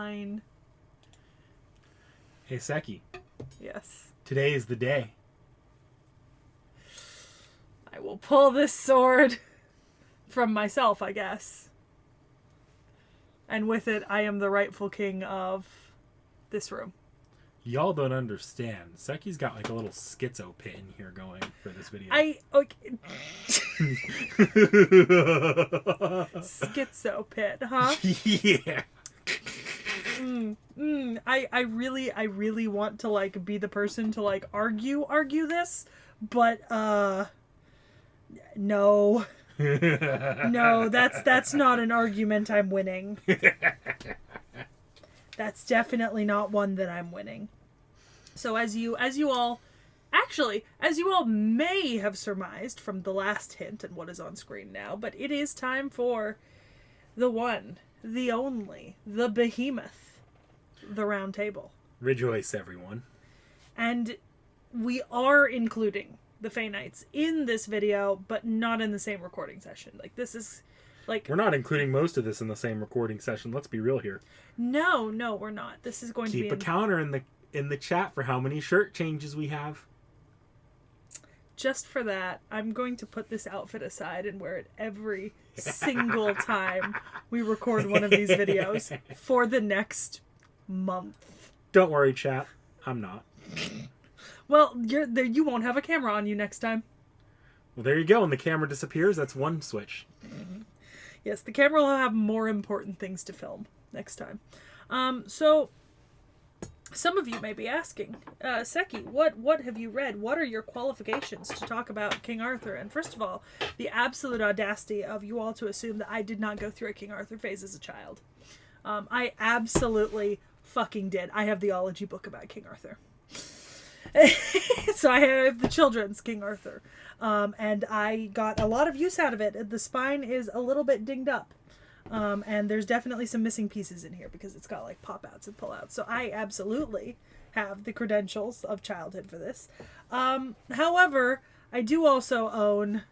fine. Hey, Sekhie. Yes. Today is the day. I will pull this sword from myself, I guess. And with it, I am the rightful king of this room. Y'all don't understand. Sekhie's got like a little schizo pit in here going for this video. Schizo pit, huh? Yeah. I really want to like be the person to like argue this, but no. No, that's not an argument I'm winning. That's definitely not one that I'm winning. So as you all may have surmised from the last hint and what is on screen now, but it is time for the one, the only, the behemoth, the Round Table. Rejoice, everyone. And we are including the Fey Knights in this video, but not in the same recording session. Like, this is, like... We're not including most of this in the same recording session. Let's be real here. No, we're not. This is going to be... Keep a counter in the chat for how many shirt changes we have. Just for that, I'm going to put this outfit aside and wear it every single time we record one of these videos for the next month. Don't worry, chat. I'm not. Well, you won't have a camera on you next time. Well, there you go. When the camera disappears, that's one switch. Yes, the camera will have more important things to film next time. So, some of you may be asking, Sekhie, what have you read? What are your qualifications to talk about King Arthur? And first of all, the absolute audacity of you all to assume that I did not go through a King Arthur phase as a child. I absolutely fucking did. I have the ology book about King Arthur. So I have the children's King Arthur. And I got a lot of use out of it. The spine is a little bit dinged up. And there's definitely some missing pieces in here because it's got like pop outs and pull outs. So I absolutely have the credentials of childhood for this. However, I do also own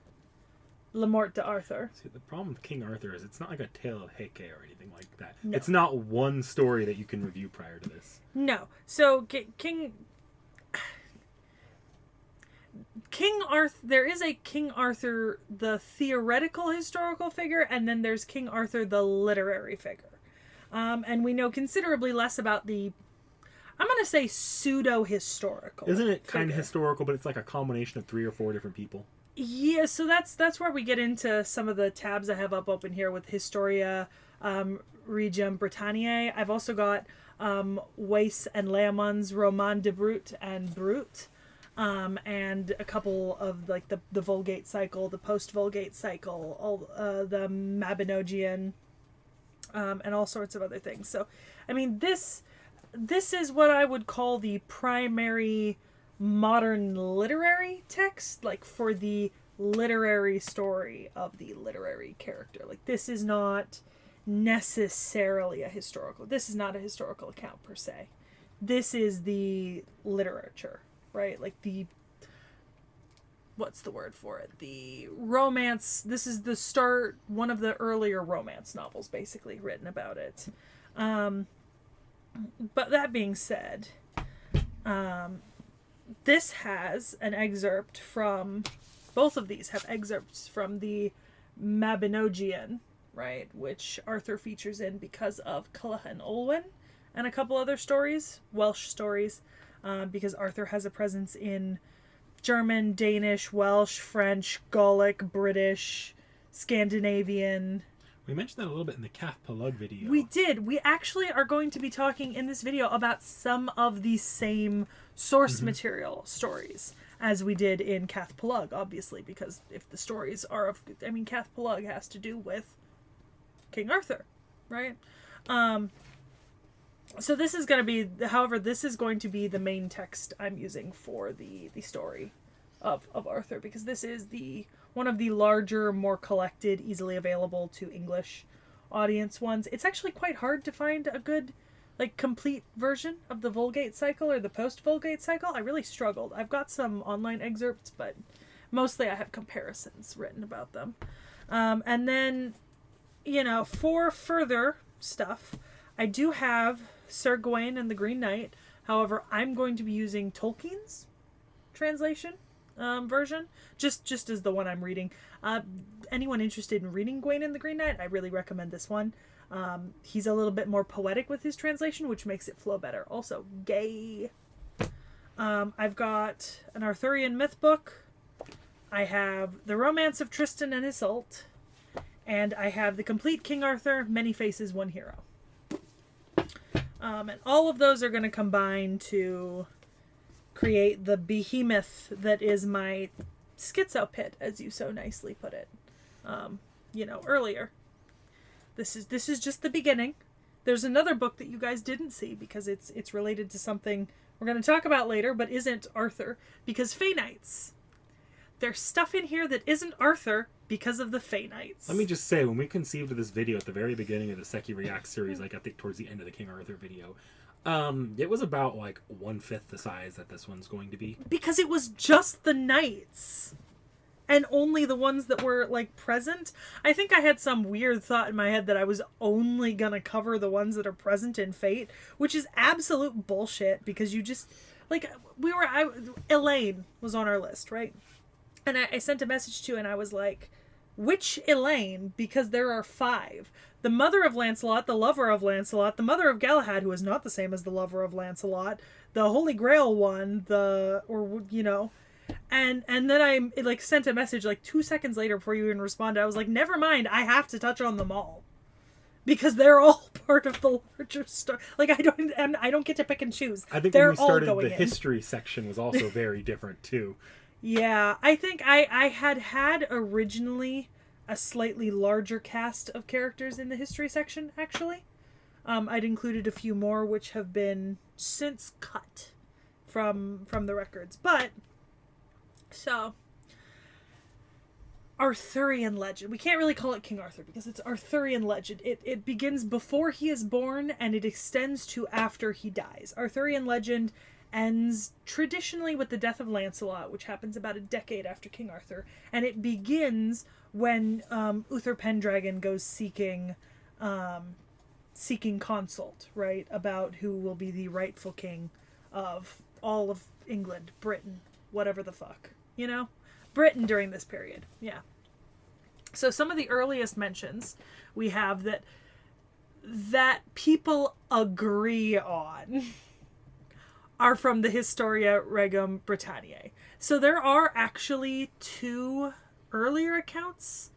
La Morte d'Arthur. See, the problem with King Arthur is it's not like a tale of Sekhie or anything like that. No. It's not one story that you can review prior to this. No. So King Arthur, there is a King Arthur, the theoretical historical figure, and then there's King Arthur, the literary figure. And we know considerably less about the, I'm going to say pseudo-historical. Isn't it kind of historical, but it's like a combination of 3 or 4 different people? Yeah, so that's where we get into some of the tabs I have open here with Historia Regum Britanniae. I've also got Weiss and Leomon's Roman de Brut and Brut. And a couple of like the Vulgate cycle, the post-Vulgate cycle, all the Mabinogian, and all sorts of other things. So, I mean, this is what I would call the primary modern literary text, like for the literary story of the literary character. Like, this is not necessarily a historical. This is not a historical account per se. This is the literature. Right, like what's the word for it? The romance. This is the start, one of the earlier romance novels, basically written about it. But that being said, this has an excerpt from. Both of these have excerpts from the Mabinogion, right, which Arthur features in because of Culhwch and Olwen, and a couple other stories, Welsh stories. Because Arthur has a presence in German, Danish, Welsh, French, Gallic, British, Scandinavian. We mentioned that a little bit in the KotRT video. We did. We actually are going to be talking in this video about some of the same source material stories as we did in KotRT, obviously, because if the stories are of... I mean, KotRT has to do with King Arthur, right? So this is going to be, however, this is going to be the main text I'm using for the story of Arthur, because this is one of the larger, more collected, easily available to English audience ones. It's actually quite hard to find a good, like, complete version of the Vulgate cycle or the post-Vulgate cycle. I really struggled. I've got some online excerpts, but mostly I have comparisons written about them. And then, for further stuff, I do have Sir Gawain and the Green Knight. However, I'm going to be using Tolkien's translation version, just as the one I'm reading. Anyone interested in reading Gawain and the Green Knight, I really recommend this one. He's a little bit more poetic with his translation, which makes it flow better. Also, gay. I've got an Arthurian myth book. I have The Romance of Tristan and Isolde. And I have The Complete King Arthur, Many Faces, One Hero. And all of those are going to combine to create the behemoth that is my schizo pit, as you so nicely put it, earlier. This is just the beginning. There's another book that you guys didn't see because it's related to something we're going to talk about later, but isn't Arthur, because Fey Knights. There's stuff in here that isn't Arthur because of the Fey Knights. Let me just say, when we conceived of this video at the very beginning of the Sekhie React series, like I think towards the end of the King Arthur video, it was about like 1/5 the size that this one's going to be. Because it was just the knights. And only the ones that were like present. I think I had some weird thought in my head that I was only gonna cover the ones that are present in Fate, which is absolute bullshit, because you just like Elaine was on our list, right? And I sent a message to, and I was like, which Elaine? Because there are 5. The mother of Lancelot, the lover of Lancelot, the mother of Galahad, who is not the same as the lover of Lancelot, the Holy Grail one, and then I sent a message like 2 seconds later before you even responded. I was like, never mind, I have to touch on them all. Because they're all part of the larger story. Like, I don't get to pick and choose. I think they're when we started, all going the in. history section was also very different too. Yeah, I think I had originally a slightly larger cast of characters in the history section, actually. I'd included a few more, which have been since cut from the records. But, so, Arthurian legend. We can't really call it King Arthur because it's Arthurian legend. It begins before he is born and it extends to after he dies. Arthurian legend ends traditionally with the death of Lancelot, which happens about a decade after King Arthur, and it begins when Uther Pendragon goes seeking consult, right, about who will be the rightful king of all of England, Britain, whatever the fuck, Britain during this period, yeah. So some of the earliest mentions we have that people agree on are from the Historia Regum Britanniae. So there are actually 2 earlier accounts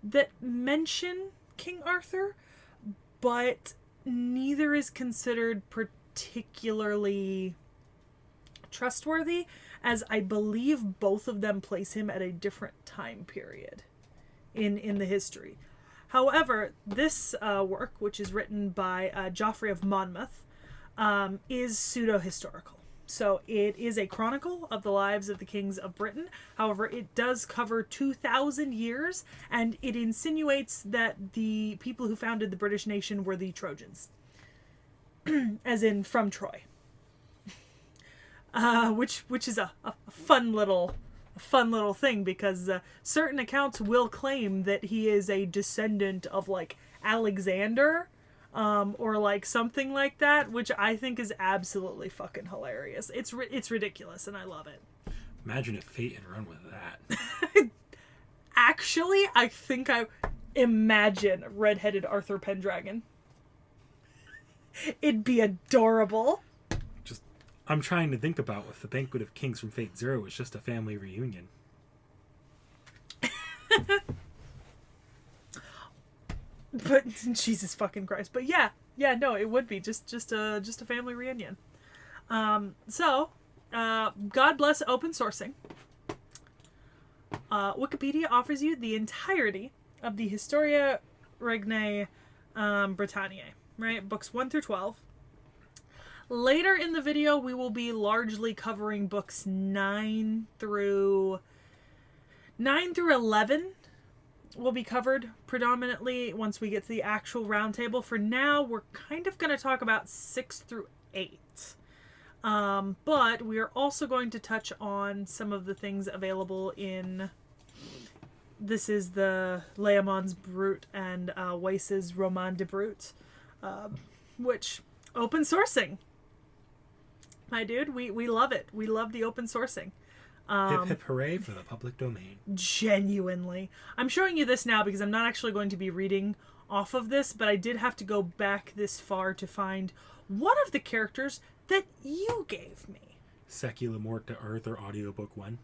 that mention King Arthur, but neither is considered particularly trustworthy, as I believe both of them place him at a different time period in the history. However, this work, which is written by Geoffrey of Monmouth, is pseudo-historical. So it is a chronicle of the lives of the kings of Britain. However, it does cover 2,000 years, and it insinuates that the people who founded the British nation were the Trojans. As in, from Troy. Which is a fun little thing, because certain accounts will claim that he is a descendant of, like, Alexander, or like something like that, which I think is absolutely fucking hilarious. It's ridiculous, and I love it. Imagine if Fate had run with that. Actually, I think I imagine redheaded Arthur Pendragon. It'd be adorable. I'm trying to think about if the Banquet of Kings from Fate Zero was just a family reunion. But Jesus fucking Christ. But yeah, no, it would be just a family reunion. God bless open sourcing. Wikipedia offers you the entirety of the Historia Regnae Britanniae, right? Books 1 through 12. Later in the video, we will be largely covering books 9 through 11. Will be covered predominantly once we get to the actual roundtable. For now, we're kind of going to talk about 6 through 8. But we are also going to touch on some of the things available in... This is the Leomans Brut and Weiss's Roman de Brut. which, open sourcing. My dude, we love it. We love the open sourcing. Hip hip hooray for the public domain. Genuinely. I'm showing you this now because I'm not actually going to be reading off of this, but I did have to go back this far to find one of the characters that you gave me. Sekhie Morte Arthur audiobook 1.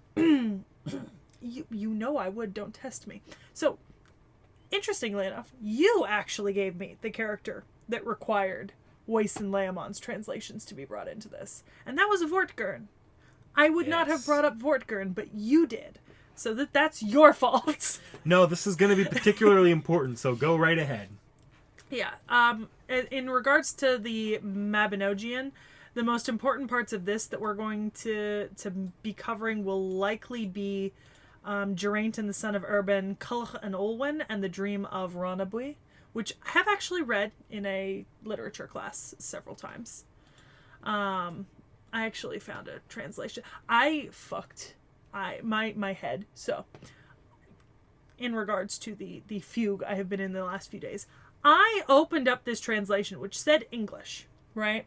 You know I would, don't test me. So, interestingly enough, you actually gave me the character that required Weiss and Layamon's translations to be brought into this. And that was a Vortigern. I would not have brought up Vortigern, but you did. So that's your fault. No, this is going to be particularly important, so go right ahead. Yeah. In regards to the Mabinogion, the most important parts of this that we're going to be covering will likely be Geraint and the Son of Urban, Culhwch and Olwen, and the Dream of Rhonabwy, which I have actually read in a literature class several times. I actually found a translation. I fucked my head. So, in regards to the fugue I have been in the last few days, I opened up this translation, which said English, right?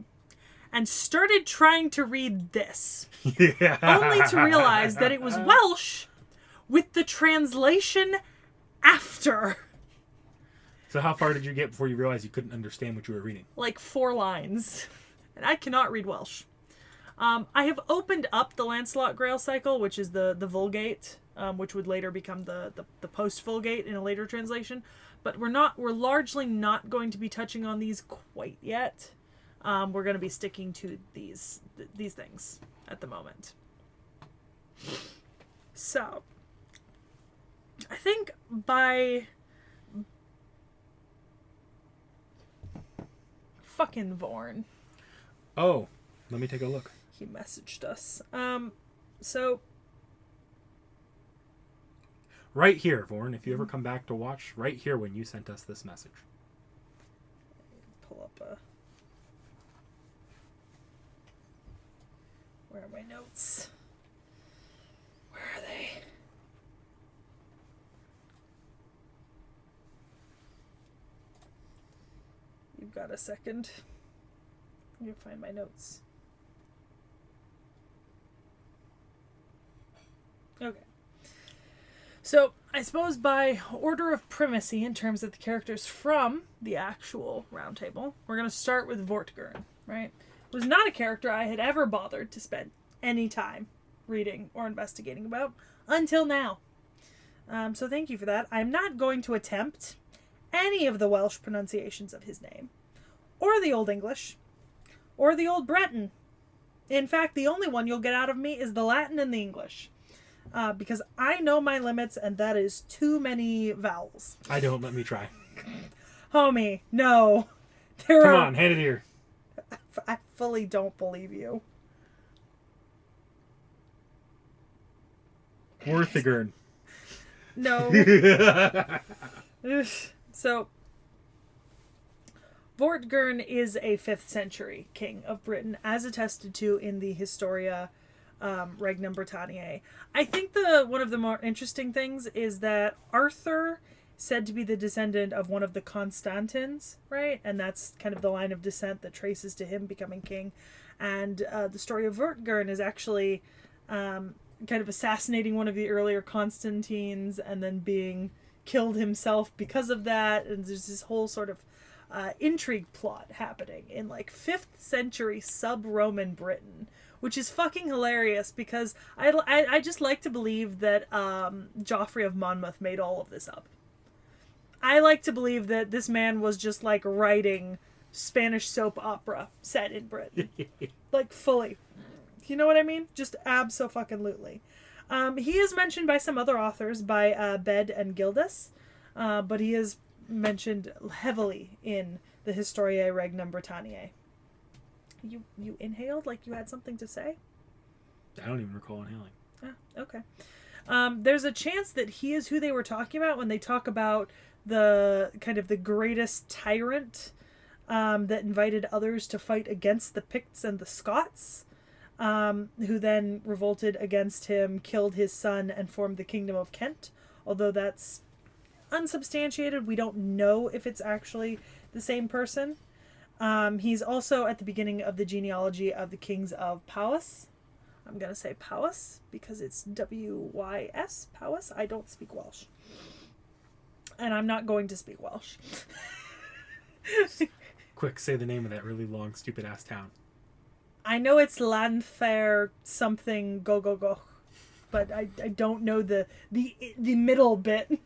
And started trying to read this. Yeah. Only to realize that it was Welsh with the translation after. So how far did you get before you realized you couldn't understand what you were reading? Like 4 lines. And I cannot read Welsh. I have opened up the Lancelot Grail cycle, which is the Vulgate, which would later become the post-Vulgate in a later translation. But we're largely not going to be touching on these quite yet. We're going to be sticking to these things at the moment. So, I think by fucking Vorn. Oh, let me take a look. He messaged us. So right here, Vorn, if you ever come back to watch, right here when you sent us this message. Pull up where are my notes? Where are they? You've got a second. Let me find my notes. Okay. So, I suppose by order of primacy in terms of the characters from the actual round table, we're going to start with Vortigern, right? It was not a character I had ever bothered to spend any time reading or investigating about until now. So thank you for that. I'm not going to attempt any of the Welsh pronunciations of his name, or the Old English, or the Old Breton. In fact, the only one you'll get out of me is the Latin and the English. Because I know my limits, and that is too many vowels. I don't. Let me try. Homie, no. Come on, hand it here. I fully don't believe you. Vortigern. No. So, Vortigern is a 5th century king of Britain, as attested to in the Historia Regnum Britanniae. I think one of the more interesting things is that Arthur said to be the descendant of one of the Constantins, right? And that's kind of the line of descent that traces to him becoming king. And the story of Vortigern is actually kind of assassinating one of the earlier Constantines and then being killed himself because of that. And there's this whole sort of intrigue plot happening in like 5th century sub-Roman Britain, which is fucking hilarious because I just like to believe that Joffrey of Monmouth made all of this up. I like to believe that this man was just like writing Spanish soap opera set in Britain. Like fully. You know what I mean? Just abso-fucking-lutely. He is mentioned by some other authors, by Bede and Gildas, but he is mentioned heavily in the Historiae Regnum Britanniae. You inhaled like you had something to say? I don't even recall inhaling. Ah, okay. There's a chance that he is who they were talking about when they talk about the kind of the greatest tyrant that invited others to fight against the Picts and the Scots, who then revolted against him, killed his son, and formed the Kingdom of Kent. Although that's unsubstantiated, we don't know if it's actually the same person. He's also at the beginning of the genealogy of the kings of Powys. I'm going to say Powys because it's W-Y-S, Powys. I don't speak Welsh. And I'm not going to speak Welsh. Quick, say the name of that really long, stupid-ass town. I know it's Lanfair something go. But I don't know the middle bit.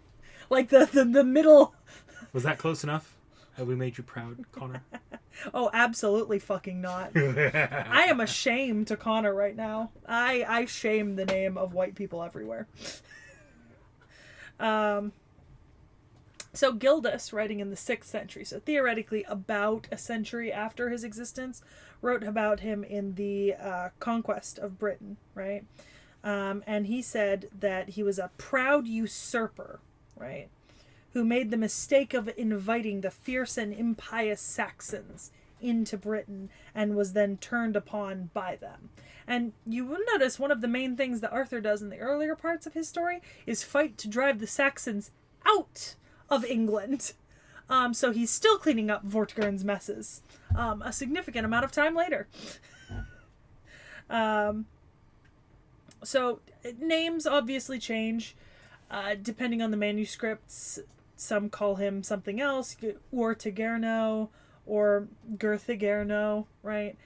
Like the middle. Was that close enough? Have we made you proud, Connor? Oh, absolutely fucking not. I am ashamed to Connor right now. I shame the name of white people everywhere. So Gildas, writing in the 6th century, so theoretically about a century after his existence, wrote about him in the conquest of Britain, right? And he said that he was a proud usurper, right? Who made the mistake of inviting the fierce and impious Saxons into Britain and was then turned upon by them. And you will notice one of the main things that Arthur does in the earlier parts of his story is fight to drive the Saxons out of England. So he's still cleaning up Vortigern's messes a significant amount of time later. So names obviously change depending on the manuscripts. Some call him something else, Vortigern or Gerthigerno, right?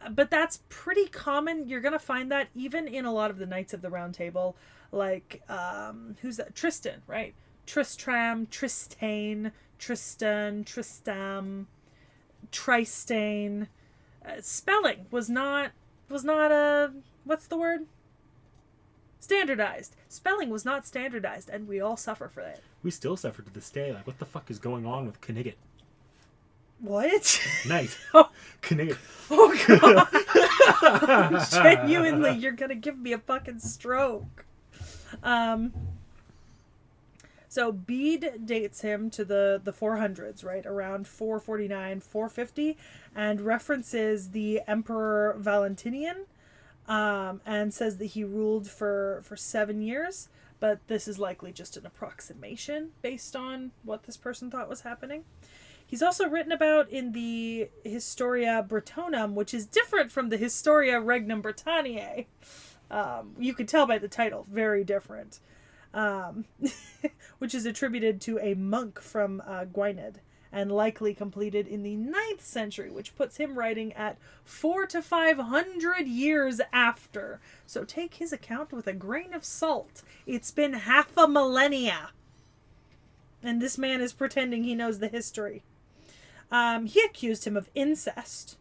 But that's pretty common. You're going to find that even in a lot of the Knights of the Round Table, like, who's that? Tristan, right? Tristram, Tristain, Tristan, Tristam, Tristane. Spelling was not what's the word? Standardized. Spelling was not standardized, and we all suffer for that. We still suffer to this day. Like, what the fuck is going on with Knigget? What? Nice. Oh. Knigget. Oh, God. Genuinely, you're going to give me a fucking stroke. So Bede dates him to the 400s, right? Around 449, 450, and references the Emperor Valentinian, and says that he ruled for 7 years, but this is likely just an approximation based on what this person thought was happening. He's also written about in the Historia Brittonum, which is different from the Historia Regnum Britanniae. You could tell by the title, very different. Which is attributed to a monk from Gwynedd, and likely completed in the 9th century, which puts him writing at 400 to 500 years after. So take his account with a grain of salt. It's been half a millennia. And this man is pretending he knows the history. He accused him of incest.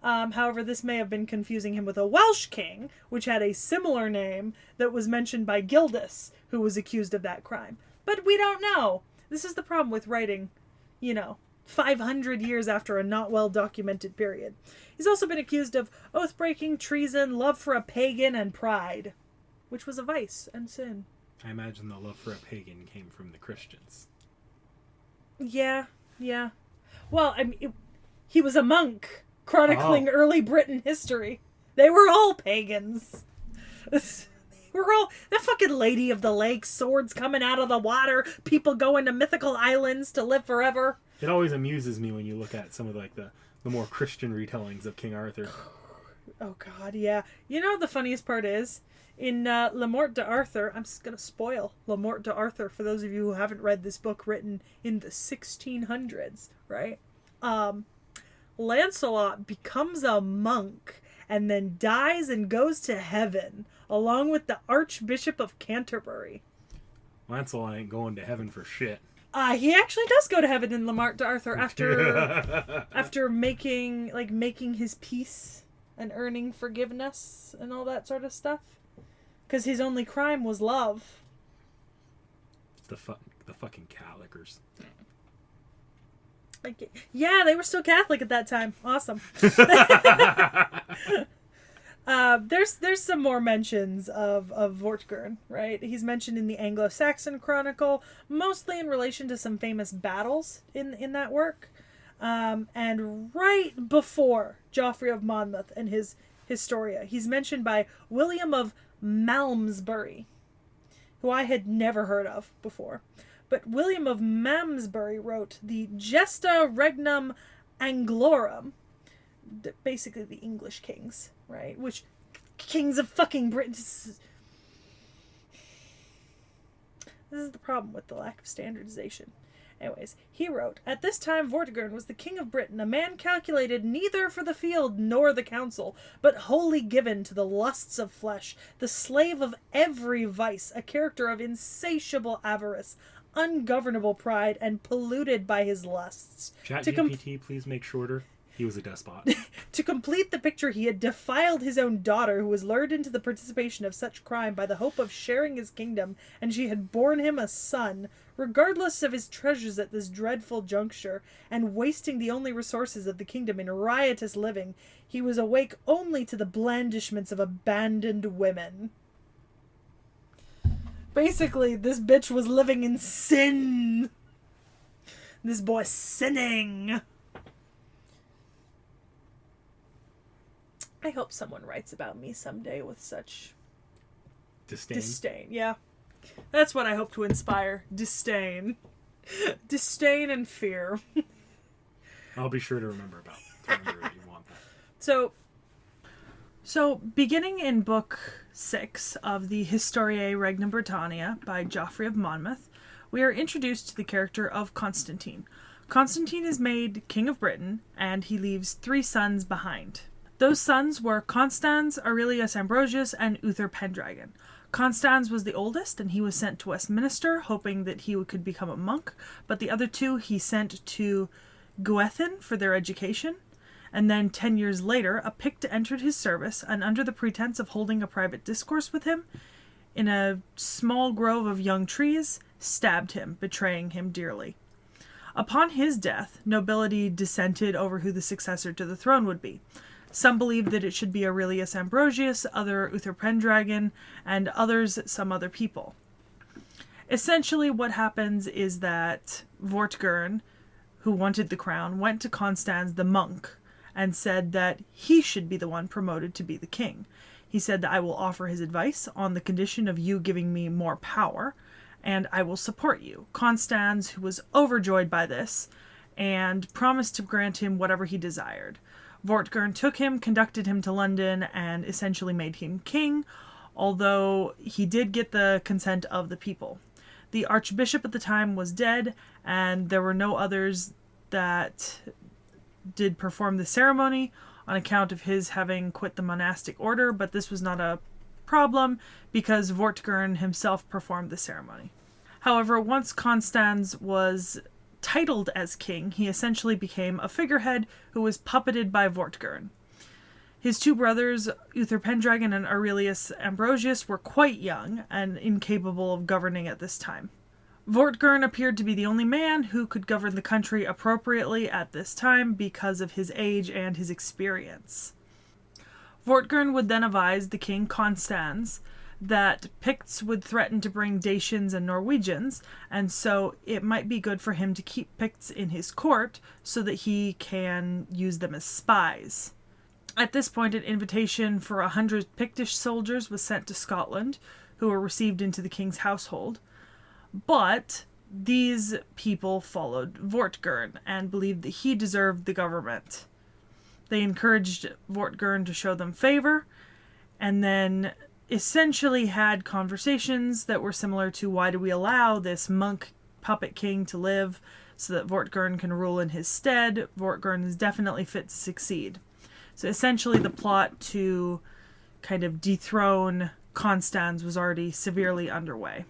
However, this may have been confusing him with a Welsh king, which had a similar name that was mentioned by Gildas, who was accused of that crime. But we don't know. This is the problem with writing, 500 years after a not well-documented period. He's also been accused of oath-breaking, treason, love for a pagan, and pride, which was a vice and sin. I imagine the love for a pagan came from the Christians. Yeah. Well, he was a monk chronicling early Britain history. They were all pagans. We're all the fucking Lady of the Lake, swords coming out of the water, people going to mythical islands to live forever. It always amuses me when you look at some of the more Christian retellings of King Arthur. Oh God, yeah. You know what the funniest part is? In Le Morte d'Arthur, I'm just going to spoil Le Morte d'Arthur for those of you who haven't read this book written in the 1600s, right? Lancelot becomes a monk and then dies and goes to heaven along with the Archbishop of Canterbury. Lancelot ain't going to heaven for shit. He actually does go to heaven in Le Morte d'Arthur after making his peace and earning forgiveness and all that sort of stuff. Because his only crime was love. The fucking Catholicers. Yeah, they were still Catholic at that time. Awesome. There's some more mentions of Vortigern, right? He's mentioned in the Anglo-Saxon Chronicle, mostly in relation to some famous battles in that work. And right before Geoffrey of Monmouth and his Historia, he's mentioned by William of Malmesbury, who I had never heard of before. But William of Malmesbury wrote the Gesta Regnum Anglorum, basically the English kings, right? Which, kings of fucking Britain. This is the problem with the lack of standardization. Anyways, he wrote, "At this time Vortigern was the king of Britain, a man calculated neither for the field nor the council, but wholly given to the lusts of flesh, the slave of every vice, a character of insatiable avarice, ungovernable pride, and polluted by his lusts." ChatGPT, please make shorter. He was a despot. To complete the picture, he had defiled his own daughter, who was lured into the participation of such crime by the hope of sharing his kingdom, and she had borne him a son, regardless of his treasures at this dreadful juncture, and wasting the only resources of the kingdom in riotous living, he was awake only to the blandishments of abandoned women. Basically, this bitch was living in sin. This boy sinning. I hope someone writes about me someday with such disdain. Yeah. That's what I hope to inspire. Disdain. Disdain and fear. I'll be sure to remember if you want that. So beginning in book 6 of the Historiae Regnum Britannia by Geoffrey of Monmouth, we are introduced to the character of Constantine. Constantine is made king of Britain, and he leaves 3 sons behind. Those sons were Constans, Aurelius Ambrosius, and Uther Pendragon. Constans was the oldest, and he was sent to Westminster, hoping that he could become a monk, but the other 2 he sent to Guethin for their education. And then 10 years later, a Pict entered his service, and under the pretense of holding a private discourse with him, in a small grove of young trees, stabbed him, betraying him dearly. Upon his death, nobility dissented over who the successor to the throne would be. Some believed that it should be Aurelius Ambrosius, other Uther Pendragon, and others some other people. Essentially what happens is that Vortigern, who wanted the crown, went to Constans the monk and said that he should be the one promoted to be the king. He said that I will offer his advice on the condition of you giving me more power, and I will support you. Constans, who was overjoyed by this, and promised to grant him whatever he desired. Vortigern took him, conducted him to London, and essentially made him king, although he did get the consent of the people. The archbishop at the time was dead, and there were no others that did perform the ceremony on account of his having quit the monastic order, but this was not a problem because Vortigern himself performed the ceremony. However, once Constans was titled as king, he essentially became a figurehead who was puppeted by Vortigern. His 2 brothers, Uther Pendragon and Aurelius Ambrosius, were quite young and incapable of governing at this time. Vortigern appeared to be the only man who could govern the country appropriately at this time because of his age and his experience. Vortigern would then advise the king Constans that Picts would threaten to bring Dacians and Norwegians, and so it might be good for him to keep Picts in his court so that he can use them as spies. At this point, an invitation for 100 Pictish soldiers was sent to Scotland, who were received into the king's household. But these people followed Vortigern and believed that he deserved the government. They encouraged Vortigern to show them favor, and then essentially had conversations that were similar to why do we allow this monk puppet king to live so that Vortigern can rule in his stead. Vortigern is definitely fit to succeed. So essentially the plot to kind of dethrone Constans was already severely underway.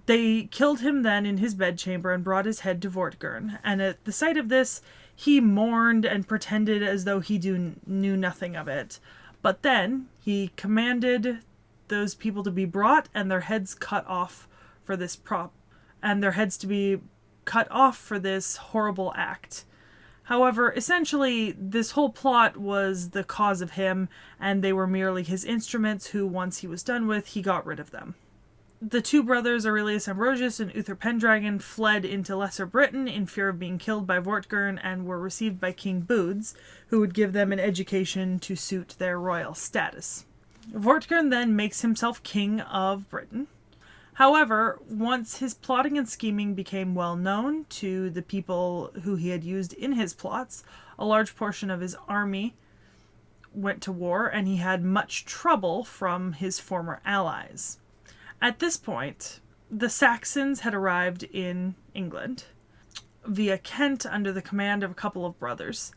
They killed him then in his bedchamber and brought his head to Vortigern, and at the sight of this, he mourned and pretended as though he knew nothing of it. But then he commanded those people to be brought and their heads cut off for this horrible act. However, essentially, this whole plot was the cause of him, and they were merely his instruments who, once he was done with, he got rid of them. The 2 brothers, Aurelius Ambrosius and Uther Pendragon, fled into Lesser Britain in fear of being killed by Vortigern and were received by King Boods, who would give them an education to suit their royal status. Vortigern then makes himself king of Britain. However, once his plotting and scheming became well known to the people who he had used in his plots, a large portion of his army went to war, and he had much trouble from his former allies. At this point, the Saxons had arrived in England via Kent under the command of a couple of brothers.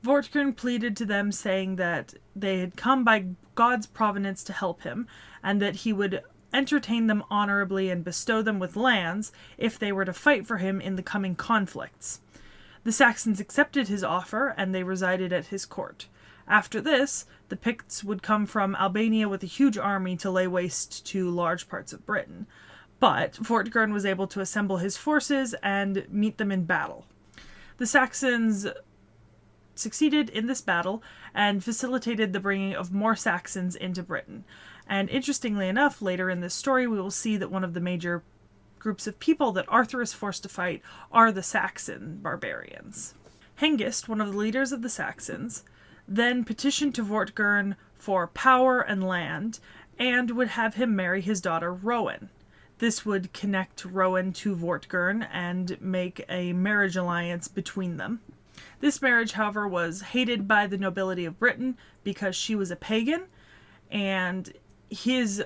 Vortigern pleaded to them, saying that they had come by God's providence to help him, and that he would entertain them honorably and bestow them with lands if they were to fight for him in the coming conflicts. The Saxons accepted his offer, and they resided at his court. After this, the Picts would come from Albania with a huge army to lay waste to large parts of Britain. But Vortigern was able to assemble his forces and meet them in battle. The Saxons succeeded in this battle and facilitated the bringing of more Saxons into Britain. And interestingly enough, later in this story, we will see that one of the major groups of people that Arthur is forced to fight are the Saxon barbarians. Hengist, one of the leaders of the Saxons, then petitioned to Vortigern for power and land, and would have him marry his daughter Rowan. This would connect Rowan to Vortigern and make a marriage alliance between them. This marriage, however, was hated by the nobility of Britain because she was a pagan, and his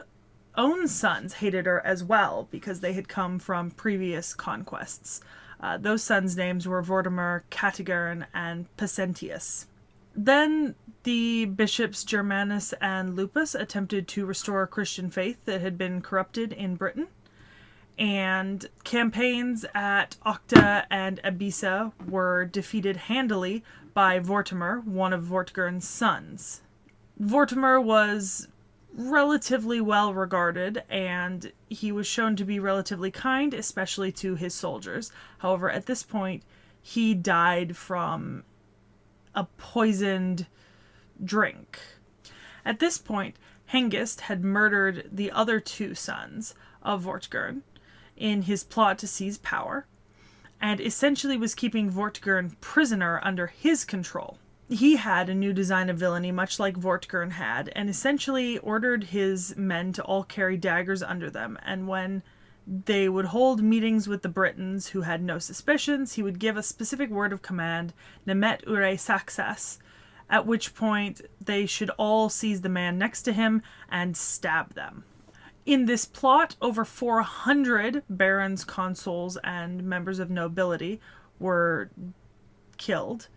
own sons hated her as well because they had come from previous conquests. Those sons' names were Vortimer, Catigern, and Pacentius. Then the bishops Germanus and Lupus attempted to restore Christian faith that had been corrupted in Britain, and campaigns at Octa and Abisa were defeated handily by Vortimer, one of Vortigern's sons. Vortimer was relatively well regarded, and he was shown to be relatively kind, especially to his soldiers. However, at this point, he died from a poisoned drink. At this point, Hengist had murdered the other two sons of Vortigern in his plot to seize power, and essentially was keeping Vortigern prisoner under his control. He had a new design of villainy, much like Vortigern had, and essentially ordered his men to all carry daggers under them, and when they would hold meetings with the Britons who had no suspicions, he would give a specific word of command, Nemet ure saxas, at which point they should all seize the man next to him and stab them. In this plot, over 400 barons, consuls, and members of nobility were killed.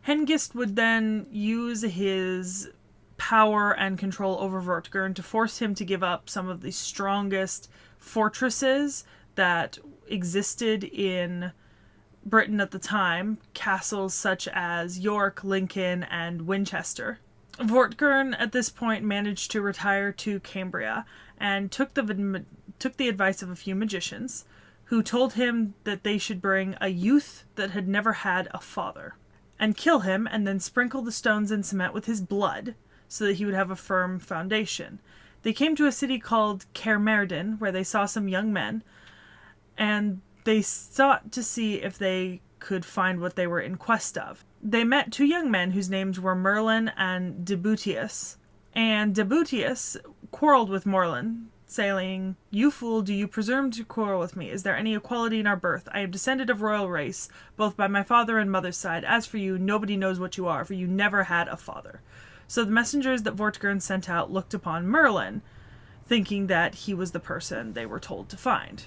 Hengist would then use his power and control over Vortigern to force him to give up some of the strongest fortresses that existed in Britain at the time, castles such as York, Lincoln, and Winchester. Vortigern at this point managed to retire to Cambria and took the advice of a few magicians who told him that they should bring a youth that had never had a father and kill him, and then sprinkle the stones in cement with his blood so that he would have a firm foundation. They came to a city called Caermerdin, where they saw some young men, and they sought to see if they could find what they were in quest of. They met two young men whose names were Merlin and Debutius, and Debutius quarreled with Merlin, saying, "You fool, do you presume to quarrel with me? Is there any equality in our birth? I am descended of royal race, both by my father and mother's side. As for you, nobody knows what you are, for you never had a father." So the messengers that Vortigern sent out looked upon Merlin, thinking that he was the person they were told to find.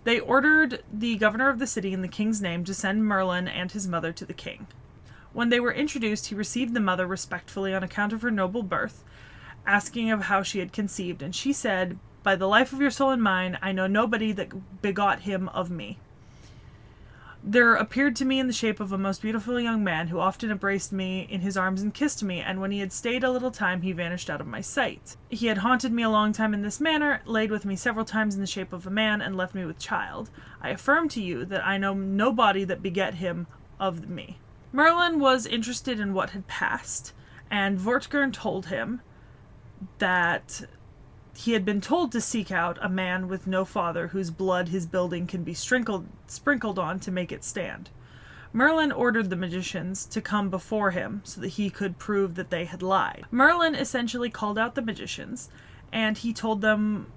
They ordered the governor of the city in the king's name to send Merlin and his mother to the king. When they were introduced, he received the mother respectfully on account of her noble birth, asking of how she had conceived, and she said, "By the life of your soul and mine, I know nobody that begot him of me. There appeared to me in the shape of a most beautiful young man, who often embraced me in his arms and kissed me, and when he had stayed a little time, he vanished out of my sight. He had haunted me a long time in this manner, laid with me several times in the shape of a man, and left me with child. I affirm to you that I know nobody that beget him of me." Merlin was interested in what had passed, and Vortigern told him that he had been told to seek out a man with no father whose blood his building can be sprinkled on to make it stand. Merlin ordered the magicians to come before him so that he could prove that they had lied. Merlin essentially called out the magicians and he told them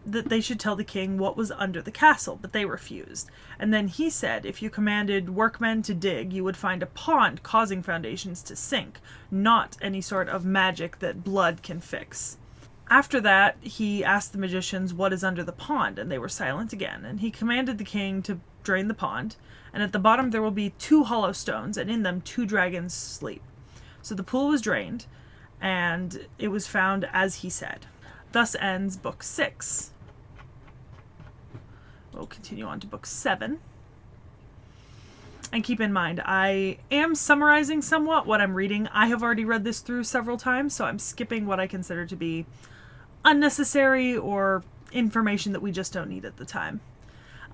that they should tell the king what was under the castle, but they refused. And then he said if you commanded workmen to dig, you would find a pond causing foundations to sink, not any sort of magic that blood can fix. After that, he asked the magicians what is under the pond, and they were silent again. And he commanded the king to drain the pond, and at the bottom there will be 2 hollow stones, and in them 2 dragons sleep. So the pool was drained, and it was found as he said. Thus ends Book 6. We'll continue on to Book 7. And keep in mind, I am summarizing somewhat what I'm reading. I have already read this through several times, so I'm skipping what I consider to be unnecessary or information that we just don't need at the time.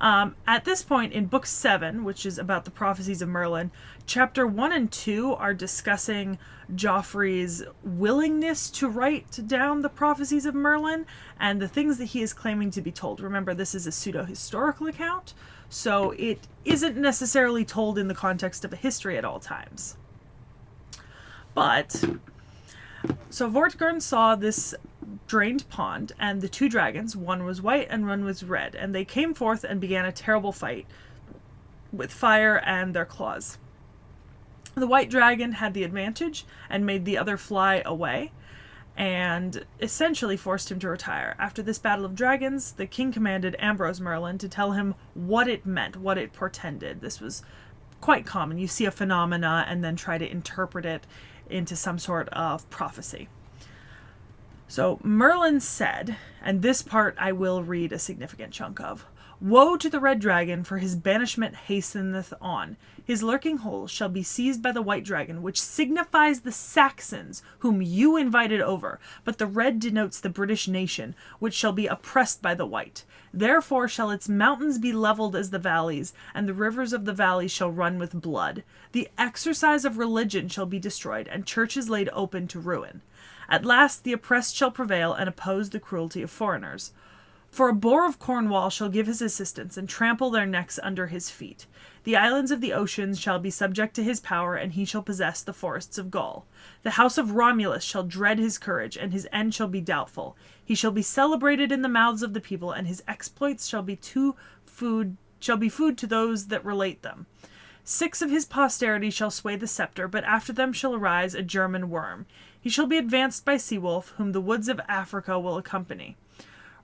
At this point in Book 7, which is about the prophecies of Merlin, Chapter 1 and 2 are discussing Joffrey's willingness to write down the prophecies of Merlin and the things that he is claiming to be told. Remember, this is a pseudo-historical account, so it isn't necessarily told in the context of a history at all times. But, so Vortigern saw this drained pond, and the 2 dragons, one was white and one was red, and they came forth and began a terrible fight with fire and their claws. The white dragon had the advantage and made the other fly away, and essentially forced him to retire. After this battle of dragons, the king commanded Ambrose Merlin to tell him what it meant, what it portended. This was quite common. You see a phenomena and then try to interpret it into some sort of prophecy. So Merlin said, and this part I will read a significant chunk of, "Woe to the red dragon, for his banishment hasteneth on. His lurking holes shall be seized by the white dragon, which signifies the Saxons, whom you invited over, but the red denotes the British nation, which shall be oppressed by the white. Therefore shall its mountains be levelled as the valleys, and the rivers of the valleys shall run with blood. The exercise of religion shall be destroyed, and churches laid open to ruin. At last the oppressed shall prevail and oppose the cruelty of foreigners. For a boar of Cornwall shall give his assistance and trample their necks under his feet. The islands of the oceans shall be subject to his power, and he shall possess the forests of Gaul. The house of Romulus shall dread his courage, and his end shall be doubtful. He shall be celebrated in the mouths of the people, and his exploits shall be food to those that relate them. 6 of his posterity shall sway the scepter, but after them shall arise a German worm. He shall be advanced by Seawolf, whom the woods of Africa will accompany.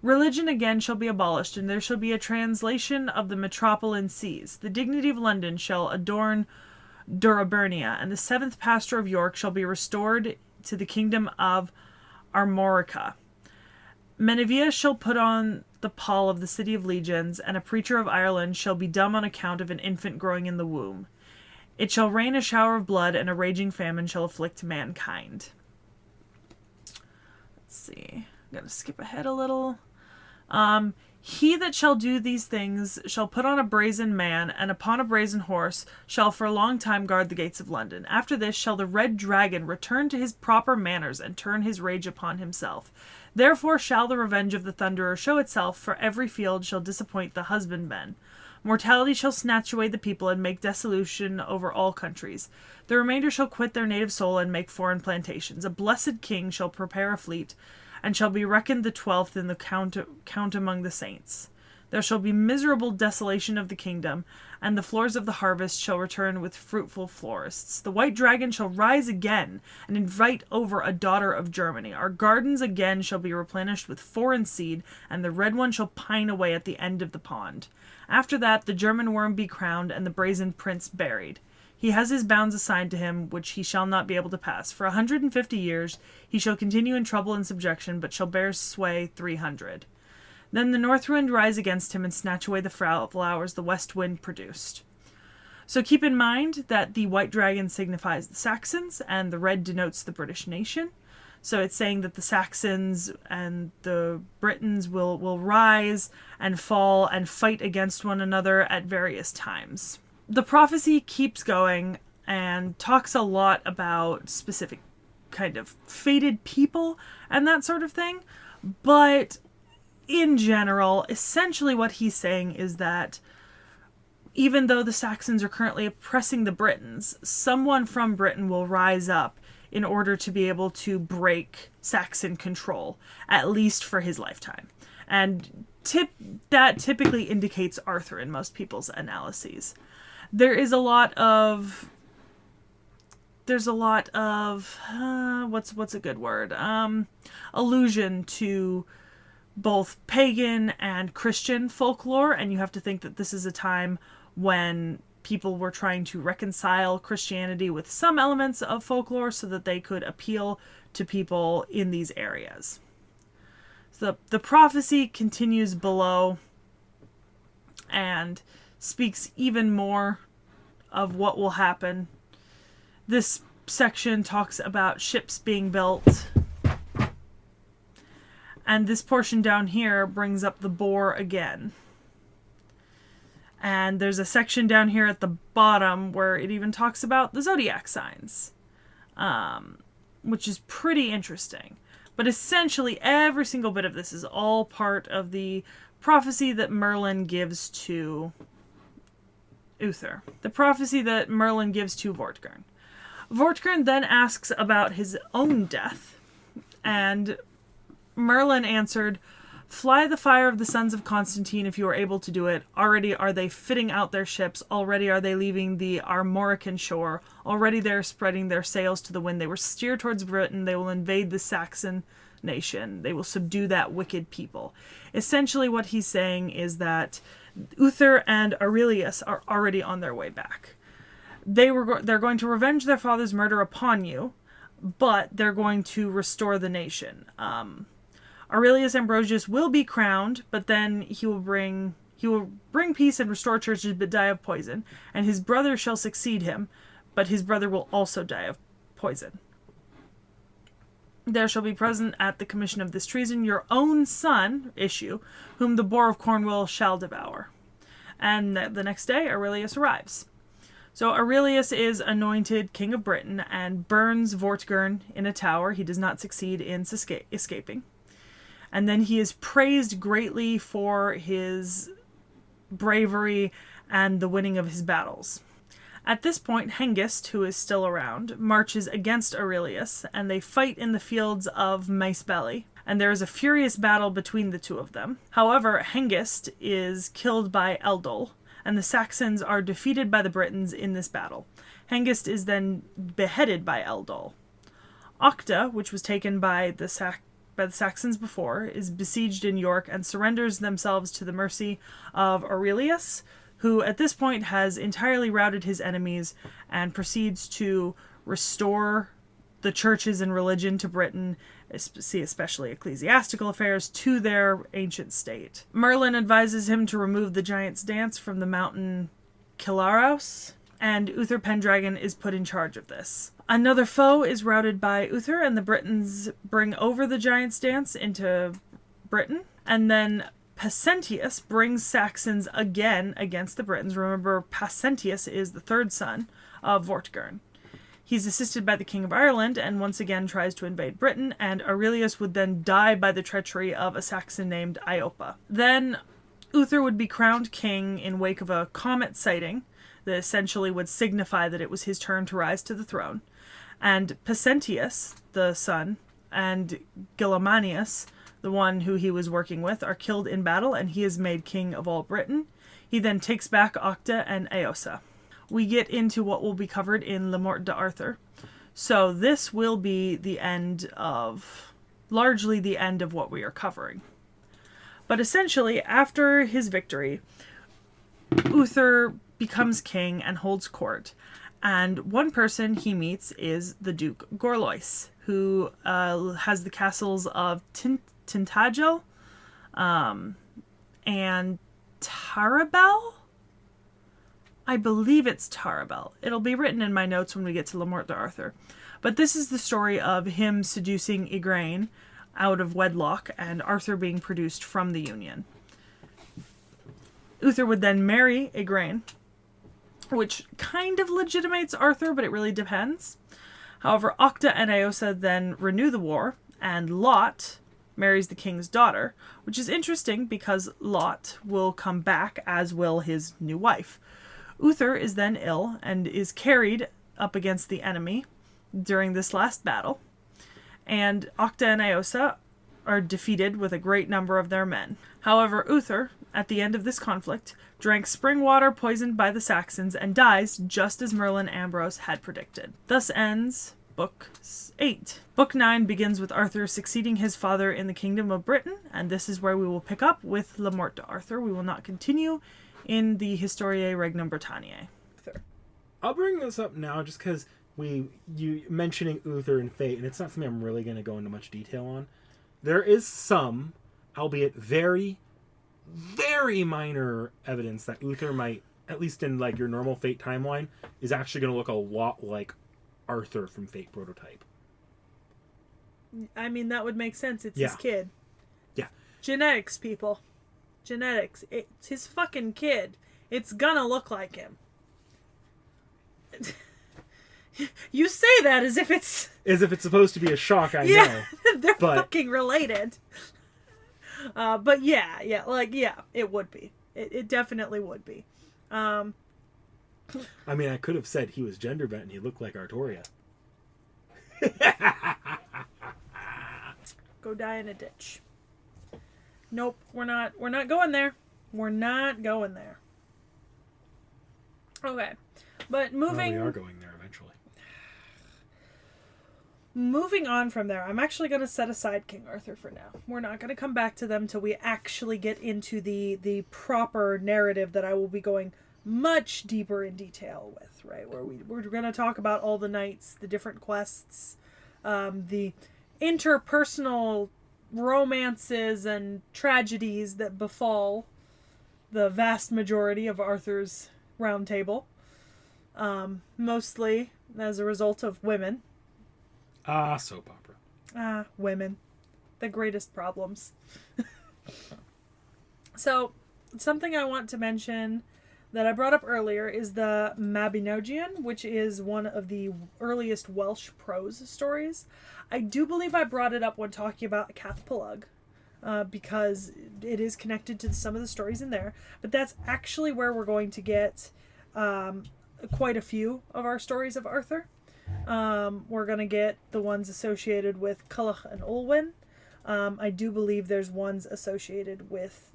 Religion again shall be abolished, and there shall be a translation of the metropolitan seas. The dignity of London shall adorn Duraburnia, and the 7th pastor of York shall be restored to the kingdom of Armorica. Menevia shall put on the pall of the city of legions, and a preacher of Ireland shall be dumb on account of an infant growing in the womb. It shall rain a shower of blood, and a raging famine shall afflict mankind." Let's see. I'm going to skip ahead a little. He that shall do these things shall put on a brazen man, and upon a brazen horse shall for a long time guard the gates of London. After this shall the red dragon return to his proper manners, and turn his rage upon himself. Therefore shall the revenge of the thunderer show itself, for every field shall disappoint the husbandmen. Mortality shall snatch away the people, and make dissolution over all countries. The remainder shall quit their native soil, and make foreign plantations. A blessed king shall prepare a fleet, and shall be reckoned the 12th in the count among the saints. There shall be miserable desolation of the kingdom, and the floors of the harvest shall return with fruitful forests. The white dragon shall rise again, and invite over a daughter of Germany. Our gardens again shall be replenished with foreign seed, and the red one shall pine away at the end of the pond. After that the German worm be crowned, and the brazen prince buried. He has his bounds assigned to him, which he shall not be able to pass. For 150 years he shall continue in trouble and subjection, but shall bear sway 300. Then the north wind rise against him, and snatch away the flowers the west wind produced. So keep in mind that the white dragon signifies the Saxons, and the red denotes the British nation. So it's saying that the Saxons and the Britons will rise and fall and fight against one another at various times. The prophecy keeps going and talks a lot about specific kind of fated people and that sort of thing. But in general, essentially what he's saying is that even though the Saxons are currently oppressing the Britons, someone from Britain will rise up in order to be able to break Saxon control, at least for his lifetime. And that typically indicates Arthur in most people's analyses. There's a lot of what's a good word? Allusion to both pagan and Christian folklore, and you have to think that this is a time when people were trying to reconcile Christianity with some elements of folklore so that they could appeal to people in these areas. So the prophecy continues below and speaks even more of what will happen. This section talks about ships being built. And this portion down here brings up the boar again. And there's a section down here at the bottom where it even talks about the zodiac signs, which is pretty interesting. But essentially, every single bit of this is all part of the prophecy that Merlin gives to Uther. The prophecy that Merlin gives to Vortigern. Vortigern then asks about his own death, and Merlin answered, "Fly the fire of the sons of Constantine if you are able to do it. Already are they fitting out their ships. Already are they leaving the Armorican shore. Already they are spreading their sails to the wind. They will steer towards Britain. They will invade the Saxon nation. They will subdue that wicked people." Essentially what he's saying is that Uther and Aurelius are already on their way back. They're going to revenge their father's murder upon you, but they're going to restore the nation. Aurelius Ambrosius will be crowned, but then he will bring peace and restore churches, but die of poison. And his brother shall succeed him, but his brother will also die of poison. There shall be present at the commission of this treason your own son, issue, whom the boar of Cornwall shall devour. And the next day Aurelius arrives. So Aurelius is anointed king of Britain and burns Vortigern in a tower. He does not succeed in escaping. And then he is praised greatly for his bravery and the winning of his battles. At this point, Hengist, who is still around, marches against Aurelius, and they fight in the fields of Maesbelli, and there is a furious battle between the two of them. However, Hengist is killed by Eldol, and the Saxons are defeated by the Britons in this battle. Hengist is then beheaded by Eldol. Octa, which was taken by the Saxons before, is besieged in York and surrenders themselves to the mercy of Aurelius, who at this point has entirely routed his enemies and proceeds to restore the churches and religion to Britain, especially ecclesiastical affairs, to their ancient state. Merlin advises him to remove the Giant's Dance from the mountain Kilaros, and Uther Pendragon is put in charge of this. Another foe is routed by Uther, and the Britons bring over the Giant's Dance into Britain, and then Pasentius brings Saxons again against the Britons. Remember, Pasentius is the third son of Vortigern. He's assisted by the King of Ireland and once again tries to invade Britain, and Aurelius would then die by the treachery of a Saxon named Iopa. Then Uther would be crowned king in wake of a comet sighting that essentially would signify that it was his turn to rise to the throne. And Pasentius, the son, and Gilomanius, the one who he was working with, are killed in battle, and he is made king of all Britain. He then takes back Octa and Aosta. We get into what will be covered in Le Morte d'Arthur. So this will be largely the end of what we are covering. But essentially, after his victory, Uther becomes king and holds court. And one person he meets is the Duke Gorlois, who has the castles of Tintagel and Tarabel? I believe it's Tarabel. It'll be written in my notes when we get to Le Morte d'Arthur. But this is the story of him seducing Igraine out of wedlock and Arthur being produced from the union. Uther would then marry Igraine, which kind of legitimates Arthur, but it really depends. However, Octa and Aosta then renew the war, and Lot marries the king's daughter, which is interesting because Lot will come back, as will his new wife. Uther is then ill and is carried up against the enemy, during this last battle, and Octa and Eosa are defeated with a great number of their men. However, Uther, at the end of this conflict, drank spring water poisoned by the Saxons and dies just as Merlin Ambrose had predicted. Thus ends Book 8. Book 9 begins with Arthur succeeding his father in the Kingdom of Britain, and this is where we will pick up with La Morte d'Arthur. We will not continue in the Historiae Regnum Britanniae. I'll bring this up now just because you mentioning Uther and fate, and it's not something I'm really going to go into much detail on. There is some, albeit very, very minor evidence that Uther might, at least in like your normal Fate timeline, is actually going to look a lot like Arthur from Fate Prototype. I mean, that would make sense. It's his kid. Yeah. Genetics, people. Genetics. It's his fucking kid. It's gonna look like him. You say that as if it's supposed to be a shock, I know. They're fucking related. But yeah, it would be. It definitely would be. I mean, I could have said he was gender bent and he looked like Arthuria. Go die in a ditch. Nope, we're not going there. We're not going there. Okay. But moving... Well, we are going there eventually. Moving on from there, I'm actually going to set aside King Arthur for now. We're not going to come back to them till we actually get into the proper narrative that I will be going much deeper in detail with, right? Where we're going to talk about all the knights, the different quests, the interpersonal romances and tragedies that befall the vast majority of Arthur's round table. Mostly as a result of women. Soap opera. Women. The greatest problems. So, something I want to mention that I brought up earlier is the Mabinogion, which is one of the earliest Welsh prose stories. I do believe I brought it up when talking about Cath Palug, because it is connected to some of the stories in there. But that's actually where we're going to get quite a few of our stories of Arthur. We're going to get the ones associated with Culhwch and Olwen. I do believe there's ones associated with,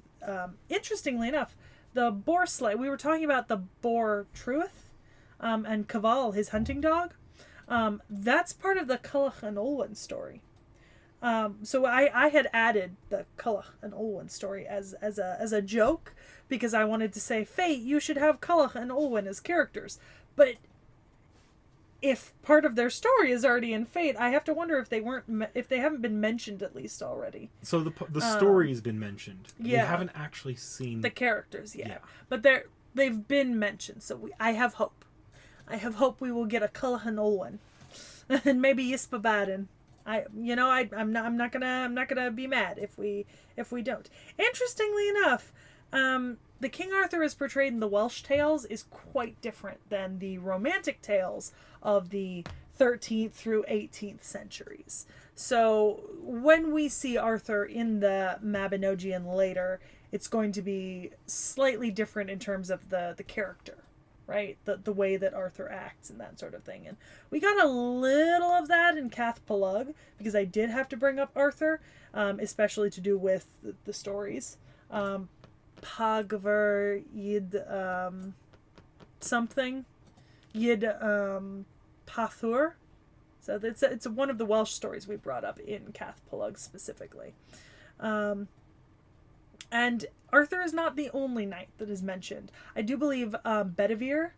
interestingly enough, the boar slay. We were talking about the boar Truith, and Caval, his hunting dog. That's part of the Culhwch and Olwen story. So I had added the Culhwch and Olwen story as a joke, because I wanted to say, Fate, you should have Culhwch and Olwen as characters. But if part of their story is already in Fate, I have to wonder if they haven't been mentioned at least already. So the story's been mentioned. Yeah. We haven't actually seen the characters yet. Yeah. But they've been mentioned, so I have hope. I have hope we will get a Culhwch and Olwen. And maybe Ysbaddaden. I'm not gonna be mad if we don't. Interestingly enough, the King Arthur is portrayed in the Welsh tales is quite different than the romantic tales of the 13th through 18th centuries. So when we see Arthur in the Mabinogion later, it's going to be slightly different in terms of the character, right? The way that Arthur acts and that sort of thing. And we got a little of that in Cath Palug, because I did have to bring up Arthur, especially to do with the stories. Pagver Yid something. Yid Pathur. So it's one of the Welsh stories we brought up in Cath Palug specifically. And Arthur is not the only knight that is mentioned. I do believe Bedivere,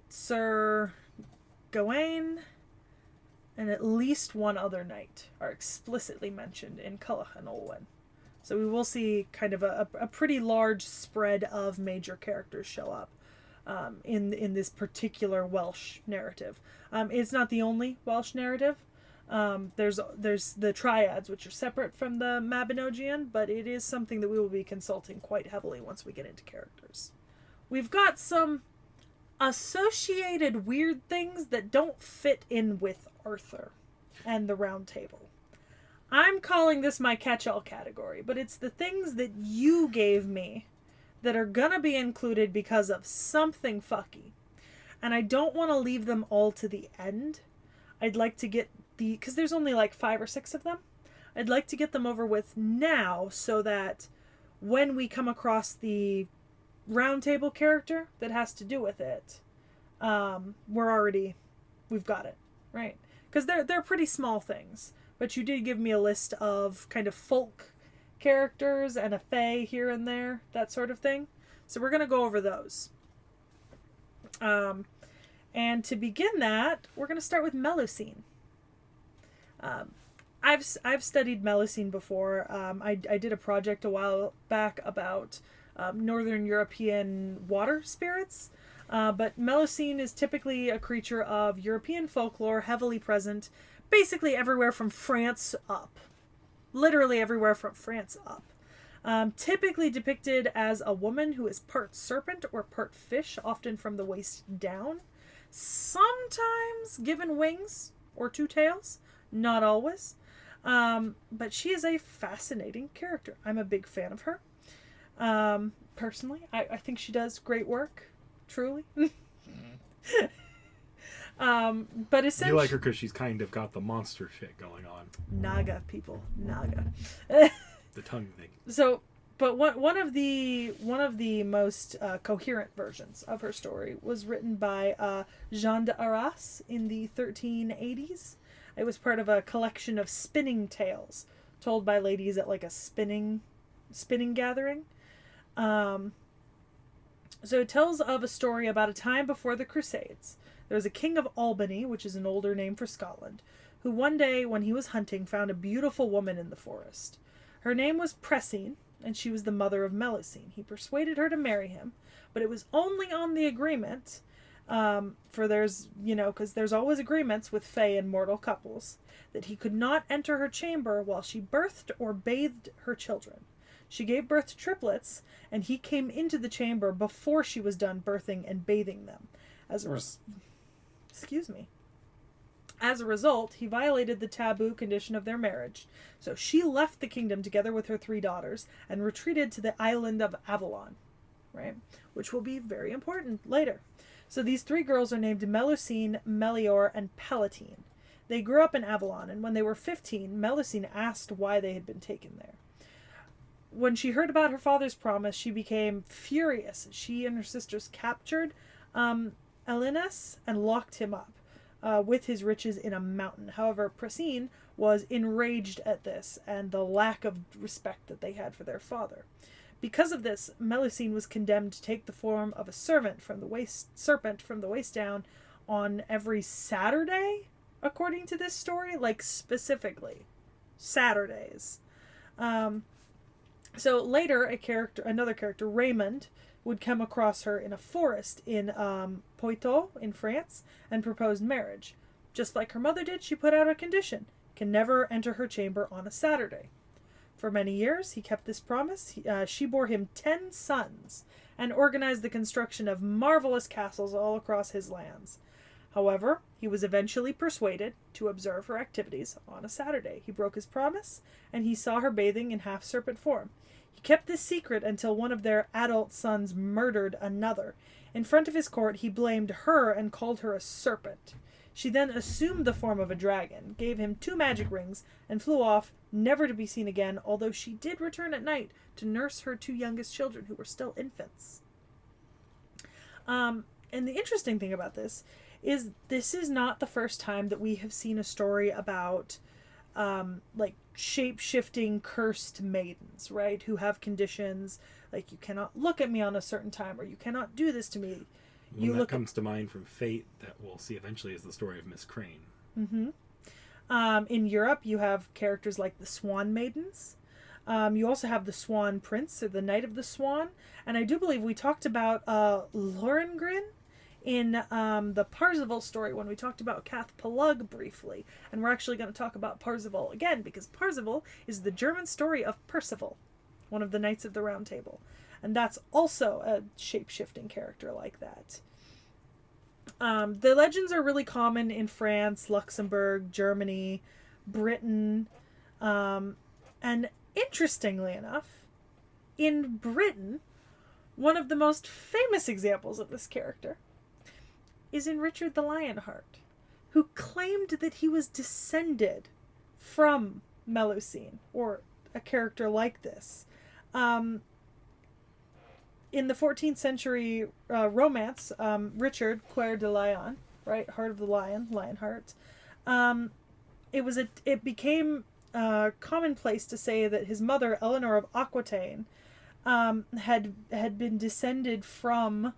Sir Gawain, and at least one other knight are explicitly mentioned in Culhwch and Olwen. So we will see kind of a pretty large spread of major characters show up in this particular Welsh narrative. It's not the only Welsh narrative. There's the triads, which are separate from the Mabinogion, but it is something that we will be consulting quite heavily once we get into characters. We've got some associated weird things that don't fit in with Arthur and the Round Table. I'm calling this my catch-all category, but it's the things that you gave me that are gonna be included because of something fucky. And I don't want to leave them all to the end. I'd like to get because there's only like 5 or 6 of them. I'd like to get them over with now so that when we come across the round table character that has to do with it, we've got it, right? Because they're pretty small things, but you did give me a list of kind of folk characters and a fae here and there, that sort of thing. So we're gonna go over those. And to begin that, we're gonna start with Melusine. I've studied Melusine before. I did a project a while back about Northern European water spirits. But Melusine is typically a creature of European folklore, heavily present basically everywhere from France up. Literally everywhere from France up. Typically depicted as a woman who is part serpent or part fish, often from the waist down. Sometimes given wings or 2 tails. Not always. But she is a fascinating character. I'm a big fan of her. Personally, I think she does great work. Truly. But essentially, you like her because she's kind of got the monster shit going on. Naga people. Naga. The tongue thing. So, but one of the most coherent versions of her story was written by Jean d'Arras in the 1380s. It was part of a collection of spinning tales told by ladies at like a spinning gathering. So it tells of a story about a time before the Crusades. There was a king of Albany, which is an older name for Scotland, who one day when he was hunting found a beautiful woman in the forest. Her name was Pressine, and she was the mother of Melusine. He persuaded her to marry him, but it was only on the agreement, because there's always agreements with fae and mortal couples, that he could not enter her chamber while she birthed or bathed her children. She gave birth to triplets, and he came into the chamber before she was done birthing and bathing them. As a result, he violated the taboo condition of their marriage. So she left the kingdom together with her 3 daughters and retreated to the island of Avalon, right? Which will be very important later. So these 3 girls are named Melusine, Melior, and Palatine. They grew up in Avalon, and when they were 15, Melusine asked why they had been taken there. When she heard about her father's promise, she became furious. She and her sisters captured Elinus and locked him up with his riches in a mountain. However, Pressine was enraged at this and the lack of respect that they had for their father. Because of this, Melusine was condemned to take the form of a serpent from the waist down on every Saturday, according to this story, like specifically Saturdays. So later, another character, Raymond, would come across her in a forest in Poitou in France and proposed marriage. Just like her mother did, she put out a condition: can never enter her chamber on a Saturday. For many years, he kept this promise. She bore him 10 sons and organized the construction of marvelous castles all across his lands. However, he was eventually persuaded to observe her activities on a Saturday. He broke his promise, and he saw her bathing in half-serpent form. He kept this secret until one of their adult sons murdered another. In front of his court, he blamed her and called her a serpent. She then assumed the form of a dragon, gave him 2 magic rings, and flew off, never to be seen again, although she did return at night to nurse her 2 youngest children, who were still infants. And the interesting thing about this is not the first time that we have seen a story about shape-shifting cursed maidens, right? Who have conditions like, you cannot look at me on a certain time, or you cannot do this to me. That comes to mind from Fate, that we'll see eventually, is the story of Miss Crane. Mm-hmm. In Europe, you have characters like the Swan Maidens. You also have the Swan Prince, or the Knight of the Swan. And I do believe we talked about Lohengrin in the Percival story when we talked about Cath Palug briefly. And we're actually going to talk about Percival again, because Percival is the German story of Percival, one of the Knights of the Round Table. And that's also a shape-shifting character like that. The legends are really common in France, Luxembourg, Germany, Britain. And interestingly enough, in Britain, one of the most famous examples of this character is in Richard the Lionheart, who claimed that he was descended from Melusine, or a character like this. In the 14th century romance, Richard, Coeur de Lion, right, Heart of the Lion, Lionheart, it became commonplace to say that his mother, Eleanor of Aquitaine, had been descended from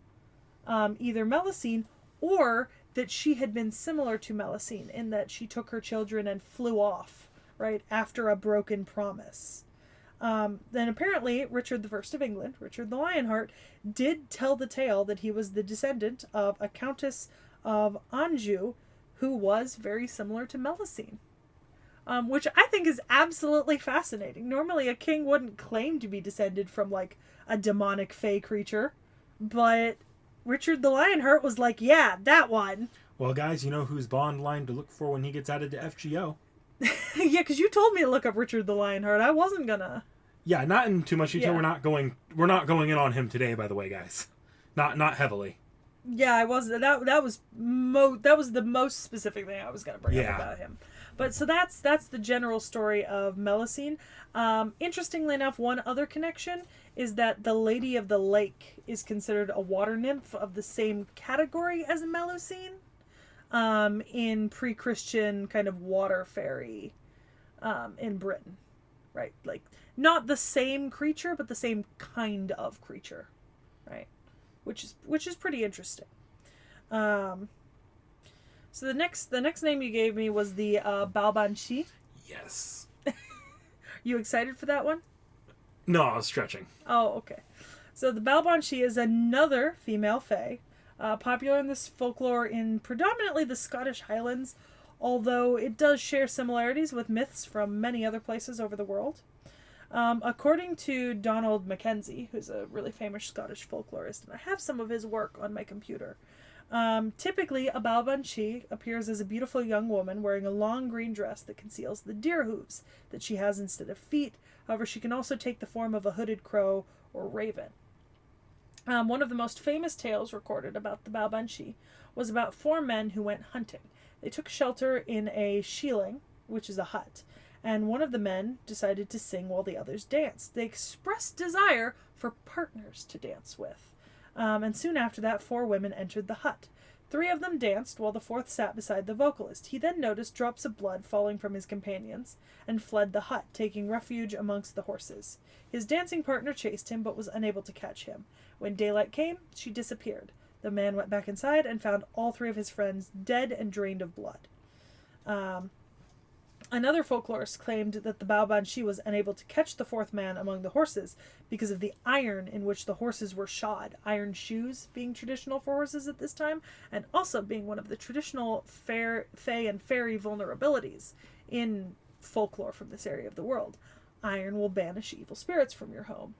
either Melusine, or that she had been similar to Melusine in that she took her children and flew off, right, after a broken promise. Then apparently Richard I of England, Richard the Lionheart, did tell the tale that he was the descendant of a Countess of Anjou who was very similar to Melusine. Which I think is absolutely fascinating. Normally a king wouldn't claim to be descended from, like, a demonic fey creature, but Richard the Lionheart was like, yeah, that one. Well, guys, you know whose Bond line to look for when he gets added to FGO? Yeah, because you told me to look up Richard the Lionheart. I wasn't gonna. Yeah, not in too much detail. Yeah. We're not going in on him today, by the way, guys. Not heavily. Yeah, I wasn't. That was the most specific thing I was gonna bring up about him. But so that's the general story of Melusine. Interestingly enough, one other connection is that the Lady of the Lake is considered a water nymph of the same category as Melusine. In pre-Christian kind of water fairy in Britain, right? Like, not the same creature, but the same kind of creature, right? Which is pretty interesting. So the next name you gave me was the Baobhan Sith. Yes. You excited for that one? No, I was stretching. Oh, okay. So the Baobhan Sith is another female fae. Popular in this folklore in predominantly the Scottish Highlands, although it does share similarities with myths from many other places over the world. According to Donald Mackenzie, who's a really famous Scottish folklorist, and I have some of his work on my computer, typically a Baobhan Sith appears as a beautiful young woman wearing a long green dress that conceals the deer hooves that she has instead of feet. However, she can also take the form of a hooded crow or raven. One of the most famous tales recorded about the Baobhan Sith was about 4 men who went hunting. They took shelter in a shieling, which is a hut, and one of the men decided to sing while the others danced. They expressed desire for partners to dance with. And soon after that, 4 women entered the hut. 3 of them danced while the 4th sat beside the vocalist. He then noticed drops of blood falling from his companions and fled the hut, taking refuge amongst the horses. His dancing partner chased him but was unable to catch him. When daylight came, she disappeared. The man went back inside and found all 3 of his friends dead and drained of blood. Another folklorist claimed that the Baobhan Sith was unable to catch the 4th man among the horses because of the iron in which the horses were shod, iron shoes being traditional for horses at this time, and also being one of the traditional fae and fairy vulnerabilities in folklore from this area of the world. Iron will banish evil spirits from your home.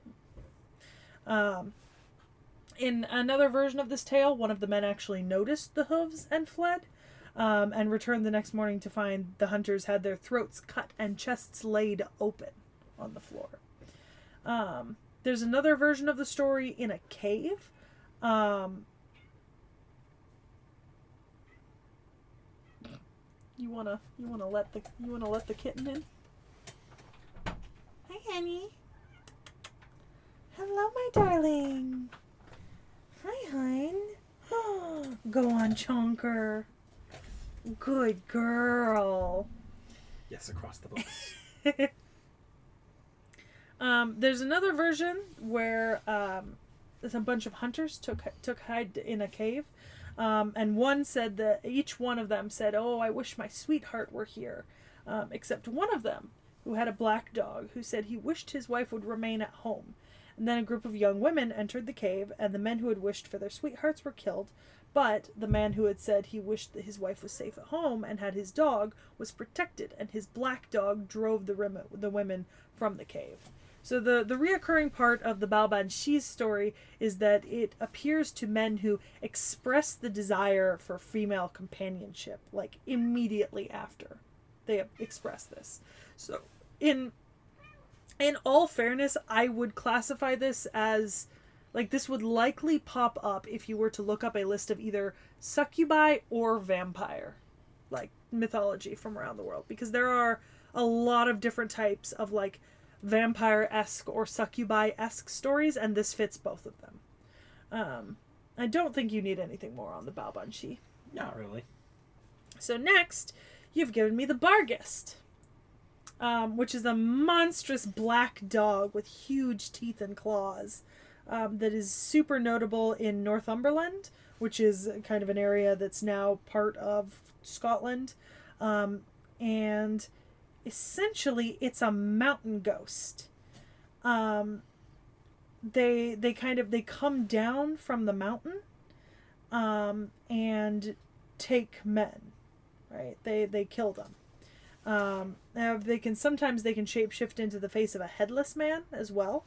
In another version of this tale, one of the men actually noticed the hooves and fled, and returned the next morning to find the hunters had their throats cut and chests laid open on the floor. There's another version of the story in a cave. You wanna let the kitten in? Hi, honey. Hello, my darling. Hi, hon. Go on, Chonker. Good girl. Yes, across the books. There's another version where there's a bunch of hunters took hide in a cave, and one said that each one of them said, "Oh, I wish my sweetheart were here," except one of them, who had a black dog, who said he wished his wife would remain at home. And then a group of young women entered the cave, and the men who had wished for their sweethearts were killed. But the man who had said he wished that his wife was safe at home and had his dog was protected, and his black dog drove the women from the cave. So the reoccurring part of the Baobhan Sith story is that it appears to men who express the desire for female companionship, like immediately after they express this. So in all fairness, I would classify this as Like, this would likely pop up if you were to look up a list of either succubi or vampire, like, mythology from around the world. Because there are a lot of different types of, like, vampire-esque or succubi-esque stories, and this fits both of them. I don't think you need anything more on the Baobhan Sith. Not really. So next, you've given me the Barghest, which is a monstrous black dog with huge teeth and claws. That is super notable in Northumberland, which is kind of an area that's now part of Scotland. And essentially, it's a mountain ghost. They come down from the mountain, and take men, right? They kill them. They can shapeshift into the face of a headless man as well.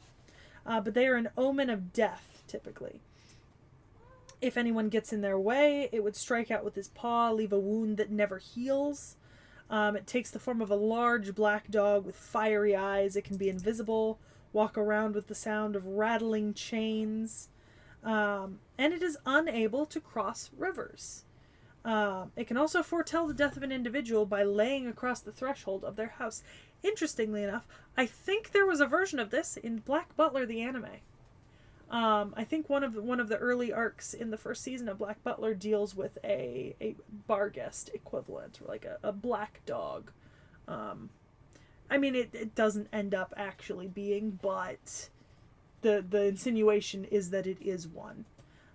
But they are an omen of death, typically. If anyone gets in their way, it would strike out with his paw, leave a wound that never heals. It takes the form of a large black dog with fiery eyes. It can be invisible, walk around with the sound of rattling chains, and it is unable to cross rivers. It can also foretell the death of an individual by laying across the threshold of their house. Interestingly enough, I think there was a version of this in Black Butler the anime. I think one of the early arcs in the first season of Black Butler deals with a Barghest equivalent, or like a black dog. I mean, it doesn't end up actually being, but the insinuation is that it is one.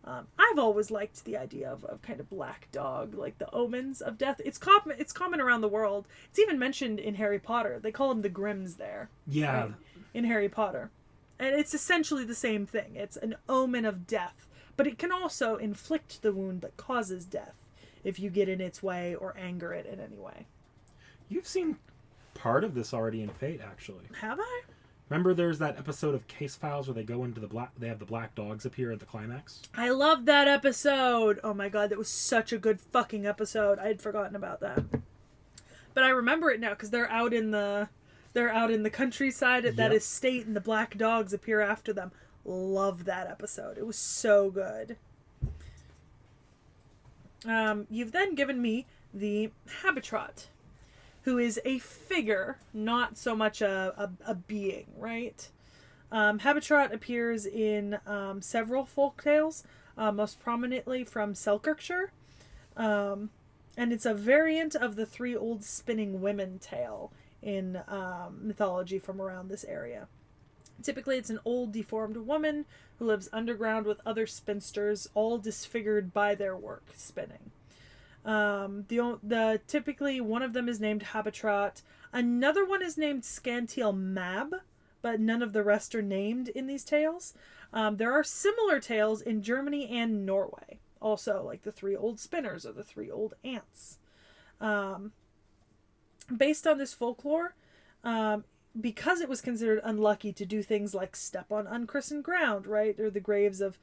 I've always liked the idea of kind of black dog, like the omens of death. It's common around the world. It's even mentioned in Harry Potter. They call them the Grimms there. Yeah. Right? In Harry Potter. And it's essentially the same thing. It's an omen of death. But it can also inflict the wound that causes death if you get in its way or anger it in any way. You've seen part of this already in Fate, actually. Have I? Remember there's that episode of Case Files where they go into they have the black dogs appear at the climax? I loved that episode. Oh my god, that was such a good fucking episode. I had forgotten about that. But I remember it now because they're out in the countryside at that estate and the black dogs appear after them. Love that episode. It was so good. You've then given me the Habetrot, who is a figure, not so much a being, right? Habetrot appears in several folk tales, most prominently from Selkirkshire. And it's a variant of the three old spinning women tale in mythology from around this area. Typically, it's an old deformed woman who lives underground with other spinsters, all disfigured by their work spinning. Typically one of them is named Habetrot. Another one is named Scantiel Mab, but none of the rest are named in these tales. There are similar tales in Germany and Norway. Also, like the three old spinners or the three old ants. Based on this folklore, because it was considered unlucky to do things like step on unchristened ground, right? Or the graves of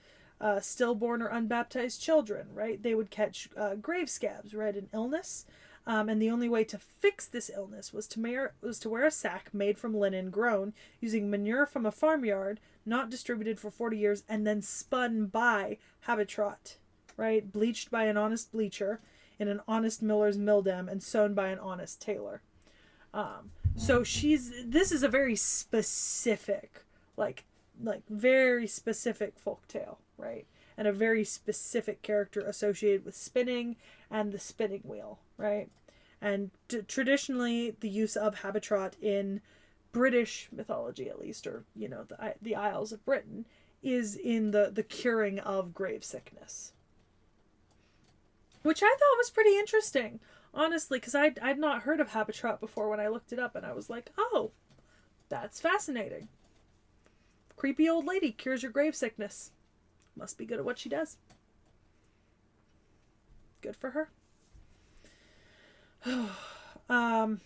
stillborn or unbaptized children, right? They would catch grave scabs, right? An illness. And the only way to fix this illness was to wear a sack made from linen grown using manure from a farmyard, not distributed for 40 years, and then spun by Habetrot, right? Bleached by an honest bleacher in an honest miller's milldam and sewn by an honest tailor. So this is a very specific, like very specific folktale, right? And a very specific character associated with spinning and the spinning wheel, right? And traditionally, the use of Habetrot in British mythology, at least, or the Isles of Britain, is in the curing of grave sickness, which I thought was pretty interesting, honestly, because I'd not heard of Habetrot before when I looked it up, and I was like, oh, that's fascinating. Creepy old lady cures your grave sickness. Must be good at what she does. Good for her. Okay,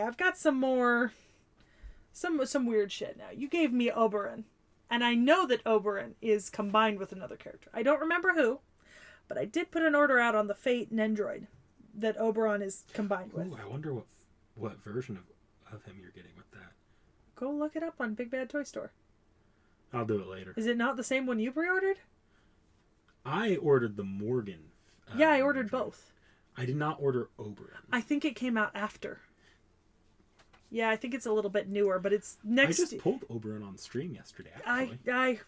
I've got some weird shit now. You gave me Oberon, and I know that Oberon is combined with another character. I don't remember who, but I did put an order out on the Fate and Android that Oberon is combined with. Ooh, I wonder what version of him you're getting with that. Go look it up on Big Bad Toy Store. I'll do it later. Is it not the same one you pre-ordered? I ordered the Morgan. Yeah, I ordered both. I did not order Oberon. I think it came out after. Yeah, I think it's a little bit newer, but it's next. I just pulled Oberon on stream yesterday. Actually.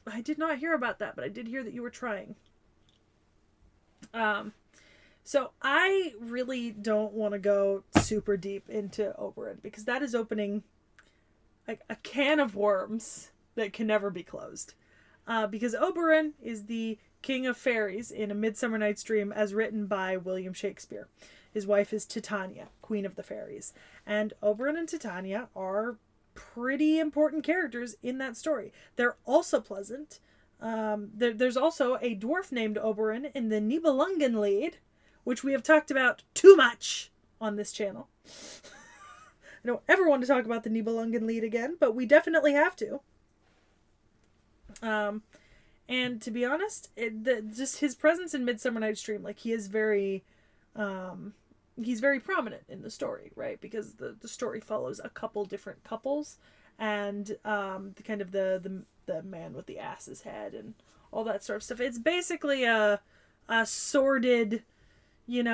I did not hear about that, but I did hear that you were trying. So I really don't want to go super deep into Oberon because that is opening like a can of worms that can never be closed. Because Oberon is the king of fairies in A Midsummer Night's Dream as written by William Shakespeare. His wife is Titania, queen of the fairies. And Oberon and Titania are pretty important characters in that story. They're also pleasant. There's also a dwarf named Oberon in the Nibelungenlied, which we have talked about too much on this channel. I don't ever want to talk about the Nibelungenlied again, but we definitely have to. And to be honest, just his presence in Midsummer Night's Dream, like he is very, he's very prominent in the story, right? Because the story follows a couple different couples, and the man with the ass's head and all that sort of stuff. It's basically a sordid,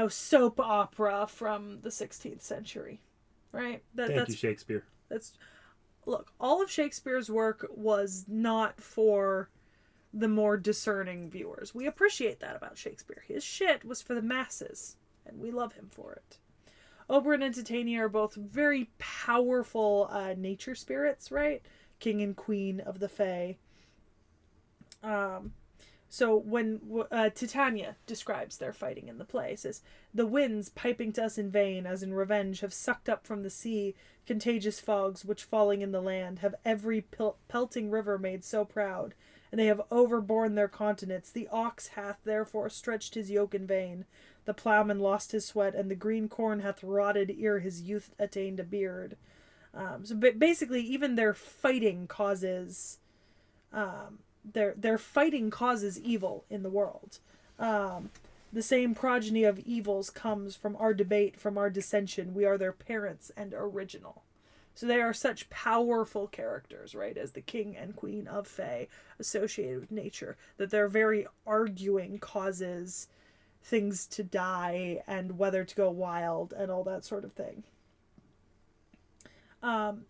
soap opera from the 16th century, right? Thank you, Shakespeare. Look, all of Shakespeare's work was not for the more discerning viewers. We appreciate that about Shakespeare. His shit was for the masses, and we love him for it. Oberon and Titania are both very powerful nature spirits, right? King and queen of the Fae. So when Titania describes their fighting in the play, says, "The winds piping to us in vain, as in revenge, have sucked up from the sea contagious fogs, which falling in the land, have every pelting river made so proud, and they have overborne their continents. The ox hath therefore stretched his yoke in vain, the ploughman lost his sweat, and the green corn hath rotted ere his youth attained a beard." So basically, even their fighting causes... Their fighting causes evil in the world. The same progeny of evils comes from our debate, from our dissension. We are their parents and original. So they are such powerful characters, right, as the king and queen of Fae associated with nature, that their very arguing causes things to die and weather to go wild and all that sort of thing.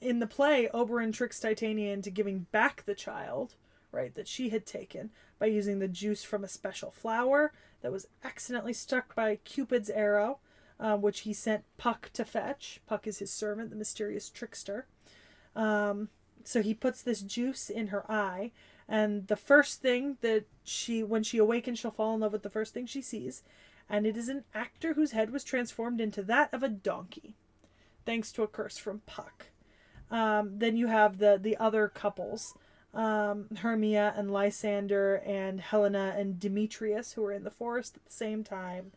In the play, Oberon tricks Titania into giving back the child, right, that she had taken by using the juice from a special flower that was accidentally struck by Cupid's arrow, which he sent Puck to fetch. Puck is his servant, the mysterious trickster. So he puts this juice in her eye, and the first thing that when she awakens, she'll fall in love with the first thing she sees, and it is an actor whose head was transformed into that of a donkey, thanks to a curse from Puck. Then you have the other couples, Hermia and Lysander and Helena and Demetrius, who are in the forest at the same time,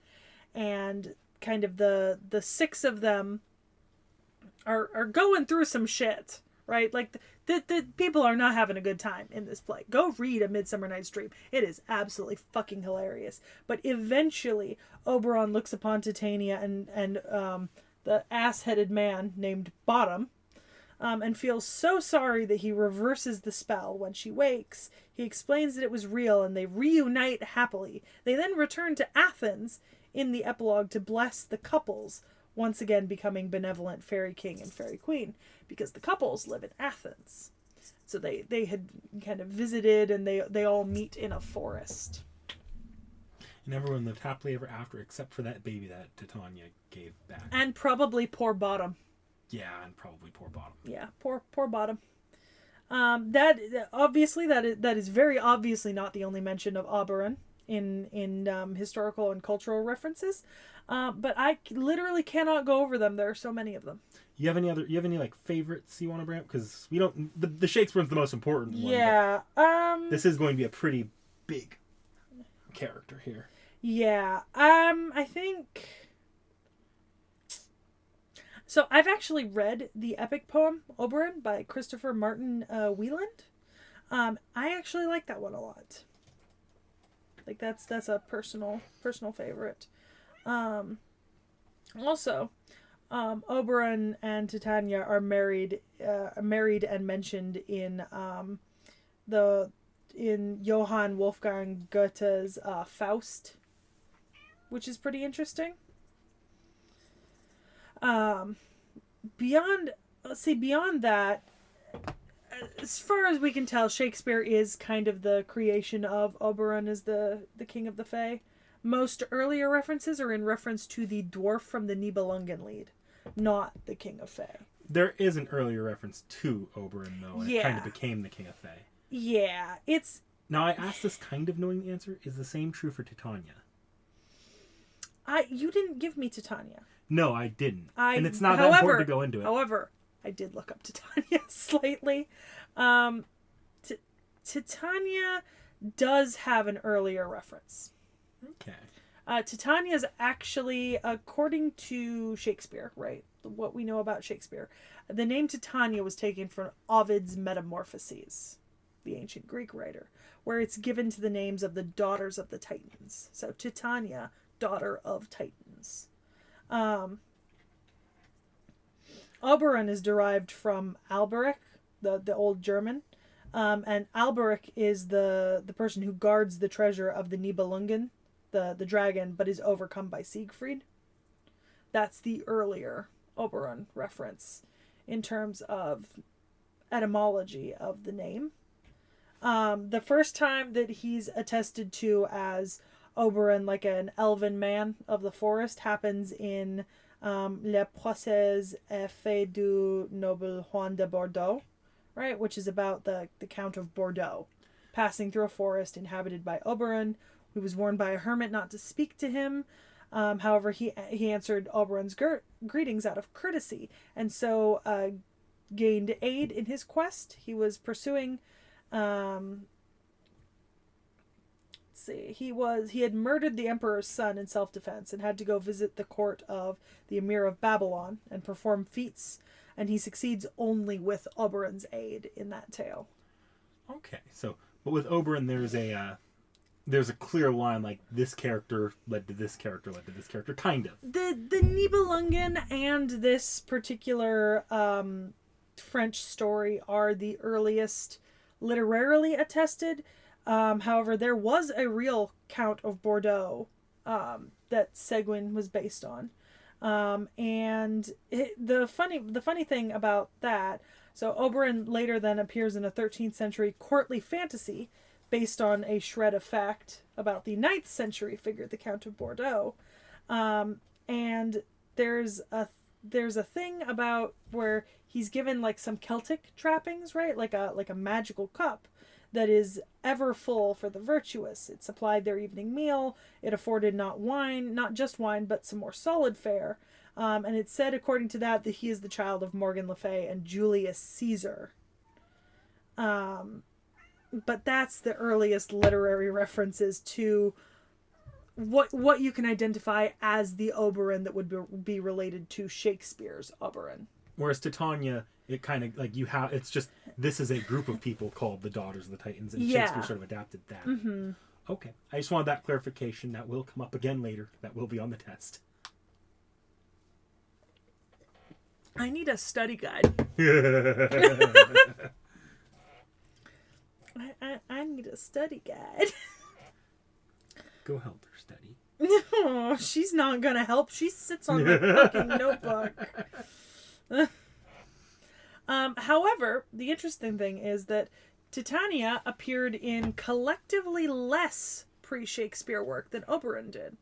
and kind of the six of them are going through some shit, right? Like the people are not having a good time in this play. Go read A Midsummer Night's Dream. It is absolutely fucking hilarious. But eventually Oberon looks upon Titania and the ass-headed man named Bottom, and feels so sorry that he reverses the spell. When she wakes, he explains that it was real, and they reunite happily. They then return to Athens in the epilogue to bless the couples, once again becoming benevolent fairy king and fairy queen, because the couples live in Athens. So they had kind of visited, and they all meet in a forest. And everyone lived happily ever after, except for that baby that Titania gave back. And probably poor Bottom. Yeah, and probably poor Bottom. Yeah, poor Bottom. That is very obviously not the only mention of Oberon in historical and cultural references. But I literally cannot go over them. There are so many of them. You have any like favorites you want to bring up? Because we don't. The Shakespeare's the most important one. Yeah. This is going to be a pretty big character here. Yeah. I think. So I've actually read the epic poem Oberon by Christopher Martin Wieland. I actually like that one a lot. Like that's a personal favorite. Also, Oberon and Titania are married and mentioned in in Johann Wolfgang Goethe's Faust, which is pretty interesting. Beyond that, as far as we can tell, Shakespeare is kind of the creation of Oberon as the king of the Fae. Most earlier references are in reference to the dwarf from the Nibelungenlied, not the king of Fae. There is an earlier reference to Oberon, though. And Yeah. it kind of became the king of Fae. Yeah, it's... Now, I asked this kind of knowing the answer. Is the same true for Titania? You didn't give me Titania. No, I didn't. And it's not that important to go into it. However, I did look up Titania slightly. Titania does have an earlier reference. Okay. Titania is actually, according to Shakespeare, right? What we know about Shakespeare, the name Titania was taken from Ovid's Metamorphoses, the ancient Greek writer, where it's given to the names of the daughters of the Titans. So Titania, daughter of Titans. Oberon is derived from Alberic, the old German. And Alberic is the person who guards the treasure of the Nibelungen, the dragon, but is overcome by Siegfried. That's the earlier Oberon reference in terms of etymology of the name. The first time that he's attested to as Oberon, like an elven man of the forest, happens in Les Procès et Faits du Noble Juan de Bordeaux, right, which is about the Count of Bordeaux passing through a forest inhabited by Oberon, who was warned by a hermit not to speak to him. However, he answered Oberon's greetings out of courtesy, and so gained aid in his quest. He was pursuing... he had murdered the emperor's son in self-defense and had to go visit the court of the emir of Babylon and perform feats, and he succeeds only with Oberon's aid in that tale. Okay, so but with Oberon there's a clear line, like this character led to this character led to this character, kind of. The Nibelungen and this particular French story are the earliest literarily attested. However, there was a real Count of Bordeaux that Seguin was based on. And the funny thing about that, so Oberon later then appears in a 13th century courtly fantasy based on a shred of fact about the 9th century figure, the Count of Bordeaux. And there's a thing about where he's given like some Celtic trappings, right? Like a magical cup that is ever full for the virtuous. It supplied their evening meal. It afforded not just wine, but some more solid fare. And it said, according to that he is the child of Morgan Le Fay and Julius Caesar. But that's the earliest literary references to what you can identify as the Oberon that would be related to Shakespeare's Oberon. Whereas Titania, it kind of like it's just, this is a group of people called the Daughters of the Titans, and Shakespeare sort of adapted that. Mm-hmm. Okay, I just wanted that clarification. That will come up again later. That will be on the test. I need a study guide. I need a study guide. Go help her study. No, she's not gonna help. She sits on my fucking notebook. However, the interesting thing is that Titania appeared in collectively less pre-Shakespeare work than Oberon did.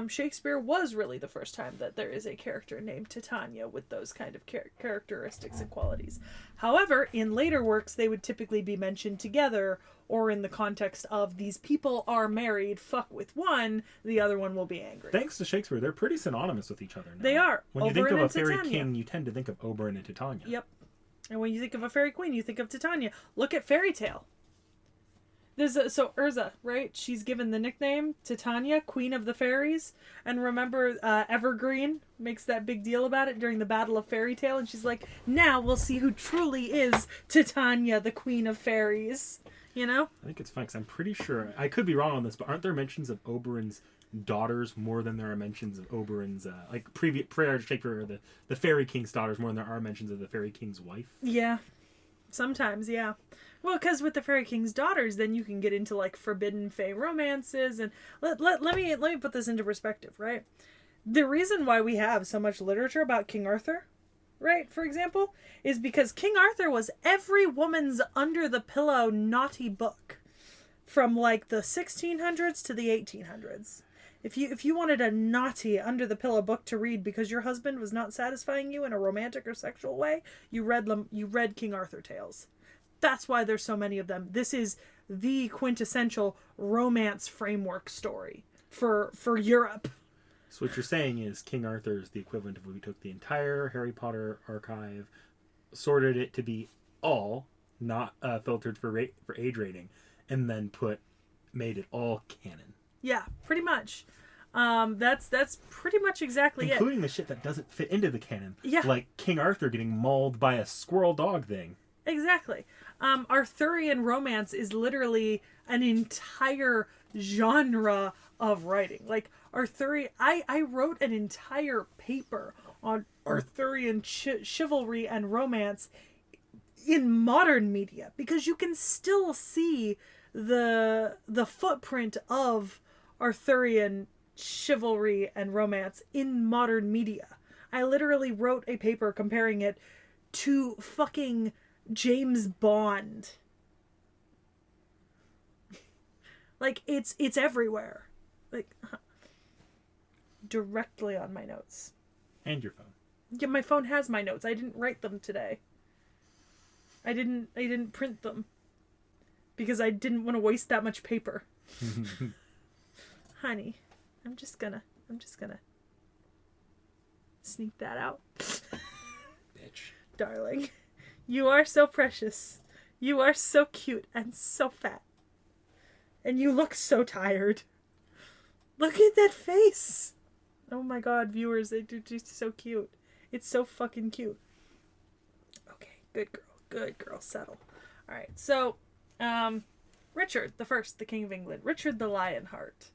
Shakespeare was really the first time that there is a character named Titania with those kind of characteristics and qualities. However, in later works, they would typically be mentioned together, or in the context of these people are married, fuck with one, the other one will be angry. Thanks to Shakespeare, they're pretty synonymous with each other now. They are. When you Oberon think of a and fairy Titania. king, you tend to think of Oberon and Titania. Yep. And when you think of a fairy queen, you think of Titania. Look at Fairy Tale. So Urza, right? She's given the nickname Titania, Queen of the Fairies. And remember, Evergreen makes that big deal about it during the Battle of Fairy Tale. And she's like, now we'll see who truly is Titania, the Queen of Fairies. You know? I think it's fun, because I'm pretty sure, I could be wrong on this, but aren't there mentions of Oberon's daughters more than there are mentions of Oberon's, prior to Shakespeare, the Fairy King's daughters more than there are mentions of the Fairy King's wife? Yeah. Sometimes, yeah. Well, because with the Fairy King's Daughters, then you can get into like forbidden fae romances, and let me put this into perspective, right? The reason why we have so much literature about King Arthur, right, for example, is because King Arthur was every woman's under the pillow naughty book from like the 1600s to the 1800s. If you wanted a naughty under the pillow book to read because your husband was not satisfying you in a romantic or sexual way, you read King Arthur tales. That's why there's so many of them. This is the quintessential romance framework story for Europe. So what you're saying is King Arthur is the equivalent of we took the entire Harry Potter archive, sorted it to be all not filtered for age rating, and then made it all canon. Yeah, pretty much. That's pretty much exactly it. Including the shit that doesn't fit into the canon. Yeah. Like King Arthur getting mauled by a squirrel dog thing. Exactly. Arthurian romance is literally an entire genre of writing. Like Arthurian, I wrote an entire paper on Arthurian chivalry and romance in modern media because you can still see the footprint of Arthurian chivalry and romance in modern media. I literally wrote a paper comparing it to fucking James Bond. Like it's everywhere. Like directly on my notes. And your phone. Yeah, my phone has my notes. I didn't write them today. I didn't print them because I didn't want to waste that much paper. Honey, I'm just gonna sneak that out. Bitch. Darling, you are so precious. You are so cute and so fat. And you look so tired. Look at that face. Oh my god, viewers, it's just so cute. It's so fucking cute. Okay, good girl. Good girl, settle. Alright, so, Richard the First, the King of England. Richard the Lionheart.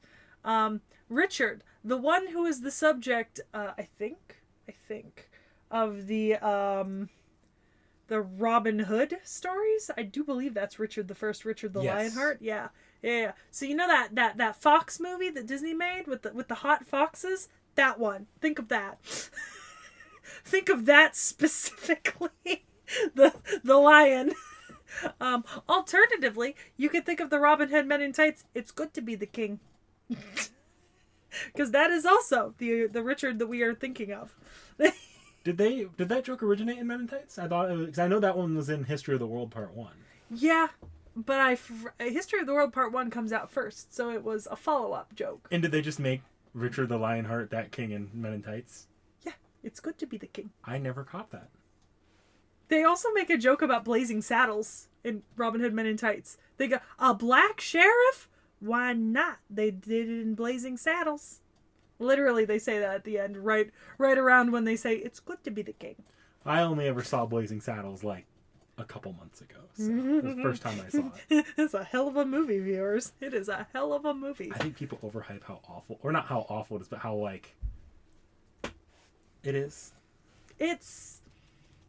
Richard, the one who is the subject, I think, of the Robin Hood stories. I do believe that's Richard the First, Richard the Lionheart. Yeah. So you know that Fox movie that Disney made with the hot foxes? That one. Think of that. Think of that specifically. The lion. Alternatively, you could think of the Robin Hood Men in Tights. It's good to be the king. Because that is also the Richard that we are thinking of. Did that joke originate in Men in Tights? I thought it was, because I know that one was in History of the World Part 1. Yeah, but History of the World Part 1 comes out first, so it was a follow-up joke. And did they just make Richard the Lionheart that king in Men in Tights? Yeah, it's good to be the king. I never caught that. They also make a joke about blazing saddles in Robin Hood Men in Tights. They go, a black sheriff? Why not? They did it in blazing saddles. Literally, they say that at the end, right around when they say, it's good to be the king. I only ever saw Blazing Saddles like a couple months ago. So it was the first time I saw it. It's a hell of a movie, viewers. It is a hell of a movie. I think people overhype how awful, or not how awful it is, but how, like, it is. It's...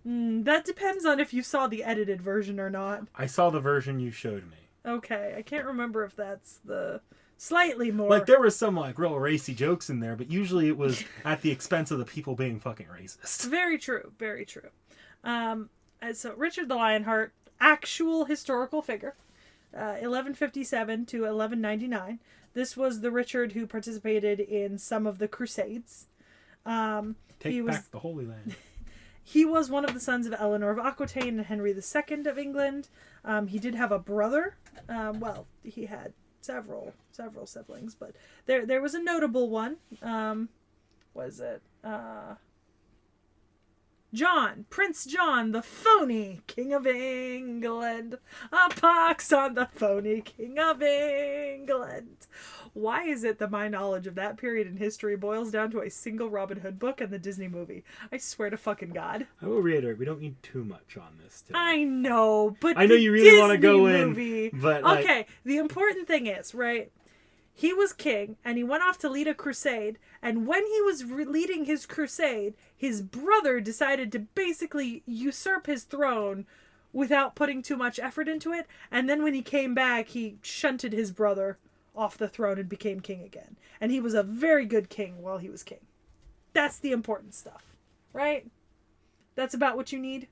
that depends on if you saw the edited version or not. I saw the version you showed me. Okay, I can't remember if that's the slightly more... Like, there was some, like, real racy jokes in there, but usually it was at the expense of the people being fucking racist. Very true, very true. So, Richard the Lionheart, actual historical figure, 1157 to 1199. This was the Richard who participated in some of the Crusades. Take back the Holy Land. He was one of the sons of Eleanor of Aquitaine and Henry II of England. He did have a brother. He had several siblings, but there was a notable one. Was it John, Prince John, the phony King of England. A pox on the phony King of England. Why is it that my knowledge of that period in history boils down to a single Robin Hood book and the Disney movie? I swear to fucking God. I will reiterate, we don't need too much on this today. I know, but I know you really want to go movie, in, but okay, the important thing is, right, he was king, and he went off to lead a crusade, and when he was leading his crusade, his brother decided to basically usurp his throne without putting too much effort into it. And then when he came back, he shunted his brother off the throne and became king again. And he was a very good king while he was king. That's the important stuff, right? That's about what you need?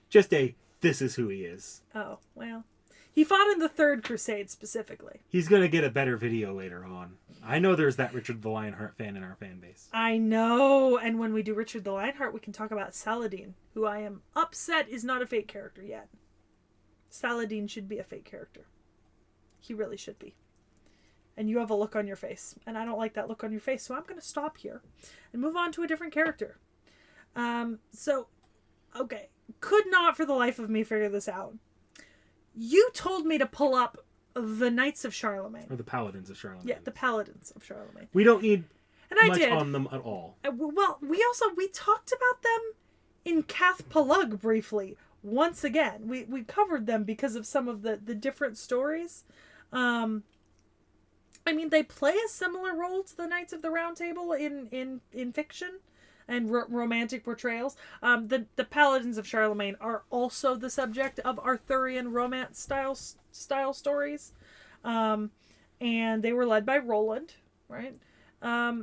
Just this is who he is. Oh, well. He fought in the Third Crusade specifically. He's going to get a better video later on. I know there's that Richard the Lionheart fan in our fan base. I know. And when we do Richard the Lionheart, we can talk about Saladin, who I am upset is not a fake character yet. Saladin should be a fake character. He really should be. And you have a look on your face. And I don't like that look on your face. So I'm going to stop here and move on to a different character. Okay. Could not for the life of me figure this out. You told me to pull up the Knights of Charlemagne. Or the Paladins of Charlemagne. Yeah, the Paladins of Charlemagne. We don't need and I much did. on them at all. Well, we talked about them in KotRT briefly. Once again, we covered them because of some of the different stories. I mean, they play a similar role to the Knights of the Round Table in fiction and romantic portrayals. The Paladins of Charlemagne are also the subject of Arthurian romance style stories. And they were led by Roland, right?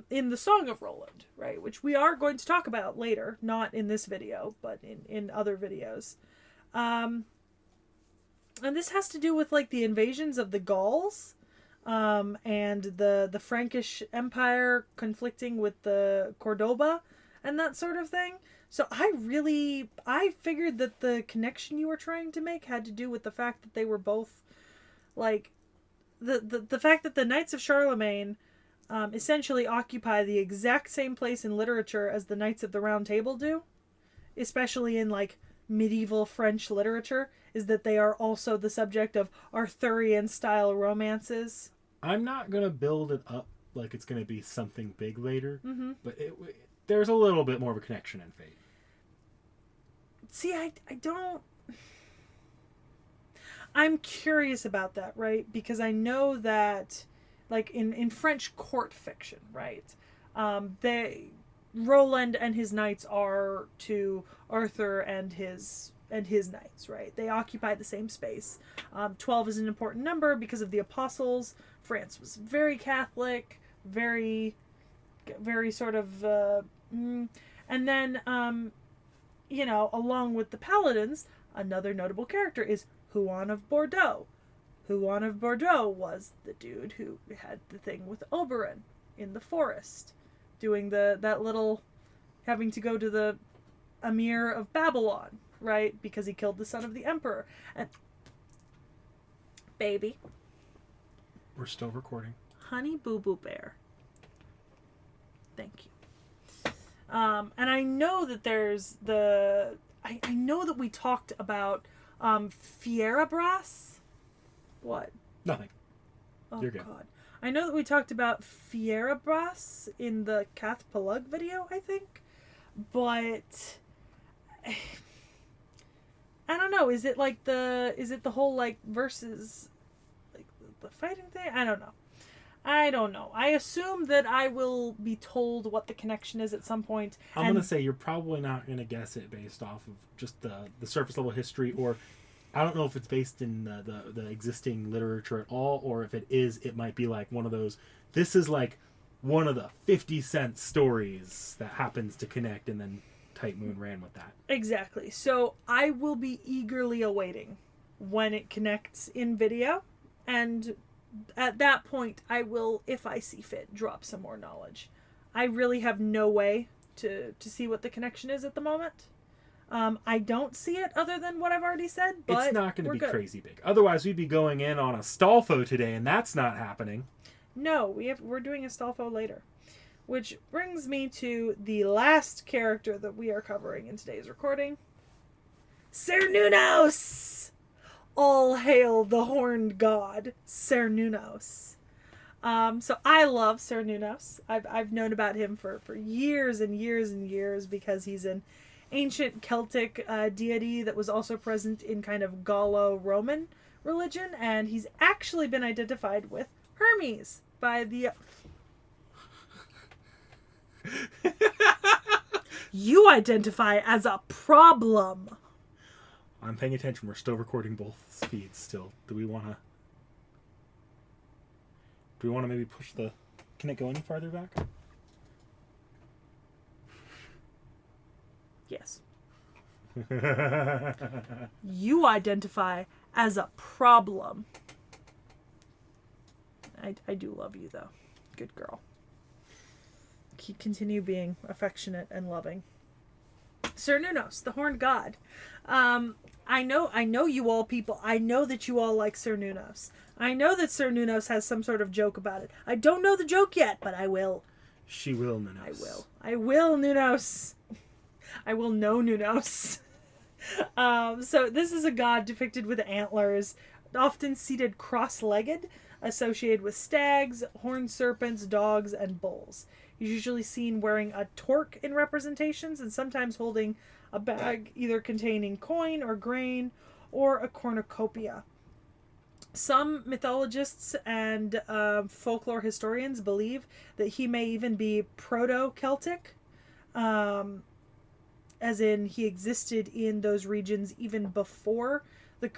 In the Song of Roland, right? Which we are going to talk about later, not in this video, but in other videos. And this has to do with like the invasions of the Gauls, and the Frankish Empire conflicting with the Cordoba and that sort of thing. So I figured that the connection you were trying to make had to do with the fact that they were both like the fact that the Knights of Charlemagne essentially occupy the exact same place in literature as the Knights of the Round Table do, especially in like medieval French literature, is that they are also the subject of Arthurian style romances. I'm not going to build it up like it's going to be something big later, but there's a little bit more of a connection in Fate. See, I don't... I'm curious about that, right? Because I know that, like, in French court fiction, right? Roland and his knights are to Arthur and his knights, right? They occupy the same space. 12 is an important number because of the apostles. France was very Catholic, very sort of... and then, along with the Paladins, another notable character is Huon of Bordeaux. Huon of Bordeaux was the dude who had the thing with Oberon in the forest, doing that little, having to go to the Emir of Babylon, right? Because he killed the son of the emperor. And baby, we're still recording. Honey Boo Boo Bear. Thank you. And I know that there's I know that we talked about Fierabras. What? Nothing. Oh, you're good. God. I know that we talked about Fierabras in the KotRT video, I think. But I don't know. Is it the whole like versus like the fighting thing? I don't know. I assume that I will be told what the connection is at some point. I'm going to say you're probably not going to guess it based off of just the surface level history, or I don't know if it's based in the existing literature at all, or if it is, it might be like one of those, this is like one of the 50-cent stories that happens to connect, and then Type Moon ran with that. Exactly. So I will be eagerly awaiting when it connects in video, and at that point, I will, if I see fit, drop some more knowledge. I really have no way to see what the connection is at the moment. I don't see it other than what I've already said, but it's not going to be crazy big. Otherwise, we'd be going in on Astolfo today, and that's not happening. No, we're doing Astolfo later. Which brings me to the last character that we are covering in today's recording. Cernunnos! All hail the horned god, Cernunnos. So I love Cernunnos. I've known about him for years and years and years because he's an ancient Celtic deity that was also present in kind of Gallo-Roman religion, and he's actually been identified with Hermes by the... You identify as a problem. I'm paying attention. We're still recording both feeds still. Do we want to maybe push the... Can it go any farther back? Yes. You identify as a problem. I do love you, though. Good girl. Continue being affectionate and loving. Cernunnos, the horned god. I know you all people. I know that you all like Cernunnos. I know that Cernunnos has some sort of joke about it. I don't know the joke yet, but I will. She will, Nunos. I will, Nunos. I will know Nunos. So this is a god depicted with antlers, often seated cross-legged, associated with stags, horned serpents, dogs, and bulls. He's usually seen wearing a torque in representations and sometimes holding a bag either containing coin or grain or a cornucopia. Some mythologists and folklore historians believe that he may even be proto-Celtic, as in he existed in those regions even before the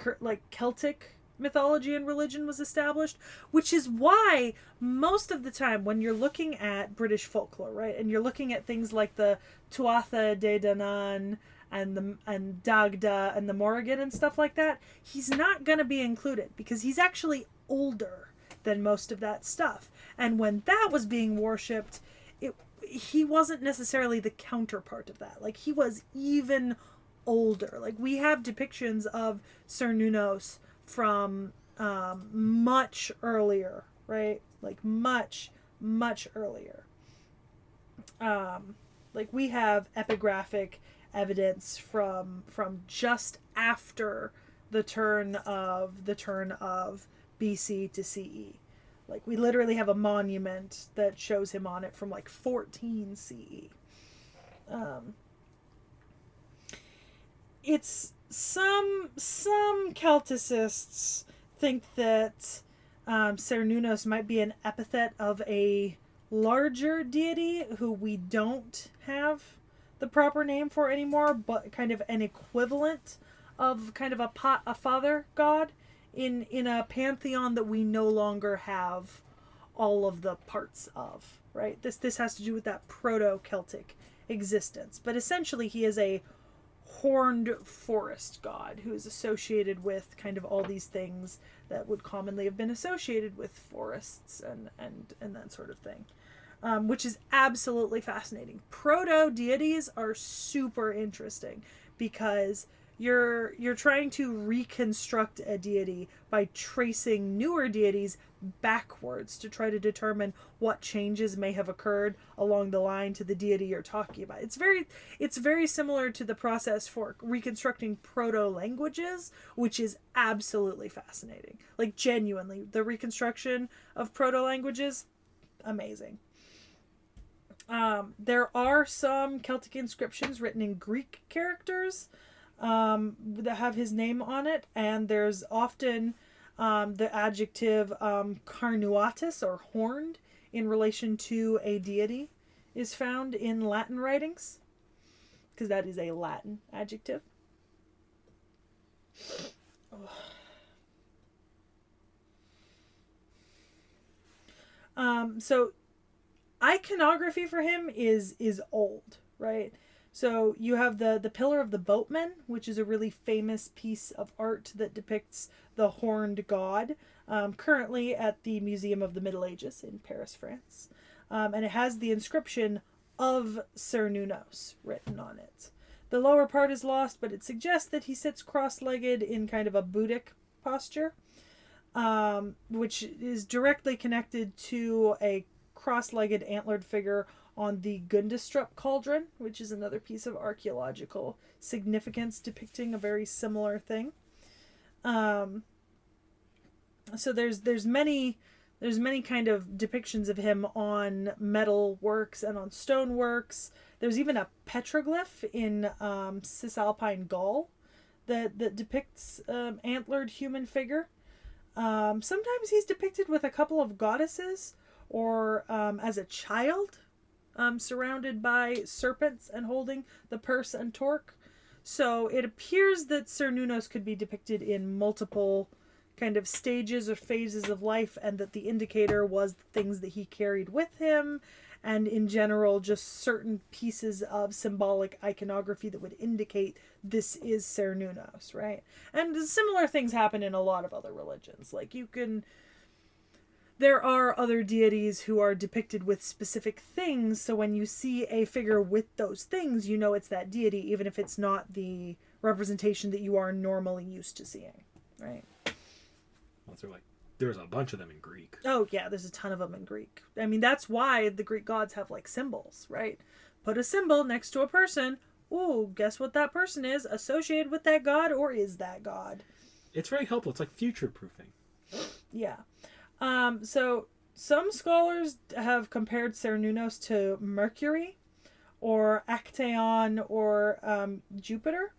Celtic mythology and religion was established, which is why most of the time when you're looking at British folklore, right, and you're looking at things like the Tuatha De Danann and Dagda and the Morrigan and stuff like that, he's not going to be included because he's actually older than most of that stuff. And when that was being worshipped, he wasn't necessarily the counterpart of that. Like, he was even older. Like, we have depictions of Cernunnos from much earlier, right? Like, much earlier. Like, we have epigraphic evidence from just after the turn of BC to CE. Like, we literally have a monument that shows him on it from like 14 CE. It's some Celticists think that Cernunnos might be an epithet of a larger deity who we don't have the proper name for anymore, but kind of an equivalent of kind of a father god in a pantheon that we no longer have all of the parts of, right? This has to do with that proto-Celtic existence. But essentially he is a horned forest god who is associated with kind of all these things that would commonly have been associated with forests and that sort of thing. Which is absolutely fascinating. Proto-deities are super interesting because you're trying to reconstruct a deity by tracing newer deities backwards to try to determine what changes may have occurred along the line to the deity you're talking about. It's very similar to the process for reconstructing proto-languages, which is absolutely fascinating. Like, genuinely, the reconstruction of proto-languages, amazing. There are some Celtic inscriptions written in Greek characters that have his name on it, and there's often the adjective carnuatus, or horned, in relation to a deity is found in Latin writings, because that is a Latin adjective. So iconography for him is old, right? So you have the Pillar of the Boatman, which is a really famous piece of art that depicts the horned god, currently at the Museum of the Middle Ages in Paris, France. And it has the inscription of Cernunnos written on it. The lower part is lost, but it suggests that he sits cross-legged in kind of a Buddhic posture, which is directly connected to a cross-legged antlered figure on the Gundestrup cauldron, which is another piece of archaeological significance depicting a very similar thing. So there's many kind of depictions of him on metal works and on stone works. There's even a petroglyph in Cisalpine Gaul that depicts antlered human figure. Sometimes he's depicted with a couple of goddesses, or as a child, surrounded by serpents and holding the purse and torque. So it appears that Cernunnos could be depicted in multiple kind of stages or phases of life, and that the indicator was the things that he carried with him, and in general just certain pieces of symbolic iconography that would indicate this is Cernunnos, right? And similar things happen in a lot of other religions. Like there are other deities who are depicted with specific things, so when you see a figure with those things, you know it's that deity, even if it's not the representation that you are normally used to seeing, right? There's a bunch of them in Greek. Oh yeah, there's a ton of them in Greek. I mean, that's why the Greek gods have like symbols, right? Put a symbol next to a person. Ooh, guess what that person is? Associated with that god, or is that god? It's very helpful. It's like future proofing. Yeah. So some scholars have compared Cernunnos to Mercury or Actaeon or Jupiter.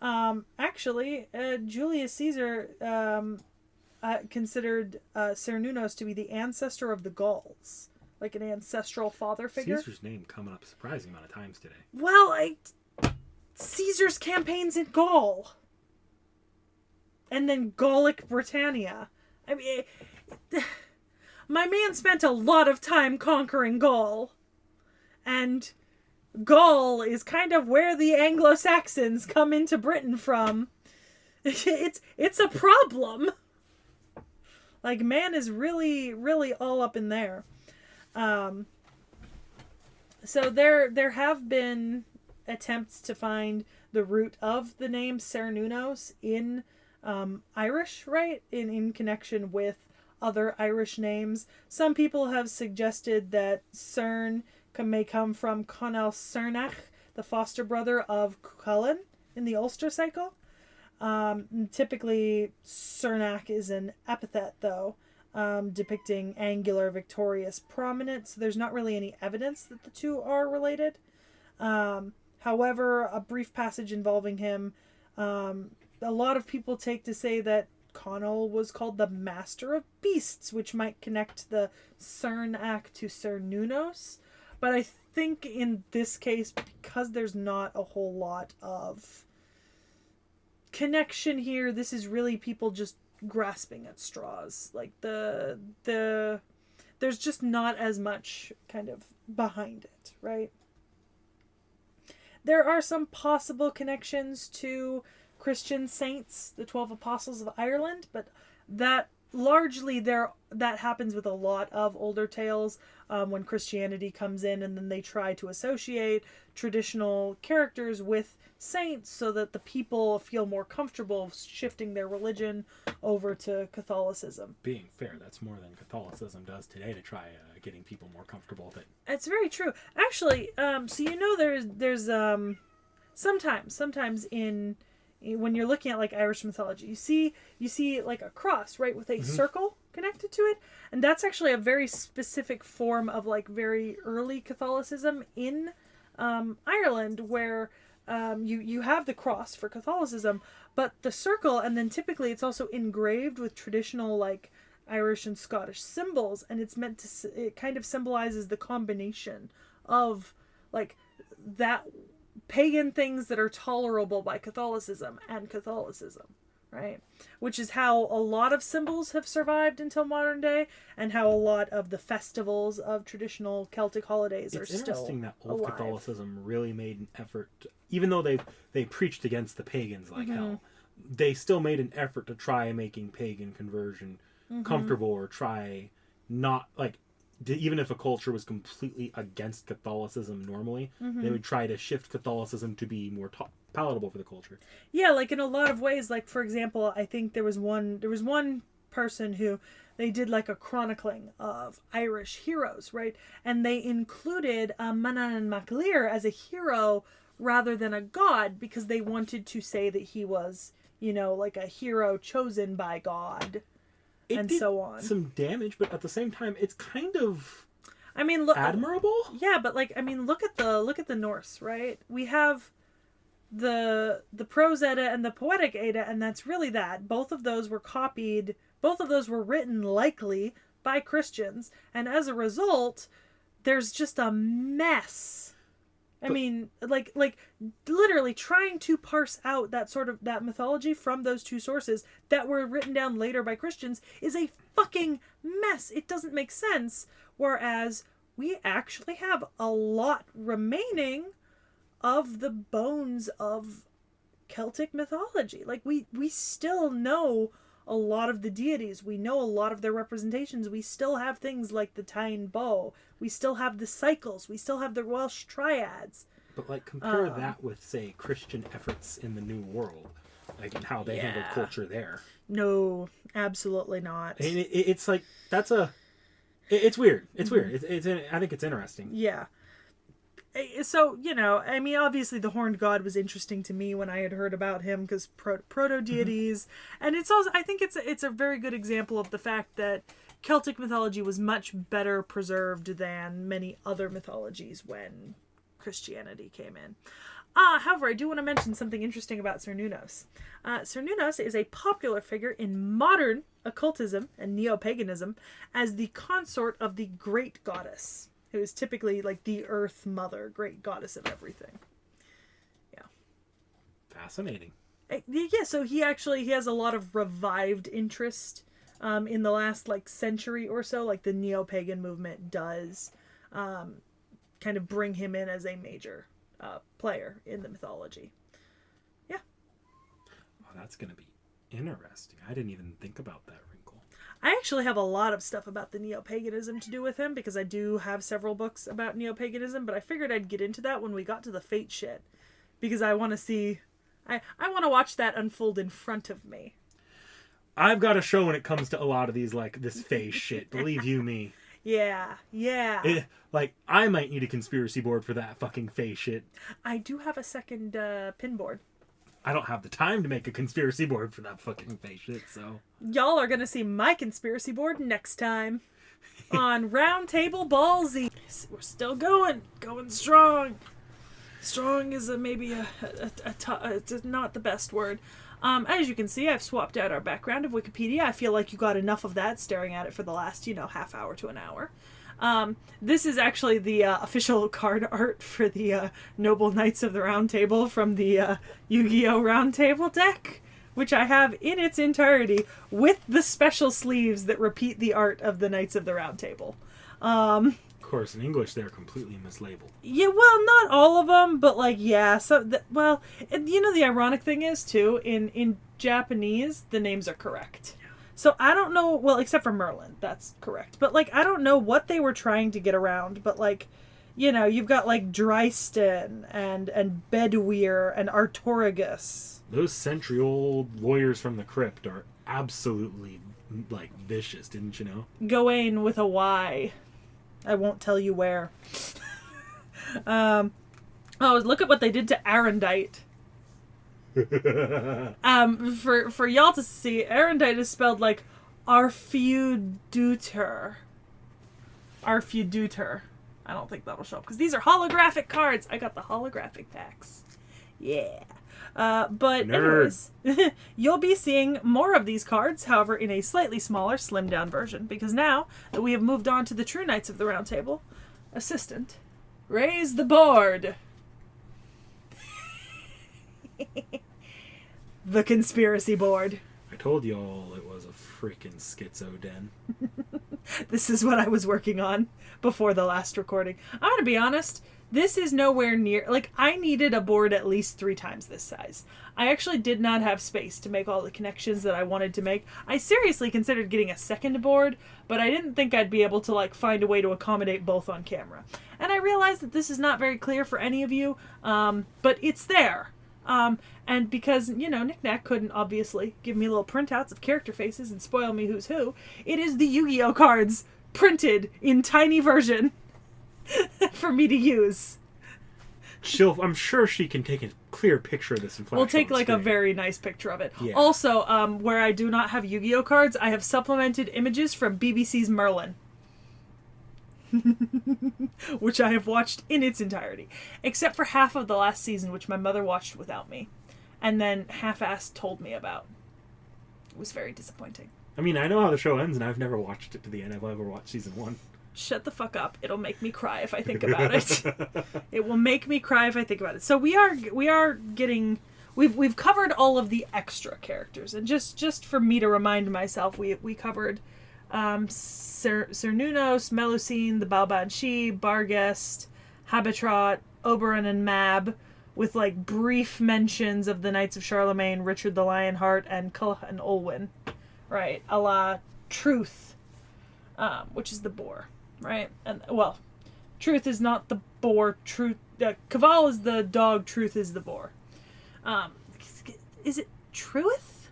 Actually, Julius Caesar considered Cernunnos to be the ancestor of the Gauls, like an ancestral father figure. Caesar's name coming up a surprising amount of times today. Well, Caesar's campaigns in Gaul. And then Gallic Britannia. I mean, my man spent a lot of time conquering Gaul. And Gaul is kind of where the Anglo-Saxons come into Britain from. It's a problem. Like, man is really, really all up in there. So there have been attempts to find the root of the name Cernunnos in Irish, right? In connection with other Irish names. Some people have suggested that Cern may come from Conall Cernach, the foster brother of Cuchulainn in the Ulster cycle. Typically, Cernach is an epithet, though, depicting angular, victorious, prominent. So there's not really any evidence that the two are related. However, a brief passage involving him, a lot of people take to say that Conall was called the Master of Beasts, which might connect the Cernach to Cernunnos. But I think in this case, because there's not a whole lot of connection here, this is really people just grasping at straws. Like there's just not as much kind of behind it, right? There are some possible connections to Christian saints, the 12 Apostles of Ireland, but that largely that happens with a lot of older tales when Christianity comes in, and then they try to associate traditional characters with saints so that the people feel more comfortable shifting their religion over to Catholicism. Being fair, that's more than Catholicism does today to try getting people more comfortable with it. It's very true. Actually, so you know there's sometimes when you're looking at like Irish mythology, you see like a cross, right, with a circle connected to it, and that's actually a very specific form of like very early Catholicism in Ireland, where you have the cross for Catholicism, but the circle, and then typically it's also engraved with traditional like Irish and Scottish symbols, and it's meant to, it kind of symbolizes the combination of like that pagan things that are tolerable by Catholicism and Catholicism, right? Which is how a lot of symbols have survived until modern day, and how a lot of the festivals of traditional Celtic holidays are still alive. It's interesting that old Catholicism really made an effort, even though they preached against the pagans like hell, they still made an effort to try making pagan conversion comfortable, or try not, like, even if a culture was completely against Catholicism normally, they would try to shift Catholicism to be more palatable for the culture. Yeah, like in a lot of ways. Like, for example, I think there was one person who they did like a chronicling of Irish heroes, right? And they included Manannán mac Lir as a hero rather than a god, because they wanted to say that he was, you know, like a hero chosen by God. And so on. Some damage, but at the same time, it's kind of, I mean, look, admirable. Yeah, but like, I mean, look at the Norse, right? We have the prose Edda and the poetic Edda, and that's really that. Both of those were copied. Both of those were written likely by Christians, and as a result, there's just a mess I mean, like literally trying to parse out that mythology from those two sources that were written down later by Christians is a fucking mess. It doesn't make sense. Whereas we actually have a lot remaining of the bones of Celtic mythology. Like we still know a lot of the deities. We know a lot of their representations. We still have things like the Tyne bow. We still have the cycles. We still have the Welsh triads. But like compare that with, say, Christian efforts in the New World, like and how they handled culture there. No, absolutely not. It's like it's weird. It's weird. I think it's interesting. Yeah. So, I mean, obviously the Horned God was interesting to me when I had heard about him because proto-deities. And it's also, I think it's a very good example of the fact that Celtic mythology was much better preserved than many other mythologies when Christianity came in. However, I do want to mention something interesting about Cernunnos. Cernunnos is a popular figure in modern occultism and neo-paganism as the consort of the Great Goddess, who is typically like the Earth Mother, great goddess of everything. Yeah. Fascinating. Yeah, so he has a lot of revived interest in the last century or so. Like the neo-pagan movement does kind of bring him in as a major player in the mythology. Yeah. Oh, that's going to be interesting. I didn't even think about that wrinkle. I actually have a lot of stuff about the neo-paganism to do with him because I do have several books about neo-paganism, but I figured I'd get into that when we got to the fate shit because I want to see... I want to watch that unfold in front of me. I've got a show when it comes to a lot of these, this phase shit. Believe you me. Yeah. I might need a conspiracy board for that fucking phase shit. I do have a second pin board. I don't have the time to make a conspiracy board for that fucking phase shit, so... Y'all are gonna see my conspiracy board next time on Roundtable Ballsy. We're still going strong. Strong is maybe not the best word. As you can see, I've swapped out our background of Wikipedia. I feel like you got enough of that staring at it for the last, half hour to an hour. This is actually the official card art for the Noble Knights of the Round Table from the Yu-Gi-Oh! Round Table deck, which I have in its entirety with the special sleeves that repeat the art of the Knights of the Round Table. Of course, in English, they're completely mislabeled. Yeah, well, not all of them, but yeah. So, the ironic thing is too in Japanese, the names are correct. So I don't know. Well, except for Merlin, that's correct. But I don't know what they were trying to get around. But you've got Dristan and Bedwyr and Arturigus. Those century-old warriors from the crypt are absolutely vicious. Didn't you know? Gawain with a Y. I won't tell you where. Look at what they did to Arendite. For y'all to see, Arendite is spelled like Arfeuduter. Arfeuduter. I don't think that'll show up because these are holographic cards. I got the holographic packs. Yeah. But anyways, you'll be seeing more of these cards, however, in a slightly smaller, slimmed down version, because now that we have moved on to the true Knights of the Round Table, assistant, raise the board. The conspiracy board. I told y'all it was a freaking schizo den. This is what I was working on before the last recording. I'm gonna be honest, this is nowhere near... I needed a board at least 3 times this size. I actually did not have space to make all the connections that I wanted to make. I seriously considered getting a second board, but I didn't think I'd be able to, find a way to accommodate both on camera. And I realized that this is not very clear for any of you, but it's there. And because, Knick-Knack couldn't obviously give me little printouts of character faces and spoil me who's who, it is the Yu-Gi-Oh! Cards printed in tiny version for me to use. I'm sure she can take a clear picture of this and flash. We'll take a very nice picture of it. Yeah. Also, where I do not have Yu-Gi-Oh! Cards, I have supplemented images from BBC's Merlin. Which I have watched in its entirety. Except for half of the last season, which my mother watched without me. And then half-assed told me about. It was very disappointing. I mean, I know how the show ends, and I've never watched it to the end. I've never watched season 1. Shut the fuck up. It'll make me cry if I think about it. It will make me cry if I think about it. So we are getting... We've covered all of the extra characters. And just for me to remind myself, we covered Cernunnos, Melusine, the Baobhan Sith, Barghest, Habetrot, Oberon and Mab, with like brief mentions of the Knights of Charlemagne, Richard the Lionheart, and Culla and Olwen. Right. A la Truth, which is the boar. Right? And, well, Truth is not the boar. Truth... Caval is the dog. Truth is the boar. Is it Truth?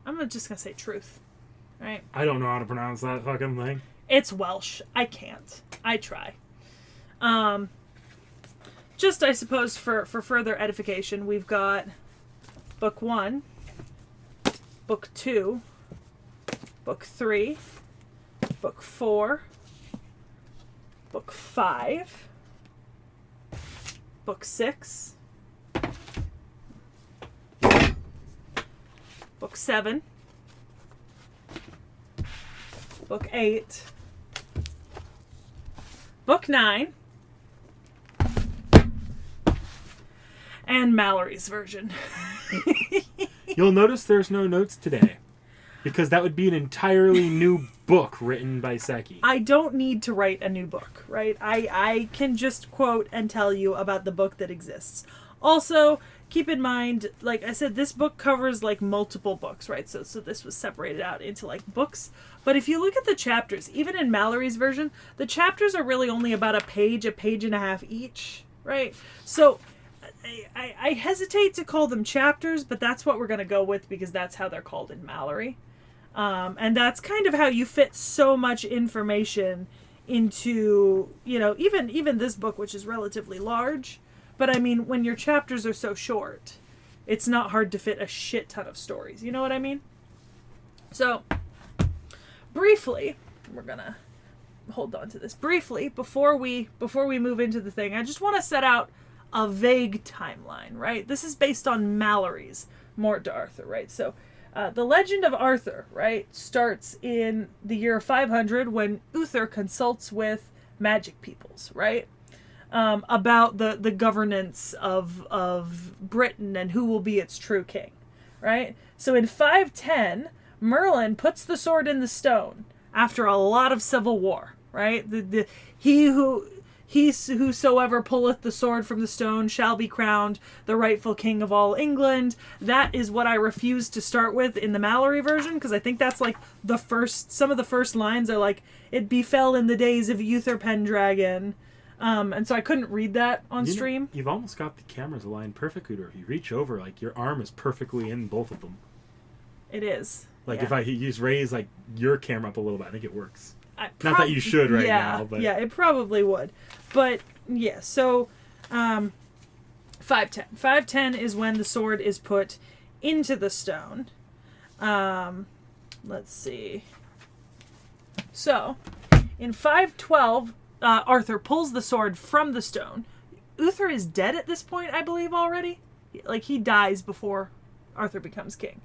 I'm just gonna say Truth. Right? I don't know how to pronounce that fucking thing. It's Welsh. I can't. I try. Just, I suppose, for further edification, we've got Book 1, Book 2, Book 3, Book 4, Book 5, Book 6, Book 7, Book 8, Book 9, and Mallory's version. You'll notice there's no notes today, because that would be an entirely new book written by Sekhie. I don't need to write a new book, right? I can just quote and tell you about the book that exists. Also, keep in mind, like I said, this book covers like multiple books, right? So this was separated out into like books. But if you look at the chapters, even in Mallory's version, the chapters are really only about a page and a half each, right? So I hesitate to call them chapters, but that's what we're going to go with because that's how they're called in Mallory. And that's kind of how you fit so much information into, you know, even this book, which is relatively large. But I mean, when your chapters are so short, it's not hard to fit a shit ton of stories. You know what I mean? So, briefly, we're going to hold on to this. Briefly, before we move into the thing, I just want to set out a vague timeline, right? This is based on Mallory's Morte to Arthur, right? So, the legend of Arthur, right, starts in the year 500 when Uther consults with magic peoples, right? About the governance of Britain and who will be its true king, right? So in 510, Merlin puts the sword in the stone after a lot of civil war, right? Whosoever pulleth the sword from the stone shall be crowned the rightful king of all England. That is what I refuse to start with in the Mallory version, because I think that's like some of the first lines are like, it befell in the days of Uther Pendragon. And so I couldn't read that on stream. You've almost got the cameras aligned perfectly, or if you reach over, like your arm is perfectly in both of them. It is. Like yeah. if I raise like your camera up a little bit, I think it works. Not that you should right now, but yeah, it probably would. But yeah, so 510. 510 is when the sword is put into the stone. Let's see. So in 512, Arthur pulls the sword from the stone. Uther is dead at this point, I believe, already. Like, he dies before Arthur becomes king.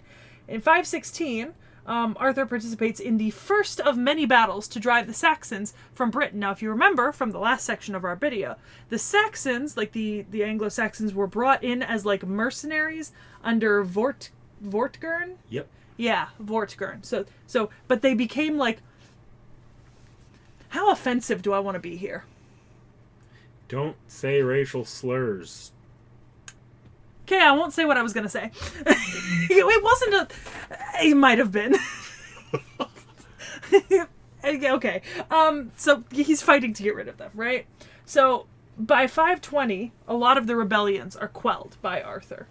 In 516, Arthur participates in the first of many battles to drive the Saxons from Britain. Now, if you remember from the last section of our video, the Saxons, like the Anglo-Saxons, were brought in as like mercenaries under Vortigern. Yep. Yeah, Vortigern. So, but they became like... How offensive do I want to be here? Don't say racial slurs. Okay, I won't say what I was going to say. It wasn't it might have been. Okay. So he's fighting to get rid of them, right? So by 520, a lot of the rebellions are quelled by Arthur.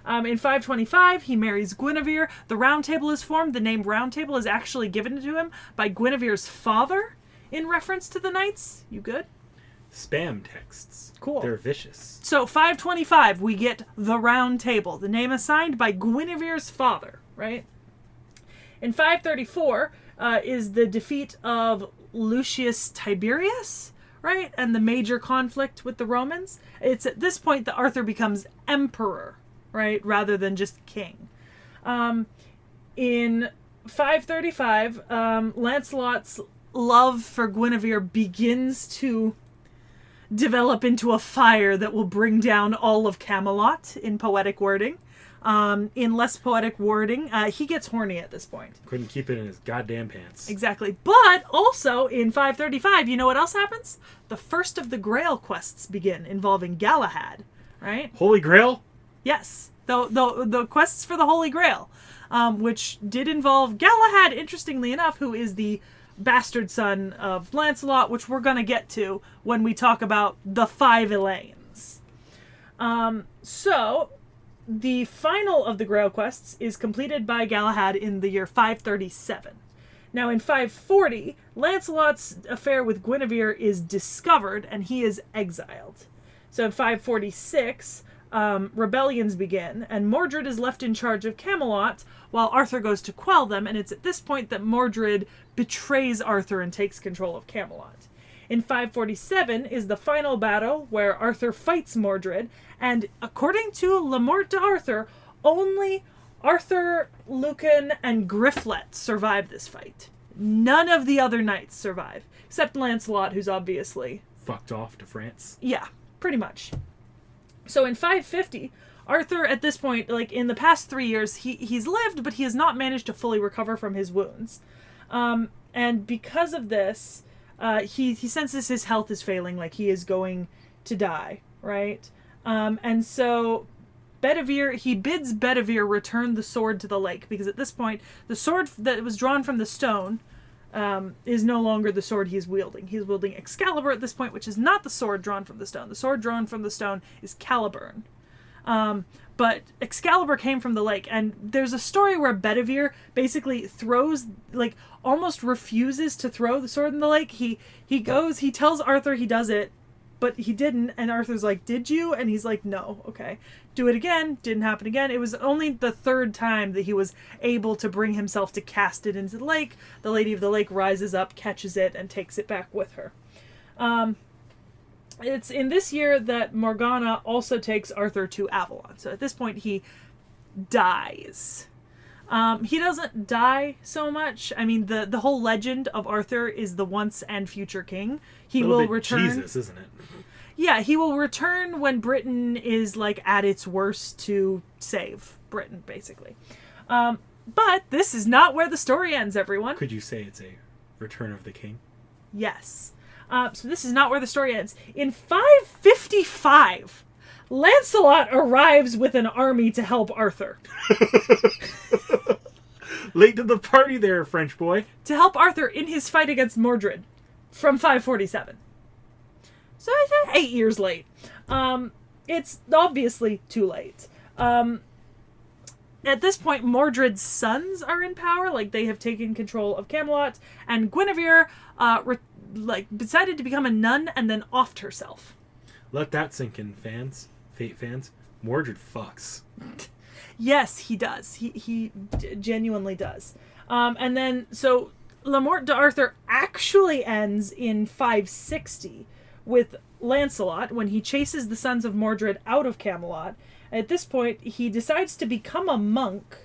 In 525, he marries Guinevere. The Round Table is formed. The name Round Table is actually given to him by Guinevere's father in reference to the knights. You good? Spam texts. Cool. They're vicious. So 525, we get the Round Table, the name assigned by Guinevere's father, right? In 534 is the defeat of Lucius Tiberius, right? And the major conflict with the Romans. It's at this point that Arthur becomes emperor, right? Rather than just king. In 535, Lancelot's love for Guinevere begins to develop into a fire that will bring down all of Camelot in poetic wording. In less poetic wording, he gets horny at this point. Couldn't keep it in his goddamn pants. Exactly. But also in 535, you know what else happens? The first of the Grail quests begin involving Galahad, right? Holy Grail? Yes. The quests for the Holy Grail, which did involve Galahad, interestingly enough, who is the bastard son of Lancelot, which we're going to get to when we talk about the Five Elaines. So, the final of the Grail quests is completed by Galahad in the year 537. Now, in 540, Lancelot's affair with Guinevere is discovered, and he is exiled. So in 546, rebellions begin, and Mordred is left in charge of Camelot, while Arthur goes to quell them, and it's at this point that Mordred betrays Arthur and takes control of Camelot. In 547 is the final battle where Arthur fights Mordred, and according to Le Morte d'Arthur, only Arthur, Lucan, and Griflet survive this fight. None of the other knights survive, except Lancelot, who's obviously... fucked off to France. Yeah, pretty much. So in 550, Arthur, at this point, like in the past 3 years, he's lived, but he has not managed to fully recover from his wounds. And because of this, he senses his health is failing, like he is going to die, right? And so he bids Bedivere return the sword to the lake, because at this point, the sword that was drawn from the stone is no longer the sword he's wielding. He's wielding Excalibur at this point, which is not the sword drawn from the stone. The sword drawn from the stone is Caliburn. But Excalibur came from the lake, and there's a story where Bedivere basically throws, like, almost refuses to throw the sword in the lake. He tells Arthur he does it, but he didn't, and Arthur's like, did you? And he's like, no, okay. Do it again, didn't happen again. It was only the third time that he was able to bring himself to cast it into the lake. The Lady of the Lake rises up, catches it, and takes it back with her. It's in this year that Morgana also takes Arthur to Avalon. So at this point, he dies. He doesn't die so much. I mean, the whole legend of Arthur is the once and future king. He will return. Jesus, isn't it? Yeah, he will return when Britain is, like, at its worst to save Britain, basically. But this is not where the story ends, everyone. Could you say it's a return of the king? Yes. So this is not where the story ends. In 555, Lancelot arrives with an army to help Arthur. Late to the party there, French boy. To help Arthur in his fight against Mordred from 547. So it's 8 years late. It's obviously too late. At this point, Mordred's sons are in power, like they have taken control of Camelot, and Guinevere decided to become a nun and then offed herself. Let that sink in, Fate fans. Mordred fucks. Yes, he does. He genuinely does. And then, so, Le Morte d'Arthur actually ends in 560 with Lancelot, when he chases the sons of Mordred out of Camelot. At this point, he decides to become a monk,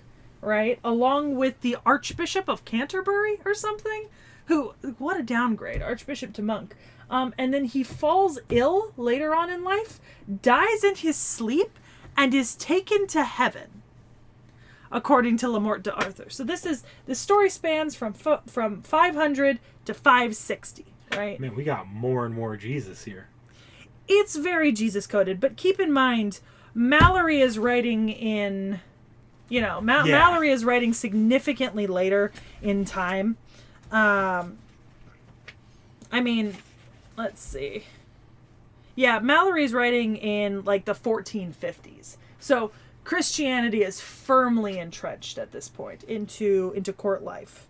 right? Along with the Archbishop of Canterbury or something? What a downgrade, Archbishop to monk. And then he falls ill later on in life, dies in his sleep, and is taken to heaven, according to Le Morte d'Arthur. So this story spans from 500 to 560, right? Man, we got more and more Jesus here. It's very Jesus-coded, but keep in mind, Mallory is writing in, Mallory is writing significantly later in time. I mean, let's see. Yeah, Mallory's writing in, like, the 1450s. So Christianity is firmly entrenched at this point into court life.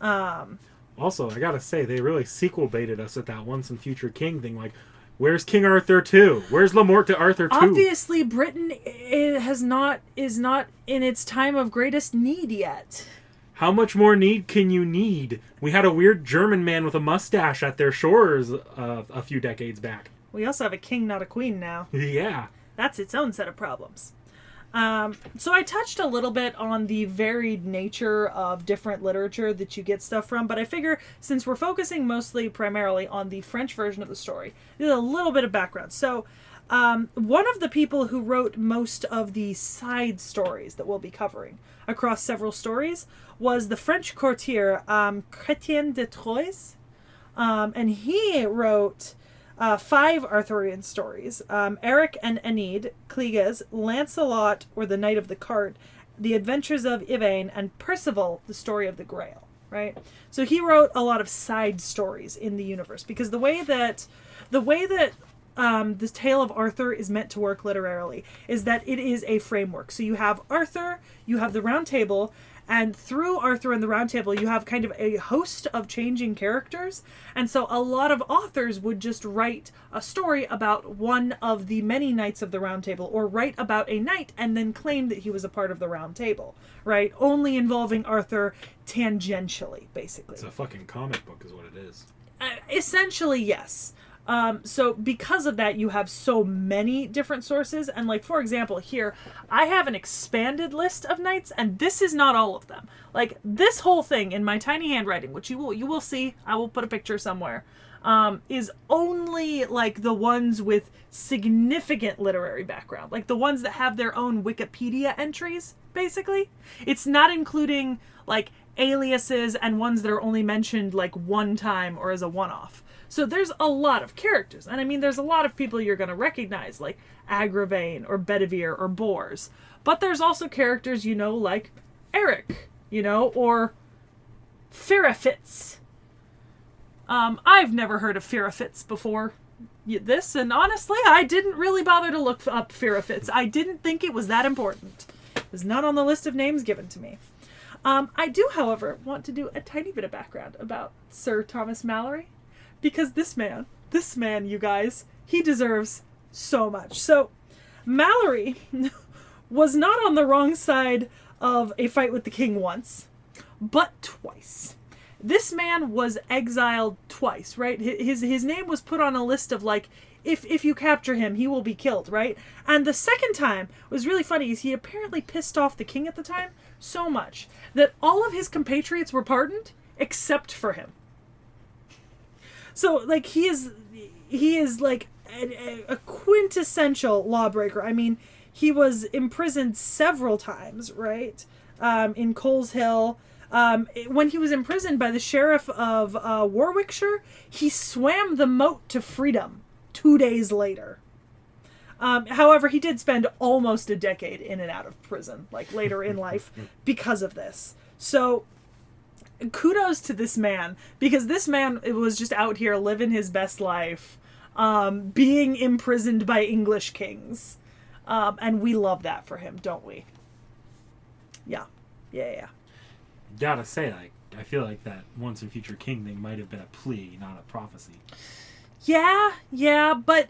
Also, I gotta say, they really sequel baited us at that once and future king thing. Like, where's King Arthur 2? Where's Le Morte d'Arthur 2? Obviously, Britain is not in its time of greatest need yet. How much more need can you need? We had a weird German man with a mustache at their shores a few decades back. We also have a king, not a queen now. Yeah. That's its own set of problems. So I touched a little bit on the varied nature of different literature that you get stuff from, but I figure since we're focusing primarily on the French version of the story, there's a little bit of background. So one of the people who wrote most of the side stories that we'll be covering across several stories was the French courtier Chrétien de Troyes, and he wrote 5 Arthurian stories. Eric and Enid, Cleges, Lancelot, or the Knight of the Cart, The Adventures of Yvain, and Percival, the Story of the Grail, right? So he wrote a lot of side stories in the universe, because the way that the Tale of Arthur is meant to work literarily is that it is a framework. So you have Arthur, you have the Round Table, and through Arthur and the Round Table, you have kind of a host of changing characters. And so a lot of authors would just write a story about one of the many knights of the Round Table, or write about a knight and then claim that he was a part of the Round Table, right? Only involving Arthur tangentially, basically. It's a fucking comic book is what it is. Essentially, yes. So because of that, you have so many different sources. And like, for example, here, I have an expanded list of knights, and this is not all of them. Like, this whole thing in my tiny handwriting, which you will see, I will put a picture somewhere, is only like the ones with significant literary background. Like the ones that have their own Wikipedia entries, basically. It's not including like aliases and ones that are only mentioned like one time or as a one-off. So there's a lot of characters. And I mean, there's a lot of people you're going to recognize, like Agravain or Bedivere or Bors. But there's also characters, like Eric, or Firafitz. I've never heard of Firafitz before and honestly, I didn't really bother to look up Firafitz. I didn't think it was that important. It was not on the list of names given to me. I do, however, want to do a tiny bit of background about Sir Thomas Malory. Because this man, you guys, he deserves so much. So, Malory was not on the wrong side of a fight with the king once, but twice. This man was exiled twice, right? His name was put on a list of, like, if you capture him, he will be killed, right? And the second time was really funny, is he apparently pissed off the king at the time so much that all of his compatriots were pardoned, except for him. So, like, he is like a quintessential lawbreaker. I mean, he was imprisoned several times, right? In Coles Hill. When he was imprisoned by the sheriff of Warwickshire, he swam the moat to freedom 2 days later. However, he did spend almost a decade in and out of prison, like later in life, because of this. So, kudos to this man, because this man was just out here living his best life, being imprisoned by English kings. And we love that for him, don't we? Yeah. Gotta say, I feel like that once and future king thing might have been a plea, not a prophecy. Yeah, but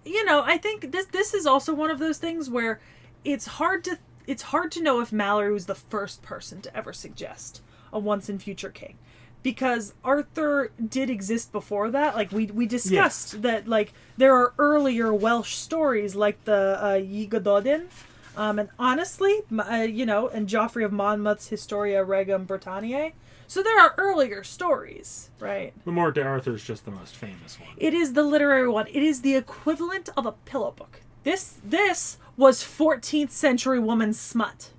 I think this is also one of those things where it's hard to know if Malory was the first person to ever suggest a once and future king, because Arthur did exist before that. Like we discussed that, like, there are earlier Welsh stories like the Yi Gododin, and honestly, and Joffrey of Monmouth's Historia Regum Britanniae. So there are earlier stories, right? The Morte Arthur is just the most famous one. It is the literary one. It is the equivalent of a pillow book. This was 14th century woman smut.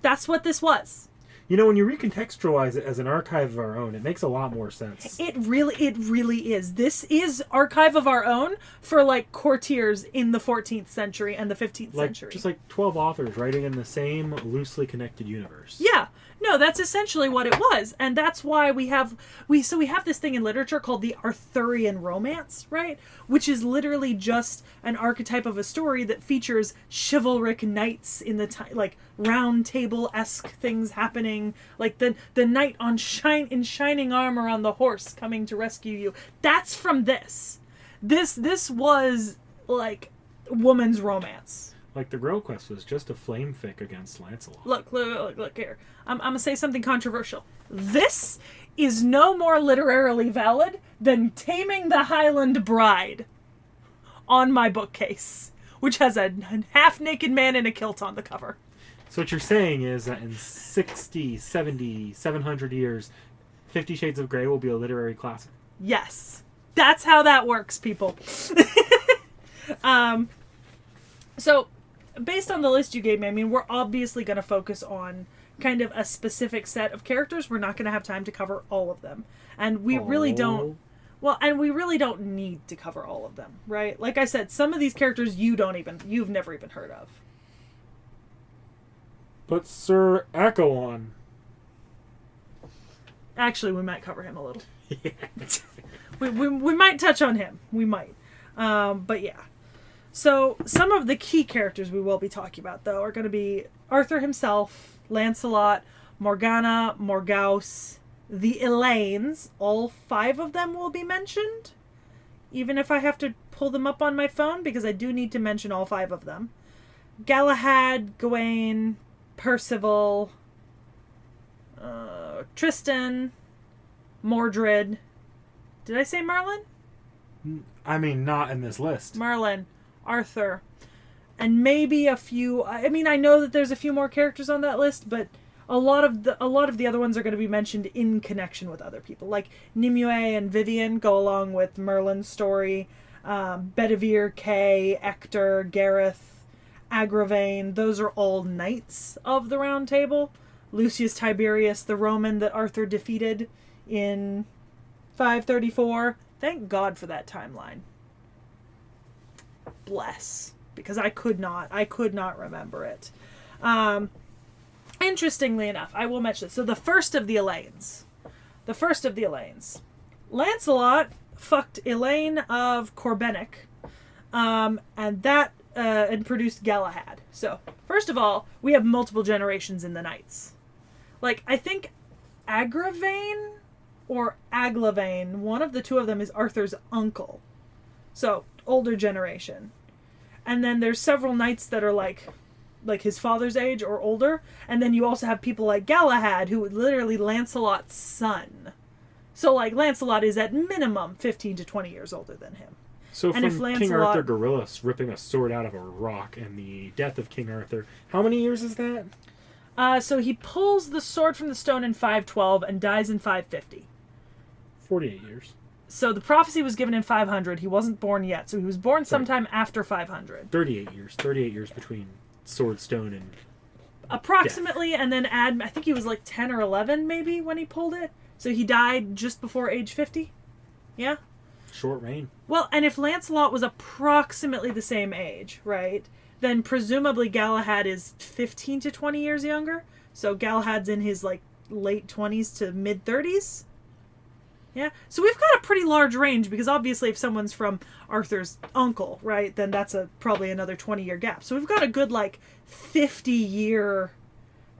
That's what this was. When you recontextualize it as an archive of our own, it makes a lot more sense. It really is. This is archive of our own for, like, courtiers in the 14th century and the 15th century. Just like 12 authors writing in the same loosely connected universe. Yeah. No, that's essentially what it was. And that's why we have this thing in literature called the Arthurian romance, right? Which is literally just an archetype of a story that features chivalric knights in the like round table-esque things happening, like the knight in shining armor on the horse coming to rescue you. That's from this. This was like woman's romance. Like the Grail Quest was just a flame fic against Lancelot. Look here. I'm going to say something controversial. This is no more literarily valid than Taming the Highland Bride on my bookcase. which has a half-naked man in a kilt on the cover. So what you're saying is that in 60, 70, 700 years, 50 Shades of Grey will be a literary classic. Yes. That's how that works, people. So, based on the list you gave me, I mean, we're obviously going to focus on kind of a specific set of characters. We're not going to have time to cover all of them. And we really don't... Well, and we really don't need to cover all of them, right? Like I said, some of these characters you've never even heard of. But Sir Acheron. Actually, we might cover him a little. we might touch on him. We might. But yeah. So, some of the key characters we will be talking about, though, are going to be Arthur himself, Lancelot, Morgana, Morgause, the Elaines. All 5 of them will be mentioned. Even if I have to pull them up on my phone, because I do need to mention all 5 of them. Galahad, Gawain, Percival, Tristan, Mordred. Did I say Merlin? I mean, not in this list. Merlin, Arthur, and maybe a few. I mean, I know that there's a few more characters on that list, but a lot of the other ones are going to be mentioned in connection with other people. Like Nimue and Vivian go along with Merlin's story. Bedivere, Kay, Ector, Gareth, Agravain. Those are all knights of the Round Table. Lucius Tiberius, the Roman that Arthur defeated in 534. Thank God for that timeline. Bless. Because I could not remember it. Interestingly enough, I will mention this. So the first of the Elaines. Lancelot fucked Elaine of Corbenic. And that and produced Galahad. So, first of all, we have multiple generations in the knights. Like, I think Agravain or Aglavane, one of the two of them is Arthur's uncle. So, older generation. And then there's several knights that are like his father's age or older. And then you also have people like Galahad, who is literally Lancelot's son. So, like, Lancelot is at minimum 15 to 20 years older than him. So and from King Arthur Gorilla ripping a sword out of a rock and the death of King Arthur, how many years is that? So he pulls the sword from the stone in 512 and dies in 550. 48 years. So the prophecy was given in 500. He wasn't born yet, so he was born sometime after 500. 38 years. 38 years between sword, stone, and approximately, death. And then add, I think he was like 10 or 11 maybe when he pulled it. So he died just before age 50. Yeah? Short reign. Well, and if Lancelot was approximately the same age, right, then presumably Galahad is 15 to 20 years younger. So Galahad's in his, like, late 20s to mid-30s. Yeah. So we've got a pretty large range, because obviously if someone's from Arthur's uncle, right, then that's probably another 20-year gap. So we've got a good, like, 50-year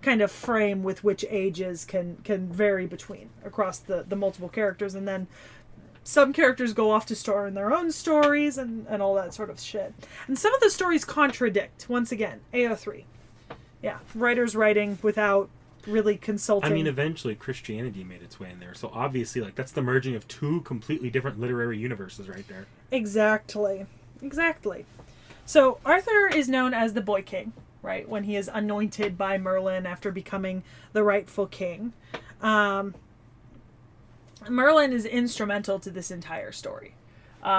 kind of frame with which ages can vary between across the multiple characters. And then some characters go off to star in their own stories and all that sort of shit. And some of the stories contradict, once again, AO3. Yeah, writers writing without really consulting. I mean, eventually Christianity made its way in there. So obviously, like, that's the merging of 2 completely different literary universes right there. Exactly. So Arthur is known as the Boy King, right? When he is anointed by Merlin after becoming the rightful king. Merlin is instrumental to this entire story.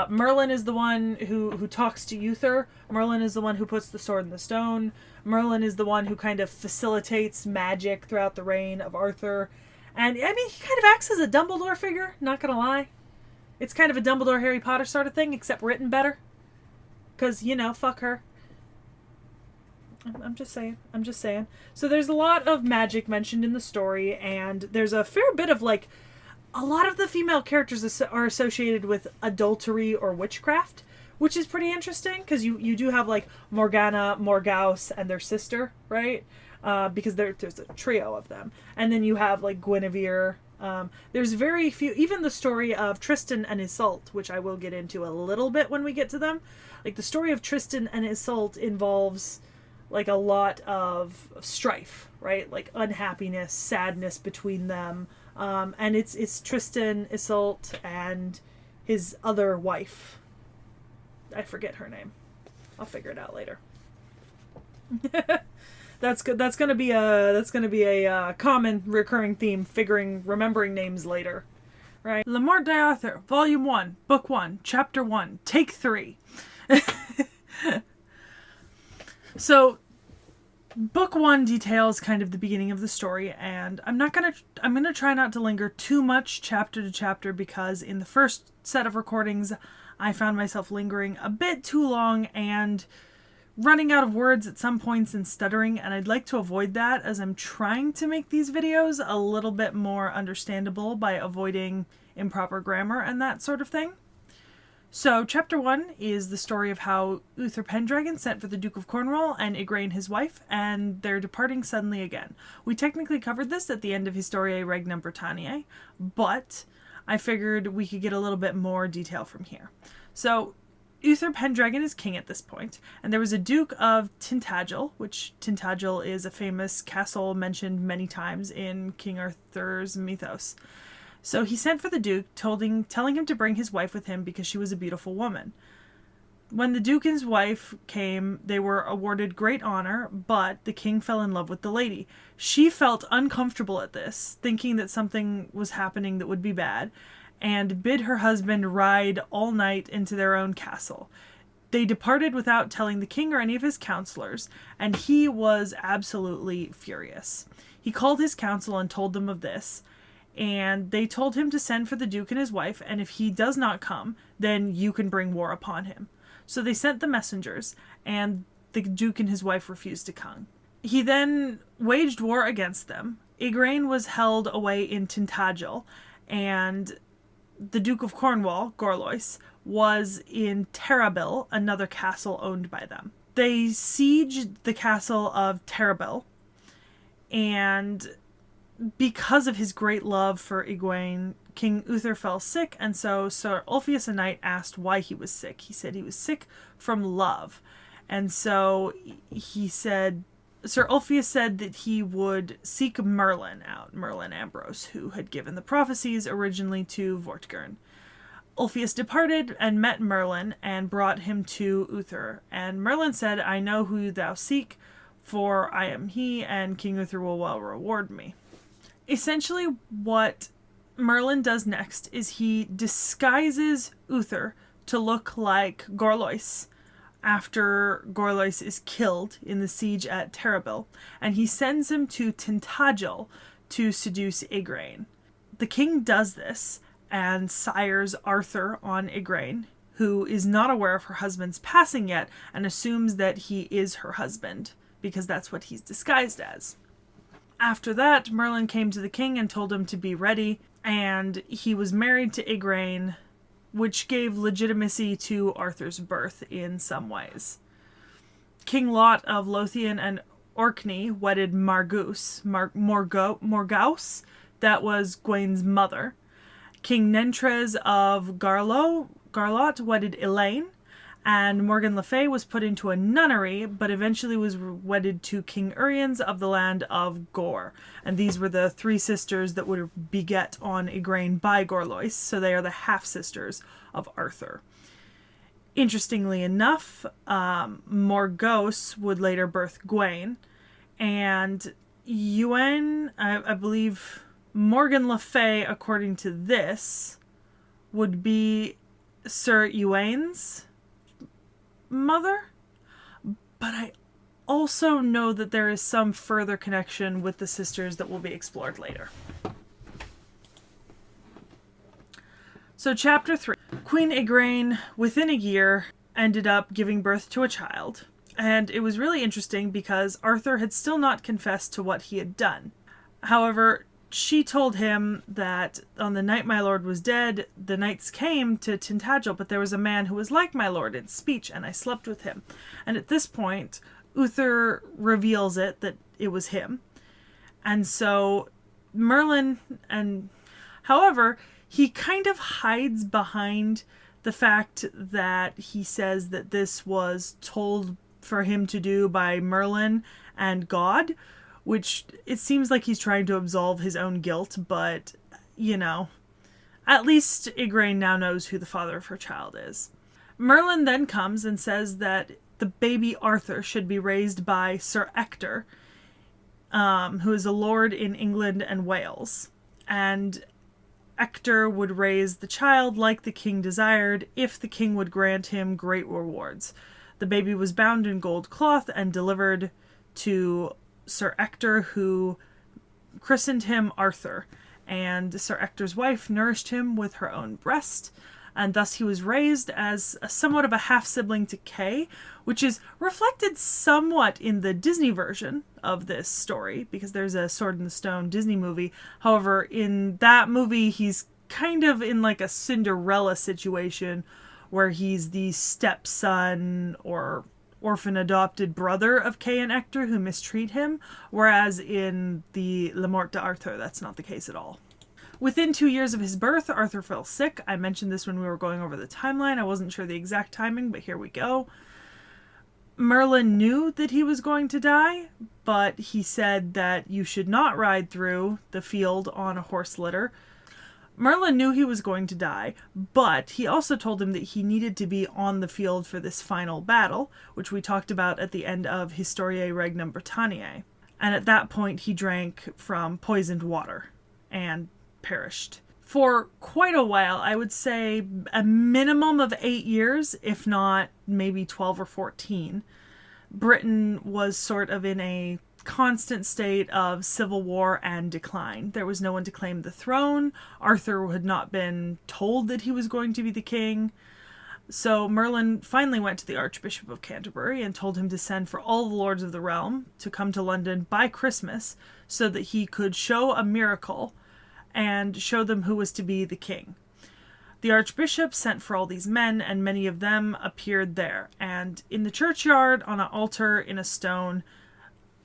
Merlin is the one who talks to Uther. Merlin is the one who puts the sword in the stone. Merlin is the one who kind of facilitates magic throughout the reign of Arthur. And, I mean, he kind of acts as a Dumbledore figure, not gonna lie. It's kind of a Dumbledore Harry Potter sort of thing, except written better. Because, you know, fuck her. I'm just saying. So there's a lot of magic mentioned in the story, and there's a fair bit of, like, a lot of the female characters are associated with adultery or witchcraft, which is pretty interesting, because you do have, like, Morgana, Morgause, and their sister, right? Because there's a trio of them. And then you have, like, Guinevere. There's very few, even the story of Tristan and Iseult, which I will get into a little bit when we get to them. Like, the story of Tristan and Iseult involves, like, a lot of strife, right? Like, unhappiness, sadness between them. And it's Tristan, Iseult, and his other wife. I forget her name. I'll figure it out later. That's good. That's gonna be a common recurring theme. Remembering names later, right? Le Morte d'Arthur, Volume 1, Book 1, Chapter 1, Take 3. So, Book 1 details kind of the beginning of the story, and I'm gonna try not to linger too much chapter to chapter, because in the first set of recordings, I found myself lingering a bit too long and running out of words at some points and stuttering, and I'd like to avoid that as I'm trying to make these videos a little bit more understandable by avoiding improper grammar and that sort of thing. So, Chapter 1 is the story of how Uther Pendragon sent for the Duke of Cornwall and Igraine his wife, and they're departing suddenly again. We technically covered this at the end of Historiae Regnum Britanniae, but I figured we could get a little bit more detail from here. So, Uther Pendragon is king at this point, and there was a Duke of Tintagel, which Tintagel is a famous castle mentioned many times in King Arthur's mythos. So he sent for the Duke, telling him to bring his wife with him because she was a beautiful woman. When the Duke and his wife came, they were awarded great honor, but the king fell in love with the lady. She felt uncomfortable at this, thinking that something was happening that would be bad, and bid her husband ride all night into their own castle. They departed without telling the king or any of his counselors, and he was absolutely furious. He called his council and told them of this, and they told him to send for the Duke and his wife, and if he does not come, then you can bring war upon him. So they sent the messengers, and the Duke and his wife refused to come. He then waged war against them. Igraine was held away in Tintagel, and the Duke of Cornwall, Gorlois, was in Terrabil, another castle owned by them. They sieged the castle of Terrabil, and because of his great love for Igraine, King Uther fell sick, and so Sir Ulfius a knight asked why he was sick. He said he was sick from love. And so Sir Ulfius said that he would seek Merlin out, Merlin Ambrose, who had given the prophecies originally to Vortigern. Ulfius departed and met Merlin and brought him to Uther. And Merlin said, "I know who thou seek, for I am he, and King Uther will well reward me." Essentially, what Merlin does next is he disguises Uther to look like Gorlois after Gorlois is killed in the siege at Terrabil, and he sends him to Tintagel to seduce Igraine. The king does this and sires Arthur on Igraine, who is not aware of her husband's passing yet and assumes that he is her husband, because that's what he's disguised as. After that, Merlin came to the king and told him to be ready, and he was married to Igraine, which gave legitimacy to Arthur's birth in some ways. King Lot of Lothian and Orkney wedded Morgaus, that was Gwaine's mother. King Nentres of Garlot wedded Elaine, and Morgan Le Fay was put into a nunnery, but eventually was wedded to King Uriens of the land of Gore. And these were the three sisters that would beget on Igraine by Gorlois, so they are the half-sisters of Arthur. Interestingly enough, Morgause would later birth Gwaine, and Ewan, I believe Morgan Le Fay, according to this, would be Sir Ewain's mother, but I also know that there is some further connection with the sisters that will be explored later. So Chapter 3. Queen Igraine, within a year, ended up giving birth to a child, and it was really interesting because Arthur had still not confessed to what he had done. However, she told him that on the night my lord was dead, the knights came to Tintagel, but there was a man who was like my lord in speech, and I slept with him. And at this point, Uther reveals that it was him. And so Merlin, however, he kind of hides behind the fact that he says that this was told for him to do by Merlin and God, which it seems like he's trying to absolve his own guilt, but, you know, at least Igraine now knows who the father of her child is. Merlin then comes and says that the baby Arthur should be raised by Sir Ector, who is a lord in England and Wales. And Ector would raise the child like the king desired if the king would grant him great rewards. The baby was bound in gold cloth and delivered to Sir Ector, who christened him Arthur. And Sir Ector's wife nourished him with her own breast, and thus he was raised as somewhat of a half-sibling to Kay, which is reflected somewhat in the Disney version of this story, because there's a Sword in the Stone Disney movie. However, in that movie, he's kind of in like a Cinderella situation, where he's the stepson or orphan adopted brother of Kay and Ector who mistreat him, whereas in the Le Morte d'Arthur, that's not the case at all. Within 2 years of his birth, Arthur fell sick. I mentioned this when we were going over the timeline. I wasn't sure the exact timing, but here we go. Merlin knew that he was going to die, but he said that you should not ride through the field on a horse litter. Merlin knew he was going to die, but he also told him that he needed to be on the field for this final battle, which we talked about at the end of Historiae Regnum Britanniae. And at that point, he drank from poisoned water and perished. For quite a while, I would say a minimum of 8 years, if not maybe 12 or 14, Britain was sort of in a constant state of civil war and decline. There was no one to claim the throne. Arthur had not been told that he was going to be the king. So Merlin finally went to the Archbishop of Canterbury and told him to send for all the lords of the realm to come to London by Christmas so that he could show a miracle and show them who was to be the king. The archbishop sent for all these men, and many of them appeared there. And in the churchyard, on an altar in a stone,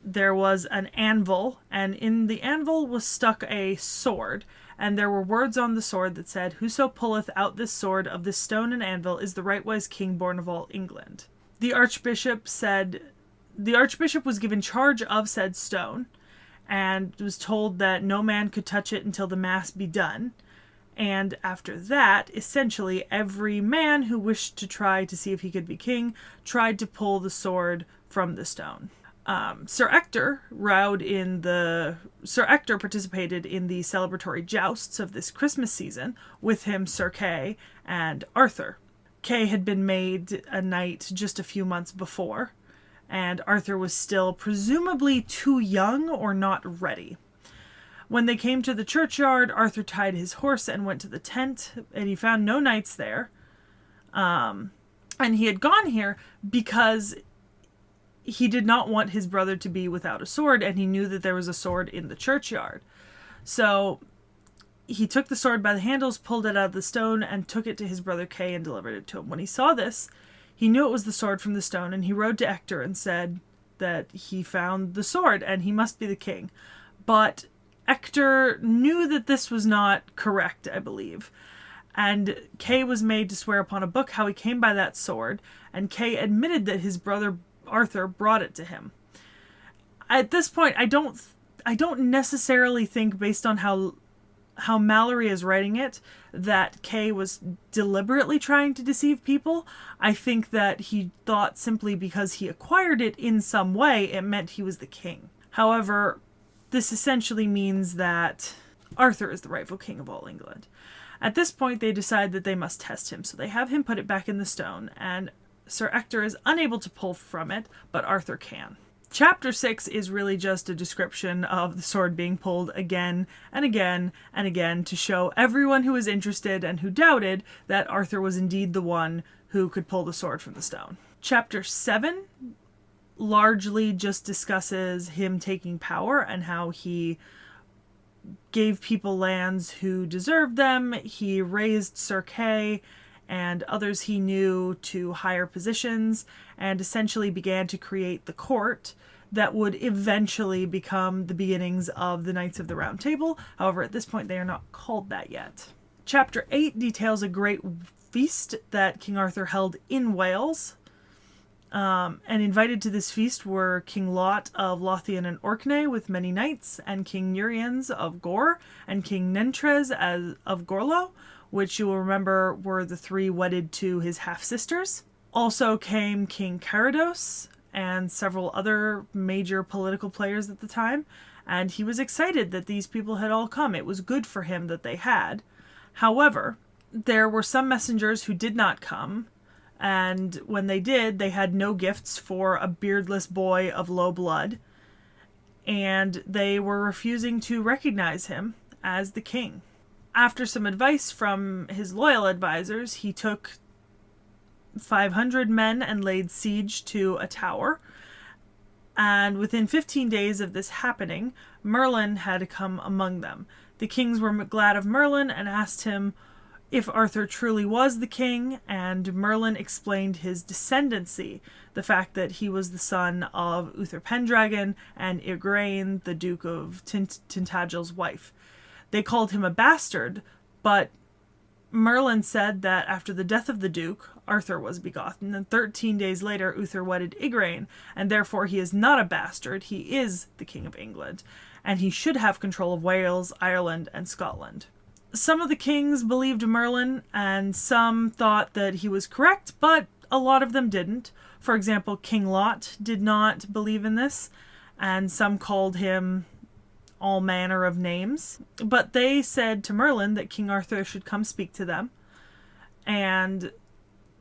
there was an anvil, and in the anvil was stuck a sword, and there were words on the sword that said, "Whoso pulleth out this sword of this stone and anvil is the rightwise king born of all England." The archbishop was given charge of said stone, and was told that no man could touch it until the mass be done. And after that, essentially every man who wished to try to see if he could be king tried to pull the sword from the stone. Sir Ector participated in the celebratory jousts of this Christmas season, with him Sir Kay and Arthur. Kay had been made a knight just a few months before, and Arthur was still presumably too young or not ready. When they came to the churchyard, Arthur tied his horse and went to the tent, and he found no knights there. And he had gone here because he did not want his brother to be without a sword, and he knew that there was a sword in the churchyard. So he took the sword by the handles, pulled it out of the stone, and took it to his brother Kay and delivered it to him. When he saw this, he knew it was the sword from the stone, and he rode to Ector and said that he found the sword and he must be the king. But Ector knew that this was not correct, I believe. And Kay was made to swear upon a book how he came by that sword, and Kay admitted that his brother Arthur brought it to him. At this point, I don't necessarily think, based on how Mallory is writing it, that Kay was deliberately trying to deceive people. I think that he thought simply because he acquired it in some way, it meant he was the king. However, this essentially means that Arthur is the rightful king of all England. At this point, they decide that they must test him, so they have him put it back in the stone, and Sir Ector is unable to pull from it, but Arthur can. Chapter 6 is really just a description of the sword being pulled again and again and again to show everyone who was interested and who doubted that Arthur was indeed the one who could pull the sword from the stone. Chapter 7 largely just discusses him taking power and how he gave people lands who deserved them. He raised Sir Kay and others he knew to higher positions, and essentially began to create the court that would eventually become the beginnings of the Knights of the Round Table. However, at this point, they are not called that yet. Chapter 8 details a great feast that King Arthur held in Wales. And invited to this feast were King Lot of Lothian and Orkney with many knights, and King Uriens of Gore, and King Nentres of Gorlo, which you will remember were the three wedded to his half-sisters. Also came King Carados and several other major political players at the time, and he was excited that these people had all come. It was good for him that they had. However, there were some messengers who did not come, and when they did, they had no gifts for a beardless boy of low blood, and they were refusing to recognize him as the king. After some advice from his loyal advisors, he took 500 men and laid siege to a tower. And within 15 days of this happening, Merlin had come among them. The kings were glad of Merlin and asked him if Arthur truly was the king, and Merlin explained his descendancy, the fact that he was the son of Uther Pendragon and Igraine, the Duke of Tintagel's wife. They called him a bastard, but Merlin said that after the death of the Duke, Arthur was begotten, and 13 days later Uther wedded Igraine, and therefore he is not a bastard, he is the King of England, and he should have control of Wales, Ireland, and Scotland. Some of the kings believed Merlin, and some thought that he was correct, but a lot of them didn't. For example, King Lot did not believe in this, and some called him all manner of names. But they said to Merlin that King Arthur should come speak to them. And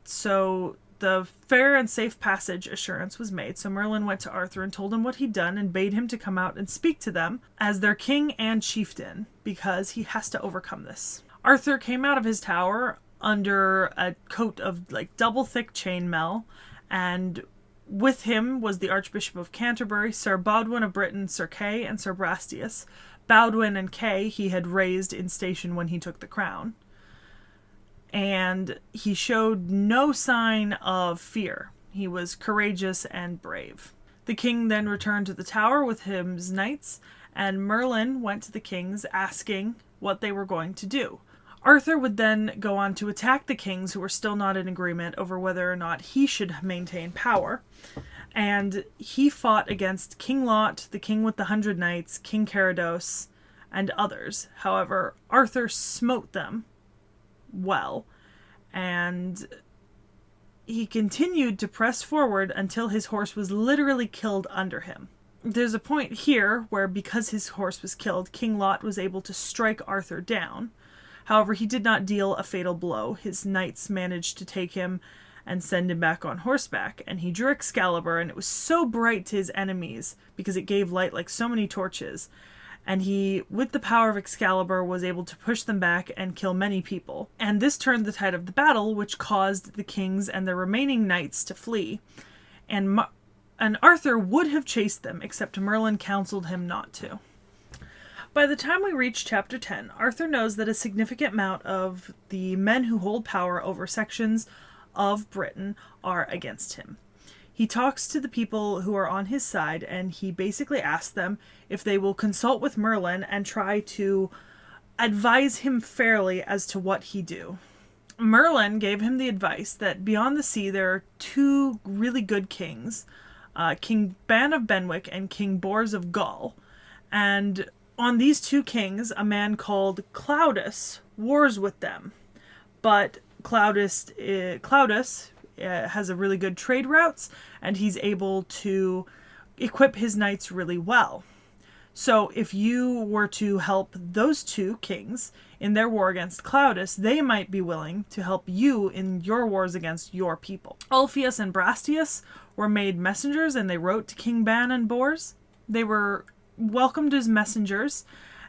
so the fair and safe passage assurance was made. So Merlin went to Arthur and told him what he'd done and bade him to come out and speak to them as their king and chieftain, because he has to overcome this. Arthur came out of his tower under a coat of double thick chainmail, and with him was the Archbishop of Canterbury, Sir Baudwin of Britain, Sir Kay, and Sir Brastias. Baudwin and Kay he had raised in station when he took the crown. And he showed no sign of fear. He was courageous and brave. The king then returned to the tower with his knights, and Merlin went to the kings asking what they were going to do. Arthur would then go on to attack the kings who were still not in agreement over whether or not he should maintain power. And he fought against King Lot, the king with the 100 knights, King Carados, and others. However, Arthur smote them well, and he continued to press forward until his horse was literally killed under him. There's a point here where, because his horse was killed, King Lot was able to strike Arthur down. However, he did not deal a fatal blow. His knights managed to take him and send him back on horseback, and he drew Excalibur, and it was so bright to his enemies because it gave light like so many torches. And he, with the power of Excalibur, was able to push them back and kill many people. And this turned the tide of the battle, which caused the kings and their remaining knights to flee. And Arthur would have chased them, except Merlin counseled him not to. By the time we reach chapter 10, Arthur knows that a significant amount of the men who hold power over sections of Britain are against him. He talks to the people who are on his side, and he basically asks them if they will consult with Merlin and try to advise him fairly as to what he do. Merlin gave him the advice that beyond the sea there are two really good kings, King Ban of Benwick and King Bors of Gaul, and on these two kings a man called Claudius wars with them. But Claudius has a really good trade routes, and he's able to equip his knights really well. So if you were to help those two kings in their war against Claudius, they might be willing to help you in your wars against your people. Ulfius and Brastias were made messengers, and they wrote to King Ban and Bors. They were welcomed as messengers,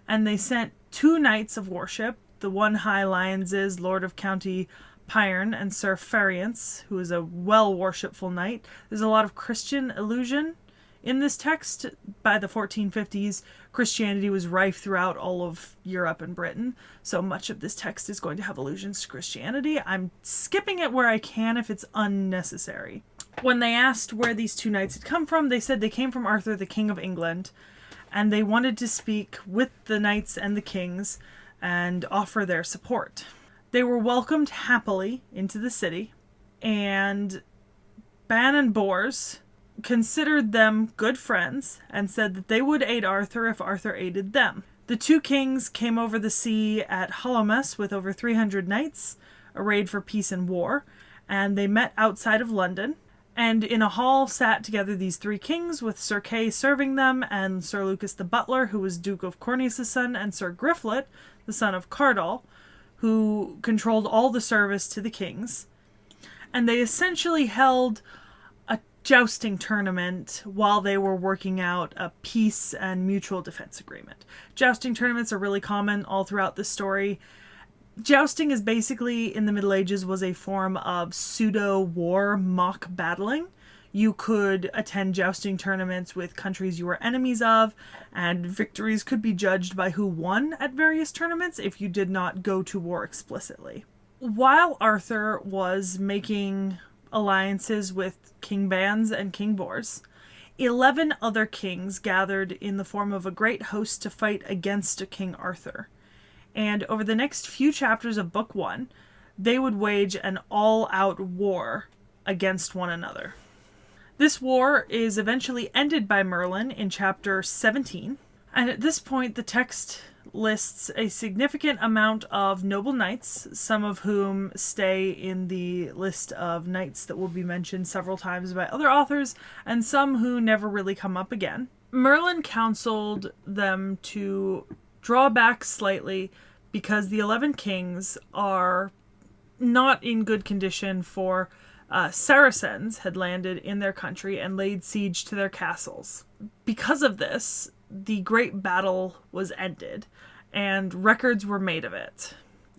and they sent 2 knights of worship, the one High Lionses, Lord of County Pyern, and Sir Fariance, who is a well-worshipful knight. There's a lot of Christian allusion in this text. By the 1450s, Christianity was rife throughout all of Europe and Britain, so much of this text is going to have allusions to Christianity. I'm skipping it where I can if it's unnecessary. When they asked where these 2 knights had come from, they said they came from Arthur, the King of England, and they wanted to speak with the knights and the kings and offer their support. They were welcomed happily into the city, and Ban and Bors considered them good friends and said that they would aid Arthur if Arthur aided them. The 2 kings came over the sea at Holomes with over 300 knights, arrayed for peace and war, and they met outside of London. And in a hall sat together these three kings, with Sir Kay serving them, and Sir Lucas the butler, who was Duke of Corneus' son, and Sir Griflet, the son of Cardal, who controlled all the service to the kings. And they essentially held a jousting tournament while they were working out a peace and mutual defense agreement. Jousting tournaments are really common all throughout the story. Jousting is basically, in the Middle Ages, was a form of pseudo-war mock battling. You could attend jousting tournaments with countries you were enemies of, and victories could be judged by who won at various tournaments if you did not go to war explicitly. While Arthur was making alliances with King Ban's and King Bor's, 11 other kings gathered in the form of a great host to fight against King Arthur. And over the next few chapters of Book 1, they would wage an all-out war against one another. This war is eventually ended by Merlin in chapter 17, and at this point the text lists a significant amount of noble knights, some of whom stay in the list of knights that will be mentioned several times by other authors, and some who never really come up again. Merlin counseled them to draw back slightly because the 11 kings are not in good condition, for Saracens had landed in their country and laid siege to their castles. Because of this, the great battle was ended, and records were made of it.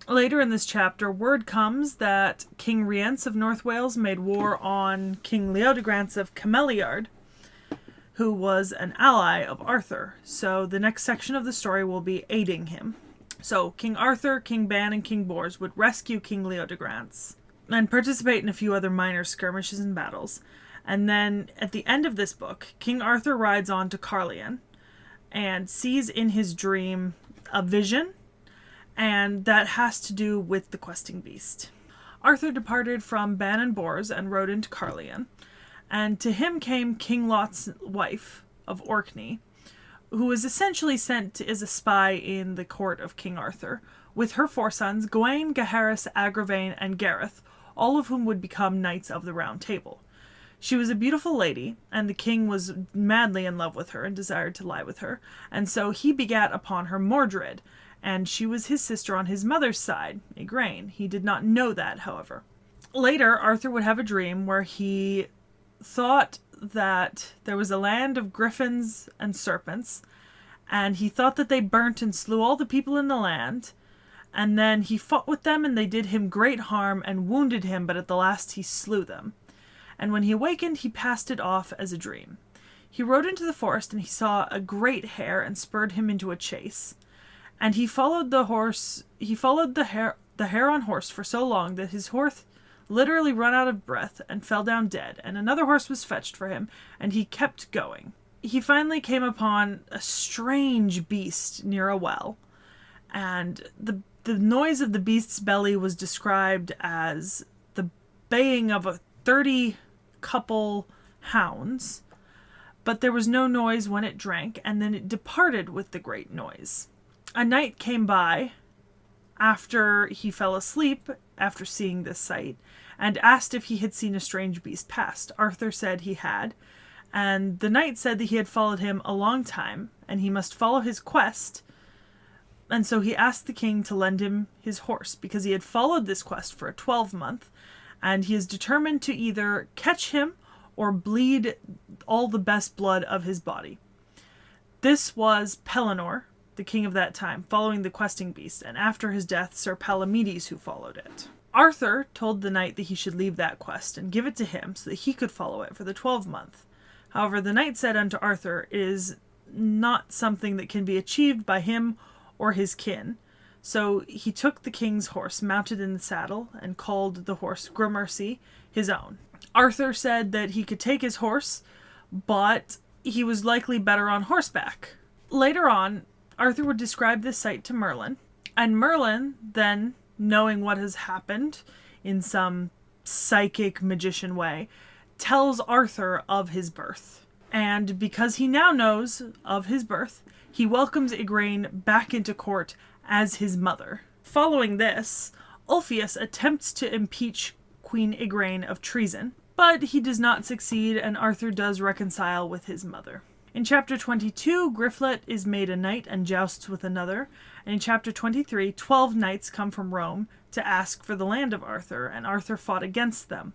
Later in this chapter, word comes that King Rience of North Wales made war on King Leodegrance of Cameliard, who was an ally of Arthur. So the next section of the story will be aiding him. So King Arthur, King Ban, and King Bors would rescue King Leodegrance and participate in a few other minor skirmishes and battles. And then at the end of this book, King Arthur rides on to Carlion and sees in his dream a vision, and that has to do with the questing beast. Arthur departed from Ban and Bors and rode into Carlion, and to him came King Lot's wife of Orkney, who was essentially sent as a spy in the court of King Arthur, with her 4 sons, Gawain, Gaheris, Agravain, and Gareth, all of whom would become Knights of the Round Table. She was a beautiful lady, and the king was madly in love with her and desired to lie with her, and so he begat upon her Mordred, and she was his sister on his mother's side, Igraine. He did not know that, however. Later, Arthur would have a dream where he thought that there was a land of griffins and serpents, and he thought that they burnt and slew all the people in the land, and then he fought with them, and they did him great harm and wounded him, but at the last he slew them. And when he awakened, he passed it off as a dream. He rode into the forest, and he saw a great hare and spurred him into a chase. And he followed the hare on horse for so long that his horse literally ran out of breath and fell down dead, and another horse was fetched for him, and he kept going. He finally came upon a strange beast near a well, and the noise of the beast's belly was described as the baying of 30 couple hounds, but there was no noise when it drank, and then it departed with the great noise. A knight came by after he fell asleep after seeing this sight, and asked if he had seen a strange beast pass. Arthur said he had, and the knight said that he had followed him a long time, and he must follow his quest, and so he asked the king to lend him his horse, because he had followed this quest for a 12-month, and he is determined to either catch him or bleed all the best blood of his body. This was Pellinore, the king of that time, following the questing beast, and after his death, Sir Palamedes, who followed it. Arthur told the knight that he should leave that quest and give it to him so that he could follow it for the 12-month. However, the knight said unto Arthur, it is not something that can be achieved by him or his kin. So he took the king's horse, mounted in the saddle, and called the horse Gramercy his own. Arthur said that he could take his horse, but he was likely better on horseback. Later on, Arthur would describe this sight to Merlin, and Merlin then, knowing what has happened in some psychic magician way, tells Arthur of his birth. And because he now knows of his birth, he welcomes Igraine back into court as his mother. Following this, Ulfius attempts to impeach Queen Igraine of treason, but he does not succeed, and Arthur does reconcile with his mother. In chapter 22, Griflet is made a knight and jousts with another, and in chapter 23, 12 knights come from Rome to ask for the land of Arthur, and Arthur fought against them.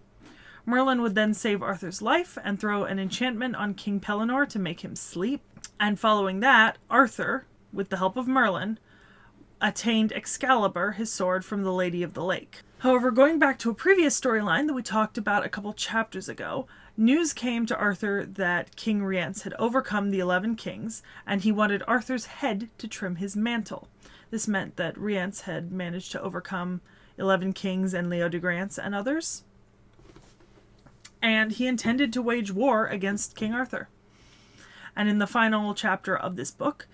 Merlin would then save Arthur's life and throw an enchantment on King Pellinore to make him sleep, and following that, Arthur, with the help of Merlin, attained Excalibur, his sword, from the Lady of the Lake. However, going back to a previous storyline that we talked about a couple chapters ago, news came to Arthur that King Rience had overcome the 11 kings, and he wanted Arthur's head to trim his mantle. This meant that Rience had managed to overcome 11 kings and Leodegrance and others, and he intended to wage war against King Arthur. And in the final chapter of this book,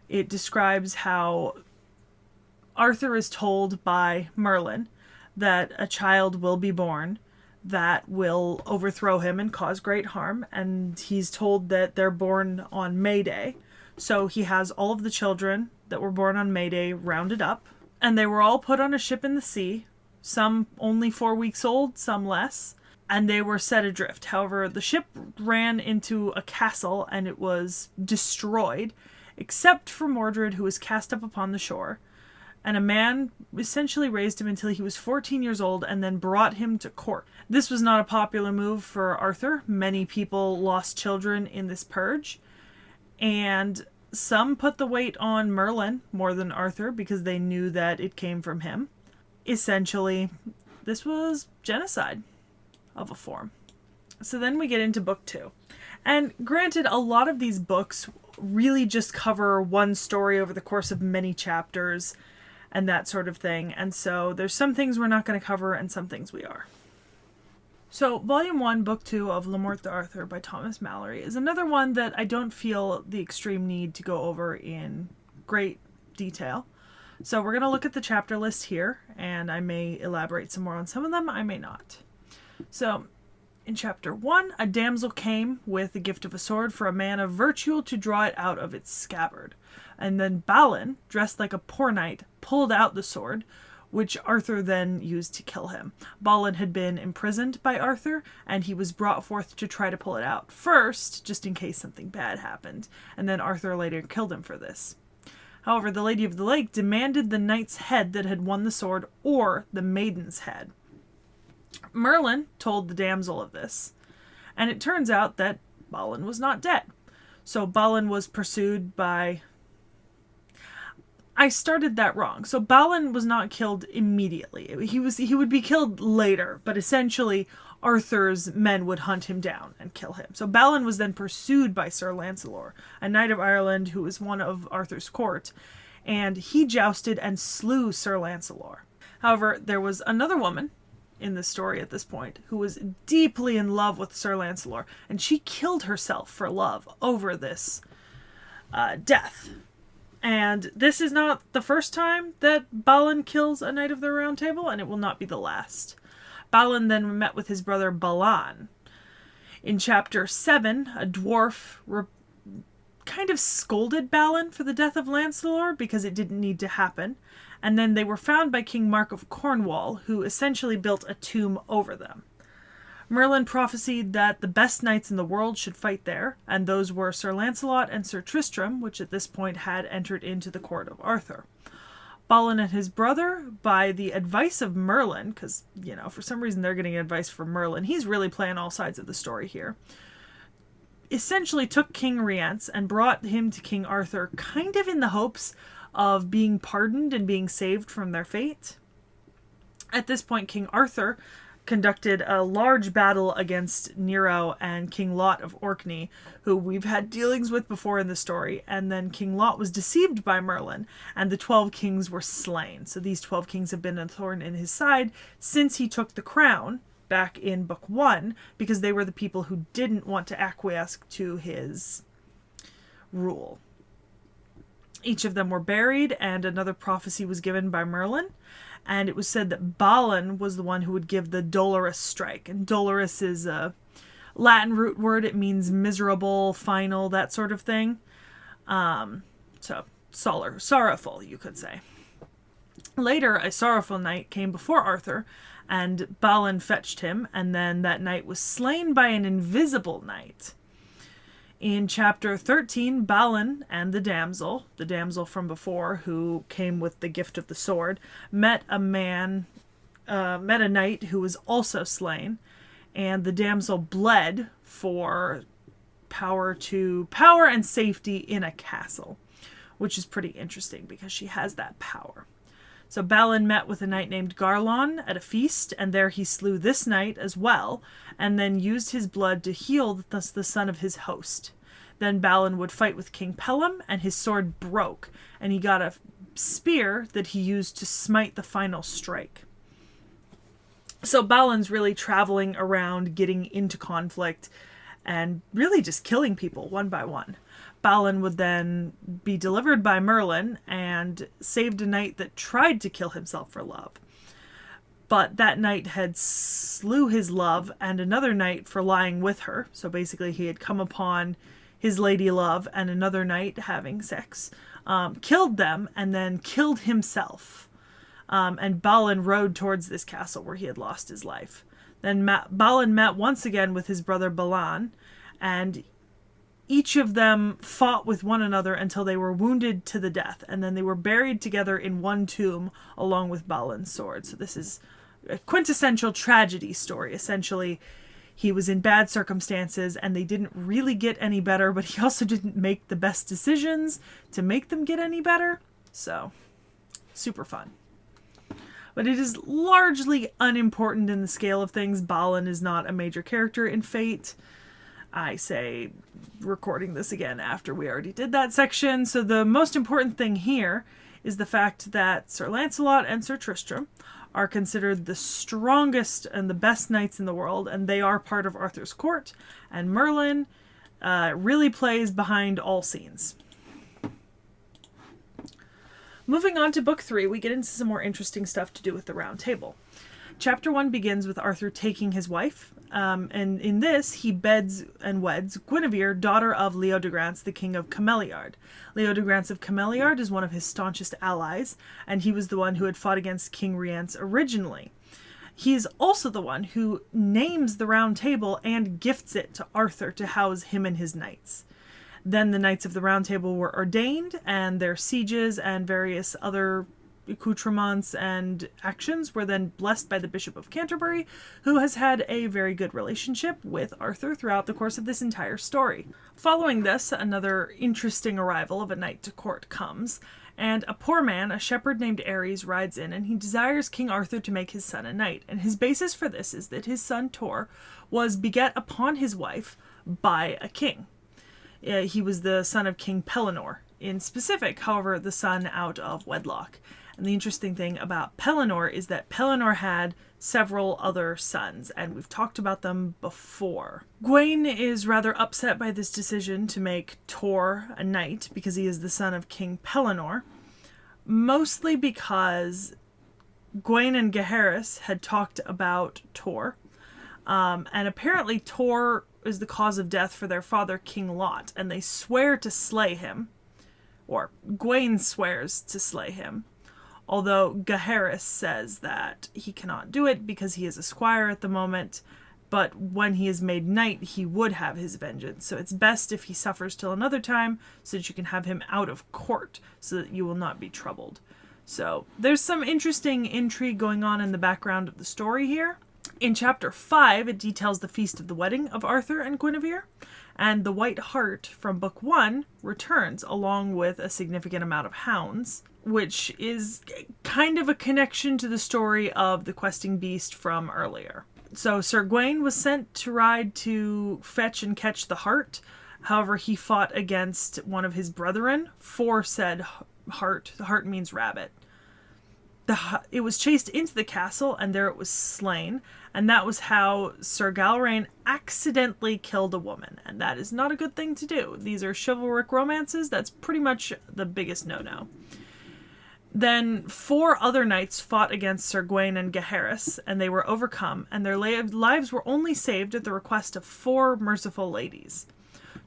it describes how Arthur is told by Merlin that a child will be born that will overthrow him and cause great harm, and he's told that they're born on May Day. So he has all of the children that were born on May Day rounded up, and they were all put on a ship in the sea, some only 4 weeks old, some less, and they were set adrift. However, the ship ran into a castle and it was destroyed, except for Mordred, who was cast up upon the shore. And a man essentially raised him until he was 14 years old and then brought him to court. This was not a popular move for Arthur. Many people lost children in this purge, and some put the weight on Merlin more than Arthur because they knew that it came from him. Essentially, this was genocide of a form. So then we get into book 2. And granted, a lot of these books really just cover one story over the course of many chapters and that sort of thing. And so there's some things we're not going to cover and some things we are. So Volume 1, Book 2 of Le Morte d'Arthur by Thomas Malory is another one that I don't feel the extreme need to go over in great detail. So we're going to look at the chapter list here, and I may elaborate some more on some of them, I may not. So, in chapter 1, a damsel came with the gift of a sword for a man of virtue to draw it out of its scabbard. And then Balin, dressed like a poor knight, pulled out the sword, which Arthur then used to kill him. Balin had been imprisoned by Arthur, and he was brought forth to try to pull it out first, just in case something bad happened, and then Arthur later killed him for this. However, the Lady of the Lake demanded the knight's head that had won the sword, or the maiden's head. Merlin told the damsel of this, and it turns out that Balin was not dead. So Balin was pursued by... I started that wrong. So Balin was not killed immediately. He would be killed later, but essentially Arthur's men would hunt him down and kill him. So Balin was then pursued by Sir Lancelot, a knight of Ireland who was one of Arthur's court, and he jousted and slew Sir Lancelot. However, there was another woman in the story at this point who was deeply in love with Sir Lancelot, and she killed herself for love over this death. And this is not the first time that Balin kills a Knight of the Round Table, and it will not be the last. Balin then met with his brother Balan. In chapter 7, a dwarf kind of scolded Balin for the death of Lancelot because it didn't need to happen. And then they were found by King Mark of Cornwall, who essentially built a tomb over them. Merlin prophesied that the best knights in the world should fight there, and those were Sir Lancelot and Sir Tristram, which at this point had entered into the court of Arthur. Balin and his brother, by the advice of Merlin, because, for some reason they're getting advice from Merlin, he's really playing all sides of the story here, essentially took King Rience and brought him to King Arthur, kind of in the hopes of being pardoned and being saved from their fate. At this point, King Arthur conducted a large battle against Nero and King Lot of Orkney, who we've had dealings with before in the story, and then King Lot was deceived by Merlin, and the 12 kings were slain. So these 12 kings have been a thorn in his side since he took the crown back in Book 1, because they were the people who didn't want to acquiesce to his rule. Each of them were buried, and another prophecy was given by Merlin, and it was said that Balin was the one who would give the dolorous strike. And dolorous is a Latin root word. It means miserable, final, that sort of thing. So sorrowful, you could say. Later, a sorrowful knight came before Arthur, and Balin fetched him, and then that knight was slain by an invisible knight. In chapter 13, Balin and the damsel from before, who came with the gift of the sword, met a knight who was also slain, and the damsel bled for power and safety in a castle, which is pretty interesting because she has that power. So Balin met with a knight named Garlon at a feast, and there he slew this knight as well, and then used his blood to heal the son of his host. Then Balin would fight with King Pellam, and his sword broke, and he got a spear that he used to smite the final strike. So Balin's really traveling around, getting into conflict, and really just killing people one by one. Balin would then be delivered by Merlin and saved a knight that tried to kill himself for love. But that knight had slew his love and another knight for lying with her. So basically he had come upon his lady love and another knight having sex, killed them, and then killed himself. And Balin rode towards this castle where he had lost his life. Then Balin met once again with his brother Balan, and each of them fought with one another until they were wounded to the death, and then they were buried together in one tomb along with Balin's sword. So this is a quintessential tragedy story. Essentially, he was in bad circumstances and they didn't really get any better, but he also didn't make the best decisions to make them get any better. So, super fun. But it is largely unimportant in the scale of things. Balin is not a major character in Fate. I say recording this again after we already did that section. So the most important thing here is the fact that Sir Lancelot and Sir Tristram are considered the strongest and the best knights in the world, and they are part of Arthur's court, and Merlin really plays behind all scenes. Moving on to book 3, we get into some more interesting stuff to do with the Round Table. Chapter 1 begins with Arthur taking his wife, and in this, he beds and weds Guinevere, daughter of Leodegrance, the king of Cameliard. Leodegrance of Cameliard is one of his staunchest allies, and he was the one who had fought against King Rience originally. He is also the one who names the Round Table and gifts it to Arthur to house him and his knights. Then the Knights of the Round Table were ordained, and their sieges and various other accoutrements and actions were then blessed by the Bishop of Canterbury, who has had a very good relationship with Arthur throughout the course of this entire story. Following this, another interesting arrival of a knight to court comes, and a poor man, a shepherd named Ares, rides in, and he desires King Arthur to make his son a knight. And his basis for this is that his son Tor was beget upon his wife by a king. He was the son of King Pellinore, in specific, however, the son out of wedlock. And the interesting thing about Pellinore is that Pellinore had several other sons, and we've talked about them before. Gawain is rather upset by this decision to make Tor a knight because he is the son of King Pellinore, mostly because Gawain and Gaheris had talked about Tor, and apparently Tor is the cause of death for their father King Lot, and they swear to slay him, or Gawain swears to slay him. Although Gaheris says that he cannot do it because he is a squire at the moment, but when he is made knight, he would have his vengeance. So it's best if he suffers till another time so that you can have him out of court so that you will not be troubled. So there's some interesting intrigue going on in the background of the story here. In chapter 5, it details the feast of the wedding of Arthur and Guinevere, and the White Hart from book 1 returns along with a significant amount of hounds, which is kind of a connection to the story of the questing beast from earlier. So Sir Gawain was sent to ride to fetch and catch the hart. However, he fought against one of his brethren for said hart. The hart means rabbit. It was chased into the castle, and there it was slain, and that was how Sir Galrain accidentally killed a woman, and that is not a good thing to do. These are chivalric romances. That's pretty much the biggest no-no. Then 4 other knights fought against Sir Gawain and Gaheris, and they were overcome, and their lives were only saved at the request of 4 merciful ladies.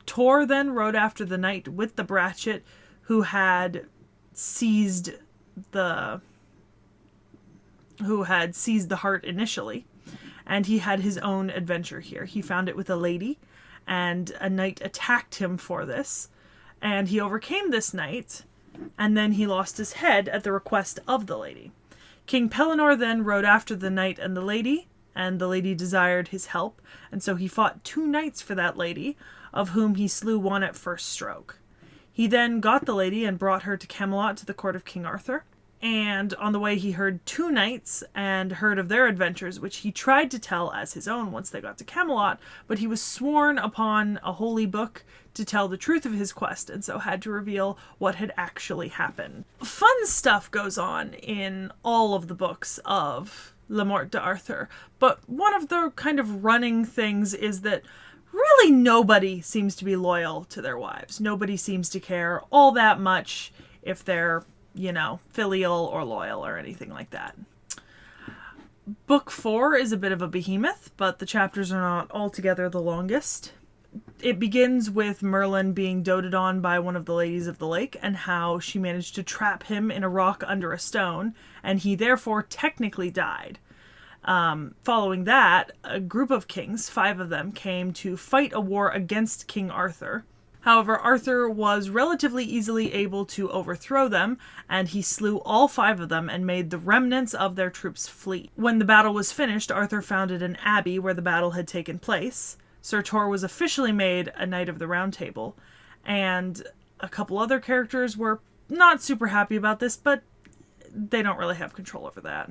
Tor then rode after the knight with the brachet who had seized the who had seized the heart initially. And he had his own adventure here. He found it with a lady, and a knight attacked him for this. And he overcame this knight, and then he lost his head at the request of the lady. King Pellinore then rode after the knight and the lady desired his help, and so he fought 2 knights for that lady, of whom he slew one at first stroke. He then got the lady and brought her to Camelot to the court of King Arthur. And on the way he heard 2 knights and heard of their adventures, which he tried to tell as his own once they got to Camelot, but he was sworn upon a holy book to tell the truth of his quest, and so had to reveal what had actually happened. Fun stuff goes on in all of the books of Le Morte d'Arthur, but one of the kind of running things is that really nobody seems to be loyal to their wives. Nobody seems to care all that much if they're, filial or loyal or anything like that. Book 4 is a bit of a behemoth, but the chapters are not altogether the longest. It begins with Merlin being doted on by one of the ladies of the lake and how she managed to trap him in a rock under a stone, and he therefore technically died. Following that, a group of kings, 5 of them, came to fight a war against King Arthur. However, Arthur was relatively easily able to overthrow them, and he slew all 5 of them and made the remnants of their troops flee. When the battle was finished, Arthur founded an abbey where the battle had taken place. Sir Tor was officially made a Knight of the Round Table, and a couple other characters were not super happy about this, but they don't really have control over that.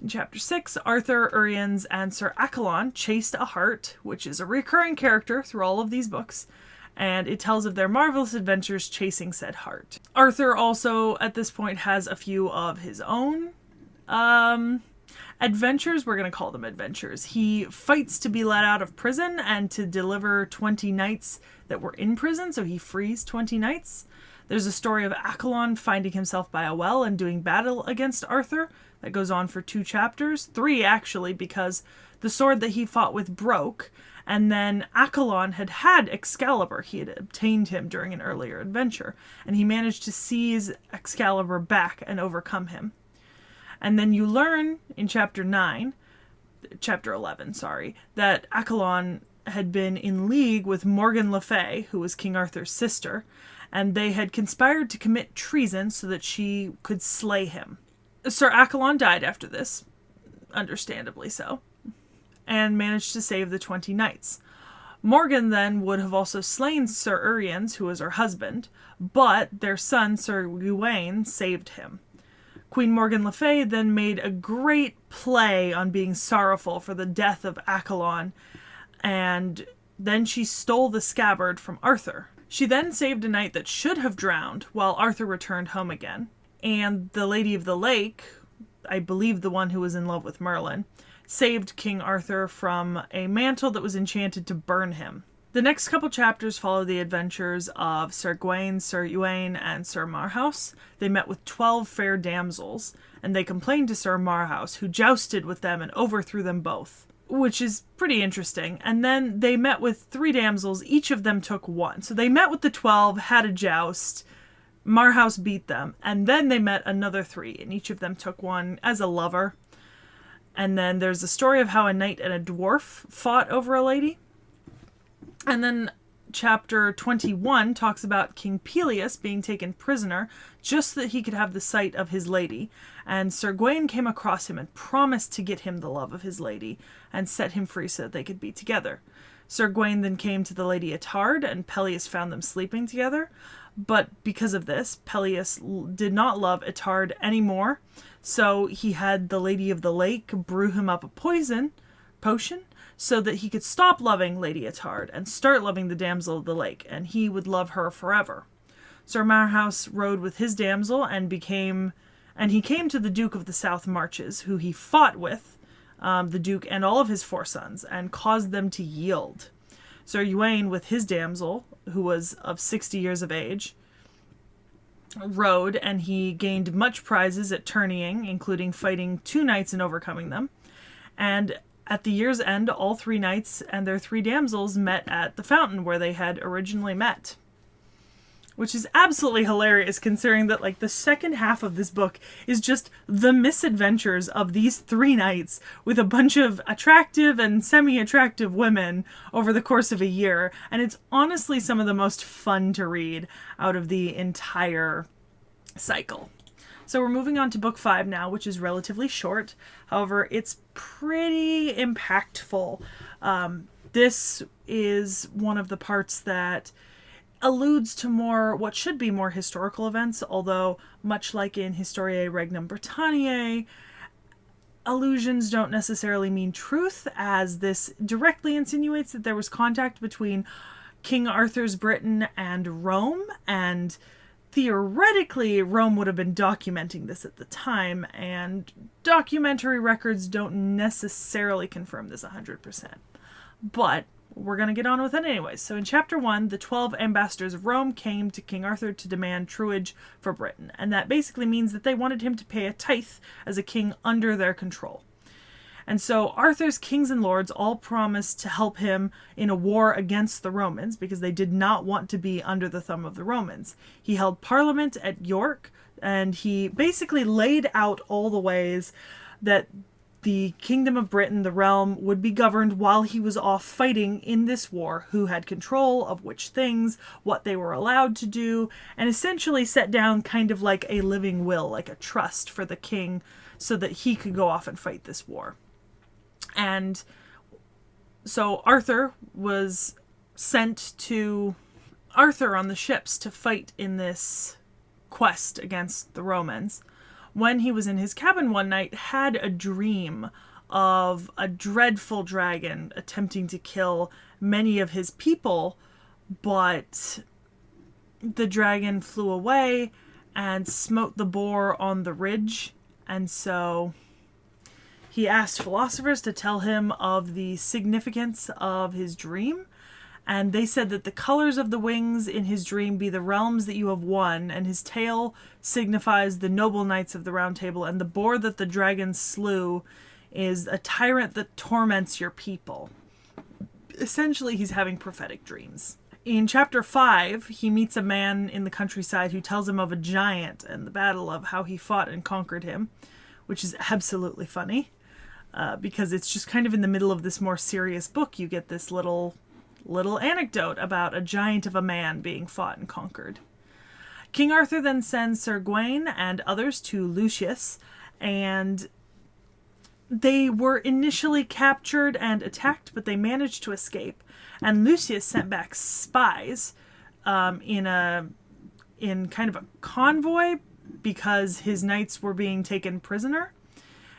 In Chapter 6, Arthur, Uriens, and Sir Accolon chased a hart, which is a recurring character through all of these books, and it tells of their marvelous adventures chasing said hart. Arthur also, at this point, has a few of his own adventures. We're going to call them adventures. He fights to be let out of prison and to deliver 20 knights that were in prison, so he frees 20 knights. There's a story of Accolon finding himself by a well and doing battle against Arthur. That goes on for 2 chapters. 3, actually, because the sword that he fought with broke, and then Accolon had Excalibur. He had obtained him during an earlier adventure, and he managed to seize Excalibur back and overcome him. And then you learn in chapter 11, that Accolon had been in league with Morgan Le Fay, who was King Arthur's sister, and they had conspired to commit treason so that she could slay him. Sir Accolon died after this, understandably so, and managed to save the 20 knights. Morgan then would have also slain Sir Uriens, who was her husband, but their son, Sir Gawain, saved him. Queen Morgan Le Fay then made a great play on being sorrowful for the death of Accolon, and then she stole the scabbard from Arthur. She then saved a knight that should have drowned while Arthur returned home again. And the Lady of the Lake, I believe the one who was in love with Merlin, saved King Arthur from a mantle that was enchanted to burn him. The next couple chapters follow the adventures of Sir Gawain, Sir Uwaine, and Sir Marhaus. They met with 12 fair damsels, and they complained to Sir Marhaus, who jousted with them and overthrew them both, which is pretty interesting. And then they met with 3 damsels, each of them took 1. So they met with the 12, had a joust, Marhaus beat them, and then they met another 3, and each of them took 1 as a lover. And then there's a story of how a knight and a dwarf fought over a lady. And then chapter 21 talks about King Pelias being taken prisoner just so that he could have the sight of his lady. And Sir Gawain came across him and promised to get him the love of his lady and set him free so that they could be together. Sir Gawain then came to the Lady Ettarde, and Pelias found them sleeping together. But because of this, Pelias did not love Ettarde anymore, so he had the Lady of the Lake brew him up a potion so that he could stop loving Lady Ettarde and start loving the Damsel of the Lake, and he would love her forever. Sir Marhaus rode with his damsel and he came to the Duke of the South Marches, who he fought with, the Duke and all of his 4 sons, and caused them to yield. Sir Uwaine, with his damsel, who was of 60 years of age, rode, and he gained much prizes at tourneying, including fighting 2 knights and overcoming them. And at the year's end, all 3 knights and their 3 damsels met at the fountain where they had originally met. which is absolutely hilarious considering that like the second half of this book is just the misadventures of these 3 knights with a bunch of attractive and semi-attractive women over the course of a year, and it's honestly some of the most fun to read out of the entire cycle. So we're moving on to book 5 now, which is relatively short. However, it's pretty impactful. This is one of the parts that alludes to what should be more historical events, although much like in Historiae Regnum Britanniae, allusions don't necessarily mean truth, as this directly insinuates that there was contact between King Arthur's Britain and Rome, and theoretically Rome would have been documenting this at the time, and documentary records don't necessarily confirm this 100%. But we're going to get on with it anyways. So in chapter 1, the 12 ambassadors of Rome came to King Arthur to demand truage for Britain. And that basically means that they wanted him to pay a tithe as a king under their control. And so Arthur's kings and lords all promised to help him in a war against the Romans because they did not want to be under the thumb of the Romans. He held parliament at York, and he basically laid out all the ways that the kingdom of Britain, the realm, would be governed while he was off fighting in this war, who had control of which things, what they were allowed to do, and essentially set down kind of like a living will, like a trust for the king, so that he could go off and fight this war. And so Arthur was sent to Arthur on the ships to fight in this quest against the Romans. When he was in his cabin one night, had a dream of a dreadful dragon attempting to kill many of his people, but the dragon flew away and smote the boar on the ridge, and so he asked philosophers to tell him of the significance of his dream, and they said that the colors of the wings in his dream be the realms that you have won, and his tail signifies the noble knights of the Round Table, and the boar that the dragon slew is a tyrant that torments your people. Essentially, he's having prophetic dreams. In chapter 5, he meets a man in the countryside who tells him of a giant and the battle of how he fought and conquered him, which is absolutely funny, because it's just kind of in the middle of this more serious book. You get this little anecdote about a giant of a man being fought and conquered. King Arthur then sends Sir Gawain and others to Lucius, and they were initially captured and attacked, but they managed to escape. And Lucius sent back spies in kind of a convoy because his knights were being taken prisoner.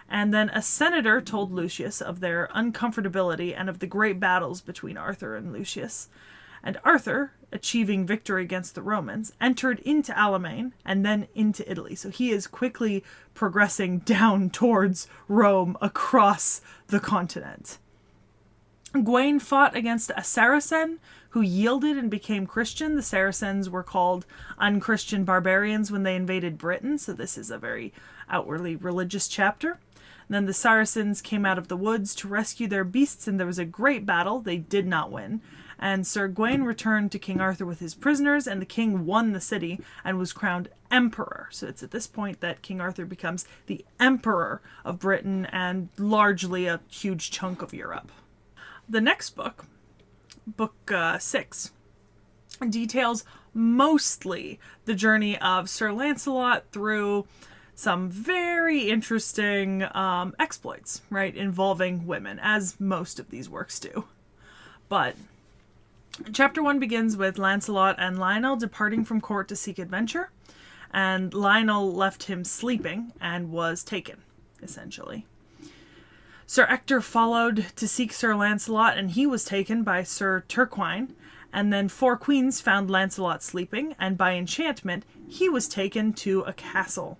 And then a senator told Lucius of their uncomfortability and of the great battles between Arthur and Lucius. And Arthur, achieving victory against the Romans, entered into Alamein and then into Italy. So he is quickly progressing down towards Rome across the continent. Gawain fought against a Saracen who yielded and became Christian. The Saracens were called unchristian barbarians when they invaded Britain, so this is a very outwardly religious chapter. And then the Saracens came out of the woods to rescue their beasts, and there was a great battle. They did not win. And Sir Gawain returned to King Arthur with his prisoners, and the king won the city and was crowned emperor. So it's at this point that King Arthur becomes the emperor of Britain and largely a huge chunk of Europe. The next book, book 6, details mostly the journey of Sir Lancelot through some very interesting exploits, right, involving women, as most of these works do. But chapter 1 begins with Lancelot and Lionel departing from court to seek adventure, and Lionel left him sleeping and was taken, essentially. Sir Ector followed to seek Sir Lancelot, and he was taken by Sir Turquine, and then 4 queens found Lancelot sleeping, and by enchantment, he was taken to a castle.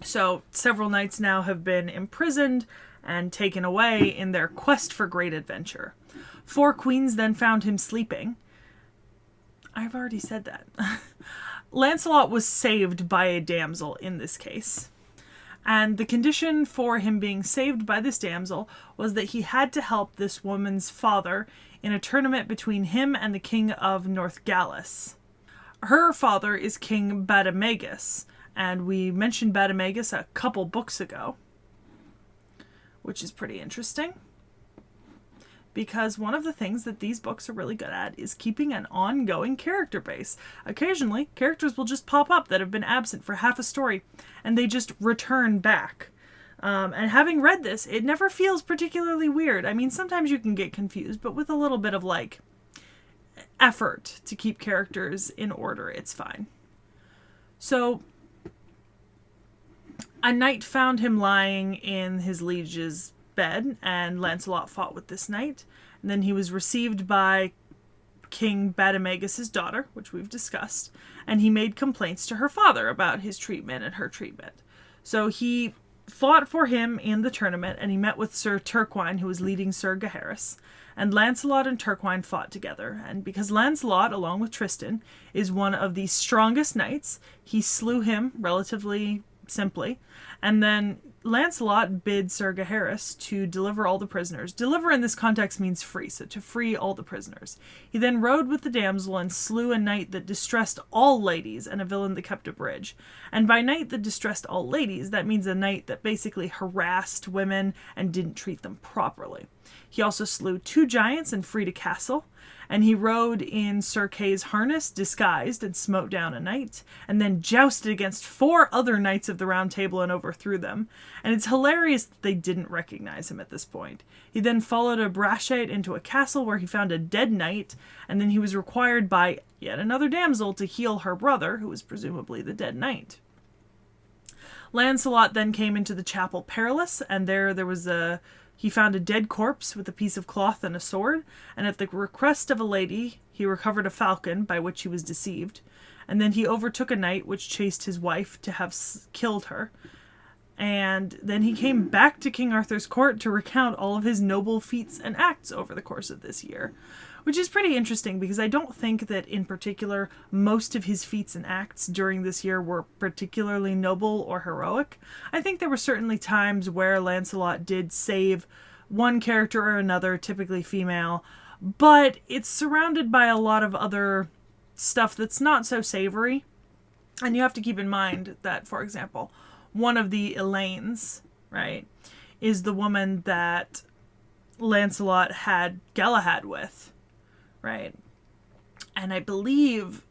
So several knights now have been imprisoned and taken away in their quest for great adventure. 4 queens then found him sleeping. I've already said that. Lancelot was saved by a damsel in this case. And the condition for him being saved by this damsel was that he had to help this woman's father in a tournament between him and the king of North Gallus. Her father is King Bademagus, and we mentioned Bademagus a couple books ago, which is pretty interesting. Because one of the things that these books are really good at is keeping an ongoing character base. Occasionally, characters will just pop up that have been absent for half a story, and they just return back. And having read this, it never feels particularly weird. I mean, sometimes you can get confused, but with a little bit of, like, effort to keep characters in order, it's fine. So, a knight found him lying in his liege's bed, and Lancelot fought with this knight. And then he was received by King Bademagus' daughter, which we've discussed, and he made complaints to her father about his treatment and her treatment. So he fought for him in the tournament, and he met with Sir Turquine, who was leading Sir Gaheris, and Lancelot and Turquine fought together. And because Lancelot, along with Tristan, is one of the strongest knights, he slew him relatively simply, and then Lancelot bid Sir Gaheris to deliver all the prisoners. Deliver in this context means free, so to free all the prisoners. He then rode with the damsel and slew a knight that distressed all ladies and a villain that kept a bridge. And by knight that distressed all ladies, that means a knight that basically harassed women and didn't treat them properly. He also slew 2 giants and freed a castle. And he rode in Sir Kay's harness, disguised, and smote down a knight, and then jousted against 4 other knights of the Round Table and overthrew them. And it's hilarious that they didn't recognize him at this point. He then followed a Brashite into a castle where he found a dead knight, and then he was required by yet another damsel to heal her brother, who was presumably the dead knight. Lancelot then came into the Chapel Perilous, and he found a dead corpse with a piece of cloth and a sword, and at the request of a lady, he recovered a falcon by which he was deceived. And then he overtook a knight which chased his wife to have killed her. And then he came back to King Arthur's court to recount all of his noble feats and acts over the course of this year. Which is pretty interesting because I don't think that in particular most of his feats and acts during this year were particularly noble or heroic. I think there were certainly times where Lancelot did save one character or another, typically female, but it's surrounded by a lot of other stuff that's not so savory. And you have to keep in mind that, for example, one of the Elaines, right, is the woman that Lancelot had Galahad with. Right. And I believe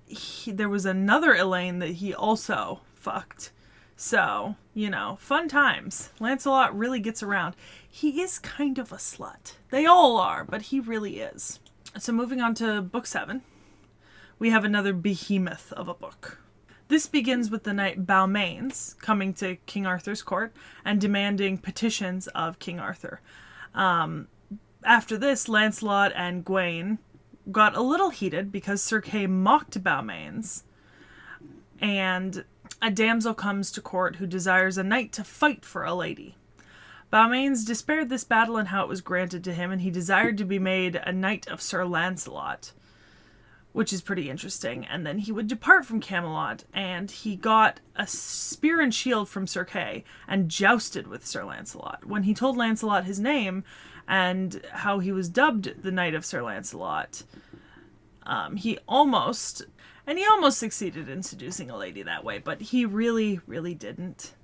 there was another Elaine that he also fucked. So, fun times. Lancelot really gets around. He is kind of a slut. They all are, but he really is. So moving on to book 7, we have another behemoth of a book. This begins with the knight Balmains coming to King Arthur's court and demanding petitions of King Arthur. After this, Lancelot and Gawain got a little heated because Sir Kay mocked Balmains, and a damsel comes to court who desires a knight to fight for a lady. Balmains despaired this battle and how it was granted to him, and he desired to be made a knight of Sir Lancelot, which is pretty interesting. And then he would depart from Camelot, and he got a spear and shield from Sir Kay and jousted with Sir Lancelot. When he told Lancelot his name and how he was dubbed the Knight of Sir Lancelot, he almost succeeded in seducing a lady that way, but he really, really didn't.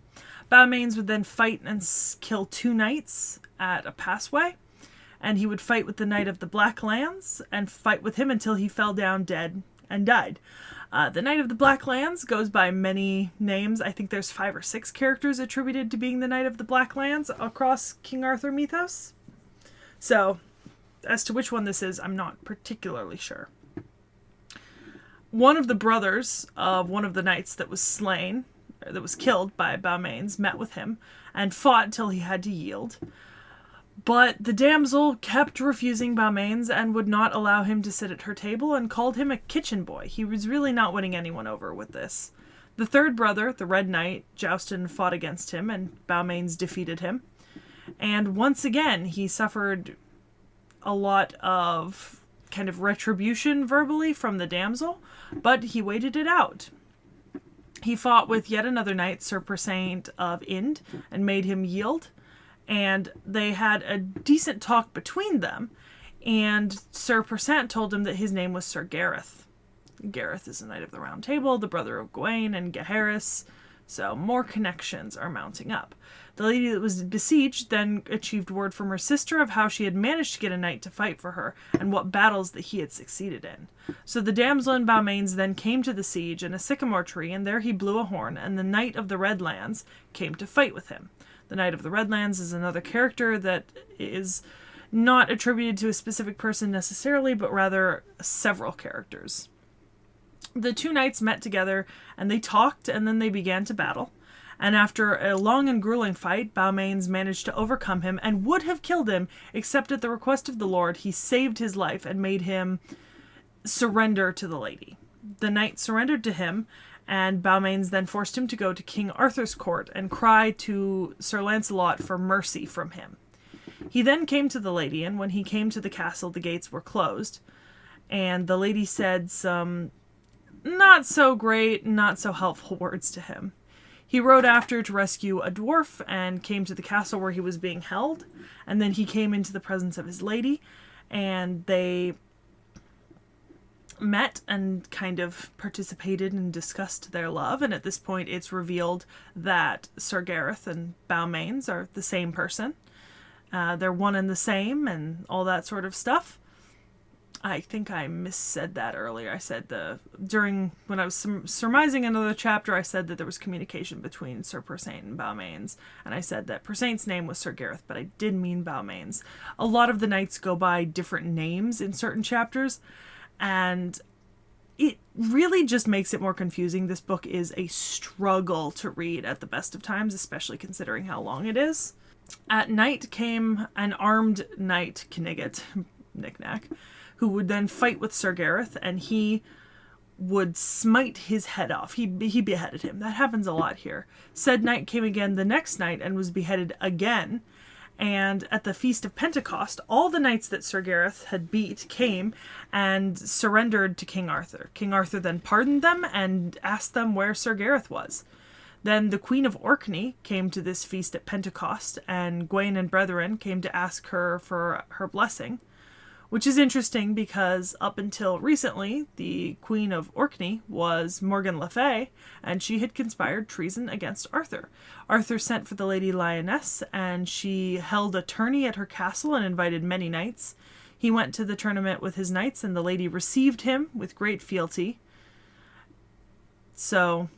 Balmains would then fight and kill 2 knights at a passway, and he would fight with the Knight of the Black Lands and fight with him until he fell down dead and died. The Knight of the Black Lands goes by many names. I think there's 5 or 6 characters attributed to being the Knight of the Black Lands across King Arthur mythos. So, as to which one this is, I'm not particularly sure. One of the brothers of one of the knights that was killed by Balmains, met with him and fought till he had to yield. But the damsel kept refusing Balmains and would not allow him to sit at her table and called him a kitchen boy. He was really not winning anyone over with this. The third brother, the Red Knight, jousted and fought against him, and Balmains defeated him. And once again, he suffered a lot of kind of retribution verbally from the damsel, but he waited it out. He fought with yet another knight, Sir Persant of Ind, and made him yield. And they had a decent talk between them, and Sir Persant told him that his name was Sir Gareth. Gareth is a Knight of the Round Table, the brother of Gawain and Gaheris, so more connections are mounting up. The lady that was besieged then achieved word from her sister of how she had managed to get a knight to fight for her, and what battles that he had succeeded in. So the damsel in Balmains then came to the siege in a sycamore tree, and there he blew a horn, and the Knight of the Redlands came to fight with him. The Knight of the Redlands is another character that is not attributed to a specific person necessarily, but rather several characters. The two knights met together, and they talked, and then they began to battle. And after a long and grueling fight, Balmains managed to overcome him and would have killed him, except at the request of the Lord, he saved his life and made him surrender to the lady. The knight surrendered to him, and Balmains then forced him to go to King Arthur's court and cry to Sir Lancelot for mercy from him. He then came to the lady, and when he came to the castle, the gates were closed, and the lady said some not so great, not so helpful words to him. He rode after to rescue a dwarf and came to the castle where he was being held, and then he came into the presence of his lady, and they met and kind of participated and discussed their love, and at this point it's revealed that Sir Gareth and Balmains are the same person. They're one and the same and all that sort of stuff. I think I missaid that earlier. I said when I was surmising another chapter, I said that there was communication between Sir Persaint and Balmains, and I said that Persaint's name was Sir Gareth, but I did mean Balmains. A lot of the knights go by different names in certain chapters, and it really just makes it more confusing. This book is a struggle to read at the best of times, especially considering how long it is. At night came an armed knight, Knigget, knick-knack, who would then fight with Sir Gareth, and he would smite his head off. He beheaded him. That happens a lot here. Said knight came again the next night and was beheaded again. And at the Feast of Pentecost, all the knights that Sir Gareth had beat came and surrendered to King Arthur. King Arthur then pardoned them and asked them where Sir Gareth was. Then the Queen of Orkney came to this feast at Pentecost, and Gawain and brethren came to ask her for her blessing. Which is interesting because up until recently, the Queen of Orkney was Morgan Le Fay, and she had conspired treason against Arthur. Arthur sent for the Lady Lioness, and she held a tourney at her castle and invited many knights. He went to the tournament with his knights, and the lady received him with great fealty. So,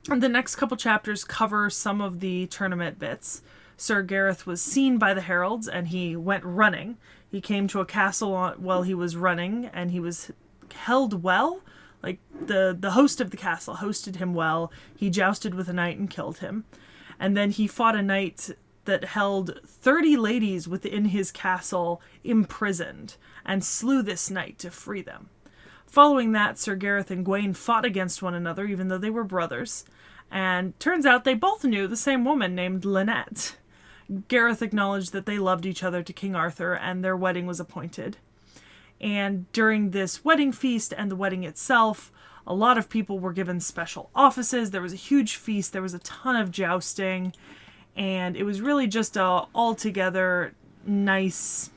the next couple chapters cover some of the tournament bits. Sir Gareth was seen by the heralds, and he went running. He came to a castle while he was running, and he was held well. Like, the host of the castle hosted him well. He jousted with a knight and killed him. And then he fought a knight that held 30 ladies within his castle imprisoned, and slew this knight to free them. Following that, Sir Gareth and Gawain fought against one another, even though they were brothers. And turns out they both knew the same woman named Lynette. Gareth acknowledged that they loved each other to King Arthur, and their wedding was appointed. And during this wedding feast and the wedding itself, a lot of people were given special offices. There was a huge feast. There was a ton of jousting. And it was really just a altogether nice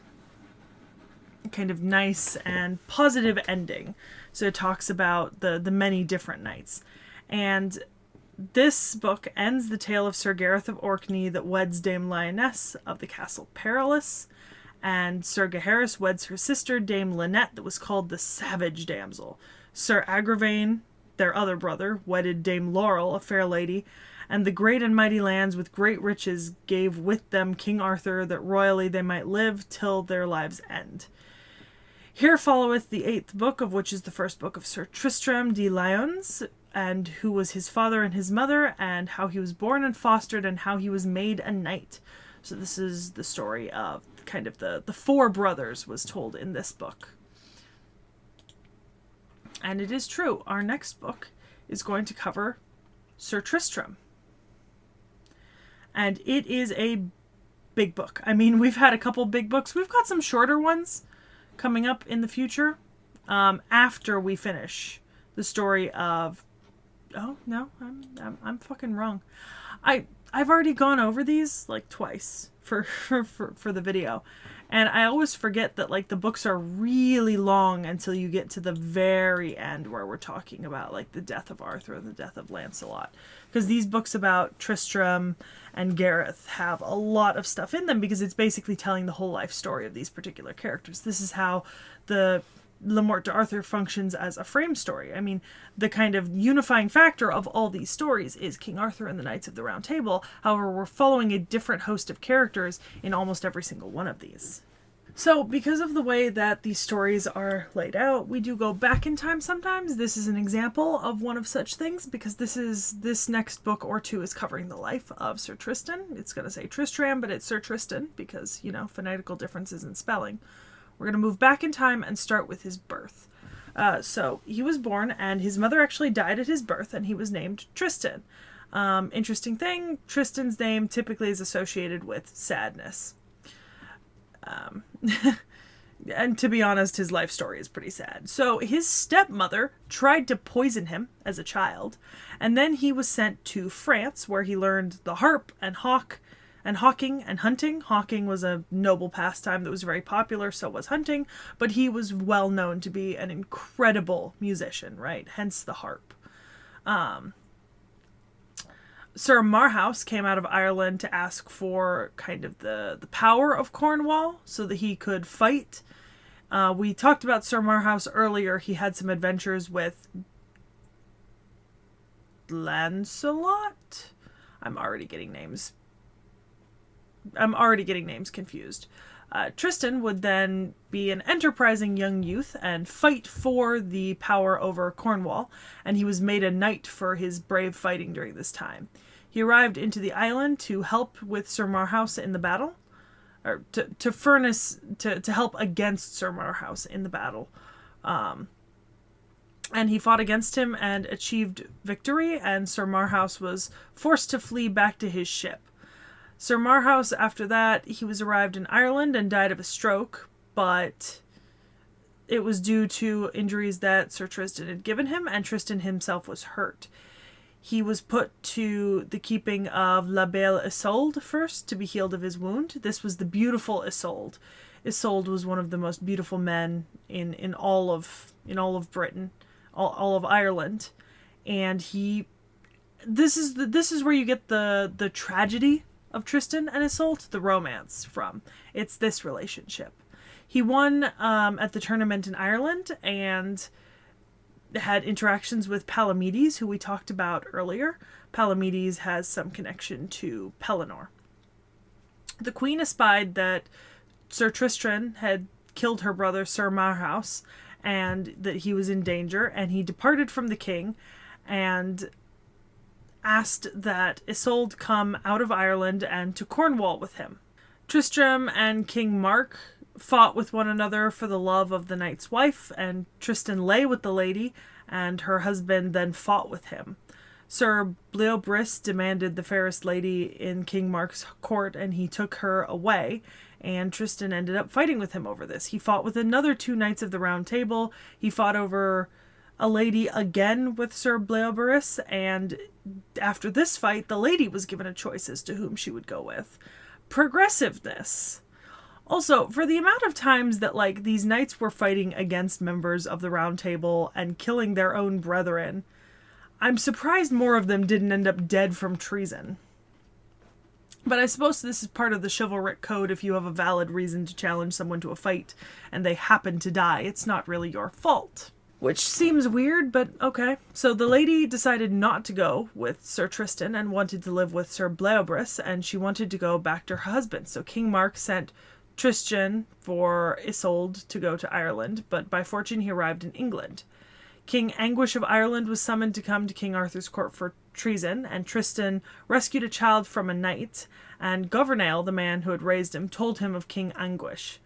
and positive ending. So it talks about the many different knights. And this book ends the tale of Sir Gareth of Orkney that weds Dame Lioness of the Castle Perilous, and Sir Gaheris weds her sister, Dame Lynette, that was called the Savage Damsel. Sir Agravain, their other brother, wedded Dame Laurel, a fair lady, and the great and mighty lands with great riches gave with them King Arthur, that royally they might live till their lives' end. Here followeth the 8th book, of which is the first book of Sir Tristram de Lyones, and who was his father and his mother, and how he was born and fostered, and how he was made a knight. So this is the story of kind of the 4 brothers was told in this book. And it is true, our next book is going to cover Sir Tristram. And it is a big book. I mean, we've had a couple big books. We've got some shorter ones coming up in the future after we finish the story of... Oh, no, I'm fucking wrong. I've already gone over these like twice for the video. And I always forget that, like, the books are really long until you get to the very end where we're talking about, like, the death of Arthur and the death of Lancelot. Because these books about Tristram and Gareth have a lot of stuff in them because it's basically telling the whole life story of these particular characters. This is how the Le Morte d'Arthur functions as a frame story. I mean, the kind of unifying factor of all these stories is King Arthur and the Knights of the Round Table. However, we're following a different host of characters in almost every single one of these. So, because of the way that these stories are laid out, we do go back in time sometimes. This is an example of one of such things, because this next book or two is covering the life of Sir Tristan. It's going to say Tristram, but it's Sir Tristan, because, you know, phonetical differences in spelling. We're going to move back in time and start with his birth. So, he was born, and his mother actually died at his birth, and he was named Tristan. Interesting thing, Tristan's name typically is associated with sadness. And to be honest, his life story is pretty sad. So his stepmother tried to poison him as a child, and then he was sent to France, where he learned the harp and hawking and hunting. Hawking was a noble pastime that was very popular, so was hunting, but he was well known to be an incredible musician, right? Hence the harp. Sir Marhaus came out of Ireland to ask for kind of the power of Cornwall so that he could fight. We talked about Sir Marhaus earlier. He had some adventures with Lancelot? I'm already getting names confused. Tristan would then be an enterprising young youth and fight for the power over Cornwall, and he was made a knight for his brave fighting during this time. He arrived into the island to help with Sir Marhaus in the battle, or to help against Sir Marhaus in the battle. And he fought against him and achieved victory, and Sir Marhaus was forced to flee back to his ship. Sir Marhaus, after that, he was arrived in Ireland and died of a stroke, but it was due to injuries that Sir Tristan had given him, and Tristan himself was hurt. He was put to the keeping of La Belle Isolde first to be healed of his wound. This was the beautiful Isolde. Isolde was one of the most beautiful men in all of Britain, all of Ireland, and this is where you get the tragedy of Tristan and Isolde, the romance from. It's this relationship. He won at the tournament in Ireland and had interactions with Palamedes, who we talked about earlier. Palamedes has some connection to Pellinore. The queen espied that Sir Tristan had killed her brother Sir Marhaus and that he was in danger, and he departed from the king and asked that Isolde come out of Ireland and to Cornwall with him. Tristram and King Mark fought with one another for the love of the knight's wife, and Tristan lay with the lady, and her husband then fought with him. Sir Bleoberis demanded the fairest lady in King Mark's court, and he took her away, and Tristan ended up fighting with him over this. He fought with another two knights of the Round Table. He fought over a lady again with Sir Bleoberis, and after this fight, the lady was given a choice as to whom she would go with. Progressiveness. Also, for the amount of times that, like, these knights were fighting against members of the Round Table and killing their own brethren, I'm surprised more of them didn't end up dead from treason. But I suppose this is part of the chivalric code. If you have a valid reason to challenge someone to a fight and they happen to die, it's not really your fault. Which seems weird, but okay. So the lady decided not to go with Sir Tristan and wanted to live with Sir Bleoberis, and she wanted to go back to her husband. So King Mark sent Tristan for Isolde to go to Ireland, but by fortune he arrived in England. King Anguish of Ireland was summoned to come to King Arthur's court for treason, and Tristan rescued a child from a knight, and Gouvernail, the man who had raised him, told him of King Anguish.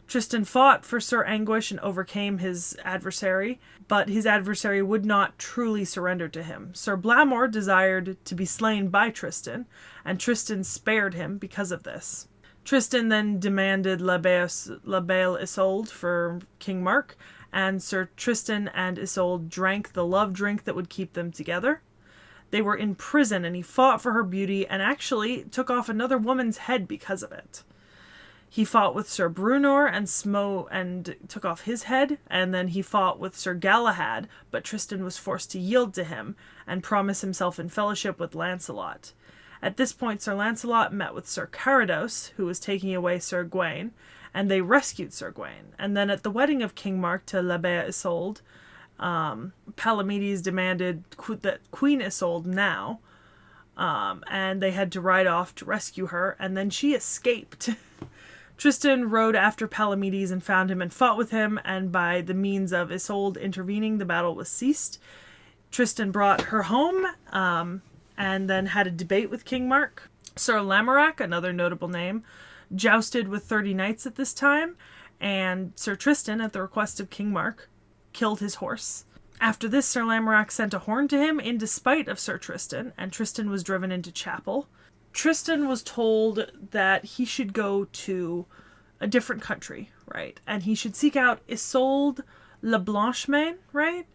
Tristan fought for Sir Anguish and overcame his adversary, but his adversary would not truly surrender to him. Sir Blamor desired to be slain by Tristan, and Tristan spared him because of this. Tristan then demanded La Belle Isolde for King Mark, and Sir Tristan and Isolde drank the love drink that would keep them together. They were in prison, and he fought for her beauty and actually took off another woman's head because of it. He fought with Sir Brunor and took off his head, and then he fought with Sir Galahad, but Tristan was forced to yield to him and promise himself in fellowship with Lancelot. At this point, Sir Lancelot met with Sir Carados, who was taking away Sir Gawain, and they rescued Sir Gawain. And then at the wedding of King Mark to Labea Isolde, Palamedes demanded that Queen Isolde now, and they had to ride off to rescue her, and then she escaped. Tristan rode after Palamedes and found him and fought with him, and by the means of Isolde intervening, the battle was ceased. Tristan brought her home, and then had a debate with King Mark. Sir Lamorak, another notable name, jousted with 30 knights at this time, and Sir Tristan, at the request of King Mark, killed his horse. After this, Sir Lamorak sent a horn to him in despite of Sir Tristan, and Tristan was driven into chapel. Tristan was told that he should go to a different country, right? And he should seek out Isolde le Blanchemain, right?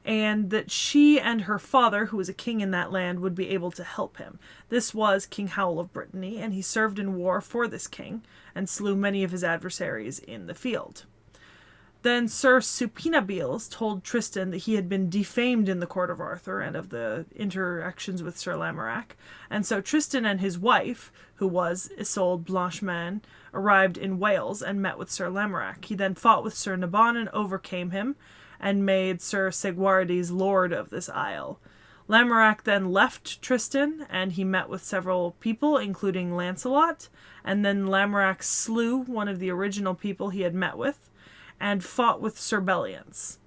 And that she and her father, who was a king in that land, would be able to help him. This was King Howell of Brittany, and he served in war for this king and slew many of his adversaries in the field. Then Sir Supinabiles told Tristan that he had been defamed in the court of Arthur and of the interactions with Sir Lamorak. And so Tristan and his wife, who was Isolde Blanchemain, arrived in Wales and met with Sir Lamorak. He then fought with Sir Nabon and overcame him, and made Sir Segwarides lord of this isle. Lamorak then left Tristan, and he met with several people, including Lancelot, and then Lamorak slew one of the original people he had met with, and fought with Sir Belliance.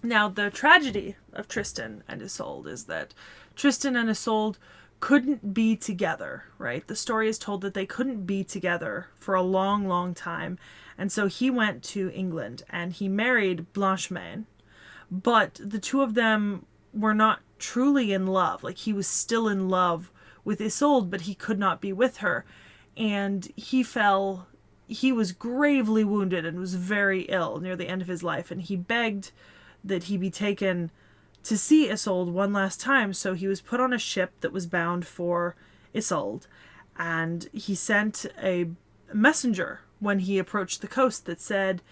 Now, the tragedy of Tristan and Isolde is that Tristan and Isolde couldn't be together, right? The story is told that they couldn't be together for a long, long time, and so he went to England, and he married Blanchemain, but the two of them were not truly in love. Like, he was still in love with Isolde, but he could not be with her, and he was gravely wounded and was very ill near the end of his life, and he begged that he be taken to see Isolde one last time, so he was put on a ship that was bound for Isolde, and he sent a messenger when he approached the coast that said,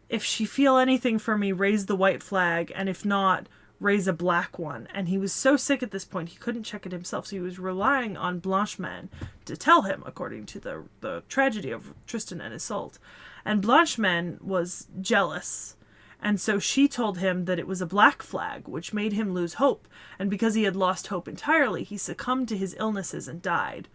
"If she feel anything for me, raise the white flag, and if not, raise a black one." And he was so sick at this point he couldn't check it himself, so he was relying on Blanchemain to tell him, according to the tragedy of Tristan and Isolde. And Blanchemain was jealous, and so she told him that it was a black flag, which made him lose hope, and because he had lost hope entirely, he succumbed to his illnesses and died.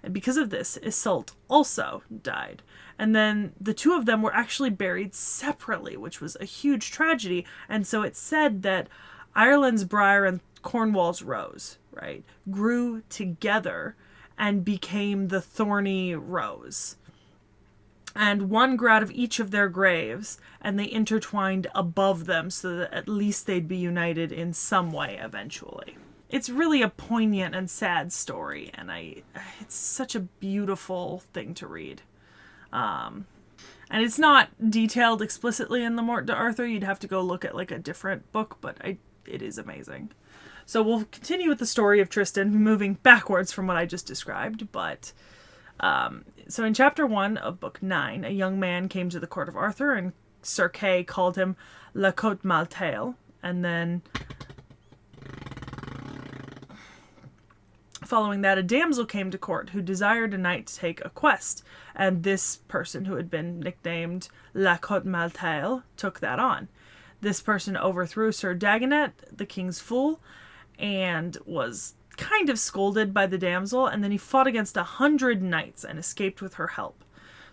And because of this, Isolde also died. And then the two of them were actually buried separately, which was a huge tragedy. And so it's said that Ireland's briar and Cornwall's rose, right, grew together and became the thorny rose. And one grew out of each of their graves, and they intertwined above them so that at least they'd be united in some way eventually. It's really a poignant and sad story, and it's such a beautiful thing to read. And it's not detailed explicitly in the Morte d'Arthur. You'd have to go look at like a different book, but it is amazing. So we'll continue with the story of Tristan, moving backwards from what I just described. But so in chapter 1 of book 9, a young man came to the court of Arthur, and Sir Kay called him La Cote Maltail, and then following that, a damsel came to court who desired a knight to take a quest, and this person, who had been nicknamed La Cote Maltail, took that on. This person overthrew Sir Dagonet, the king's fool, and was kind of scolded by the damsel, and then he fought against 100 knights and escaped with her help.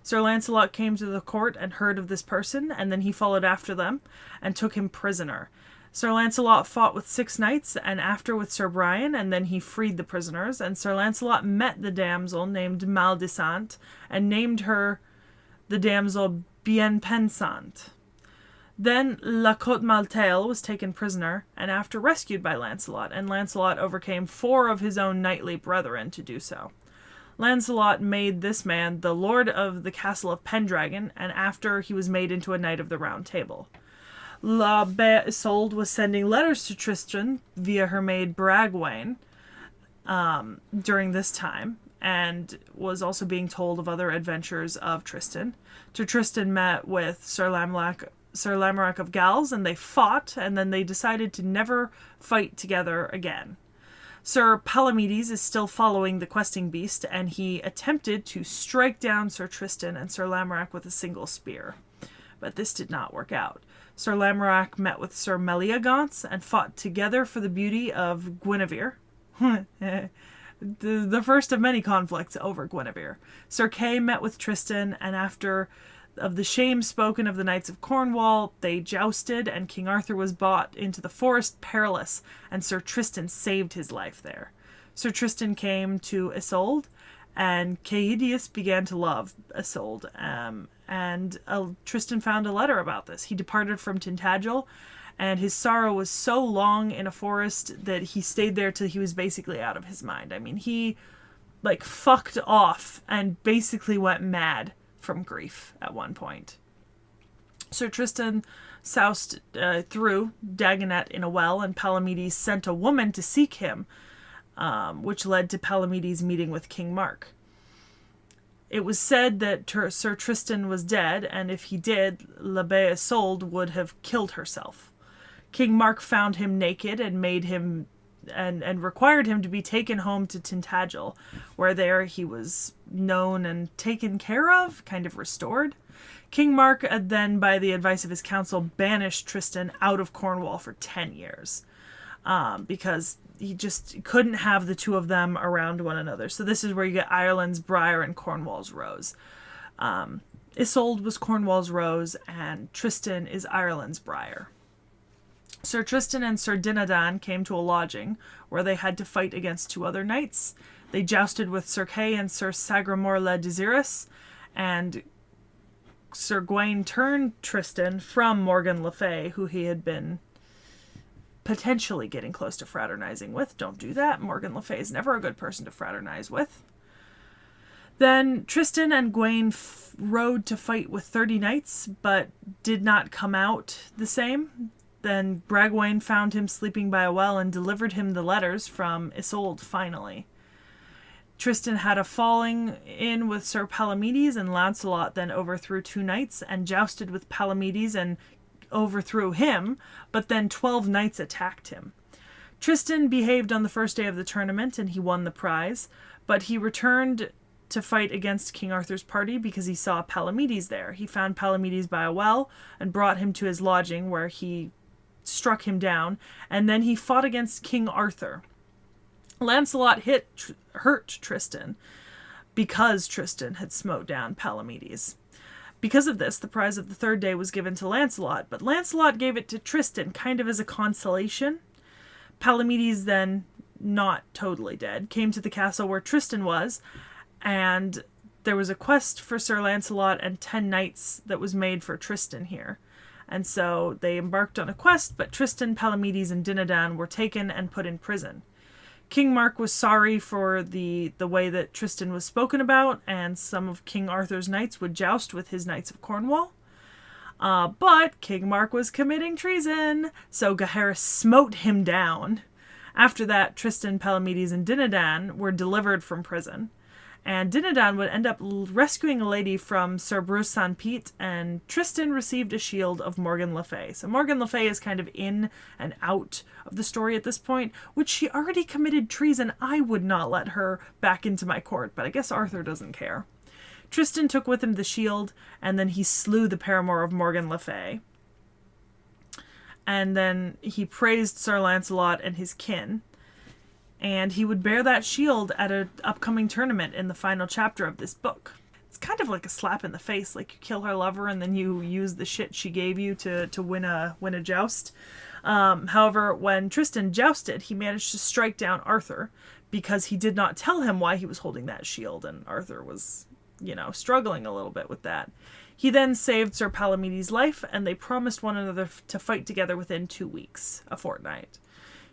Sir Lancelot came to the court and heard of this person, and then he followed after them and took him prisoner. Sir Lancelot fought with 6 knights, and after with Sir Brian, and then he freed the prisoners, and Sir Lancelot met the damsel named Maldesante, and named her the damsel Bienpensante. Then La Cote Maltail was taken prisoner, and after rescued by Lancelot, and Lancelot overcame 4 of his own knightly brethren to do so. Lancelot made this man the lord of the castle of Pendragon, and after he was made into a knight of the Round Table. Isolde was sending letters to Tristan via her maid Bragwain during this time, and was also being told of other adventures of Tristan. So Tristan met with Sir Lamorak of Gals, and they fought, and then they decided to never fight together again. Sir Palamedes is still following the questing beast, and he attempted to strike down Sir Tristan and Sir Lamorak with a single spear. But this did not work out. Sir Lamorak met with Sir Meleagance and fought together for the beauty of Guinevere. the first of many conflicts over Guinevere. Sir Kay met with Tristan, and after of the shame spoken of the Knights of Cornwall, they jousted, and King Arthur was brought into the Forest Perilous, and Sir Tristan saved his life there. Sir Tristan came to Isolde, and Caidius began to love Isolde, and Tristan found a letter about this. He departed from Tintagel, and his sorrow was so long in a forest that he stayed there till he was basically out of his mind. I mean, he, fucked off and basically went mad from grief at one point. Sir Tristan soused through Dagonet in a well, and Palamedes sent a woman to seek him, which led to Palamedes meeting with King Mark. It was said that Sir Tristan was dead, and if he did, La Belle Isolde would have killed herself. King Mark found him naked and made him and required him to be taken home to Tintagel, where there he was known and taken care of, kind of restored. King Mark then, by the advice of his council, banished Tristan out of Cornwall for 10 years, because he just couldn't have the two of them around one another. So this is where you get Ireland's briar and Cornwall's rose. Isolde was Cornwall's rose, and Tristan is Ireland's briar. Sir Tristan and Sir Dinadan came to a lodging where they had to fight against two other knights. They jousted with Sir Kay and Sir Sagramore le Desirous, and Sir Gawain turned Tristan from Morgan le Fay, who he had been potentially getting close to fraternizing with. Don't do that. Morgan le Fay is never a good person to fraternize with. Then Tristan and Gawain rode to fight with 30 knights, but did not come out the same. Then Bragwain found him sleeping by a well and delivered him the letters from Isolde finally. Tristan had a falling in with Sir Palamedes, and Lancelot then overthrew 2 knights and jousted with Palamedes and overthrew him, but then 12 knights attacked him. Tristan behaved on the first day of the tournament, and he won the prize, but he returned to fight against King Arthur's party because he saw Palamedes there. He found Palamedes by a well and brought him to his lodging, where he struck him down, and then he fought against King Arthur. Lancelot hurt Tristan because Tristan had smote down Palamedes. Because of this, the prize of the third day was given to Lancelot, but Lancelot gave it to Tristan kind of as a consolation. Palamedes, then not totally dead, came to the castle where Tristan was, and there was a quest for Sir Lancelot and 10 knights that was made for Tristan here. And so they embarked on a quest, but Tristan, Palamedes, and Dinadan were taken and put in prison. King Mark was sorry for the way that Tristan was spoken about, and some of King Arthur's knights would joust with his knights of Cornwall. But King Mark was committing treason, so Gaheris smote him down. After that, Tristan, Palamedes, and Dinadan were delivered from prison. And Dinadan would end up rescuing a lady from Sir Bruce St. Pete, and Tristan received a shield of Morgan le Fay. So Morgan le Fay is kind of in and out of the story at this point, which she already committed treason. I would not let her back into my court, but I guess Arthur doesn't care. Tristan took with him the shield, and then he slew the paramour of Morgan le Fay. And then he praised Sir Lancelot and his kin. And he would bear that shield at an upcoming tournament in the final chapter of this book. It's kind of like a slap in the face, like you kill her lover and then you use the shit she gave you to win a joust. However, when Tristan jousted, he managed to strike down Arthur because he did not tell him why he was holding that shield, and Arthur was, struggling a little bit with that. He then saved Sir Palamedes' life, and they promised one another to fight together within 2 weeks, a fortnight.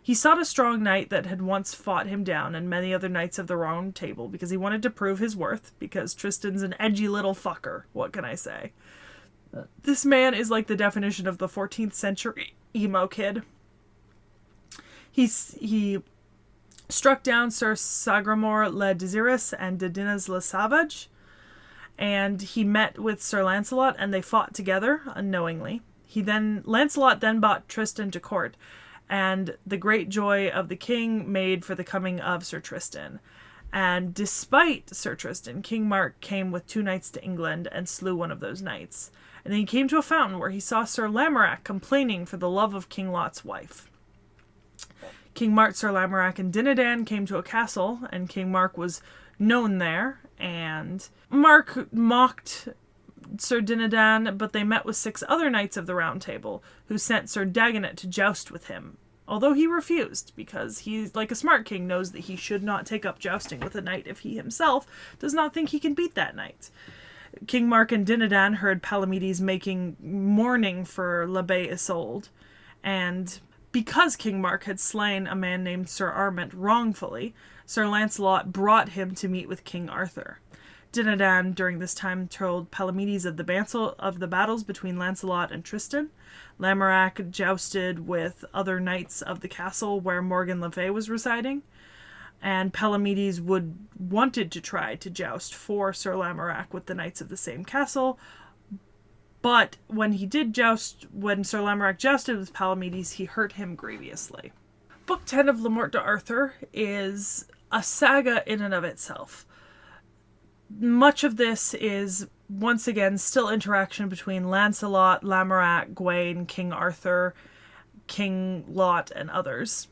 He sought a strong knight that had once fought him down, and many other knights of the Round Table, because he wanted to prove his worth, because Tristan's an edgy little fucker. What can I say? This man is like the definition of the 14th century emo kid. He struck down Sir Sagramore le Désirous and Dodinas le Savage, and he met with Sir Lancelot, and they fought together unknowingly. Lancelot then brought Tristan to court, and the great joy of the king made for the coming of Sir Tristan. And despite Sir Tristan, King Mark came with 2 knights to England and slew one of those knights. And then he came to a fountain where he saw Sir Lamorak complaining for the love of King Lot's wife. King Mark, Sir Lamorak, and Dinadan came to a castle, and King Mark was known there, and Mark mocked Sir Dinadan, but they met with 6 other knights of the Round Table, who sent Sir Dagonet to joust with him, although he refused, because he, like a smart king, knows that he should not take up jousting with a knight if he himself does not think he can beat that knight. King Mark and Dinadan heard Palamedes making mourning for l'Abbé Isolde, and because King Mark had slain a man named Sir Arment wrongfully, Sir Lancelot brought him to meet with King Arthur. Dinadan during this time told Palamedes of the battles between Lancelot and Tristan. Lamorak jousted with other knights of the castle where Morgan Le Fay was residing, and Palamedes wanted to try to joust for Sir Lamorak with the knights of the same castle, but when Sir Lamorak jousted with Palamedes, he hurt him grievously. Book 10 of Le Morte d'Arthur is a saga in and of itself. Much of this is, once again, still interaction between Lancelot, Lamorak, Gawain, King Arthur, King Lot, and others.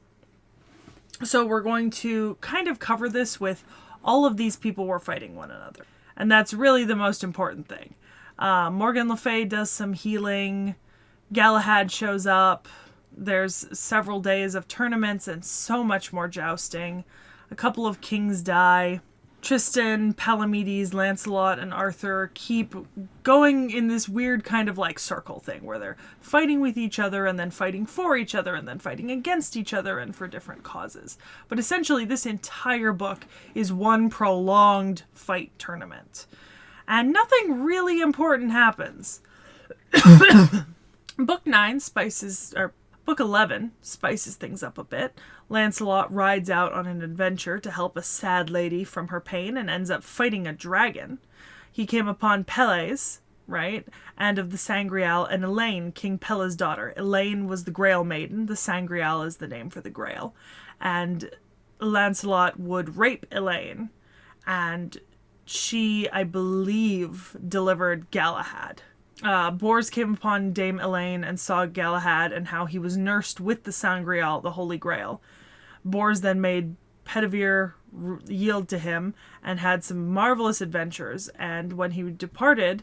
So we're going to kind of cover this with all of these people were fighting one another. And that's really the most important thing. Morgan Le Fay does some healing. Galahad shows up. There's several days of tournaments and so much more jousting. A couple of kings die. Tristan, Palamedes, Lancelot, and Arthur keep going in this weird kind of like circle thing where they're fighting with each other and then fighting for each other and then fighting against each other and for different causes. But essentially this entire book is one prolonged fight tournament. And nothing really important happens. Book 11 spices things up a bit. Lancelot rides out on an adventure to help a sad lady from her pain and ends up fighting a dragon. He came upon Pélès, right? And of the Sangreal, and Elaine, King Pele's daughter. Elaine was the Grail Maiden. The Sangreal is the name for the Grail. And Lancelot would rape Elaine. And she, I believe, delivered Galahad. Bors came upon Dame Elaine and saw Galahad and how he was nursed with the Sangreal, the Holy Grail. Bors then made Pedivere yield to him and had some marvelous adventures, and when he departed,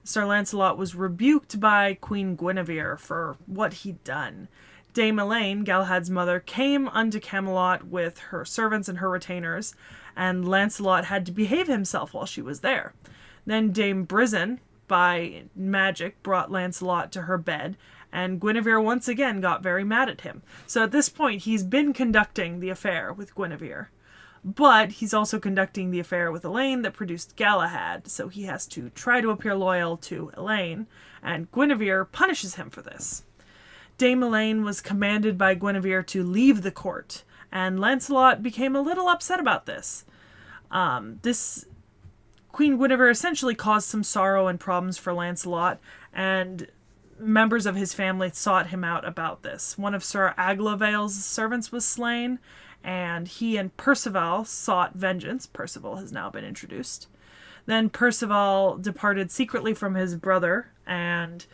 Sir Lancelot was rebuked by Queen Guinevere for what he'd done. Dame Elaine, Galahad's mother, came unto Camelot with her servants and her retainers, and Lancelot had to behave himself while she was there. Then Dame Brizzen, by magic, brought Lancelot to her bed, and Guinevere once again got very mad at him. So at this point, he's been conducting the affair with Guinevere, but he's also conducting the affair with Elaine that produced Galahad, so he has to try to appear loyal to Elaine, and Guinevere punishes him for this. Dame Elaine was commanded by Guinevere to leave the court, and Lancelot became a little upset about this. Queen Guinevere essentially caused some sorrow and problems for Lancelot, and members of his family sought him out about this. One of Sir Aglovale's servants was slain, and he and Percival sought vengeance. Percival has now been introduced. Then Percival departed secretly from his brother and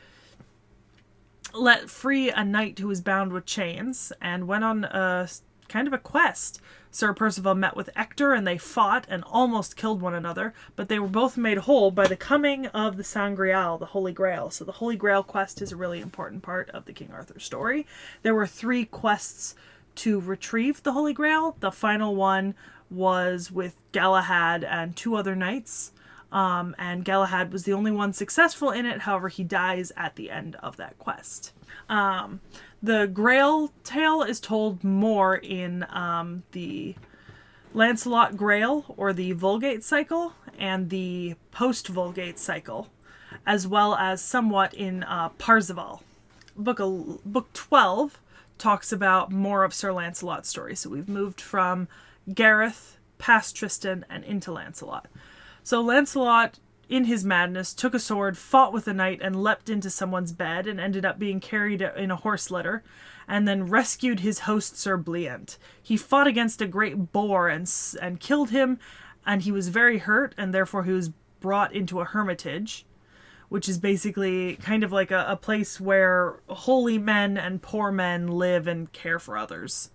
let free a knight who was bound with chains and went on a kind of a quest. Sir Percival met with Ector and they fought and almost killed one another, but they were both made whole by the coming of the Sangreal, the Holy Grail. So the Holy Grail quest is a really important part of the King Arthur story. There were 3 quests to retrieve the Holy Grail. The final one was with Galahad and 2 other knights, and Galahad was the only one successful in it. However, he dies at the end of that quest. The Grail tale is told more in the Lancelot Grail, or the Vulgate cycle, and the post-Vulgate cycle. as well as somewhat in Percival. Book 12 talks about more of Sir Lancelot's story. So we've moved from Gareth past Tristan and into Lancelot. So Lancelot, in his madness, took a sword, fought with a knight, and leapt into someone's bed and ended up being carried in a horse litter, and then rescued his host Sir Bliant. He fought against a great boar and killed him, and he was very hurt, and therefore he was brought into a hermitage, which is basically kind of like a place where holy men and poor men live and care for others.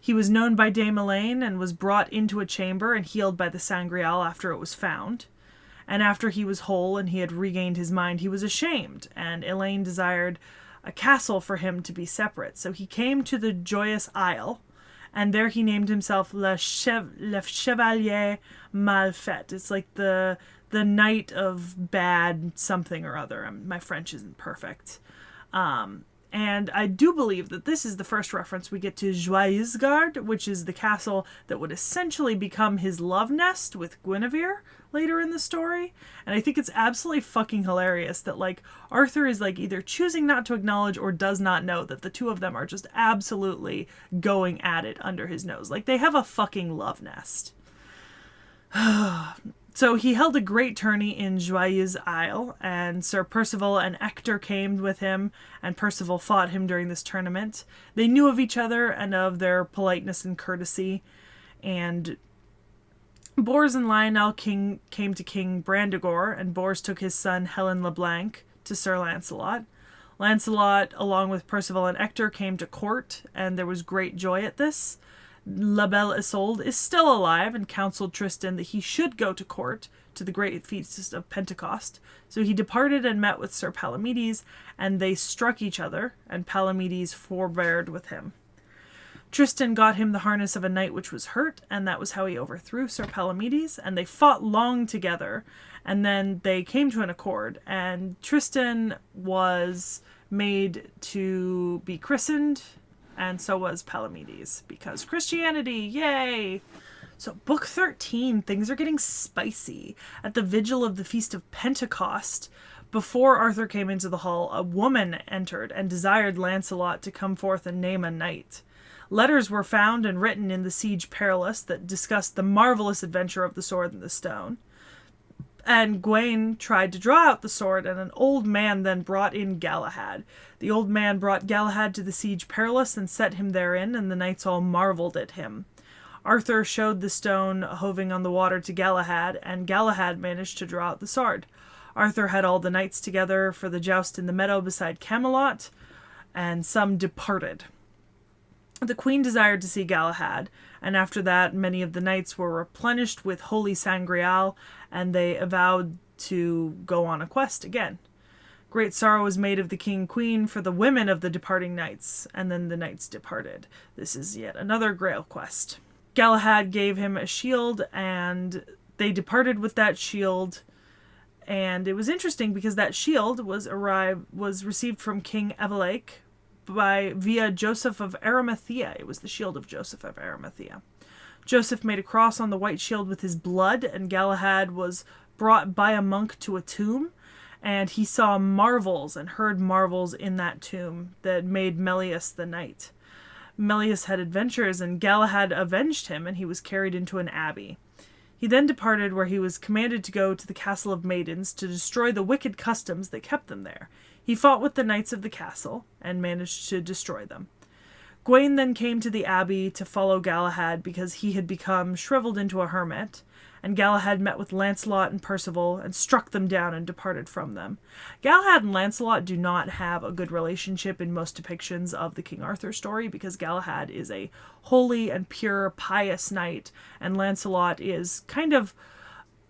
He was known by Dame Elaine and was brought into a chamber and healed by the Sangreal after it was found. And after he was whole and he had regained his mind, he was ashamed, and Elaine desired a castle for him to be separate. So he came to the Joyous Isle, and there he named himself Le Chevalier Malfait. It's like the Knight of Bad something or other. My French isn't perfect. And I do believe that this is the first reference we get to Joyeusgarde, which is the castle that would essentially become his love nest with Guinevere later in the story. And I think it's absolutely fucking hilarious that, like, Arthur is, like, either choosing not to acknowledge or does not know that the two of them are just absolutely going at it under his nose. Like, they have a fucking love nest. So he held a great tourney in Joyeuse Isle, and Sir Percival and Ector came with him, and Percival fought him during this tournament. They knew of each other and of their politeness and courtesy, and Bors and Lionel came to King Brandegore, and Bors took his son Helen LeBlanc to Sir Lancelot. Lancelot, along with Percival and Ector, came to court, and there was great joy at this. La Belle Isolde is still alive and counseled Tristan that he should go to court to the great feast of Pentecost. So he departed and met with Sir Palamedes, and they struck each other, and Palamedes forbeared with him. Tristan got him the harness of a knight which was hurt, and that was how he overthrew Sir Palamedes, and they fought long together, and then they came to an accord, and Tristan was made to be christened, and so was Palamedes, because Christianity, yay! So book 13, things are getting spicy. At the vigil of the Feast of Pentecost, before Arthur came into the hall, a woman entered and desired Lancelot to come forth and name a knight. Letters were found and written in the Siege Perilous that discussed the marvelous adventure of the sword and the stone. And Gawain tried to draw out the sword, and an old man then brought in Galahad. The old man brought Galahad to the Siege Perilous and set him therein, and the knights all marvelled at him. Arthur showed the stone hoving on the water to Galahad, and Galahad managed to draw out the sword. Arthur had all the knights together for the joust in the meadow beside Camelot, and some departed. The queen desired to see Galahad, and after that many of the knights were replenished with holy sangreal, and they avowed to go on a quest again. Great sorrow was made of the king and queen for the women of the departing knights, and then the knights departed. This is yet another Grail Quest. Galahad gave him a shield, and they departed with that shield, and it was interesting because that shield was received from King Evelake via Joseph of Arimathea. It was the shield of Joseph of Arimathea. Joseph made a cross on the white shield with his blood, and Galahad was brought by a monk to a tomb, and he saw marvels and heard marvels in that tomb that made Melius the knight. Melius had adventures, and Galahad avenged him, and he was carried into an abbey. He then departed, where he was commanded to go to the Castle of Maidens to destroy the wicked customs that kept them there. He fought with the knights of the castle, and managed to destroy them. Gawain then came to the abbey to follow Galahad because he had become shriveled into a hermit, and Galahad met with Lancelot and Percival and struck them down and departed from them. Galahad and Lancelot do not have a good relationship in most depictions of the King Arthur story because Galahad is a holy and pure, pious knight, and Lancelot is kind of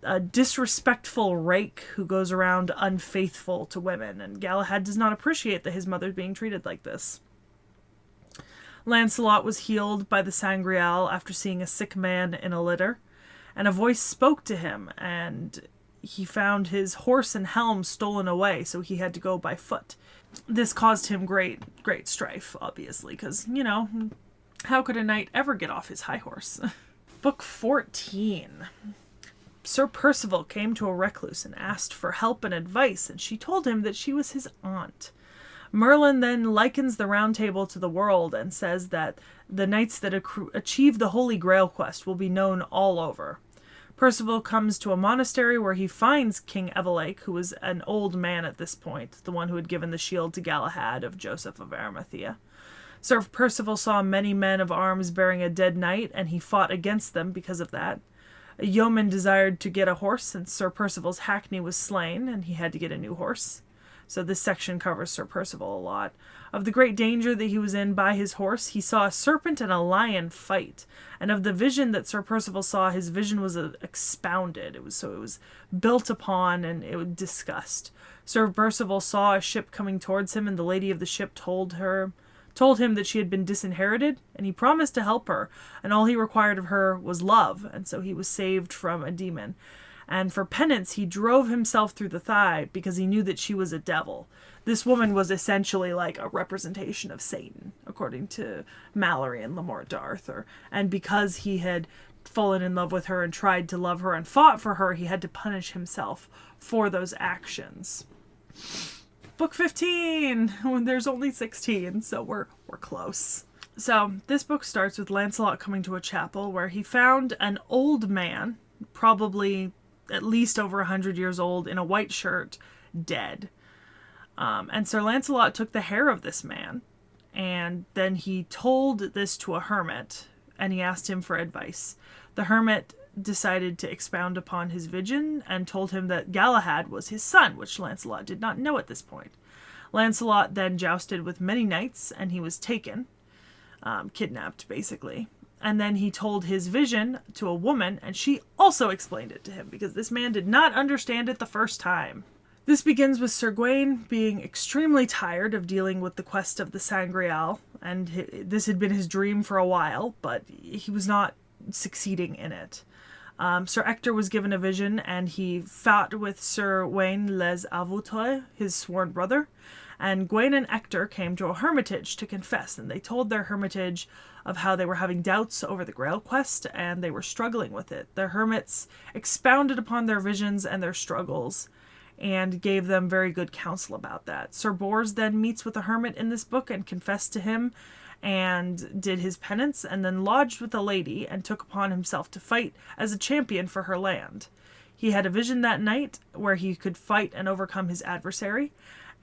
a disrespectful rake who goes around unfaithful to women, and Galahad does not appreciate that his mother's being treated like this. Lancelot was healed by the Sangreal after seeing a sick man in a litter, and a voice spoke to him, and he found his horse and helm stolen away, so he had to go by foot. This caused him great strife, obviously, because, how could a knight ever get off his high horse? Book 14. Sir Percival came to a recluse and asked for help and advice, and she told him that she was his aunt. Merlin then likens the Round Table to the world and says that the knights that achieve the Holy Grail Quest will be known all over. Percival comes to a monastery where he finds King Evelake, who was an old man at this point, the one who had given the shield to Galahad of Joseph of Arimathea. Sir Percival saw many men of arms bearing a dead knight, and he fought against them because of that. A yeoman desired to get a horse, since Sir Percival's hackney was slain, and he had to get a new horse. So this section covers Sir Percival a lot. Of the great danger that he was in by his horse, he saw a serpent and a lion fight. And of the vision that Sir Percival saw, his vision was expounded. It was built upon, and it was discussed. Sir Percival saw a ship coming towards him, and the lady of the ship told him that she had been disinherited, and he promised to help her, and all he required of her was love, and so he was saved from a demon. And for penance, he drove himself through the thigh because he knew that she was a devil. This woman was essentially like a representation of Satan, according to Mallory and Le Morte d'Arthur. And because he had fallen in love with her and tried to love her and fought for her, he had to punish himself for those actions. Book 15! There's only 16, so we're close. So, this book starts with Lancelot coming to a chapel where he found an old man, probably at least over 100 years old, in a white shirt, dead. And Sir Lancelot took the hair of this man, and then he told this to a hermit, and he asked him for advice. The hermit decided to expound upon his vision, and told him that Galahad was his son, which Lancelot did not know at this point. Lancelot then jousted with many knights, and he was taken, kidnapped, basically. And then he told his vision to a woman, and she also explained it to him, because this man did not understand it the first time. This begins with Sir Gawain being extremely tired of dealing with the quest of the Sangreal, and this had been his dream for a while, but he was not succeeding in it. Sir Ector was given a vision, and he fought with Sir Gawain les Avoutois, his sworn brother, and Gawain and Ector came to a hermitage to confess, and they told their hermitage of how they were having doubts over the Grail Quest, and they were struggling with it. The hermits expounded upon their visions and their struggles, and gave them very good counsel about that. Sir Bors then meets with a hermit in this book and confessed to him, and did his penance, and then lodged with a lady, and took upon himself to fight as a champion for her land. He had a vision that night where he could fight and overcome his adversary,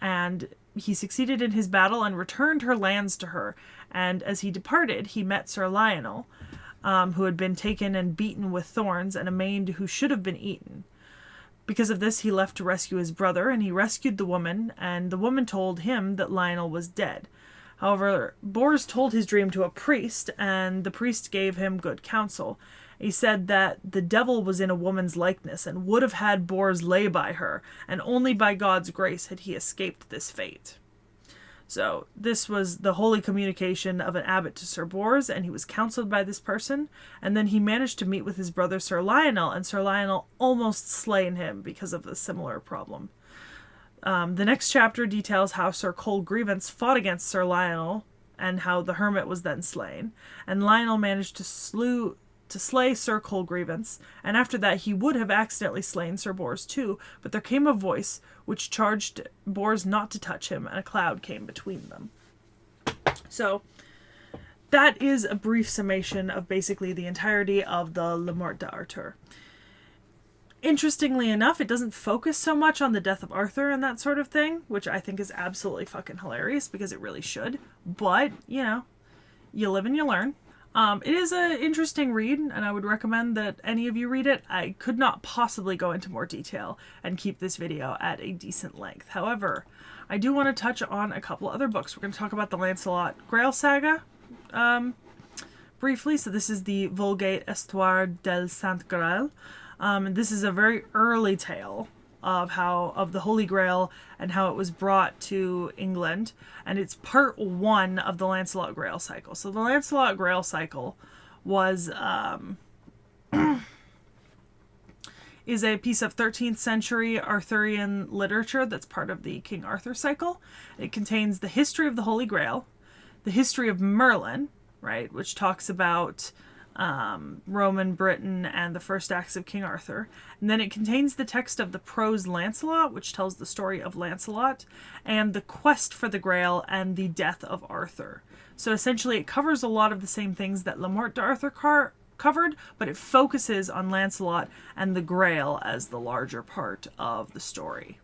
and he succeeded in his battle and returned her lands to her. And as he departed, he met Sir Lionel, who had been taken and beaten with thorns, and a maid who should have been eaten. Because of this, he left to rescue his brother, and he rescued the woman, and the woman told him that Lionel was dead. However, Bors told his dream to a priest, and the priest gave him good counsel. He said that the devil was in a woman's likeness, and would have had Bors lay by her, and only by God's grace had he escaped this fate. So, this was the holy communication of an abbot to Sir Bors, and he was counseled by this person, and then he managed to meet with his brother Sir Lionel, and Sir Lionel almost slain him because of a similar problem. The next chapter details how Sir Colgrevance fought against Sir Lionel, and how the hermit was then slain, and Lionel managed to slay Sir Colgrevance, and after that he would have accidentally slain Sir Bors too, but there came a voice which charged Bors not to touch him, and a cloud came between them. So, that is a brief summation of basically the entirety of the Le Morte d'Arthur. Interestingly enough, it doesn't focus so much on the death of Arthur and that sort of thing, which I think is absolutely fucking hilarious, because it really should. But, you know, you live and you learn. It is an interesting read, and I would recommend that any of you read it. I could not possibly go into more detail and keep this video at a decent length. However, I do want to touch on a couple other books. We're going to talk about the Lancelot Grail Saga briefly. So this is the Vulgate Histoire del Saint Grail. This is a very early tale of the Holy Grail and how it was brought to England, and it's part 1 of the Lancelot Grail cycle. So the Lancelot Grail cycle was is a piece of 13th century Arthurian literature that's part of the King Arthur cycle. It contains the history of the Holy Grail, the history of Merlin, right, which talks about Roman Britain, and the first acts of King Arthur. And then it contains the text of the prose Lancelot, which tells the story of Lancelot, and the quest for the Grail and the death of Arthur. So essentially it covers a lot of the same things that Morte d'Arthur covered, but it focuses on Lancelot and the Grail as the larger part of the story.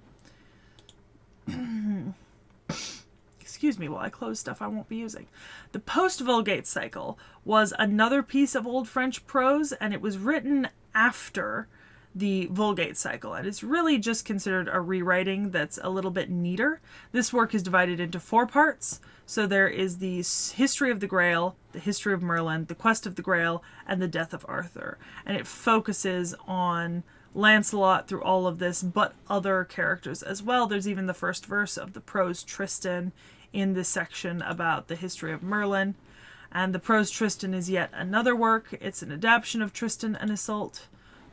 Excuse me while I close stuff I won't be using. The post-Vulgate cycle was another piece of Old French prose, and it was written after the Vulgate cycle, and it's really just considered a rewriting that's a little bit neater. This work is divided into 4 parts. So there is the history of the Grail, the history of Merlin, the quest of the Grail, and the death of Arthur. And it focuses on Lancelot through all of this, but other characters as well. There's even the first verse of the prose Tristan in this section about the history of Merlin. And the prose Tristan is yet another work. It's an adaptation of Tristan and Isolde.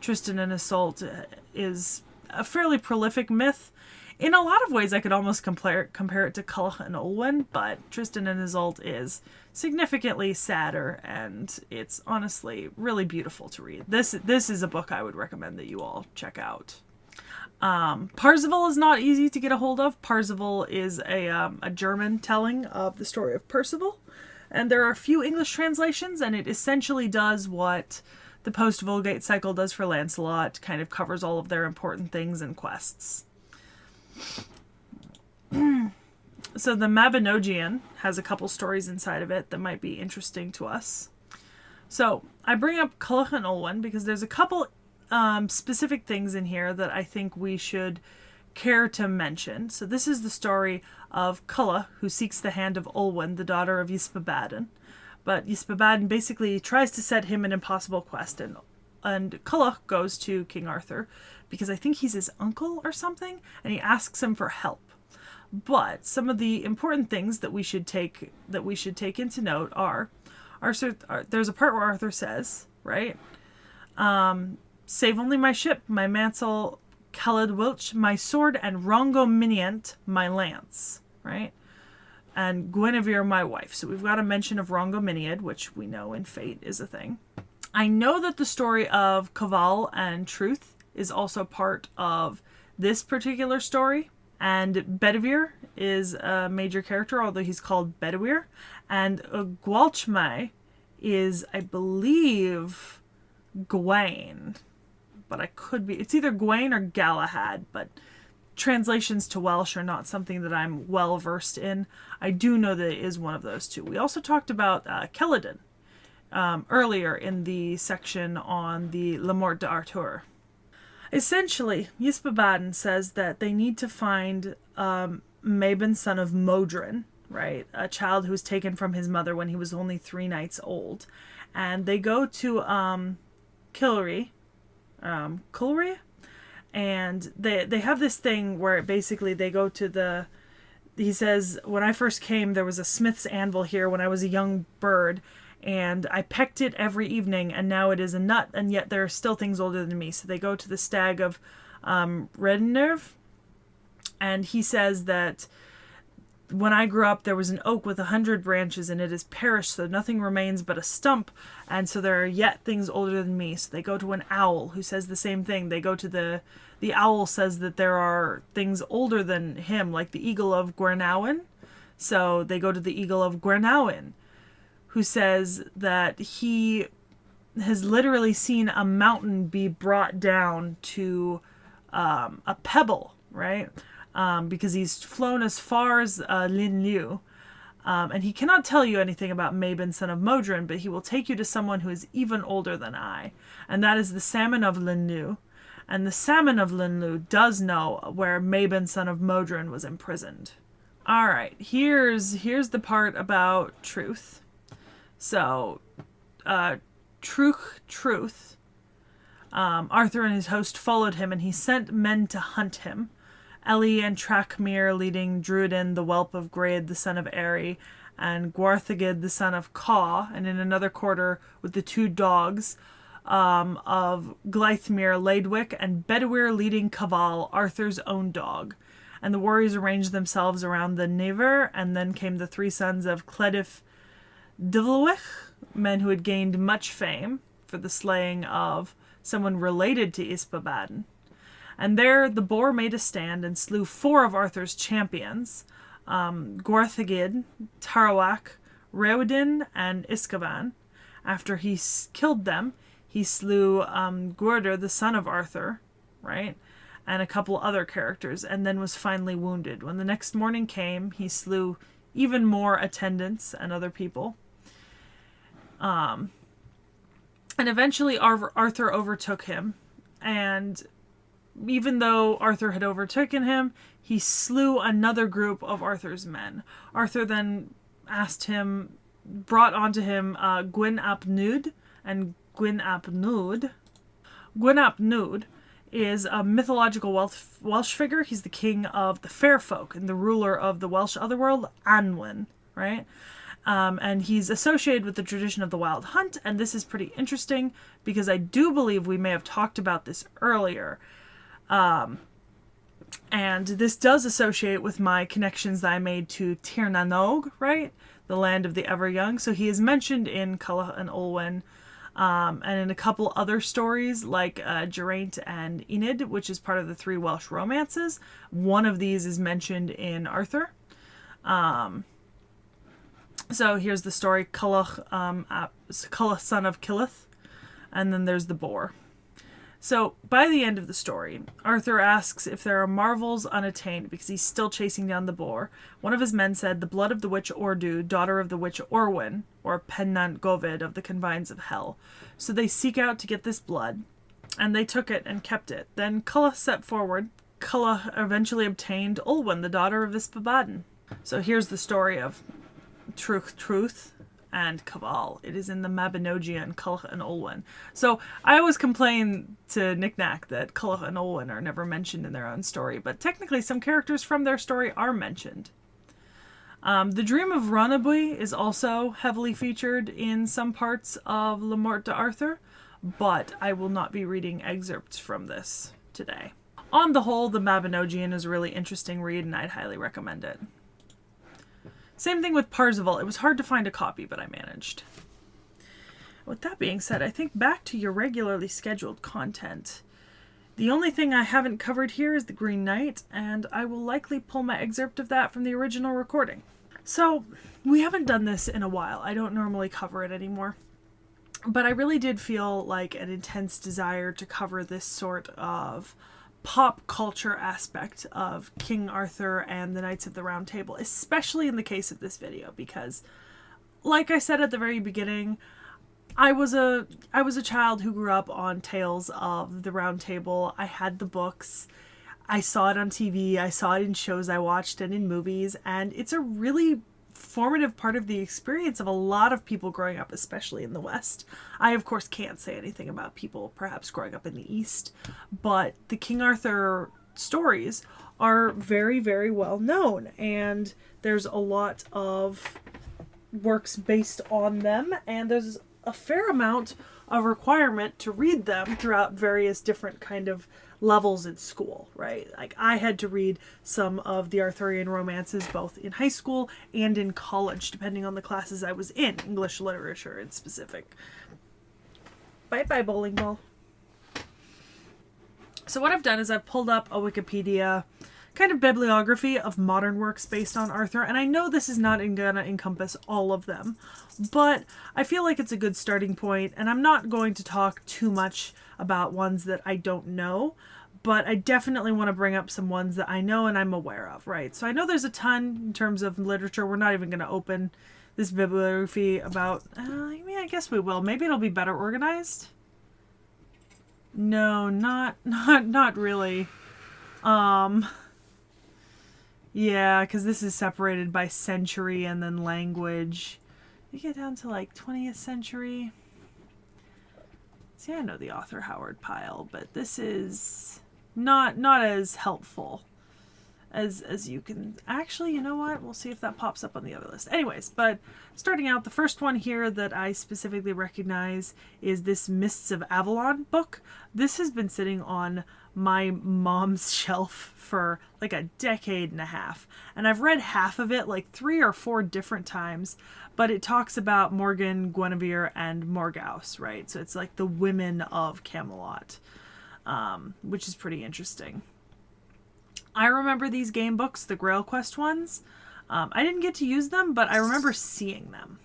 Tristan and Isolde is a fairly prolific myth. In a lot of ways, I could almost compare it to Galahad and Olwen, but Tristan and Isolde is significantly sadder, and it's honestly really beautiful to read. This is a book I would recommend that you all check out. Percival is not easy to get a hold of. Percival is a German telling of the story of Percival, and there are a few English translations, and it essentially does what the post-Vulgate cycle does for Lancelot, kind of covers all of their important things and quests. So the Mabinogion has a couple stories inside of it that might be interesting to us. So I bring up Galahad and Olwen because there's a couple specific things in here that I think we should care to mention. So this is the story of Culla, who seeks the hand of Olwen, the daughter of Ysbaddaden. But Ysbaddaden basically tries to set him an impossible quest, and Culla goes to King Arthur because I think he's his uncle or something, and he asks him for help. But some of the important things that we should take into note are there's a part where Arthur says, right, save only my ship, my mantle, Caled Wilch, my sword, and Rongo Minient, my lance, right? And Guinevere, my wife. So we've got a mention of Rongo Miniad, which we know in Fate is a thing. I know that the story of Cavall and Truth is also part of this particular story. And Bedivere is a major character, although he's called Bedivere. And Gwalchmai is, I believe, Gawain. But I could be... It's either Gawain or Galahad, but translations to Welsh are not something that I'm well versed in. I do know that it is one of those two. We also talked about Celadon earlier in the section on the La Morte d'Arthur. Essentially, Ysbaddaden says that they need to find Mabon, son of Modron, right? A child who was taken from his mother when he was only 3 nights old. And they go to Cullery, and they have this thing where basically they go to he says, when I first came, there was a smith's anvil here when I was a young bird, and I pecked it every evening, and now it is a nut, and yet there are still things older than me. So they go to the stag of Rednerve, and he says that when I grew up, there was an oak with 100 branches, and it has perished, so nothing remains but a stump, and so there are yet things older than me. So they go to an owl who says the same thing. They go to the owl says that there are things older than him, like the eagle of Gwernawen. So they go to the eagle of Gwernawen, who says that he has literally seen a mountain be brought down to a pebble, right? Because he's flown as far as Linliu. And he cannot tell you anything about Mabon, son of Modron, but he will take you to someone who is even older than I. And that is the Salmon of Linliu. And the Salmon of Linliu does know where Mabon, son of Modron, was imprisoned. All right, here's the part about Truth. So, Truth. Arthur and his host followed him, and he sent men to hunt him. Eli and Trachmere leading Druiden, the whelp of Graid, the son of Eri, and Gwarthegid, the son of Caw, and in another quarter with the 2 dogs of Gleithmere, Laidwick, and Bedwyr leading Cavall, Arthur's own dog. And the warriors arranged themselves around the Never, and then came the 3 sons of Cledif Divelwich, men who had gained much fame for the slaying of someone related to Isbabad. And there the boar made a stand and slew 4 of Arthur's champions, Gwarthegid, Tarawak, Reodin, and Iscavan. After he killed them, he slew Gwerder, the son of Arthur, right? And a couple other characters, and then was finally wounded. When the next morning came, he slew even more attendants and other people. And eventually Arthur overtook him, and even though Arthur had overtaken him, he slew another group of Arthur's men. Arthur then brought onto him Gwyn ap Nudd and Gwyn ap Nudd. Gwyn ap Nudd is a mythological Welsh figure. He's the king of the fair folk and the ruler of the Welsh otherworld, Anwen, right? And he's associated with the tradition of the Wild Hunt, and this is pretty interesting because I do believe we may have talked about this earlier. And this does associate with my connections that I made to Tir na Nog, right? The land of the ever young. So he is mentioned in Culhwch and Olwen, and in a couple other stories like Geraint and Enid, which is part of the 3 Welsh romances. One of these is mentioned in Arthur. So here's the story, Culhwch, son of Cilith, and then there's the boar. So by the end of the story, Arthur asks if there are marvels unattained because he's still chasing down the boar. One of his men said, the blood of the witch Ordu, daughter of the witch Orwen, or Pennant Govid of the confines of hell. So they seek out to get this blood, and they took it and kept it. Then Culhwch set forward. Culhwch eventually obtained Olwen, the daughter of Isbabad. So here's the story of Truth, and Cabal. It is in the Mabinogion, Culhwch and Olwen. So I always complain to Knick-Knack that Culhwch and Olwen are never mentioned in their own story, but technically some characters from their story are mentioned. The Dream of Rhonabwy is also heavily featured in some parts of Le Morte d'Arthur, but I will not be reading excerpts from this today. On the whole, the Mabinogion is a really interesting read, and I'd highly recommend it. Same thing with Percival. It was hard to find a copy, but I managed. With that being said, I think back to your regularly scheduled content. The only thing I haven't covered here is the Green Knight, and I will likely pull my excerpt of that from the original recording. So, we haven't done this in a while. I don't normally cover it anymore. But I really did feel like an intense desire to cover this sort of pop culture aspect of King Arthur and the Knights of the Round Table, especially in the case of this video, because like I said at the very beginning, I was a child who grew up on tales of the Round Table. I had the books, I saw it on TV, I saw it in shows I watched and in movies, and it's a really formative part of the experience of a lot of people growing up, especially in the West. I, of course, can't say anything about people perhaps growing up in the East, but the King Arthur stories are very, very well known, and there's a lot of works based on them, and there's a fair amount of requirement to read them throughout various different kind of levels in school, right? Like I had to read some of the Arthurian romances both in high school and in college, depending on the classes I was in, English literature in specific. Bye-bye, bowling ball. So what I've done is I've pulled up a Wikipedia kind of bibliography of modern works based on Arthur, and I know this is not gonna encompass all of them, but I feel like it's a good starting point, and I'm not going to talk too much about ones that I don't know, but I definitely want to bring up some ones that I know and I'm aware of, right? So I know there's a ton in terms of literature. We're not even going to open this bibliography about, I guess we will. Maybe it'll be better organized. No, not really. Yeah, because this is separated by century and then language. You get down to like 20th century. See, I know the author Howard Pyle, but this is not as helpful as you can actually, you know what? We'll see if that pops up on the other list. Anyways, but starting out, the first one here that I specifically recognize is this Mists of Avalon book. This has been sitting on my mom's shelf for like a decade and a half, and I've read half of it like 3 or 4 different times, but it talks about Morgan, Guinevere, and Morgause, right? So it's like the women of Camelot, which is pretty interesting. I remember these game books, the Grail Quest ones. I didn't get to use them, but I remember seeing them.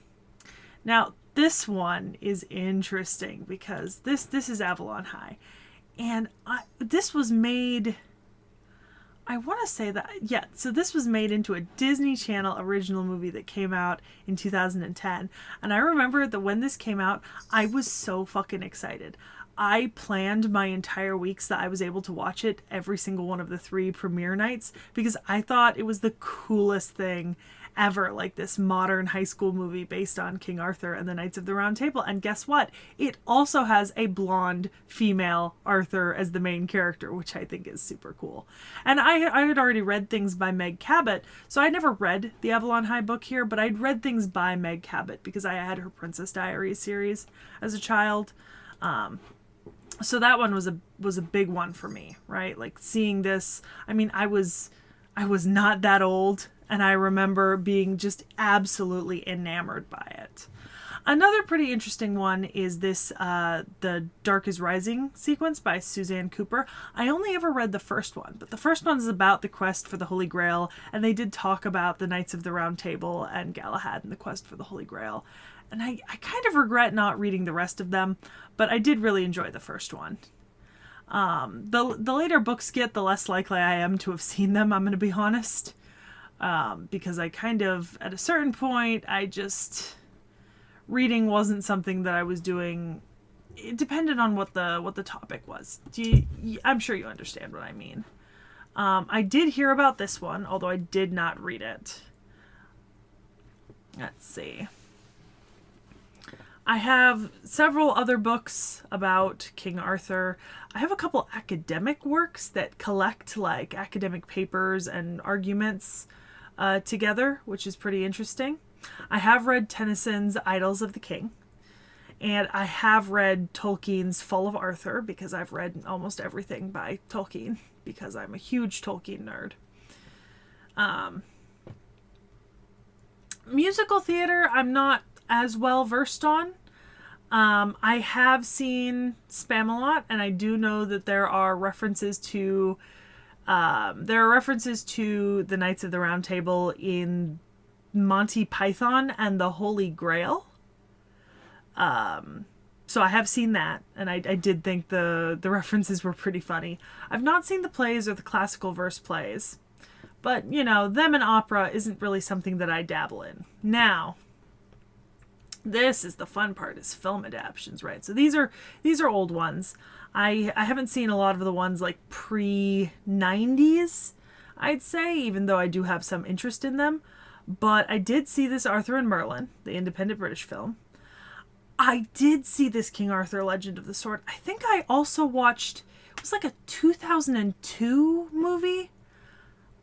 Now, this one is interesting because this is Avalon High. And this was made, I want to say that, yeah, so this was made into a Disney Channel original movie that came out in 2010. And I remember that when this came out, I was so fucking excited. I planned my entire weeks that I was able to watch it every single one of the 3 premiere nights because I thought it was the coolest thing ever, like this modern high school movie based on King Arthur and the Knights of the Round Table. And guess what? It also has a blonde female Arthur as the main character, which I think is super cool. And I had already read things by Meg Cabot, so I never read the Avalon High book here, but I'd read things by Meg Cabot because I had her Princess Diaries series as a child. So that one was a big one for me, right? Like seeing this, I mean, I was not that old, and I remember being just absolutely enamored by it. Another pretty interesting one is this, the Dark is Rising sequence by Suzanne Cooper. I only ever read the first one, but the first one is about the quest for the Holy Grail, and they did talk about the Knights of the Round Table and Galahad and the quest for the Holy Grail. And I kind of regret not reading the rest of them, but I did really enjoy the first one. The later books get, the less likely I am to have seen them, I'm going to be honest. Because I kind of, at a certain point, reading wasn't something that I was doing. It depended on what the topic was. I'm sure you understand what I mean. I did hear about this one, although I did not read it. Let's see. I have several other books about King Arthur. I have a couple academic works that collect like academic papers and arguments together, which is pretty interesting. I have read Tennyson's Idylls of the King, and I have read Tolkien's Fall of Arthur because I've read almost everything by Tolkien because I'm a huge Tolkien nerd. Musical theater, I'm not as well versed on. I have seen Spamalot, and I do know that there are references to the Knights of the Round Table in Monty Python and the Holy Grail. So I have seen that, and I did think the references were pretty funny. I've not seen the plays or the classical verse plays, but you know, them and opera isn't really something that I dabble in. Now, this is the fun part, is film adaptations, right? So these are old ones. I haven't seen a lot of the ones like pre-90s, I'd say, even though I do have some interest in them. But I did see this Arthur and Merlin, the independent British film. I did see this King Arthur Legend of the Sword. I think I also watched, it was like a 2002 movie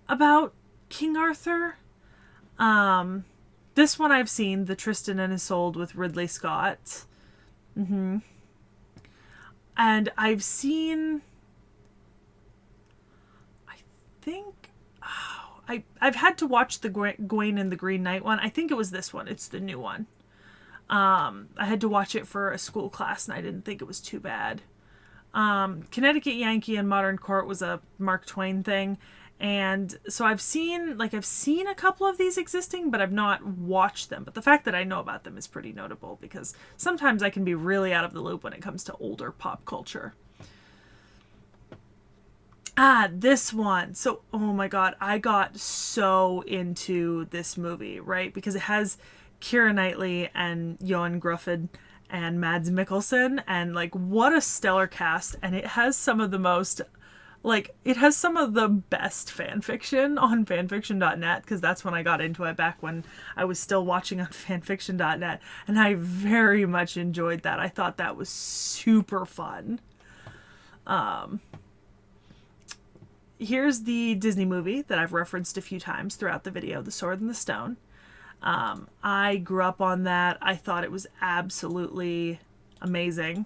about King Arthur. This one I've seen, the Tristan and Isolde with Ridley Scott. And I've seen, I think, I've had to watch the Gawain and the Green Knight one. I think it was this one. It's the new one. I had to watch it for a school class, and I didn't think it was too bad. Connecticut Yankee and Modern Court was a Mark Twain thing. And so I've seen a couple of these existing, but I've not watched them. But the fact that I know about them is pretty notable because sometimes I can be really out of the loop when it comes to older pop culture. This one. So, oh my God, I got so into this movie, right? Because it has Keira Knightley and Johan Gruffud and Mads Mikkelsen, and like, what a stellar cast. And it has some of the most... like, it has some of the best fan fiction on fanfiction.net, because that's when I got into it, back when I was still watching on fanfiction.net, and I very much enjoyed that. I thought that was super fun. here's the Disney movie that I've referenced a few times throughout the video, The Sword and the Stone. I grew up on that. I thought it was absolutely amazing.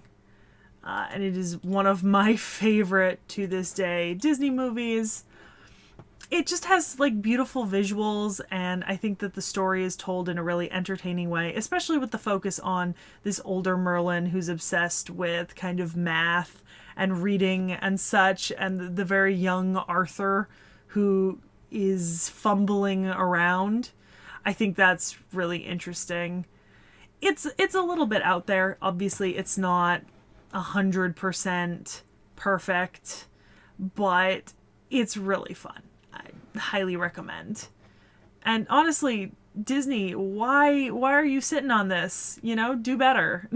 And it is one of my favorite, to this day, Disney movies. It just has like beautiful visuals, and I think that the story is told in a really entertaining way, especially with the focus on this older Merlin who's obsessed with kind of math and reading and such, and the very young Arthur who is fumbling around. I think that's really interesting. It's a little bit out there. Obviously, it's not 100% perfect, but it's really fun. I highly recommend. And honestly, Disney, why are you sitting on this? You know, do better.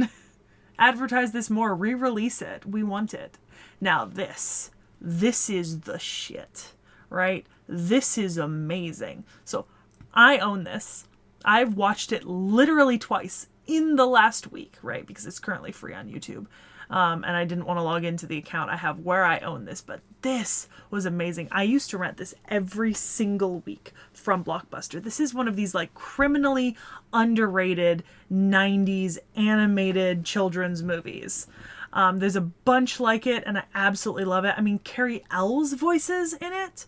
Advertise this more. Re-release it. We want it. Now this is the shit, right? This is amazing. So I own this. I've watched it literally twice in the last week, right? Because it's currently free on YouTube. And I didn't want to log into the account I have where I own this, but this was amazing. I used to rent this every single week from Blockbuster. This is one of these like criminally underrated 90s animated children's movies. There's a bunch like it, and I absolutely love it. I mean, Carrie Ells voices in it,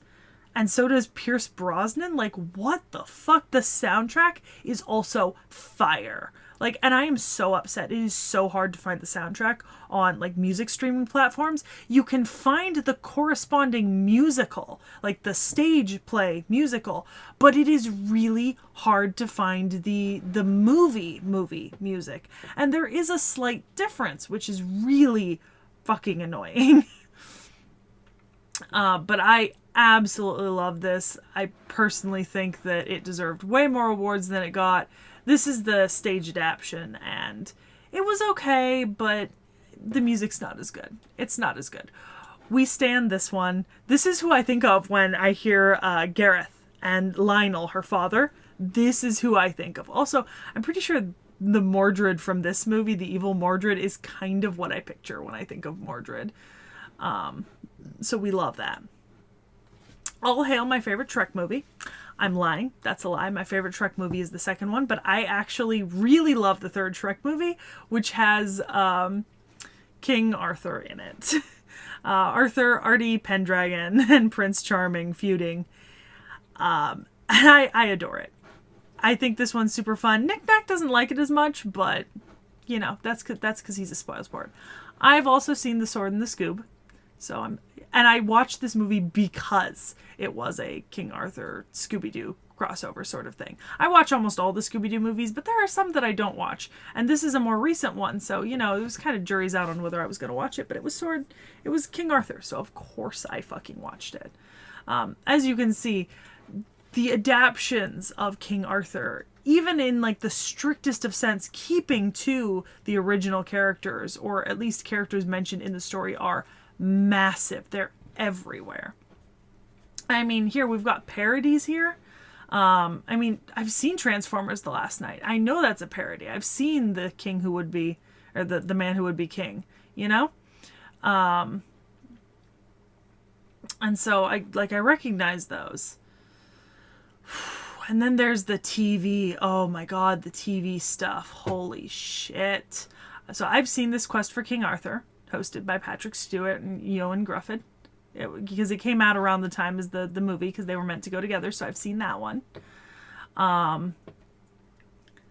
and so does Pierce Brosnan. Like, what the fuck? The soundtrack is also fire. Like, and I am so upset. It is so hard to find the soundtrack on, like, music streaming platforms. You can find the corresponding musical, like the stage play musical, but it is really hard to find the movie music. And there is a slight difference, which is really fucking annoying. But I absolutely love this. I personally think that it deserved way more awards than it got. This is the stage adaptation, and it was okay, but the music's not as good. It's not as good. We stand this one. This is who I think of when I hear Gareth and Lionel, her father. This is who I think of. Also, I'm pretty sure the Mordred from this movie, the evil Mordred, is kind of what I picture when I think of Mordred. So we love that. All hail my favorite Trek movie. I'm lying. That's a lie. My favorite Shrek movie is the second one, but I actually really love the third Shrek movie, which has King Arthur in it. Uther Pendragon and Prince Charming feuding. And I adore it. I think this one's super fun. Nick Nack doesn't like it as much, but, you know, that's because he's a spoilsport. I've also seen The Sword and the Scoob, and I watched this movie because it was a King Arthur Scooby-Doo crossover sort of thing. I watch almost all the Scooby-Doo movies, but there are some that I don't watch. And this is a more recent one, so, you know, it was kind of jury's out on whether I was going to watch it, but it was King Arthur, so of course I fucking watched it. As you can see, the adaptions of King Arthur, even in like the strictest of sense, keeping to the original characters, or at least characters mentioned in the story, are massive. They're everywhere. I mean, here we've got parodies here. I mean, I've seen Transformers The Last Night. I know that's a parody. I've seen the king who would be, or the man who would be king, you know? And so I recognize those. And then there's the TV. Oh my God, the TV stuff. Holy shit. So I've seen this Quest for King Arthur, hosted by Patrick Stewart and Ewan Grufford, because it came out around the time as the movie, because they were meant to go together, so I've seen that one.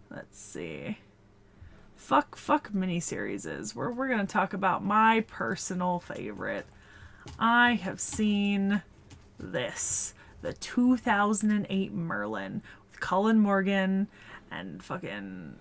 Let's see. Fuck miniseries. We're going to talk about my personal favorite. I have seen this. The 2008 Merlin with Colin Morgan and fucking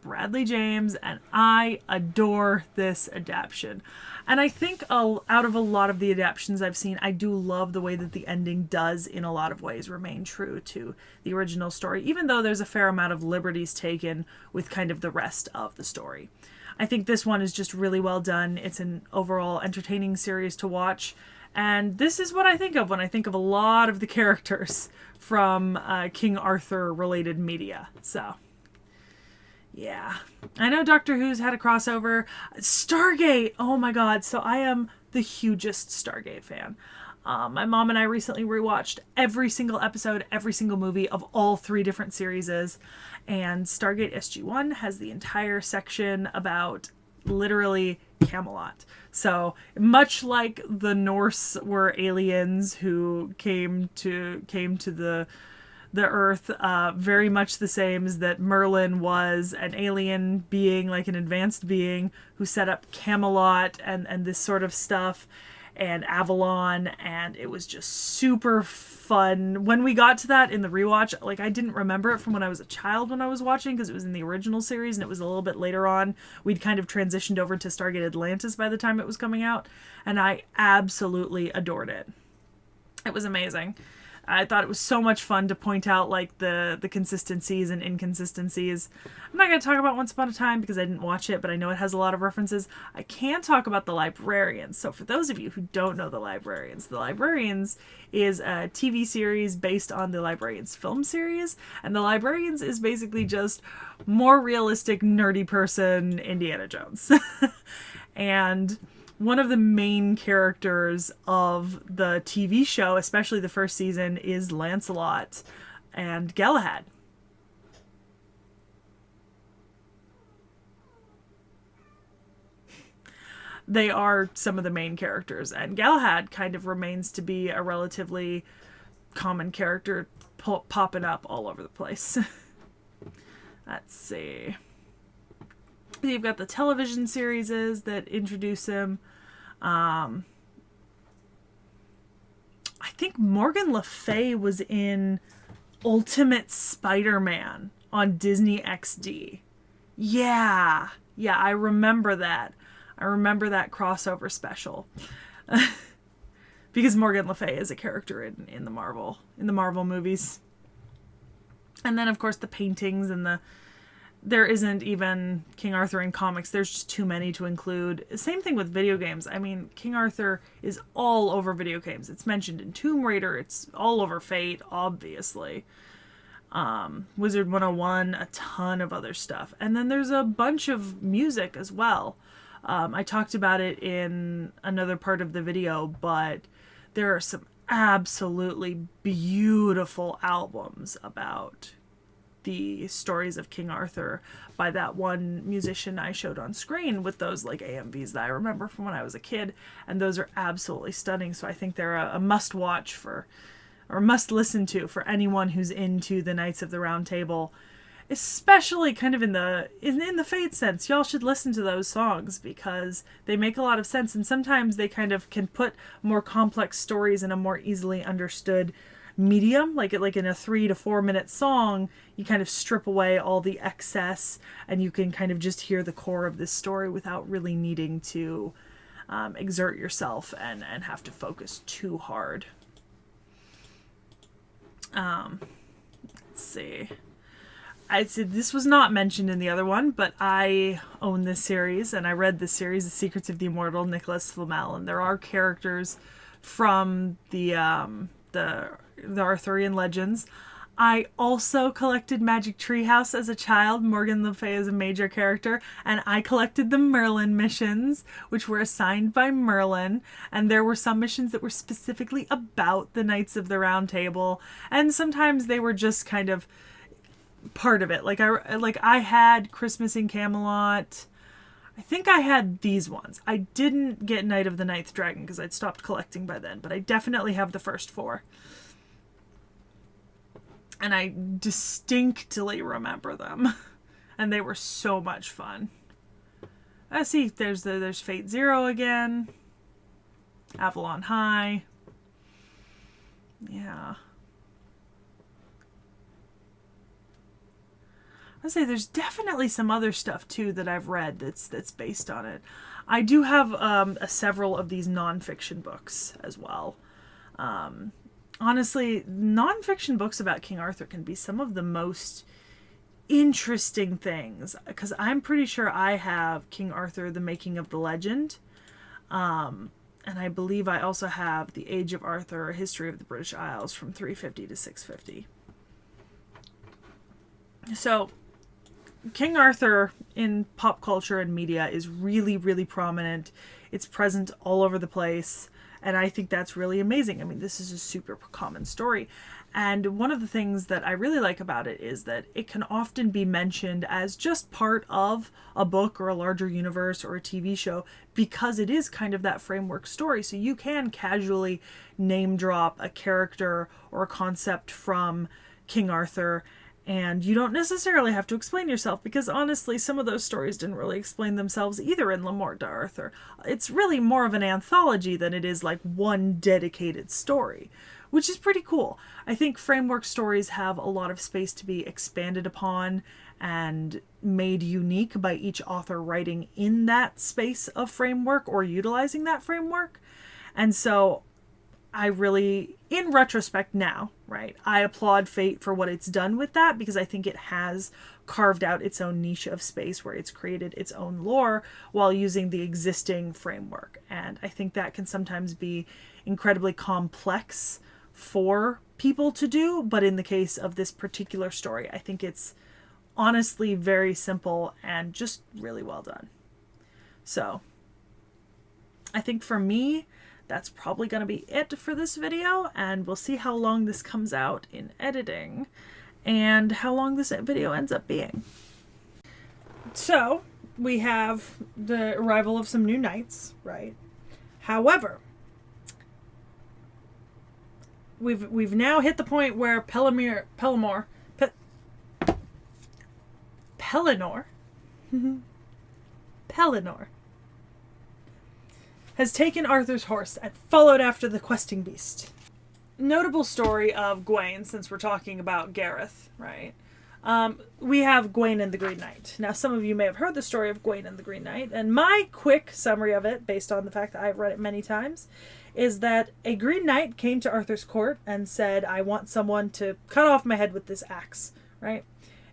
Bradley James, and I adore this adaptation. And I think out of a lot of the adaptations I've seen, I do love the way that the ending does, in a lot of ways, remain true to the original story, even though there's a fair amount of liberties taken with kind of the rest of the story. I think this one is just really well done. It's an overall entertaining series to watch. And this is what I think of when I think of a lot of the characters from King Arthur related media. So, yeah. I know Doctor Who's had a crossover. Stargate! Oh my God. So I am the hugest Stargate fan. My mom and I recently rewatched every single episode, every single movie of all 3 different series, and Stargate SG-1 has the entire section about literally Camelot. So much like the Norse were aliens who came to the Earth, very much the same as that Merlin was an alien being, like an advanced being who set up Camelot and this sort of stuff, and Avalon, and it was just super fun. When we got to that in the rewatch, like, I didn't remember it from when I was a child when I was watching, because it was in the original series, and it was a little bit later on. We'd kind of transitioned over to Stargate Atlantis by the time it was coming out, and I absolutely adored it. It was amazing. I thought it was so much fun to point out, like, the consistencies and inconsistencies. I'm not going to talk about Once Upon a Time because I didn't watch it, but I know it has a lot of references. I can talk about The Librarians. So for those of you who don't know The Librarians is a TV series based on the Librarians film series, and The Librarians is basically just more realistic, nerdy person Indiana Jones. And one of the main characters of the TV show, especially the first season, is Lancelot and Galahad. They are some of the main characters, and Galahad kind of remains to be a relatively common character popping up all over the place. Let's see. You've got the television series that introduce him. I think Morgan Le Fay was in Ultimate Spider-Man on Disney XD. Yeah, I remember that. I remember that crossover special. Because Morgan Le Fay is a character in the Marvel movies. And then, of course, the paintings and there isn't even King Arthur in comics. There's just too many to include. Same thing with video games. I mean, King Arthur is all over video games. It's mentioned in Tomb Raider. It's all over Fate, obviously. Wizard 101, a ton of other stuff. And then there's a bunch of music as well. I talked about it in another part of the video, but there are some absolutely beautiful albums about the stories of King Arthur by that one musician I showed on screen with those like AMVs that I remember from when I was a kid, and those are absolutely stunning. So I think they're a must watch or must listen to for anyone who's into the Knights of the Round Table, especially kind of in the Fate sense. Y'all should listen to those songs because they make a lot of sense, and sometimes they kind of can put more complex stories in a more easily understood medium, like in a 3 to 4 minute song. You kind of strip away all the excess and you can kind of just hear the core of this story without really needing to exert yourself and have to focus too hard. Let's see. I said this was not mentioned in the other one, but I own this series and I read this series, The Secrets of the Immortal Nicholas Flamel, and there are characters from the Arthurian legends. I also collected Magic Treehouse as a child. Morgan Le Fay is a major character, and I collected the Merlin missions, which were assigned by Merlin, and there were some missions that were specifically about the Knights of the Round Table, and sometimes they were just kind of part of it. Like I had Christmas in Camelot. I think I had these ones. I didn't get Night of the Ninth Dragon because I'd stopped collecting by then, but I definitely have the first 4. And I distinctly remember them. And they were so much fun. I see there's Fate Zero again. Avalon High. Yeah. I say there's definitely some other stuff too that I've read that's based on it. I do have several of these nonfiction books as well. Honestly, nonfiction books about King Arthur can be some of the most interesting things, because I'm pretty sure I have King Arthur, The Making of the Legend, and I believe I also have The Age of Arthur, A History of the British Isles from 350 to 650. So King Arthur in pop culture and media is really, really prominent. It's present all over the place. And I think that's really amazing. I mean, this is a super common story. And one of the things that I really like about it is that it can often be mentioned as just part of a book or a larger universe or a TV show, because it is kind of that framework story. So you can casually name drop a character or a concept from King Arthur, and you don't necessarily have to explain yourself, because honestly, some of those stories didn't really explain themselves either in Le Morte d'Arthur. It's really more of an anthology than it is like one dedicated story, which is pretty cool. I think framework stories have a lot of space to be expanded upon and made unique by each author writing in that space of framework or utilizing that framework. And so I really, in retrospect now, right, I applaud Fate for what it's done with that, because I think it has carved out its own niche of space where it's created its own lore while using the existing framework. And I think that can sometimes be incredibly complex for people to do, but in the case of this particular story, I think it's honestly very simple and just really well done. So I think for me, that's probably going to be it for this video, and we'll see how long this comes out in editing and how long this video ends up being. So we have the arrival of some new knights, right? However, we've now hit the point where Pellinor has taken Arthur's horse and followed after the questing beast. Notable story of Gawain, since we're talking about Gareth, right? We have Gawain and the Green Knight. Now, some of you may have heard the story of Gawain and the Green Knight, and my quick summary of it, based on the fact that I've read it many times, is that a Green Knight came to Arthur's court and said, I want someone to cut off my head with this axe, right?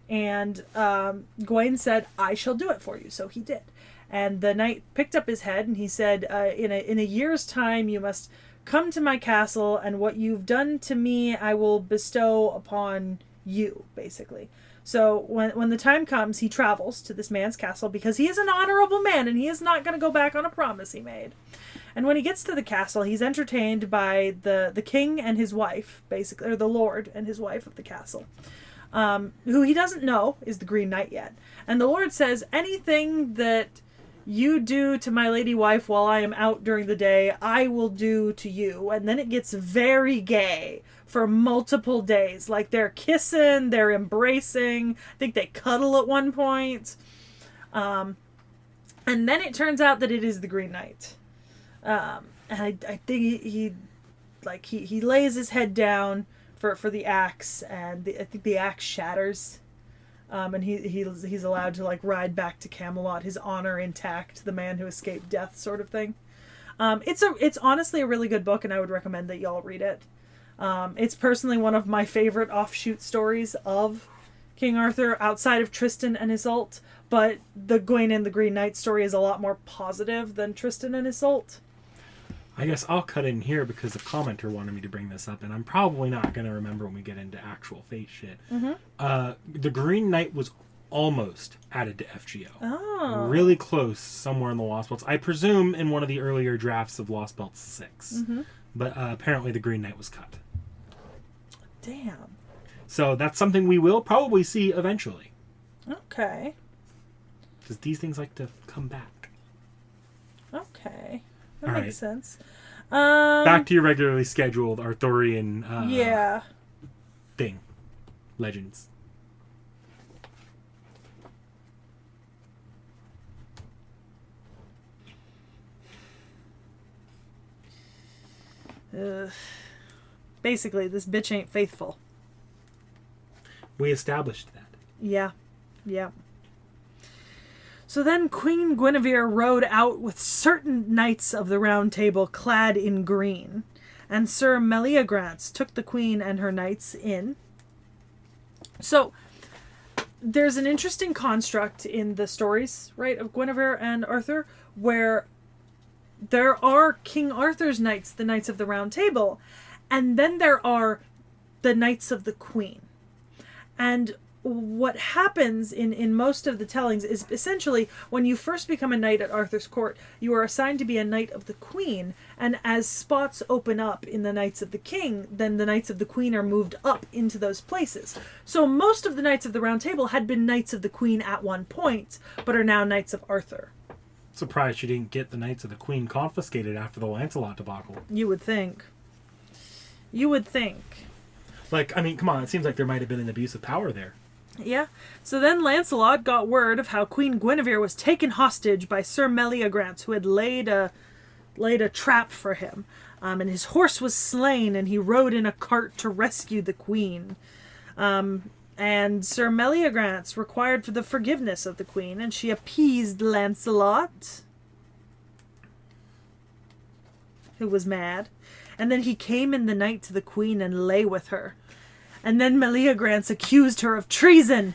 And Gawain said, I shall do it for you. So he did. And the knight picked up his head and he said, in a year's time, you must come to my castle, and what you've done to me, I will bestow upon you, basically. So when the time comes, he travels to this man's castle because he is an honorable man and he is not going to go back on a promise he made. And when he gets to the castle, he's entertained by the king and his wife, basically, or the lord and his wife of the castle, who he doesn't know is the Green Knight yet. And the lord says, anything that you do to my lady wife while I am out during the day, I will do to you. And then it gets very gay for multiple days. Like, they're kissing, they're embracing, I think they cuddle at one point. And then it turns out that it is the Green Knight. And I think he lays his head down for the axe, and I think the axe shatters. And he's allowed to like ride back to Camelot, his honor intact, the man who escaped death, sort of thing. It's honestly a really good book, and I would recommend that y'all read it. It's personally one of my favorite offshoot stories of King Arthur outside of Tristan and Isolde, but the Gawain and the Green Knight story is a lot more positive than Tristan and Isolde. I guess I'll cut in here because a commenter wanted me to bring this up, and I'm probably not going to remember when we get into actual Fate shit. Mm-hmm. The Green Knight was almost added to FGO. Oh. Really close, somewhere in the Lostbelts. I presume in one of the earlier drafts of Lostbelt 6. Mm-hmm. But apparently the Green Knight was cut. Damn. So that's something we will probably see eventually. Okay. Because these things like to come back. Okay. That All makes right. sense. Back to your regularly scheduled Arthurian thing. Legends. Basically, this bitch ain't faithful. We established that. Yeah. Yeah. So then Queen Guinevere rode out with certain knights of the Round Table clad in green, and Sir Meliagrance took the queen and her knights in. So there's an interesting construct in the stories, right, of Guinevere and Arthur, where there are King Arthur's knights, the Knights of the Round Table, and then there are the Knights of the Queen. And what happens in most of the tellings is essentially when you first become a knight at Arthur's court, you are assigned to be a knight of the Queen, and as spots open up in the Knights of the King, then the Knights of the Queen are moved up into those places. So most of the Knights of the Round Table had been Knights of the Queen at one point, but are now Knights of Arthur. Surprised you didn't get the Knights of the Queen confiscated after the Lancelot debacle. You would think. You would think. Like, I mean, come on, it seems like there might have been an abuse of power there. Yeah. So then Lancelot got word of how Queen Guinevere was taken hostage by Sir Meliagrance, who had laid a trap for him. And his horse was slain, and he rode in a cart to rescue the queen. And Sir Meliagrance required for the forgiveness of the queen, and she appeased Lancelot, who was mad. And then he came in the night to the queen and lay with her. And then Meliagrance accused her of treason.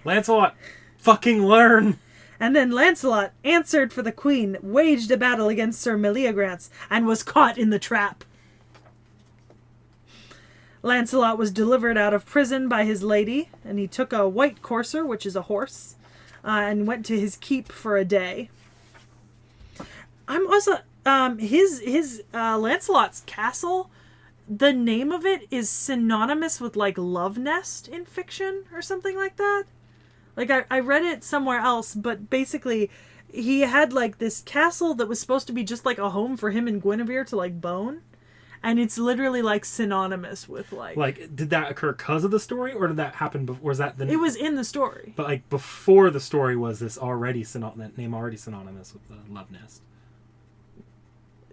Lancelot, fucking learn! And then Lancelot answered for the queen, waged a battle against Sir Meliagrance, and was caught in the trap. Lancelot was delivered out of prison by his lady, and he took a white courser, which is a horse, and went to his keep for a day. I'm also... his Lancelot's castle... The name of it is synonymous with, like, love nest in fiction or something like that. Like, I read it somewhere else, but basically he had, like, this castle that was supposed to be just, like, a home for him and Guinevere to, like, bone. And it's literally, like, synonymous with, like... Like, did that occur because of the story, or did that happen before? Was that the... It was in the story. But, like, before the story was this already that name already synonymous with the love nest?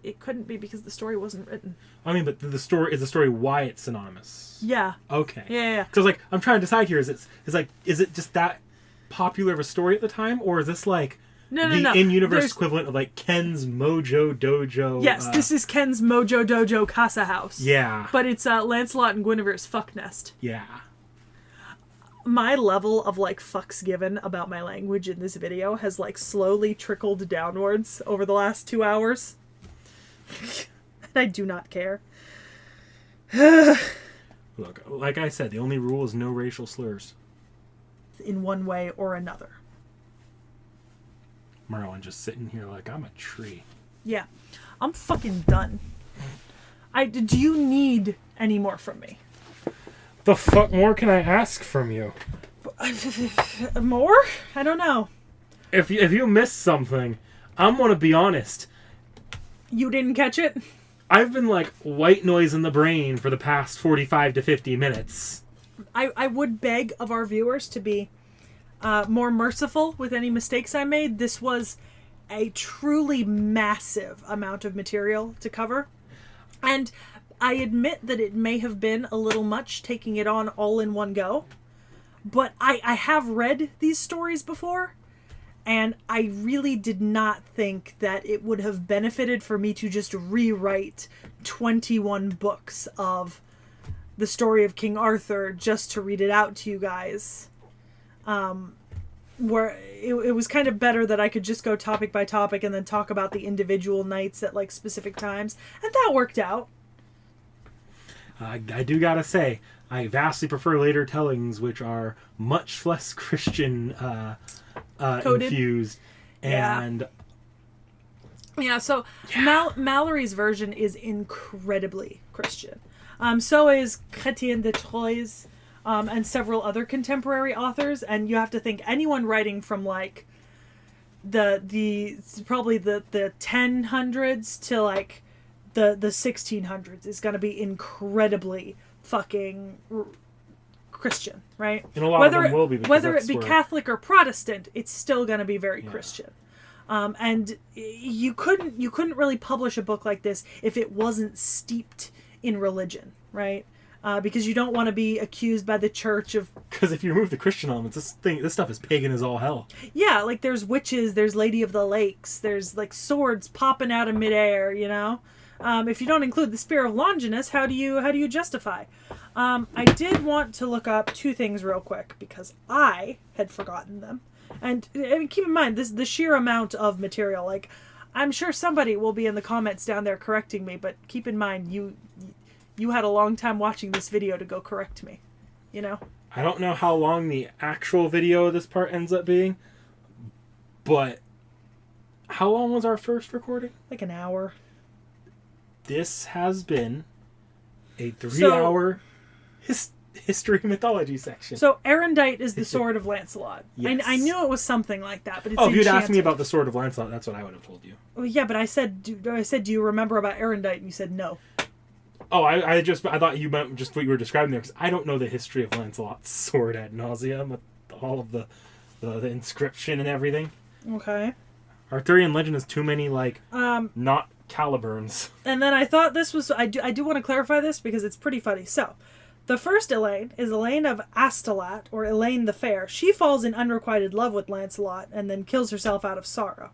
It couldn't be because the story wasn't written. I mean, but the story why it's synonymous? Yeah. Okay. Yeah. Because like I'm trying to decide here, is it just that popular of a story at the time, or is this like no in-universe equivalent of like Ken's Mojo Dojo? Yes, this is Ken's Mojo Dojo Casa House. Yeah. But it's Lancelot and Guinevere's fuck nest. Yeah. My level of like fucks given about my language in this video has like slowly trickled downwards over the last 2 hours. I do not care. Look, like I said, the only rule is no racial slurs. In one way or another. Merlin just sitting here like I'm a tree. Yeah. I'm fucking done. Do you need any more from me? The fuck more can I ask from you? More? I don't know. If you missed something, I'm gonna be honest. You didn't catch it? I've been like white noise in the brain for the past 45 to 50 minutes. I would beg of our viewers to be more merciful with any mistakes I made. This was a truly massive amount of material to cover. And I admit that it may have been a little much taking it on all in one go. But I have read these stories before. And I really did not think that it would have benefited for me to just rewrite 21 books of the story of King Arthur just to read it out to you guys. Where it was kind of better that I could just go topic by topic and then talk about the individual knights at like specific times. And that worked out. I do gotta say, I vastly prefer later tellings, which are much less Christian infused. And so Mallory's version is incredibly Christian. So is Chrétien de Troyes, and several other contemporary authors. And you have to think anyone writing from like probably the 1000s to like the 1600s is going to be incredibly fucking Christian, right? And a lot of them will be, whether it be Catholic or Protestant, it's still going to be very Christian. And you couldn't really publish a book like this if it wasn't steeped in religion, right? Because you don't want to be accused by the church of... Because if you remove the Christian elements, this stuff is pagan as all hell. Yeah, like there's witches, there's Lady of the Lakes, there's like swords popping out of midair, you know? If you don't include the Spear of Longinus, how do you justify? I did want to look up two things real quick because I had forgotten them. And keep in mind, the sheer amount of material, like, I'm sure somebody will be in the comments down there correcting me, but keep in mind, you had a long time watching this video to go correct me. you know? I don't know how long the actual video of this part ends up being, but how long was our first recording? Like an hour. This has been a 3-hour history mythology section. So Erendite is the sword of Lancelot. Yes. I knew it was something like that, but it's if you'd enchanted. asked me about the sword of Lancelot, that's what I would have told you. Well, yeah, but I said, do you remember about Erendite? And you said no. Oh, I thought you meant just what you were describing there, because I don't know the history of Lancelot's sword ad nauseum, with all of the inscription and everything. Okay. Arthurian legend has too many, not caliburns. And then I thought this was... I do want to clarify this, because it's pretty funny. So, the first Elaine is Elaine of Astolat, or Elaine the Fair. She falls in unrequited love with Lancelot, and then kills herself out of sorrow.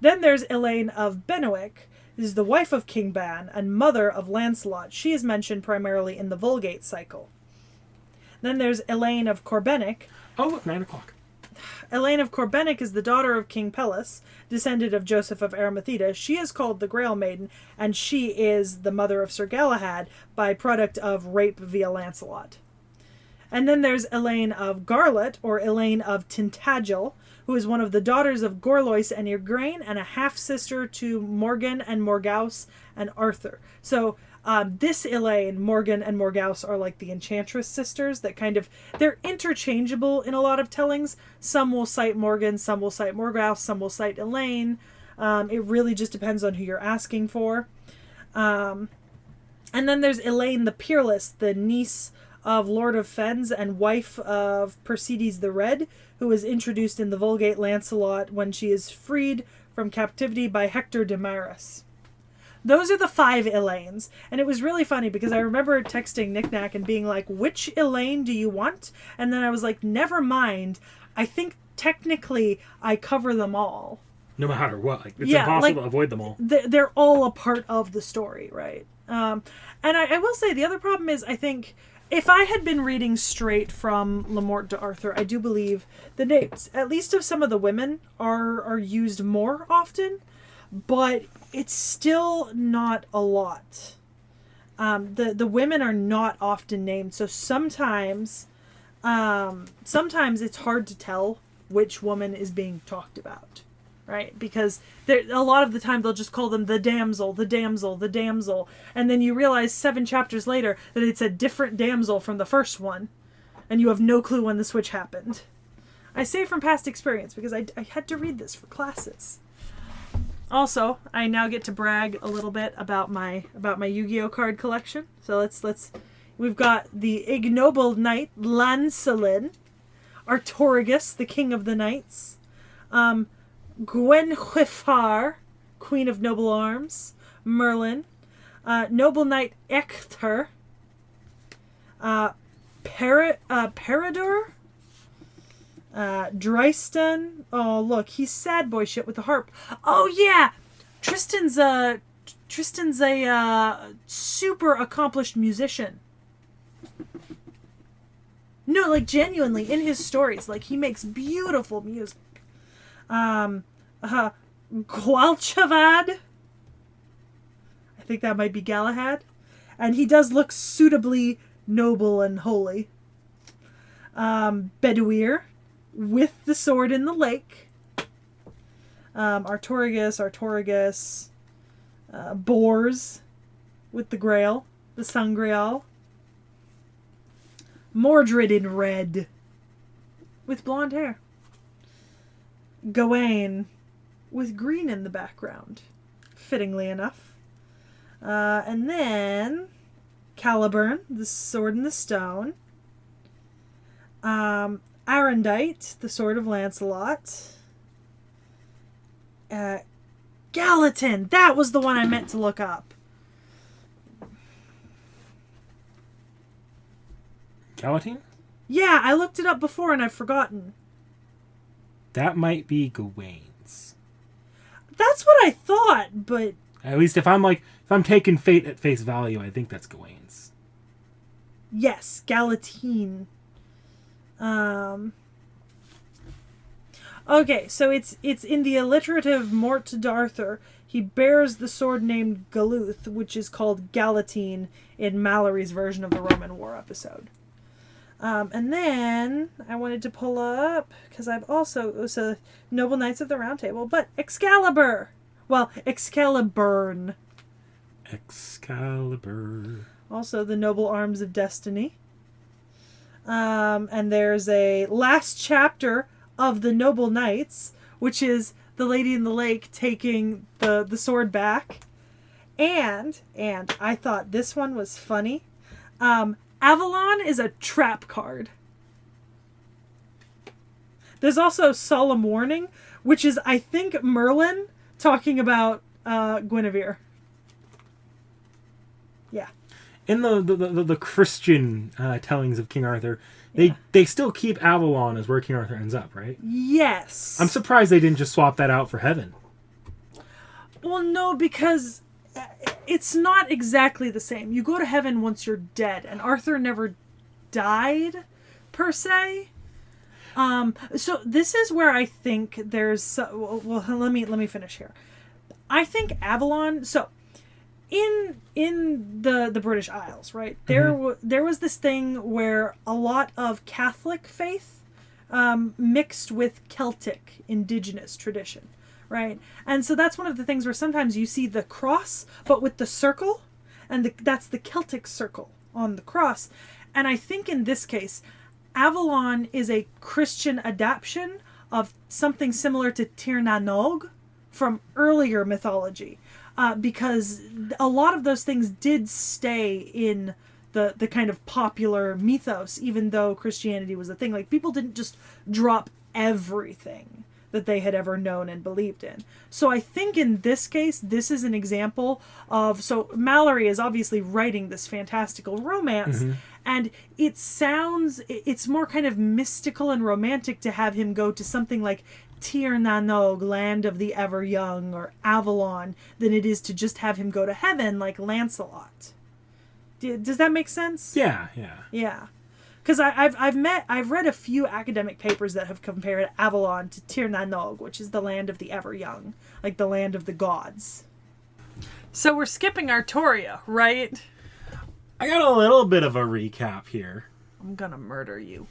Then there's Elaine of Benwick. This is the wife of King Ban, and mother of Lancelot. She is mentioned primarily in the Vulgate cycle. Then there's Elaine of Corbenic. Oh, look, 9 o'clock. Elaine of Corbenic is the daughter of King Pelles, descendant of Joseph of Arimathea. She is called the Grail Maiden, and she is the mother of Sir Galahad by product of rape via Lancelot. And then there's Elaine of Garlot, or Elaine of Tintagel, who is one of the daughters of Gorlois and Igraine, and a half-sister to Morgan and Morgause and Arthur. So this Elaine, Morgan and Morgause, are like the Enchantress sisters that they're interchangeable in a lot of tellings. Some will cite Morgan, some will cite Morgause, some will cite Elaine. It really just depends on who you're asking for. And then there's Elaine the Peerless, the niece of Lord of Fens and wife of Persides the Red, who is introduced in the Vulgate Lancelot when she is freed from captivity by Hector de Maris. Those are the 5 Elaines, and it was really funny because I remember texting Knick-Knack and being like, which Elaine do you want? And then I was like, never mind, I think technically I cover them all. No matter what. It's impossible to avoid them all. They're all a part of the story, right? And I will say, the other problem is, I think, if I had been reading straight from Le Morte d'Arthur, I do believe the names, at least of some of the women, are used more often, but it's still not a lot. The women are not often named, so sometimes it's hard to tell which woman is being talked about, right? Because a lot of the time they'll just call them the damsel, the damsel, the damsel, and then you realize 7 chapters later that it's a different damsel from the first one, and you have no clue when the switch happened. I say from past experience because I had to read this for classes. Also, I now get to brag a little bit about my Yu-Gi-Oh card collection. So we've got the ignoble knight Lancelot, Arturius, the king of the knights, Gwenhwyfar, queen of noble arms, Merlin, noble knight Ector, Peridor, Tristan. Oh, look, he's sad boy shit with the harp. Oh yeah, Tristan's a super accomplished musician. No, like genuinely in his stories, like he makes beautiful music. Gwalchavad. I think that might be Galahad, and he does look suitably noble and holy. Bedouir, with the sword in the lake. Arturius, Bors, with the Grail, the Sangreal. Mordred in red, with blonde hair. Gawain, with green in the background, fittingly enough. And then Caliburn, the sword in the stone. Arendite, the sword of Lancelot. Gallatin, that was the one I meant to look up. Gallatin? Yeah, I looked it up before and I've forgotten. That might be Gawain's. That's what I thought, but... At least if I'm taking fate at face value, I think that's Gawain's. Yes, Gallatin. Okay, so it's in the alliterative Morte d'Arthur. He bears the sword named Galuth, which is called Gallatin in Mallory's version of the Roman War episode. And then I wanted to pull up, because I've also, it was a Noble Knights of the Round Table, but Excalibur. Well, Excaliburn. Excalibur. Also the Noble Arms of Destiny. And there's a last chapter of the Noble Knights, which is the Lady in the Lake taking the sword back. And I thought this one was funny. Avalon is a trap card. There's also Solemn Warning, which is, I think, Merlin talking about Guinevere. Yeah. In the Christian tellings of King Arthur, they still keep Avalon as where King Arthur ends up, right? Yes. I'm surprised they didn't just swap that out for heaven. Well, no, because it's not exactly the same. You go to heaven once you're dead, and Arthur never died, per se. So this is where I think there's... Well, let me finish here. I think Avalon... So, in the British Isles, right? There was this thing where a lot of Catholic faith mixed with Celtic indigenous tradition. Right? And so that's one of the things where sometimes you see the cross, but with the circle, and that's the Celtic circle on the cross. And I think in this case, Avalon is a Christian adaptation of something similar to Tir na Nog from earlier mythology. Because a lot of those things did stay in the kind of popular mythos, even though Christianity was a thing. Like, people didn't just drop everything that they had ever known and believed in. So I think in this case, this is an example of... So Mallory is obviously writing this fantastical romance, and it's more kind of mystical and romantic to have him go to something like Tir na Nog, Land of the Ever Young, or Avalon, than it is to just have him go to heaven like Lancelot. Does that make sense? Yeah. Because I've read a few academic papers that have compared Avalon to Tir na Nog, which is the land of the ever young, like the land of the gods. So we're skipping Arthuria, right? I got a little bit of a recap here. I'm gonna murder you.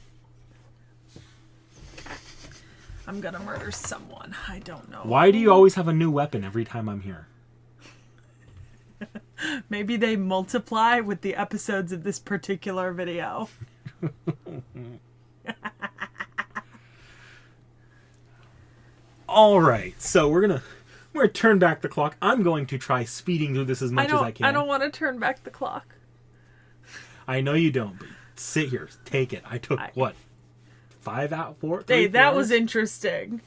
I'm gonna murder someone. I don't know. Why do you always have a new weapon every time I'm here? Maybe they multiply with the episodes of this particular video. All right, so we're gonna turn back the clock. I'm going to try speeding through this as much as I can. I don't want to turn back the clock. I know you don't, but sit here, take it. I took what? 5 out 4. Hey, that was interesting.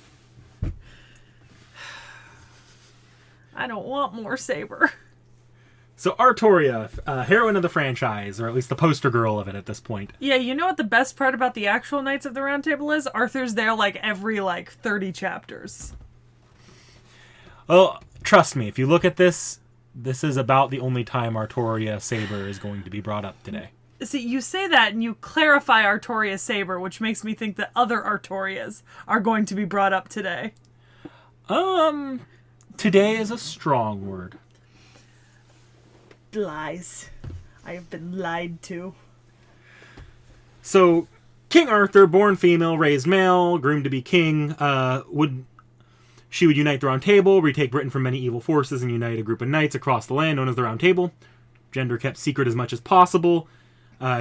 I don't want more Saber. So Arthuria, heroine of the franchise, or at least the poster girl of it at this point. Yeah, you know what the best part about the actual Knights of the Round Table is? Arthur's there every 30 chapters. Well, trust me, if you look at this is about the only time Arthuria Saber is going to be brought up today. See, you say that and you clarify Arthuria Saber, which makes me think that other Arthurias are going to be brought up today. Today is a strong word. Lies. I have been lied to. So, King Arthur, born female, raised male, groomed to be king, would unite the Round Table, retake Britain from many evil forces, and unite a group of knights across the land known as the Round Table. Gender kept secret as much as possible.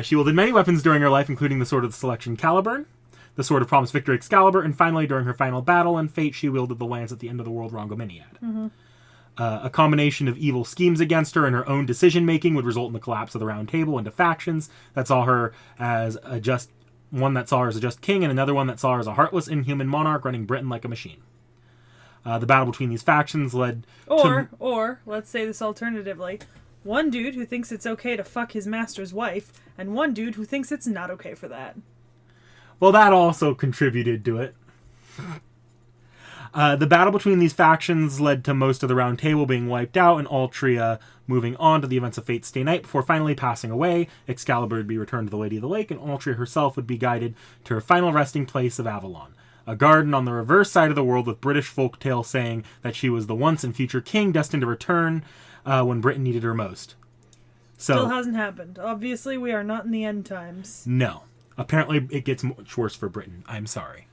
She wielded many weapons during her life, including the Sword of the Selection Caliburn, the Sword of Promised Victory Excalibur, and finally, during her final battle and fate, she wielded the lance at the end of the world Rhongomyniad. Mm-hmm. A combination of evil schemes against her and her own decision-making would result in the collapse of the Round Table into factions that saw her as one that saw her as a just king, and another one that saw her as a heartless, inhuman monarch running Britain like a machine. The battle between these factions led Or, let's say this alternatively, one dude who thinks it's okay to fuck his master's wife, and one dude who thinks it's not okay for that. Well, that also contributed to it. The battle between these factions led to most of the Round Table being wiped out, and Altria moving on to the events of Fate's Day Night before finally passing away. Excalibur would be returned to the Lady of the Lake, and Altria herself would be guided to her final resting place of Avalon, a garden on the reverse side of the world with British folktale saying that she was the once and future king destined to return when Britain needed her most. So, still hasn't happened. Obviously, we are not in the end times. No. Apparently, it gets much worse for Britain. I'm sorry.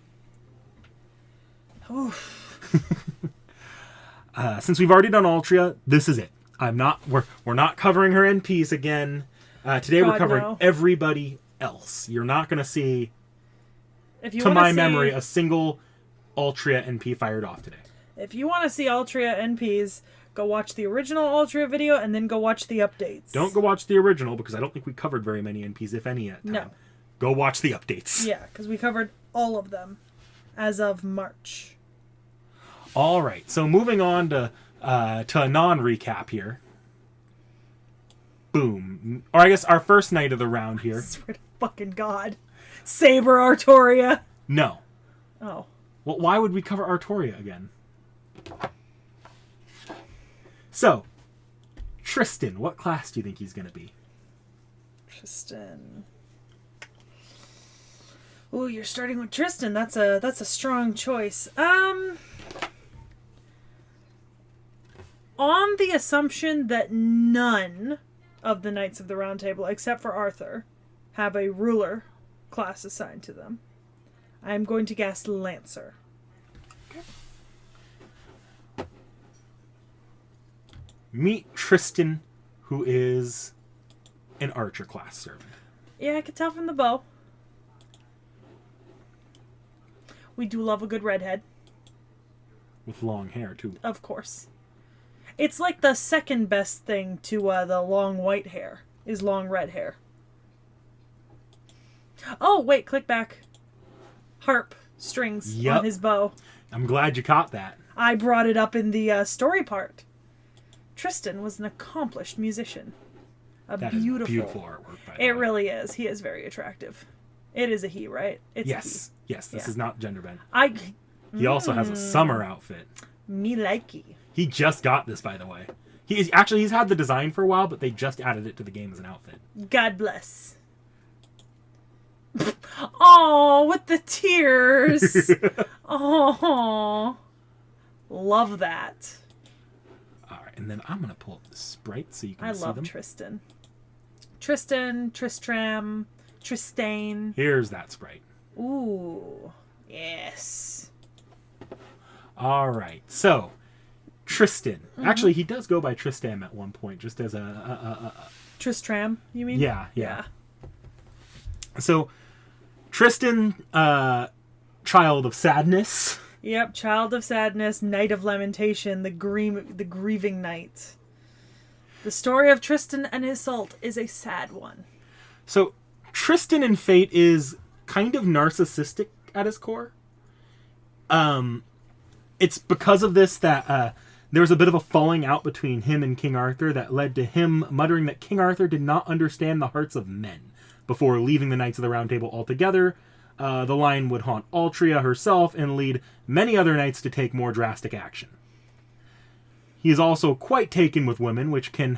Since we've already done Altria, this is it. We're not covering her NPs again. Today we're covering everybody else. You're not going to see, to my memory, a single Altria NP fired off today. If you want to see Altria NPs, go watch the original Altria video and then go watch the updates. Don't go watch the original because I don't think we covered very many NPs, if any, at time. No. Go watch the updates. Yeah, because we covered all of them as of March. All right, so moving on to a non-recap here. Boom. Or I guess our first night of the round here. Swear to fucking God. Saber Arthuria. No. Oh. Well, why would we cover Arthuria again? So, Tristan, what class do you think he's going to be? Tristan. Ooh, you're starting with Tristan. That's a strong choice. On the assumption that none of the Knights of the Round Table, except for Arthur, have a ruler class assigned to them, I'm going to guess Lancer. Okay. Meet Tristan, who is an archer class servant. Yeah, I could tell from the bow. We do love a good redhead. With long hair, too. Of course. It's like the second best thing to the long white hair, is long red hair. Oh, wait, click back. Harp strings on his bow. I'm glad you caught that. I brought it up in the story part. Tristan was an accomplished musician. That beautiful artwork, by the way. It really is. He is very attractive. It is a he, right? It's yes. A he. Yes, this is not gender bent. He also has a summer outfit. Me likey. He just got this, by the way. He's had the design for a while, but they just added it to the game as an outfit. God bless. Oh, with the tears. Oh, love that. All right, and then I'm gonna pull up the sprite so you can see them. I love Tristan. Tristan, Tristram, Tristain. Here's that sprite. Ooh, yes. All right, so Tristan. Mm-hmm. Actually, he does go by Tristan at one point, just as a Tristram, you mean? Yeah. So, Tristan, child of sadness. Yep, child of sadness, knight of lamentation, the grieving knight. The story of Tristan and Isolde is a sad one. So, Tristan in Fate is kind of narcissistic at his core. It's because of this that there was a bit of a falling out between him and King Arthur that led to him muttering that King Arthur did not understand the hearts of men before leaving the Knights of the Round Table altogether. The line would haunt Altria herself and lead many other knights to take more drastic action. He is also quite taken with women, which can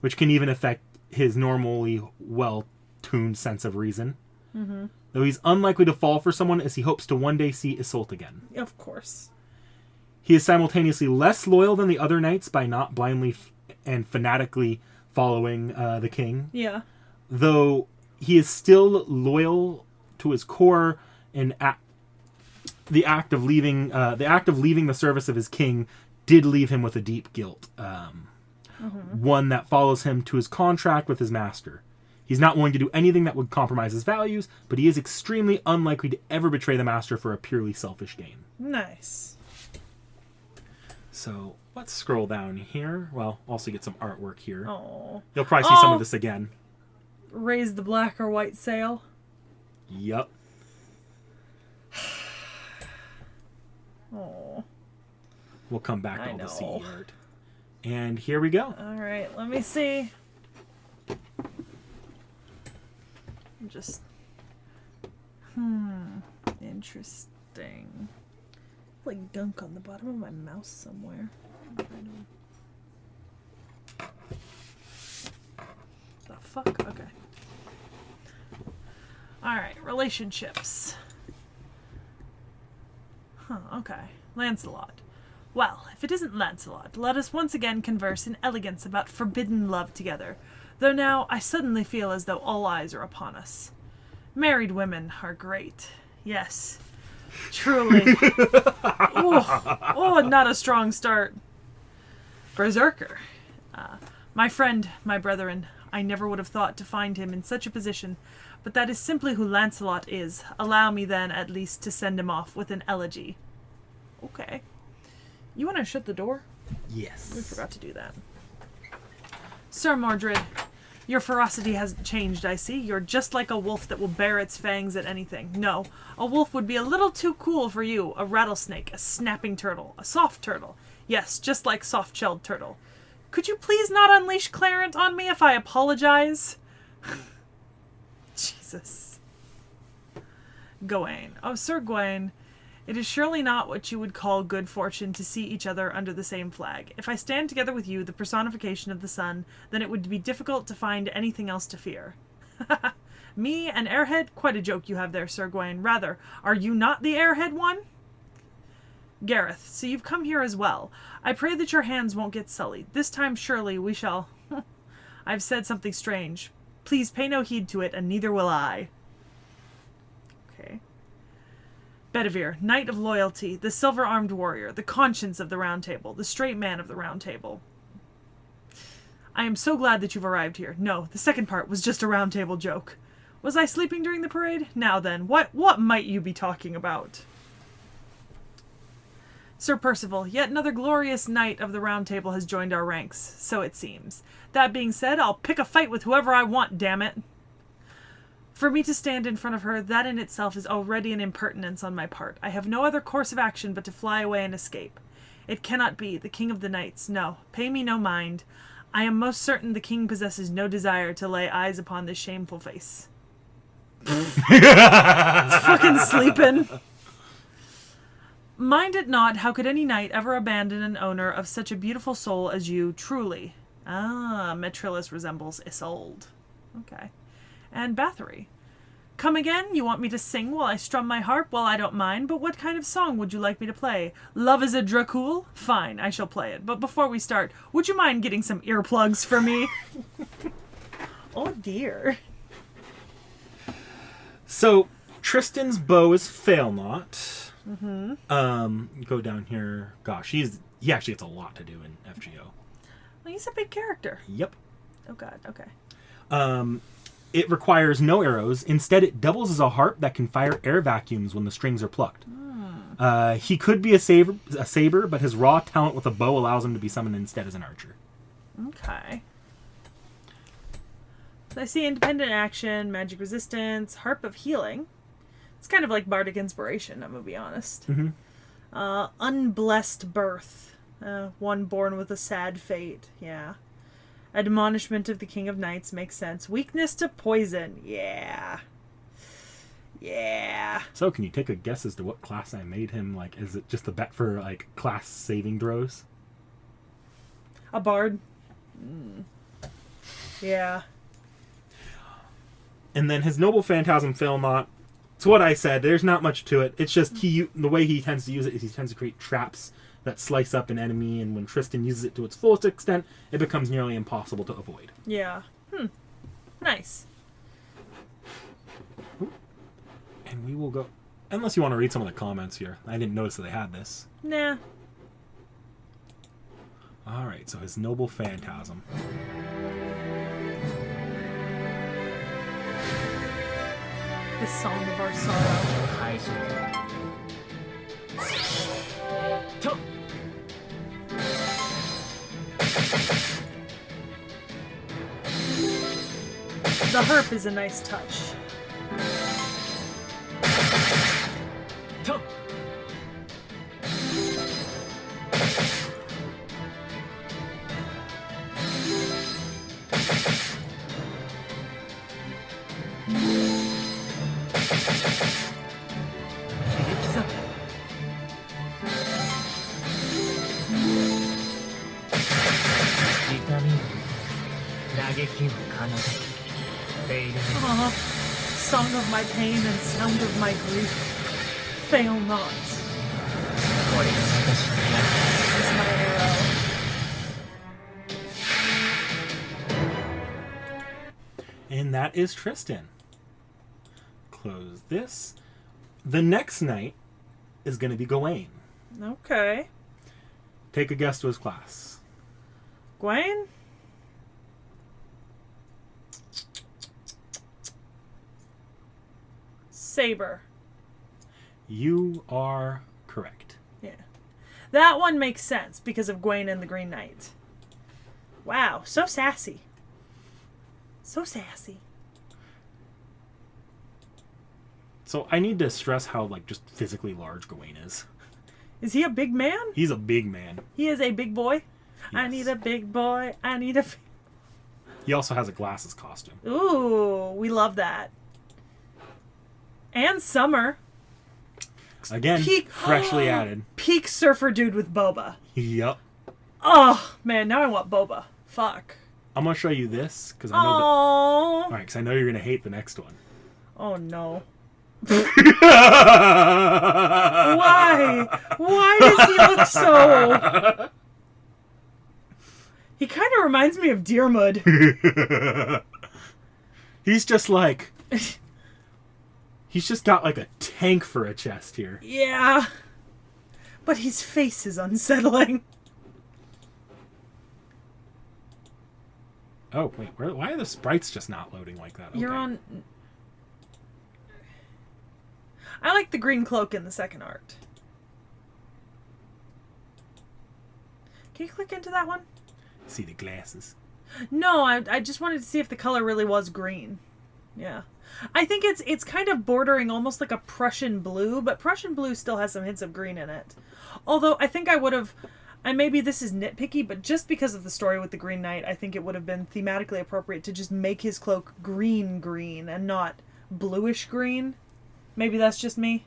even affect his normally well-tuned sense of reason. Mm-hmm. Though he's unlikely to fall for someone as he hopes to one day see Isolde again. Of course. He is simultaneously less loyal than the other knights by not blindly and fanatically following the king. Yeah. Though he is still loyal to his core, and the act of leaving the service of his king did leave him with a deep guilt. One that follows him to his contract with his master. He's not willing to do anything that would compromise his values, but he is extremely unlikely to ever betray the master for a purely selfish gain. Nice. So, let's scroll down here. Well, also get some artwork here. Oh. You'll probably see some of this again. Raise the black or white sail. Yup. Oh. We'll come back to all the CE art. And here we go. All right, let me see. Just... Interesting. Like gunk on the bottom of my mouse somewhere. The fuck? Okay. Alright, relationships. Okay. Lancelot. Well, if it isn't Lancelot, let us once again converse in elegance about forbidden love together, though now I suddenly feel as though all eyes are upon us. Married women are great. Yes. Truly. Not a strong start. Berserker. My friend, my brethren, I never would have thought to find him in such a position, but that is simply who Lancelot is. Allow me then, at least, to send him off with an elegy. Okay. You want to shut the door? Yes. We forgot to do that. Sir Mordred, your ferocity hasn't changed, I see. You're just like a wolf that will bare its fangs at anything. No, a wolf would be a little too cool for you. A rattlesnake, a snapping turtle, a soft turtle. Yes, just like soft-shelled turtle. Could you please not unleash Clarence on me if I apologize? Jesus. Gawain. Oh, Sir Gawain, it is surely not what you would call good fortune to see each other under the same flag. If I stand together with you, the personification of the sun, then it would be difficult to find anything else to fear. Me, an airhead? Quite a joke you have there, Sir Gawain. Rather, are you not the airhead one? Gareth, so you've come here as well. I pray that your hands won't get sullied. This time surely we shall... I've said something strange. Please pay no heed to it, and neither will I. Okay. Bedivere, Knight of Loyalty, the silver-armed warrior, the conscience of the Round Table, the straight man of the Round Table. I am so glad that you've arrived here. No, the second part was just a Round Table joke. Was I sleeping during the parade? Now then, what might you be talking about? Sir Percival, yet another glorious knight of the Round Table has joined our ranks, so it seems. That being said, I'll pick a fight with whoever I want, damn it. For me to stand in front of her, that in itself is already an impertinence on my part. I have no other course of action but to fly away and escape. It cannot be, the king of the knights. No, pay me no mind. I am most certain the king possesses no desire to lay eyes upon this shameful face. It's fucking sleeping. Mind it not, how could any knight ever abandon an owner of such a beautiful soul as you, truly? Ah, Metrilus resembles Isolde. Okay. And Bathory. Come again? You want me to sing while I strum my harp? Well, I don't mind, but what kind of song would you like me to play? Love is a Dracul? Fine, I shall play it. But before we start, would you mind getting some earplugs for me? Oh, dear. So, Tristan's bow is Fail Not. Mm-hmm. Go down here. Gosh, he actually has a lot to do in FGO. Well, he's a big character. Yep. Oh, God, okay. It requires no arrows. Instead, it doubles as a harp that can fire air vacuums when the strings are plucked. He could be a saber, but his raw talent with a bow allows him to be summoned instead as an archer. Okay. So I see independent action, magic resistance, harp of healing. It's kind of like bardic inspiration, I'm going to be honest. Mm-hmm. Unblessed birth. One born with a sad fate. Yeah. Admonishment of the King of Knights makes sense. Weakness to poison. Yeah. Yeah. So, can you take a guess as to what class I made him? Like, is it just a bet for, like, class saving throws? A bard. Yeah. And then his Noble Phantasm Fail Not. It's what I said. There's not much to it. It's just the way he tends to use it is he tends to create traps that slice up an enemy, and when Tristan uses it to its fullest extent, it becomes nearly impossible to avoid. Yeah. Nice. And we will go... Unless you want to read some of the comments here. I didn't notice that they had this. Nah. Alright, so his Noble Phantasm. The song of our sorrow. The harp is a nice touch. Song of my pain and sound of my grief, fail not. This is my arrow. And that is Tristan. close this. The next knight is going to be Gawain. Okay. Take a guess to his class. Gawain? Saber. You are correct. Yeah. That one makes sense because of Gawain and the Green Knight. Wow, so sassy. So sassy. So I need to stress how, like, just physically large Gawain is. Is he a big man? He's a big man. He is a big boy? Yes. I need a big boy. I need a... He also has a glasses costume. Ooh, we love that. And summer. Again, freshly added. Peak surfer dude with boba. Yep. Oh, man, now I want boba. Fuck. I'm going to show you this, because I know that... Alright, because I know you're going to hate the next one. Oh, no. Why? Why does he look so... He kind of reminds me of Deermud. He's just like... He's just got like a tank for a chest here. Yeah. But his face is unsettling. Oh, wait. Why are the sprites just not loading like that? Okay. You're on... I like the green cloak in the second art. Can you click into that one? See the glasses. No, I just wanted to see if the color really was green. Yeah. I think it's kind of bordering almost like a Prussian blue, but Prussian blue still has some hints of green in it. Although I think I would have, and maybe this is nitpicky, but just because of the story with the Green Knight, I think it would have been thematically appropriate to just make his cloak green and not bluish green. Maybe that's just me.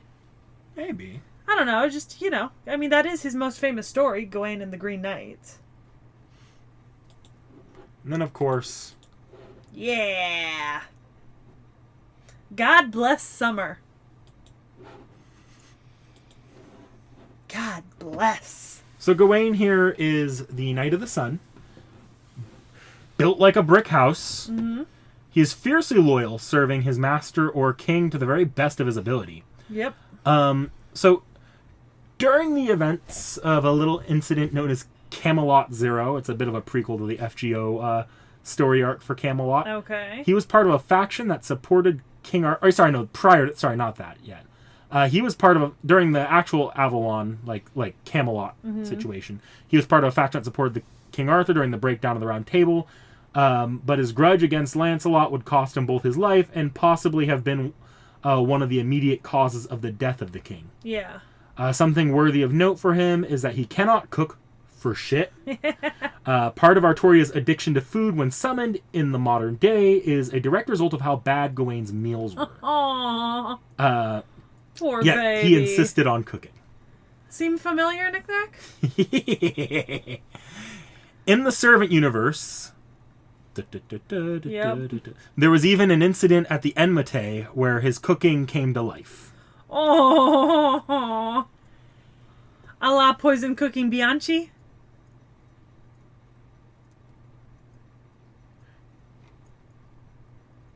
Maybe. I don't know, just, you know, I mean, that is his most famous story, Gawain and the Green Knight. And then, of course... Yeah! God bless summer. God bless. So Gawain here is the Knight of the Sun. Built like a brick house. Mm-hmm. He is fiercely loyal, serving his master or king to the very best of his ability. Yep. So, during the events of a little incident known as Camelot Zero, it's a bit of a prequel to the FGO story arc for Camelot. Okay. He was part of a faction that supported King Arthur. Not that yet. He was part of during the actual Avalon, like Camelot situation. He was part of a faction that supported the King Arthur during the breakdown of the Round Table. But his grudge against Lancelot would cost him both his life and possibly have been one of the immediate causes of the death of the king. Yeah. Something worthy of note for him is that he cannot cook for shit. Part of Arthuria's addiction to food when summoned in the modern day is a direct result of how bad Gawain's meals were. Aww. Poor yet baby. He insisted on cooking. Seem familiar, Knick-Knack? In the servant universe... Yep. There was even an incident at the Enmete where his cooking came to life. Oh, a la poison cooking Bianchi.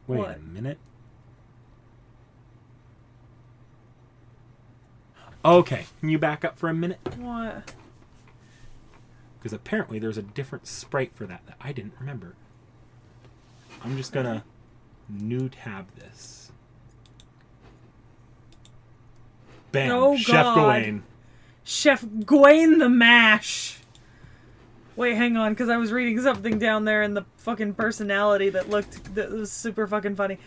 Wait what? A minute. Okay, can you back up for a minute? What? Because apparently there's a different sprite for that I didn't remember. I'm just gonna new tab this. Bam! Oh, Chef God. Gawain. Chef Gawain the Mash. Wait, hang on, because I was reading something down there in the fucking personality that was super fucking funny.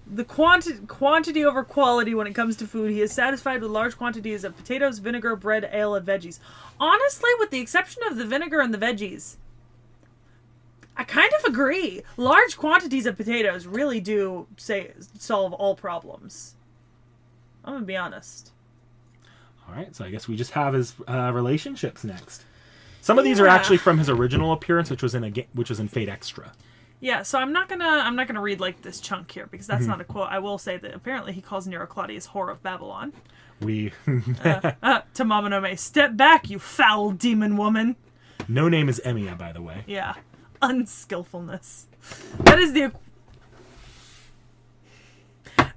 The quantity over quality when it comes to food. He is satisfied with large quantities of potatoes, vinegar, bread, ale, and veggies. Honestly, with the exception of the vinegar and the veggies, I kind of agree. Large quantities of potatoes really do solve all problems. I'm gonna be honest. All right, so I guess we just have his relationships next. Some of these are actually from his original appearance, which was in Fate Extra. Yeah, so I'm not gonna read like this chunk here because that's not a quote. I will say that apparently he calls Nero Claudius whore of Babylon. To Mama no Me, step back, you foul demon woman. No name is Emiya, by the way. Yeah. Unskillfulness. That is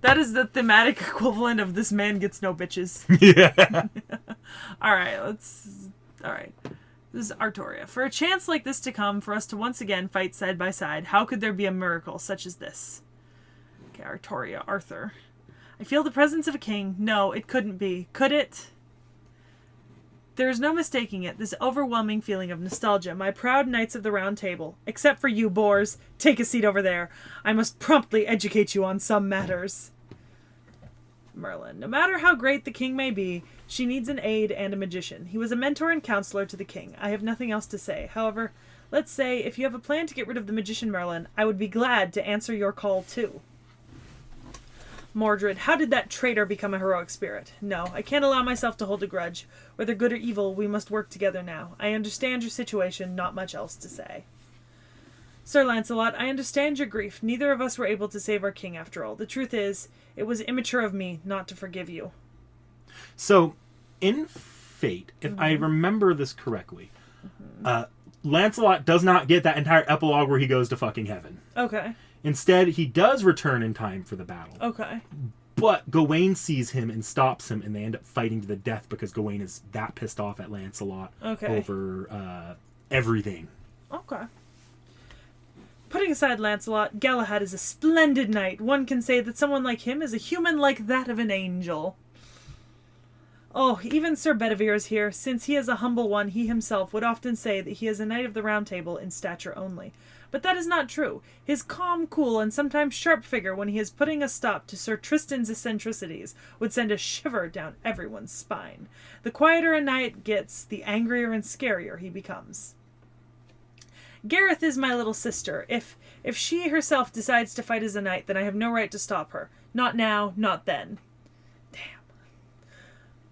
That is the thematic equivalent of this man gets no bitches. Yeah. All right. This is Arthuria. For a chance like this to come, for us to once again fight side by side, how could there be a miracle such as this? Okay, Arthuria, Arthur. I feel the presence of a king. No, it couldn't be. Could it? There is no mistaking it, this overwhelming feeling of nostalgia. My proud knights of the Round Table. Except for you, boors. Take a seat over there. I must promptly educate you on some matters. Merlin. No matter how great the king may be, she needs an aide and a magician. He was a mentor and counselor to the king. I have nothing else to say. However, let's say, if you have a plan to get rid of the magician Merlin, I would be glad to answer your call too. Mordred, how did that traitor become a heroic spirit? No, I can't allow myself to hold a grudge. Whether good or evil, we must work together now. I understand your situation, not much else to say. Sir Lancelot, I understand your grief. Neither of us were able to save our king after all. The truth is, it was immature of me not to forgive you. So, in Fate, if I remember this correctly, Lancelot does not get that entire epilogue where he goes to fucking heaven. Okay. Instead, he does return in time for the battle. Okay. But Gawain sees him and stops him, and they end up fighting to the death because Gawain is that pissed off at Lancelot over everything. Okay. Putting aside Lancelot, Galahad is a splendid knight. One can say that someone like him is a human like that of an angel. Oh, even Sir Bedivere is here. Since he is a humble one, he himself would often say that he is a knight of the Round Table in stature only. But that is not true. His calm, cool, and sometimes sharp figure when he is putting a stop to Sir Tristan's eccentricities would send a shiver down everyone's spine. The quieter a knight gets, the angrier and scarier he becomes. Gareth is my little sister. If she herself decides to fight as a knight, then I have no right to stop her. Not now, not then. Damn.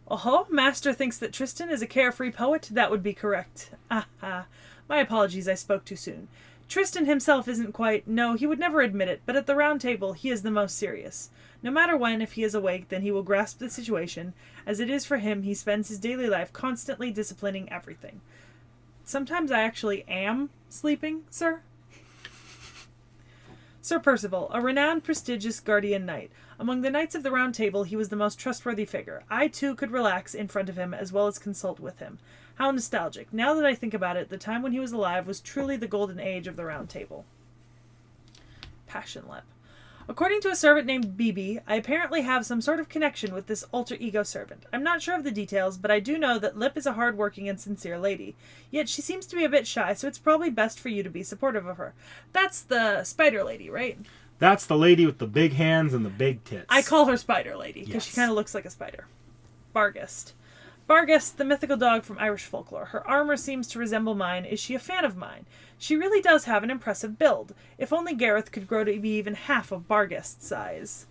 Oh, Master thinks that Tristan is a carefree poet? That would be correct. Aha. My apologies, I spoke too soon. Tristan himself isn't quite... No, he would never admit it, but at the Round Table he is the most serious. No matter when, if he is awake, then he will grasp the situation. As it is for him, he spends his daily life constantly disciplining everything. Sometimes I actually am sleeping, sir. Sir Percival, a renowned, prestigious guardian knight. Among the knights of the Round Table, he was the most trustworthy figure. I, too, could relax in front of him as well as consult with him. How nostalgic. Now that I think about it, the time when he was alive was truly the golden age of the Round Table. Passion Lip. According to a servant named Bibi, I apparently have some sort of connection with this alter ego servant. I'm not sure of the details, but I do know that Lip is a hard-working and sincere lady. Yet she seems to be a bit shy, so it's probably best for you to be supportive of her. That's the spider lady, right? That's the lady with the big hands and the big tits. I call her Spider Lady, because she kind of looks like a spider. Barghest. Barghest, the mythical dog from Irish folklore. Her armor seems to resemble mine. Is she a fan of mine? She really does have an impressive build. If only Gareth could grow to be even half of Barghest's size.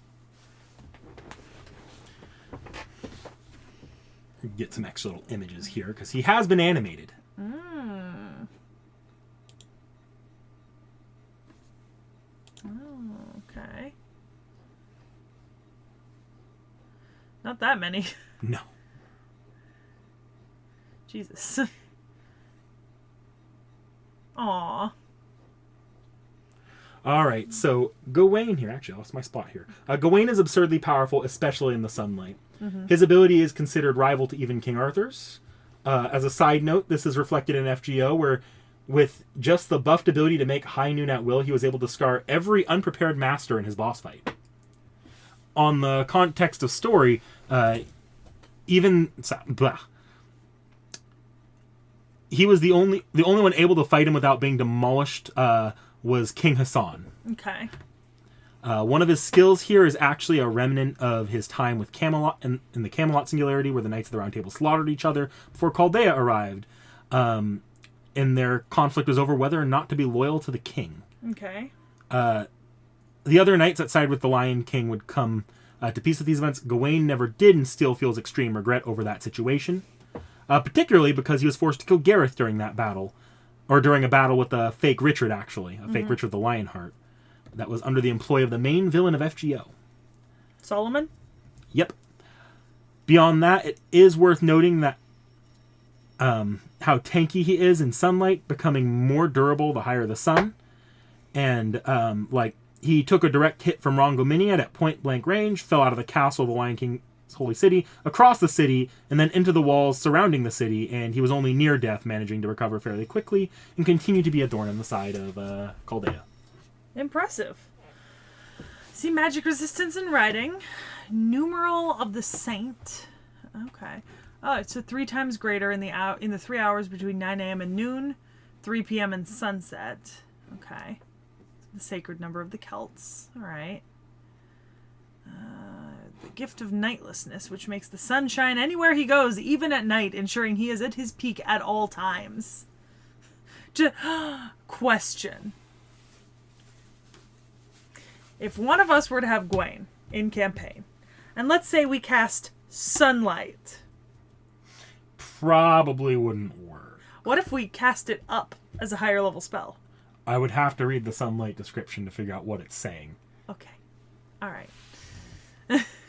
Get some extra little images here, because he has been animated. Oh, okay. Not that many. No. Jesus. Aww. Alright, so Gawain here. Actually, I lost my spot here. Gawain is absurdly powerful, especially in the sunlight. His ability is considered rival to even King Arthur's. As a side note, this is reflected in FGO, where with just the buffed ability to make high noon at will, he was able to scar every unprepared master in his boss fight. On the context of story, he was the only one able to fight him without being demolished was King Hassan. Okay. One of his skills here is actually a remnant of his time with Camelot in the Camelot Singularity, where the Knights of the Round Table slaughtered each other before Chaldea arrived. And their conflict was over whether or not to be loyal to the king. Okay. The other knights that side with the Lion King would come to peace with these events. Gawain never did and still feels extreme regret over that situation. Particularly because he was forced to kill Gareth during that battle. Or during a battle with a fake Richard, actually. A fake Richard the Lionheart. That was under the employ of the main villain of FGO. Solomon? Yep. Beyond that, it is worth noting that how tanky he is in sunlight, becoming more durable the higher the sun. And, He took a direct hit from Rongominiad at point-blank range, fell out of the castle of the Lion King's holy city, across the city, and then into the walls surrounding the city, and he was only near death, managing to recover fairly quickly, and continued to be a thorn in the side of Chaldea. Impressive. See magic resistance in writing. Numeral of the Saint. Okay. Oh, it's 3 times greater in the 3 hours between 9 a.m. and noon, 3 p.m. and sunset. Okay. The sacred number of the Celts. All right. The gift of nightlessness, which makes the sun shine anywhere he goes, even at night, ensuring he is at his peak at all times. Question. If one of us were to have Gawain in campaign, and let's say we cast Sunlight. Probably wouldn't work. What if we cast it up as a higher level spell? I would have to read the Sunlight description to figure out what it's saying. Okay. All right.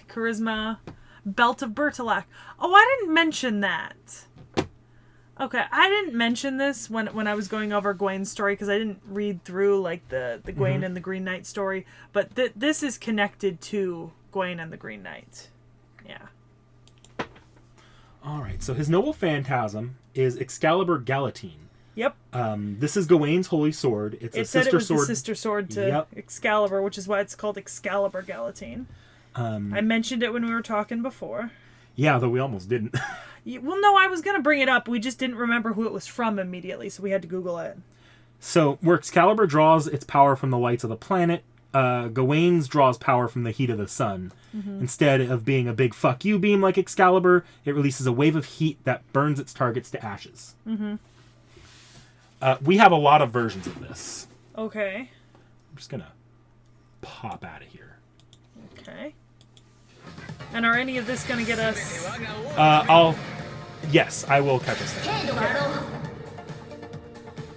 Charisma. Belt of Bertilac. Oh, I didn't mention that. Okay, I didn't mention this when I was going over Gawain's story because I didn't read through like the Gawain and the Green Knight story, but this is connected to Gawain and the Green Knight. Yeah. All right, so his noble phantasm is Excalibur Galatine. Yep. This is Gawain's holy sword. It's a sister sword. The sister sword to Excalibur, which is why it's called Excalibur Galatine. I mentioned it when we were talking before. Yeah, though we almost didn't. Well, no, I was going to bring it up. We just didn't remember who it was from immediately, so we had to Google it. So, where Excalibur draws its power from the lights of the planet, Gawain's draws power from the heat of the sun. Mm-hmm. Instead of being a big fuck you beam like Excalibur, it releases a wave of heat that burns its targets to ashes. Mm-hmm. We have a lot of versions of this. Okay. I'm just going to pop out of here. Okay. And are any of this going to get us... Yes, I will catch us there.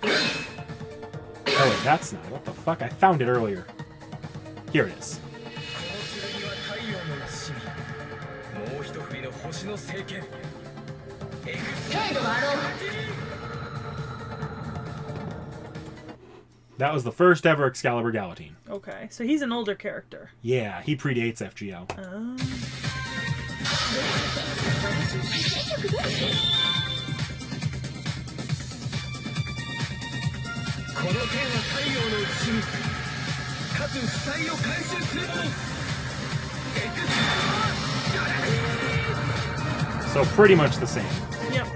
Oh, wait, that's not. What the fuck? I found it earlier. Here it is. That was the first ever Excalibur Galatine. Okay, so he's an older character. Yeah, he predates FGO. So pretty much the same. Yep.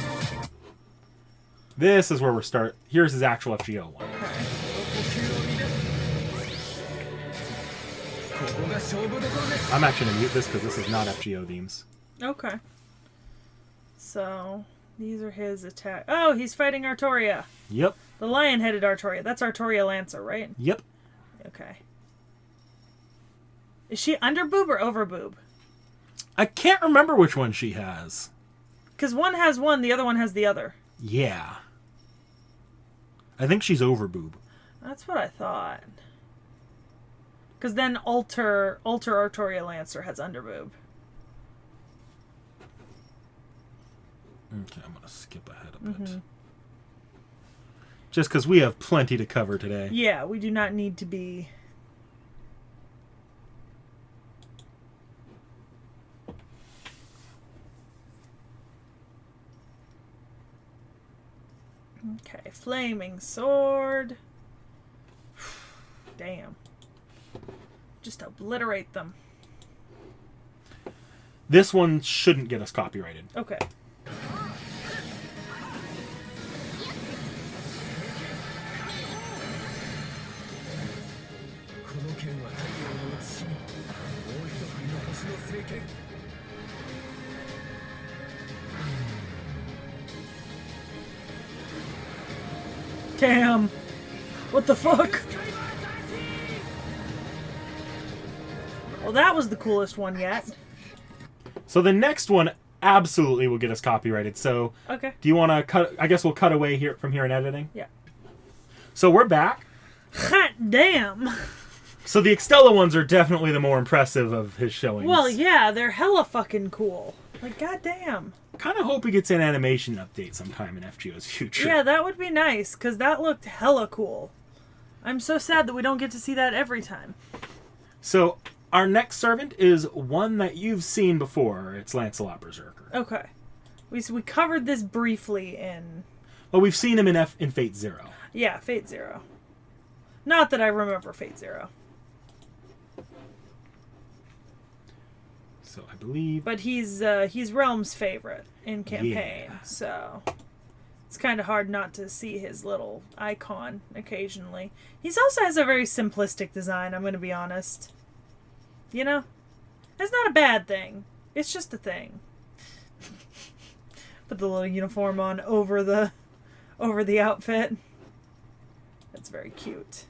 This is where we're start. Here's his actual FGO one. I'm actually going to mute this because this is not FGO themes. Okay. So, these are his attack. Oh, he's fighting Arthuria. Yep. The lion-headed Arthuria. That's Arthuria Lancer, right? Yep. Okay. Is she under boob or over boob? I can't remember which one she has. Because one has one, the other one has the other. Yeah. I think she's over boob. That's what I thought. Because then Alter Arthuria Lancer has underboob. Okay, I'm going to skip ahead a bit. Mm-hmm. Just because we have plenty to cover today. Yeah, we do not need to be... Okay, flaming sword. Damn. Just obliterate them. This one shouldn't get us copyrighted. Okay. Damn. What the fuck? Well, that was the coolest one yet. So the next one absolutely will get us copyrighted. So, okay. Do you want to cut? I guess we'll cut away here from here in editing. Yeah. So we're back. Hot damn. So the Extella ones are definitely the more impressive of his showings. Well, yeah, they're hella fucking cool. Like, goddamn. Kind of hope he gets an animation update sometime in FGO's future. Yeah, that would be nice, because that looked hella cool. I'm so sad that we don't get to see that every time. So, our next servant is one that you've seen before. It's Lancelot Berserker. Okay. We covered this briefly in... Well, we've seen him in Fate Zero. Yeah, Fate Zero. Not that I remember Fate Zero. So, I believe... But he's Realm's favorite in campaign, so... It's kind of hard not to see his little icon occasionally. He also has a very simplistic design, I'm going to be honest. You know? That's not a bad thing. It's just a thing. Put the little uniform on over the outfit. That's very cute.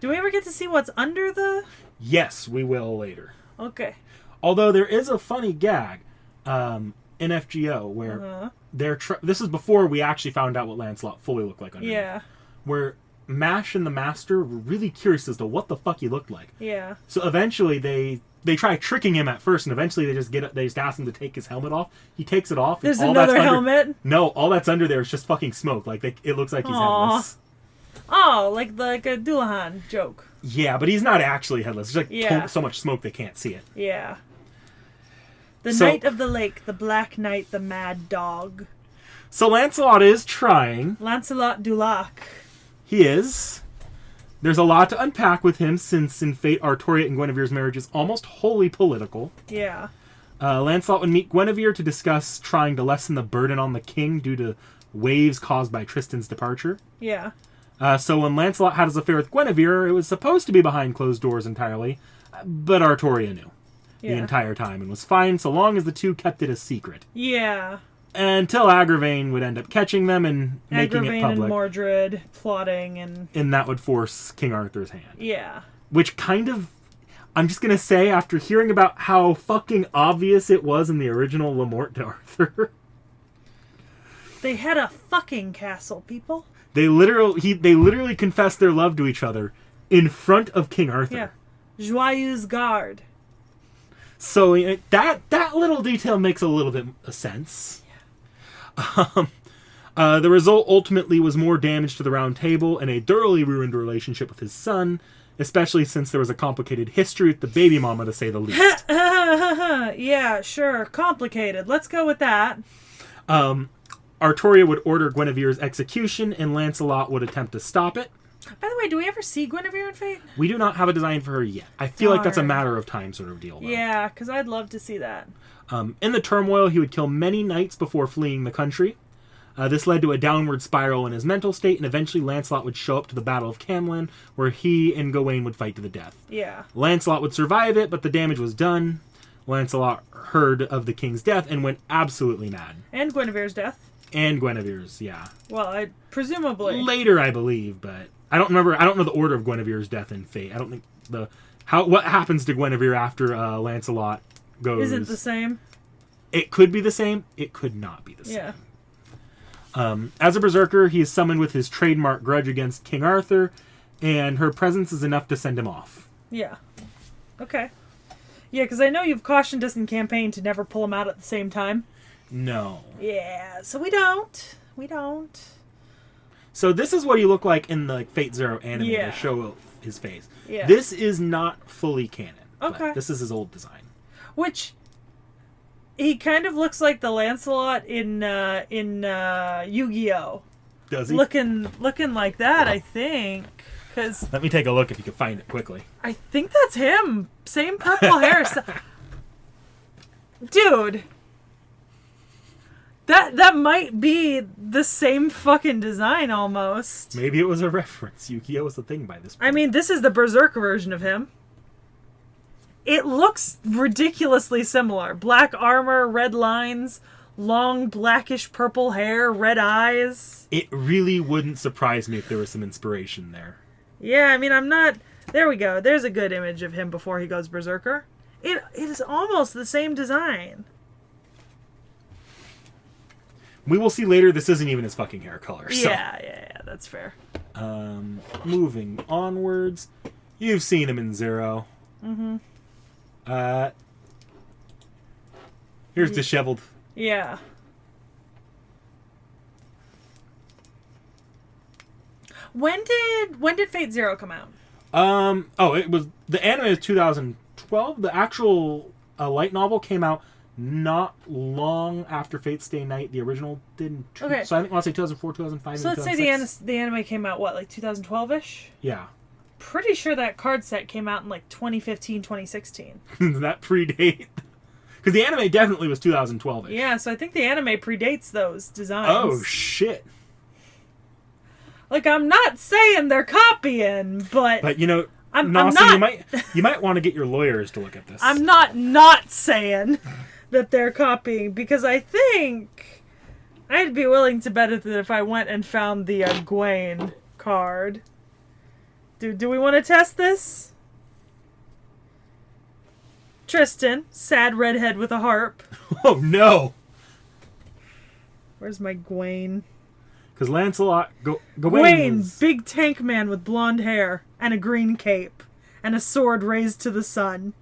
Do we ever get to see what's under the... Yes, we will later. Okay. Although there is a funny gag in FGO where this is before we actually found out what Lancelot fully looked like underneath. Yeah. Where Mash and the Master were really curious as to what the fuck he looked like. Yeah. So eventually they try tricking him at first, and eventually they just ask him to take his helmet off. He takes it off. There's another helmet? No, all that's under there is just fucking smoke. Like it looks like he's headless. Oh, like a Dullahan joke. Yeah, but he's not actually headless. There's like so much smoke they can't see it. Yeah. The Knight of the Lake, the Black Knight, the Mad Dog. So Lancelot is trying. Lancelot du Lac. He is. There's a lot to unpack with him, since in Fate, Arthuria and Guinevere's marriage is almost wholly political. Yeah. Lancelot would meet Guinevere to discuss trying to lessen the burden on the king due to waves caused by Tristan's departure. Yeah. So when Lancelot had his affair with Guinevere, it was supposed to be behind closed doors entirely, but Arthuria knew the entire time and was fine so long as the two kept it a secret. Yeah. Until Agravain would end up catching them and making it public. And Mordred plotting and that would force King Arthur's hand. Yeah. Which kind of... I'm just going to say, after hearing about how fucking obvious it was in the original La Morte to Arthur... They had a fucking castle, people. They literally confessed their love to each other in front of King Arthur. Yeah. Joyeuse Garde. So that little detail makes a little bit of sense. Yeah. The result ultimately was more damage to the Round Table and a thoroughly ruined relationship with his son, especially since there was a complicated history with the baby mama, to say the least. Yeah, sure. Complicated. Let's go with that. Arthuria would order Guinevere's execution, and Lancelot would attempt to stop it. By the way, do we ever see Guinevere in Fate? We do not have a design for her yet. I feel like that's a matter of time sort of deal, though. Yeah, because I'd love to see that. In the turmoil, he would kill many knights before fleeing the country. This led to a downward spiral in his mental state, and eventually Lancelot would show up to the Battle of Camlan, where he and Gawain would fight to the death. Yeah. Lancelot would survive it, but the damage was done. Lancelot heard of the king's death and went absolutely mad. And Guinevere's death. And Guinevere's, yeah. Well, presumably. Later, I believe, but I don't remember. I don't know the order of Guinevere's death in Fate. I don't think what happens to Guinevere after Lancelot goes. Isn't the same? It could be the same. It could not be the same. Yeah. As a berserker, he is summoned with his trademark grudge against King Arthur, and her presence is enough to send him off. Yeah. Okay. Yeah, because I know you've cautioned us in campaign to never pull him out at the same time. No. Yeah, so we don't. We don't. So this is what he looked like in the Fate Zero anime to show his face. Yeah. This is not fully canon. Okay. This is his old design. Which, he kind of looks like the Lancelot in Yu-Gi-Oh! Does he? Looking like that, I think. Cause let me take a look if you can find it quickly. I think that's him. Same purple hair. Dude. That might be the same fucking design almost. Maybe it was a reference. Yu-Gi-Oh! Was the thing by this point. I mean, this is the Berserker version of him. It looks ridiculously similar. Black armor, red lines, long blackish purple hair, red eyes. It really wouldn't surprise me if there was some inspiration there. Yeah, I mean, I'm not... There we go. There's a good image of him before he goes Berserker. It is almost the same design. We will see later, this isn't even his fucking hair color. So. Yeah, that's fair. Moving onwards. You've seen him in Zero. Mm-hmm. Here's Disheveled. Yeah. When did Fate Zero come out? It was the anime is 2012. The actual light novel came out not long after Fate's Stay Night. The original didn't. Okay. So I think I'll say 2004, 2005. So let's say the anime came out what, like 2012ish? Yeah. Pretty sure that card set came out in like 2015, 2016. That predate. Because the anime definitely was 2012ish. Yeah, so I think the anime predates those designs. Oh shit. Like, I'm not saying they're copying, but you know, I'm Nasi, not. you might want to get your lawyers to look at this. I'm not saying that they're copying, because I think I'd be willing to bet that if I went and found the Egwene card. Do we want to test this? Tristan, sad redhead with a harp. Oh no! Where's my Egwene? Because Lancelot, Egwene, big tank man with blonde hair and a green cape and a sword raised to the sun.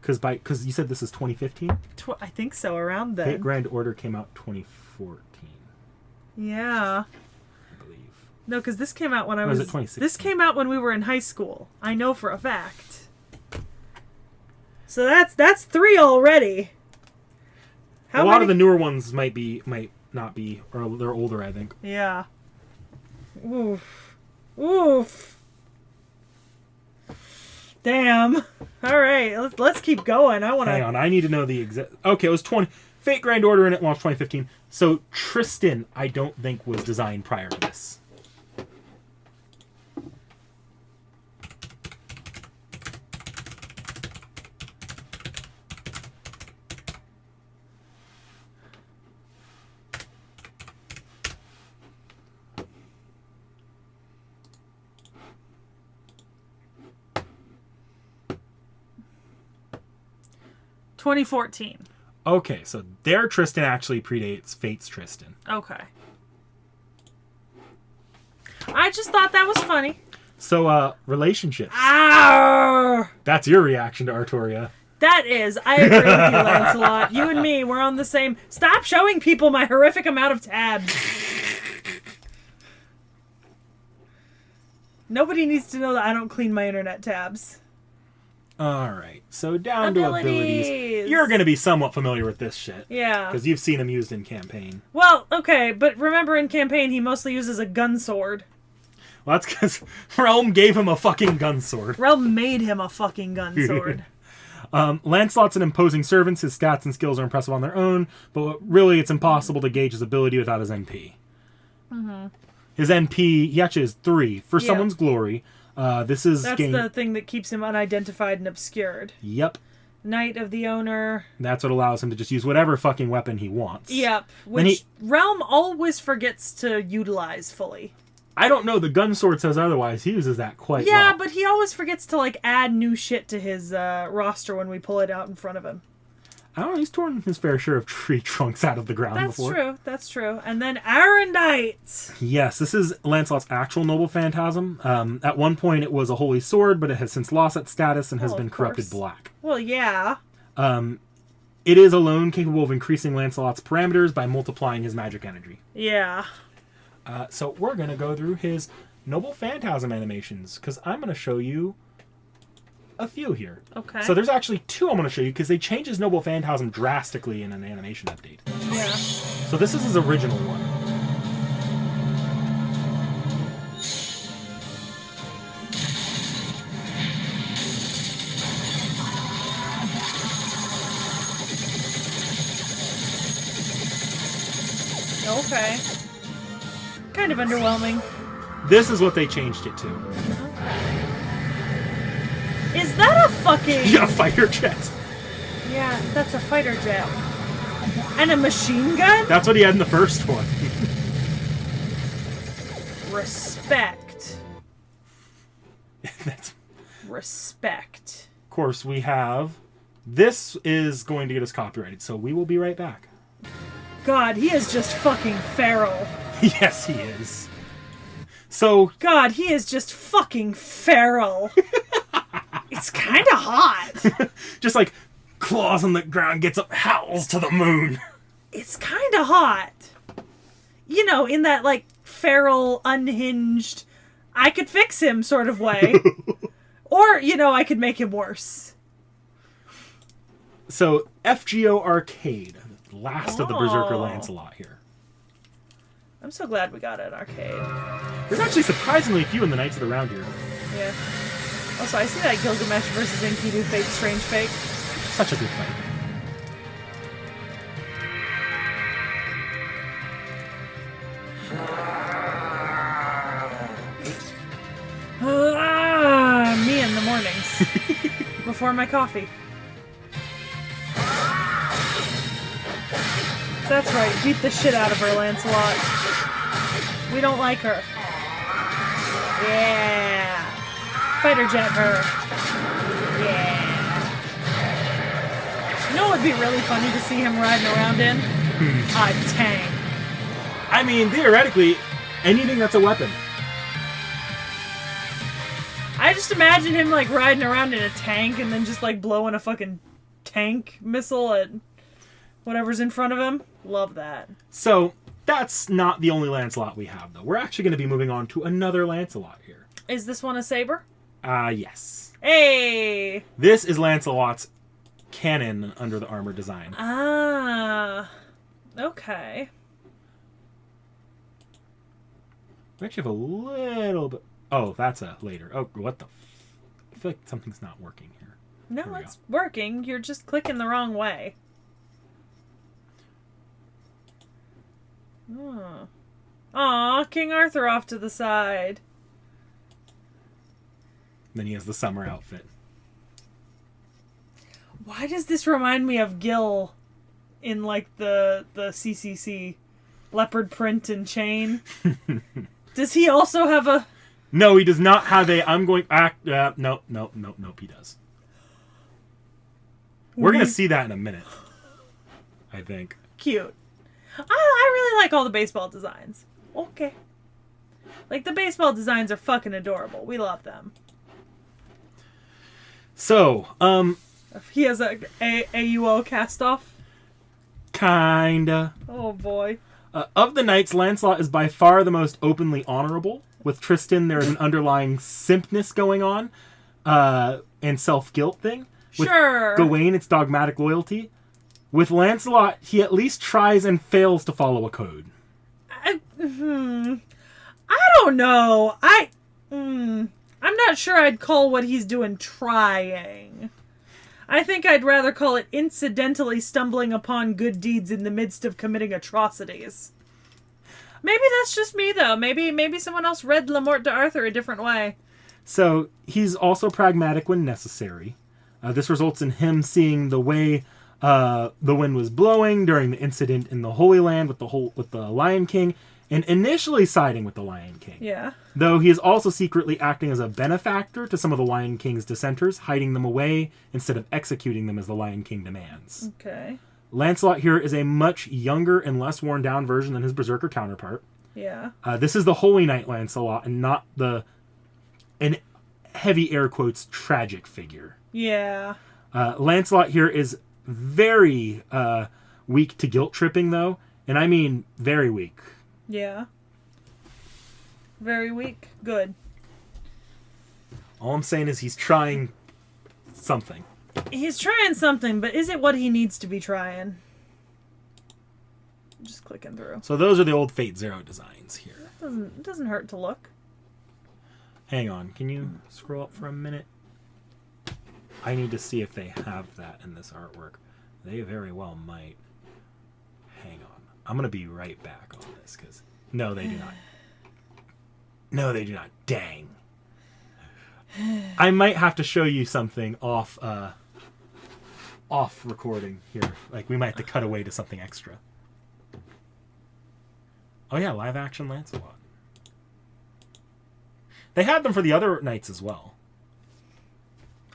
Because you said this is 2015? I think so, around then. Fate Grand Order came out 2014. Yeah. I believe. No, because this came out when I Or was... was it 2016? This came out when we were in high school. I know for a fact. So that's 3 already. A lot of the newer ones might not be, or they're older, I think. Yeah. Oof. Oof. Damn. All right, let's keep going. I want to... Hang on, I need to know the exact... Okay, it was Fate Grand Order, and it launched 2015. So Tristan, I don't think, was designed prior to this. $2014. Okay, so their Tristan actually predates Fate's Tristan. Okay. I just thought that was funny. So, relationships. Arr! That's your reaction to Arthuria. That is. I agree with you, Lancelot. You and me, we're on the same... Stop showing people my horrific amount of tabs. Nobody needs to know that I don't clean my internet tabs. Alright, so down to abilities. You're going to be somewhat familiar with this shit. Yeah. Because you've seen him used in campaign. Well, okay, but remember in campaign he mostly uses a gun sword. Well, that's because Realm gave him a fucking gun sword. Realm made him a fucking gun sword. Lancelot's an imposing servant. His stats and skills are impressive on their own, but really it's impossible to gauge his ability without his NP. Mm-hmm. His NP, he actually has 3. For someone's glory... That's the thing that keeps him unidentified and obscured. Yep. Knight of the Owner. That's what allows him to just use whatever fucking weapon he wants. Yep. Which Realm always forgets to utilize fully. I don't know. The gun sword says otherwise. He uses that quite well. Yeah, but he always forgets to add new shit to his roster when we pull it out in front of him. I don't know. He's torn his fair share of tree trunks out of the ground before. That's true. And then Arendite. Yes, this is Lancelot's actual noble phantasm. At one point it was a holy sword, but it has since lost its status and has been corrupted black. Well, yeah. It is alone capable of increasing Lancelot's parameters by multiplying his magic energy. Yeah. So we're going to go through his noble phantasm animations, because I'm going to show you a few here. Okay. So there's actually 2 I'm going to show you, because they changed his noble phantasm drastically in an animation update. Yeah. So this is his original one. Okay. Kind of underwhelming. This is what they changed it to. Is that a fucking... Yeah, fighter jet. Yeah, that's a fighter jet. And a machine gun? That's what he had in the first one. Respect. That's... Respect. Of course, we have... This is going to get us copyrighted, so we will be right back. God, he is just fucking feral. Yes, he is. So... God, he is just fucking feral. It's kind of hot. Just claws on the ground, gets up, howls to the moon. it's kind of hot. You know, in that, like, feral, unhinged, I could fix him sort of way. Or, you know, I could make him worse. So, FGO Arcade. Last of the Berserker Lancelot here. I'm so glad we got an arcade. There's actually surprisingly few in the Knights of the Round here. Yeah. Also, I see that Gilgamesh versus Enkidu Fate Strange Fate. Such a good fight. Me in the mornings. Before my coffee. That's right, beat the shit out of her, Lancelot. We don't like her. Yeah. Fighter jet her. Yeah. You know what would be really funny to see him riding around in? A tank. I mean, theoretically, anything that's a weapon. I just imagine him, like, riding around in a tank and then just, like, blowing a fucking tank missile at whatever's in front of him. Love that. So, that's not the only Lancelot we have, though. We're actually going to be moving on to another Lancelot here. Is this one a saber? Yes. Hey! This is Lancelot's cannon under the armor design. Ah. Okay. We actually have a little bit... Oh, that's a later. Oh, what the... I feel like something's not working here. No, it's working. You're just clicking the wrong way. Oh. Aw, King Arthur off to the side. Then he has the summer outfit. Why does this remind me of Gil in, like, the CCC? Leopard print and chain? Does he also have a... No, he does not have a... I'm going... Nope, he does. We're going to see that in a minute. I think. Cute. I really like all the baseball designs. Okay. Like, the baseball designs are fucking adorable. We love them. So, He has a AUO cast-off? Kinda. Oh, boy. Of the knights, Lancelot is by far the most openly honorable. With Tristan, there is an underlying simpness going on. And self-guilt thing. With Sure. Gawain, it's dogmatic loyalty. With Lancelot, he at least tries and fails to follow a code. I don't know. I'm not sure I'd call what he's doing trying. I think I'd rather call it incidentally stumbling upon good deeds in the midst of committing atrocities. Maybe that's just me, though. Maybe someone else read La Morte d'Arthur a different way. So, he's also pragmatic when necessary. This results in him seeing the way the wind was blowing during the incident in the Holy Land with the Lion King, and initially siding with the Lion King. Yeah. Though he is also secretly acting as a benefactor to some of the Lion King's dissenters, hiding them away instead of executing them as the Lion King demands. Okay. Lancelot here is a much younger and less worn down version than his Berserker counterpart. Yeah. This is the Holy Knight Lancelot and not the, in heavy air quotes, tragic figure. Yeah. Lancelot here is very weak to guilt tripping, though. And I mean very weak. Yeah. Very weak. Good. All I'm saying is he's trying something. He's trying something, but is it what he needs to be trying? Just clicking through. So those are the old Fate Zero designs here. It doesn't hurt to look. Hang on. Can you scroll up for a minute? I need to see if they have that in this artwork. They very well might. Hang on. I'm going to be right back on this, because... No, they do not. No, they do not. Dang. I might have to show you something off recording here. Like, we might have to cut away to something extra. Oh yeah, live action Lancelot. They had them for the other knights as well.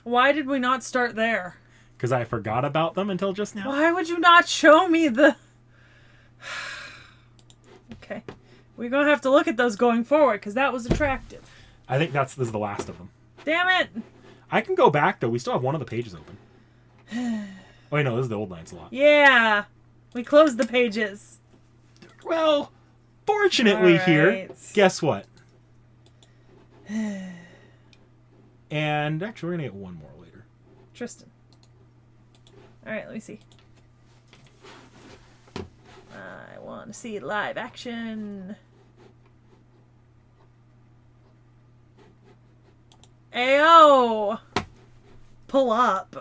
Why did we not start there? Because I forgot about them until just now. Why would you not show me the... Okay. We're going to have to look at those going forward, because that was attractive. I think this is the last of them. Damn it! I can go back, though. We still have one of the pages open. Oh, wait, no, this is the old Lancelot. Yeah! We closed the pages. Well, fortunately here, guess what? And actually, we're going to get one more later. Tristan. Alright, let me see. I want to see live action. Ayo! Pull up.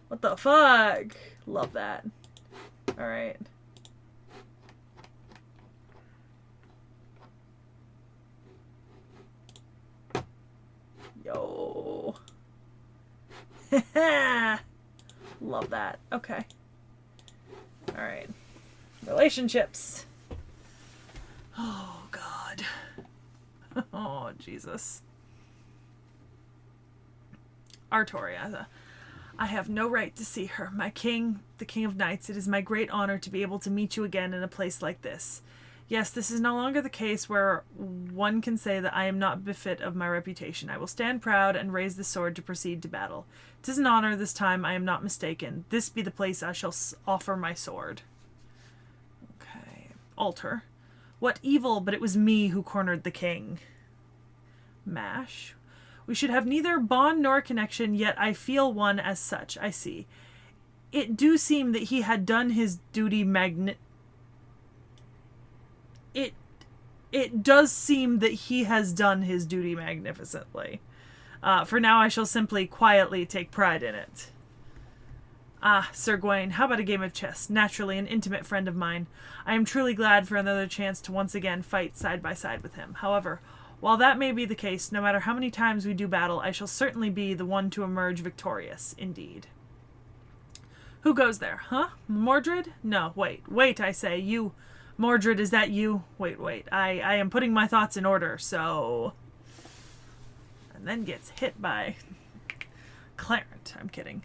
What the fuck? Love that. Alright. Yo. Love that. Okay. Alright. Relationships. Oh, God. Oh, Jesus. Arthuria. I have no right to see her. My king, the king of knights, it is my great honor to be able to meet you again in a place like this. Yes, this is no longer the case where one can say that I am not befit of my reputation. I will stand proud and raise the sword to proceed to battle. 'Tis an honor this time, I am not mistaken. This be the place I shall offer my sword. Okay. Altar. What evil, but it was me who cornered the king. Mash. We should have neither bond nor connection, yet I feel one as such. I see. It do seem that he had done his duty It does seem that he has done his duty magnificently. For now I shall simply quietly take pride in it. Ah, Sir Gawain, how about a game of chess? Naturally an intimate friend of mine. I am truly glad for another chance to once again fight side by side with him. However, while that may be the case, no matter how many times we do battle, I shall certainly be the one to emerge victorious, indeed. Who goes there, huh? Mordred? No, wait, I say, you... Mordred, is that you? Wait. I am putting my thoughts in order, so... And then gets hit by... Clarent. I'm kidding.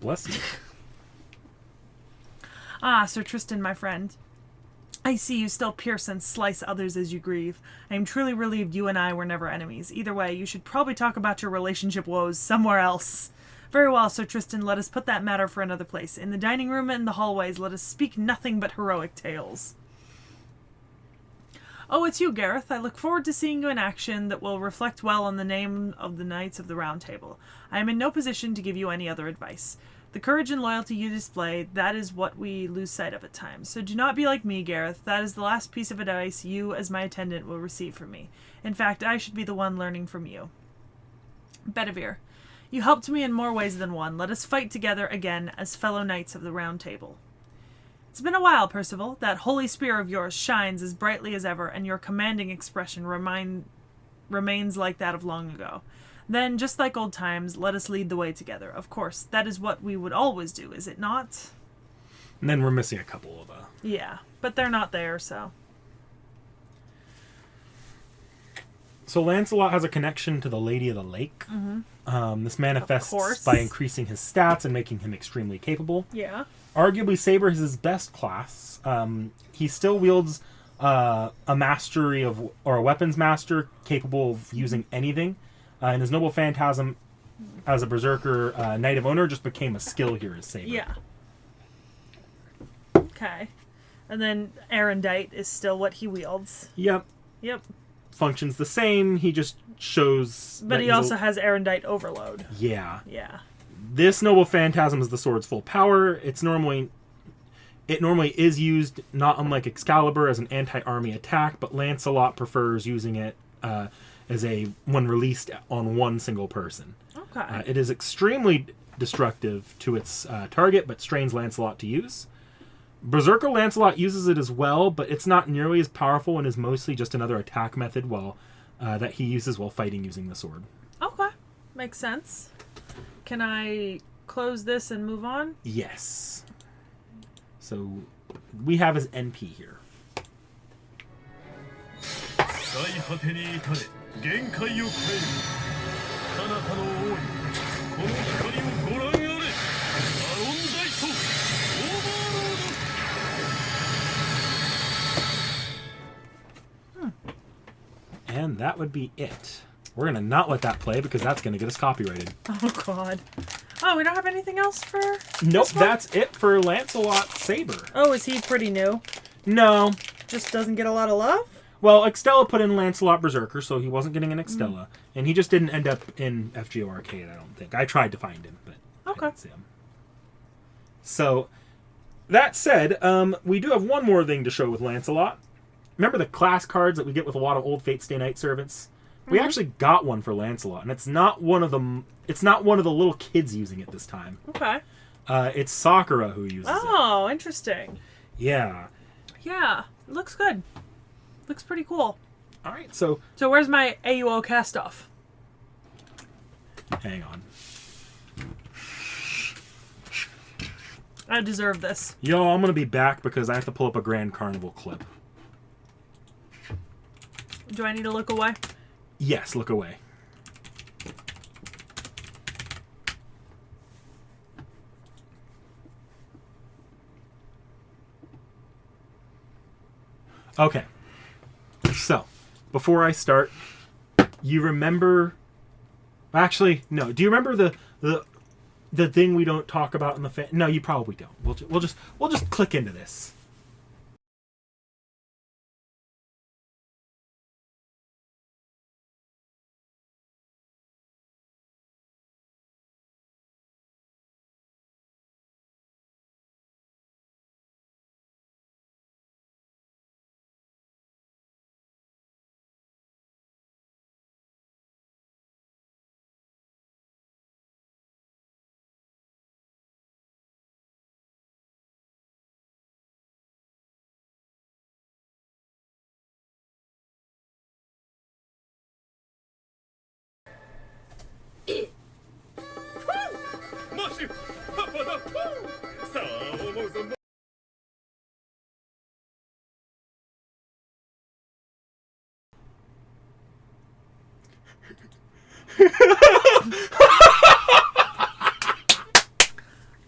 Bless you. Ah, Sir Tristan, my friend. I see you still pierce and slice others as you grieve. I am truly relieved you and I were never enemies. Either way, you should probably talk about your relationship woes somewhere else. Very well, Sir Tristan, let us put that matter for another place. In the dining room and the hallways, let us speak nothing but heroic tales. Oh, it's you, Gareth. I look forward to seeing you in action that will reflect well on the name of the Knights of the Round Table. I am in no position to give you any other advice. The courage and loyalty you display, that is what we lose sight of at times. So do not be like me, Gareth. That is the last piece of advice you, as my attendant, will receive from me. In fact, I should be the one learning from you. Bedivere. You helped me in more ways than one. Let us fight together again as fellow knights of the Round Table. It's been a while, Percival. That holy spear of yours shines as brightly as ever, and your commanding expression remains like that of long ago. Then, just like old times, let us lead the way together. Of course, that is what we would always do, is it not? And then we're missing a couple of... Yeah, but they're not there, so... So Lancelot has a connection to the Lady of the Lake. Mm-hmm. This manifests by increasing his stats and making him extremely capable. Yeah. Arguably, Saber is his best class. He still wields a mastery of, or a weapons master capable of using anything. And his Noble Phantasm as a Berserker Knight of Honor just became a skill here as Saber. Yeah. Okay. And then Erendite is still what he wields. Yep. Functions the same. He just shows... But he also has Erendite Overload. Yeah. Yeah. This Noble Phantasm is the sword's full power. It normally is used, not unlike Excalibur, as an anti-army attack, but Lancelot prefers using it as when released on one single person. Okay. It is extremely destructive to its target, but strains Lancelot to use. Berserker Lancelot uses it as well, but it's not nearly as powerful and is mostly just another attack method that he uses while fighting using the sword. Okay. Makes sense. Can I close this and move on? Yes. So we have his NP here. And that would be it. We're going to not let that play because that's going to get us copyrighted. Oh, God. Oh, we don't have anything else for Nope, this one? that's it for Lancelot Saber. Oh, is he pretty new? No. Just doesn't get a lot of love? Well, Extella put in Lancelot Berserker, so he wasn't getting an Extella. And he just didn't end up in FGO Arcade, I don't think. I tried to find him, but I didn't see him. So, that said, we do have one more thing to show with Lancelot. Remember the class cards that we get with a lot of old Fate Stay Night servants? We actually got one for Lancelot, and it's not one of the little kids using it this time. Okay. It's Sakura who uses it. Oh, interesting. Yeah. Yeah, it looks good. Looks pretty cool. All right, so where's my AUO cast-off? hang on. I deserve this. Yo, I'm going to be back because I have to pull up a Grand Carnival clip. Do I need to look away? Yes, look away. Okay. So, before I start, you remember... Actually, no. Do you remember the thing we don't talk about in the... No, you probably don't. We'll just click into this.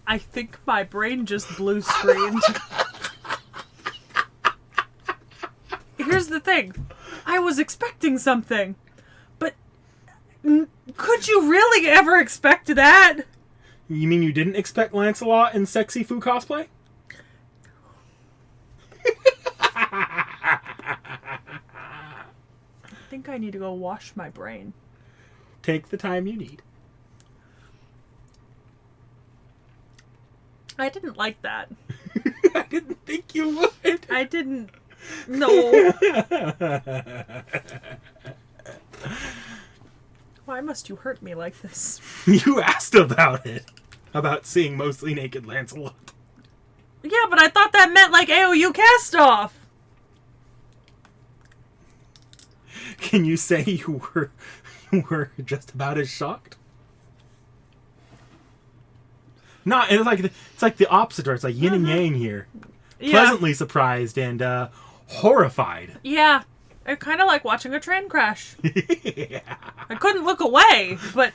I think my brain just blue screened. Here's the thing. I was expecting something. But could you really ever expect that? You mean you didn't expect Lancelot in sexy Fu cosplay? I think I need to go wash my brain. Take the time you need. I didn't like that. I didn't think you would. I didn't. No. Why must you hurt me like this? You asked about it. About seeing mostly naked Lancelot. Yeah, but I thought that meant like AOU cast off. Can you say you were just about as shocked? No, it's like the opposite. It's like yin and yang here. Yeah. Pleasantly surprised and horrified. Yeah. I kind of like watching a train crash. Yeah. I couldn't look away, but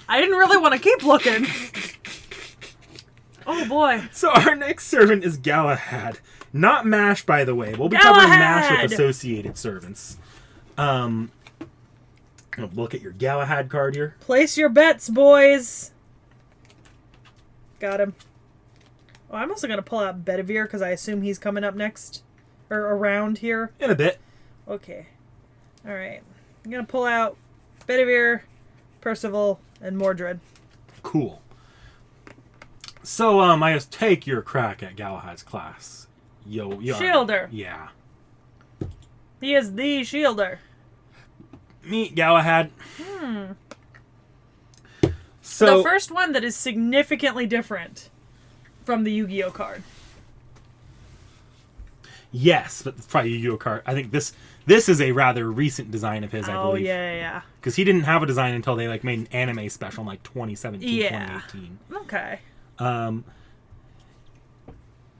I didn't really want to keep looking. Oh boy. So our next servant is Galahad. Not MASH, by the way. We'll be covering MASH with associated servants. Look at your Galahad card here. Place your bets, boys. Got him. Oh, I'm also going to pull out Bedivere because I assume he's coming up next. Or around here. In a bit. Okay. Alright. I'm going to pull out Bedivere, Percival, and Mordred. Cool. So, I just take your crack at Galahad's class. Shielder. Yeah. He is the Shielder. Meet Galahad. So the first one that is significantly different from the Yu-Gi-Oh card. Yes, but it's probably a Yu-Gi-Oh card. I think this is a rather recent design of his, I believe. Oh, yeah. Because he didn't have a design until they made an anime special in 2017, Yeah. 2018. Okay.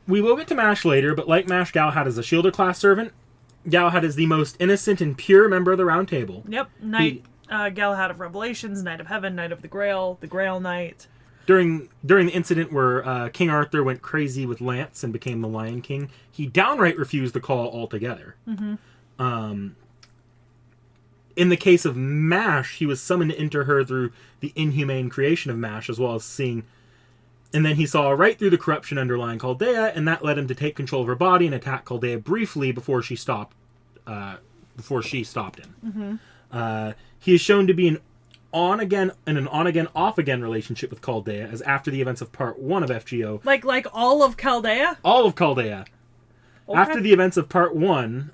We will get to MASH later, but like MASH, Galahad is a Shielder class servant. Galahad is the most innocent and pure member of the Round Table. Yep. Galahad of Revelations, Knight of Heaven, Knight of the Grail Knight. During the incident where King Arthur went crazy with Lance and became the Lion King, he downright refused the call altogether. Mm-hmm. In the case of Mash, he was summoned to enter her through the inhumane creation of Mash, as well as seeing... And then he saw right through the corruption underlying Chaldea, and that led him to take control of her body and attack Chaldea briefly before she stopped him. Mm-hmm. He is shown to be an on-again, off-again relationship with Chaldea, as after the events of Part 1 of FGO... Like all of Chaldea? All of Chaldea. Okay. After the events of Part 1,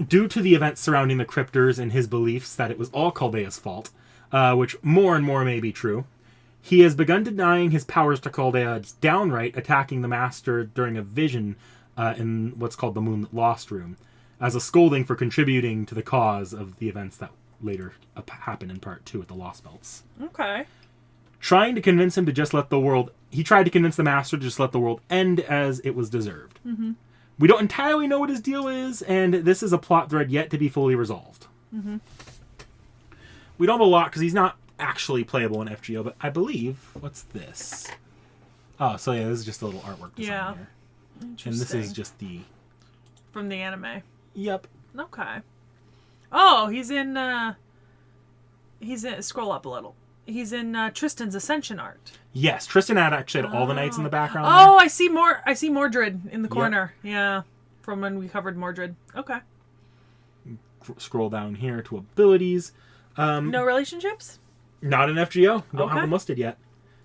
due to the events surrounding the Cryptors and his beliefs that it was all Chaldea's fault, which more and more may be true, he has begun denying his powers to Chaldea, downright attacking the Master during a vision in what's called the Moonlit Lost Room, as a scolding for contributing to the cause of the events that later happened in Part 2 with the Lost Belts. Okay. Trying to convince him to just let the world... He tried to convince the Master to just let the world end as it was deserved. Mm-hmm. We don't entirely know what his deal is, and this is a plot thread yet to be fully resolved. Mm-hmm. We don't have a lot, because he's not actually playable in FGO, but I believe... What's this? Oh, so yeah, this is just a little artwork design here. Interesting. And this is just the... From the anime. Yep. Okay. Oh, he's in... Scroll up a little. He's in Tristan's Ascension art. Yes, Tristan actually had all the knights in the background. Oh, there. I see Mordred in the corner. Yep. Yeah, from when we covered Mordred. Okay. Scroll down here to abilities. No relationships? Not in FGO. Don't have them listed yet.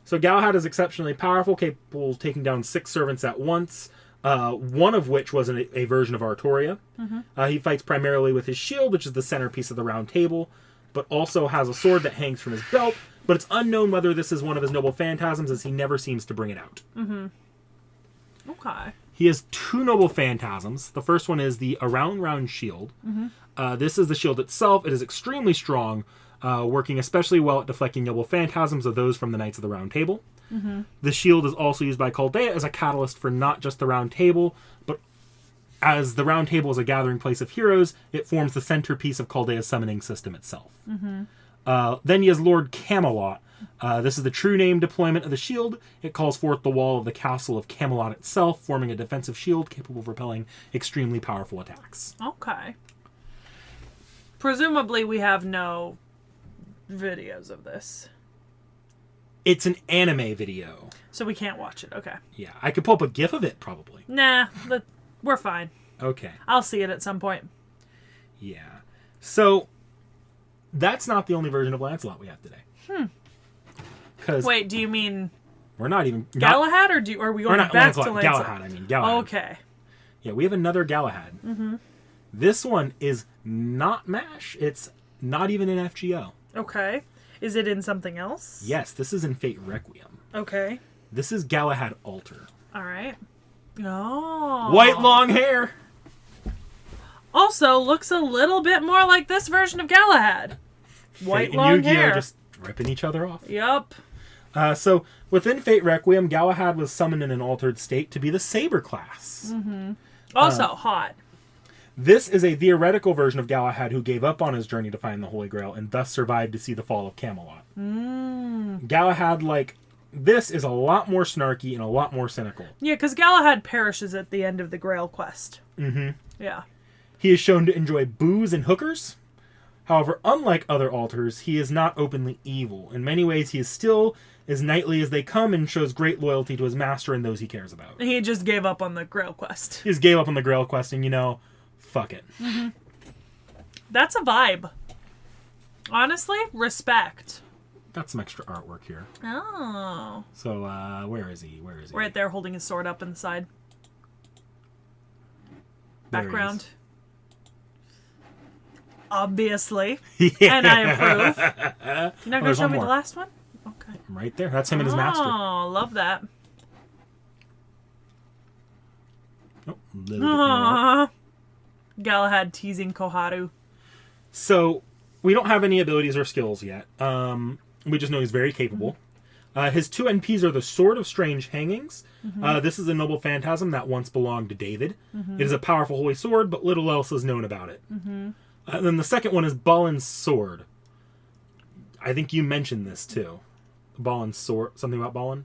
So Galahad is exceptionally powerful, capable of taking down 6 servants at once, one of which was a version of Arthuria. Mm-hmm. He fights primarily with his shield, which is the centerpiece of the round table, but also has a sword that hangs from his belt, but it's unknown whether this is one of his noble phantasms, as he never seems to bring it out. Mm-hmm. Okay. He has 2 noble phantasms. The first one is the Round Shield. Mm-hmm. This is the shield itself. It is extremely strong, working especially well at deflecting noble phantasms of those from the Knights of the Round Table. Mm-hmm. The shield is also used by Chaldea as a catalyst for not just the Round Table, but as the Round Table is a gathering place of heroes, it forms the centerpiece of Chaldea's summoning system itself. Mm-hmm. Then he has Lord Camelot. This is the true name deployment of the shield. It calls forth the wall of the castle of Camelot itself, forming a defensive shield capable of repelling extremely powerful attacks. Okay. Presumably we have no videos of this. It's an anime video. So we can't watch it. Okay. Yeah, I could pull up a GIF of it, probably. Nah, we're fine. Okay. I'll see it at some point. Yeah. So, that's not the only version of Lancelot we have today. Wait, do you mean... We're not even... Galahad, or are we going back Lancelot, to Lancelot? Galahad. Okay. Yeah, we have another Galahad. Mm-hmm. This one is not MASH. It's not even in FGO. Okay. Is it in something else? Yes, this is in Fate Requiem. Okay. This is Galahad Altar. All right. Oh. White long hair. Also looks a little bit more like this version of Galahad. White Fate long and Yu-Gi-Oh! hair. Just ripping each other off. Yup. So, within Fate Requiem, Galahad was summoned in an altered state to be the Saber class. Mm-hmm. Also hot. This is a theoretical version of Galahad who gave up on his journey to find the Holy Grail and thus survived to see the fall of Camelot. Galahad, like this, is a lot more snarky and a lot more cynical. Yeah, because Galahad perishes at the end of the Grail Quest. Mm-hmm. Yeah. He is shown to enjoy booze and hookers. However, unlike other altars, he is not openly evil. In many ways, he is still as knightly as they come and shows great loyalty to his master and those he cares about. He just gave up on the Grail Quest. He just gave up on the Grail Quest and, fuck it. Mm-hmm. That's a vibe. Honestly, respect. Got some extra artwork here. Oh. So, where is he? Right there, holding his sword up in the side. Background. Obviously. Yeah. And I approve. You're not going to show me the last one? Okay. Right there. That's him and his master. Oh, love that. Oh, a little bit more. Galahad teasing Koharu. So, we don't have any abilities or skills yet. We just know he's very capable. His 2 NPs are the Sword of Strange Hangings. This is a noble phantasm that once belonged to David. It is a powerful holy sword, but little else is known about it. And then the second one is Balin's Sword. I think you mentioned this too. Balin's Sword. Something about Balin?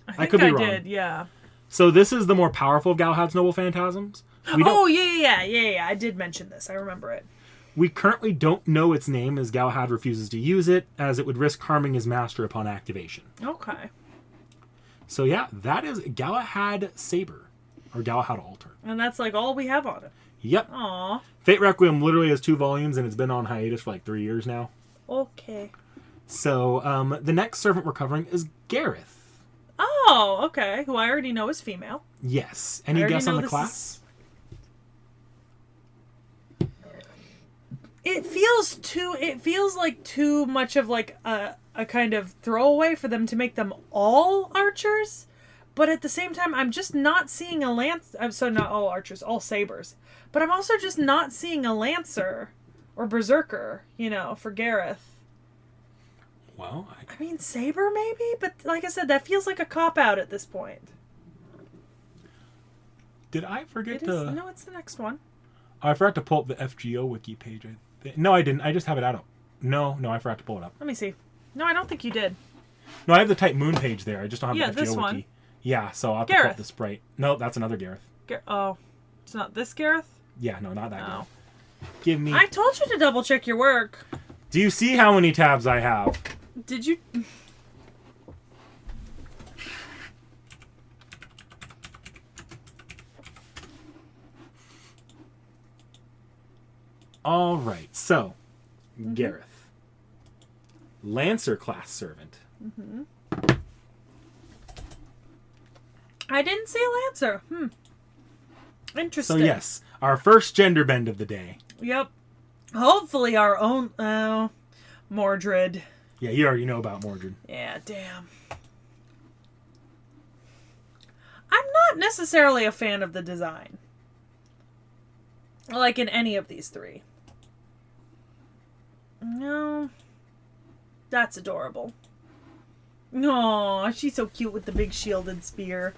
I could be wrong. Did, yeah. So this is the more powerful of Galahad's noble phantasms. Yeah. I did mention this. I remember it. We currently don't know its name, as Galahad refuses to use it, as it would risk harming his master upon activation. Okay. So yeah, that is Galahad Saber, or Galahad Altar. And that's like all we have on it. Yep. Aw. Fate Requiem literally has 2 volumes, and it's been on hiatus for like 3 years now. Okay. So the next servant we're covering is Gareth. Oh, okay. Who I already know is female. Yes. Any guess on the class? It feels like too much of like a kind of throwaway for them to make them all archers, but at the same time I'm just not seeing a lance. So not all archers, all sabers, but I'm also just not seeing a lancer or berserker, for Gareth. Well, I mean saber maybe, but like I said, that feels like a cop out at this point. Did I forget No, it's the next one. I forgot to pull up the FGO wiki page. No, I didn't. I just have it out. No, I forgot to pull it up. Let me see. No, I don't think you did. No, I have the Type Moon page there. I just don't have the FGO this wiki. one. Yeah, so I'll have to pull up the sprite. No, that's another Gareth. Oh, it's not this Gareth? Yeah, no, not that Oh. Gareth. Give me... I told you to double check your work. Do you see how many tabs I have? Did you... All right, so Gareth, Lancer class servant. I didn't see a lancer. Interesting. So yes, our first gender bend of the day. Yep. Hopefully our own Mordred. Yeah, you already know about Mordred. Yeah, damn. I'm not necessarily a fan of the design. Like in any of these 3. No. That's adorable. Aw, she's so cute with the big shielded spear.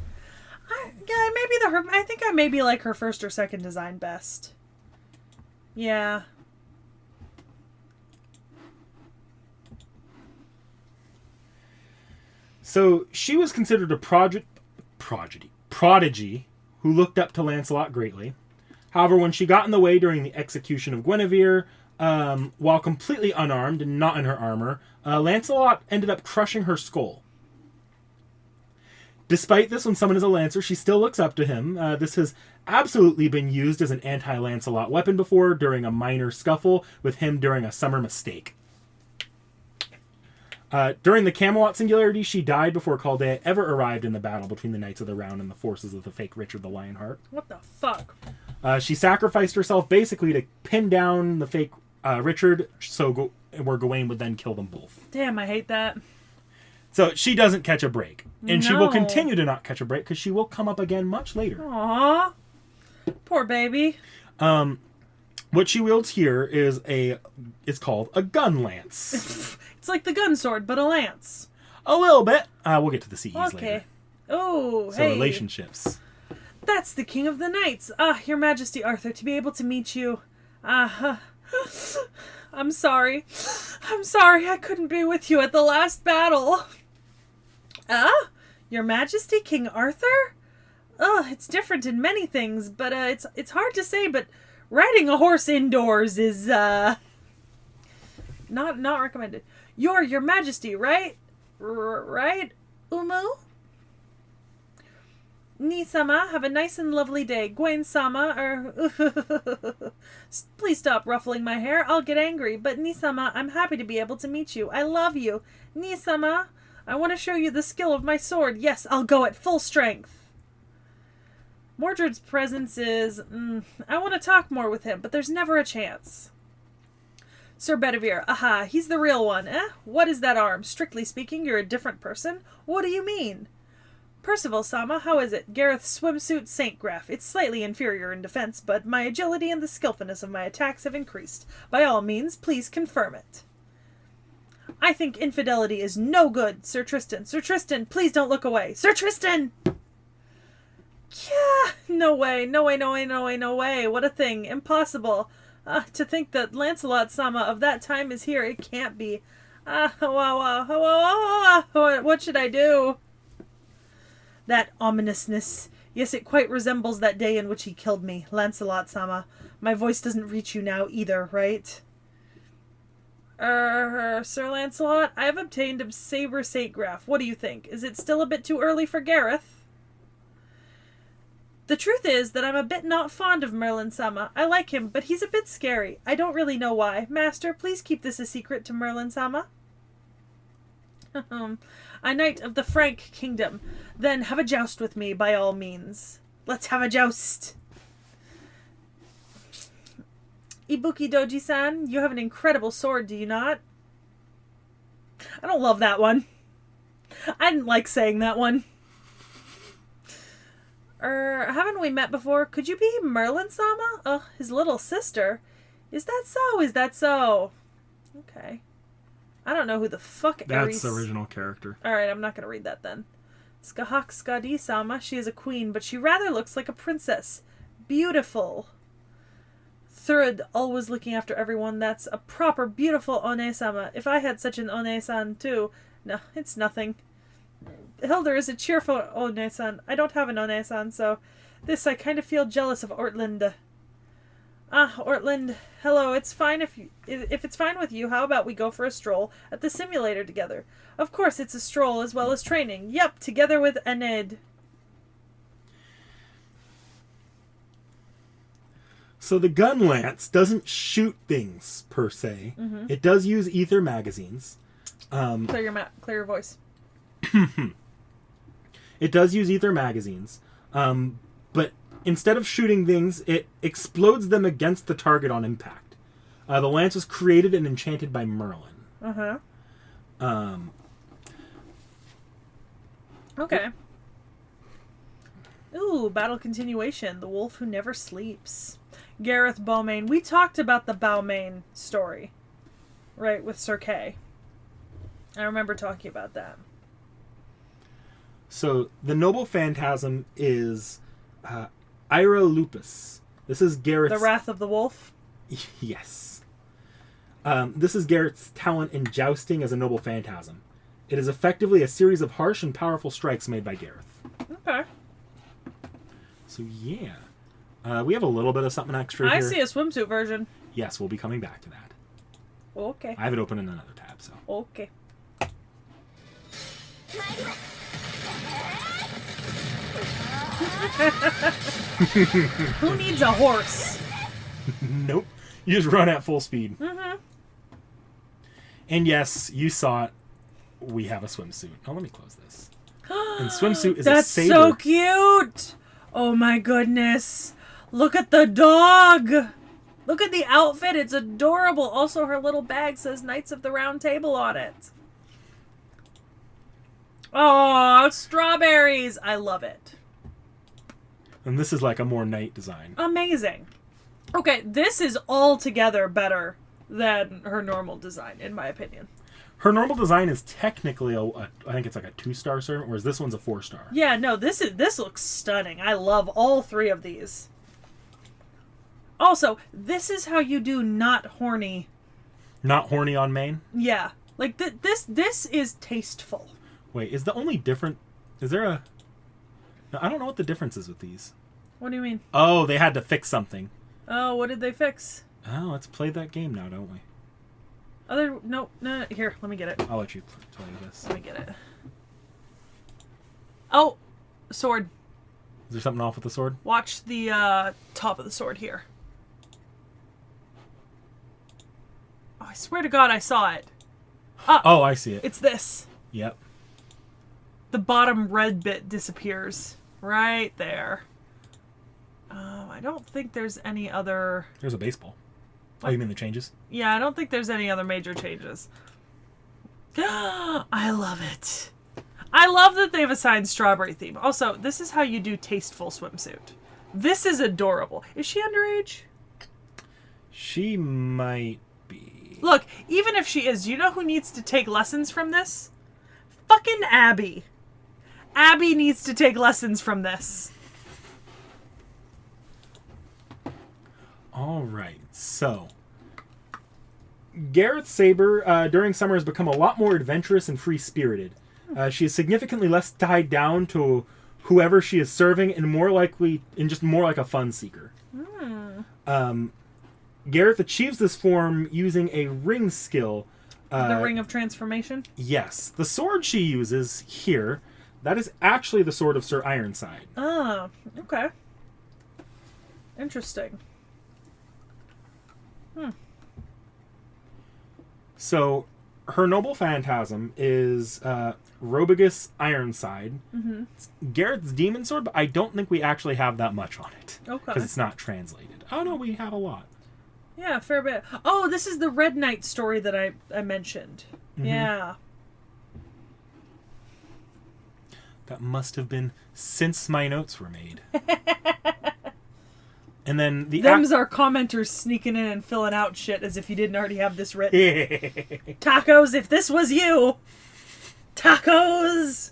I think I maybe like her first or second design best. Yeah. So she was considered a prodigy who looked up to Lancelot greatly. However, when she got in the way during the execution of Guinevere, while completely unarmed and not in her armor, Lancelot ended up crushing her skull. Despite this, when someone is a Lancer, she still looks up to him. This has absolutely been used as an anti-Lancelot weapon before during a minor scuffle with him during a summer mistake. During the Camelot Singularity, she died before Chaldea ever arrived in the battle between the Knights of the Round and the forces of the fake Richard the Lionheart. What the fuck? She sacrificed herself basically to pin down the fake Richard, where Gawain would then kill them both. Damn, I hate that. So she doesn't catch a break. And she will No. continue to not catch a break because she will come up again much later. Aww. Poor baby. What she wields here is it's called a gun lance. It's like the gun sword, but a lance. A little bit. We'll get to the CEs later. Okay. Oh, So hey. relationships. That's the King of the Knights. Your Majesty, Arthur, to be able to meet you. I'm sorry. I'm sorry I couldn't be with you at the last battle. Your Majesty, King Arthur? It's different in many things, but it's hard to say, but riding a horse indoors is not recommended. You're Your Majesty, right? Right, Umu? Ni-sama, have a nice and lovely day. Gwen-sama, please stop ruffling my hair. I'll get angry. But Ni-sama, I'm happy to be able to meet you. I love you. Ni-sama, I want to show you the skill of my sword. Yes, I'll go at full strength. Mordred's presence is... I want to talk more with him, but there's never a chance. Sir Bedivere, aha, he's the real one, eh? What is that arm? Strictly speaking, you're a different person? What do you mean? Percival, Sama, how is it? Gareth's swimsuit Saint Graph. It's slightly inferior in defense, but my agility and the skillfulness of my attacks have increased. By all means, please confirm it. I think infidelity is no good, Sir Tristan. Sir Tristan, please don't look away. Sir Tristan! Yeah, no way, no way, no way, no way, no way. What a thing. Impossible. To think that Lancelot Sama of that time is here, it can't be. What should I do? That ominousness Yes, it quite resembles that day in which he killed me, Lancelot-sama. My voice doesn't reach you now either, right? Sir Lancelot, I have obtained a saber sategraph. What do you think? Is it still a bit too early for Gareth? The truth is that I'm a bit not fond of Merlin-sama. I like him, but he's a bit scary. I don't really know why. Master, please keep this a secret to Merlin-sama. A knight of the Frank kingdom. Then have a joust with me, by all means. Let's have a joust. Ibuki Doji-san, you have an incredible sword, do you not? I don't love that one. I didn't like saying that one. Haven't we met before? Could you be Merlin-sama? Oh, his little sister. Is that so? Is that so? Okay. I don't know who the fuck That's the original character. Alright, I'm not going to read that then. Skahak Skadi-sama, she is a queen, but she rather looks like a princess. Beautiful. Third, always looking after everyone. That's a proper, beautiful One-sama. If I had such an One-san too. No, it's nothing. Hildur is a cheerful One-san. I don't have an One-san, so this I kind of feel jealous of Ortlind. Ah, Ortlind. Hello, it's fine if it's fine with you, how about we go for a stroll at the simulator together? Of course it's a stroll as well as training. Yep, together with Enid. So the gun lance doesn't shoot things, per se. Mm-hmm. It does use ether magazines. Clear your voice. It does use ether magazines. But instead of shooting things, it explodes them against the target on impact. The lance was created and enchanted by Merlin. Uh-huh. Okay. Ooh, battle continuation. The wolf who never sleeps. Gareth Beaumain. We talked about the Beaumain story. Right, with Sir Kay. I remember talking about that. So, the noble phantasm is Ira Lupus. This is Gareth's... The Wrath of the Wolf? Yes. This is Gareth's talent in jousting as a noble phantasm. It is effectively a series of harsh and powerful strikes made by Gareth. Okay. So, yeah. We have a little bit of something extra here. I see a swimsuit version. Yes, we'll be coming back to that. Okay. I have it open in another tab, so... Okay. Who needs a horse? Nope. You just run at full speed. Mm-hmm. And yes, you saw it. We have a swimsuit. Oh, let me close this. And swimsuit is That's a saber. so cute! Oh my goodness. Look at the dog! Look at the outfit. It's adorable. Also, her little bag says Knights of the Round Table on it. Oh, strawberries! I love it. And this is like a more knight design. Amazing. Okay, this is altogether better than her normal design, in my opinion. Her normal design is technically I think it's like a 2-star servant, whereas this one's a 4-star. Yeah, no, this looks stunning. I love all 3 of these. Also, this is how you do not horny. Not horny on main? Yeah. Like, this is tasteful. Wait, is the only different... Is there a... No, I don't know what the difference is with these. What do you mean? Oh, they had to fix something. Oh, what did they fix? Oh, let's play that game now, don't we? No, here, let me get it. I'll let you tell you this. Let me get it. Oh, sword. Is there something off with the sword? Watch the top of the sword here. Oh, I swear to God I saw it. Oh, I see it. It's this. Yep. The bottom red bit disappears. Right there. I don't think there's any other... There's a baseball. Oh, you mean the changes? Yeah, I don't think there's any other major changes. I love it. I love that they've assigned strawberry theme. Also, this is how you do tasteful swimsuit. This is adorable. Is she underage? She might be. Look, even if she is, you know who needs to take lessons from this? Fucking Abby. Abby needs to take lessons from this. All right, so Gareth Saber during summer has become a lot more adventurous and free-spirited. She is significantly less tied down to whoever she is serving, and just more like a fun seeker. Gareth achieves this form using a ring skill. The Ring of Transformation? Yes. The sword she uses here, that is actually the sword of Sir Ironside. Ah, okay. Interesting. So, her noble phantasm is Robigus Ironside. It's Gareth's demon sword, but I don't think we actually have that much on it. Okay. Because it's not translated. Oh, no, we have a lot. Yeah, fair bit. Oh, this is the Red Knight story that I mentioned. Yeah. That must have been since my notes were made. And then them's our commenters sneaking in and filling out shit as if you didn't already have this written. Tacos, if this was you. Tacos!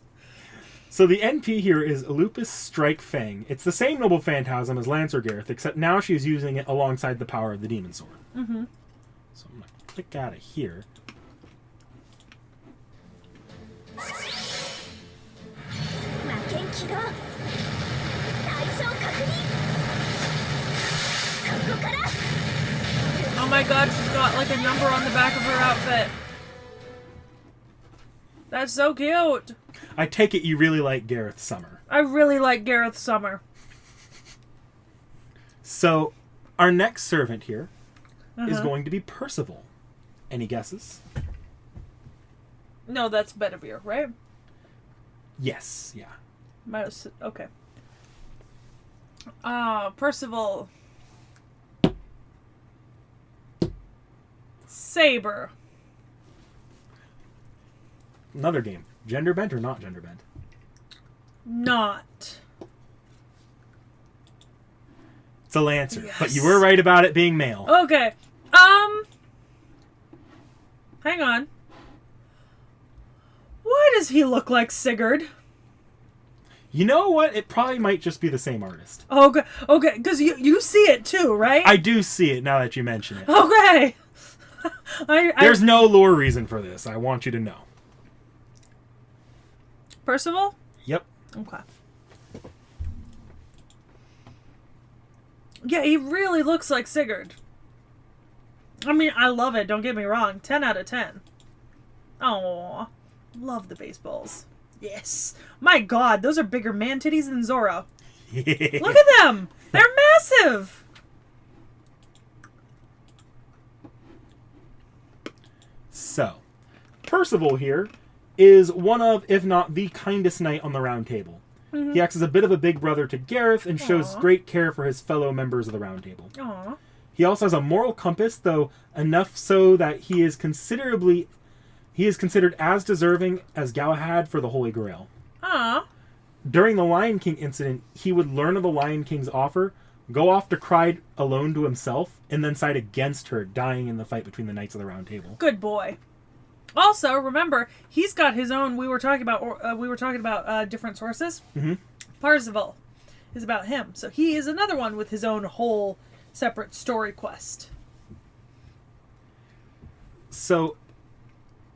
So the NP here is Lupus Strike Fang. It's the same noble phantasm as Lancer Gareth, except now she's using it alongside the power of the demon sword. So I'm going to click out of here. Oh my god, she's got like a number on the back of her outfit. That's so cute. I take it you really like Gareth Summer. I really like Gareth Summer. So, our next servant here is going to be Percival. Any guesses? No, that's Bedivere, right? Yes, yeah. Okay. Percival. Saber. Another game. Gender bent or not gender bent? Not. It's a Lancer, Yes. but you were right about it being male. Okay. Hang on. Why does he look like Sigurd? You know what? It probably might just be the same artist. Okay, because you see it too, right? I do see it now that you mention it. Okay. There's no lore reason for this. I want you to know. Percival? Yep. Okay. Yeah, he really looks like Sigurd. I mean, I love it. Don't get me wrong. 10 out of 10. Oh, love the baseballs. Yes. My God, those are bigger man titties than Zorro. Look at them. They're massive. So, Percival here is one of, if not the kindest knight on the Round Table. He acts as a bit of a big brother to Gareth and shows great care for his fellow members of the Round Table. Aww. He also has a moral compass, though enough so that he is considered as deserving as Galahad for the Holy Grail. Aww. During the Lion King incident, he would learn of the Lion King's offer, go off to cry alone to himself, and then side against her, dying in the fight between the Knights of the Round Table. Good boy. Also, remember, he's got his own. We were talking about different sources. Percival is about him, so he is another one with his own whole separate story quest. So,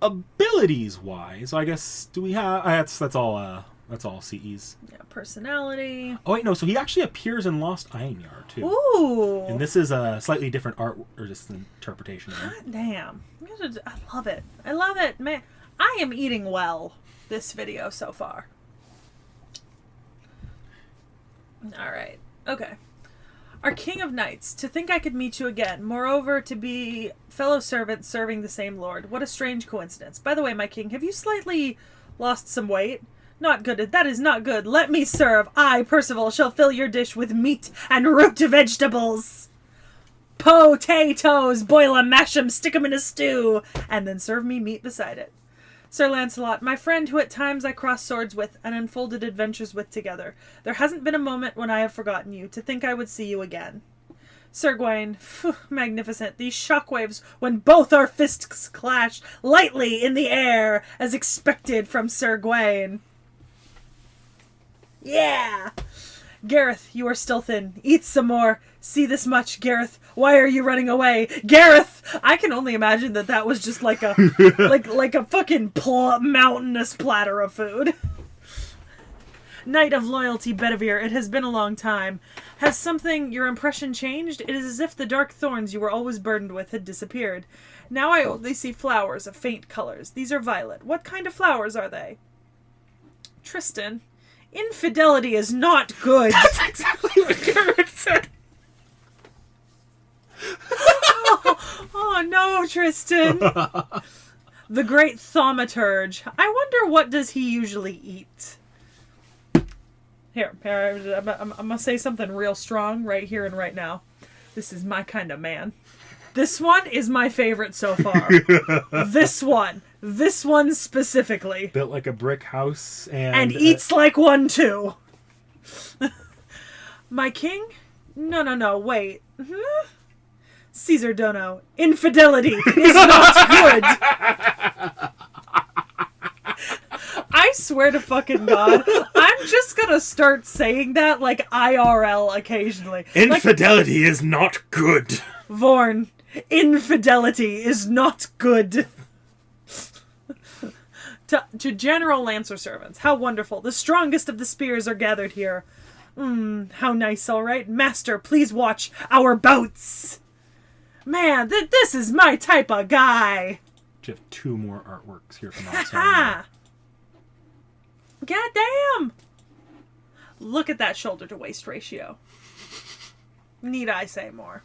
abilities wise, I guess do we have? That's all CEs. Yeah, personality. Oh wait, no. So he actually appears in Lost Iron too. Ooh. And this is a slightly different art or just interpretation of it. God damn. I love it. I love it, man. I am eating well this video so far. All right. Okay. Our King of Knights, to think I could meet you again. Moreover, to be fellow servants serving the same lord. What a strange coincidence. By the way, my king, have you slightly lost some weight? Not good. That is not good. Let me serve. I, Percival, shall fill your dish with meat and root vegetables. Potatoes. Boil 'em, mash 'em, stick 'em in a stew, and then serve me meat beside it. Sir Lancelot, my friend who at times I crossed swords with and unfolded adventures with together. There hasn't been a moment when I have forgotten you, to think I would see you again. Sir Gawain, magnificent, these shockwaves when both our fists clash lightly in the air, as expected from Sir Gawain. Yeah! Gareth, you are still thin. Eat some more. See this much, Gareth. Why are you running away? Gareth! I can only imagine that was just like a like a fucking mountainous platter of food. Knight of Loyalty Bedivere, it has been a long time. Has your impression changed? It is as if the dark thorns you were always burdened with had disappeared. Now I only see flowers of faint colors. These are violet. What kind of flowers are they? Tristan, infidelity is not good. That's exactly what Garrett said. Oh no, Tristan. The great thaumaturge. I wonder what does he usually eat? Here, I'm gonna say something real strong right here and right now. This is my kind of man. This one is my favorite so far. This one specifically. Built like a brick house and eats like one too. My king? No, wait. Caesar Dono, infidelity is not good. I swear to fucking God, I'm just gonna start saying that like IRL occasionally. Infidelity is not good. Vorn, infidelity is not good. To General Lancer servants, how wonderful. The strongest of the spears are gathered here. How nice, all right. Master, please watch our bouts. Man, this is my type of guy. You have 2 more artworks here from outside. God damn! Look at that shoulder to waist ratio. Need I say more?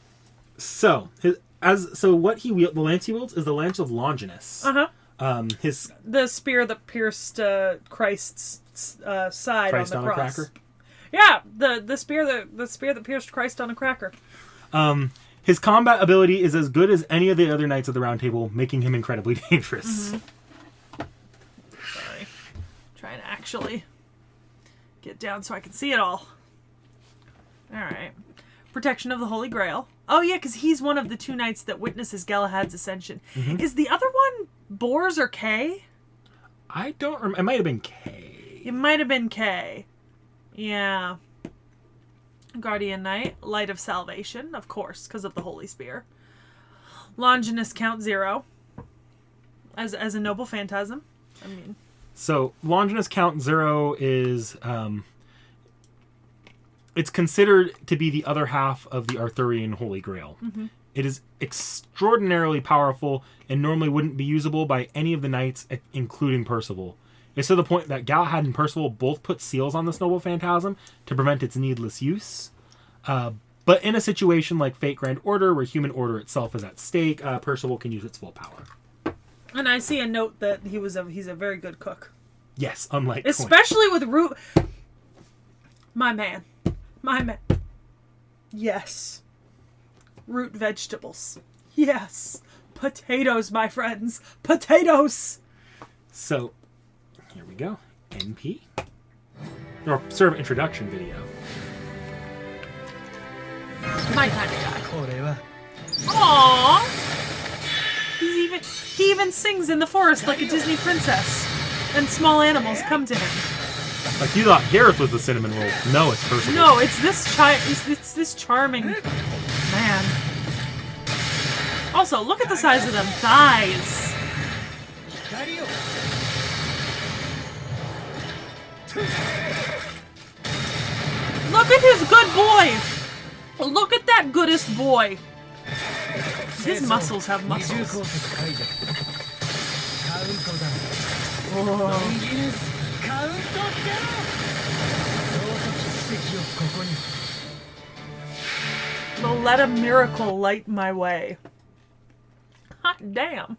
So, what the lance he wields is the lance of Longinus. The spear that pierced Christ's side Christ on the cross. A cracker? Yeah, the spear that pierced Christ on a cracker. His combat ability is as good as any of the other Knights of the Round Table, making him incredibly dangerous. Sorry. Trying to actually get down so I can see it all. Alright. Protection of the Holy Grail. Oh yeah, because he's one of the 2 knights that witnesses Galahad's ascension. Is the other one Bors or K? I don't remember. It might have been K. It might have been K. Yeah. Guardian Knight, Light of Salvation, of course, because of the Holy Spear. Longinus Count Zero, as a noble phantasm. I mean, so Longinus Count Zero is it's considered to be the other half of the Arthurian Holy Grail. It is extraordinarily powerful and normally wouldn't be usable by any of the knights, including Percival. It's to the point that Galahad and Percival both put seals on this noble phantasm to prevent its needless use. But in a situation like Fate Grand Order, where human order itself is at stake, Percival can use its full power. And I see a note that he's a very good cook. Yes, unlike especially with root. My man. Yes. Root vegetables. Yes. Potatoes, my friends. Potatoes. So, here we go. NP. Or serve introduction video. My kind of guy. Aww. He even sings in the forest like a Disney princess. And small animals come to him. Like you thought Gareth was the cinnamon roll. No, it's Percival. No, it's this charming man. Also, look at the size of them thighs. Look at his good boy. Look at that goodest boy. His muscles have muscles. So let a miracle light my way. Hot damn.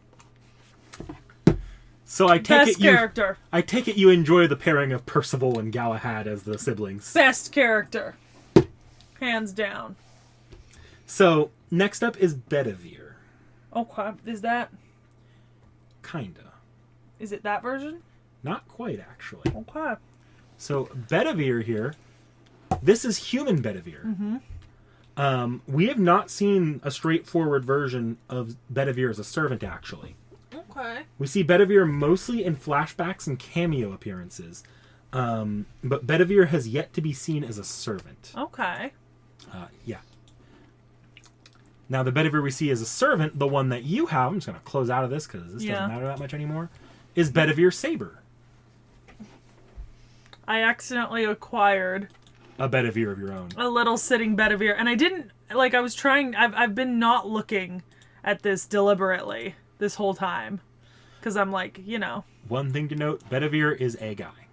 So I take character. I take it you enjoy the pairing of Percival and Galahad as the siblings. Best character. Hands down. So next up is Bedivere. Okay, is that? Kinda. Is it that version? Not quite, actually. Okay. So Bedivere here, this is human Bedivere. We have not seen a straightforward version of Bedivere as a servant, actually. Okay. We see Bedivere mostly in flashbacks and cameo appearances. But Bedivere has yet to be seen as a servant. Okay. Yeah. Now, the Bedivere we see as a servant, the one that you have, I'm just going to close out of this because this doesn't matter that much anymore, is Bedivere Saber. I accidentally acquired a Bedivere of your own. A little sitting Bedivere. And I didn't, like, I was trying, I've been not looking at this deliberately this whole time. Because I'm like, you know. One thing to note, Bedivere is a guy.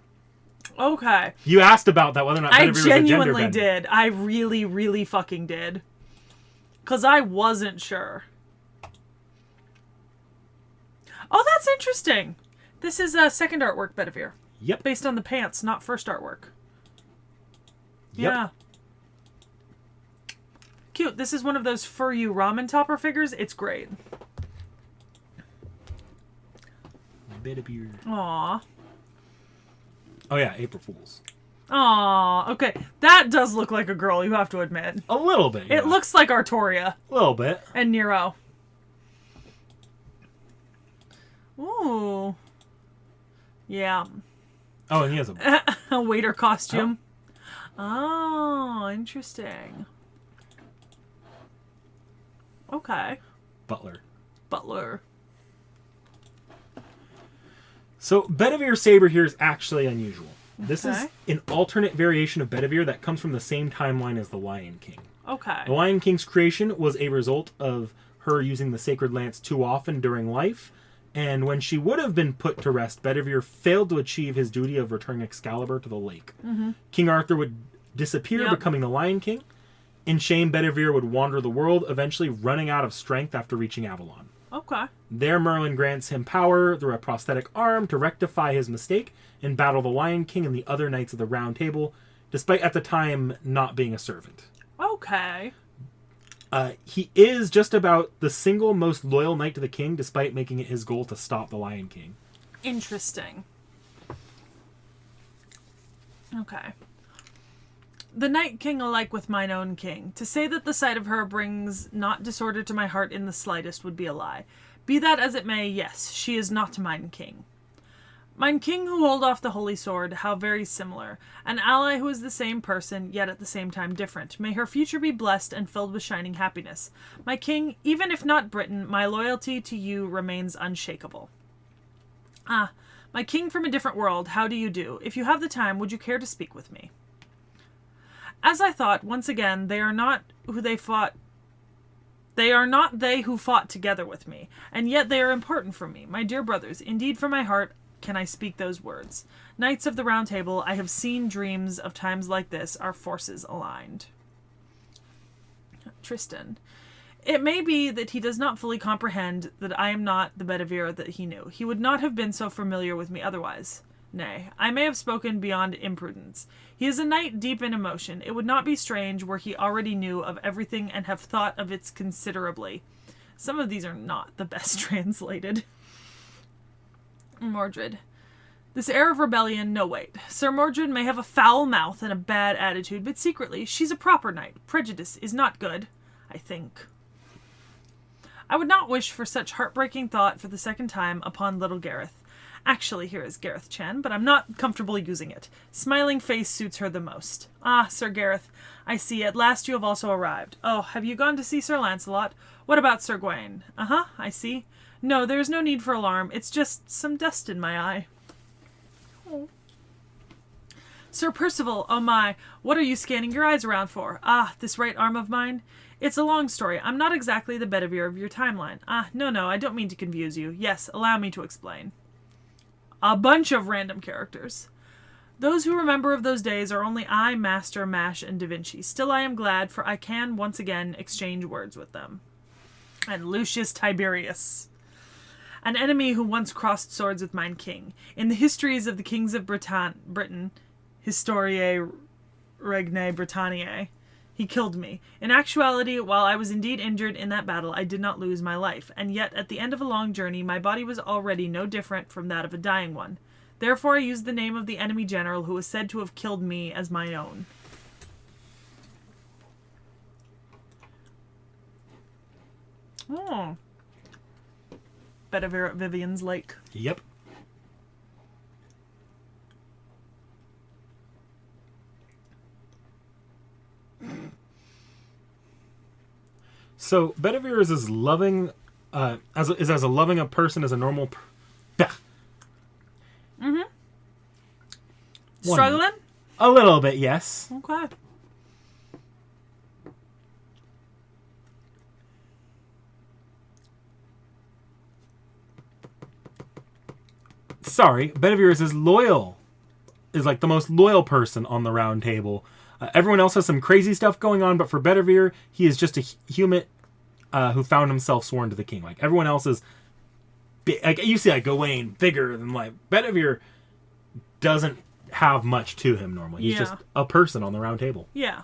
Okay. You asked about that, whether or not Bedivere was a gender bend. I genuinely did. I really, really fucking did. Because I wasn't sure. Oh, that's interesting. This is a second artwork Bedivere. Yep. Based on the pants, not first artwork. Yep. Yeah. Cute. This is one of those For You ramen topper figures. It's great. Bedivere. Aww. Oh yeah, April Fools. Aww. Okay. That does look like a girl, you have to admit. A little bit, yeah. It looks like Arthuria. A little bit. And Nero. Ooh. Yeah. Oh, and he has a waiter costume. Oh, interesting. Okay. Butler. So, Bedivere Saber here is actually unusual. This is an alternate variation of Bedivere that comes from the same timeline as the Lion King. Okay. The Lion King's creation was a result of her using the sacred lance too often during life, and when she would have been put to rest, Bedivere failed to achieve his duty of returning Excalibur to the lake. Mm-hmm. King Arthur would disappear, becoming the Lion King. In shame, Bedivere would wander the world, eventually running out of strength after reaching Avalon. Okay. There, Merlin grants him power through a prosthetic arm to rectify his mistake and battle the Lion King and the other knights of the Round Table, despite at the time not being a servant. Okay. He is just about the single most loyal knight to the king, despite making it his goal to stop the Lion King. Interesting. Okay. The Night King alike with mine own king. To say that the sight of her brings not disorder to my heart in the slightest would be a lie. Be that as it may, yes, she is not mine king. Mine king who hold off the holy sword, how very similar. An ally who is the same person, yet at the same time different. May her future be blessed and filled with shining happiness. My king, even if not Britain, my loyalty to you remains unshakable. Ah, my king from a different world, how do you do? If you have the time, would you care to speak with me? As I thought, once again, they are not who they fought. They are not they who fought together with me, and yet they are important for me, my dear brothers. Indeed, from my heart can I speak those words. Knights of the Round Table, I have seen dreams of times like this, our forces aligned. Tristan. It may be that he does not fully comprehend that I am not the Bedivere that he knew. He would not have been so familiar with me otherwise. Nay, I may have spoken beyond imprudence. He is a knight deep in emotion. It would not be strange were he already knew of everything and have thought of it considerably. Some of these are not the best translated. Mordred. This air of rebellion, no wait. Sir Mordred may have a foul mouth and a bad attitude, but secretly, she's a proper knight. Prejudice is not good, I think. I would not wish for such heartbreaking thought for the second time upon little Gareth. Actually, here is Gareth Chen, but I'm not comfortable using it. Smiling face suits her the most. Ah, Sir Gareth, I see. At last you have also arrived. Oh, have you gone to see Sir Lancelot? What about Sir Gawain? Uh-huh, I see. No, there is no need for alarm. It's just some dust in my eye. Oh. Sir Percival, oh my, what are you scanning your eyes around for? Ah, this right arm of mine? It's a long story. I'm not exactly the Bedivere of your timeline. Ah, no, I don't mean to confuse you. Yes, allow me to explain. A bunch of random characters. Those who remember of those days are only I, Master, Mash, and Da Vinci. Still I am glad, for I can, once again, exchange words with them. And Lucius Tiberius. An enemy who once crossed swords with mine king. In the histories of the kings of Britain, Historiae Regnae Britanniae, he killed me. In actuality, while I was indeed injured in that battle, I did not lose my life, and yet at the end of a long journey, my body was already no different from that of a dying one. Therefore I used the name of the enemy general who was said to have killed me as my own. Oh. Bedivere at Vivian's Lake. Yep. So Bedivere is as loving, as loving a person as a normal. Mm-hmm. Struggling? A little bit, yes. Okay. Sorry, Bedivere is loyal. Is like the most loyal person on the round table. Everyone else has some crazy stuff going on, but for Bedivere, he is just a human who found himself sworn to the king. Like, everyone else is big. Like, you see, like, Gawain, bigger than life. Bedivere doesn't have much to him normally. He's just a person on the round table. Yeah.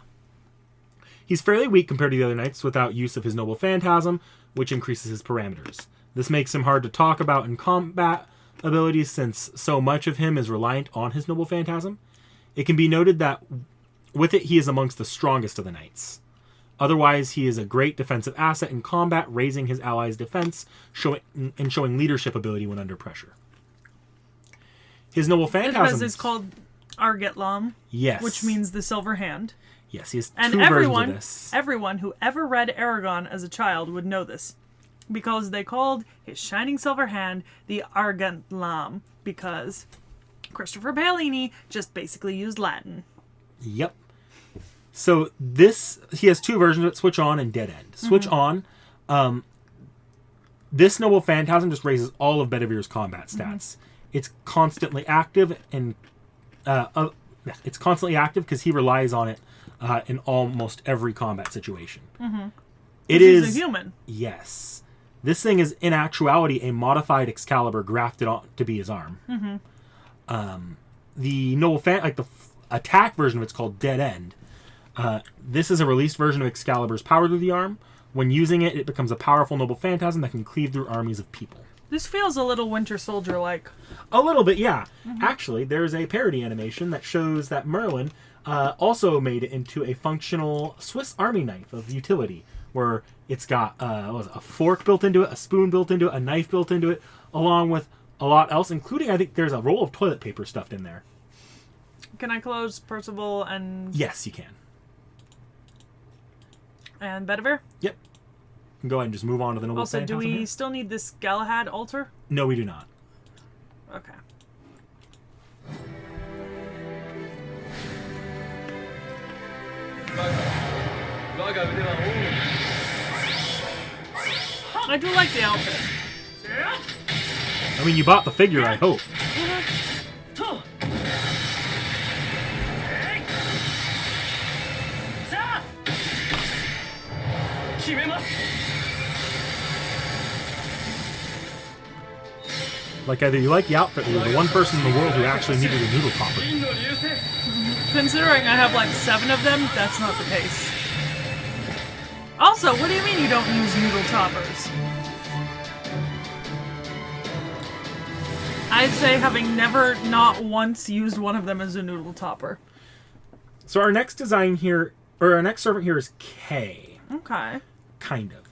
He's fairly weak compared to the other knights without use of his noble phantasm, which increases his parameters. This makes him hard to talk about in combat abilities since so much of him is reliant on his noble phantasm. It can be noted that with it, he is amongst the strongest of the knights. Otherwise, he is a great defensive asset in combat, raising his allies' defense showing leadership ability when under pressure. His noble phantasm is called Argetlam. Yes. Which means the silver hand. Yes, he has and two versions of this. Everyone who ever read Aragon as a child would know this. Because they called his shining silver hand the Argetlam. Because Christopher Paolini just basically used Latin. Yep. So he has two versions of it, Switch On and Dead End. Switch On, this noble phantasm just raises all of Bedivere's combat stats. It's constantly active and it's constantly active because he relies on it in almost every combat situation. It is a human. Yes. This thing is in actuality a modified Excalibur grafted on to be his arm. The noble the attack version of it's called Dead End. This is a released version of Excalibur's power through the arm. When using it, it becomes a powerful noble phantasm that can cleave through armies of people. This feels a little Winter Soldier-like. A little bit, yeah. Actually, there's a parody animation that shows that Merlin also made it into a functional Swiss Army knife of utility, where it's got a fork built into it, a spoon built into it, a knife built into it, along with a lot else, including, I think, there's a roll of toilet paper stuffed in there. Can I close Percival and... Yes, you can. And Bedivere? Yep. You can go ahead and just move on to the noble phantasm. Also, do we still need this Galahad altar? No, we do not. Okay. I do like the outfit. I mean, you bought the figure, I hope. Like, either you like the outfit or you're the one person in the world who actually needed a noodle topper. Considering I have like 7 of them, that's not the case. Also, what do you mean you don't use noodle toppers? I'd say having never, not once, used one of them as a noodle topper. So our next design here, or our next servant here is K. Okay. Kind of.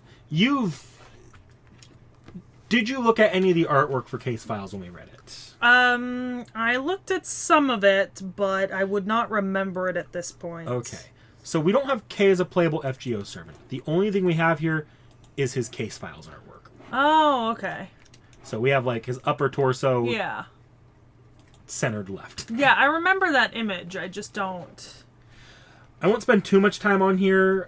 Did you look at any of the artwork for Case Files when we read it? I looked at some of it, but I would not remember it at this point. Okay. So we don't have K as a playable FGO servant. The only thing we have here is his Case Files artwork. Oh, okay. So we have, like, his upper torso... Yeah. Centered left. Yeah, I remember that image. I just don't... I won't spend too much time on here,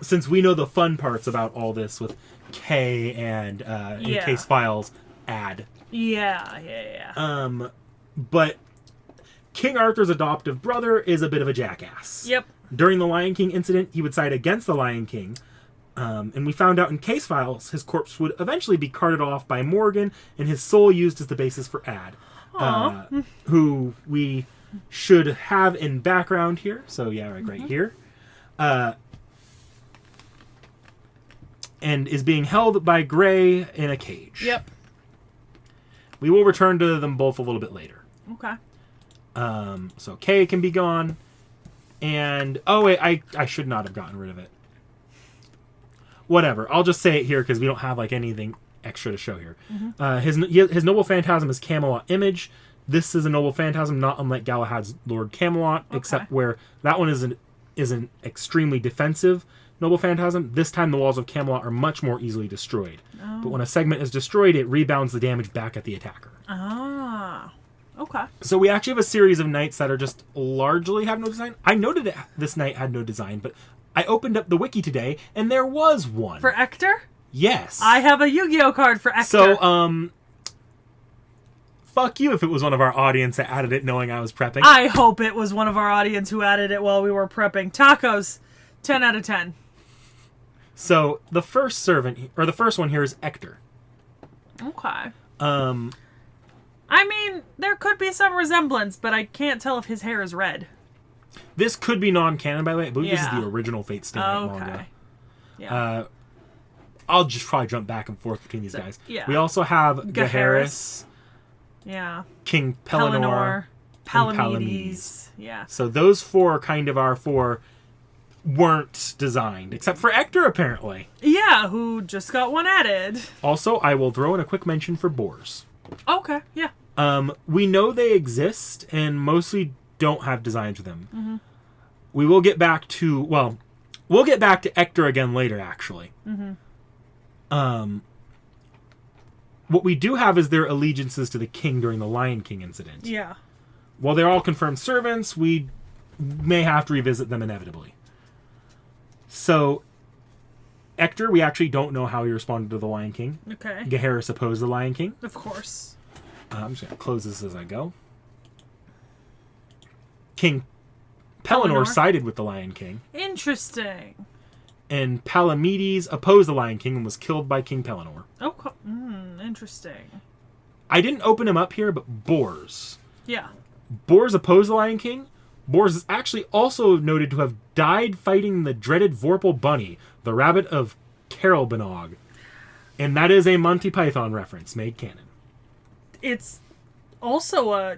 since we know the fun parts about all this with K and in Case Files add. Yeah. But King Arthur's adoptive brother is a bit of a jackass. Yep. During the Lion King incident, he would side against the Lion King. And we found out in Case Files, his corpse would eventually be carted off by Morgan and his soul used as the basis for Ad. Who we should have in background here. So yeah, right here. And is being held by Gray in a cage. Yep. We will return to them both a little bit later. Okay. So K can be gone. And, oh wait, I should not have gotten rid of it. Whatever. I'll just say it here because we don't have like anything extra to show here. His noble phantasm is Camelot Image. This is a noble phantasm, not unlike Galahad's Lord Camelot, except where that one is an extremely defensive noble phantasm. This time the walls of Camelot are much more easily destroyed. But when a segment is destroyed, it rebounds the damage back at the attacker. Okay. Okay. So we actually have a series of knights that are just largely have no design. I noted this knight had no design, but I opened up the wiki today, and there was one. For Ector? Yes. I have a Yu-Gi-Oh card for Ector. So, fuck you if it was one of our audience that added it knowing I was prepping. I hope it was one of our audience who added it while we were prepping. Tacos, 10 out of 10. So, the first one here is Ector. Okay. I mean, there could be some resemblance, but I can't tell if his hair is red. This could be non-canon, by the way. I believe this is the original Fate Stay Night manga. Yeah. I'll just probably jump back and forth between these guys. Yeah. We also have Gaheris. Yeah. King Pellinor. Palamedes. Yeah. So those four kind of are four weren't designed, except for Ector, apparently. Yeah, who just got one added. Also, I will throw in a quick mention for boars. Okay, yeah. We know they exist and mostly don't have designs for them. Mm-hmm. We will get back to, we'll get back to Ector again later, actually. Mm-hmm. What we do have is their allegiances to the king during the Lion King incident. Yeah. While they're all confirmed servants, we may have to revisit them inevitably. So, Ector, we actually don't know how he responded to the Lion King. Okay. Gaheris opposed the Lion King. Of course. I'm just going to close this as I go. King Pellinor sided with the Lion King. Interesting. And Palamedes opposed the Lion King and was killed by King Pellinor. Oh, interesting. I didn't open him up here, but boars. Yeah. Boars opposed the Lion King. Boars is actually also noted to have died fighting the dreaded Vorpal Bunny, the rabbit of Carolbenog. And that is a Monty Python reference made canon. It's also a...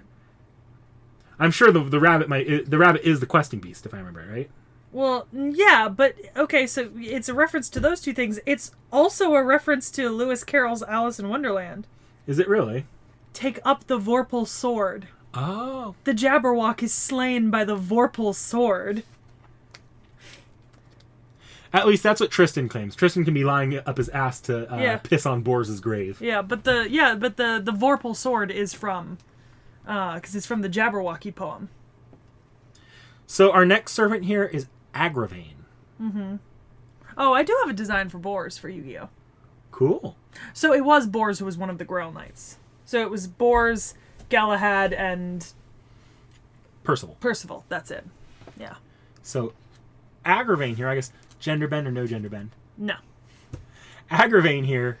I'm sure the rabbit is the questing beast, if I remember it, right? Well, yeah, but okay, so it's a reference to those two things. It's also a reference to Lewis Carroll's Alice in Wonderland. Is it really? Take up the Vorpal sword. Oh. The Jabberwock is slain by the Vorpal sword. At least that's what Tristan claims. Tristan can be lying up his ass to piss on Bors' grave. Yeah, but the Vorpal sword is from, because it's from the Jabberwocky poem. So our next servant here is Agravain. Mm-hmm. Oh, I do have a design for Bors for Yu-Gi-Oh! Cool. So it was Bors who was one of the Grail Knights. So it was Bors, Galahad, and... Percival. That's it. Yeah. So Agravain here, I guess, gender bend or no gender bend? No. Agravain here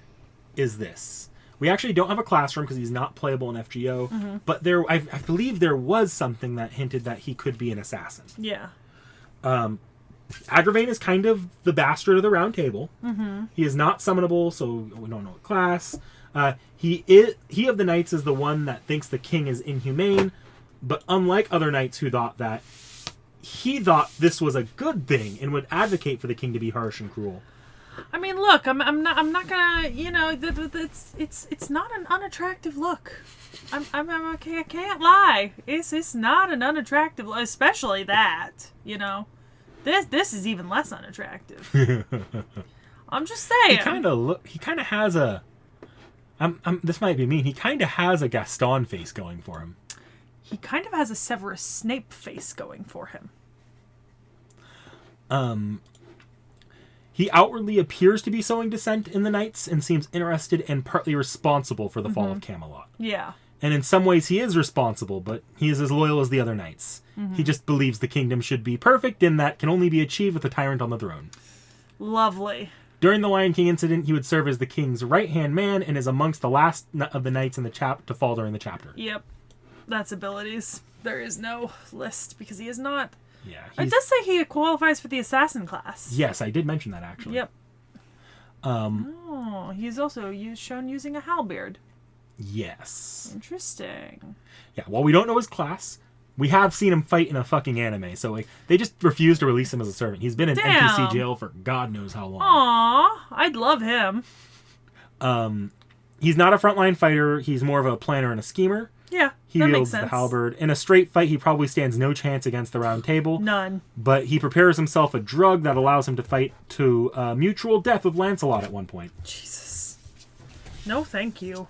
is this. We actually don't have a classroom because he's not playable in FGO, but I believe there was something that hinted that he could be an assassin. Yeah. Agravain is kind of the bastard of the Round Table. Mm-hmm. He is not summonable, so we don't know what class. He of the knights is the one that thinks the king is inhumane, but unlike other knights who thought that, he thought this was a good thing and would advocate for the king to be harsh and cruel. I mean, look, I'm not gonna, it's not an unattractive look. I'm okay. I can't lie. It's not an unattractive, especially that, This is even less unattractive. I'm just saying. He kind of has a. This might be mean. He kind of has a Gaston face going for him. He kind of has a Severus Snape face going for him. He outwardly appears to be sowing dissent in the knights and seems interested and partly responsible for the fall of Camelot. Yeah. And in some ways he is responsible, but he is as loyal as the other knights. He just believes the kingdom should be perfect and that can only be achieved with a tyrant on the throne. Lovely. During the Lion King incident, he would serve as the king's right-hand man and is amongst the last of the knights in the to fall during the chapter. Yep. That's abilities. There is no list because he is not... Yeah, it does say he qualifies for the assassin class. Yes, I did mention that actually. Yep. He's also shown using a halberd. Yes. Interesting. Yeah, while we don't know his class, we have seen him fight in a fucking anime, so they just refused to release him as a servant. He's been in NPC jail for God knows how long. Aww, I'd love him. He's not a frontline fighter. He's more of a planner and a schemer. Yeah, he wields the halberd. In a straight fight, he probably stands no chance against the Round Table. None. But he prepares himself a drug that allows him to fight to mutual death with Lancelot at one point. Jesus. No, thank you.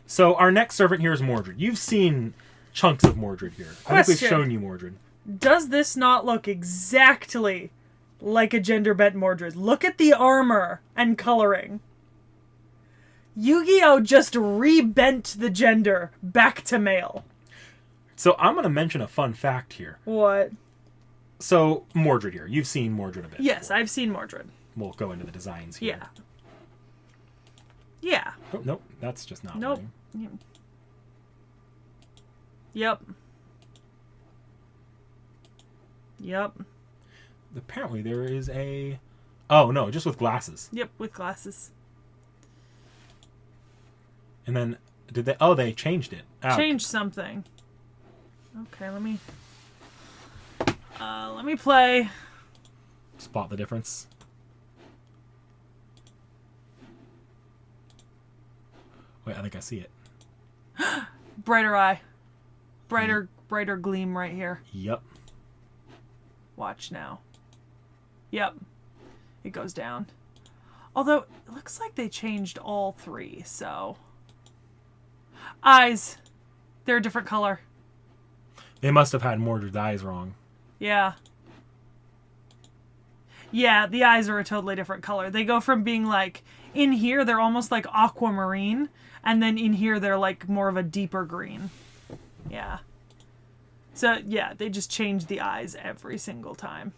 So our next servant here is Mordred. You've seen chunks of Mordred here. I think we've shown you Mordred. Does this not look exactly like a gender-bent Mordred? Look at the armor and coloring. Yu-Gi-Oh! Just rebent the gender back to male. So I'm going to mention a fun fact here. What? So Mordred here. You've seen Mordred a bit. Yes, before. I've seen Mordred. We'll go into the designs here. Yeah. Yeah. Oh, nope, that's just not Nope. working. Yep. Yep. Apparently there is a... Oh, no, just with glasses. Yep, with glasses. And then, did they... Oh, they changed it. Changed something. Okay, let me play. Spot the difference. Wait, I think I see it. Brighter eye. Brighter gleam right here. Yep. Watch now. Yep. It goes down. Although, it looks like they changed all three, so... Eyes. They're a different color. They must have had Mordred's eyes wrong. Yeah. Yeah, the eyes are a totally different color. They go from being like... In here, they're almost like aquamarine. And then in here, they're like more of a deeper green. Yeah. So, yeah, they just change the eyes every single time.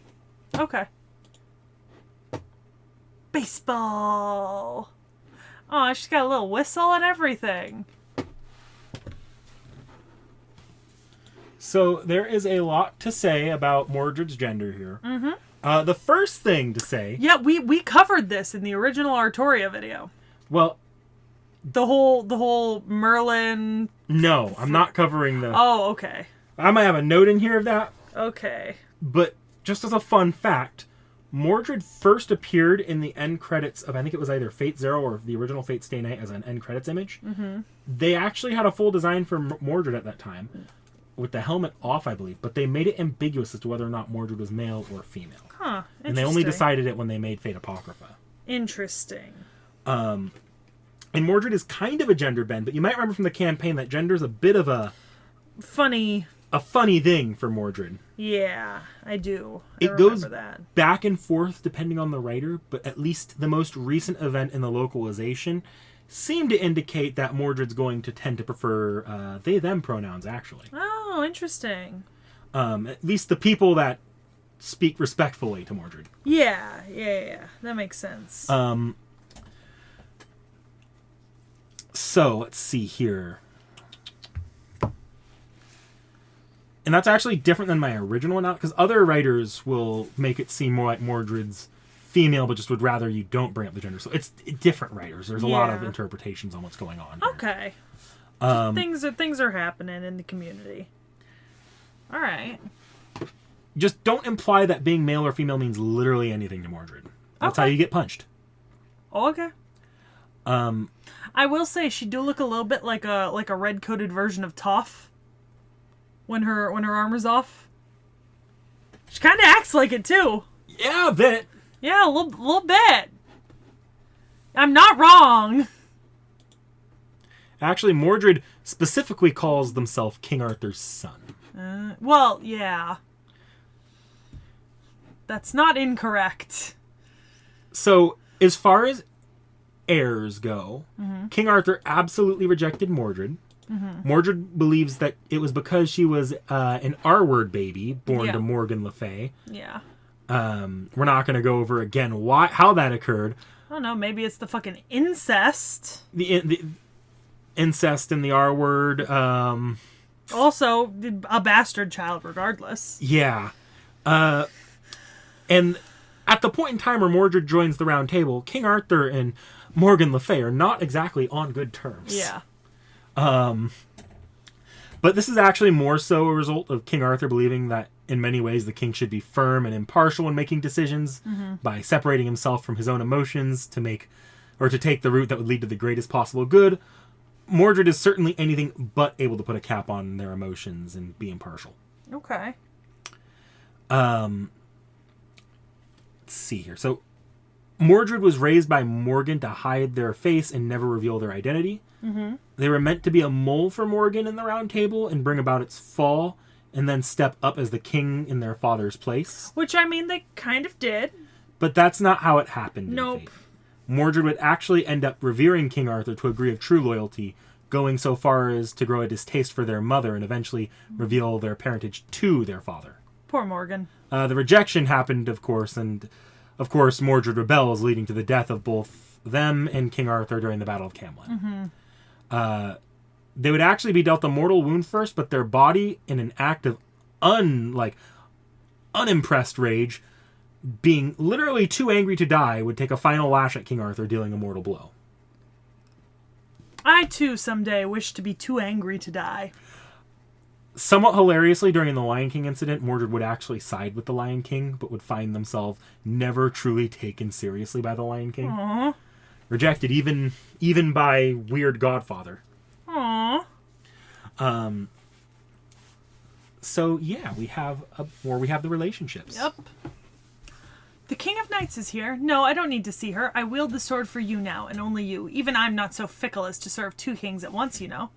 Okay. Baseball. Oh, she's got a little whistle and everything. So there is a lot to say about Mordred's gender here. Mm-hmm. The first thing to say... Yeah, we covered this in the original Arthuria video. Well... The whole Merlin... No, I'm not covering the... Oh, okay. I might have a note in here of that. Okay. But just as a fun fact, Mordred first appeared in the end credits of, I think it was either Fate Zero or the original Fate Stay Night as an end credits image. Mm-hmm. They actually had a full design for Mordred at that time, with the helmet off, I believe, but they made it ambiguous as to whether or not Mordred was male or female. Huh. And they only decided it when they made Fate Apocrypha. Interesting. And Mordred is kind of a gender bend, but you might remember from the campaign that gender is a bit of a funny thing for Mordred. Yeah, I do. It goes back and forth depending on the writer, but at least the most recent event in the localization seemed to indicate that Mordred's going to tend to prefer they-them pronouns, actually. Oh, interesting. At least the people that speak respectfully to Mordred. Yeah. That makes sense. So, let's see here. And that's actually different than my original one, because other writers will make it seem more like Mordred's female, but just would rather you don't bring up the gender. So it's different writers. There's a lot of interpretations on what's going on here. Okay. Things are happening in the community. All right. Just don't imply that being male or female means literally anything to Mordred. That's how you get punched. Oh, okay. I will say she do look a little bit like a red-coated version of Toph when her armor's off. She kind of acts like it too. Yeah, a bit. Yeah, a little bit. I'm not wrong. Actually, Mordred specifically calls themselves King Arthur's son. Well, yeah. That's not incorrect. So, as far as heirs go, King Arthur absolutely rejected Mordred. Mordred believes that it was because she was an R-word baby born to Morgan Le Fay. Yeah. We're not going to go over again how that occurred. I don't know. Maybe it's the fucking incest. The incest and the R-word. Also, a bastard child, regardless. Yeah. And at the point in time where Mordred joins the Round Table, King Arthur and Morgan Le Fay are not exactly on good terms. Yeah. But this is actually more so a result of King Arthur believing that in many ways the king should be firm and impartial when making decisions by separating himself from his own emotions to take the route that would lead to the greatest possible good. Mordred is certainly anything but able to put a cap on their emotions and be impartial. Okay. Let's see here. So Mordred was raised by Morgan to hide their face and never reveal their identity. They were meant to be a mole for Morgan in the Round Table and bring about its fall, and then step up as the king in their father's place. Which, I mean, they kind of did. But that's not how it happened. Nope. Mordred would actually end up revering King Arthur to a degree of true loyalty, going so far as to grow a distaste for their mother and eventually reveal their parentage to their father. Poor Morgan. The rejection happened, of course, and of course Mordred rebels, leading to the death of both them and King Arthur during the Battle of Camelot. They would actually be dealt a mortal wound first, but their body, in an act of unimpressed rage, being literally too angry to die, would take a final lash at King Arthur, dealing a mortal blow. I, too, someday wish to be too angry to die. Somewhat hilariously, during the Lion King incident, Mordred would actually side with the Lion King, but would find themselves never truly taken seriously by the Lion King. Aww. Rejected even by weird Godfather. Aww. So yeah, we have the relationships. Yep. The King of Knights is here. No, I don't need to see her. I wield the sword for you now, and only you. Even I'm not so fickle as to serve two kings at once, you know.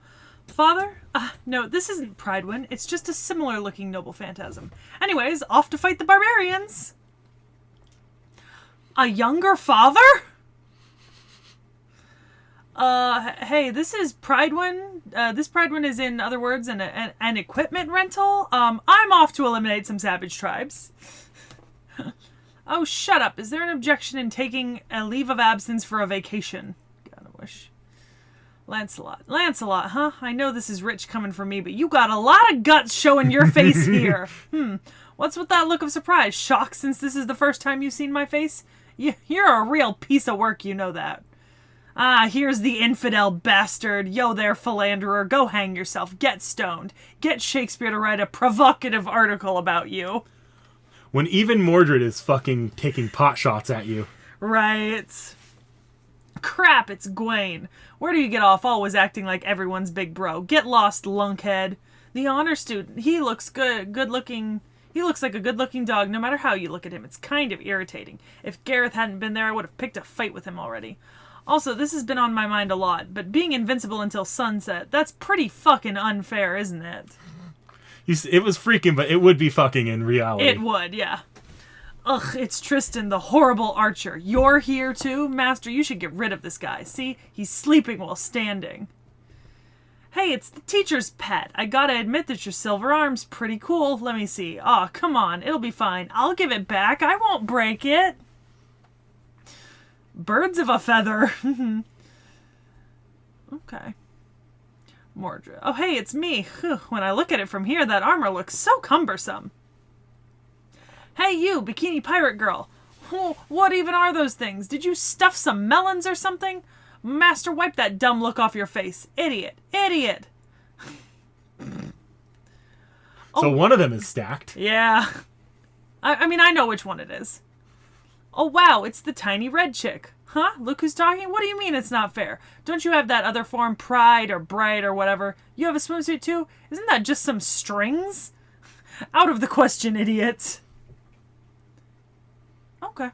Father? No, this isn't Prydwen. It's just a similar-looking noble phantasm. Anyways, off to fight the barbarians. A younger father? Hey, this is Prydwen. This Prydwen is, in other words, an equipment rental. I'm off to eliminate some savage tribes. Oh, shut up. Is there an objection in taking a leave of absence for a vacation? God, I wish. Lancelot, huh? I know this is rich coming from me, but you got a lot of guts showing your face here. What's with that look of surprise? Shock since this is the first time you've seen my face? You're a real piece of work, you know that. Here's the infidel bastard. Yo there, philanderer. Go hang yourself. Get stoned. Get Shakespeare to write a provocative article about you. When even Mordred is fucking taking pot shots at you. Right. Crap, it's Gwaine. Where do you get off always acting like everyone's big bro? Get lost, lunkhead. The honor student, he looks good looking. He looks like a good-looking dog no matter how you look at him. It's kind of irritating. If Gareth hadn't been there, I would have picked a fight with him already. Also, this has been on my mind a lot, but being invincible until sunset, that's pretty fucking unfair, isn't it? It was freaking, but it would be fucking in reality. It would, yeah. Ugh, it's Tristan, the horrible archer. You're here too? Master, you should get rid of this guy. See? He's sleeping while standing. Hey, it's the teacher's pet. I gotta admit that your silver arm's pretty cool. Let me see. Aw, come on. It'll be fine. I'll give it back. I won't break it. Birds of a feather. Okay. Mordred. Oh, hey, it's me. When I look at it from here, that armor looks so cumbersome. Hey, you, bikini pirate girl. What even are those things? Did you stuff some melons or something? Master, wipe that dumb look off your face. Idiot. Idiot. So one of them is stacked. Yeah. I mean, I know which one it is. Oh, wow, it's the tiny red chick. Huh? Look who's talking? What do you mean it's not fair? Don't you have that other form, Pride or Bright or whatever? You have a swimsuit too? Isn't that just some strings? Out of the question, idiot. Okay.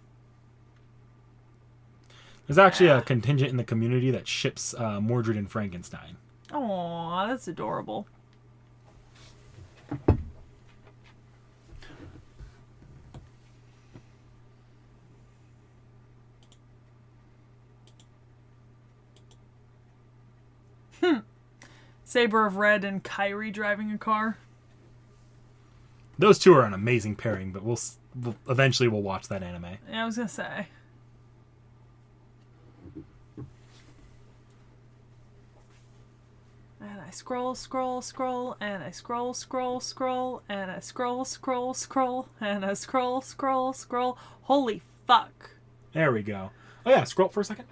There's actually a contingent in the community that ships Mordred and Frankenstein. Aw, that's adorable. Saber of Red and Kyrie driving a car. Those two are an amazing pairing, but we'll eventually watch that anime. Yeah, I was gonna say. And I scroll, and I scroll, and I scroll, and I scroll. Holy fuck. There we go. Oh yeah, scroll for a second.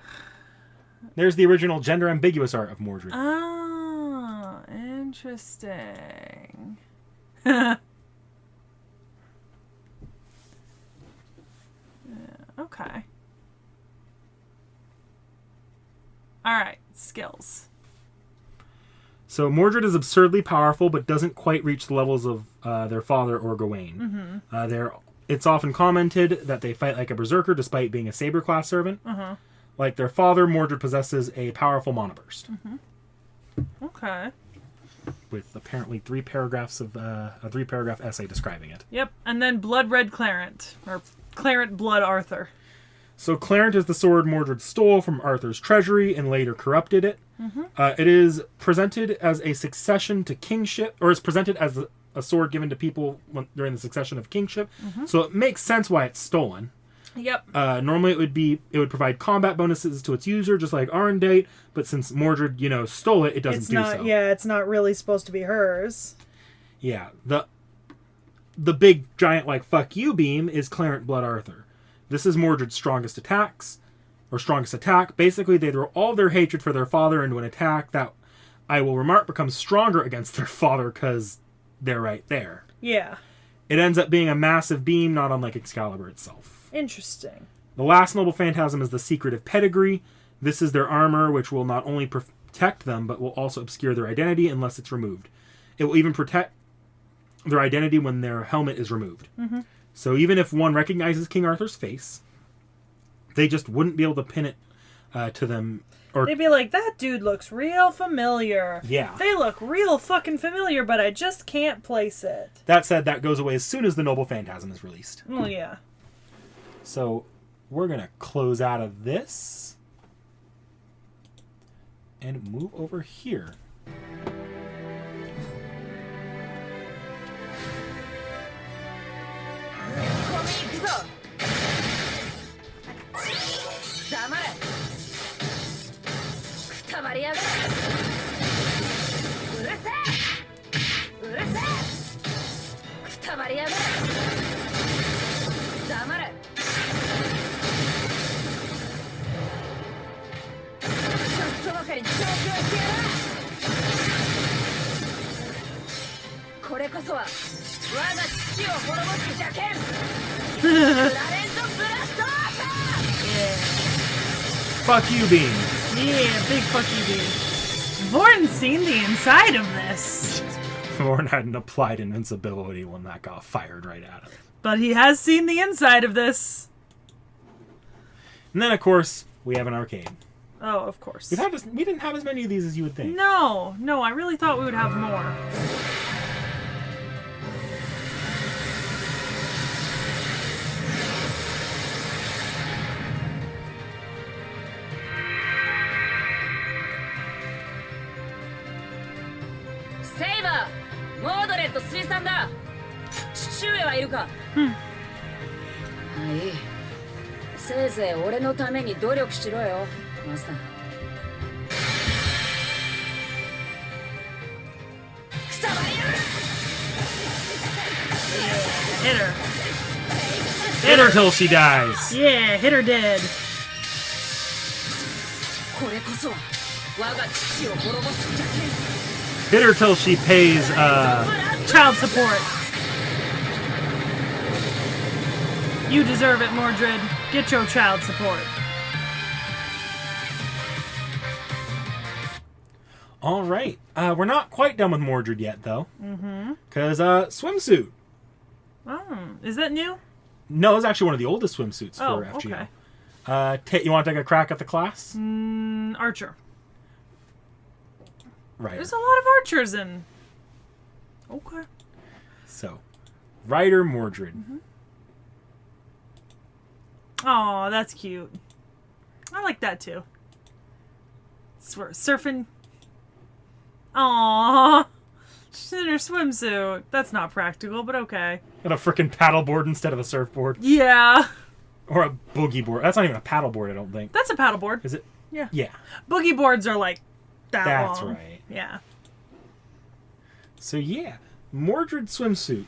There's the original gender ambiguous art of Mordred. Oh, interesting. Yeah, okay. Alright, skills. So Mordred is absurdly powerful, but doesn't quite reach the levels of their father or Gawain. Mm-hmm. It's often commented that they fight like a berserker despite being a saber class servant. Uh-huh. Like their father, Mordred possesses a powerful monoburst. Mm-hmm. Okay. with apparently 3 paragraphs of a 3-paragraph essay describing it. Yep. And then Blood Red Clarent, or Clarent Blood Arthur. So Clarent is the sword Mordred stole from Arthur's treasury and later corrupted it. It is presented as a succession to kingship, or is presented as a sword given to people during the succession of kingship. So it makes sense why it's stolen. Yep. Normally it would provide combat bonuses to its user, just like Arendate, but since Mordred, stole it, it doesn't do so. Yeah, it's not really supposed to be hers. Yeah. The big giant fuck you beam is Clarent Blood Arthur. This is Mordred's strongest attack. Basically, they throw all their hatred for their father into an attack that, I will remark, becomes stronger against their father because they're right there. Yeah. It ends up being a massive beam, not unlike Excalibur itself. Interesting. The last noble phantasm is the Secretive Pedigree. This is their armor, which will not only protect them, but will also obscure their identity unless it's removed. It will even protect their identity when their helmet is removed. So even if one recognizes King Arthur's face, they just wouldn't be able to pin it to them. Or they'd be like, that dude looks real familiar. Yeah. They look real fucking familiar, but I just can't place it. That said, that goes away as soon as the Noble Phantasm is released. Oh, yeah. So we're going to close out of this and move over here. Fuck you, Beam. Yeah, big fuck you, Beam. Vorn's seen the inside of this. Vorn had an applied invincibility when that got fired right at him. But he has seen the inside of this. And then, of course, we have an arcade. Oh, of course. We didn't have as many of these as you would think. No, I really thought we would have more. Saber! Mordred 水産だ。父上はいるか？うん。はい。せいぜい俺のために努力しろよ、マスター。Hit her. Hit her till she dies. Yeah, hit her dead. これこそは我が父を滅ぼす邪剣。 Hit her till she pays, child support. You deserve it, Mordred. Get your child support. All right. We're not quite done with Mordred yet, though. Mm-hmm. Because, swimsuit. Oh, is that new? No, it's actually one of the oldest swimsuits Oh, for FGO. okay. You want to take a crack at the class? Archer. Right. There's a lot of archers in. Okay. So, Rider Mordred. Mm-hmm. Oh, that's cute. I like that too. Surfing. Aww. She's in her swimsuit. That's not practical, but okay. Got a frickin' paddleboard instead of a surfboard. Yeah. Or a boogie board. That's not even a paddleboard, I don't think. That's a paddleboard. Is it? Yeah. Yeah. Boogie boards are like that That's long. right. Yeah. So yeah, Mordred swimsuit.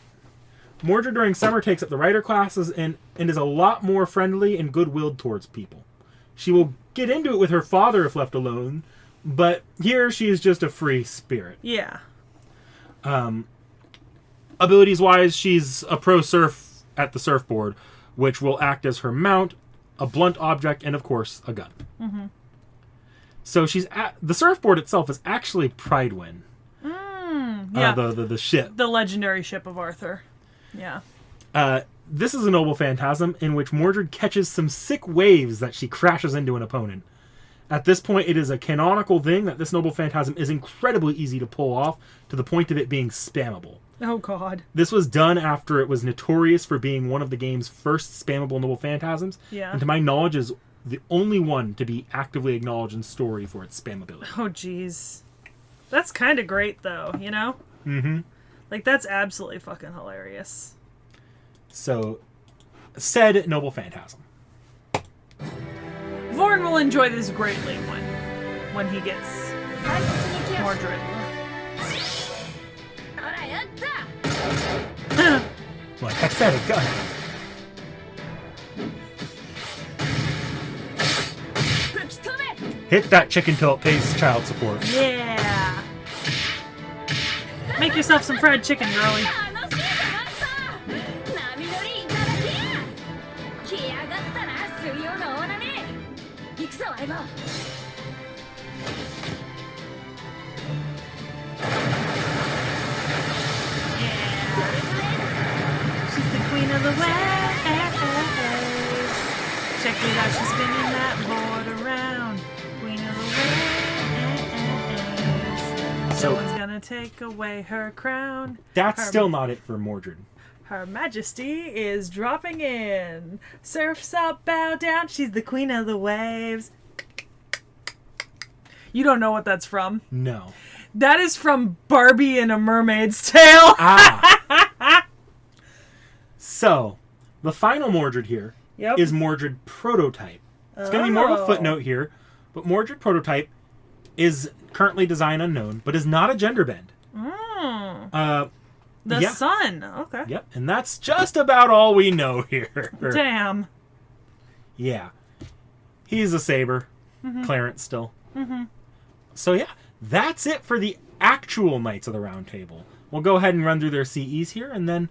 Mordred during summer takes up the rider classes and is a lot more friendly and good-willed towards people. She will get into it with her father if left alone, but here she is just a free spirit. Yeah. Abilities-wise, she's a pro surf at the surfboard, which will act as her mount, a blunt object, and of course, a gun. Mm-hmm. So the surfboard itself is actually Pridewind. Yeah. The ship. The legendary ship of Arthur. Yeah. This is a noble phantasm in which Mordred catches some sick waves that she crashes into an opponent. At this point, it is a canonical thing that this noble phantasm is incredibly easy to pull off, to the point of it being spammable. Oh, God. This was done after it was notorious for being one of the game's first spammable noble phantasms. Yeah. And to my knowledge is the only one to be actively acknowledged in story for its spammability. Oh, jeez. That's kind of great, though, you know? Mm-hmm. Like, that's absolutely fucking hilarious. So, said noble phantasm. Vorn will enjoy this greatly when he gets Mordred. Like I said, a gun. Hit that chicken till it pays child support. Yeah. Make yourself some fried chicken, girlie. She's the queen of the waves. Check it out, she's spinning that board around. Queen of the waves. So, No one's gonna take away her crown. that's Her- still not it for Mordred. Her Majesty is dropping in. Surfs up, bow down. She's the queen of the waves. You don't know what that's from? No. That is from Barbie and a Mermaid's Tale. Ah. So, the final Mordred here Yep. is Mordred Prototype. It's going to be more of a Oh. footnote here, but Mordred Prototype is currently design unknown, but is not a gender bend. The yeah. sun. Okay. Yep, and that's just about all we know here. Damn. Yeah. He's a saber. Clarence still. So yeah, that's it for the actual Knights of the Round Table. We'll go ahead and run through their CEs here and then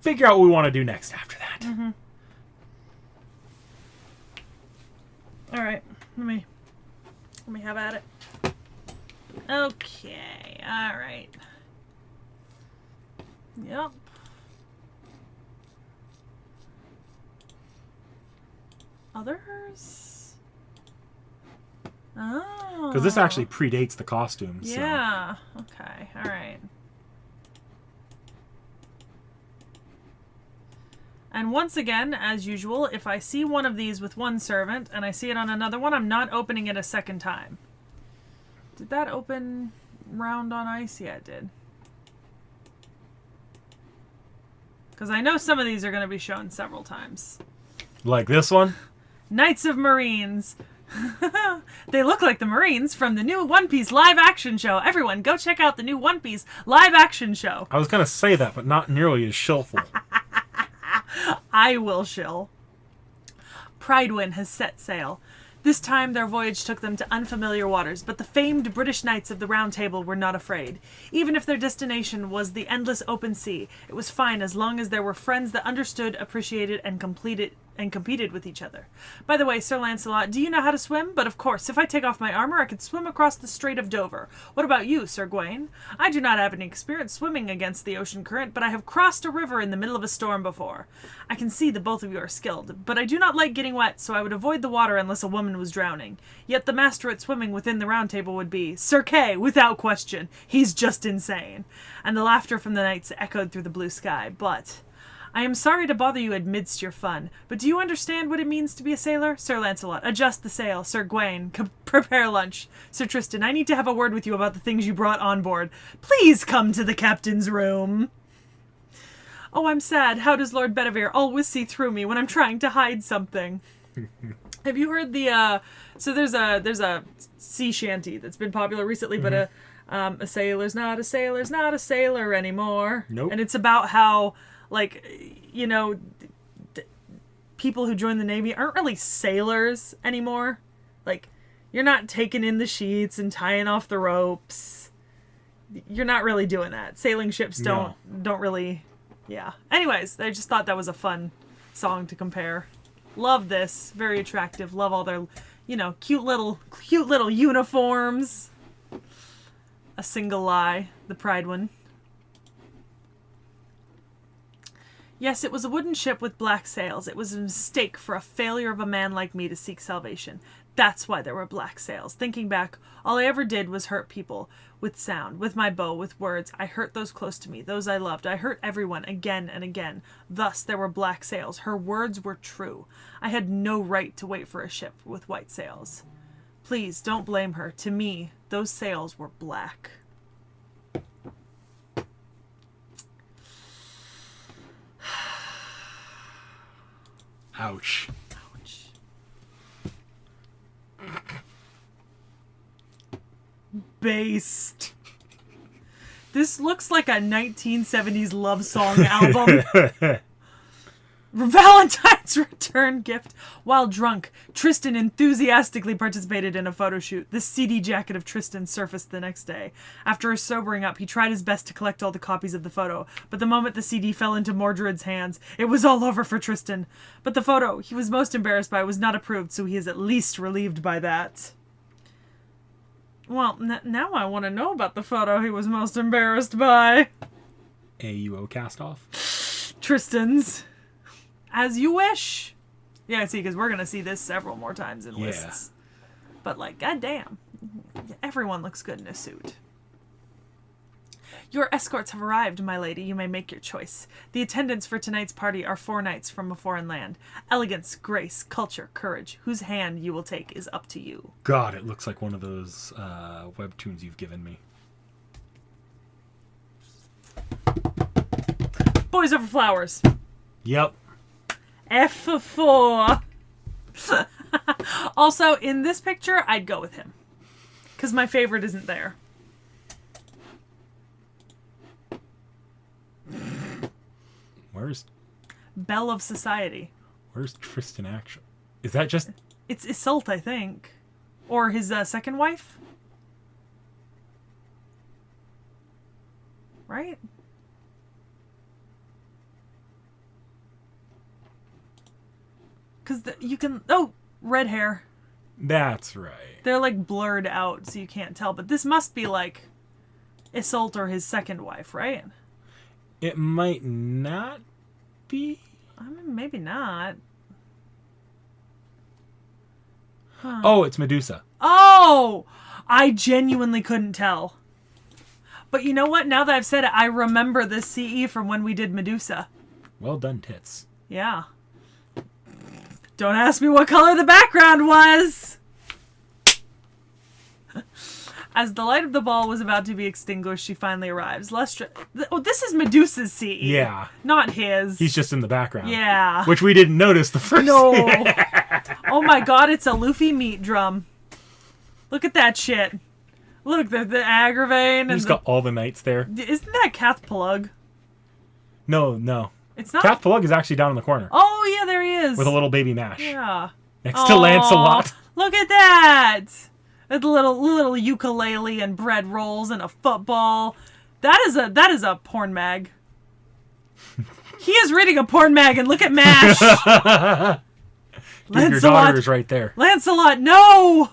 figure out what we want to do next after that. All right. Let me have at it. Okay. All right. Yep. Others? Oh. Because this actually predates the costumes. So. Yeah. Okay. All right. And once again, as usual, if I see one of these with one servant and I see it on another one, I'm not opening it a second time. Did that open round on ice? Yeah, it did. Because I know some of these are going to be shown several times. Like this one? Knights of Marines. They look like the Marines from the new One Piece live action show. Everyone, go check out the new One Piece live action show. I was going to say that, but not nearly as shillful. I will shill. Pridewind has set sail. This time their voyage took them to unfamiliar waters, but the famed British Knights of the Round Table were not afraid. Even if their destination was the endless open sea, it was fine as long as there were friends that understood, appreciated, and competed with each other. By the way, Sir Lancelot, do you know how to swim? But of course, if I take off my armor, I could swim across the Strait of Dover. What about you, Sir Gawain? I do not have any experience swimming against the ocean current, but I have crossed a river in the middle of a storm before. I can see that both of you are skilled, but I do not like getting wet, so I would avoid the water unless a woman was drowning. Yet the master at swimming within the Round Table would be Sir Kay, without question. He's just insane. And the laughter from the knights echoed through the blue sky, but... I am sorry to bother you amidst your fun, but do you understand what it means to be a sailor? Sir Lancelot, adjust the sail. Sir Gawain, prepare lunch. Sir Tristan, I need to have a word with you about the things you brought on board. Please come to the captain's room. Oh, I'm sad. How does Lord Bedivere always see through me when I'm trying to hide something? Have you heard the, so there's a sea shanty that's been popular recently, but a sailor's not a sailor anymore. Nope. And it's about how, like, you know, people who join the Navy aren't really sailors anymore. Like, you're not taking in the sheets and tying off the ropes. You're not really doing that. Sailing ships don't really, yeah. Anyways, I just thought that was a fun song to compare. Love this. Very attractive. Love all their, you know, cute little uniforms. A single lie. The Pride one. Yes, it was a wooden ship with black sails. It was a mistake for a failure of a man like me to seek salvation. That's why there were black sails. Thinking back, all I ever did was hurt people. With sound, with my bow, with words. I hurt those close to me, those I loved. I hurt everyone again and again. Thus there were black sails. Her words were true. I had no right to wait for a ship with white sails. Please, don't blame her. To me, those sails were black. Ouch. Ouch. Based. This looks like a 1970s love song album. Valentine's return gift. While drunk, Tristan enthusiastically participated in a photo shoot. The CD jacket of Tristan surfaced the next day. After a sobering up, he tried his best to collect all the copies of the photo, but the moment the CD fell into Mordred's hands, it was all over for Tristan. But the photo he was most embarrassed by was not approved, so he is at least relieved by that. Well, now I want to know about the photo he was most embarrassed by. AUO cast off? Tristan's. As you wish. Yeah, see, because we're going to see this several more times in lists. But, like, goddamn. Everyone looks good in a suit. Your escorts have arrived, my lady. You may make your choice. The attendants for tonight's party are 4 knights from a foreign land. Elegance, grace, culture, courage. Whose hand you will take is up to you. God, it looks like one of those webtoons you've given me. Boys over flowers. Yep. F4. Also, in this picture, I'd go with him. Because my favorite isn't there. Where's Belle of Society. Where's Tristan actually? Is that just... It's Iseult, I think. Or his second wife? Right? Because you can... Oh! Red hair. That's right. They're, like, blurred out, so you can't tell. But this must be, like, Iseult or his second wife, right? It might not be. I mean, maybe not. Huh. Oh, it's Medusa. Oh! I genuinely couldn't tell. But you know what? Now that I've said it, I remember this CE from when we did Medusa. Well done, tits. Yeah. Don't ask me what color the background was! As the light of the ball was about to be extinguished, she finally arrives. Oh, this is Medusa's CE. Yeah. Not his. He's just in the background. Yeah. Which we didn't notice the first No. Oh my god, it's a Luffy meat drum. Look at that shit. Look, the Agravain. He's got all the knights there. Isn't that Cath Plug? No. It's not. Cath Plug is actually down in the corner. Oh, yeah, there he is. With a little baby mash. Yeah. Next to Lancelot. Look at that. With a little ukulele and bread rolls and a football. That is a porn mag. He is reading a porn mag, and look at MASH. Dude, your daughter is right there. Lancelot, no!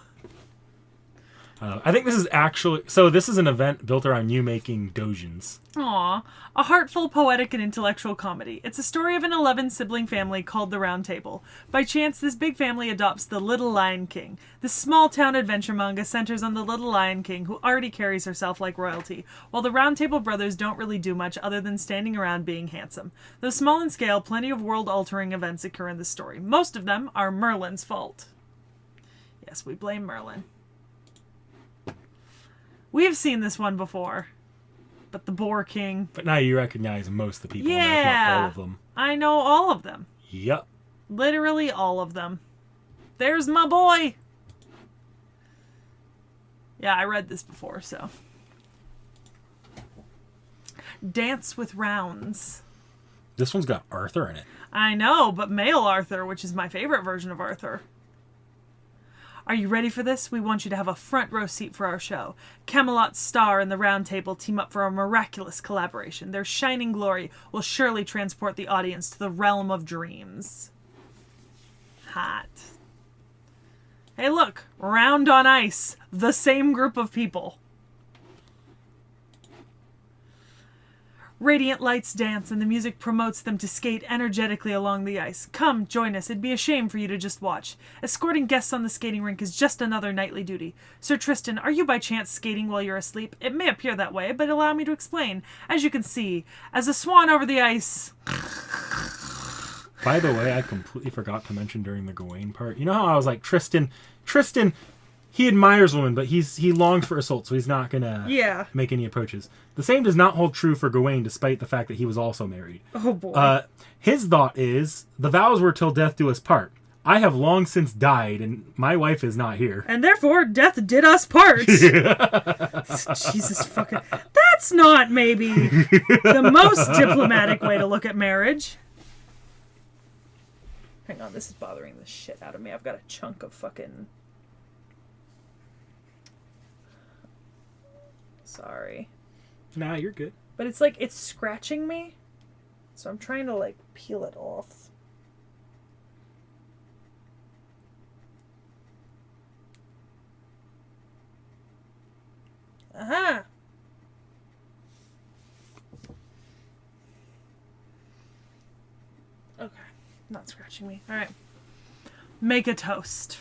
I think this is actually... So this is an event built around you making dojins. Aw. A heartful, poetic, and intellectual comedy. It's a story of an 11-sibling family called the Round Table. By chance, this big family adopts the Little Lion King. This small-town adventure manga centers on the Little Lion King, who already carries herself like royalty, while the Round Table brothers don't really do much other than standing around being handsome. Though small in scale, plenty of world-altering events occur in the story. Most of them are Merlin's fault. Yes, we blame Merlin. We've seen this one before. But the Boar King... But now you recognize most of the people in there, if not all of them. I know all of them. Yep. Literally all of them. There's my boy! Yeah, I read this before, so... Dance with Rounds. This one's got Arthur in it. I know, but male Arthur, which is my favorite version of Arthur. Are you ready for this? We want you to have a front row seat for our show. Camelot's Star and the Round Table team up for a miraculous collaboration. Their shining glory will surely transport the audience to the realm of dreams. Hot. Hey, look. Round on Ice. The same group of people. Radiant lights dance, and the music promotes them to skate energetically along the ice. Come, join us. It'd be a shame for you to just watch. Escorting guests on the skating rink is just another nightly duty. Sir Tristan, are you by chance skating while you're asleep? It may appear that way, but allow me to explain. As you can see, as a swan over the ice... By the way, I completely forgot to mention during the Gawain part. You know how I was like, Tristan, he admires women, but he longs for assault, so he's not going to make any approaches. The same does not hold true for Gawain, despite the fact that he was also married. Oh, boy. His thought is, the vows were till death do us part. I have long since died, and my wife is not here. And therefore, death did us part. Jesus fucking... That's not maybe the most diplomatic way to look at marriage. Hang on, this is bothering the shit out of me. I've got a chunk of fucking... Sorry. Nah, you're good. But it's like, it's scratching me. So I'm trying to, like, peel it off. Aha! Okay. Not scratching me. Alright. Make a toast.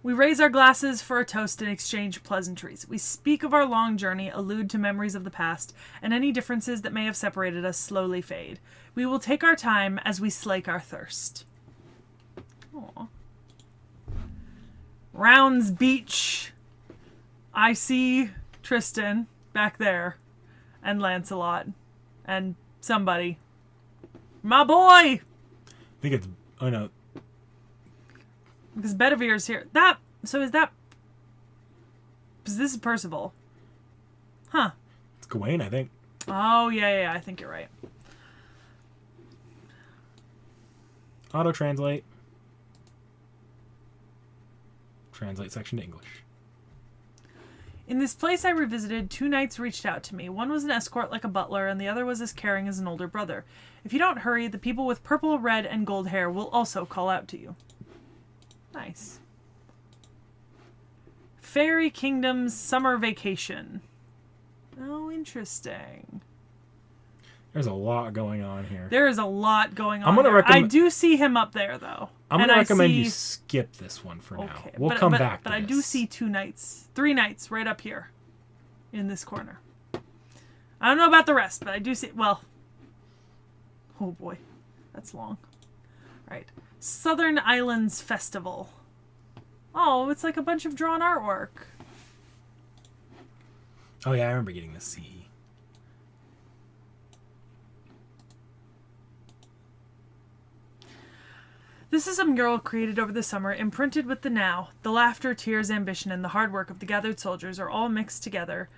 We raise our glasses for a toast and exchange pleasantries. We speak of our long journey, allude to memories of the past, and any differences that may have separated us slowly fade. We will take our time as we slake our thirst. Aww. Rounds Beach. I see Tristan back there. And Lancelot. And somebody. My boy! I think it's... Oh, no. Because Bedivere's here. So is that... Because this is Percival. Huh. It's Gawain, I think. Oh, yeah, I think you're right. Auto-translate. Translate section to English. In this place I revisited, 2 knights reached out to me. One was an escort like a butler, and the other was as caring as an older brother. If you don't hurry, the people with purple, red, and gold hair will also call out to you. Nice. Fairy Kingdom's summer vacation. Oh, interesting. There's a lot going on here. There is a lot going on. I'm gonna recommend... I do see him up there, though. I'm going to recommend you skip this one for now. We'll come back to this. But I do see 3 knights right up here in this corner. I don't know about the rest, but I do see... Well... Oh, boy. That's long. Right. Southern Islands Festival. Oh, it's like a bunch of drawn artwork. Oh, yeah, I remember getting the CE. This is a mural created over the summer, imprinted with the now. The laughter, tears, ambition, and the hard work of the gathered soldiers are all mixed together,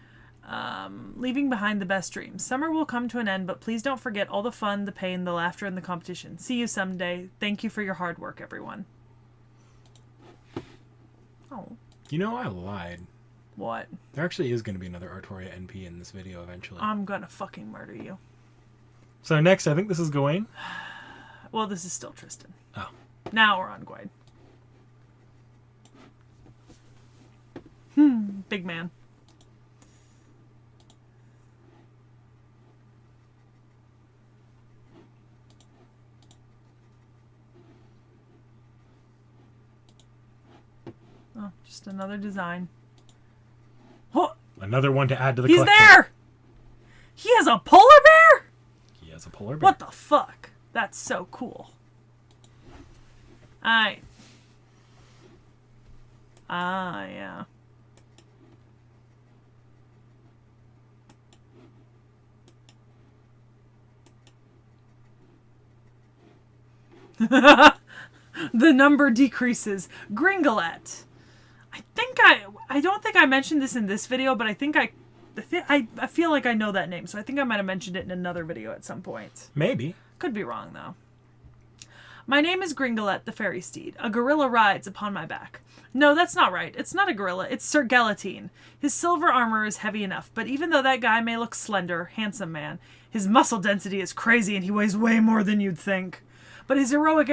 leaving behind the best dreams. Summer will come to an end, but please don't forget all the fun, the pain, the laughter, and the competition. See you someday. Thank you for your hard work, everyone. Oh. You know, I lied. What? There actually is going to be another Arthuria NP in this video eventually. I'm gonna fucking murder you. So next, I think this is Gawain. Well, this is still Tristan. Oh. Now we're on Gawain. Big man. Oh, just another design. Oh, another one to add to the collection. He's there! He has a polar bear? He has a polar bear. What the fuck? That's so cool. Alright. Ah, yeah. The number decreases. Gringolet. I don't think I mentioned this in this video, but I feel like I know that name, so I think I might have mentioned it in another video at some point. Maybe. Could be wrong, though. My name is Gringolet, the fairy steed. A gorilla rides upon my back. No, that's not right. It's not a gorilla. It's Sir Galatine. His silver armor is heavy enough, but even though that guy may look slender, handsome man, his muscle density is crazy and he weighs way more than you'd think. But his heroic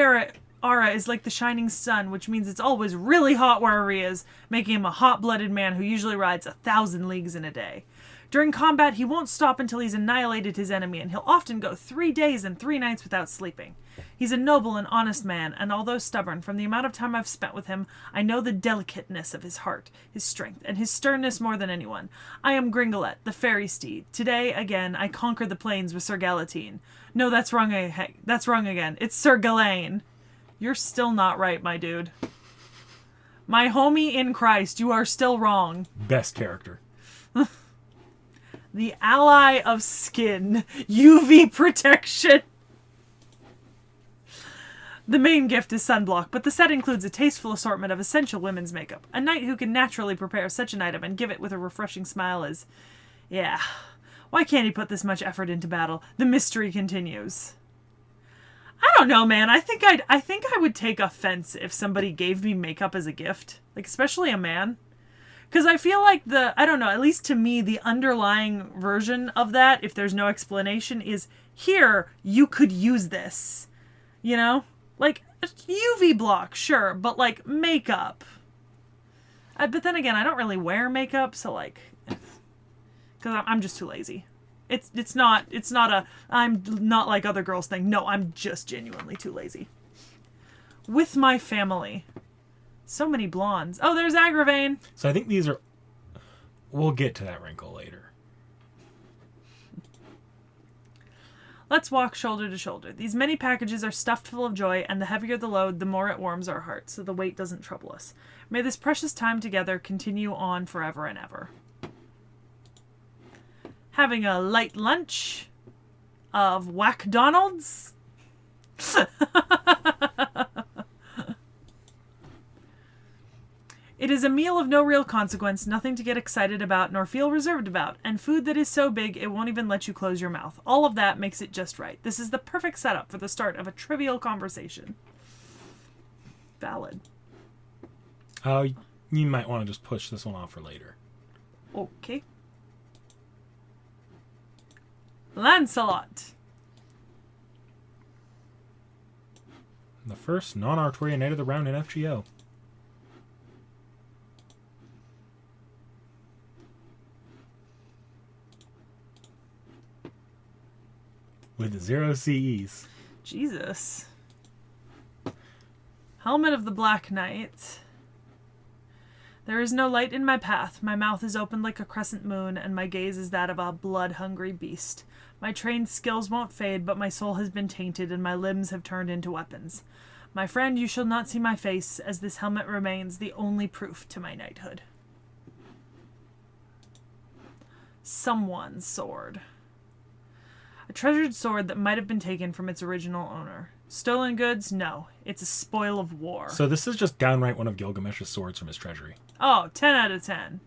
aura is like the shining sun, which means it's always really hot wherever he is, making him a hot-blooded man who usually rides 1,000 leagues in a day. During combat, he won't stop until he's annihilated his enemy, and he'll often go 3 days and 3 nights without sleeping. He's a noble and honest man, and although stubborn, from the amount of time I've spent with him, I know the delicateness of his heart, his strength, and his sternness more than anyone. I am Gringolet, the fairy steed. Today, again, I conquer the plains with Sir Galatine. No, that's wrong again. It's Sir Gawain. You're still not right, my dude. My homie in Christ, you are still wrong. Best character. The ally of skin. UV protection. The main gift is sunblock, but the set includes a tasteful assortment of essential women's makeup. A knight who can naturally prepare such an item and give it with a refreshing smile is... yeah. Why can't he put this much effort into battle? The mystery continues. I don't know, man. I think I would take offense if somebody gave me makeup as a gift. Like, especially a man. Because I feel like I don't know, at least to me, the underlying version of that, if there's no explanation, is, here, you could use this. You know? Like, UV block, sure, but, like, makeup. But then again, I don't really wear makeup, so, like, because I'm just too lazy. It's not a, I'm not like other girls thing. No, I'm just genuinely too lazy. With my family. So many blondes. Oh, there's Agravain. So I think these are, we'll get to that wrinkle later. Let's walk shoulder to shoulder. These many packages are stuffed full of joy, and the heavier the load, the more it warms our hearts, so the weight doesn't trouble us. May this precious time together continue on forever and ever. Having a light lunch of Whack-Donalds. It is a meal of no real consequence, nothing to get excited about nor feel reserved about, and food that is so big it won't even let you close your mouth. All of that makes it just right. This is the perfect setup for the start of a trivial conversation. Valid. You might want to just push this one off for later. Okay. Lancelot. The first non-Arthurian Knight of the Round in FGO. With 0 CEs. Jesus. Helmet of the Black Knight. There is no light in my path. My mouth is opened like a crescent moon, and my gaze is that of a blood-hungry beast. My trained skills won't fade, but my soul has been tainted, and my limbs have turned into weapons. My friend, you shall not see my face, as this helmet remains the only proof to my knighthood. Someone's sword. A treasured sword that might have been taken from its original owner. Stolen goods? No. It's a spoil of war. So this is just downright one of Gilgamesh's swords from his treasury. Oh, 10 out of 10.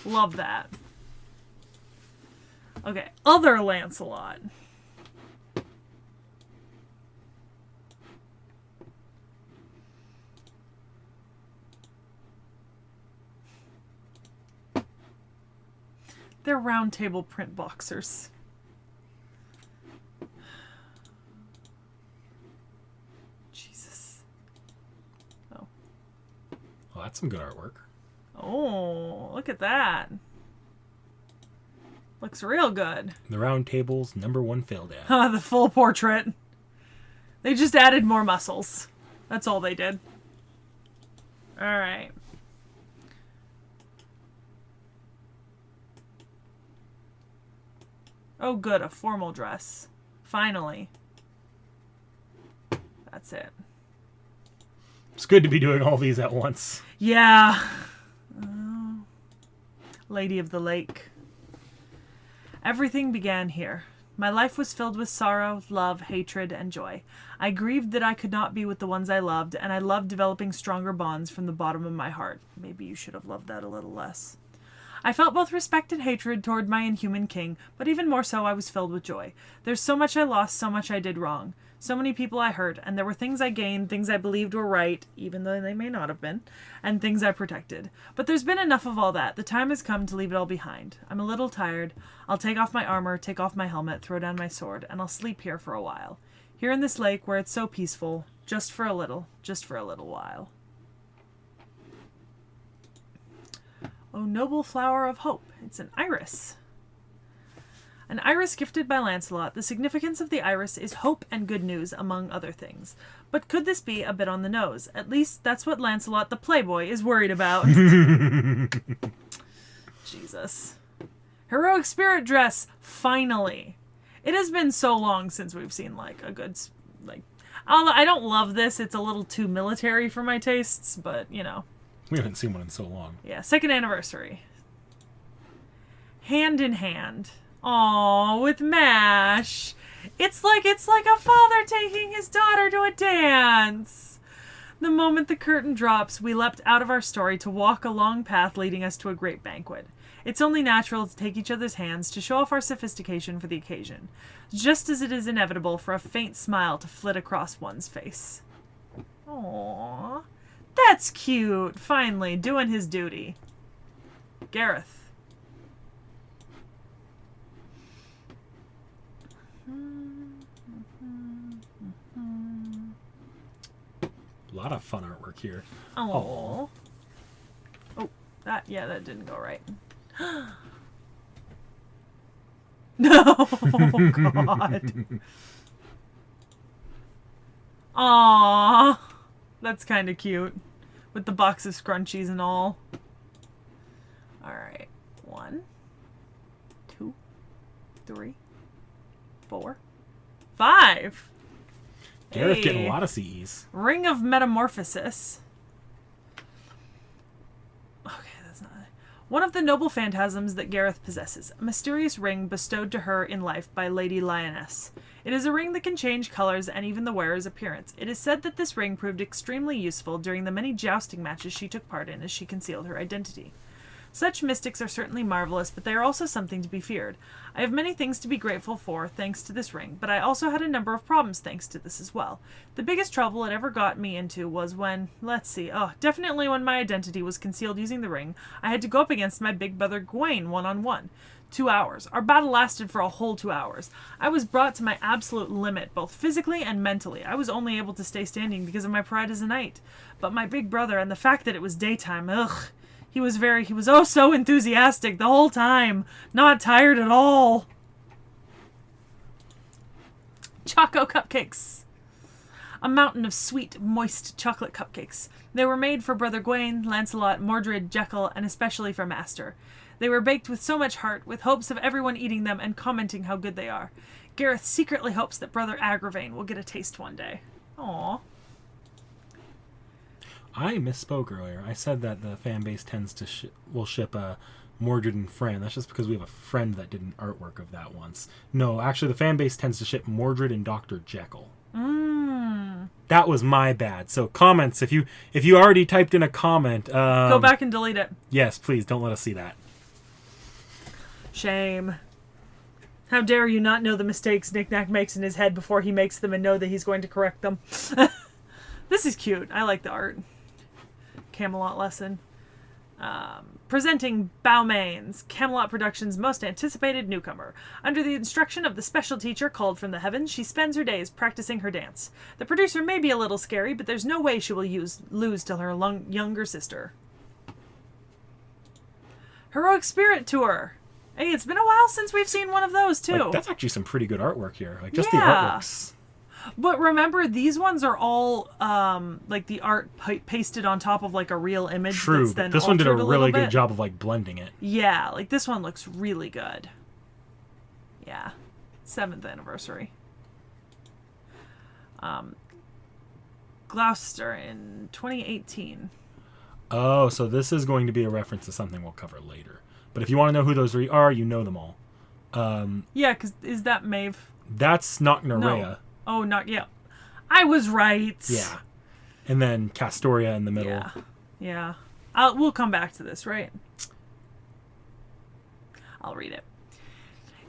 Love that. Okay, other Lancelot. They're round table print boxers. Jesus. Oh. Well, that's some good artwork. Oh, look at that. Looks real good. The Round Table's #1 failed ad. The full portrait. They just added more muscles. That's all they did. Alright. Oh good, a formal dress. Finally. That's it. It's good to be doing all these at once. Yeah. Lady of the Lake. Everything began here. My life was filled with sorrow, love, hatred, and joy. I grieved that I could not be with the ones I loved, and I loved developing stronger bonds from the bottom of my heart. Maybe you should have loved that a little less. I felt both respect and hatred toward my inhuman king, but even more so I was filled with joy. There's so much I lost, so much I did wrong. So many people I hurt, and there were things I gained, things I believed were right, even though they may not have been, and things I protected. But there's been enough of all that. The time has come to leave it all behind. I'm a little tired. I'll take off my armor, take off my helmet, throw down my sword, and I'll sleep here for a while. Here in this lake where it's so peaceful, just for a little while. Oh, noble flower of hope. It's an iris. An iris gifted by Lancelot, the significance of the iris is hope and good news, among other things. But could this be a bit on the nose? At least that's what Lancelot the Playboy is worried about. Jesus. Heroic spirit dress, finally. It has been so long since we've seen, like, a good, like... Although I don't love this, it's a little too military for my tastes, but, you know. We haven't seen one in so long. Yeah, 2nd anniversary. Hand in hand. Aww, with MASH. It's like a father taking his daughter to a dance. The moment the curtain drops, we leapt out of our story to walk a long path leading us to a great banquet. It's only natural to take each other's hands to show off our sophistication for the occasion, just as it is inevitable for a faint smile to flit across one's face. Aww. That's cute. Finally, doing his duty. Gareth. A lot of fun artwork here. Oh. Oh, that didn't go right. No, God. Aww. That's kind of cute. With the box of scrunchies and all. Alright. 1, 2, 3, 4, 5. Gareth Hey. getting a lot of CEs. Ring of Metamorphosis. Okay, that's not... One of the noble phantasms that Gareth possesses. A mysterious ring bestowed to her in life by Lady Lioness. It is a ring that can change colors and even the wearer's appearance. It is said that this ring proved extremely useful during the many jousting matches she took part in as she concealed her identity. Such mystics are certainly marvelous, but they are also something to be feared. I have many things to be grateful for thanks to this ring, but I also had a number of problems thanks to this as well. The biggest trouble it ever got me into was when, definitely when my identity was concealed using the ring, I had to go up against my big brother Gawain one-on-one. 2 hours. Our battle lasted for a whole 2 hours. I was brought to my absolute limit, both physically and mentally. I was only able to stay standing because of my pride as a knight. But my big brother, and the fact that it was daytime, he was oh so enthusiastic the whole time. Not tired at all. Choco cupcakes. A mountain of sweet, moist chocolate cupcakes. They were made for Brother Gawain, Lancelot, Mordred, Jekyll, and especially for Master. They were baked with so much heart, with hopes of everyone eating them and commenting how good they are. Gareth secretly hopes that Brother Agravain will get a taste one day. Aww. I misspoke earlier. I said that the fan base tends to will ship Mordred and Fran. That's just because we have a friend that did an artwork of that once. No, actually, the fan base tends to ship Mordred and Dr. Jekyll. That was my bad. So comments, if you already typed in a comment, go back and delete it. Yes, please don't let us see that. Shame. How dare you not know the mistakes Knick-Knack makes in his head before he makes them and know that he's going to correct them. This is cute. I like the art. Camelot lesson. Presenting Baomanes, Camelot Productions' most anticipated newcomer. Under the instruction of the special teacher called from the heavens, she spends her days practicing her dance. The producer may be a little scary, but there's no way she will lose to her younger sister. Heroic Spirit Tour. Hey, it's been a while since we've seen one of those, too. Like, that's actually some pretty good artwork here. Like, just the artworks. But remember, these ones are all, like, the art pasted on top of, like, a real image. True, that's then this one did a really bit. good job of, like, blending it. Yeah, like, this one looks really good. Yeah. 7th anniversary. Gloucester in 2018. Oh, so this is going to be a reference to something we'll cover later. But if you want to know who those are, you know them all. Yeah, because is that Maeve? That's not Nerea. No. Oh, not yet. I was right. Yeah. And then Castoria in the middle. Yeah. Yeah. We'll come back to this, right? I'll read it.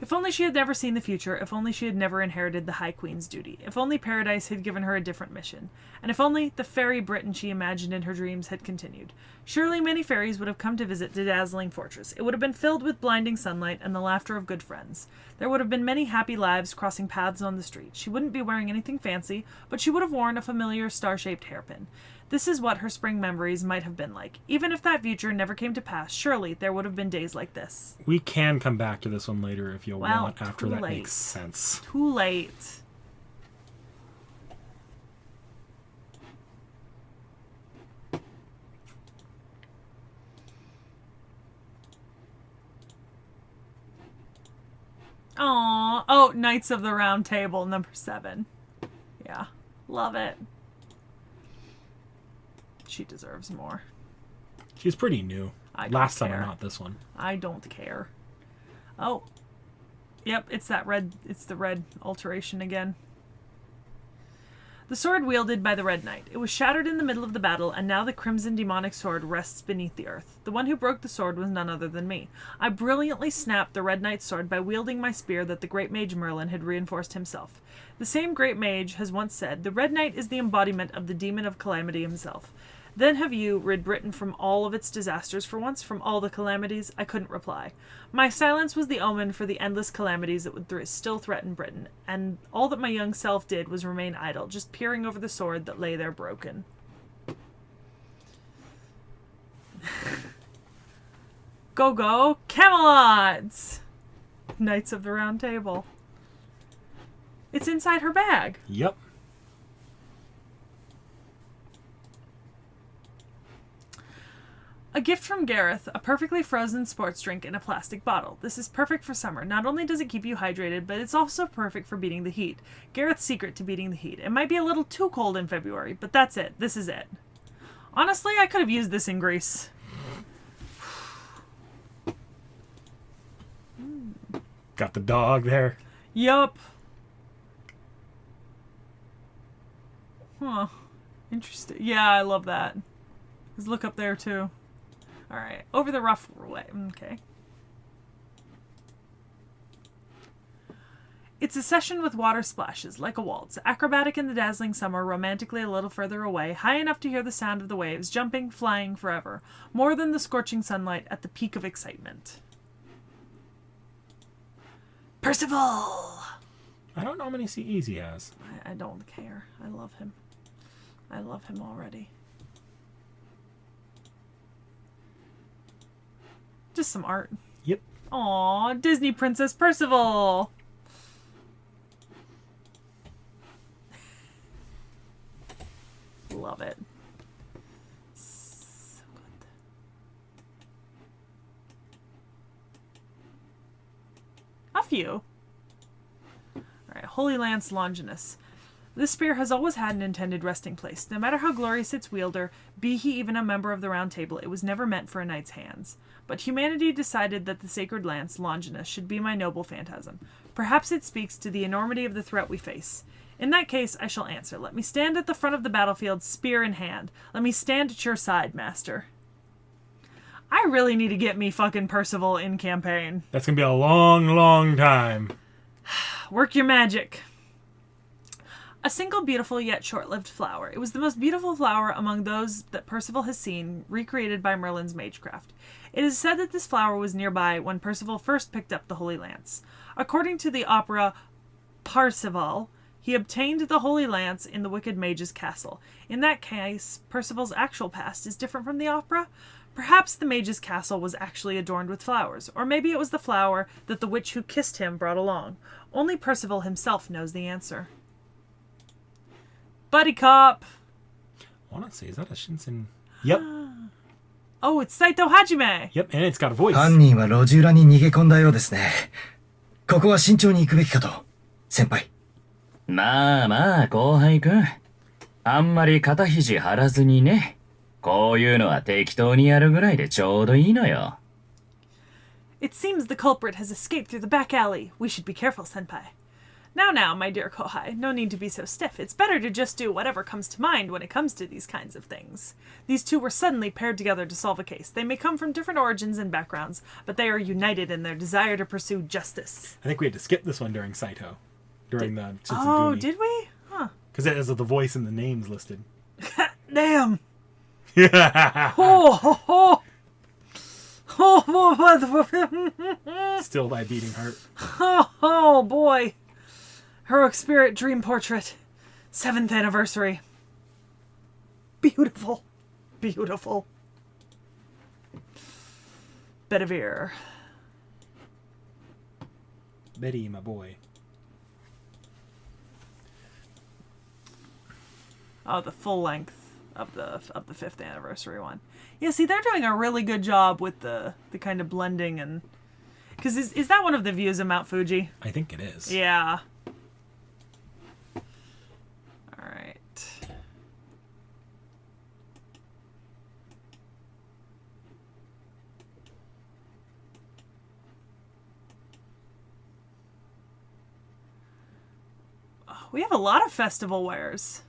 If only she had never seen the future, if only she had never inherited the High Queen's duty, if only Paradise had given her a different mission, and if only the fairy Britain she imagined in her dreams had continued. Surely many fairies would have come to visit the dazzling fortress. It would have been filled with blinding sunlight and the laughter of good friends. There would have been many happy lives crossing paths on the street. She wouldn't be wearing anything fancy, but she would have worn a familiar star-shaped hairpin. This is what her spring memories might have been like. Even if that future never came to pass, surely there would have been days like this. We can come back to this one later if you want, after that late. makes sense. Too late. Aww. Oh, Knights of the Round Table, number 7. Yeah. Love it. She deserves more. She's pretty new. Last care. summer, not this one. I don't care. Oh. Yep, it's that red. It's the red alteration again. The sword wielded by the Red Knight. It was shattered in the middle of the battle, and now the crimson demonic sword rests beneath the earth. The one who broke the sword was none other than me. I brilliantly snapped the Red Knight's sword by wielding my spear that the great mage Merlin had reinforced himself. The same great mage has once said, "The Red Knight is the embodiment of the demon of calamity himself." Then have you rid Britain from all of its disasters for once, from all the calamities? I couldn't reply. My silence was the omen for the endless calamities that would still threaten Britain, and all that my young self did was remain idle, just peering over the sword that lay there broken. Go, go, Camelot! Knights of the Round Table. It's inside her bag. Yep. A gift from Gareth, a perfectly frozen sports drink in a plastic bottle. This is perfect for summer. Not only does it keep you hydrated, but it's also perfect for beating the heat. Gareth's secret to beating the heat. It might be a little too cold in February, but that's it. This is it. Honestly, I could have used this in Greece. Got the dog there. Yup. Huh. Interesting. Yeah, I love that. Let's look up there, too. Alright, over the rough way. Okay. It's a session with water splashes, like a waltz, acrobatic in the dazzling summer, romantically a little further away, high enough to hear the sound of the waves, jumping, flying forever, more than the scorching sunlight at the peak of excitement. Percival! I don't know how many CEs he has. I don't care. I love him. I love him already. Just some art. Yep. Aw, Disney Princess Percival. Love it. So good. A few. Alright, Holy Lance Longinus. This spear has always had an intended resting place. No matter how glorious its wielder, be he even a member of the Round Table, it was never meant for a knight's hands. But humanity decided that the sacred lance, Longinus, should be my noble phantasm. Perhaps it speaks to the enormity of the threat we face. In that case, I shall answer. Let me stand at the front of the battlefield, spear in hand. Let me stand at your side, master. I really need to get me fucking Percival in campaign. That's gonna be a long, long time. Work your magic. A single beautiful yet short-lived flower. It was the most beautiful flower among those that Percival has seen, recreated by Merlin's magecraft. It is said that this flower was nearby when Percival first picked up the Holy Lance. According to the opera Percival, he obtained the Holy Lance in the Wicked Mage's castle. In that case, Percival's actual past is different from the opera. Perhaps the mage's castle was actually adorned with flowers, or maybe it was the flower that the witch who kissed him brought along. Only Percival himself knows the answer. Buddy Cop! I want to say, is that a Shinsen? Yep. Oh, it's Saito Hajime! Yep, and it's got a voice. 犯人は路地裏に逃げ込んだようですね。ここは慎重に行くべきかと、先輩。まあまあ、後輩くん。あんまり肩肘張らずにね。こういうのは適当にやるぐらいでちょうどいいのよ。It seems the culprit has escaped through the back alley. We should be careful, senpai. Now, my dear Kohai, no need to be so stiff. It's better to just do whatever comes to mind when it comes to these kinds of things. These two were suddenly paired together to solve a case. They may come from different origins and backgrounds, but they are united in their desire to pursue justice. I think we had to skip this one during Saito. During the Shitsugumi. Oh, did we? Huh. Because it has the voice and the names listed. Damn! Oh, Still by Beating Heart. Oh, boy. Heroic Spirit Dream Portrait. 7th anniversary. Beautiful. Beautiful. Bedivere. Betty, my boy. Oh, the full length of the 5th anniversary one. Yeah, see, they're doing a really good job with the kind of blending and... Because is that one of the views of Mount Fuji? I think it is. Yeah. All right. Oh, we have a lot of festival wares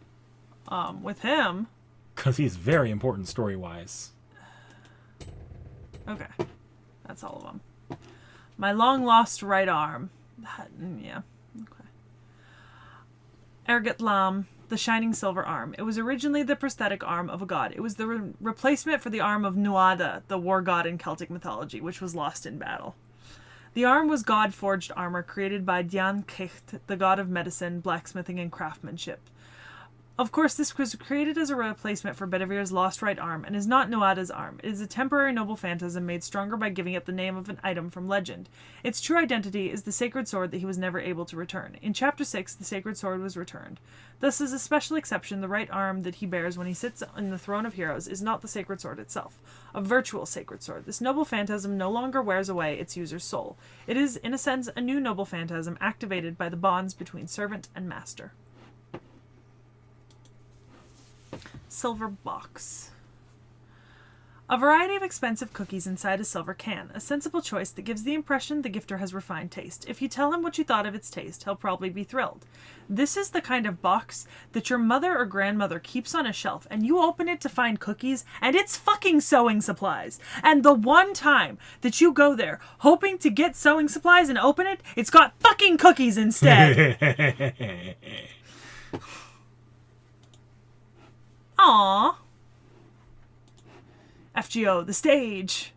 with him. Because he's very important story-wise. Okay. That's all of them. My long-lost right arm. Yeah. Okay. Erget Lam, the shining silver arm. It was originally the prosthetic arm of a god. It was the replacement for the arm of Nuada, the war god in Celtic mythology, which was lost in battle. The arm was god-forged armor created by Dian Cecht, the god of medicine, blacksmithing, and craftsmanship. Of course, this was created as a replacement for Bedivire's lost right arm, and is not Nuada's arm. It is a temporary noble phantasm made stronger by giving it the name of an item from legend. Its true identity is the sacred sword that he was never able to return. In Chapter 6, the sacred sword was returned. Thus, as a special exception, the right arm that he bears when he sits on the throne of heroes is not the sacred sword itself, a virtual sacred sword. This noble phantasm no longer wears away its user's soul. It is, in a sense, a new noble phantasm activated by the bonds between servant and master. Silver box. A variety of expensive cookies inside a silver can, a sensible choice that gives the impression the gifter has refined taste. If you tell him what you thought of its taste, he'll probably be thrilled. This is the kind of box that your mother or grandmother keeps on a shelf, and you open it to find cookies, and it's fucking sewing supplies. And the one time that you go there hoping to get sewing supplies and open it, it's got fucking cookies instead. Aww. FGO, the stage.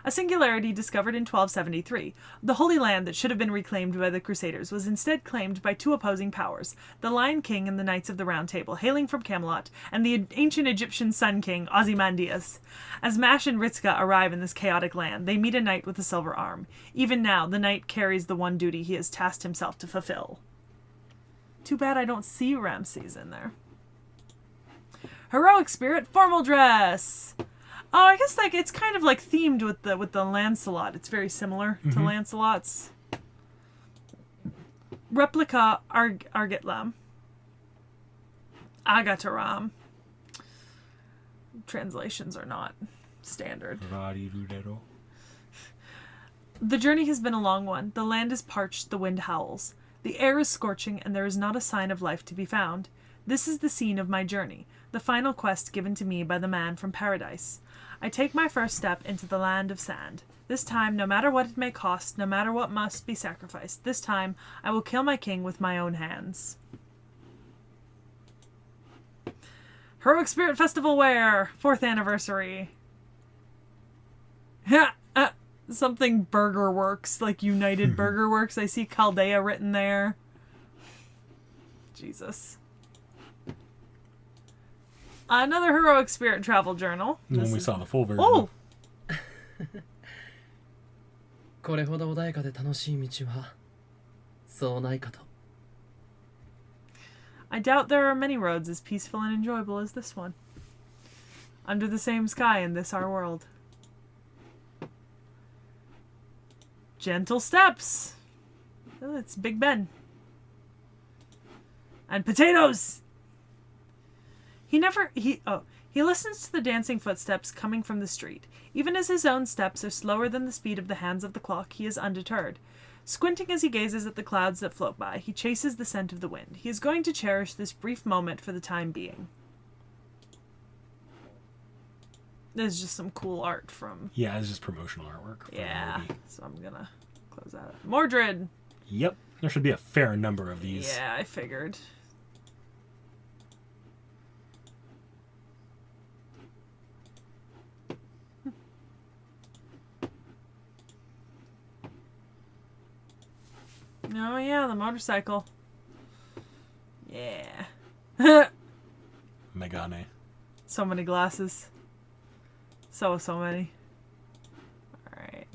A singularity discovered in 1273. The Holy Land that should have been reclaimed by the Crusaders was instead claimed by two opposing powers, the Lion King and the Knights of the Round Table, hailing from Camelot, and the ancient Egyptian Sun King, Ozymandias. As Mash and Ritzka arrive in this chaotic land, they meet a knight with a silver arm. Even now, the knight carries the one duty he has tasked himself to fulfill. Too bad I don't see Ramses in there. Heroic spirit, formal dress. Oh, I guess like it's kind of like themed with the Lancelot. It's very similar to Lancelot's. Replica Argetlam. Agataram. Translations are not standard. The journey has been a long one. The land is parched, the wind howls. The air is scorching, and there is not a sign of life to be found. This is the scene of my journey, the final quest given to me by the man from paradise. I take my first step into the land of sand. This time, no matter what it may cost, no matter what must be sacrificed, this time I will kill my king with my own hands. Heroic Spirit Festival wear, 4th anniversary. Something Burger Works, like United Burger Works. I see Chaldea written there. Jesus. Another Heroic Spirit travel journal. When we saw the full version. Oh! これほど穏やかで楽しい道はそうないかと。 I doubt there are many roads as peaceful and enjoyable as this one. Under the same sky in this our world. Gentle steps. Oh, it's Big Ben. And potatoes! He listens to the dancing footsteps coming from the street. Even as his own steps are slower than the speed of the hands of the clock, he is undeterred. Squinting as he gazes at the clouds that float by, he chases the scent of the wind. He is going to cherish this brief moment for the time being. There's just some cool art from... Yeah, it's just promotional artwork. For Yeah, the movie. so I'm gonna close that up. Mordred! Yep. There should be a fair number of these. Yeah, I figured. Oh yeah, the motorcycle. Yeah. Megane. So many glasses. So many. Alright.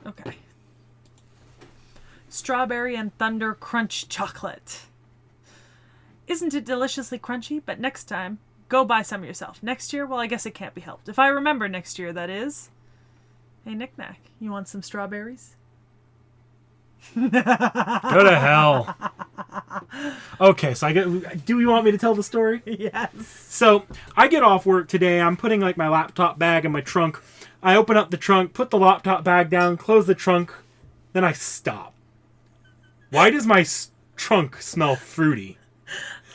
Okay. Strawberry and Thunder Crunch Chocolate. Isn't it deliciously crunchy? But next time, go buy some yourself. Next year, well, I guess it can't be helped. If I remember next year, that is. Hey, Knick-Knack, you want some strawberries? Go to hell. Okay, so do you want me to tell the story? Yes. So, I get off work today. I'm putting like my laptop bag in my trunk. I open up the trunk, put the laptop bag down, close the trunk, then I stop. Why does my trunk smell fruity?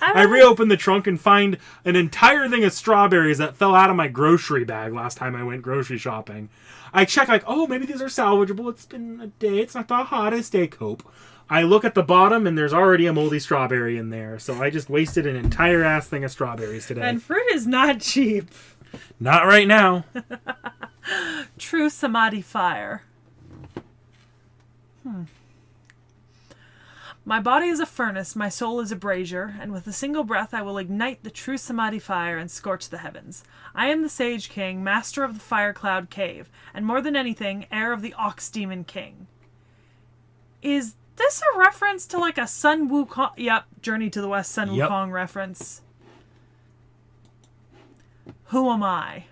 I reopen the trunk and find an entire thing of strawberries that fell out of my grocery bag last time I went grocery shopping. I check like, oh, maybe these are salvageable. It's been a day. It's not the hottest day. Cope. I look at the bottom and there's already a moldy strawberry in there. So I just wasted an entire ass thing of strawberries today. And fruit is not cheap. Not right now. True Samadhi fire. My body is a furnace, my soul is a brazier, and with a single breath I will ignite the true Samadhi fire and scorch the heavens. I am the Sage King, master of the Fire Cloud Cave, and more than anything, heir of the Ox Demon King. Is this a reference to like a Sun Wukong? Yep, Journey to the West Sun Wukong reference. Who am I?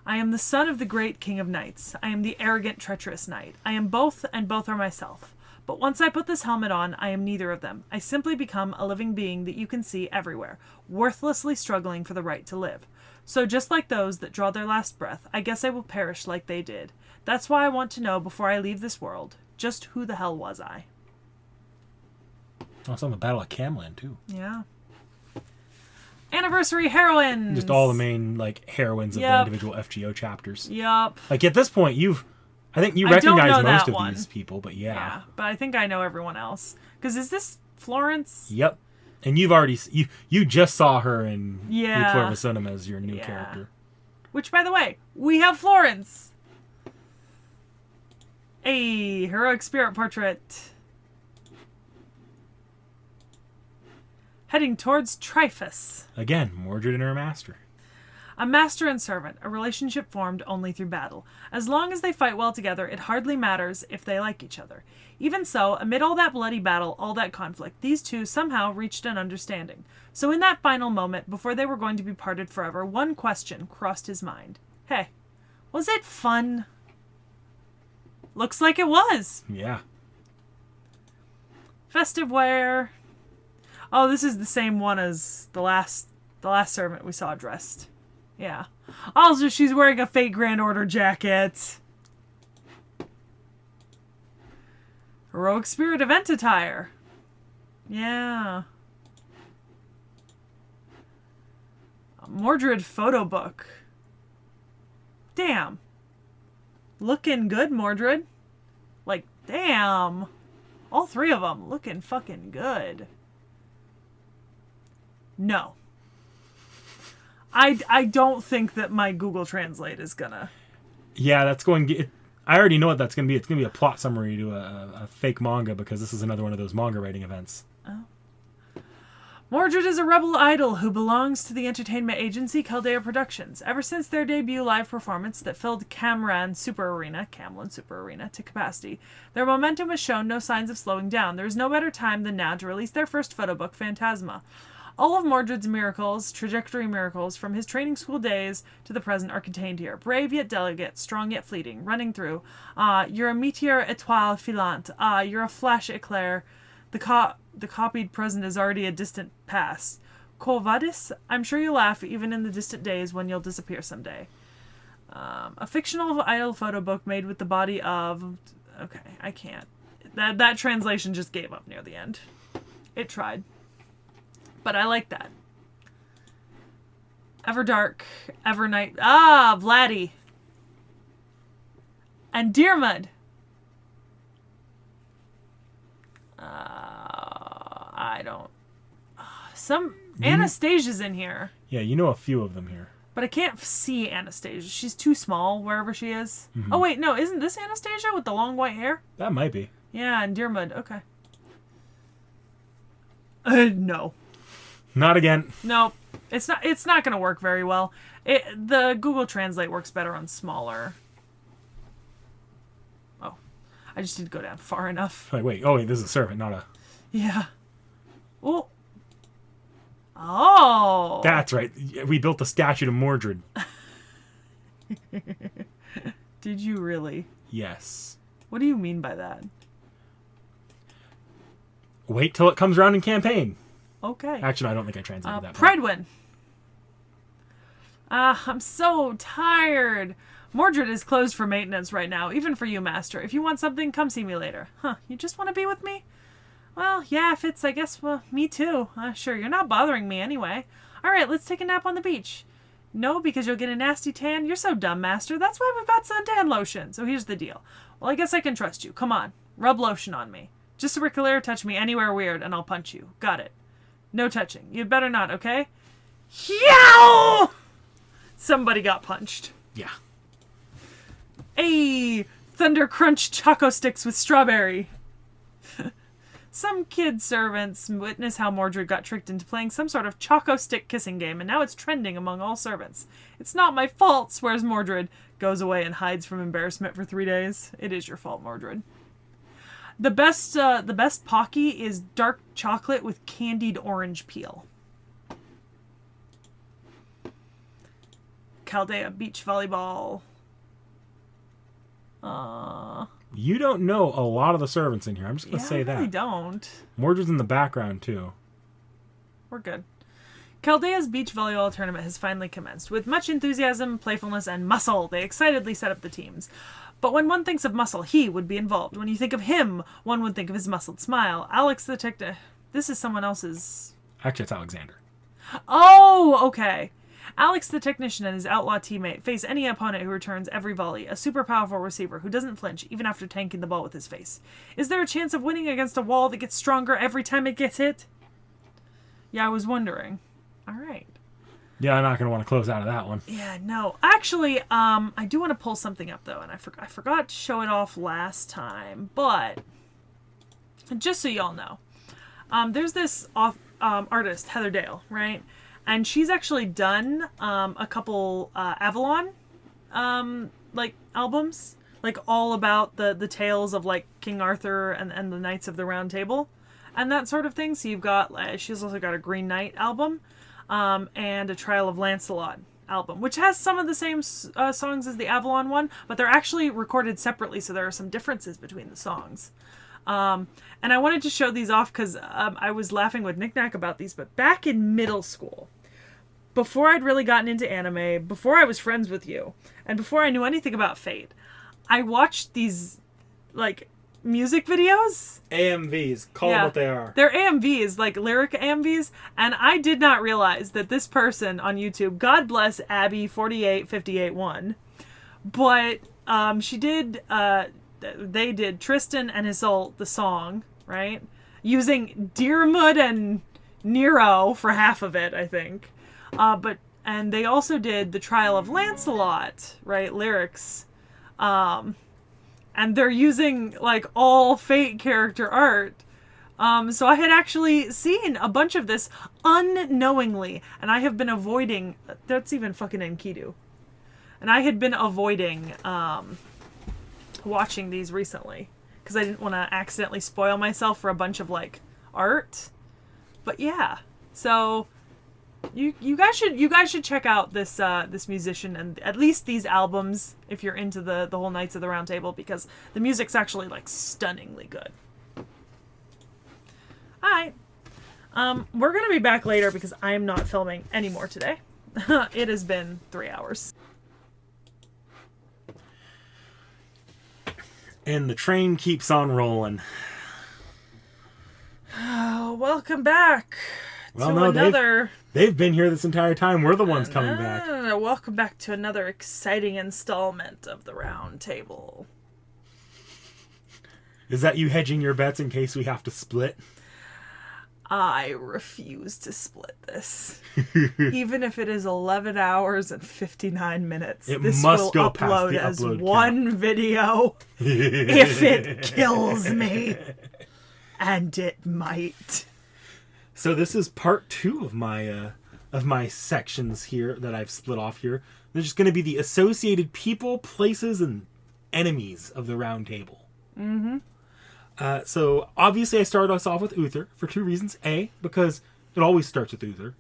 I am the son of the great King of Knights. I am the arrogant, treacherous knight. I am both, and both are myself. But once I put this helmet on, I am neither of them. I simply become a living being that you can see everywhere, worthlessly struggling for the right to live. So just like those that draw their last breath, I guess I will perish like they did. That's why I want to know before I leave this world, just who the hell was I? Also on the Battle of Camland, too. Yeah. Anniversary heroines! Just all the main, like, heroines of the individual FGO chapters. Yup. Like, at this point, I think you recognize most of these people, but yeah. Yeah, but I think I know everyone else. Because is this Florence? Yep. And you've already... You just saw her in Yeah. Fleur of Cinema as your new character. Which, by the way, we have Florence! A heroic spirit portrait. Heading towards Tryphus. Again, Mordred and her master. A master and servant, a relationship formed only through battle. As long as they fight well together, it hardly matters if they like each other. Even so, amid all that bloody battle, all that conflict, these two somehow reached an understanding. So in that final moment, before they were going to be parted forever, one question crossed his mind. Hey, was it fun? Looks like it was. Yeah. Festive wear. Oh, this is the same one as the last servant we saw dressed. Yeah. Also, she's wearing a Fate Grand Order jacket. Heroic Spirit event attire. Yeah. A Mordred photo book. Damn. Looking good, Mordred. Like, damn. All three of them looking fucking good. No. I don't think that my Google Translate is gonna... Yeah, that's going to... I already know what that's going to be. It's going to be a plot summary to a fake manga because this is another one of those manga writing events. Oh. Mordred is a rebel idol who belongs to the entertainment agency Caldea Productions. Ever since their debut live performance that filled Camelot Super Arena to capacity, their momentum has shown no signs of slowing down. There is no better time than now to release their first photo book, Phantasma. All of Mordred's trajectory miracles, from his training school days to the present, are contained here. Brave yet delicate, strong yet fleeting, running through. You're a meteor étoile filante. You're a flash eclair. The copied present is already a distant past. Quo vadis? I'm sure you'll laugh even in the distant days when you'll disappear someday. A fictional idol photo book made with the body of... Okay, I can't. That translation just gave up near the end. It tried. But I like that. Everdark, Evernight. Vladdy. And Deermud. I don't Anastasia's in here. Yeah, you know a few of them here. But I can't see Anastasia. She's too small wherever she is. Oh, wait, no. Isn't this Anastasia with the long white hair? That might be. Yeah, and Deermud. Okay. No. Not again. No. It's not going to work very well. The Google Translate works better on smaller. Oh. I just didn't go down far enough. Wait, this is a servant, not a... Yeah. Oh. That's right. We built the statue to Mordred. Did you really? Yes. What do you mean by that? Wait till it comes around in campaign. Okay. Actually, I don't think I translated that. Pridewin. I'm so tired. Mordred is closed for maintenance right now, even for you, Master. If you want something, come see me later. Huh, you just want to be with me? Well, yeah, if it's, I guess, well, me too. Sure, you're not bothering me anyway. All right, let's take a nap on the beach. No, because you'll get a nasty tan? You're so dumb, Master. That's why we've got suntan lotion. So here's the deal. Well, I guess I can trust you. Come on, rub lotion on me. Just so we're clear, touch me anywhere weird, and I'll punch you. Got it. No touching. You'd better not, okay? Yow! Somebody got punched. Yeah. Hey, Thunder Crunch Choco Sticks with strawberry. Some kid servants witness how Mordred got tricked into playing some sort of choco stick kissing game, and now it's trending among all servants. It's not my fault, swears Mordred, goes away and hides from embarrassment for 3 days. It is your fault, Mordred. The best Pocky is dark chocolate with candied orange peel. Chaldea beach volleyball. You don't know a lot of the servants in here. I'm just going to say that. I really don't. Mordred's in the background, too. We're good. Chaldea's beach volleyball tournament has finally commenced. With much enthusiasm, playfulness, and muscle, they excitedly set up the teams. But when one thinks of muscle, he would be involved. When you think of him, one would think of his muscled smile. Alex the Technician... This is someone else's... Actually, it's Alexander. Oh, okay. Alex the Technician and his outlaw teammate face any opponent who returns every volley, a super powerful receiver who doesn't flinch even after tanking the ball with his face. Is there a chance of winning against a wall that gets stronger every time it gets hit? Yeah, I was wondering. All right. Yeah, I'm not going to want to close out of that one. Yeah, no. Actually, I do want to pull something up, though, and I forgot to show it off last time, but just so y'all know, there's this artist, Heather Dale, right? And she's actually done a couple Avalon albums, like all about the tales of like King Arthur and the Knights of the Round Table and that sort of thing. So you've got she's also got a Green Knight album and a Trial of Lancelot album, which has some of the same songs as the Avalon one, but they're actually recorded separately, so there are some differences between the songs. And I wanted to show these off because I was laughing with Knick-Knack about these, but back in middle school, before I'd really gotten into anime, before I was friends with you, and before I knew anything about Fate, I watched these, like, music videos. AMVs. Call them what they are. They're AMVs, like lyric AMVs, and I did not realize that this person on YouTube, God bless Abby48581, but she did... they did Tristan and Isolde, the song, right? Using Deermud and Nero for half of it, I think. And they also did the Trial of Lancelot, right? Lyrics. And they're using, like, all Fate character art. So I had actually seen a bunch of this unknowingly, and I have been avoiding... That's even fucking Enkidu. And I had been avoiding... watching these recently because I didn't want to accidentally spoil myself for a bunch of like art. But yeah, so you guys should check out this this musician and at least these albums if you're into the whole Knights of the Round Table, because the music's actually like stunningly good. All right, we're gonna be back later because I am not filming anymore today. It has been 3 hours. And the train keeps on rolling. Oh, welcome back Well, to no, another... They've been here this entire time. We're the ones coming back. Welcome back to another exciting installment of the Round Table. Is that you hedging your bets in case we have to split? I refuse to split this. Even if it is 11 hours and 59 minutes, this must will go past upload the as upload one video if it kills me. And it might. So this is part 2 of my sections here that I've split off here. There's just going to be the associated people, places, and enemies of the Round Table. Mm-hmm. So obviously I started us off with Uther for 2 reasons. A, because it always starts with Uther.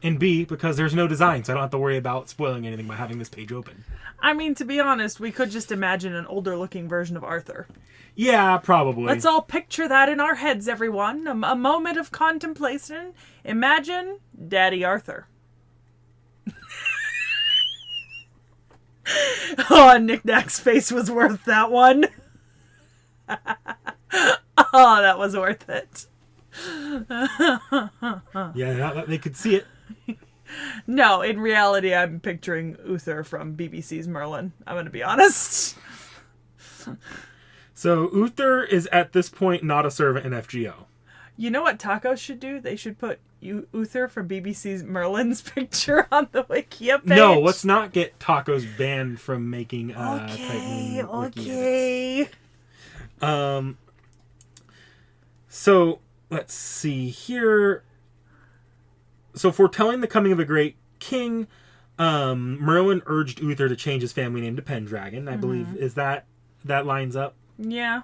And B, because there's no design, so I don't have to worry about spoiling anything by having this page open. I mean, to be honest, we could just imagine an older looking version of Arthur. Yeah, probably. Let's all picture that in our heads, everyone. A moment of contemplation. Imagine Daddy Arthur. Oh, Nick Nack's face was worth that one. Oh, that was worth it. Yeah, not that they could see it. No, in reality, I'm picturing Uther from BBC's Merlin. I'm going to be honest. So Uther is at this point not a servant in FGO. You know what tacos should do? They should put Uther from BBC's Merlin's picture on the Wikia page. No, let's not get tacos banned from making Okay, Titan Wiki okay. edits. So let's see here. So foretelling the coming of a great king, Merlin urged Uther to change his family name to Pendragon. I believe is that lines up. Yeah.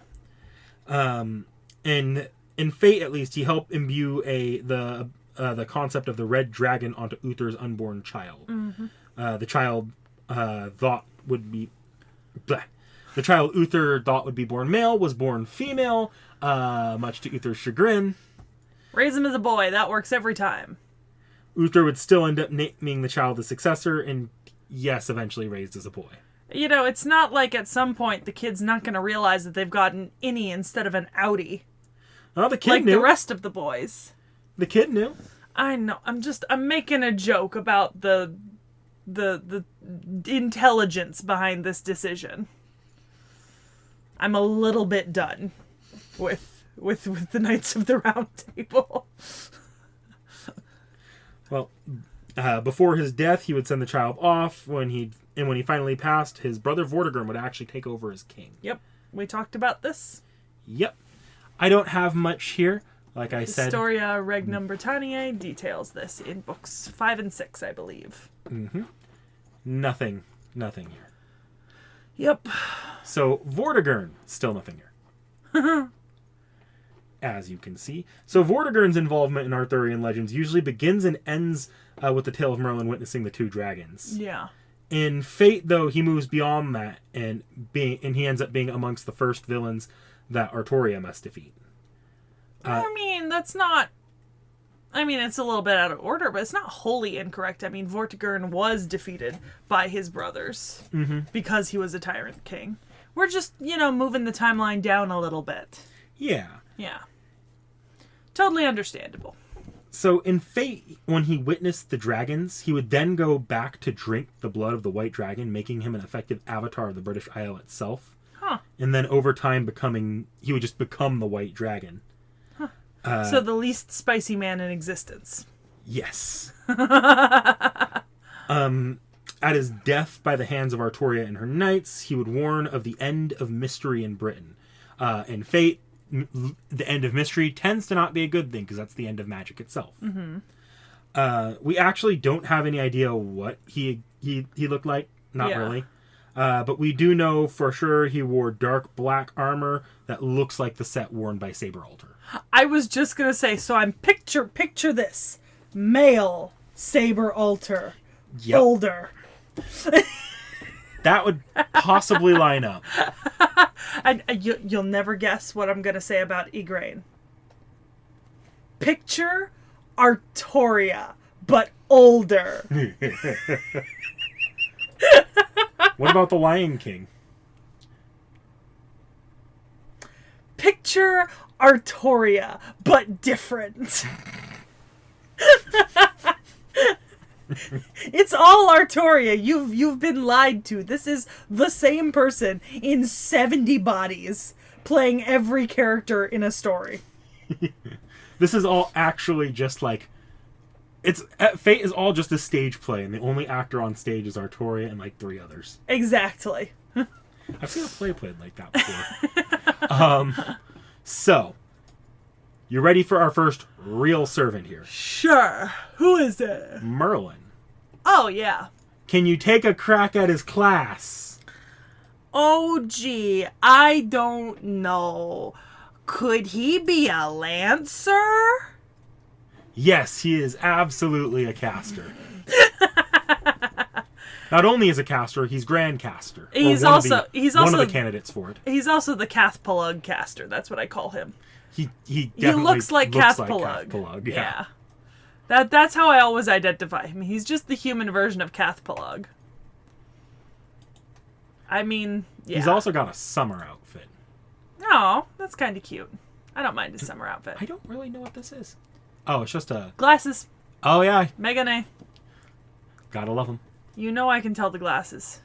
And in Fate, at least, he helped imbue the concept of the red dragon onto Uther's unborn child. The child thought would be. Bleh. The child Uther thought would be born male was born female, much to Uther's chagrin. Raise him as a boy. That works every time. Uther would still end up naming the child the successor, and yes, eventually raised as a boy. You know, it's not like at some point the kid's not going to realize that they've got an innie instead of an outie. Oh, the kid like knew. the rest of the boys. The kid knew. I know. I'm making a joke about the intelligence behind this decision. I'm a little bit done with the Knights of the Round Table. Well, before his death, he would send the child off. When he finally passed, his brother Vortigern would actually take over as king. Yep, we talked about this. Yep. I don't have much here. Like I said, Historia Regnum Britanniae details this in books 5 and 6, I believe. Mm-hmm. Nothing here. Yep. So Vortigern, still nothing here. As you can see. So Vortigern's involvement in Arthurian legends usually begins and ends with the tale of Merlin witnessing the 2 dragons. Yeah. In Fate, though, he moves beyond that and he ends up being amongst the first villains that Arthuria must defeat. I mean, that's not... I mean, it's a little bit out of order, but it's not wholly incorrect. I mean, Vortigern was defeated by his brothers because he was a tyrant king. We're just, moving the timeline down a little bit. Yeah. Yeah. Totally understandable. So in Fate, when he witnessed the dragons, he would then go back to drink the blood of the white dragon, making him an effective avatar of the British Isle itself. Huh. And then over time he would just become the white dragon. Huh. So the least spicy man in existence. Yes. At his death by the hands of Arthuria and her knights, he would warn of the end of mystery in Britain. In Fate, the end of mystery tends to not be a good thing because that's the end of magic itself. We actually don't have any idea what he looked like. Not really. But we do know for sure he wore dark black armor that looks like the set worn by Saber Alter. I was just gonna say, so I'm picture this. Male Saber Alter. Yep. Older. That would possibly line up. You'll never guess what I'm going to say about Igraine. Picture Arthuria, but older. What about the Lion King? Picture Arthuria, but different. It's all Arthuria. You've been lied to. This is the same person in 70 bodies playing every character in a story. This is all actually just like Fate is all just a stage play, and the only actor on stage is Arthuria and like 3 others. Exactly. I've seen a play played like that before. So, you ready for our first real servant here? Sure. Who is it? Merlin. Oh, yeah. Can you take a crack at his class? Oh, gee. I don't know. Could he be a lancer? Yes, he is absolutely a caster. Not only is a caster, he's Grand Caster. He's one also one of the candidates for it. He's also the Cathpalug caster. That's what I call him. He He looks like Cathpalug. Cathpalug. Yeah. That's how I always identify him. He's just the human version of Cathpalug. I mean, yeah. He's also got a summer outfit. Oh, that's kind of cute. I don't mind his summer outfit. I don't really know what this is. Oh, it's just a... Glasses. Oh, yeah. Megane. Gotta love him. You know I can tell the glasses.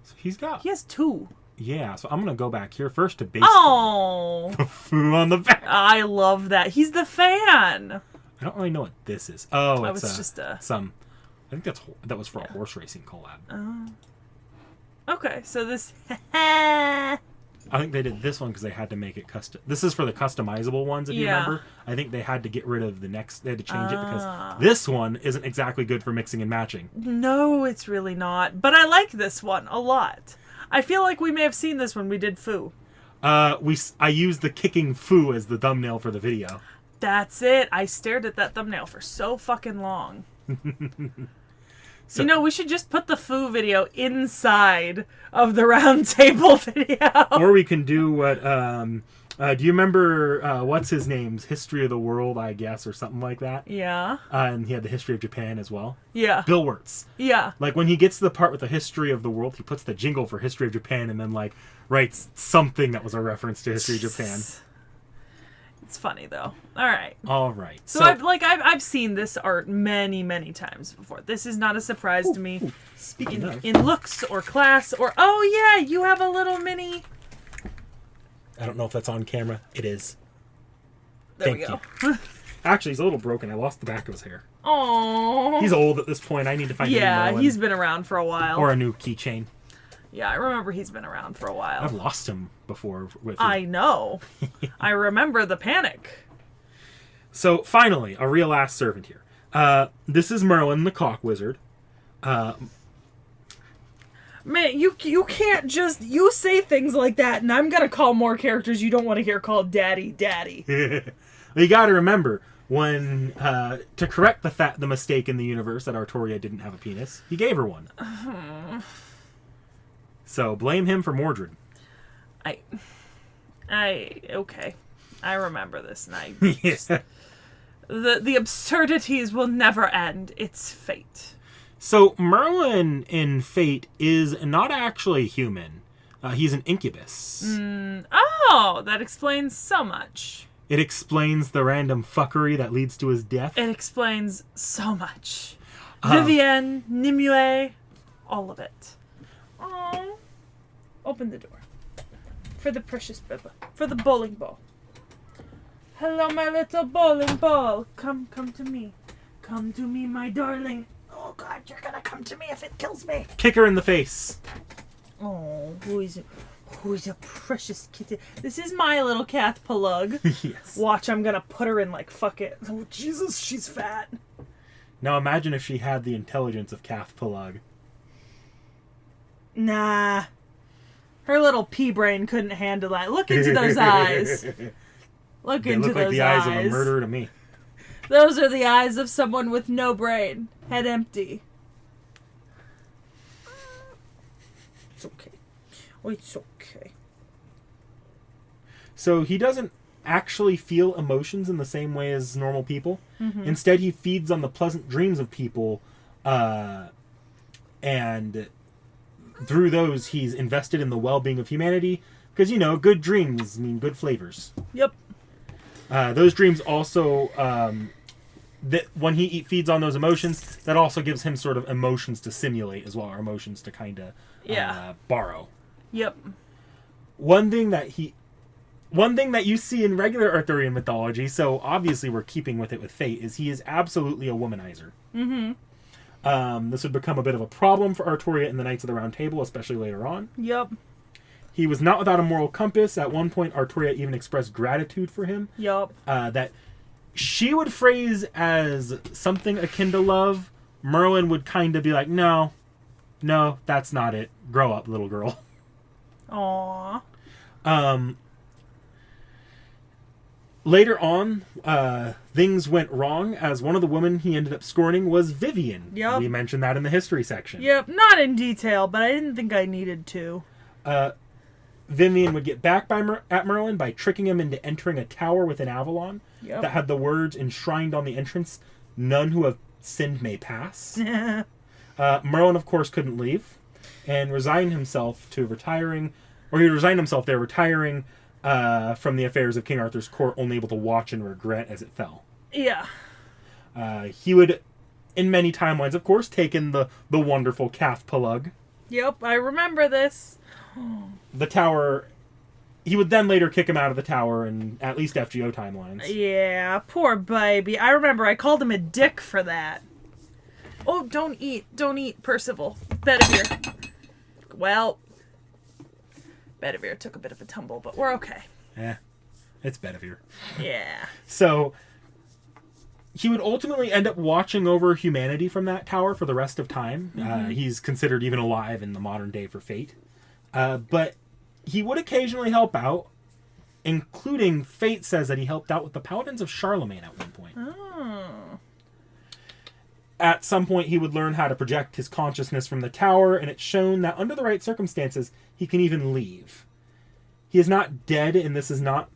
So he's got... He has 2. Yeah, so I'm gonna go back here first to base. Oh. The foo on the back. I love that. He's the fan. I don't really know what this is. Oh, it's just a... some... I think that was for a horse racing collab. Okay, so this... I think they did this one because they had to make it custom. This is for the customizable ones, if you remember. I think they had to get rid of the next... They had to change it because this one isn't exactly good for mixing and matching. No, it's really not. But I like this one a lot. I feel like we may have seen this when we did Foo. I used the kicking Foo as the thumbnail for the video. That's it. I stared at that thumbnail for so fucking long. So, you know, we should just put the Foo video inside of the round table video. Or we can do what, do you remember, what's his name's History of the World, I guess, or something like that? Yeah. And he had the History of Japan as well. Yeah. Bill Wirtz. Yeah. Like, when he gets to the part with the History of the World, he puts the jingle for History of Japan and then, like, writes something that was a reference to History of Japan. It's funny, though. All right. All right. So I've seen this art many, many times before. This is not a surprise to me. Speaking of... in looks or class or... Oh, yeah, you have a little mini... I don't know if that's on camera. It is. There Thank we go. you. Actually, he's a little broken. I lost the back of his hair. Oh. He's old at this point. I need to find a new Merlin. He's been around for a while. Or a new keychain. Yeah, I remember he's been around for a while. I've lost him before. I know. I remember the panic. So, finally, a real ass servant here. This is Merlin, the Cock Wizard. Man, you can't just... You say things like that, and I'm gonna call more characters you don't want to hear called Daddy. You gotta remember, when, to correct the mistake in the universe that Arthuria didn't have a penis, he gave her one. So, blame him for Mordred. Okay. I remember this, and Yeah. The absurdities will never end. It's fate. So, Merlin in Fate is not actually human. He's an incubus. Oh, that explains so much. It explains the random fuckery that leads to his death. It explains so much. Vivienne, Nimue, all of it. Oh, open the door. For the precious Bibba. For the bowling ball. Hello, my little bowling ball. Come to me. Come to me, my darling. Oh, God, you're gonna come to me if it kills me. Kick her in the face. Oh, who is a precious kitty? This is my little Cathpalug. Yes. Watch, I'm gonna put her in like, fuck it. Oh, Jesus, she's fat. Now imagine if she had the intelligence of Cathpalug. Nah. Her little pea brain couldn't handle that. Look into those eyes. Look into look like those the eyes of a murderer to me. Those are the eyes of someone with no brain. Head empty. It's okay. Oh, it's okay. So he doesn't actually feel emotions in the same way as normal people. Mm-hmm. Instead, he feeds on the pleasant dreams of people, and through those, he's invested in the well-being of humanity. Because, you know, good dreams mean good flavors. Yep. Those dreams also, that when he feeds on those emotions, that also gives him sort of emotions to simulate as well, or emotions to kind of borrow. Yep. One thing that one thing that you see in regular Arthurian mythology, so obviously we're keeping with it with fate, is he is absolutely a womanizer. This would become a bit of a problem for Arthuria in the Knights of the Round Table, especially later on. Yep. He was not without a moral compass. At one point, Arthuria even expressed gratitude for him. Yep. That she would phrase as something akin to love. Merlin would kind of be like, no, that's not it. Grow up, little girl. Aww. Later on, things went wrong as one of the women he ended up scorning was Vivian. Yep. We mentioned that in the history section. Yep, not in detail, but I didn't think I needed to. Vivian would get back at Merlin by tricking him into entering a tower within Avalon that had the words enshrined on the entrance, "None who have sinned may pass." Merlin, of course, couldn't leave and resigned himself to retiring, or he resigned himself there, retiring from the affairs of King Arthur's court, only able to watch and regret as it fell. Yeah. He would, in many timelines, of course, take in the wonderful Cath Palug. Yep, I remember this. The tower. He would then later kick him out of the tower in at least FGO timelines. Yeah, poor baby. I remember I called him a dick for that. Oh, don't eat, Percival. Bedivere. Well, Bedivere took a bit of a tumble, but we're okay. It's Bedivere. Yeah. So, he would ultimately end up watching over humanity from that tower for the rest of time. He's considered even alive in the modern day for fate. But he would occasionally help out, including fate says that he helped out with the Paladins of Charlemagne at one point. Oh. At some point, he would learn how to project his consciousness from the tower, and it's shown that under the right circumstances, he can even leave. He is not dead, and this does not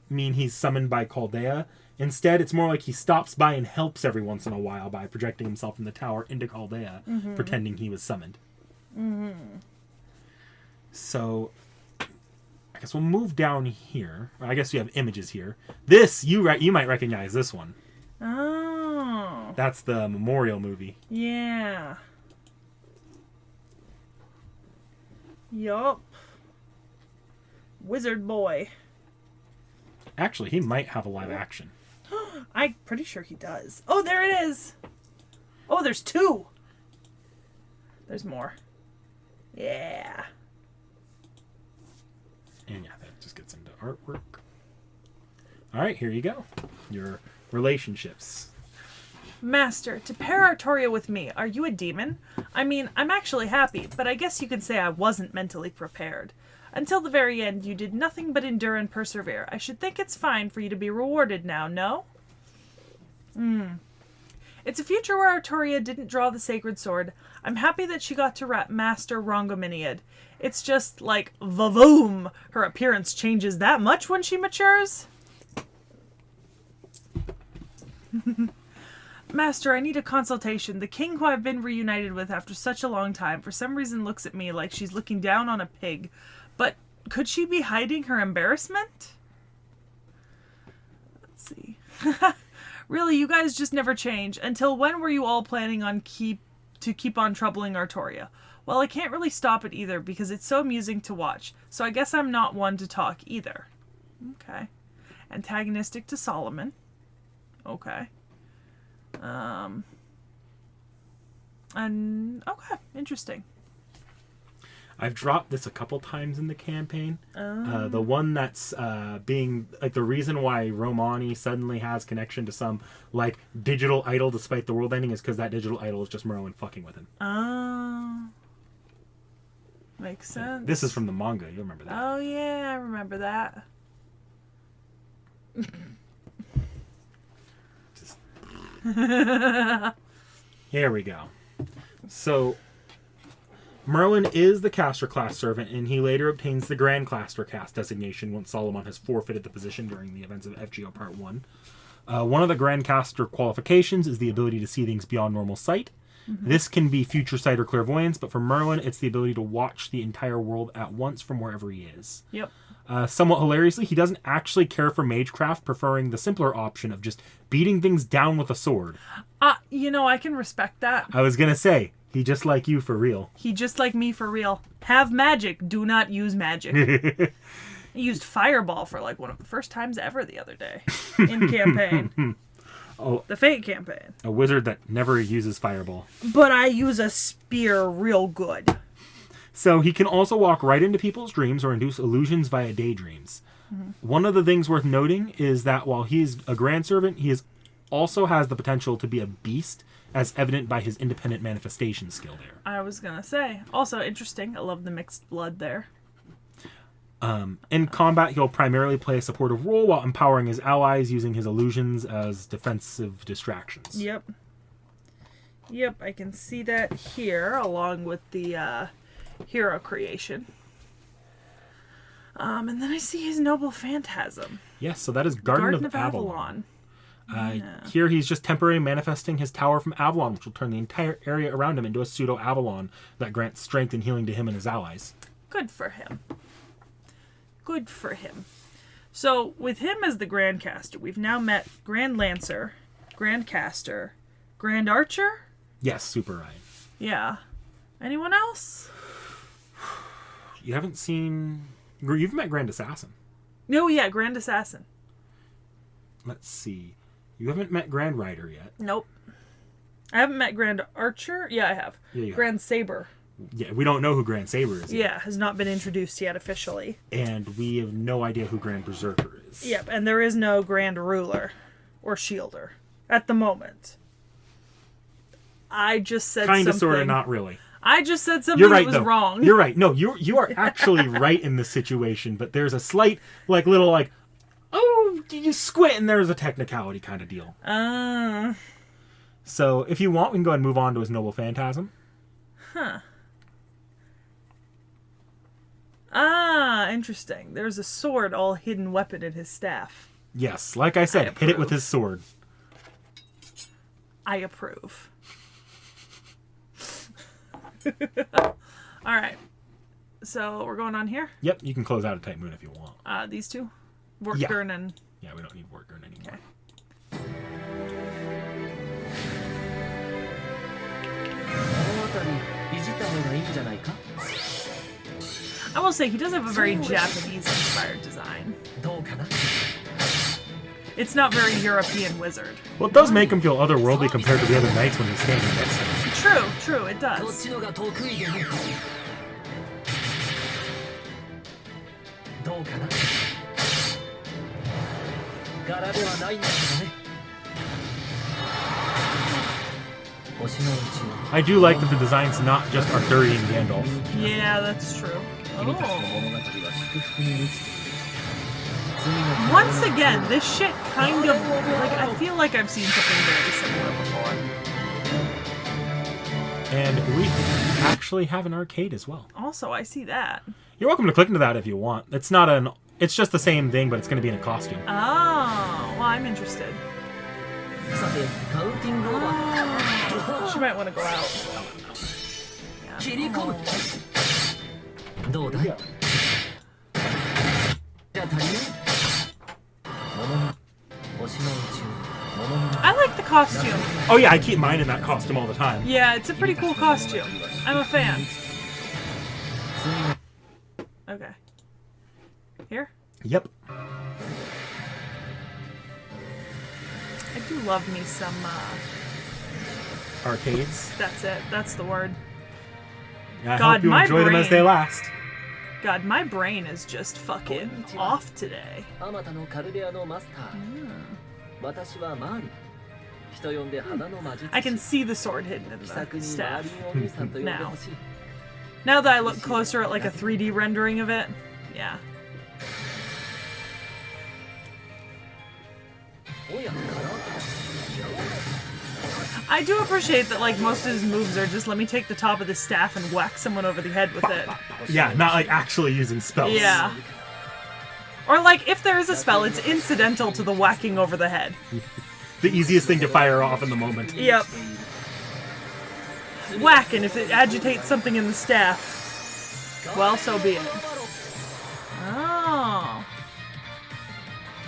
mean he's summoned by Chaldea. Instead, it's more like he stops by and helps every once in a while by projecting himself from the tower into Chaldea, pretending he was summoned. So, I guess we'll move down here. I guess you have images here. This, you might recognize this one. Oh. That's the Memorial movie. Yeah. Yup. Wizard Boy. Actually, he might have a live action. I'm pretty sure he does. Oh, there it is. Oh, there's two. There's more. Yeah. And yeah, that just gets into artwork. All right, here you go. Your relationships. Master, to pair Arthuria with me, are you a demon? I mean, I'm actually happy, but I guess you could say I wasn't mentally prepared. Until the very end, you did nothing but endure and persevere. I should think it's fine for you to be rewarded now, no? It's a future where Arthuria didn't draw the sacred sword. I'm happy that she got to master Rongominiad. It's just like, vavoom! Her appearance changes that much when she matures? Master, I need a consultation. The king who I've been reunited with after such a long time for some reason looks at me like she's looking down on a pig. But could she be hiding her embarrassment? Let's see. Really, you guys just never change. Until when were you all planning on keep on troubling Arthuria? Well, I can't really stop it either because it's so amusing to watch. So I guess I'm not one to talk either. Okay. Antagonistic to Solomon. Okay. And okay, interesting. I've dropped this a couple times in the campaign. The one that's being like the reason why Romani suddenly has connection to some like digital idol despite the world ending is because that digital idol is just Merlin fucking with him. Oh, makes sense. This is from the manga. You remember that? Oh yeah, I remember that. Here we go. So, Merlin is the caster class servant, and he later obtains the Grand Caster cast designation once Solomon has forfeited the position during the events of FGO Part 1. One of the Grand Caster qualifications is the ability to see things beyond normal sight. This can be future sight or clairvoyance, but for Merlin, it's the ability to watch the entire world at once from wherever he is. Yep. Somewhat hilariously, he doesn't actually care for magecraft, preferring the simpler option of just beating things down with a sword. I can respect that. I was gonna say, he just like you for real. He just like me for real. Have magic, do not use magic. I used Fireball for like one of the first times ever the other day in campaign. Oh, The Fate campaign. a wizard that never uses fireball. But I use a spear real good. So he can also walk right into people's dreams or induce illusions via daydreams. One of the things worth noting is that while he's a grand servant, he also has the potential to be a beast, as evident by his independent manifestation skill there. I was gonna say. Also interesting. I love the mixed blood there. In combat, he'll primarily play a supportive role while empowering his allies using his illusions as defensive distractions. Yep. Yep, I can see that here, along with the hero creation. And then I see his noble phantasm. Yes, so that is Garden of Avalon. Yeah. Here he's just temporarily manifesting his tower from Avalon, which will turn the entire area around him into a pseudo-Avalon that grants strength and healing to him and his allies. Good for him. Good for him. So, with him as the Grand Caster, we've now met Grand Lancer, Grand Caster, Grand Archer? Yes, Super Ryan. Yeah. Anyone else? You haven't seen... You've met Grand Assassin. No, yeah, Grand Assassin. Let's see. You haven't met Grand Rider yet. Nope. I haven't met Grand Archer. Yeah, I have. Yeah, you Grand Saber. Yeah, we don't know who Grand Saber is yet. Yeah, has not been introduced yet officially. And we have no idea who Grand Berserker is. Yep, and there is no Grand Ruler or Shielder at the moment. I just said Kind of, something. sort of, not really. I just said something You're right, that was though. wrong. You're right. No, you are actually right in this situation, but there's a slight, little, oh, you squint, and there's a technicality kind of deal. So, if you want, we can go ahead and move on to his Noble Phantasm. Interesting. There's a sword, all hidden weapon in his staff. Yes, like I said, hit it with his sword. I approve. Alright. So, we're going on here? Yep, you can close out a Type Moon if you want. These two? Vortigern and... Yeah, we don't need Vortigern anymore. Okay. I will say, he does have a very Japanese-inspired design. It's not very European wizard. Well, it does make him feel otherworldly compared to the other knights when he's standing next to him. True, it does. I do like that the design's not just Arthurian Gandalf. Yeah, that's true. Once again, this shit kind of, I feel like I've seen something very similar before. And we actually have an arcade as well. Also, I see that. You're welcome to click into that if you want. It's just the same thing, but it's going to be in a costume. Oh, well, I'm interested. She might want to go out. I like the costume. Oh yeah, I keep mine in that costume all the time. Yeah, it's a pretty cool costume. I'm a fan. Okay. Here? Yep. I do love me some, Arcades. that's it. That's the word. I God, hope you my enjoy them as brain. they last. God, my brain is just fucking off today. I can see the sword hidden in the staff now. Now that I look closer at like a 3D rendering of it, yeah. I do appreciate that like most of his moves are just let me take the top of the staff and whack someone over the head with it. Yeah, not like actually using spells. Yeah. Or like if there is a spell, it's incidental to the whacking over the head. The easiest thing to fire off in the moment. Yep. Whack, and if it agitates something in the staff, well, so be it. Oh.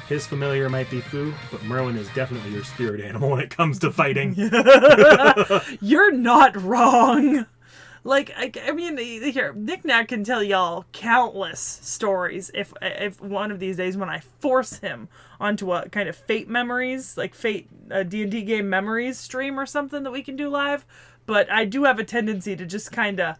His familiar might be Fu, but Merlin is definitely your spirit animal when it comes to fighting. You're not wrong. Like, I mean, here, Nick Nack can tell y'all countless stories if one of these days when I force him onto a kind of Fate Memories, like Fate D&D game Memories stream or something that we can do live. But I do have a tendency to just kind of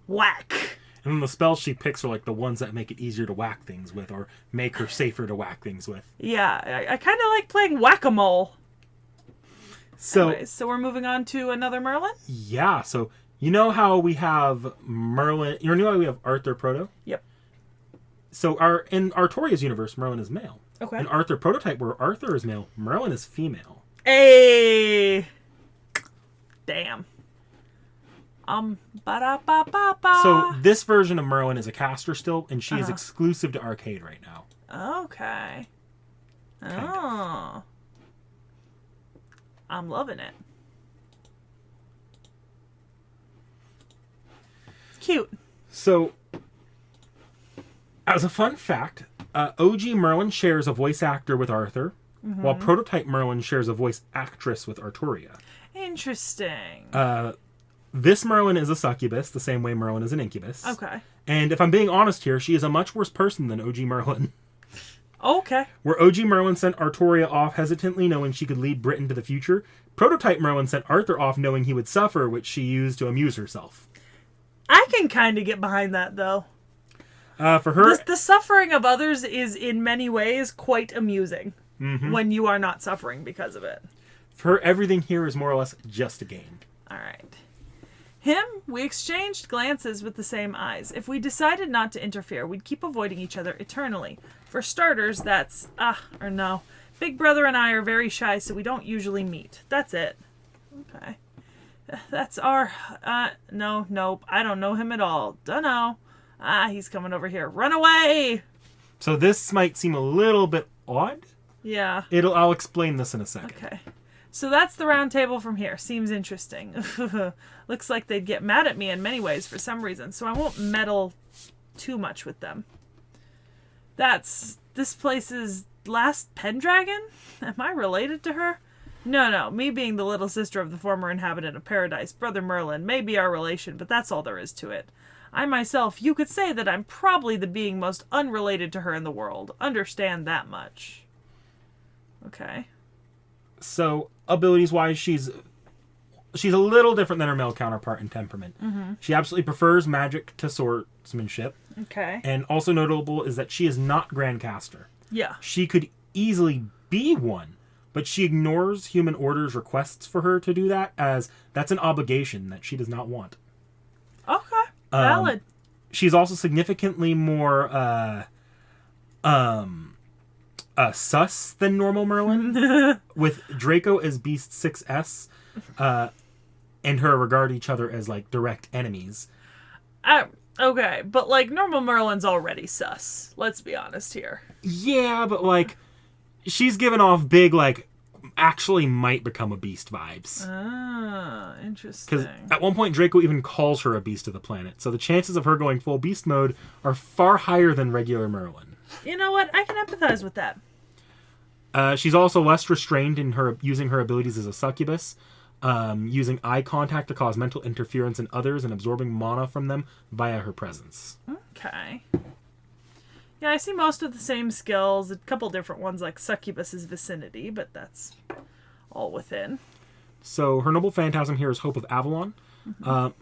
whack. And then the spells she picks are like the ones that make it easier to whack things with or make her safer to whack things with. Yeah, I kind of like playing whack-a-mole. So, Anyways, so we're moving on to another Merlin? Yeah, so you know how we have Merlin... You know how we have Arthur Proto? Yep. So in Arturia's universe, Merlin is male. Okay. In Arthur Prototype, where Arthur is male, Merlin is female. Hey! Damn. Ba-da-ba-ba-ba. So this version of Merlin is a caster still, and she is exclusive to Arcade right now. Okay. Kind of. Oh. I'm loving it. Cute. So, as a fun fact, OG Merlin shares a voice actor with Arthur, while Prototype Merlin shares a voice actress with Arthuria. Interesting. This Merlin is a succubus, the same way Merlin is an incubus. Okay. And if I'm being honest here, she is a much worse person than OG Merlin. Okay. Where OG Merlin sent Arthuria off hesitantly, knowing she could lead Britain to the future, Prototype Merlin sent Arthur off knowing he would suffer, which she used to amuse herself. I can kind of get behind that, though. For her... The suffering of others is, in many ways, quite amusing when you are not suffering because of it. For her, everything here is more or less just a game. All right. Him, we exchanged glances with the same eyes. If we decided not to interfere, we'd keep avoiding each other eternally. For starters, that's, or no. Big Brother and I are very shy, so we don't usually meet. That's it. Okay. That's our, nope, I don't know him at all. Dunno. He's coming over here. Run away! So this might seem a little bit odd. Yeah. I'll explain this in a second. Okay. So that's the round table from here. Seems interesting. Looks like they'd get mad at me in many ways for some reason, so I won't meddle too much with them. This place's last Pendragon? Am I related to her? No, me being the little sister of the former inhabitant of Paradise, Brother Merlin, may be our relation, but that's all there is to it. I myself, you could say that I'm probably the being most unrelated to her in the world. Understand that much. Okay. So, abilities-wise, she's a little different than her male counterpart in temperament. She absolutely prefers magic to swordsmanship. Okay. And also notable is that she is not Grandcaster. Yeah. She could easily be one, but she ignores Human Order's requests for her to do that, as that's an obligation that she does not want. Okay. Valid. She's also significantly more sus than normal Merlin, with Draco as Beast 6S, and her regard each other as like direct enemies. Okay, but like normal Merlin's already sus. Let's be honest here. Yeah, but like she's given off big like actually might become a beast vibes. Ah, interesting. Because at one point Draco even calls her a beast of the planet, so the chances of her going full beast mode are far higher than regular Merlin. You know what? I can empathize with that. She's also less restrained in her using her abilities as a succubus, using eye contact to cause mental interference in others and absorbing mana from them via her presence. Okay. Yeah, I see most of the same skills, a couple different ones like Succubus's Vicinity, but that's all within. So her noble phantasm here is Hope of Avalon.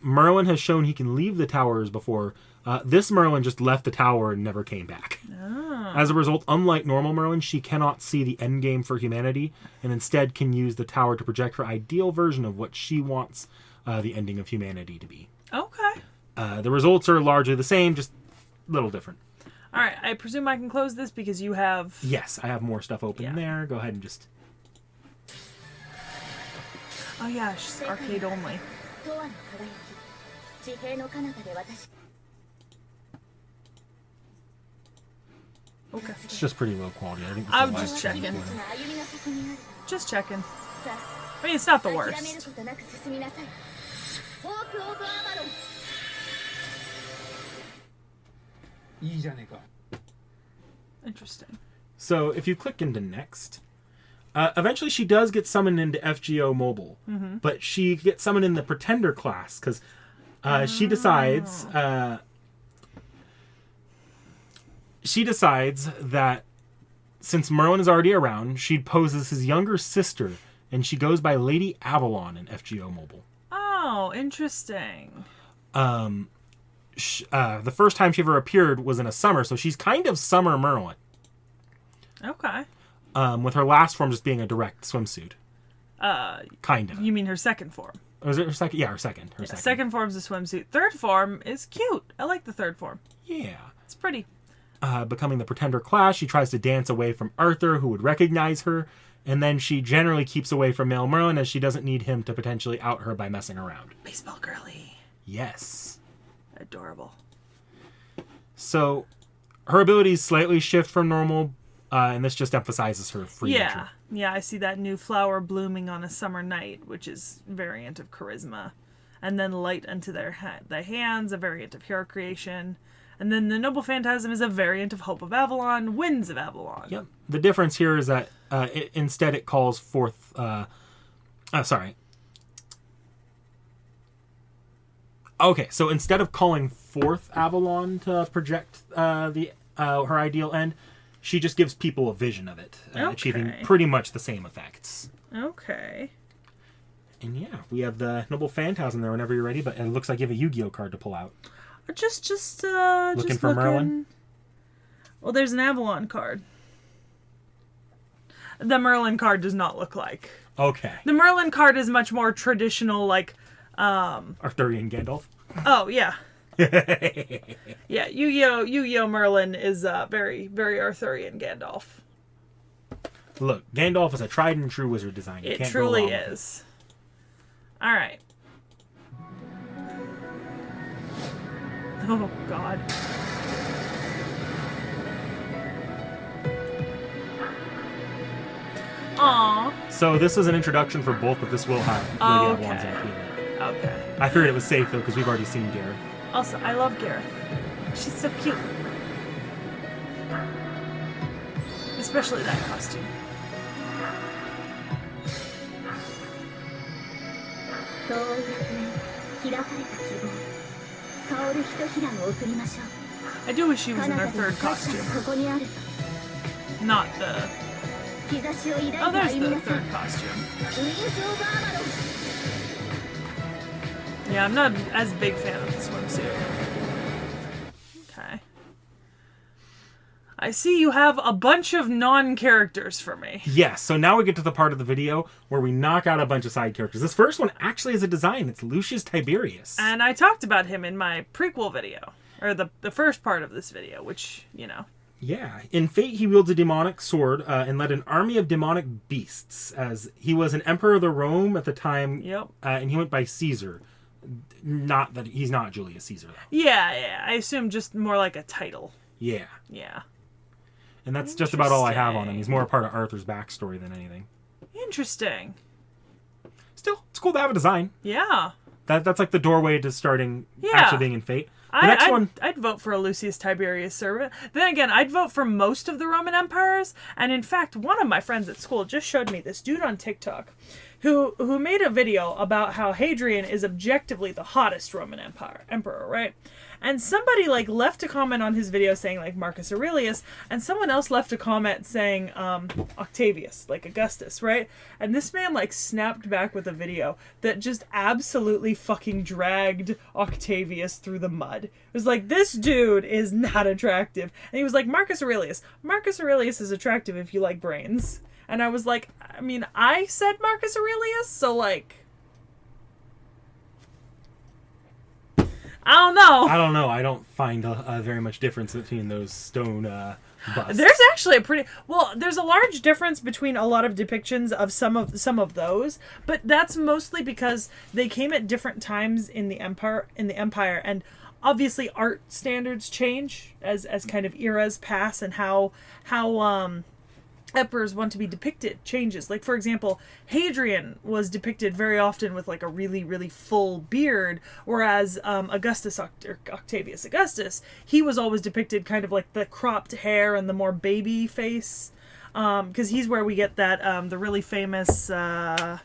Merlin has shown he can leave the towers before. This Merlin just left the tower and never came back. Oh. As a result, unlike normal Merlin, she cannot see the endgame for humanity, and instead can use the tower to project her ideal version of what she wants the ending of humanity to be. Okay. The results are largely the same, just a little different. All right, I presume I can close this because you have... Yes, I have more stuff open there. Go ahead and just... Oh yeah, she's arcade only. Okay. It's just pretty low quality. I think this is I'm the just last checking. one. Just checking. I mean, it's not the worst. Interesting. So if you click into next, Eventually, she does get summoned into FGO Mobile, but she gets summoned in the Pretender class because she decides that since Merlin is already around, she'd pose as his younger sister, and she goes by Lady Avalon in FGO Mobile. Oh, interesting. The first time she ever appeared was in a summer, so she's kind of Summer Merlin. Okay. With her last form just being a direct swimsuit. Kind of. You mean her second form? Or is it her second? Yeah, her second. Second form's a swimsuit. Third form is cute. I like the third form. Yeah. It's pretty. Becoming the Pretender class, she tries to dance away from Arthur, who would recognize her, and then she generally keeps away from male Merlin as she doesn't need him to potentially out her by messing around. Baseball girly. Yes. Adorable. So, her abilities slightly shift from normal, and this just emphasizes her free nature. Yeah, I see that new flower blooming on a summer night, which is a variant of charisma. And then light unto the hands, a variant of hero creation. And then the Noble Phantasm is a variant of Hope of Avalon, Winds of Avalon. Yep. The difference here is that instead it calls forth... Okay, so instead of calling forth Avalon to project her ideal end, she just gives people a vision of it, achieving pretty much the same effects. Okay. And yeah, we have the Noble Phantasm there whenever you're ready, but it looks like you have a Yu-Gi-Oh card to pull out. Just looking for Merlin? Well, there's an Avalon card. The Merlin card does not look like. Okay. The Merlin card is much more traditional, like... Arthurian Gandalf? Oh, yeah. Yeah, Yu-Gi-Oh! Merlin is very, very Arthurian Gandalf. Look, Gandalf is a tried and true wizard design. It truly is. All right. Oh, God. Aww. So this is an introduction for both, but this will have Lady Avalon's MP in it. Okay. I figured it was safe, though, because we've already seen Gareth. Also, I love Gareth. She's so cute. Especially that costume. I do wish she was in her third costume. Not the... Oh, there's the third costume. Yeah, I'm not as big fan of the swimsuit. Okay. I see you have a bunch of non-characters for me. Yes, so now we get to the part of the video where we knock out a bunch of side characters. This first one actually is a design. It's Lucius Tiberius. And I talked about him in my prequel video. Or the first part of this video, which, you know. Yeah. In Fate, he wields a demonic sword and led an army of demonic beasts, as he was an emperor of the Rome at the time. Yep. And he went by Caesar. Not that he's not Julius Caesar, though. Yeah. I assume just more like a title. Yeah. Yeah. And that's just about all I have on him. He's more a part of Arthur's backstory than anything. Interesting. Still, it's cool to have a design. Yeah. That's like the doorway to starting actually being in Fate. I'd vote for a Lucius Tiberius servant. Then again, I'd vote for most of the Roman emperors. And in fact, one of my friends at school just showed me this dude on TikTok who made a video about how Hadrian is objectively the hottest Roman emperor, right? And somebody left a comment on his video saying Marcus Aurelius, and someone else left a comment saying Octavius, Augustus, right? And this man snapped back with a video that just absolutely fucking dragged Octavius through the mud. It was this dude is not attractive. And he was like, Marcus Aurelius. Marcus Aurelius is attractive if you like brains. And I was like, I mean, I said Marcus Aurelius, so I don't know. I don't find very much difference between those stone busts. There's actually there's a large difference between a lot of depictions of some of those, but that's mostly because they came at different times in the empire, and obviously art standards change as kind of eras pass, and how emperors want to be depicted changes. For example, Hadrian was depicted very often with a really, really full beard, whereas Octavius Augustus, he was always depicted kind of the cropped hair and the more baby face. because he's where we get that the really famous. Oh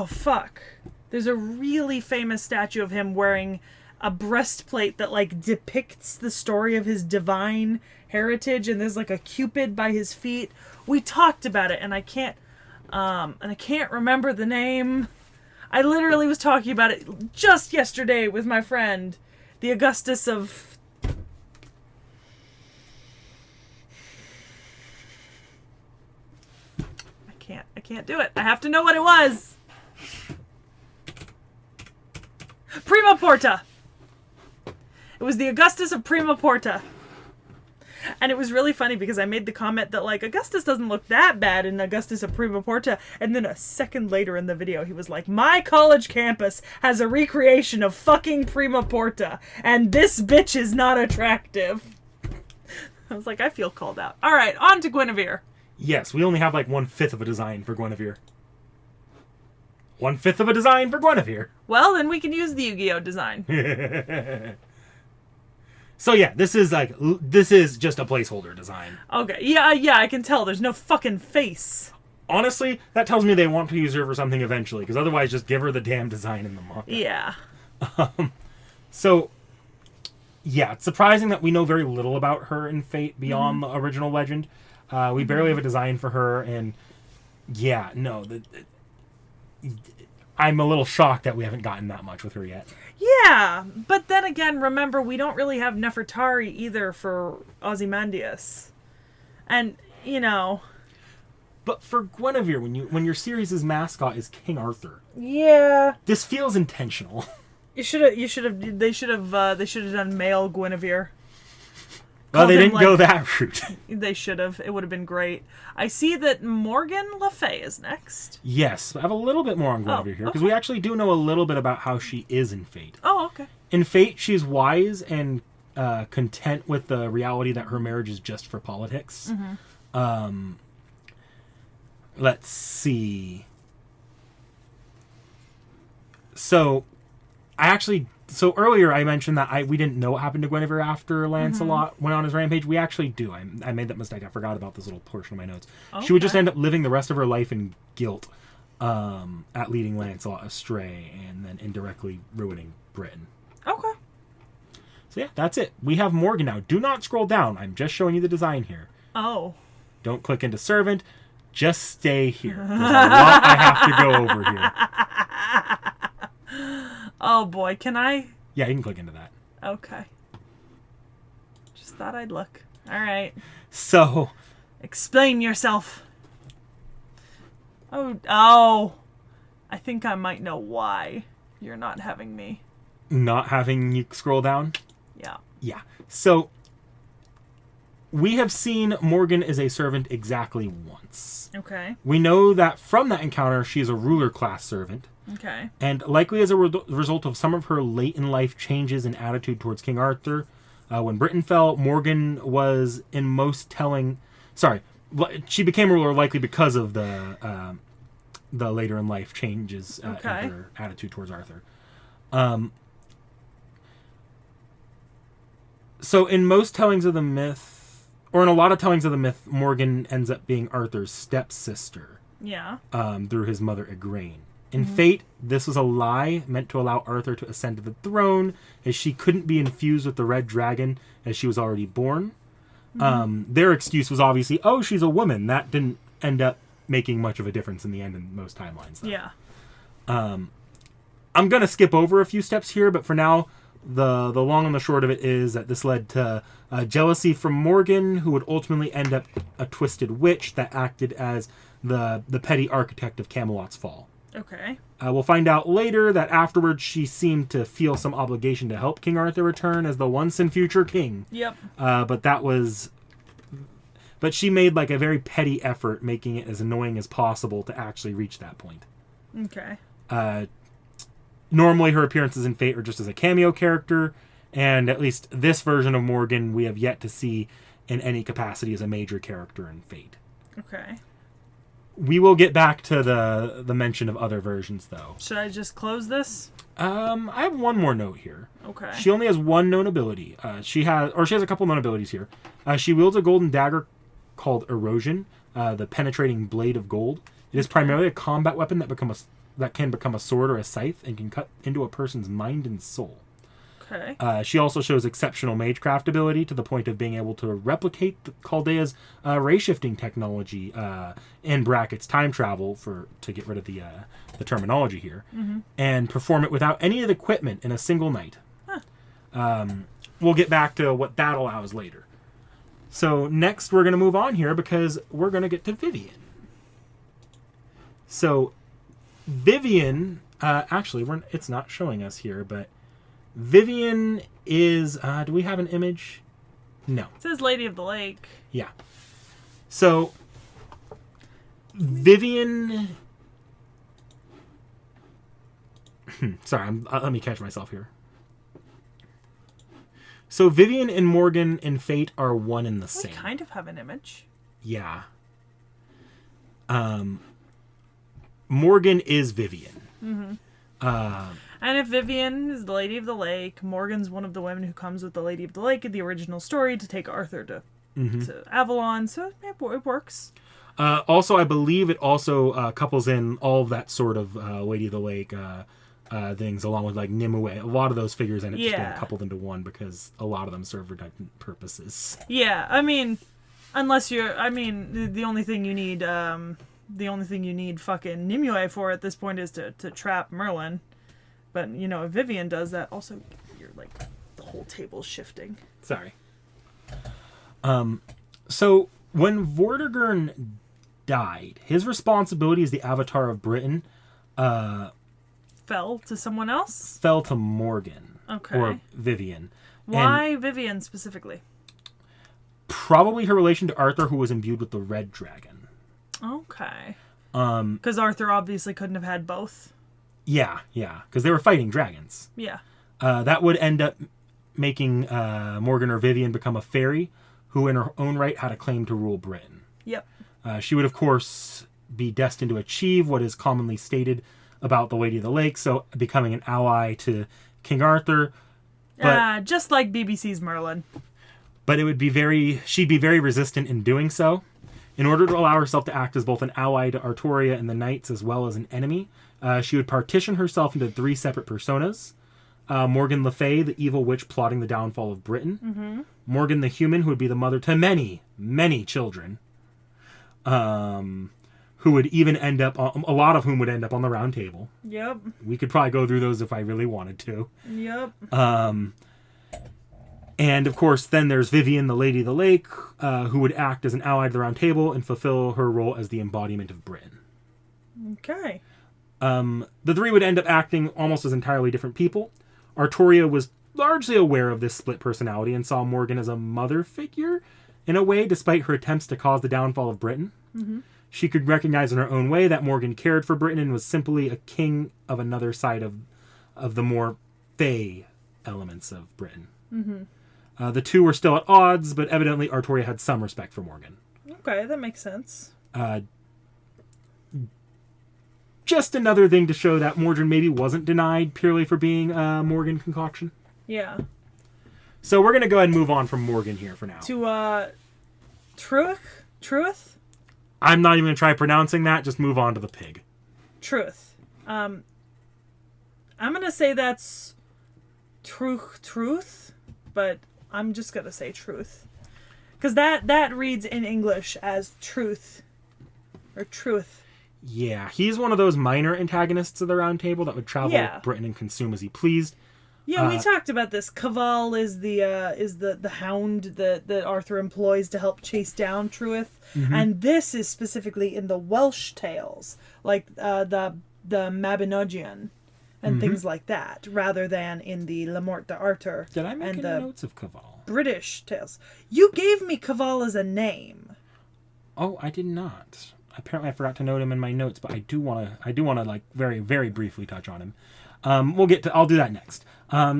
fuck! There's a really famous statue of him wearing a breastplate that like depicts the story of his divine heritage, and there's like a cupid by his feet. We talked about it, and I can't remember the name. I literally was talking about it just yesterday with my friend, the Augustus of. I can't do it. I have to know what it was. Prima Porta. It was the Augustus of Prima Porta. And it was really funny because I made the comment that, like, Augustus doesn't look that bad in Augustus of Prima Porta. And then a second later in the video, he was like, my college campus has a recreation of fucking Prima Porta. And this bitch is not attractive. I was like, I feel called out. All right, on to Guinevere. Yes, we only have like 1/5 of a design for Guinevere. 1/5 of a design for Guinevere. Well, then we can use the Yu-Gi-Oh design. So yeah, this is just a placeholder design. Okay, yeah, I can tell. There's no fucking face. Honestly, that tells me they want to use her for something eventually, because otherwise just give her the damn design in the manga. Yeah. So, yeah, it's surprising that we know very little about her in Fate beyond the original legend. We barely have a design for her, and yeah, no, I'm a little shocked that we haven't gotten that much with her yet. Yeah, but then again, remember, we don't really have Nefertari either for Ozymandias. And, you know... But for Guinevere, when your series' mascot is King Arthur... Yeah. This feels intentional. They should have done male Guinevere. Well, they didn't go that route. They should have. It would have been great. I see that Morgan Le Fay is next. Yes, I have a little bit more on Guinevere here, because we actually do know a little bit about how she is in Fate. Oh, okay. In Fate, she's wise and content with the reality that her marriage is just for politics. Let's see. So earlier I mentioned that we didn't know what happened to Guinevere after Lancelot went on his rampage. We actually do. I made that mistake. I forgot about this little portion of my notes. Okay. She would just end up living the rest of her life in guilt at leading Lancelot astray and then indirectly ruining Britain. Okay. So yeah, that's it. We have Morgan now. Do not scroll down. I'm just showing you the design here. Oh. Don't click into Servant. Just stay here. There's a lot I have to go over here. Oh boy, can I? Yeah, you can click into that. Okay. Just thought I'd look. Alright. So. Explain yourself. Oh. I think I might know why you're not having me. Not having you scroll down? Yeah. Yeah. So, we have seen Morgan as a servant exactly once. Okay. We know that from that encounter, she is a ruler class servant. Okay. And likely as a result of some of her late-in-life changes in attitude towards King Arthur, when Britain fell, Morgan was in most telling... Sorry, she became a ruler likely because of the later-in-life changes in her attitude towards Arthur. So in most tellings of the myth, or in a lot of tellings of the myth, Morgan ends up being Arthur's stepsister. Yeah. Through his mother Igraine. In Fate, this was a lie meant to allow Arthur to ascend to the throne, as she couldn't be infused with the red dragon as she was already born. Their excuse was obviously, oh, she's a woman. That didn't end up making much of a difference in the end in most timelines, though. Yeah. I'm going to skip over a few steps here, but for now, the long and the short of it is that this led to jealousy from Morgan, who would ultimately end up a twisted witch that acted as the petty architect of Camelot's fall. Okay. We'll find out later that afterwards she seemed to feel some obligation to help King Arthur return as the once and future king. Yep. But she made like a very petty effort, making it as annoying as possible to actually reach that point. Okay. Normally her appearances in Fate are just as a cameo character, and at least this version of Morgan we have yet to see in any capacity as a major character in Fate. Okay. We will get back to the mention of other versions, though. Should I just close this? I have one more note here. Okay. She only has one known ability. She has a couple known abilities here. She wields a golden dagger called Erosion, the penetrating blade of gold. It is primarily a combat weapon that can become a sword or a scythe and can cut into a person's mind and soul. Okay. She also shows exceptional magecraft ability to the point of being able to replicate the Chaldea's ray-shifting technology, in brackets time travel to get rid of the terminology here, and perform it without any of the equipment in a single night. Huh. We'll get back to what that allows later. So next we're going to move on here because we're going to get to Vivian. So Vivian, actually, it's not showing us here, but Vivian is, do we have an image? No. It says Lady of the Lake. Yeah. So, Vivian... Sorry, let me catch myself here. So, Vivian and Morgan and Fate are one and the same. We kind of have an image. Yeah. Morgan is Vivian. Mm-hmm. And if Vivian is the Lady of the Lake, Morgan's one of the women who comes with the Lady of the Lake in the original story to take Arthur to Avalon, so it works. Also, I believe it also couples in all of that sort of Lady of the Lake things, along with like Nimue. A lot of those figures end up just getting coupled into one because a lot of them serve redundant purposes. Yeah, I mean, the only thing you need, fucking Nimue for at this point is to trap Merlin. But, if Vivian does that, also, you're like, the whole table's shifting. Sorry. So, when Vortigern died, his responsibility as the Avatar of Britain fell to someone else? Fell to Morgan. Okay. Or Vivian. Why Vivian specifically? Probably her relation to Arthur, who was imbued with the Red Dragon. Okay. Because Arthur obviously couldn't have had both. Yeah, because they were fighting dragons. Yeah. That would end up making Morgan or Vivian become a fairy who in her own right had a claim to rule Britain. Yep. She would, of course, be destined to achieve what is commonly stated about the Lady of the Lake, so becoming an ally to King Arthur. But, just like BBC's Merlin. But she'd be very resistant in doing so. In order to allow herself to act as both an ally to Arthuria and the Knights as well as an enemy, she would partition herself into 3 separate personas. Morgan Le Fay, the evil witch plotting the downfall of Britain. Mm-hmm. Morgan the human, who would be the mother to many, many children. Who would even end up, a lot of whom would end up on the round table. Yep. We could probably go through those if I really wanted to. Yep. And of course, then there's Vivian, the Lady of the Lake, who would act as an ally to the round table and fulfill her role as the embodiment of Britain. Okay. The 3 would end up acting almost as entirely different people. Arthuria was largely aware of this split personality and saw Morgan as a mother figure, in a way, despite her attempts to cause the downfall of Britain. Mm-hmm. She could recognize in her own way that Morgan cared for Britain and was simply a king of another side of the more fey elements of Britain. Mm-hmm. The 2 were still at odds, but evidently Arthuria had some respect for Morgan. Okay, that makes sense. Just another thing to show that Mordred maybe wasn't denied purely for being a Morgan concoction. Yeah. So we're going to go ahead and move on from Morgan here for now. To, Truth? I'm not even going to try pronouncing that. Just move on to the pig. Truth. I'm going to say that's truth, but I'm just going to say truth. Because that reads in English as truth. Or truth. Yeah, he's one of those minor antagonists of the Round Table that would travel Britain and consume as he pleased. Yeah, we talked about this. Cavall is the hound that Arthur employs to help chase down Truth, and this is specifically in the Welsh tales, like the Mabinogion and things like that, rather than in the La Morte d'Arthur. Did I make any notes of Cavall? British tales. You gave me Cavall as a name. Oh, I did not. Apparently, I forgot to note him in my notes, but I do want to like very, very briefly touch on him. I'll do that next.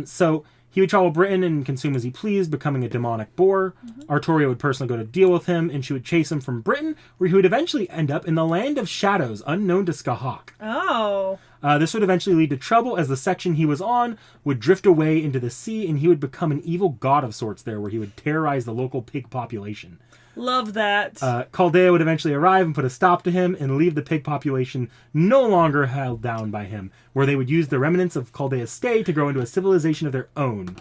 So He would travel Britain and consume as he pleased, becoming a demonic boar. Arthuria would personally go to deal with him, and she would chase him from Britain, where he would eventually end up in the Land of Shadows, unknown to Skahak. Oh. This would eventually lead to trouble, as the section he was on would drift away into the sea, and he would become an evil god of sorts there, where he would terrorize the local pig population. Love that. Chaldea would eventually arrive and put a stop to him, and leave the pig population no longer held down by him, where they would use the remnants of Chaldea's stay to grow into a civilization of their own,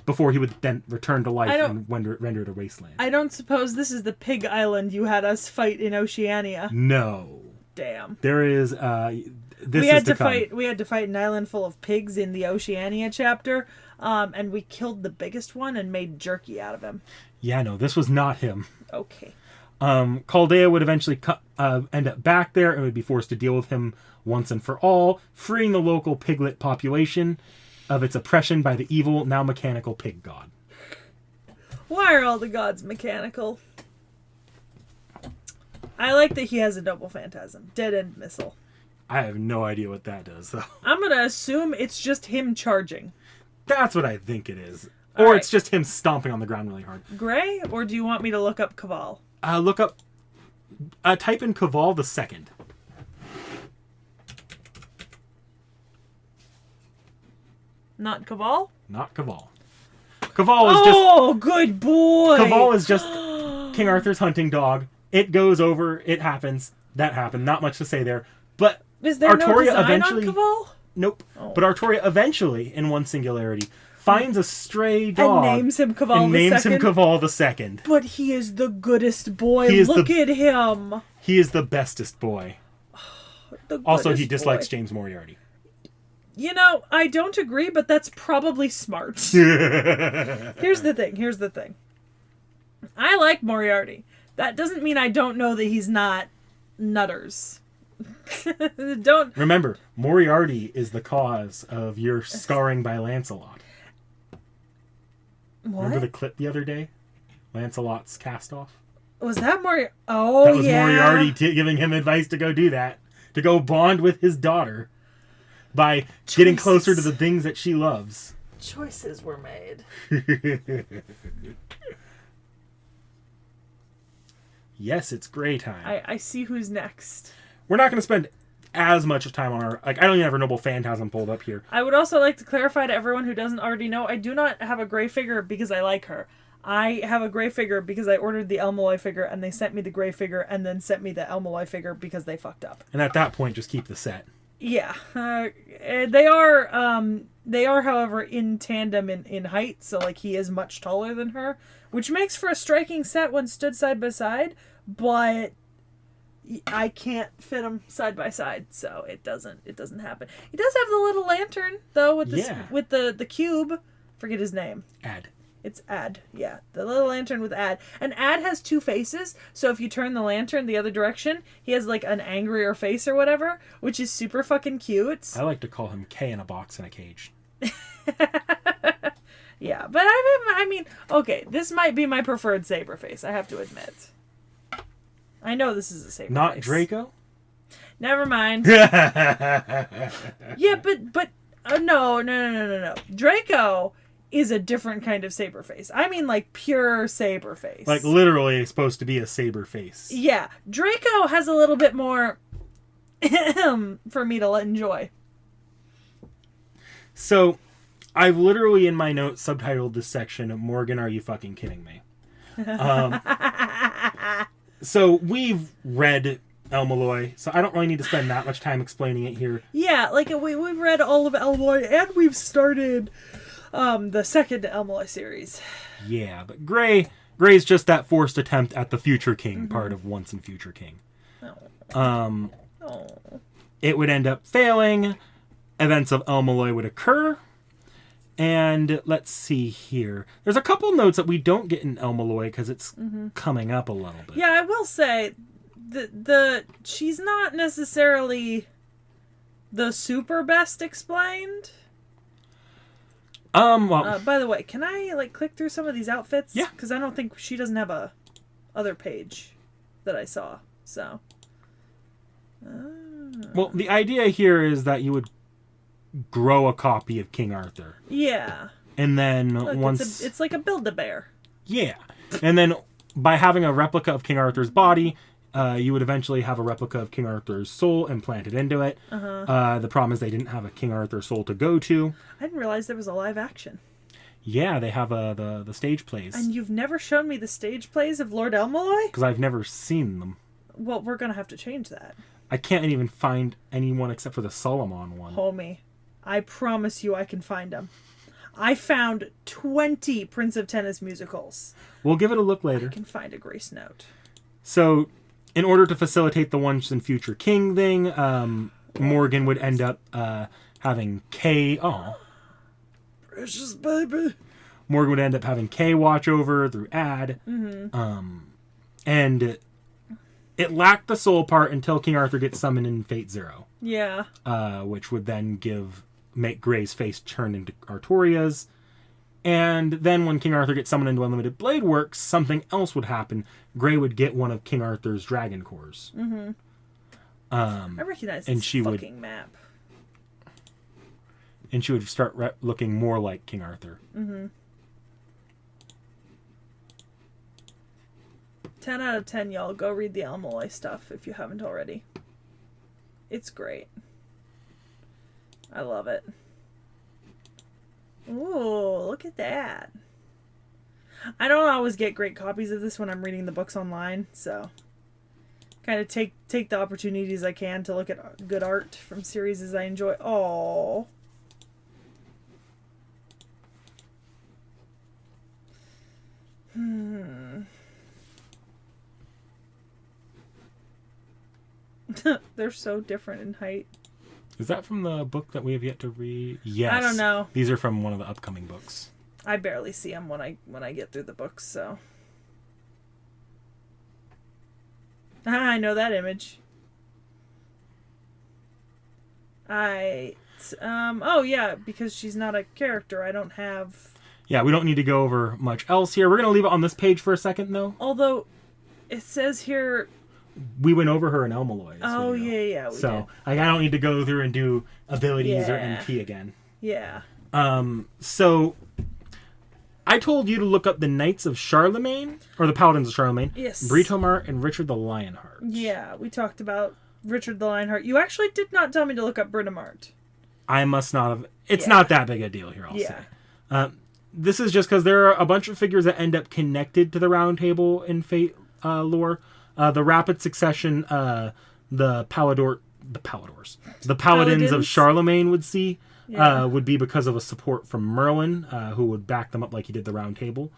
before he would then return to life and render it a wasteland. I don't suppose this is the pig island you had us fight in Oceania. No. Damn. There is... we had to fight an island full of pigs in the Oceania chapter, and we killed the biggest one and made jerky out of him. Yeah, no, this was not him. Okay. Chaldea would eventually end up back there and would be forced to deal with him once and for all, freeing the local piglet population of its oppression by the evil, now mechanical pig god. Why are all the gods mechanical? I like that he has a double phantasm. Dead-end missile. I have no idea what that does, though. I'm going to assume it's just him charging. That's what I think it is. All Or right. it's just him stomping on the ground really hard. Gray, or do you want me to look up Caval? Look up... type in Caval the Second. Not Caval? Not Caval. Caval is just... Oh, good boy! Caval is just King Arthur's hunting dog. It goes over, it happens, that happened. Not much to say there. But Is there no Arthuria design eventually... on Caval? Nope. Oh. But Arthuria eventually, in one singularity, finds a stray dog. And names him Caval and the names Second. him Caval the Second. But he is the goodest boy. He is Look at him. He is the bestest boy. The Also, he goodest dislikes boy. James Moriarty. You know, I don't agree, but that's probably smart. Here's the thing. I like Moriarty. That doesn't mean I don't know that he's not nutters. Don't... Remember, Moriarty is the cause of your scarring by Lancelot. What? Remember the clip the other day? Lancelot's cast off? Was that Moriarty? Oh, That was yeah. Moriarty giving him advice to go do that. To go bond with his daughter. By getting closer to the things that she loves. Choices were made. Yes, it's Grey time. I see who's next. We're not going to spend as much time on our... Like, I don't even have our Noble Phantasm pulled up here. I would also like to clarify to everyone who doesn't already know, I do not have a Grey figure because I like her. I have a Grey figure because I ordered the Elmaloy figure and they sent me the Grey figure and then sent me the Elmaloy figure because they fucked up. And at that point, just keep the set. Yeah. They are, however, in tandem in height, so, like, he is much taller than her, which makes for a striking set when stood side by side, but I can't fit them side by side, so it doesn't happen. He does have the little lantern, though, with the cube. Forget his name. Ad. It's Ad, yeah. The little lantern with Ad. And Ad has two faces, so if you turn the lantern the other direction, he has, like, an angrier face or whatever, which is super fucking cute. I like to call him K in a box in a cage. Yeah, but I mean, okay, this might be my preferred saber face, I have to admit. I know this is a saber Not face. Draco? Never mind. Yeah, but no. Draco is a different kind of saber face. I mean, like, pure saber face. Like, literally supposed to be a saber face. Yeah, Draco has a little bit more for me to enjoy. So, I've literally in my notes subtitled this section, Morgan, are you fucking kidding me? So, we've read Elmaloy, so I don't really need to spend that much time explaining it here. Yeah, like, we've read all of Elmaloy, and we've started the second Elmaloy series. Yeah, but Gray's just that forced attempt at the Future King part of Once and Future King. Oh. It would end up failing. Events of Elmaloy would occur. And let's see here. There's a couple notes that we don't get in Elmaloy because it's coming up a little bit. Yeah, I will say the she's not necessarily the super best explained. Well, By the way, can I, like, click through some of these outfits? Yeah. Because I don't think she doesn't have a other page that I saw. So. well, the idea here is that you would grow a copy of King Arthur. Yeah. And then Look, once... it's like a Build-A-Bear. Yeah. And then by having a replica of King Arthur's body, you would eventually have a replica of King Arthur's soul implanted into it. The problem is they didn't have a King Arthur soul to go to. I didn't realize there was a live action. Yeah, they have the stage plays. And you've never shown me the stage plays of Lord Elmaloy? Because I've never seen them. Well, we're going to have to change that. I can't even find anyone except for the Solomon one. Homie, I promise you I can find them. I found 20 Prince of Tennis musicals. We'll give it a look later. I can find a grace note. So, in order to facilitate the once and future king thing, Morgan would end up having Kay... Oh. Precious baby. Morgan would end up having Kay watch over through Ad. And it lacked the soul part until King Arthur gets summoned in Fate Zero. Yeah. Which would then make Gray's face turn into Arthuria's. And then when King Arthur gets summoned into Unlimited Blade Works, something else would happen. Gray would get one of King Arthur's dragon cores. I recognize this fucking map. And she would start looking more like King Arthur. 10 out of 10, y'all. Go read the Elmaloy stuff if you haven't already. It's great. I love it. Ooh, look at that. I don't always get great copies of this when I'm reading the books online, so kind of take the opportunities I can to look at good art from series as I enjoy. Oh. They're so different in height. Is that from the book that we have yet to read? Yes. I don't know. These are from one of the upcoming books. I barely see them when I get through the books, so. I know that image. Oh yeah, because she's not a character. I don't have. Yeah, we don't need to go over much else here. We're going to leave it on this page for a second, though. Although, it says here... We went over her in Elmaloy. Oh, yeah, we did. I don't need to go through and do abilities or NP again. Yeah. So, I told you to look up the Knights of Charlemagne, or the Paladins of Charlemagne. Yes. Britomart and Richard the Lionheart. Yeah, we talked about Richard the Lionheart. You actually did not tell me to look up Britomart. I must not have... It's not that big a deal here, I'll say. This is just because there are a bunch of figures that end up connected to the Round Table in Fate lore. The Rapid Succession, the Paladins of Charlemagne would see, would be because of a support from Merlin, who would back them up like he did the Round Table.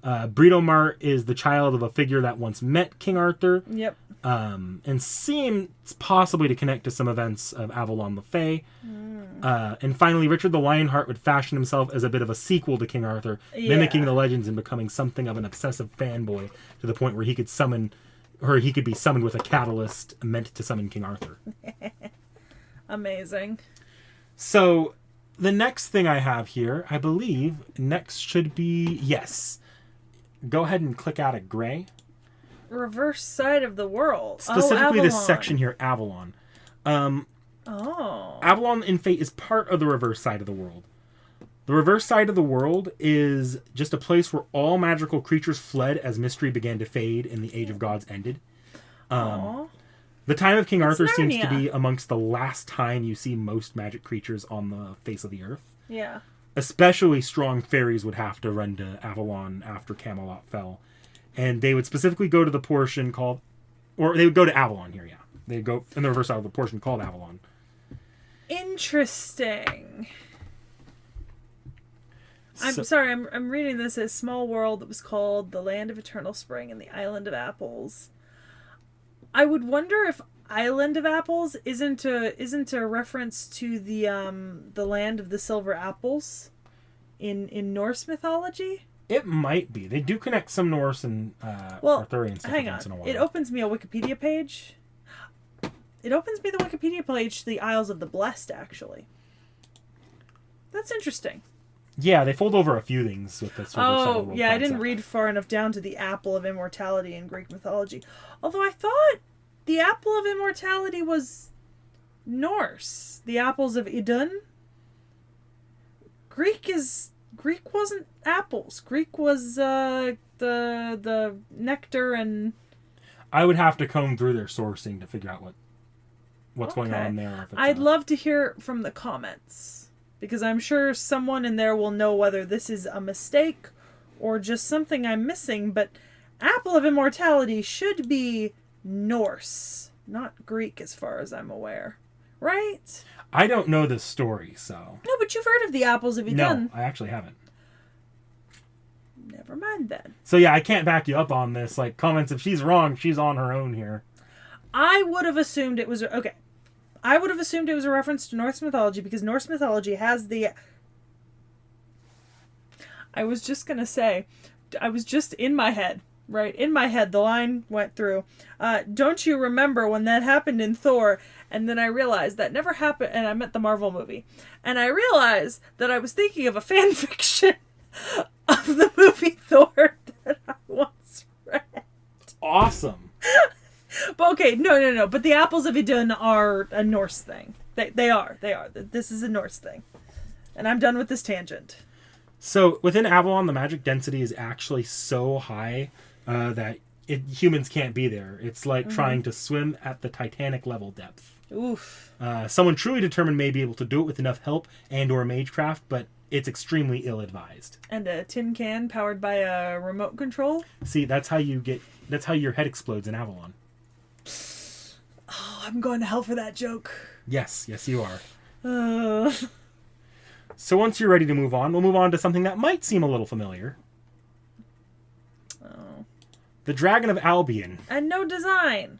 Britomart is the child of a figure that once met King Arthur. Yep. And seems possibly to connect to some events of Avalon the Fae. And finally, Richard the Lionheart would fashion himself as a bit of a sequel to King Arthur, mimicking the legends and becoming something of an obsessive fanboy to the point where he could be summoned with a catalyst meant to summon King Arthur. Amazing. So, the next thing I have here, I believe, next should be... Yes. Go ahead and click out of Gray. Reverse side of the world. Specifically this Avalon. section here, Avalon. Oh. Avalon in Fate is part of the reverse side of the world. The reverse side of the world is just a place where all magical creatures fled as mystery began to fade and the Age of Gods ended. The time of King Arthur seems to be amongst the last time you see most magic creatures on the face of the earth. Yeah. Especially strong fairies would have to run to Avalon after Camelot fell. And they would specifically go to the portion called... Or they would go to Avalon here, yeah. They'd go in the reverse side of the portion called Avalon. Interesting. I'm reading this as Small World that was called The Land of Eternal Spring and the Island of Apples. I would wonder if Island of Apples isn't a reference to the land of the silver apples in Norse mythology. It might be. They do connect some Norse and Arthurian stuff once in a while. It opens me a Wikipedia page. It opens me the Wikipedia page to the Isles of the Blessed, actually. That's interesting. Yeah, they fold over a few things with this. Oh, yeah, I didn't read far enough down to the Apple of Immortality in Greek mythology. Although I thought the Apple of Immortality was Norse. The Apples of Idun. Greek is Greek wasn't apples. Greek was the nectar and... I would have to comb through their sourcing to figure out what's going on there. Or if it's I'd love to hear from the comments, because I'm sure someone in there will know whether this is a mistake or just something I'm missing, but Apple of Immortality should be Norse, not Greek as far as I'm aware. Right? I don't know this story, so... No, but you've heard of the apples of Idun. No, I actually haven't. Never mind then. So yeah, I can't back you up on this. Like, comments, if she's wrong, she's on her own here. I would have assumed it was... Okay. I would have assumed it was a reference to Norse mythology, because Norse mythology has the... I was just going to say... I was just in my head. Right? In my head, the line went through. Don't you remember when that happened in Thor? And then I realized that never happened... And I meant the Marvel movie. And I realized that I was thinking of a fan fiction of the movie Thor that I once read. Awesome. But okay, no. But the apples of Idun are a Norse thing. They are. This is a Norse thing. And I'm done with this tangent. So within Avalon, the magic density is actually so high that humans can't be there. It's like trying to swim at the Titanic level depth. Oof. Someone truly determined may be able to do it with enough help and or magecraft, but it's extremely ill-advised. And a tin can powered by a remote control? See, that's how your head explodes in Avalon. Oh, I'm going to hell for that joke. Yes, you are. So once you're ready to move on, we'll move on to something that might seem a little familiar. Oh. The Dragon of Albion. And no design.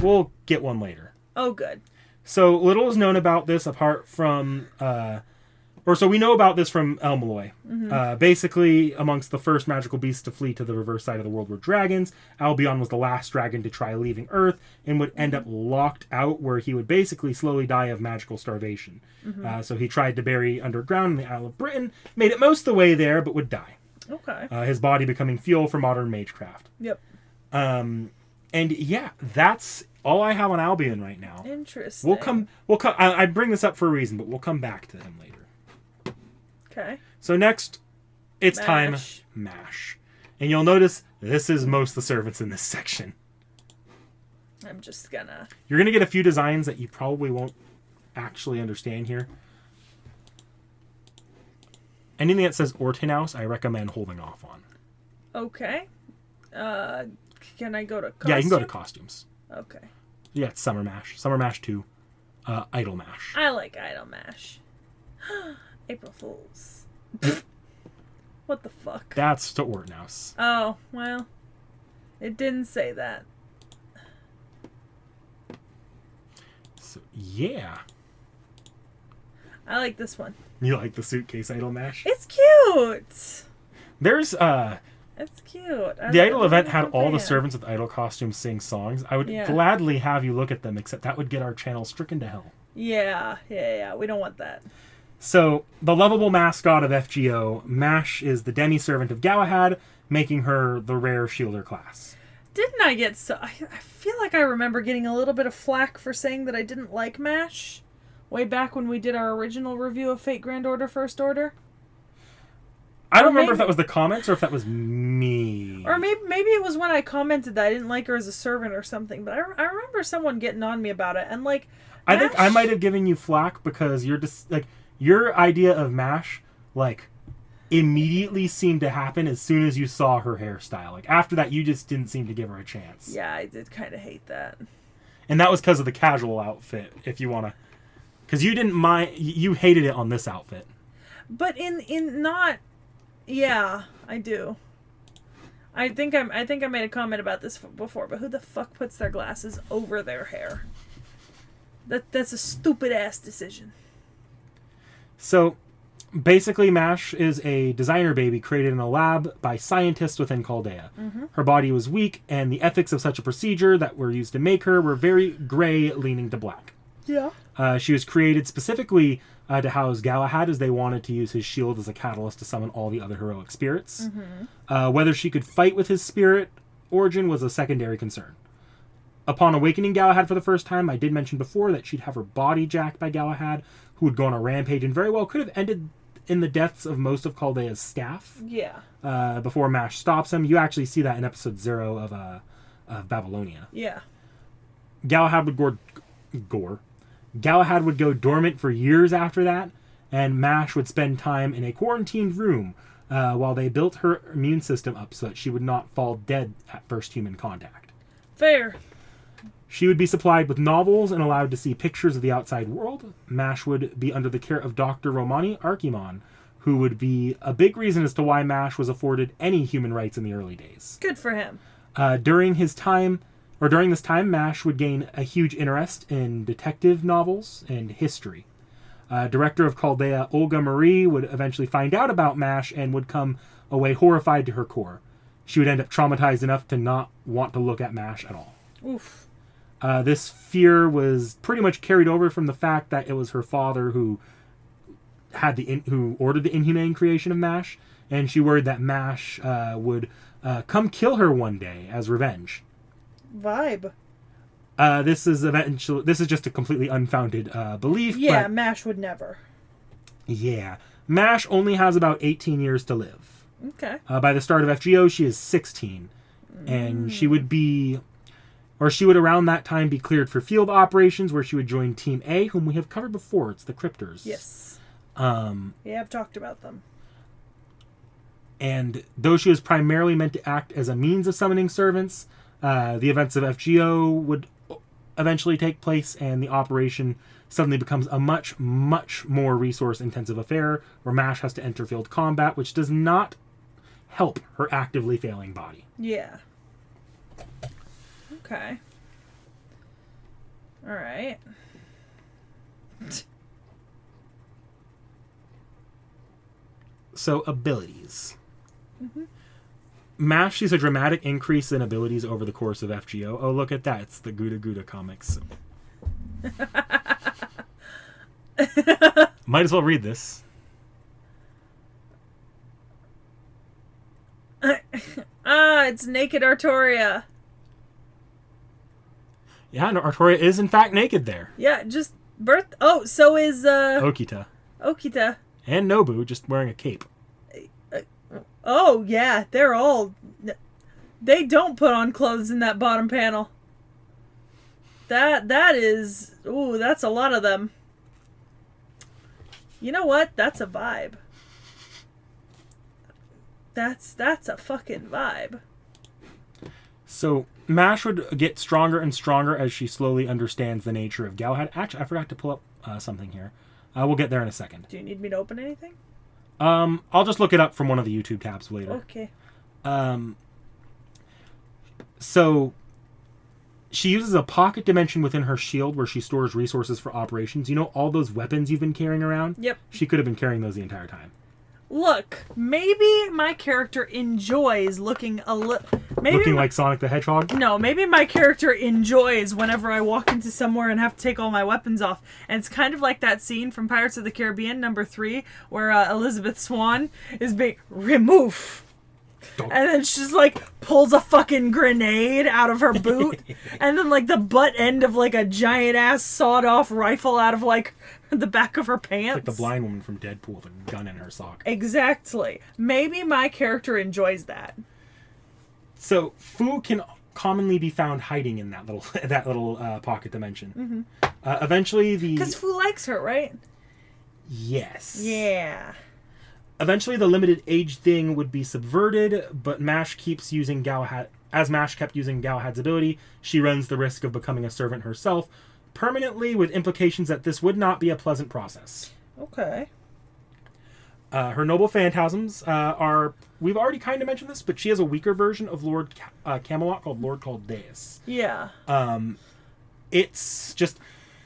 We'll get one later. Oh, good. So little is known about this apart from... so we know about this from El Malloy. Basically, amongst the first magical beasts to flee to the reverse side of the world were dragons. Albion was the last dragon to try leaving Earth and would end up locked out, where he would basically slowly die of magical starvation. So he tried to bury underground in the Isle of Britain, made it most of the way there, but would die. Okay. His body becoming fuel for modern magecraft. Yep. And yeah, that's all I have on Albion right now. Interesting. We'll come. I bring this up for a reason, but we'll come back to him later. Okay. So next, it's time MASH. And you'll notice this is most of the servants in this section. I'm just gonna... You're going to get a few designs that you probably won't actually understand here. Anything that says Ortenaus, I recommend holding off on. Okay. Can I go to costume? Yeah, you can go to costumes. Okay. You got Summer MASH. Summer MASH 2. Idle MASH. I like Idle MASH. April Fools. What the fuck? That's to Ortenaus. Oh, well. It didn't say that. So, yeah. I like this one. You like the suitcase Idle MASH? It's cute! There's, It's cute. the Idle event had all the servants with Idle costumes sing songs. I would Yeah. gladly have you look at them, except that would get our channel stricken to hell. Yeah. We don't want that. So, the lovable mascot of FGO, MASH, is the demi-servant of Galahad, making her the rare shielder class. Didn't I get so... I feel like I remember getting a little bit of flack for saying that I didn't like MASH. Way back when we did our original review of Fate Grand Order First Order. I don't remember if that was the comments or if that was me. Or maybe it was when I commented that I didn't like her as a servant or something. But I remember someone getting on me about it. And like... I think I might have given you flack because you're just... like, your idea of MASH, like, immediately seemed to happen as soon as you saw her hairstyle. Like, after that, you just didn't seem to give her a chance. Yeah, I did kind of hate that. And that was because of the casual outfit, if you want to... Because you didn't mind... You hated it on this outfit. But in not... Yeah, I do. I think I made a comment about this before, but who the fuck puts their glasses over their hair? That's a stupid-ass decision. So, basically, MASH is a designer baby created in a lab by scientists within Chaldea. Her body was weak, and the ethics of such a procedure that were used to make her were very gray, leaning to black. Yeah. She was created specifically to house Galahad, as they wanted to use his shield as a catalyst to summon all the other heroic spirits. Whether she could fight with his spirit origin was a secondary concern. Upon awakening Galahad for the first time, I did mention before that she'd have her body jacked by Galahad, who would go on a rampage and very well could have ended in the deaths of most of Chaldea's staff. Yeah. Before Mash stops him. You actually see that in episode 0 of Babylonia. Yeah. Galahad would go dormant for years after that, and Mash would spend time in a quarantined room while they built her immune system up so that she would not fall dead at first human contact. Fair. She would be supplied with novels and allowed to see pictures of the outside world. Mash would be under the care of Dr. Romani Archimon, who would be a big reason as to why Mash was afforded any human rights in the early days. Good for him. During this time, Mash would gain a huge interest in detective novels and history. Director of Chaldea, Olga Marie, would eventually find out about Mash and would come away horrified to her core. She would end up traumatized enough to not want to look at Mash at all. Oof. This fear was pretty much carried over from the fact that it was her father who ordered the inhumane creation of Mash, and she worried that Mash would come kill her one day as revenge. Vibe. This is just a completely unfounded belief. Yeah, but, Mash would never. Yeah. Mash only has about 18 years to live. Okay. By the start of FGO, she is 16. And she would around that time be cleared for field operations, where she would join Team A, whom we have covered before. It's the Cryptors. Yes. Yeah, I've talked about them. And though she was primarily meant to act as a means of summoning servants, the events of FGO would eventually take place, and the operation suddenly becomes a much, much more resource-intensive affair, where Mash has to enter field combat, which does not help her actively failing body. Yeah. Okay. All right. So, abilities. Mash sees a dramatic increase in abilities over the course of FGO. Oh, look at that. It's the Gouda Gouda comics. Might as well read this. It's naked Arthuria. Yeah, no, Arthuria is in fact naked there. Yeah, just birth. Oh, so is Okita. Okita. And Nobu, just wearing a cape. Oh yeah, they don't put on clothes in that bottom panel. That is, ooh, that's a lot of them. You know what? That's a vibe. That's a fucking vibe. So Mash would get stronger and stronger as she slowly understands the nature of Galahad. Actually, I forgot to pull up something here. We'll get there in a second. Do you need me to open anything? I'll just look it up from one of the YouTube tabs later. Okay. So she uses a pocket dimension within her shield where she stores resources for operations. You know all those weapons you've been carrying around? Yep. She could have been carrying those the entire time. Look, maybe my character enjoys looking Looking like Sonic the Hedgehog? No, maybe my character enjoys whenever I walk into somewhere and have to take all my weapons off. And it's kind of like that scene from Pirates of the Caribbean #3 where Elizabeth Swann is being remove. And then she just like pulls a fucking grenade out of her boot and then like the butt end of like a giant ass sawed off rifle out of like the back of her pants. Like the blind woman from Deadpool with a gun in her sock. Exactly. Maybe my character enjoys that. So Fu can commonly be found hiding in that little pocket dimension. Eventually because Fu likes her, right? Yes. Yeah. Eventually, the limited age thing would be subverted, but Mash keeps using Galahad. As Mash kept using Galahad's ability, she runs the risk of becoming a servant herself permanently, with implications that this would not be a pleasant process. Okay. Her noble phantasms are... We've already kind of mentioned this, but she has a weaker version of Lord Camelot called Lord Caldeus. Yeah. It's just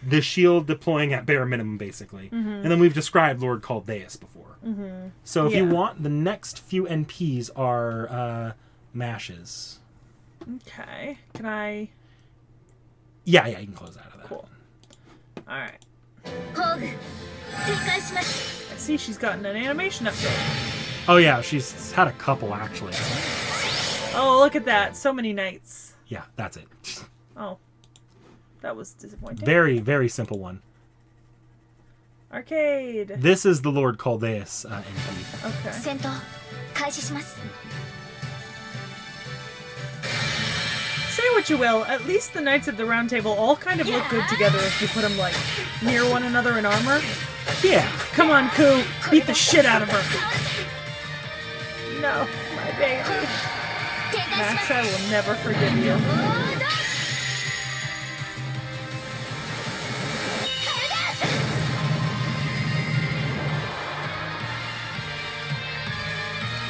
the shield deploying at bare minimum, basically. And then we've described Lord Caldeus before. So if you want, the next few NPs are Mash's. Okay. Can I... Yeah, you can close out of that. Cool. Alright. I see she's gotten an animation update. Oh yeah, she's had a couple, actually. Oh, look at that. So many knights. Yeah, that's it. Oh. That was disappointing. Very, very simple one. Arcade. This is the Lord Caldeus MP. Okay. 戦闘開始します Say what you will, at least the Knights of the Round Table all kind of look good together if you put them, like, near one another in armor. Yeah. Come on, Ku. Beat the shit out of her. No, my baby. Max, I will never forgive you.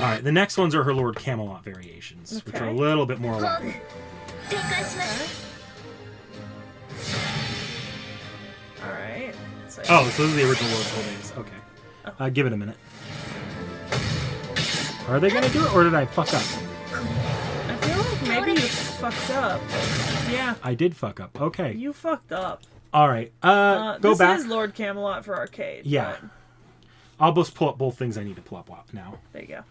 Alright, the next ones are her Lord Camelot variations, which are a little bit more elaborate. 展開します Alright. So, Oh, so this is the original Lord Caldeus. Okay. Give it a minute. Are they gonna do it, or did I fuck up? I feel like maybe you fucked up. Yeah, I did fuck up. Okay. you fucked up. Alright. Go this back. is Lord Camelot for arcade. Yeah. but I'll just pull up both things I need to pull up now. There you go.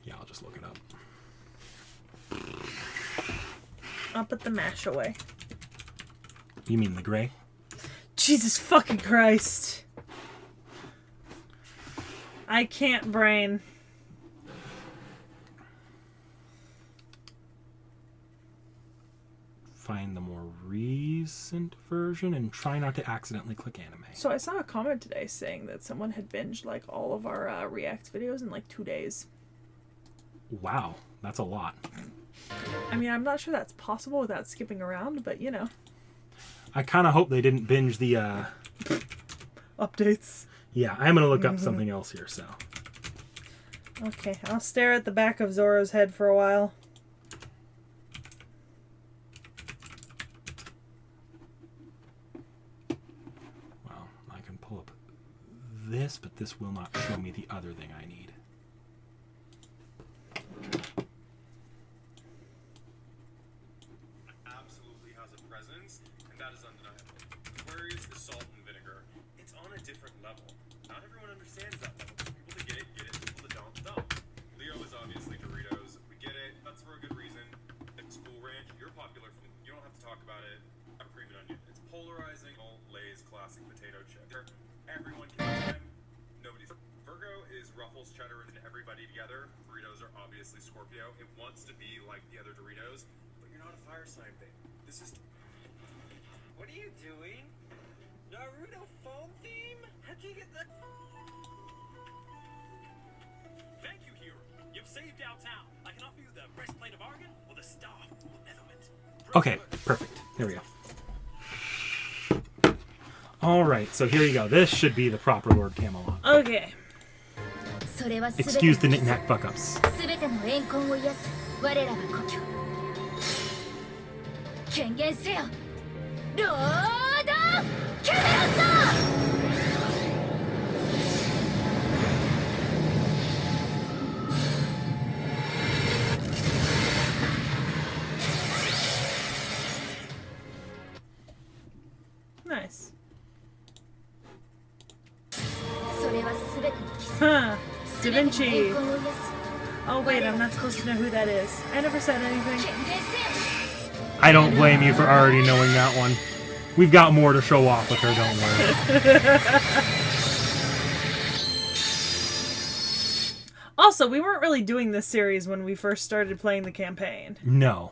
Yeah, I'll just look it up. I'll put the mash away. You mean the gray? Jesus fucking Christ. I can't brain. Find the more recent version and try not to accidentally click anime. So I saw a comment today saying that someone had binged like all of our React videos in like 2 days. Wow, that's a lot. I mean, I'm not sure that's possible without skipping around, but you know. I kind of hope they didn't binge the, Updates. Yeah, I'm going to look up something else here, so. Okay, I'll stare at the back of Zoro's head for a while. Well, I can pull up this, but this will not show me the other thing I need. Absolutely has a presence, and that is undeniable. Aquarius is salt and vinegar. It's on a different level. Not everyone understands that level. People that get it, people that don't. Leo is obviously Doritos. We get it. That's for a good reason. It's Cool Ranch. You're popular. You don't have to talk about it. I'm cream and onion. It's polarizing. All Lay's classic potato chip. Everyone can them. Nobody's. Virgo is Ruffles, cheddar, and everybody together. Doritos are obviously Scorpio. It wants to be like the other Doritos, but you're not a fire sign thing. This is. What are you doing? Naruto phone theme? How'd you get that? Thank you, hero. You've saved our town. I can offer you the breastplate of Argon or the star of Benevolent. Okay, perfect. There we go. Alright, so here you go. This should be the proper Lord Camelot. Okay. それは全て Excuse the knick-knack fuck-ups. 全ての怨恨を癒す我らが故郷権限せよロードキャメロット Nice. それは全ての犠牲 Huh. Da 全ての Vinci. 怨恨を癒す Oh wait, I'm not supposed to know who that is. I never said anything. 権限せよ I don't blame you for already knowing that one. We've got more to show off with her, don't worry. Also, we weren't really doing this series when we first started playing the campaign. No.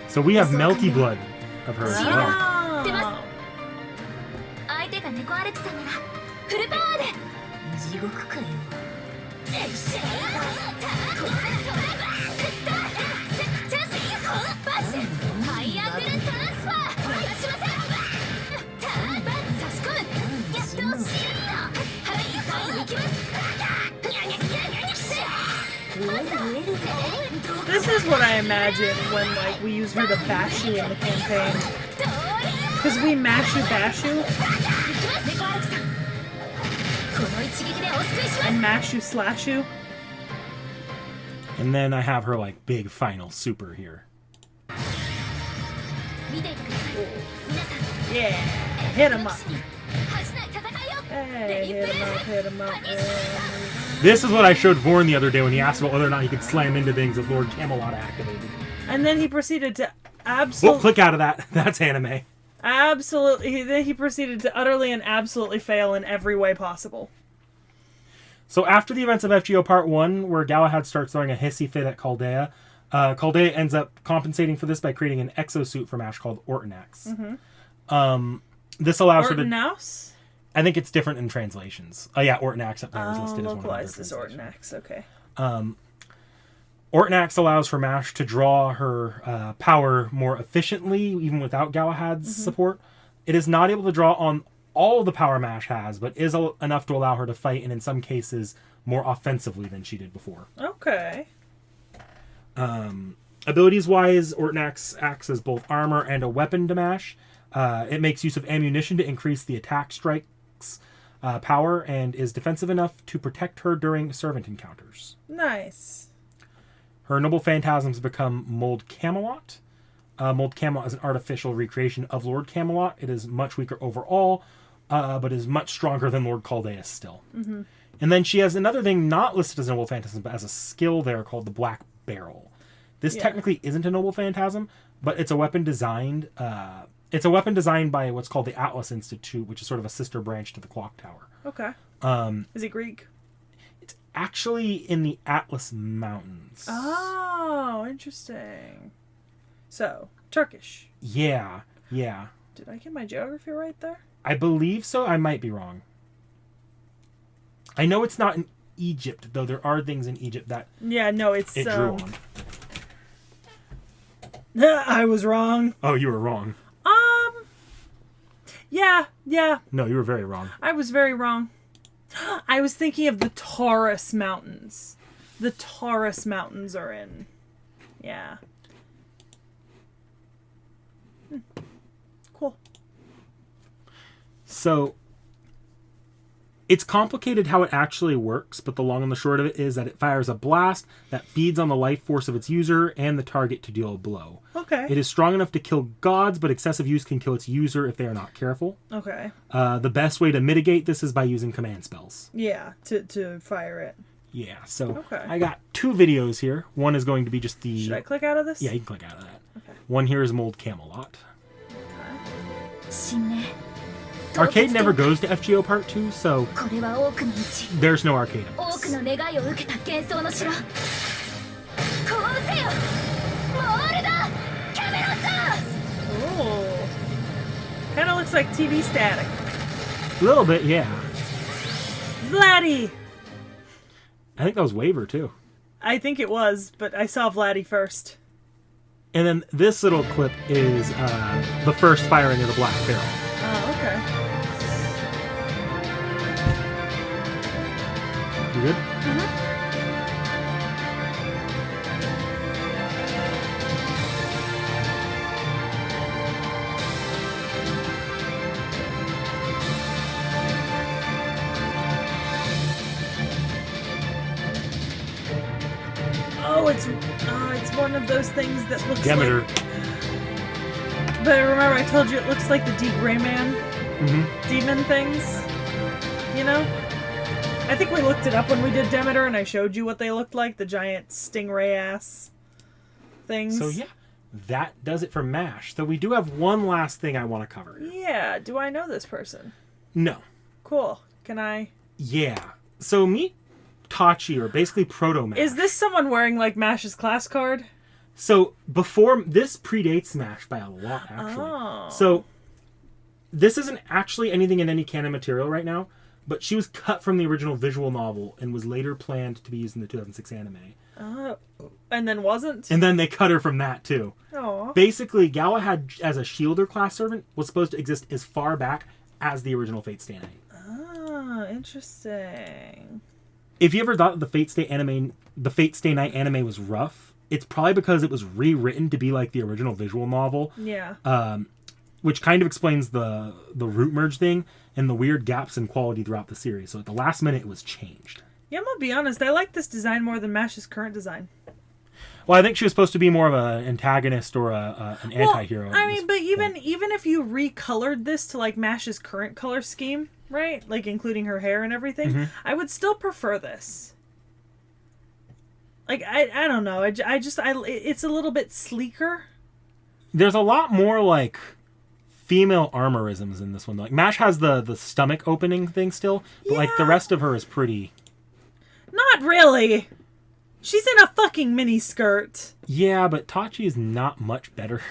So we have Melty Blood of her as well. Oh. 相手が猫アレクさんならフルパワーで地獄かよハイアングルトランスファーしませんターンバッ差し込むやっとシュッとはい行きます This is what I imagine when like we use her to bash you in the campaign. Because we mash you, bash you, and mash you, slash you. And then I have her like big final super here. Yeah, hit him up. Hey, hit him up, hit him up. This is what I showed Vorn the other day when he asked about whether or not he could slam into things with Lord Camelot activated. And then he proceeded to Well, click out of that. That's anime. absolutely. Then he proceeded to utterly and absolutely fail in every way possible. So after the events of FGO Part 1, where Galahad starts throwing a hissy fit at Chaldea, Chaldea ends up compensating for this by creating an exosuit for Mash called Ortonax. This allows her to... Ortonax? I think it's different in translations. Oh yeah, Ortonax up there is listed as one of localized the as Ortonax, okay. Ortonax allows for Mash to draw her power more efficiently, even without Galahad's support. It is not able to draw on all the power Mash has, but is enough to allow her to fight, and in some cases, more offensively than she did before. Okay. Abilities-wise, Ortonax acts as both armor and a weapon to Mash. It makes use of ammunition to increase the attack strike's power, and is defensive enough to protect her during servant encounters. Nice. Her noble phantasms become Mold Camelot. Mold Camelot is an artificial recreation of Lord Camelot. It is much weaker overall, but is much stronger than Lord Chaldea still. And then she has another thing not listed as a noble phantasm, but as a skill there called the Black Barrel. This technically isn't a noble phantasm, but it's a weapon designed... It's a weapon designed by what's called the Atlas Institute, which is sort of a sister branch to the Clock Tower. Okay. Is it Greek? It's actually in the Atlas Mountains. Oh, interesting. So, Turkish. Yeah. Did I get my geography right there? I believe so. I might be wrong. I know it's not in Egypt, though there are things in Egypt that Yeah, no, it's... it drew on. I was wrong. Oh, you were wrong. Yeah. No, you were very wrong. I was very wrong. I was thinking of the Taurus Mountains. The Taurus Mountains are in... Yeah. Cool. So, it's complicated how it actually works, but the long and the short of it is that it fires a blast that feeds on the life force of its user and the target to deal a blow. Okay. It is strong enough to kill gods, but excessive use can kill its user if they are not careful. Okay. The best way to mitigate this is by using command spells. Yeah, to fire it. Yeah, so Okay. I got 2 videos here. One is going to be just the... Should I click out of this? Yeah, you can click out of that. Okay. One here is Mold Camelot. 新ね Arcade never goes to FGO Part 2, so これは多くの道 there's no arcade. 多くの願いを受けた幻想の城こうせよモールドキャメロット Oh. Kind of looks like TV static. A little bit, yeah. Vladdy! I think that was Waver, too. I think it was, but I saw Vladdy first. And then this little clip is the first firing of the Black Barrel. Oh, okay. You good? Oh, it's one of those things that looks Demeter. like... But remember, I told you it looks like the D. Gray Man demon things. You know? I think we looked it up when we did Demeter, and I showed you what they looked like. The giant stingray-ass things. So, yeah. That does it for MASH. So we do have one last thing I want to cover. Yeah. Do I know this person? No. Cool. Can I... Yeah. So meet T.H.E, or basically Proto-MASH. Is this someone wearing, like, MASH's class card? So before... This predates Smash by a lot, actually. Oh. So this isn't actually anything in any canon material right now, but she was cut from the original visual novel and was later planned to be used in the 2006 anime. And then wasn't? And then they cut her from that, too. Aw. Basically, Galahad, as a Shielder class servant, was supposed to exist as far back as the original Fate Stay Night. Ah, interesting. If you ever thought the Fate Stay Night anime was rough, it's probably because it was rewritten to be like the original visual novel. Yeah. Which kind of explains the root merge thing and the weird gaps in quality throughout the series. So at the last minute, it was changed. Yeah, I'm gonna be honest. I like this design more than MASH's current design. Well, I think she was supposed to be more of an antagonist or an anti-hero. I mean, but even if you recolored this to like MASH's current color scheme, right? Like including her hair and everything. I would still prefer this. Like I don't know. It's a little bit sleeker. There's a lot more like female armorisms in this one. Like Mash has the stomach opening thing still, but like the rest of her is pretty. Not really. She's in a fucking mini skirt. Yeah, but T.H.E is not much better.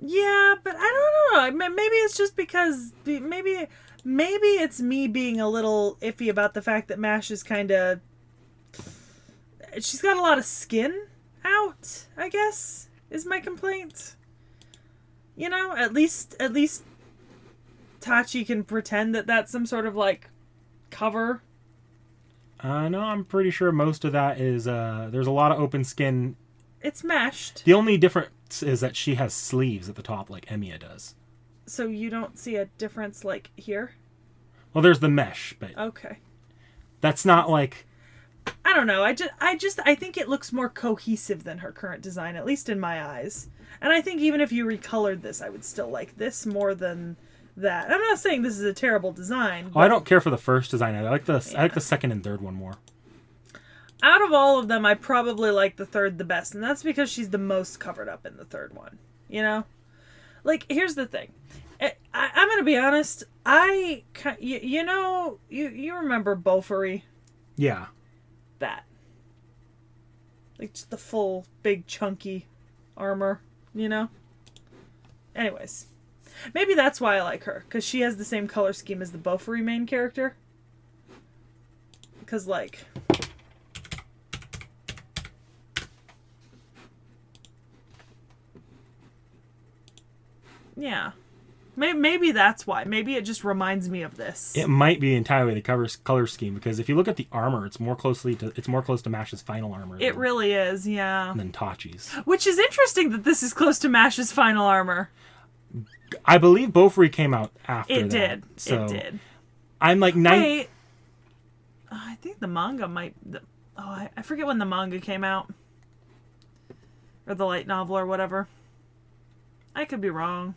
Yeah, but I don't know. Maybe it's just because maybe it's me being a little iffy about the fact that Mash is kind of. She's got a lot of skin out, I guess, is my complaint. You know, at least T.H.E can pretend that that's some sort of like cover. No, I'm pretty sure most of that is there's a lot of open skin. It's meshed. The only difference is that she has sleeves at the top like Emiya does. So you don't see a difference like here? Well, there's the mesh, but okay. That's not like. I don't know. I think it looks more cohesive than her current design, at least in my eyes. And I think even if you recolored this, I would still like this more than that. I'm not saying this is a terrible design. Oh, I don't care for the first design. I like the second and third one more. Out of all of them, I probably like the third the best, and that's because she's the most covered up in the third one. You know, like here's the thing. I'm gonna be honest. You remember Beaufory? Yeah. That. Like just the full, big, chunky armor, you know? Anyways. Maybe that's why I like her, because she has the same color scheme as the Beaufory main character. Because, like... Yeah. Maybe that's why. Maybe it just reminds me of this. It might be entirely the color scheme, because if you look at the armor, it's more close to Mash's final armor. It really is, yeah. Than T.H.E's. Which is interesting that this is close to Mash's final armor. I believe Beaufory came out after it that. Did. So it did. I'm like... Wait. I think the manga might... I forget when the manga came out. Or the light novel or whatever. I could be wrong.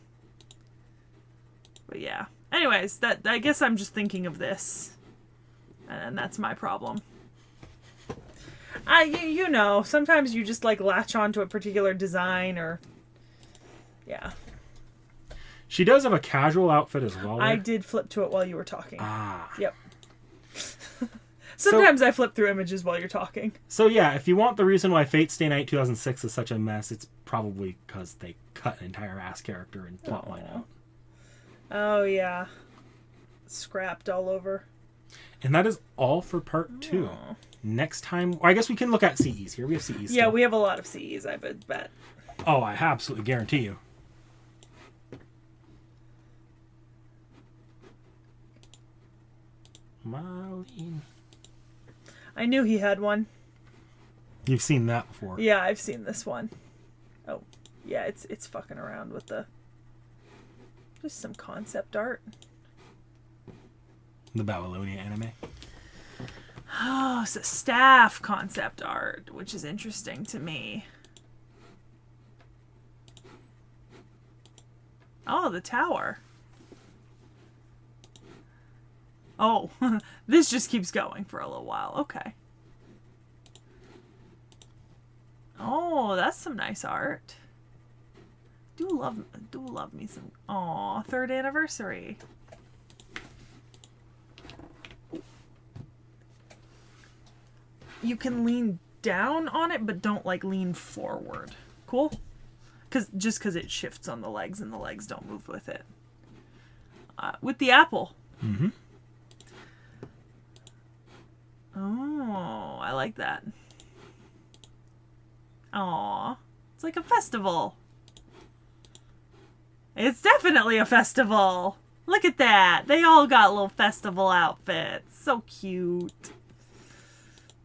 But yeah. Anyways, I guess I'm just thinking of this. And that's my problem. You know, sometimes you just like latch on to a particular design or... Yeah. She does have a casual outfit as well. I did flip to it while you were talking. Yep. Sometimes I flip through images while you're talking. So yeah, if you want the reason why Fate Stay Night 2006 is such a mess, it's probably because they cut an entire ass character and plotline out. Oh yeah. Scrapped all over. And that is all for part 2. Next time, I guess we can look at CEs here. We have CEs. Yeah, we have a lot of CEs, I bet. Oh, I absolutely guarantee you. Marlene. I knew he had one. You've seen that before. Yeah, I've seen this one. Oh, yeah, it's fucking around with the... Just some concept art. The Babylonia anime. Oh, it's a staff concept art, which is interesting to me. Oh, the tower. Oh, this just keeps going for a little while. Okay. Oh, that's some nice art. Do love me some. Aw, 3rd anniversary. You can lean down on it, but don't like lean forward. Cool? Because it shifts on the legs and the legs don't move with it. With the apple. Mm-hmm. Oh, I like that. Aw, it's like a festival. It's definitely a festival. Look at that. They all got little festival outfits. So cute.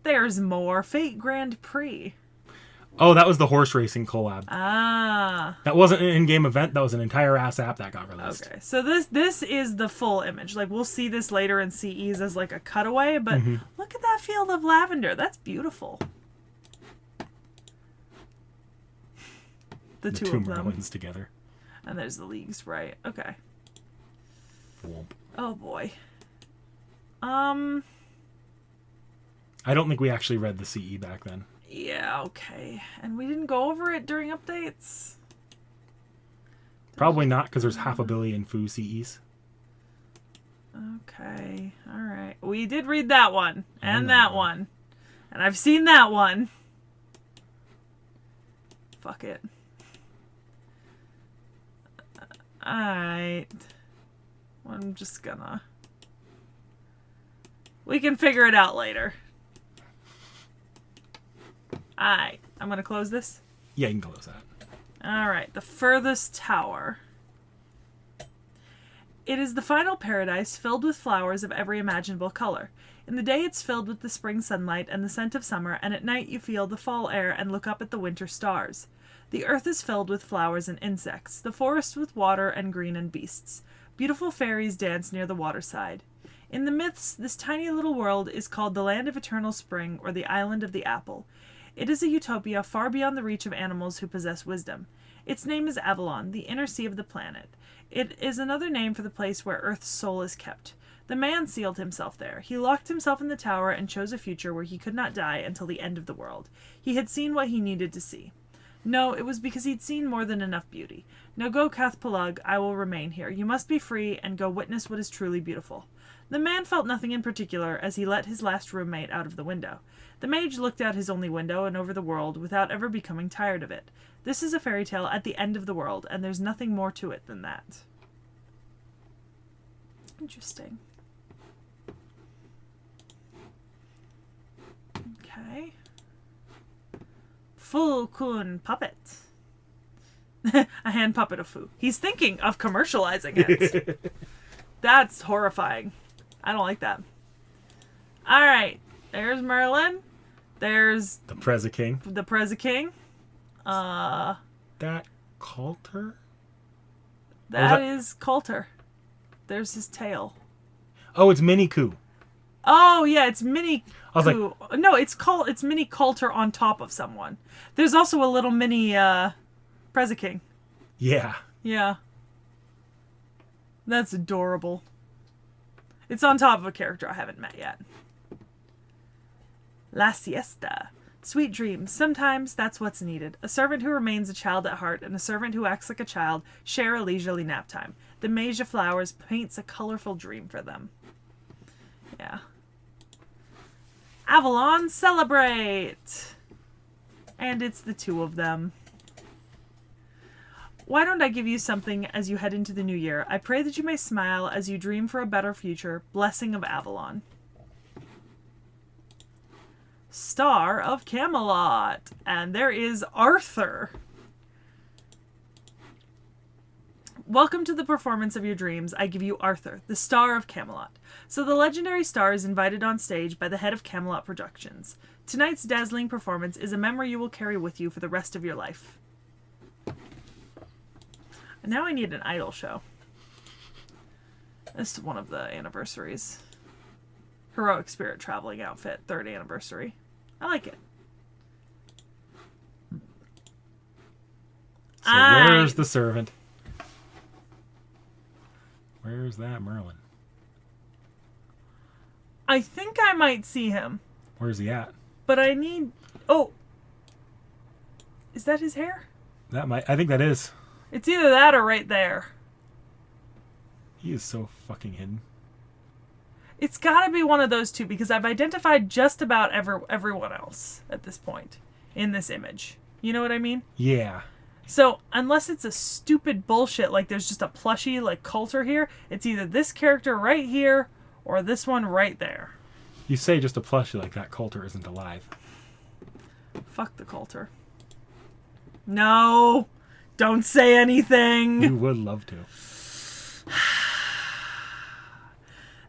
There's more. Fate Grand Prix. Oh, that was the horse racing collab. Ah. That wasn't an in-game event. That was an entire ass app that got released. Okay, so this is the full image. Like, we'll see this later in CEs as like a cutaway, but look at that field of lavender. That's beautiful. The two of them. Merlins together. And there's the leagues, right? Okay. Womp. Oh boy. I don't think we actually read the CE back then. Yeah, okay. And we didn't go over it during updates? Probably not, because there's 500 million Fu CEs. Okay, alright. We did read that one, and that one. And I've seen that one. Fuck it. Alright. I'm just gonna... We can figure it out later. Alright, I'm gonna close this. Yeah, you can close that. Alright, the furthest tower. It is the final paradise filled with flowers of every imaginable color. In the day it's filled with the spring sunlight and the scent of summer, and at night you feel the fall air and look up at the winter stars. The earth is filled with flowers and insects, the forest with water and green and beasts. Beautiful fairies dance near the waterside. In the myths, this tiny little world is called the Land of Eternal Spring or the Island of the Apple. It is a utopia far beyond the reach of animals who possess wisdom. Its name is Avalon, the inner sea of the planet. It is another name for the place where Earth's soul is kept. The man sealed himself there. He locked himself in the tower and chose a future where he could not die until the end of the world. He had seen what he needed to see. No, it was because he'd seen more than enough beauty. Now go, Cathpalag, I will remain here. You must be free and go witness what is truly beautiful. The man felt nothing in particular as he let his last roommate out of the window. The mage looked out his only window and over the world without ever becoming tired of it. This is a fairy tale at the end of the world, and there's nothing more to it than that. Interesting. Okay. Fu Kun puppet. A hand puppet of Fu. He's thinking of commercializing it. That's horrifying. I don't like that. Alright. There's Merlin. There's... The Preza King. The Preza King. That Coulter? That is Coulter. There's his tail. Oh, it's Miniku. Oh, yeah, it's Mini... I was like... No, it's Mini Coulter on top of someone. There's also a little mini, Preza King. Yeah. Yeah. That's adorable. It's on top of a character I haven't met yet. La siesta. Sweet dreams. Sometimes that's what's needed. A servant who remains a child at heart and a servant who acts like a child share a leisurely nap time. The Mage of Flowers paints a colorful dream for them. Yeah. Avalon, celebrate! And it's the two of them. Why don't I give you something as you head into the new year? I pray that you may smile as you dream for a better future. Blessing of Avalon. Star of Camelot. And there is Arthur. Welcome to the performance of your dreams. I give you Arthur, the Star of Camelot. So the legendary star is invited on stage by the head of Camelot Productions. Tonight's dazzling performance is a memory you will carry with you for the rest of your life. And now I need an idol show. This is one of the anniversaries. Heroic Spirit Traveling Outfit, 3rd anniversary. I like it. So where's the servant? Where's that Merlin? I think I might see him. Where's he at? But I need... Oh! Is that his hair? That might... I think that is. It's either that or right there. He is so fucking hidden. It's gotta be one of those two because I've identified just about everyone else at this point in this image. You know what I mean? Yeah. So, unless it's a stupid bullshit, like there's just a plushie like Coulter here, it's either this character right here or this one right there. You say just a plushie like that Coulter isn't alive. Fuck the Coulter. No! Don't say anything! You would love to.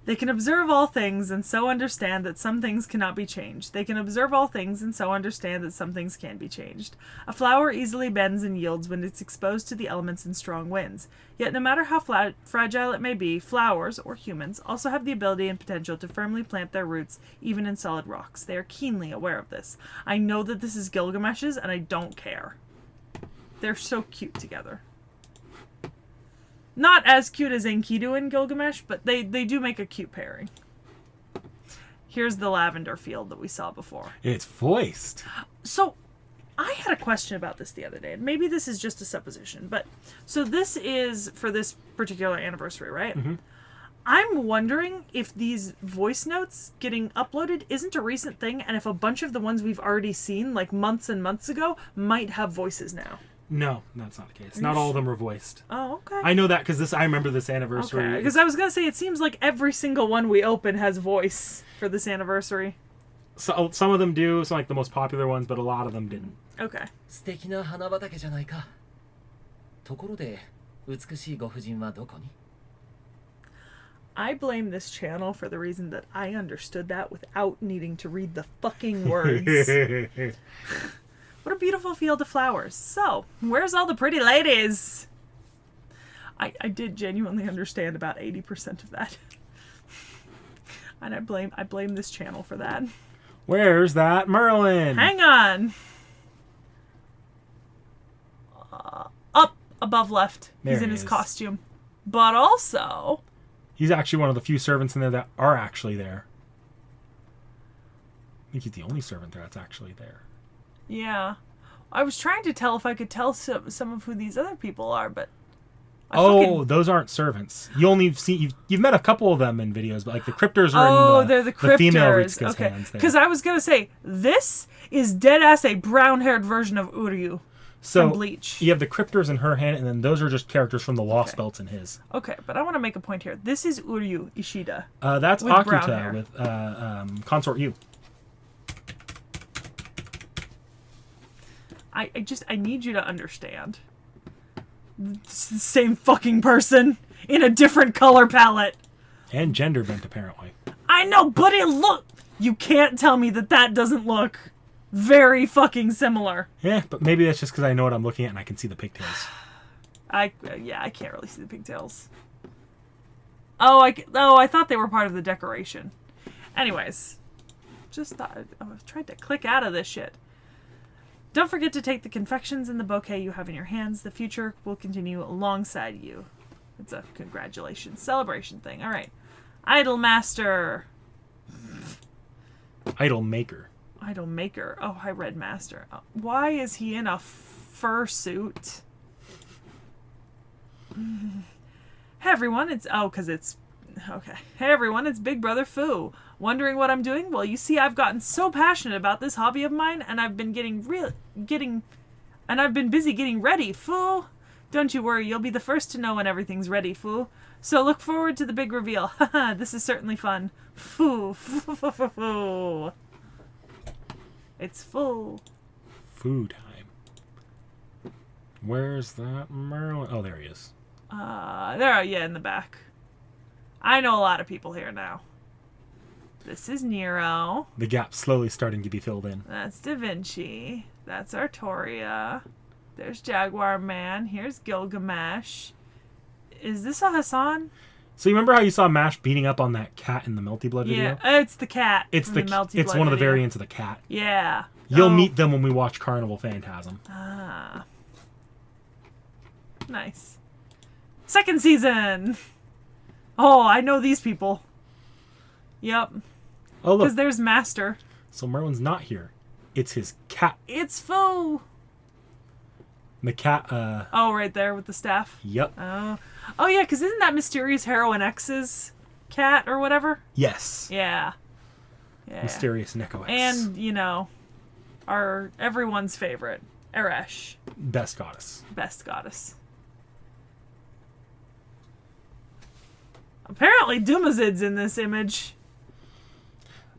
They can observe all things and so understand that some things cannot be changed. They can observe all things and so understand that some things can be changed. A flower easily bends and yields when it's exposed to the elements and strong winds. Yet no matter how fragile it may be, flowers, or humans, also have the ability and potential to firmly plant their roots even in solid rocks. They are keenly aware of this. I know that this is Gilgamesh's and I don't care. They're so cute together. Not as cute as Enkidu and Gilgamesh, but they do make a cute pairing. Here's the lavender field that we saw before. It's voiced. So, I had a question about this the other day, and maybe this is just a supposition, but so this is for this particular anniversary, right? Mm-hmm. I'm wondering if these voice notes getting uploaded isn't a recent thing, and if a bunch of the ones we've already seen, like months and months ago, might have voices now. No, that's not the case. Not all of them are voiced. Oh, okay. I know that because I remember this anniversary. Okay, because I was going to say, it seems like every single one we open has voice for this anniversary. So, some of them do, some like the most popular ones, but a lot of them didn't. Okay. 素敵な花畑じゃないか。ところで、美しいご婦人はどこに？ I blame this channel for the reason that I understood that without needing to read the fucking words. What a beautiful field of flowers. So, where's all the pretty ladies? I did genuinely understand about 80% of that. And I blame this channel for that. Where's that Merlin? Hang on. Up above left. There He's in he his is. costume. But also, He's actually one of the few servants in there that are actually there. I think he's the only servant there that's actually there. yeah. I was trying to tell if I could tell some of who these other people are, but Those aren't servants. You only see you've met a couple of them in videos, but like the cryptors are in they're the cryptors. female Ritsuka's Okay, hands there. because I was gonna say this is dead ass a brown-haired version of Uryu So from Bleach. you have the cryptors in her hand, and then those are just characters from the Lost Belts in his. Okay, but I want to make a point here. This is Uryu Ishida. That's With brown hair. Akuta with Consort U. I need you to understand. It's the same fucking person in a different color palette. And gender bent, apparently. I know, but you can't tell me that doesn't look very fucking similar. Yeah, but maybe that's just because I know what I'm looking at and I can see the pigtails. I can't really see the pigtails. I thought they were part of the decoration. Anyways, I tried to click out of this shit. Don't forget to take the confections and the bouquet you have in your hands. The future will continue alongside you. It's a congratulations celebration thing. All right. Idol Master. Idol Maker. Idol Maker. Oh, I read Master. Why is he in a fursuit? Hey everyone, okay. Hey everyone, it's Big Brother Fu. Wondering what I'm doing? Well, you see, I've gotten so passionate about this hobby of mine, and I've been busy getting ready, Fu. Don't you worry, you'll be the first to know when everything's ready, Fu. So look forward to the big reveal. Haha, this is certainly fun. Fu. It's full. Food time. Where's that Merlin? Oh, there he is. In the back. I know a lot of people here now. This is Nero. The gap's slowly starting to be filled in. That's Da Vinci. That's Arthuria. There's Jaguar Man. Here's Gilgamesh. Is this a Hassan? So you remember how you saw Mash beating up on that cat in the Melty Blood video? Yeah, it's the cat. It's from the Melty it's Blood one of the video. variants of the cat. Yeah. You'll meet them when we watch Carnival Phantasm. Ah. Nice. Second season. Oh, I know these people. Yep. Oh, Because look. there's Master. So Merlin's not here. It's his cat. It's Fu. The cat, Oh, right there with the staff. Yep. Oh, yeah, because isn't that Mysterious Heroine X's cat or whatever? Yes. Yeah. Mysterious Neko X. And, everyone's favorite, Eresh. Best goddess. Best goddess. Apparently Dumazid's in this image.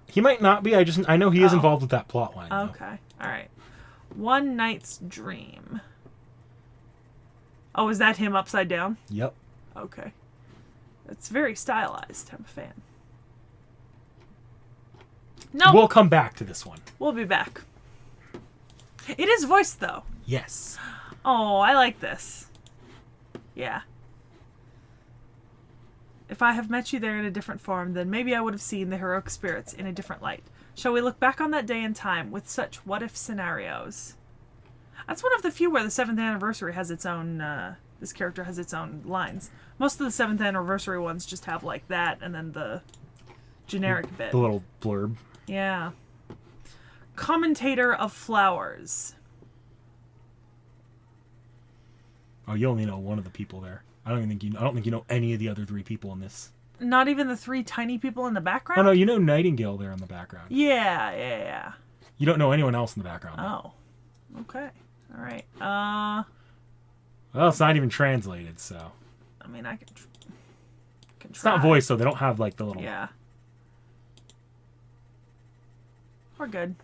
He might not be. I know he is involved with that plot line. Though. Okay. All right. One Night's Dream. Oh, is that him upside down? Yep. Okay. It's very stylized. I'm a fan. No. We'll come back to this one. We'll be back. It is voiced, though. Yes. Oh, I like this. Yeah. If I have met you there in a different form, then maybe I would have seen the heroic spirits in a different light. Shall we look back on that day in time with such what-if scenarios? That's one of the few where the 7th anniversary has its own This character has its own lines. Most of the 7th anniversary ones just have like that and then the generic bit. The little blurb. Yeah. Commentator of Flowers. Oh, you only know one of the people there. I don't think you know any of the other 3 people in this. Not even the 3 tiny people in the background? Oh no, you know Nightingale there in the background. Yeah. You don't know anyone else in the background. Oh. Okay. All right. Well, it's not even translated, so. I mean, I can try. It's not voiced, so they don't have like the little. Yeah. We're good.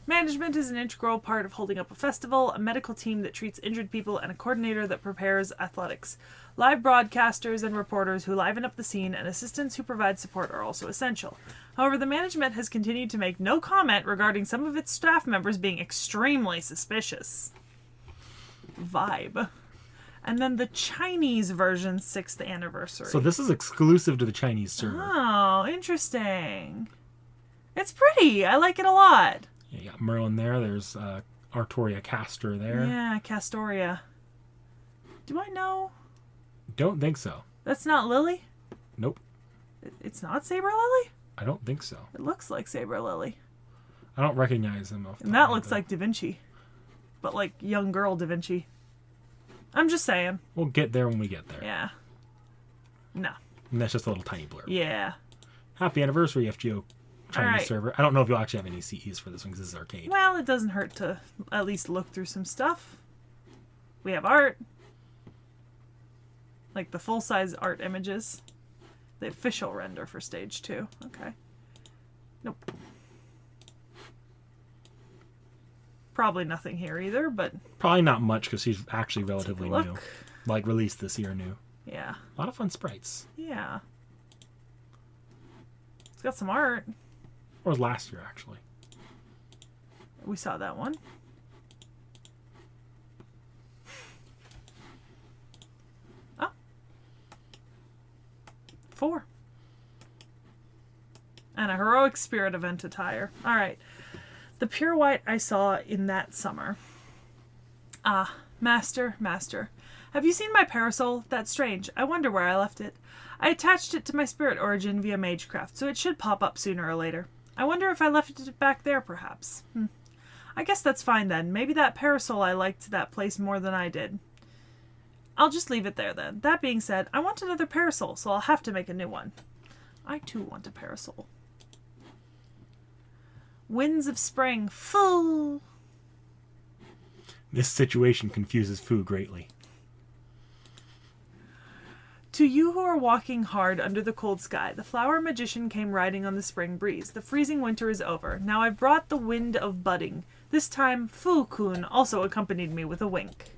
Management is an integral part of holding up a festival, a medical team that treats injured people, and a coordinator that prepares athletics. Live broadcasters and reporters who liven up the scene and assistants who provide support are also essential. However, the management has continued to make no comment regarding some of its staff members being extremely suspicious. Vibe. And then the Chinese version 6th anniversary. So this is exclusive to the Chinese server. Oh, interesting. It's pretty. I like it a lot. Yeah, you got Merlin there. There's Arthuria Castor there. Yeah, Castoria. Do I know? Don't think so. That's not Lily? Nope. It's not Saber Lily? I don't think so. It looks like Saber Lily. I don't recognize him. And that looks like Da Vinci. But like young girl Da Vinci. I'm just saying. We'll get there when we get there. Yeah. No. And that's just a little tiny blurb. Yeah. Happy anniversary, FGO Chinese Alright. server. I don't know if you'll actually have any CEs for this one because this is arcade. Well, it doesn't hurt to at least look through some stuff. We have art. Like the full-size art images. The official render for stage 2. Okay. Nope. Probably nothing here either, but... Probably not much because he's actually relatively Look. new. Like released this year new. Yeah. A lot of fun sprites. Yeah. It's got some art. Or last year, actually. We saw that one. Oh. 4. And a heroic spirit event attire. All right. The pure white I saw in that summer. Ah, master. Have you seen my parasol? That's strange. I wonder where I left it. I attached it to my spirit origin via Magecraft, so it should pop up sooner or later. I wonder if I left it back there, perhaps. I guess that's fine then. Maybe that parasol I liked that place more than I did. I'll just leave it there then. That being said, I want another parasol, so I'll have to make a new one. I too want a parasol. Winds of Spring. Full. This situation confuses Fu greatly. To you who are walking hard under the cold sky, the flower magician came riding on the spring breeze. The freezing winter is over. Now I've brought the wind of budding. This time, Fu-kun also accompanied me with a wink.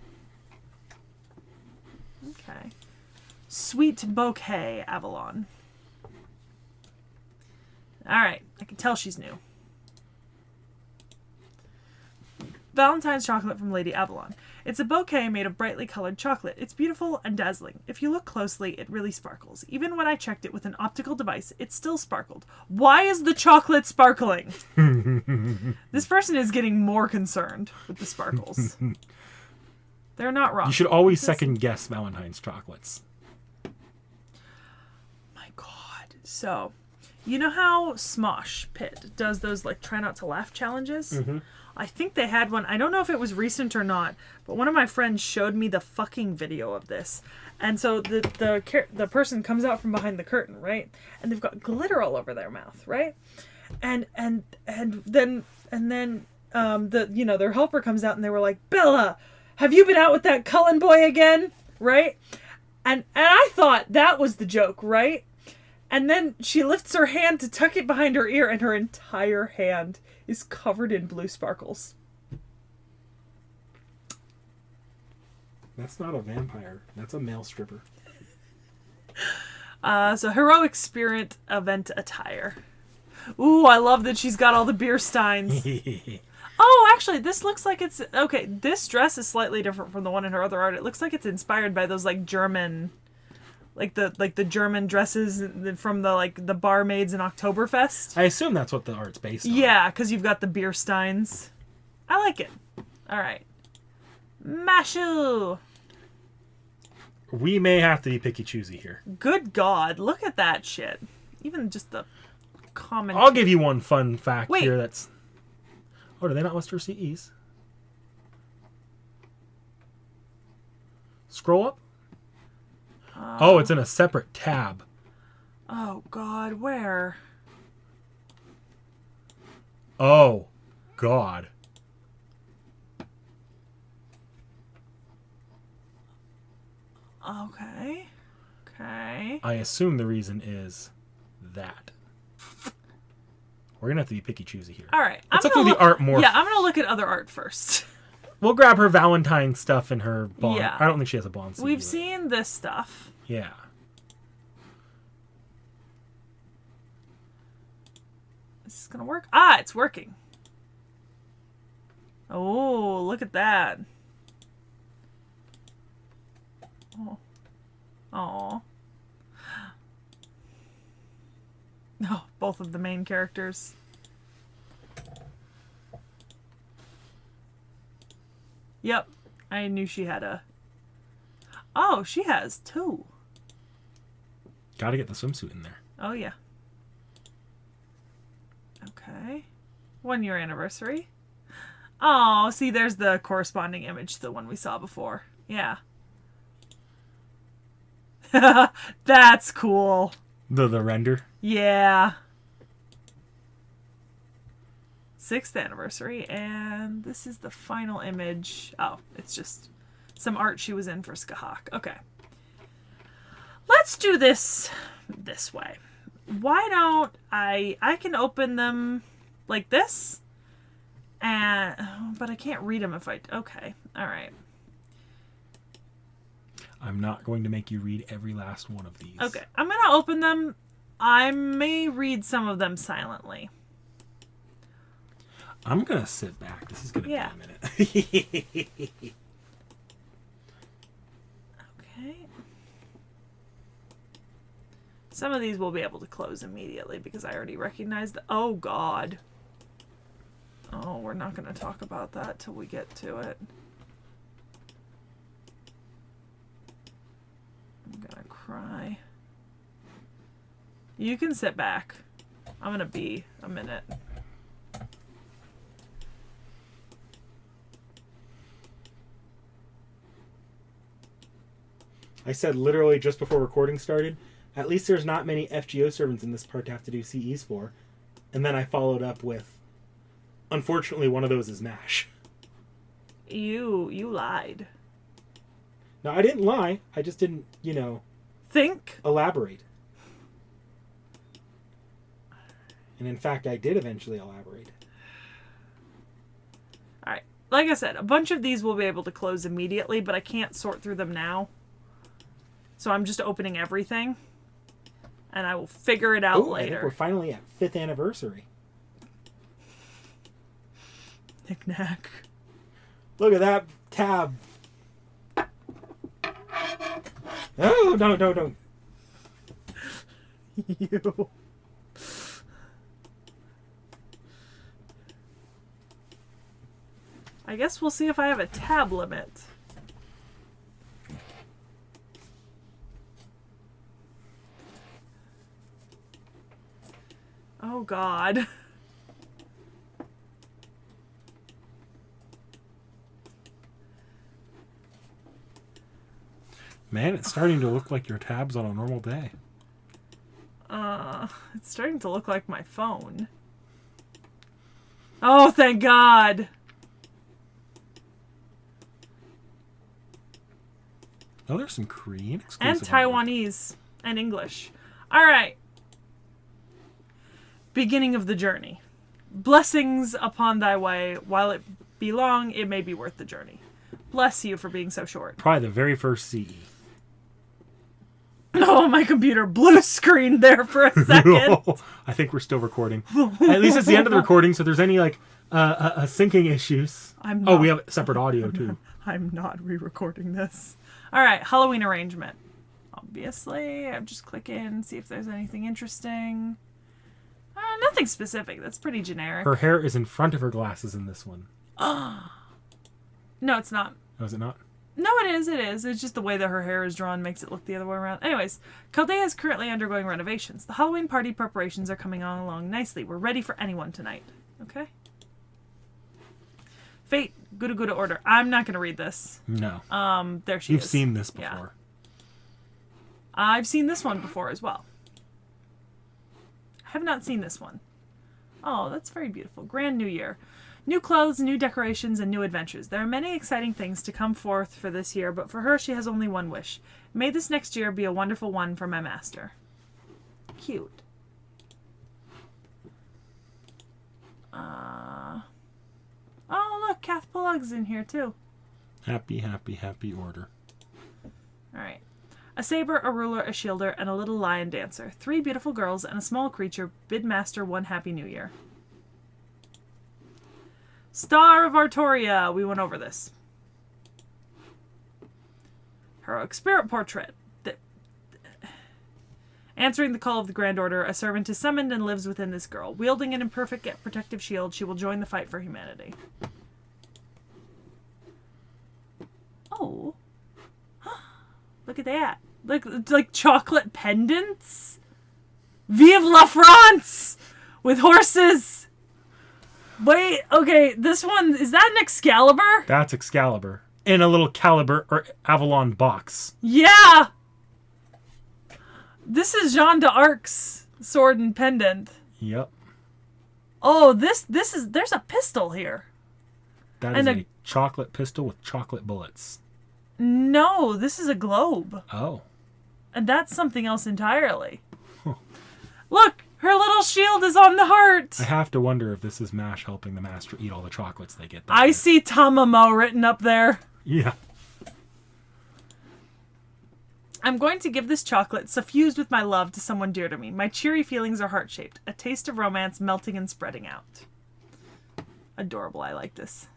Okay. Sweet Bouquet, Avalon. Alright, I can tell she's new. Valentine's chocolate from Lady Avalon. It's a bouquet made of brightly colored chocolate. It's beautiful and dazzling. If you look closely, it really sparkles. Even when I checked it with an optical device, it still sparkled. Why is the chocolate sparkling? This person is getting more concerned with the sparkles. They're not wrong. You should always second guess Valentine's chocolates. My God. So, you know how Smosh Pit does those like try not to laugh challenges? Mm-hmm. I think they had one. I don't know if it was recent or not, but one of my friends showed me the fucking video of this. And so the person comes out from behind the curtain, right? And they've got glitter all over their mouth, right? And then their helper comes out and they were like, "Bella, have you been out with that Cullen boy again?" Right? And I thought that was the joke, right? And then she lifts her hand to tuck it behind her ear, and her entire hand is covered in blue sparkles. That's not a vampire. That's a male stripper. So heroic spirit event attire. Ooh, I love that she's got all the beer steins. Oh, actually, this looks like it's... Okay, this dress is slightly different from the one in her other art. It looks like it's inspired by those, like, German... Like the German dresses from the barmaids in Oktoberfest. I assume that's what the art's based on. Yeah, because you've got the beer steins. I like it. All right. Mashu. We may have to be picky choosy here. Good God, look at that shit. Even just the common. I'll give you one fun fact Wait. here that's... Oh, do they not list her CEs? Scroll up. Oh, it's in a separate tab. Oh God, where? Oh, God. Okay. Okay. I assume the reason is that. We're going to have to be picky choosy here. All right. Let's look through the art more. Yeah, I'm gonna look at other art first. We'll grab her Valentine stuff and her bond. Yeah. I don't think she has a bond. CE, We've but- seen this stuff. Yeah. Is this gonna work? Ah, it's working. Oh, look at that. Oh. Oh. Oh, both of the main characters. Yep. I knew she had a... Oh, she has two. Gotta get the swimsuit in there. Oh, yeah. Okay. 1 year anniversary. Oh, see, there's the corresponding image to the one we saw before. Yeah. That's cool. The render. Yeah. 6th anniversary, and this is the final image. Oh, it's just some art she was in for Skahak. Okay. Let's do this way. Why don't I can open them like this, and but I can't read them if I... Okay, all right. I'm not going to make you read every last one of these. Okay, I'm going to open them. I may read some of them silently. I'm going to sit back. This is going to Yeah. be a minute. Okay. Some of these we'll be able to close immediately because I already recognize the... Oh, God. Oh, we're not going to talk about that till we get to it. I'm going to cry. You can sit back. I'm going to be a minute. I said literally just before recording started, at least there's not many FGO servants in this part to have to do CEs for. And then I followed up with, unfortunately, one of those is MASH. You lied. No, I didn't lie. I just didn't, Think. elaborate. And in fact, I did eventually elaborate. All right. Like I said, a bunch of these we'll be able to close immediately, but I can't sort through them now. So I'm just opening everything. And I will figure it out Ooh, I think later. we're finally at 5th anniversary. Knick-knack. Look at that tab. Oh, no, no, no. You. I guess we'll see if I have a tab limit. Oh, God. Man, it's starting to look like your tabs on a normal day. It's starting to look like my phone. Oh, thank God. Oh, there's some Korean exclusive. And artwork. Taiwanese and English. All right. Beginning of the journey. Blessings upon thy way. While it be long, it may be worth the journey. Bless you for being so short. Probably the very first CE. Oh, my computer blue screen there for a second. I think we're still recording. At least it's the end of the recording, so if there's any syncing issues. Oh, we have separate audio too. I'm not re-recording this. All right, Halloween arrangement. Obviously, I'm just clicking, see if there's anything interesting. Nothing specific. That's pretty generic. Her hair is in front of her glasses in this one. No, it's not. Oh, is it not? No, it is. It's just the way that her hair is drawn makes it look the other way around. Anyways, Chaldea is currently undergoing renovations. The Halloween party preparations are coming on along nicely. We're ready for anyone tonight. Okay? Fate, Guda order. I'm not going to read this. No. There she You've is. seen this before. Yeah. I've seen this one before as well. I have not seen this one. Oh, that's very beautiful. Grand New Year. New clothes, new decorations, and new adventures. There are many exciting things to come forth for this year, but for her, she has only one wish. May this next year be a wonderful one for my master. Cute. Oh, look, Kath Pelug's in here, too. Happy order. All right. A saber, a ruler, a shielder, and a little lion dancer. 3 beautiful girls and a small creature bid master one happy new year. Star of Arthuria. We went over this. Heroic spirit portrait. Answering the call of the Grand Order, a servant is summoned and lives within this girl. Wielding an imperfect yet protective shield, she will join the fight for humanity. Oh. Look at that. Like chocolate pendants? Vive la France! With horses! Wait, okay, this one, is that an Excalibur? That's Excalibur. In a little Caliber or Avalon box. Yeah! This is Jeanne d'Arc's sword and pendant. Yep. Oh, this is, there's a pistol here. That is a chocolate pistol with chocolate bullets. No, this is a globe. Oh. And that's something else entirely. Huh. Look, her little shield is on the heart. I have to wonder if this is MASH helping the master eat all the chocolates they get. I see Tamamo written up there. Yeah. I'm going to give this chocolate, suffused with my love, to someone dear to me. My cheery feelings are heart-shaped. A taste of romance melting and spreading out. Adorable. I like this.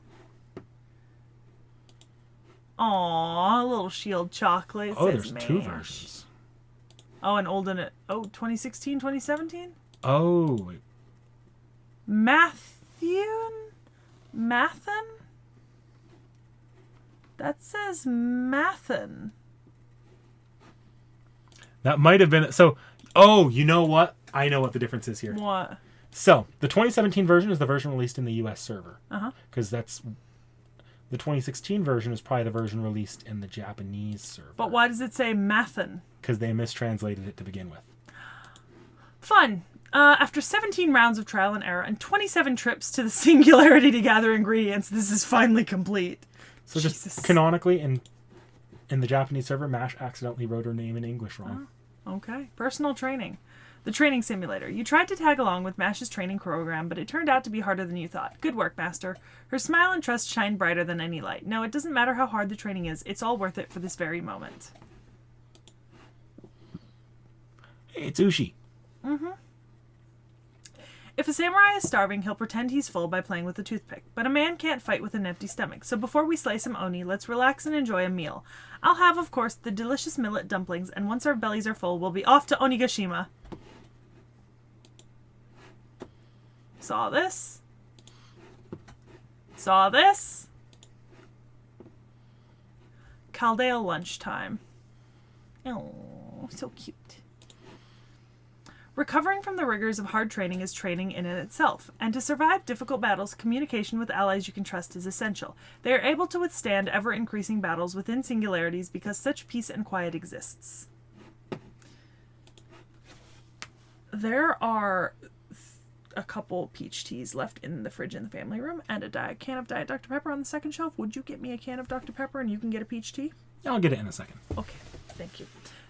Aww, little shield chocolate. It says there's 2 MASH. versions. Oh, and old in it. Oh, 2016, 2017? Oh. Mathen? That says Mathen. That might have been... So, oh, you know what? I know what the difference is here. What? So, the 2017 version is the version released in the US server. Uh-huh. Because that's... The 2016 version is probably the version released in the Japanese server. But why does it say Mathen? Because they mistranslated it to begin with. Fun. After 17 rounds of trial and error and 27 trips to the Singularity to gather ingredients, this is finally complete. So Jesus. just canonically, in the Japanese server, MASH accidentally wrote her name in English wrong. Oh, okay. Personal training. The training simulator. You tried to tag along with MASH's training program, but it turned out to be harder than you thought. Good work, Master. Her smile and trust shine brighter than any light. No, it doesn't matter how hard the training is. It's all worth it for this very moment. Hey, it's Ushi. Mm-hmm. If a samurai is starving, he'll pretend he's full by playing with a toothpick. But a man can't fight with an empty stomach, so before we slay some oni, let's relax and enjoy a meal. I'll have, of course, the delicious millet dumplings, and once our bellies are full, we'll be off to Onigashima. Saw this? Saw this? Chaldea lunchtime. Oh, so cute. Recovering from the rigors of hard training is training in and itself, and to survive difficult battles, communication with allies you can trust is essential. They are able to withstand ever-increasing battles within singularities because such peace and quiet exists. There are a couple peach teas left in the fridge in the family room, and a can of Diet Dr. Pepper on the second shelf. Would you get me a can of Dr. Pepper and you can get a peach tea? I'll get it in a second. Okay, thank you.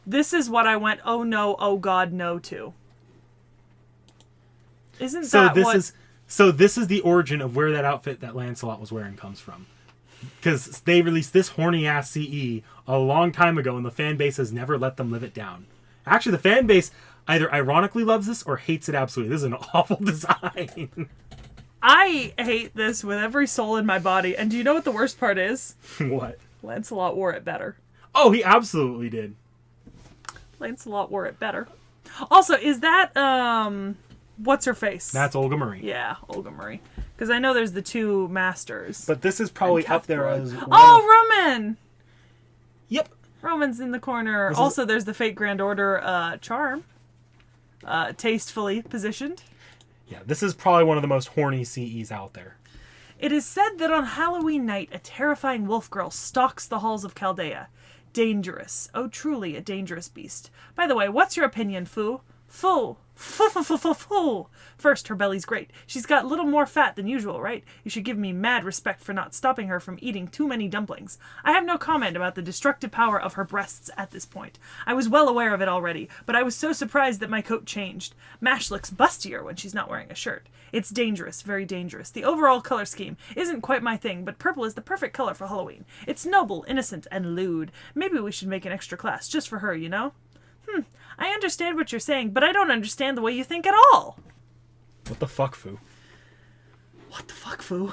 This is what I went, oh no, oh god, no to. Isn't that what... So this is the origin of where that outfit that Lancelot was wearing comes from. Because they released this horny-ass CE a long time ago, and the fan base has never let them live it down. Actually, the fan base either ironically loves this or hates it absolutely. This is an awful design. I hate this with every soul in my body, and do you know what the worst part is? What? Lancelot wore it better. Oh, he absolutely did. Lancelot wore it better. Also, is that, what's her face? That's Olga Marie. Yeah, Olga Marie. Because I know there's the 2 masters. But this is probably up there as... Oh, Roman! Yep. Roman's in the corner. This Also, there's the Fate Grand Order charm. Tastefully positioned. Yeah, this is probably one of the most horny CEs out there. It is said that on Halloween night, a terrifying wolf girl stalks the halls of Chaldea. Dangerous. Oh, truly a dangerous beast. By the way, what's your opinion, Fu? Fu. Fu, fu, fu, fu, fu. First, her belly's great. She's got a little more fat than usual, right? You should give me mad respect for not stopping her from eating too many dumplings. I have no comment about the destructive power of her breasts at this point. I was well aware of it already, but I was so surprised that my coat changed. Mash looks bustier when she's not wearing a shirt. It's dangerous, very dangerous. The overall color scheme isn't quite my thing, but purple is the perfect color for Halloween. It's noble, innocent, and lewd. Maybe we should make an extra class just for her, you know? I understand what you're saying, but I don't understand the way you think at all. What the fuck, Fu? What the fuck, Fu?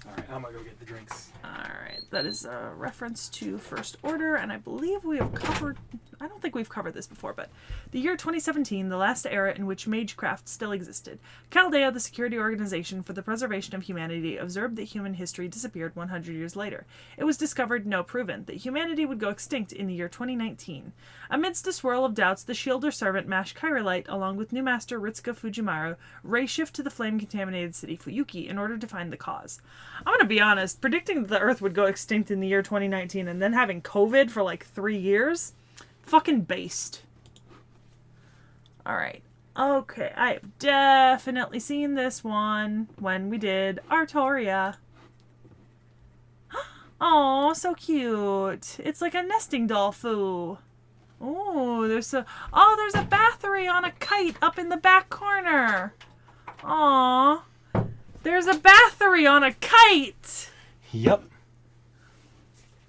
Alright, I'm gonna go get the drinks. Alright, that is a reference to First Order, and I believe we have covered... I don't think we've covered this before, but the year 2017, the last era in which magecraft still existed. Chaldea, the security organization for the preservation of humanity, observed that human history disappeared 100 years later. It was discovered, no proven, that humanity would go extinct in the year 2019. Amidst a swirl of doubts, the Shielder servant Mash Kyrillite, along with new master Ritsuka Fujimaru, ray-shift to the flame-contaminated city Fuyuki in order to find the cause. I'm gonna be honest, predicting that the Earth would go extinct in the year 2019 and then having COVID for like 3 years... fucking based. Alright. Okay, I have definitely seen this one when we did Arthuria. Oh, so cute. It's like a nesting doll foo. Oh, there's a battery on a kite up in the back corner. Aw. There's a battery on a kite. Yep.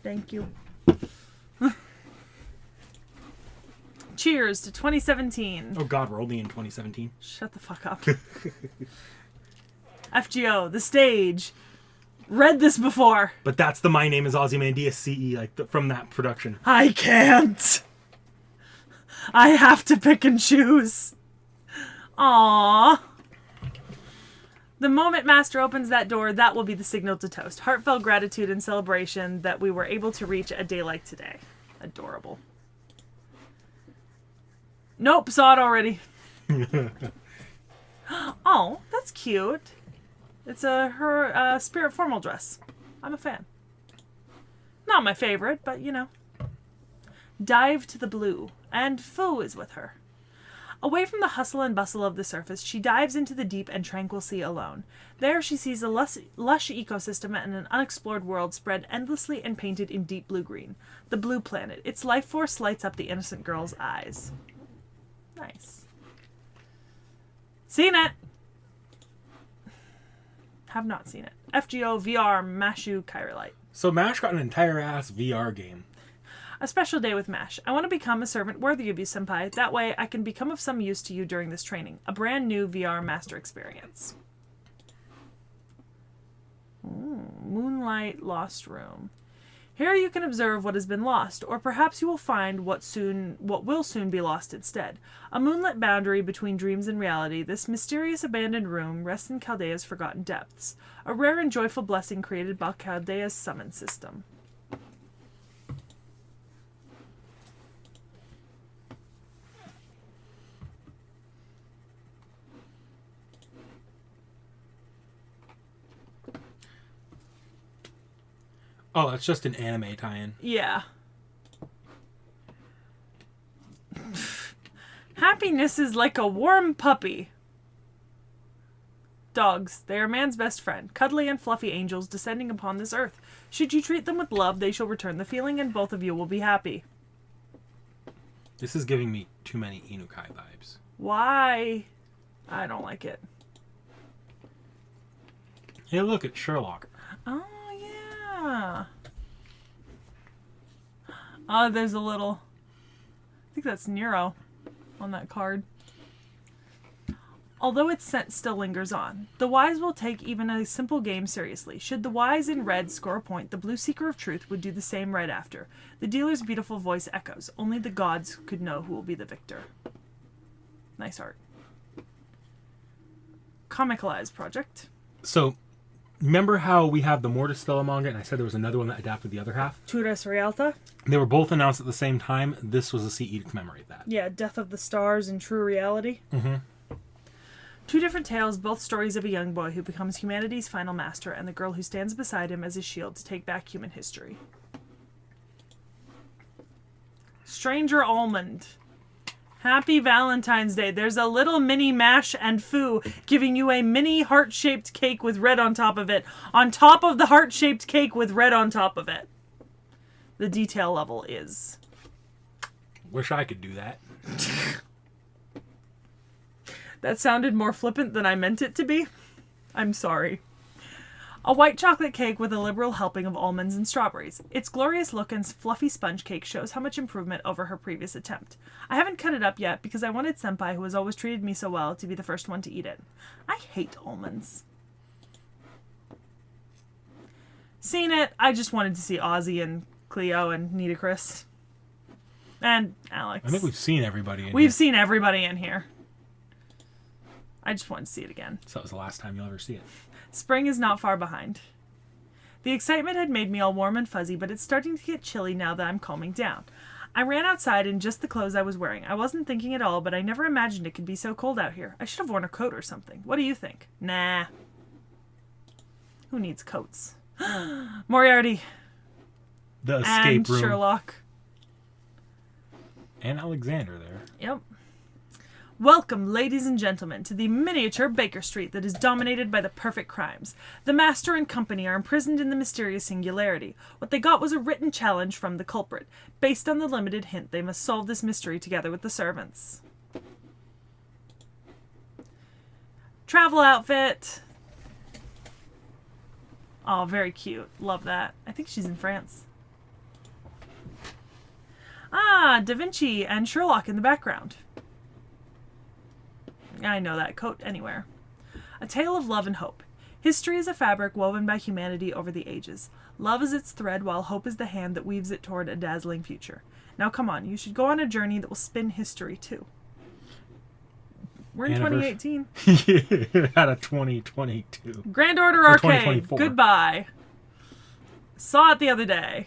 Thank you. Cheers to 2017. Oh god, we're only in 2017. Shut the fuck up. FGO, the stage. Read this before. But that's the My Name is Ozymandias CE, like, from that production. I can't. I have to pick and choose. Aww. The moment Master opens that door, that will be the signal to toast. Heartfelt gratitude and celebration that we were able to reach a day like today. Adorable. Nope, saw it already. Oh, that's cute. It's her spirit formal dress. I'm a fan. Not my favorite, but you know. Dive to the blue, and Fu is with her. Away from the hustle and bustle of the surface, she dives into the deep and tranquil sea alone. There she sees a lush ecosystem and an unexplored world spread endlessly and painted in deep blue-green. The blue planet. Its life force lights up the innocent girl's eyes. Nice. Seen it! Have not seen it. FGO VR Mashu Kyrillite. So MASH got an entire ass VR game. A special day with MASH. I want to become a servant worthy of you, senpai. That way I can become of some use to you during this training. A brand new VR master experience. Moonlight Lost Room. Here you can observe what has been lost, or perhaps you will find what will soon be lost instead. A moonlit boundary between dreams and reality, this mysterious abandoned room rests in Chaldea's forgotten depths, a rare and joyful blessing created by Chaldea's summon system. Oh, that's just an anime tie-in. Yeah. Happiness is like a warm puppy. Dogs, they are man's best friend, cuddly and fluffy angels descending upon this earth. Should you treat them with love, they shall return the feeling and both of you will be happy. This is giving me too many Inukai vibes. Why? I don't like it. Hey, look, it's Sherlock. Oh, yeah. Oh, there's a little... I think that's Nero on that card. Although its scent still lingers on, the wise will take even a simple game seriously. Should the wise in red score a point, the blue seeker of truth would do the same right after. The dealer's beautiful voice echoes. Only the gods could know who will be the victor. Nice art. Comicalized project. So, remember how we have the Morte Stella manga, and I said there was another one that adapted the other half? Turas Realta? They were both announced at the same time. This was a CE to commemorate that. Yeah, Death of the Stars and True Reality. Mm-hmm. Two different tales, both stories of a young boy who becomes humanity's final master and the girl who stands beside him as his shield to take back human history. Stranger Almond. Happy Valentine's Day. There's a little mini mash and foo giving you a mini heart-shaped cake with red on top of it. On top of the heart-shaped cake with red on top of it. The detail level is... Wish I could do that. That sounded more flippant than I meant it to be. I'm sorry. A white chocolate cake with a liberal helping of almonds and strawberries. Its glorious look and fluffy sponge cake shows how much improvement over her previous attempt. I haven't cut it up yet because I wanted Senpai, who has always treated me so well, to be the first one to eat it. I hate almonds. Seen it, I just wanted to see Ozzy and Cleo and Nitocris. And Alex. I think we've seen everybody in here. We've seen everybody in here. I just wanted to see it again. So that was the last time you'll ever see it. Spring is not far behind. The excitement had made me all warm and fuzzy, but it's starting to get chilly now that I'm calming down. I ran outside in just the clothes I was wearing. I wasn't thinking at all, but I never imagined it could be so cold out here. I should have worn a coat or something. What do you think? Nah. Who needs coats? Moriarty. The escape and room. Sherlock. And Alexander there. Yep. Welcome, ladies and gentlemen, to the miniature Baker Street that is dominated by the perfect crimes. The master and company are imprisoned in the mysterious singularity. What they got was a written challenge from the culprit. Based on the limited hint, they must solve this mystery together with the servants. Travel outfit. Oh, very cute. Love that. I think she's in France. Ah, Da Vinci and Sherlock in the background. I know that coat anywhere. A tale of love and hope. History is a fabric woven by humanity over the ages. Love is its thread, while hope is the hand that weaves it toward a dazzling future. Now come on, you should go on a journey that will spin history too. We're in 2018. Out of 2022. Grand Order Or Arcade. 2024. Goodbye. Saw it the other day.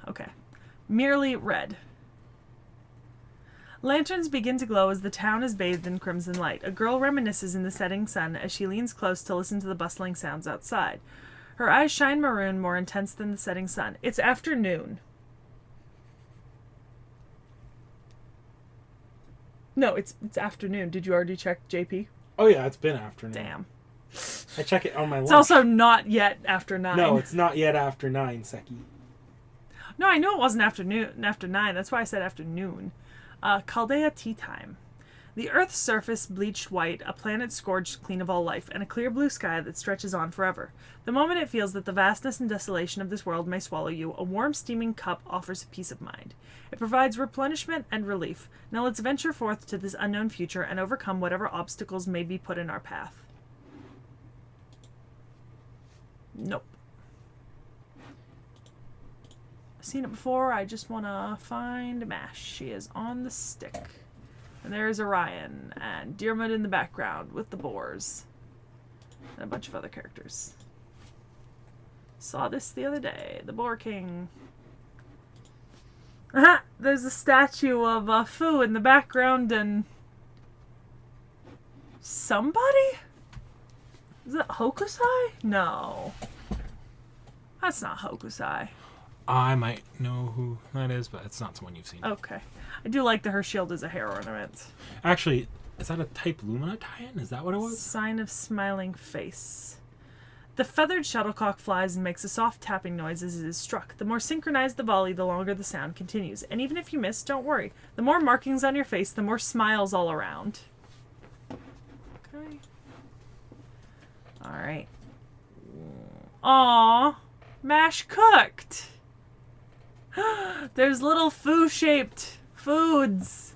Okay. Merely red. Lanterns begin to glow as the town is bathed in crimson light. A girl reminisces in the setting sun as she leans close to listen to the bustling sounds outside. Her eyes shine maroon, more intense than the setting sun. It's afternoon. No, it's afternoon. Did you already check JP? Oh yeah, it's been afternoon. Damn. I check it on my lunch. It's also not yet after 9. No, it's not yet after 9, Sekhie. No, I know it wasn't after 9. That's why I said afternoon. Chaldea tea time. The Earth's surface bleached white, a planet scourged clean of all life, and a clear blue sky that stretches on forever. The moment it feels that the vastness and desolation of this world may swallow you, a warm steaming cup offers peace of mind. It provides replenishment and relief. Now let's venture forth to this unknown future and overcome whatever obstacles may be put in our path. Nope. I've seen it before. I just want to find Mash. She is on the stick. And there's Orion and Diarmuid in the background with the boars. And a bunch of other characters. Saw this the other day. The Boar King. Aha! There's a statue of Fu in the background and... somebody? Is it Hokusai? No. That's not Hokusai. I might know who that is, but it's not someone you've seen. Okay. I do like that her shield is a hair ornament. Actually, is that a Type Lumina tie-in? Is that what it was? Sign of smiling face. The feathered shuttlecock flies and makes a soft tapping noise as it is struck. The more synchronized the volley, the longer the sound continues. And even if you miss, don't worry. The more markings on your face, the more smiles all around. Okay. Alright. Aww. Mash cooked. There's little foo-shaped foods.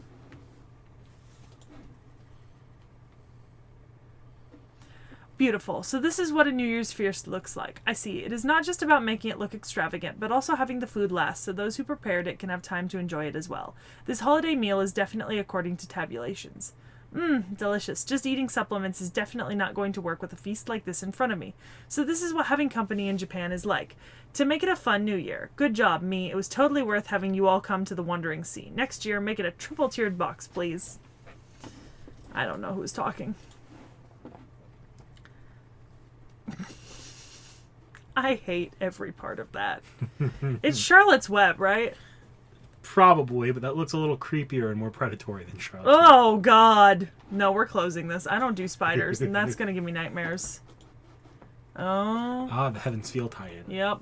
Beautiful. So this is what a New Year's feast looks like. I see. It is not just about making it look extravagant, but also having the food last so those who prepared it can have time to enjoy it as well. This holiday meal is definitely according to tabulations. Delicious. Just eating supplements is definitely not going to work with a feast like this in front of me. So this is what having company in Japan is like. To make it a fun new year. Good job, me. It was totally worth having you all come to the Wandering Sea. Next year, make it a triple-tiered box, please. I don't know who's talking. I hate every part of that. It's Charlotte's Web, right? Probably, but that looks a little creepier and more predatory than Charlotte's Web. Oh, God. No, we're closing this. I don't do spiders, and that's going to give me nightmares. Oh. Ah, the Heaven's Feel tie-in. Yep.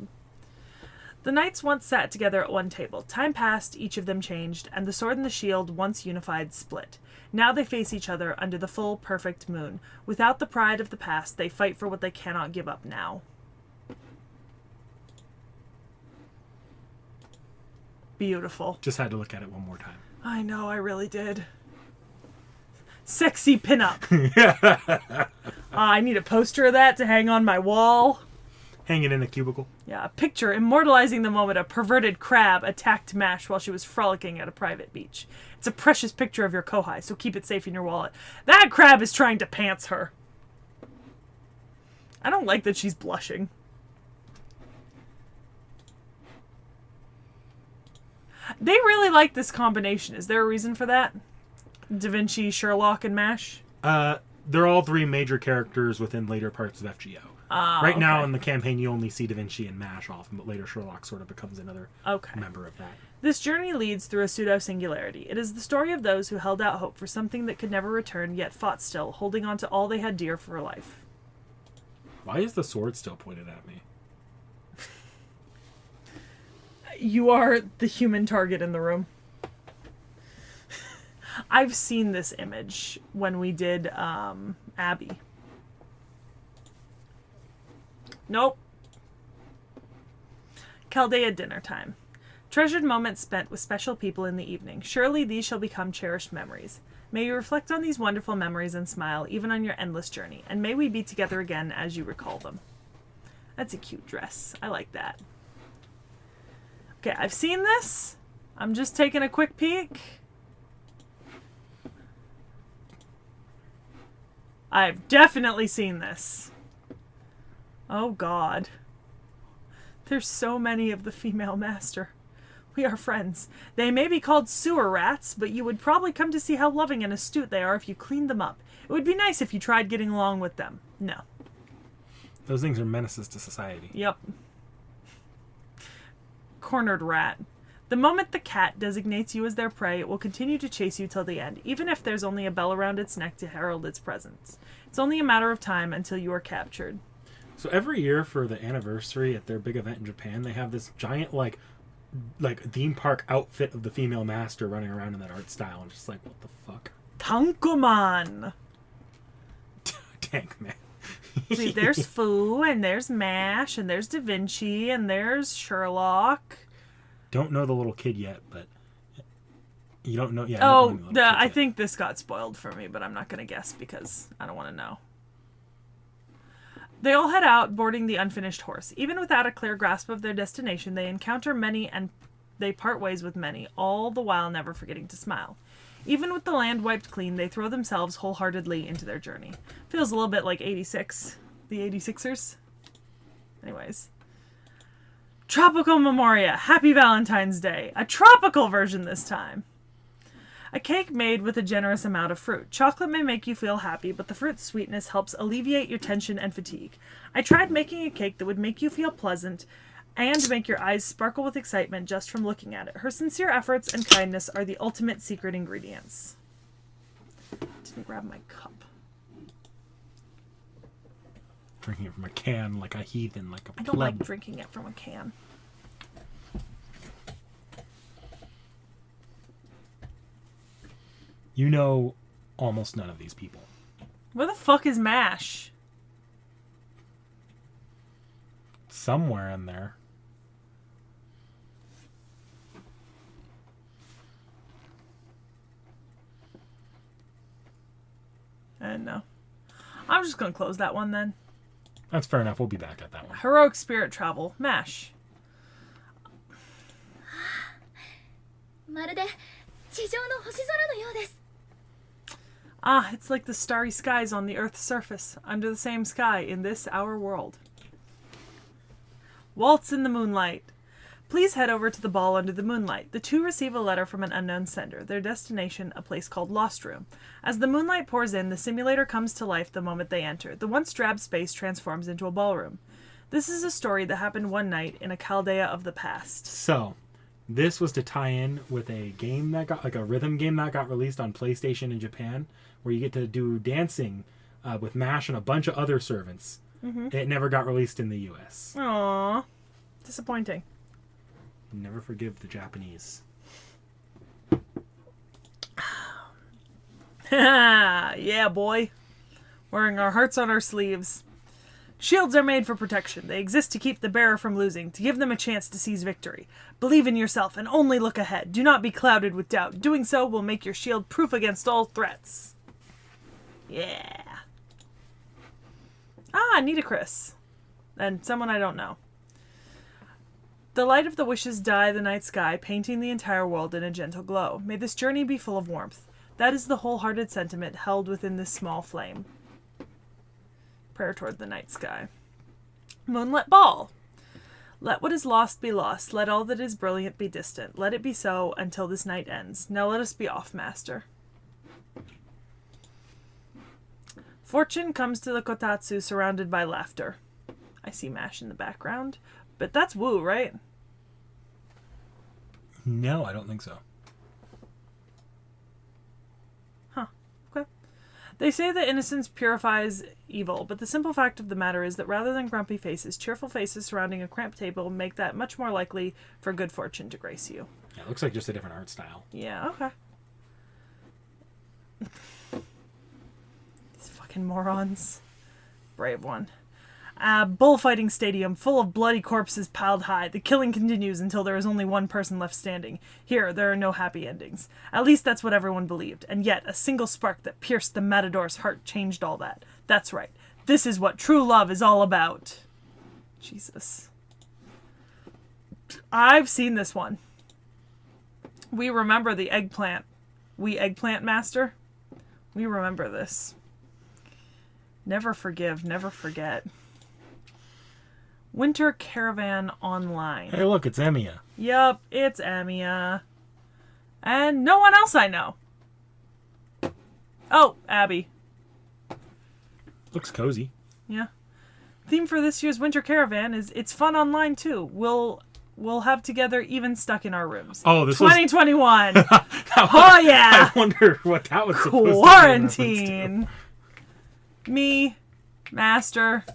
The knights once sat together at one table. Time passed, each of them changed, and the sword and the shield, once unified, split. Now they face each other under the full, perfect moon. Without the pride of the past, they fight for what they cannot give up now. Beautiful. Just had to look at it one more time. I know, I really did. Sexy pinup. I need a poster of that to hang on my wall. Hang it in a cubicle. Yeah, a picture immortalizing the moment a perverted crab attacked Mash while she was frolicking at a private beach. It's a precious picture of your kohai, so keep it safe in your wallet. That crab is trying to pants her. I don't like that she's blushing. They really like this combination. Is there a reason for that? Da Vinci, Sherlock, and Mash? They're all three major characters within later parts of FGO. Right now in the campaign, you only see Da Vinci and Mash often, but later Sherlock sort of becomes another member of that. This journey leads through a pseudo-singularity. It is the story of those who held out hope for something that could never return, yet fought still, holding on to all they had dear for life. Why is the sword still pointed at me? You are the human target in the room. I've seen this image when we did Abby. Nope. Chaldea dinner time. Treasured moments spent with special people in the evening. Surely these shall become cherished memories. May you reflect on these wonderful memories and smile, even on your endless journey. And may we be together again as you recall them. That's a cute dress. I like that. Okay, I've seen this. I'm just taking a quick peek. I've definitely seen this. Oh, God. There's so many of the female master. We are friends. They may be called sewer rats, but you would probably come to see how loving and astute they are if you cleaned them up. It would be nice if you tried getting along with them. No. Those things are menaces to society. Yep. Cornered rat. The moment the cat designates you as their prey, it will continue to chase you till the end, even if there's only a bell around its neck to herald its presence. It's only a matter of time until you are captured. So every year for the anniversary at their big event in Japan, they have this giant, like theme park outfit of the female master running around in that art style. And just like, what the fuck? Tankuman! Tank man. See, there's Fu, and there's Mash, and there's Da Vinci, and there's Sherlock. Don't know the little kid yet, but you don't know. Yeah. Oh, I think this got spoiled for me, but I'm not going to guess because I don't want to know. They all head out, boarding the unfinished horse. Even without a clear grasp of their destination, they encounter many and they part ways with many, all the while never forgetting to smile. Even with the land wiped clean, they throw themselves wholeheartedly into their journey. Feels a little bit like 86. The 86ers. Anyways. Tropical Memoria. Happy Valentine's Day. A tropical version this time. A cake made with a generous amount of fruit. Chocolate may make you feel happy, but the fruit's sweetness helps alleviate your tension and fatigue. I tried making a cake that would make you feel pleasant and make your eyes sparkle with excitement just from looking at it. Her sincere efforts and kindness are the ultimate secret ingredients. Didn't grab my cup. Drinking it from a can like a heathen, like a I don't like drinking it from a can. You know almost none of these people. Where the fuck is Mash? Somewhere in there. No. I'm just gonna close that one then. That's fair enough. We'll be back at that one. Heroic spirit travel. Mash. まるで地上の星空のようです。Ah, it's like the starry skies on the Earth's surface, under the same sky in this our world. Waltz in the moonlight. Please head over to the ball under the moonlight. The two receive a letter from an unknown sender. Their destination, a place called Lost Room. As the moonlight pours in, the simulator comes to life the moment they enter. The once drab space transforms into a ballroom. This is a story that happened one night in a Chaldea of the past. So, this was to tie in with a game that got, like a rhythm game that got released on PlayStation in Japan, where you get to do dancing with MASH and a bunch of other servants. Mm-hmm. It never got released in the US. Aww. Disappointing. Never forgive the Japanese. Yeah, boy. Wearing our hearts on our sleeves. Shields are made for protection. They exist to keep the bearer from losing, to give them a chance to seize victory. Believe in yourself and only look ahead. Do not be clouded with doubt. Doing so will make your shield proof against all threats. Yeah. Ah, Nitocris. And someone I don't know. The light of the wishes dye the night sky, painting the entire world in a gentle glow. May this journey be full of warmth. That is the wholehearted sentiment held within this small flame. Prayer toward the night sky. Moonlit ball. Let what is lost be lost. Let all that is brilliant be distant. Let it be so until this night ends. Now let us be off, master. Fortune comes to the kotatsu surrounded by laughter. I see MASH in the background. But that's woo, right? No, I don't think so. Huh. Okay. They say that innocence purifies evil, but the simple fact of the matter is that rather than grumpy faces, cheerful faces surrounding a cramped table make that much more likely for good fortune to grace you. Yeah, it looks like just a different art style. Yeah, okay. These fucking morons. Brave one. Bullfighting stadium full of bloody corpses piled high. The killing continues until there is only one person left standing. Here, there are no happy endings. At least that's what everyone believed. And yet, a single spark that pierced the matador's heart changed all that. That's right. This is what true love is all about. Jesus. I've seen this one. We remember the eggplant. We eggplant master. We remember this. Never forgive, never forget. Winter Caravan Online. Hey, look, it's Emiya. Yup, it's Emiya. And no one else I know. Oh, Abby. Looks cozy. Yeah. Theme for this year's Winter Caravan is it's fun online too. We'll have together even stuck in our rooms. Oh, this 2021. was... Oh yeah. I wonder what that was supposed to be. Quarantine. Me, Master,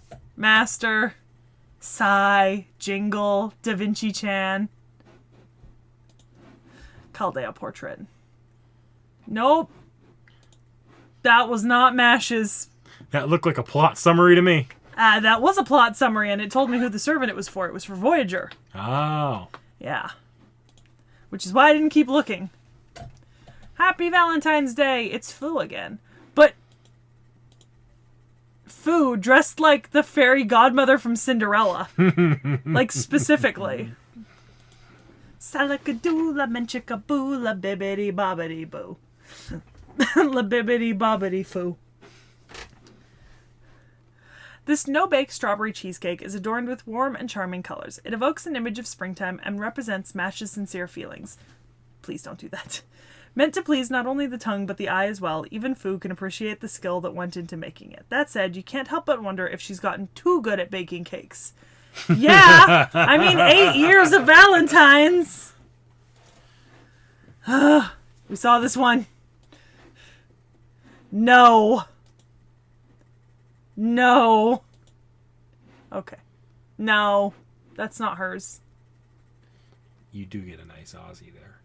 Sai, Jingle, Da Vinci Chan. Chaldea portrait. Nope. That was not MASH's. That looked like a plot summary to me. That was a plot summary, and it told me who the servant it was for. It was for Voyager. Oh. Yeah. Which is why I didn't keep looking. Happy Valentine's Day. It's Fu again. But Fu dressed like the fairy godmother from Cinderella. Like, specifically. Salakadoola menchikaboola bibbidi bobbidi boo. La bibbidi bobbidi foo. This no-bake strawberry cheesecake is adorned with warm and charming colors. It evokes an image of springtime and represents MASH's sincere feelings. Please don't do that. Meant to please not only the tongue but the eye as well, even Fu can appreciate the skill that went into making it. That said, you can't help but wonder if she's gotten too good at baking cakes. Yeah! I mean, 8 years of Valentine's! We saw this one. No. No. Okay. No. That's not hers. You do get a nice Aussie there.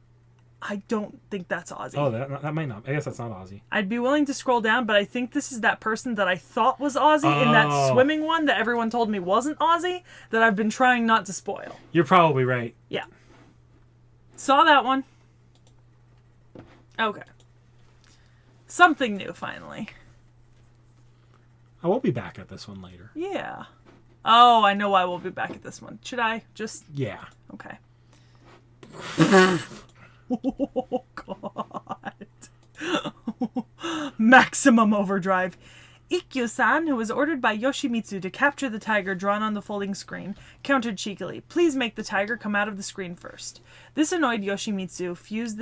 I don't think that's Aussie. Oh, that might not. I guess that's not Aussie. I'd be willing to scroll down, but I think this is that person that I thought was Aussie in that swimming one that everyone told me wasn't Aussie that I've been trying not to spoil. You're probably right. Yeah. Saw that one. Okay. Something new, finally. I will be back at this one later. Yeah. Oh, I know why we'll be back at this one. Should I just... Yeah. Okay. Oh, God. Maximum overdrive. Ikkyu-san, who was ordered by Yoshimitsu to capture the tiger drawn on the folding screen, countered cheekily, "Please make the tiger come out of the screen first." This annoyed Yoshimitsu, fused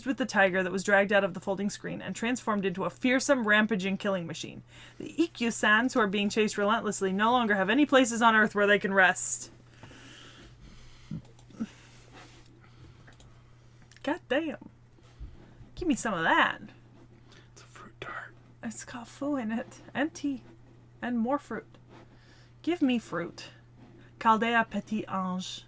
with the tiger that was dragged out of the folding screen and transformed into a fearsome, rampaging killing machine. The Ikkyu-sans, who are being chased relentlessly, no longer have any places on Earth where they can rest. God damn. Give me some of that. It's a fruit tart. It's got foo in it. And tea. And more fruit. Give me fruit. Chaldea Petit Ange.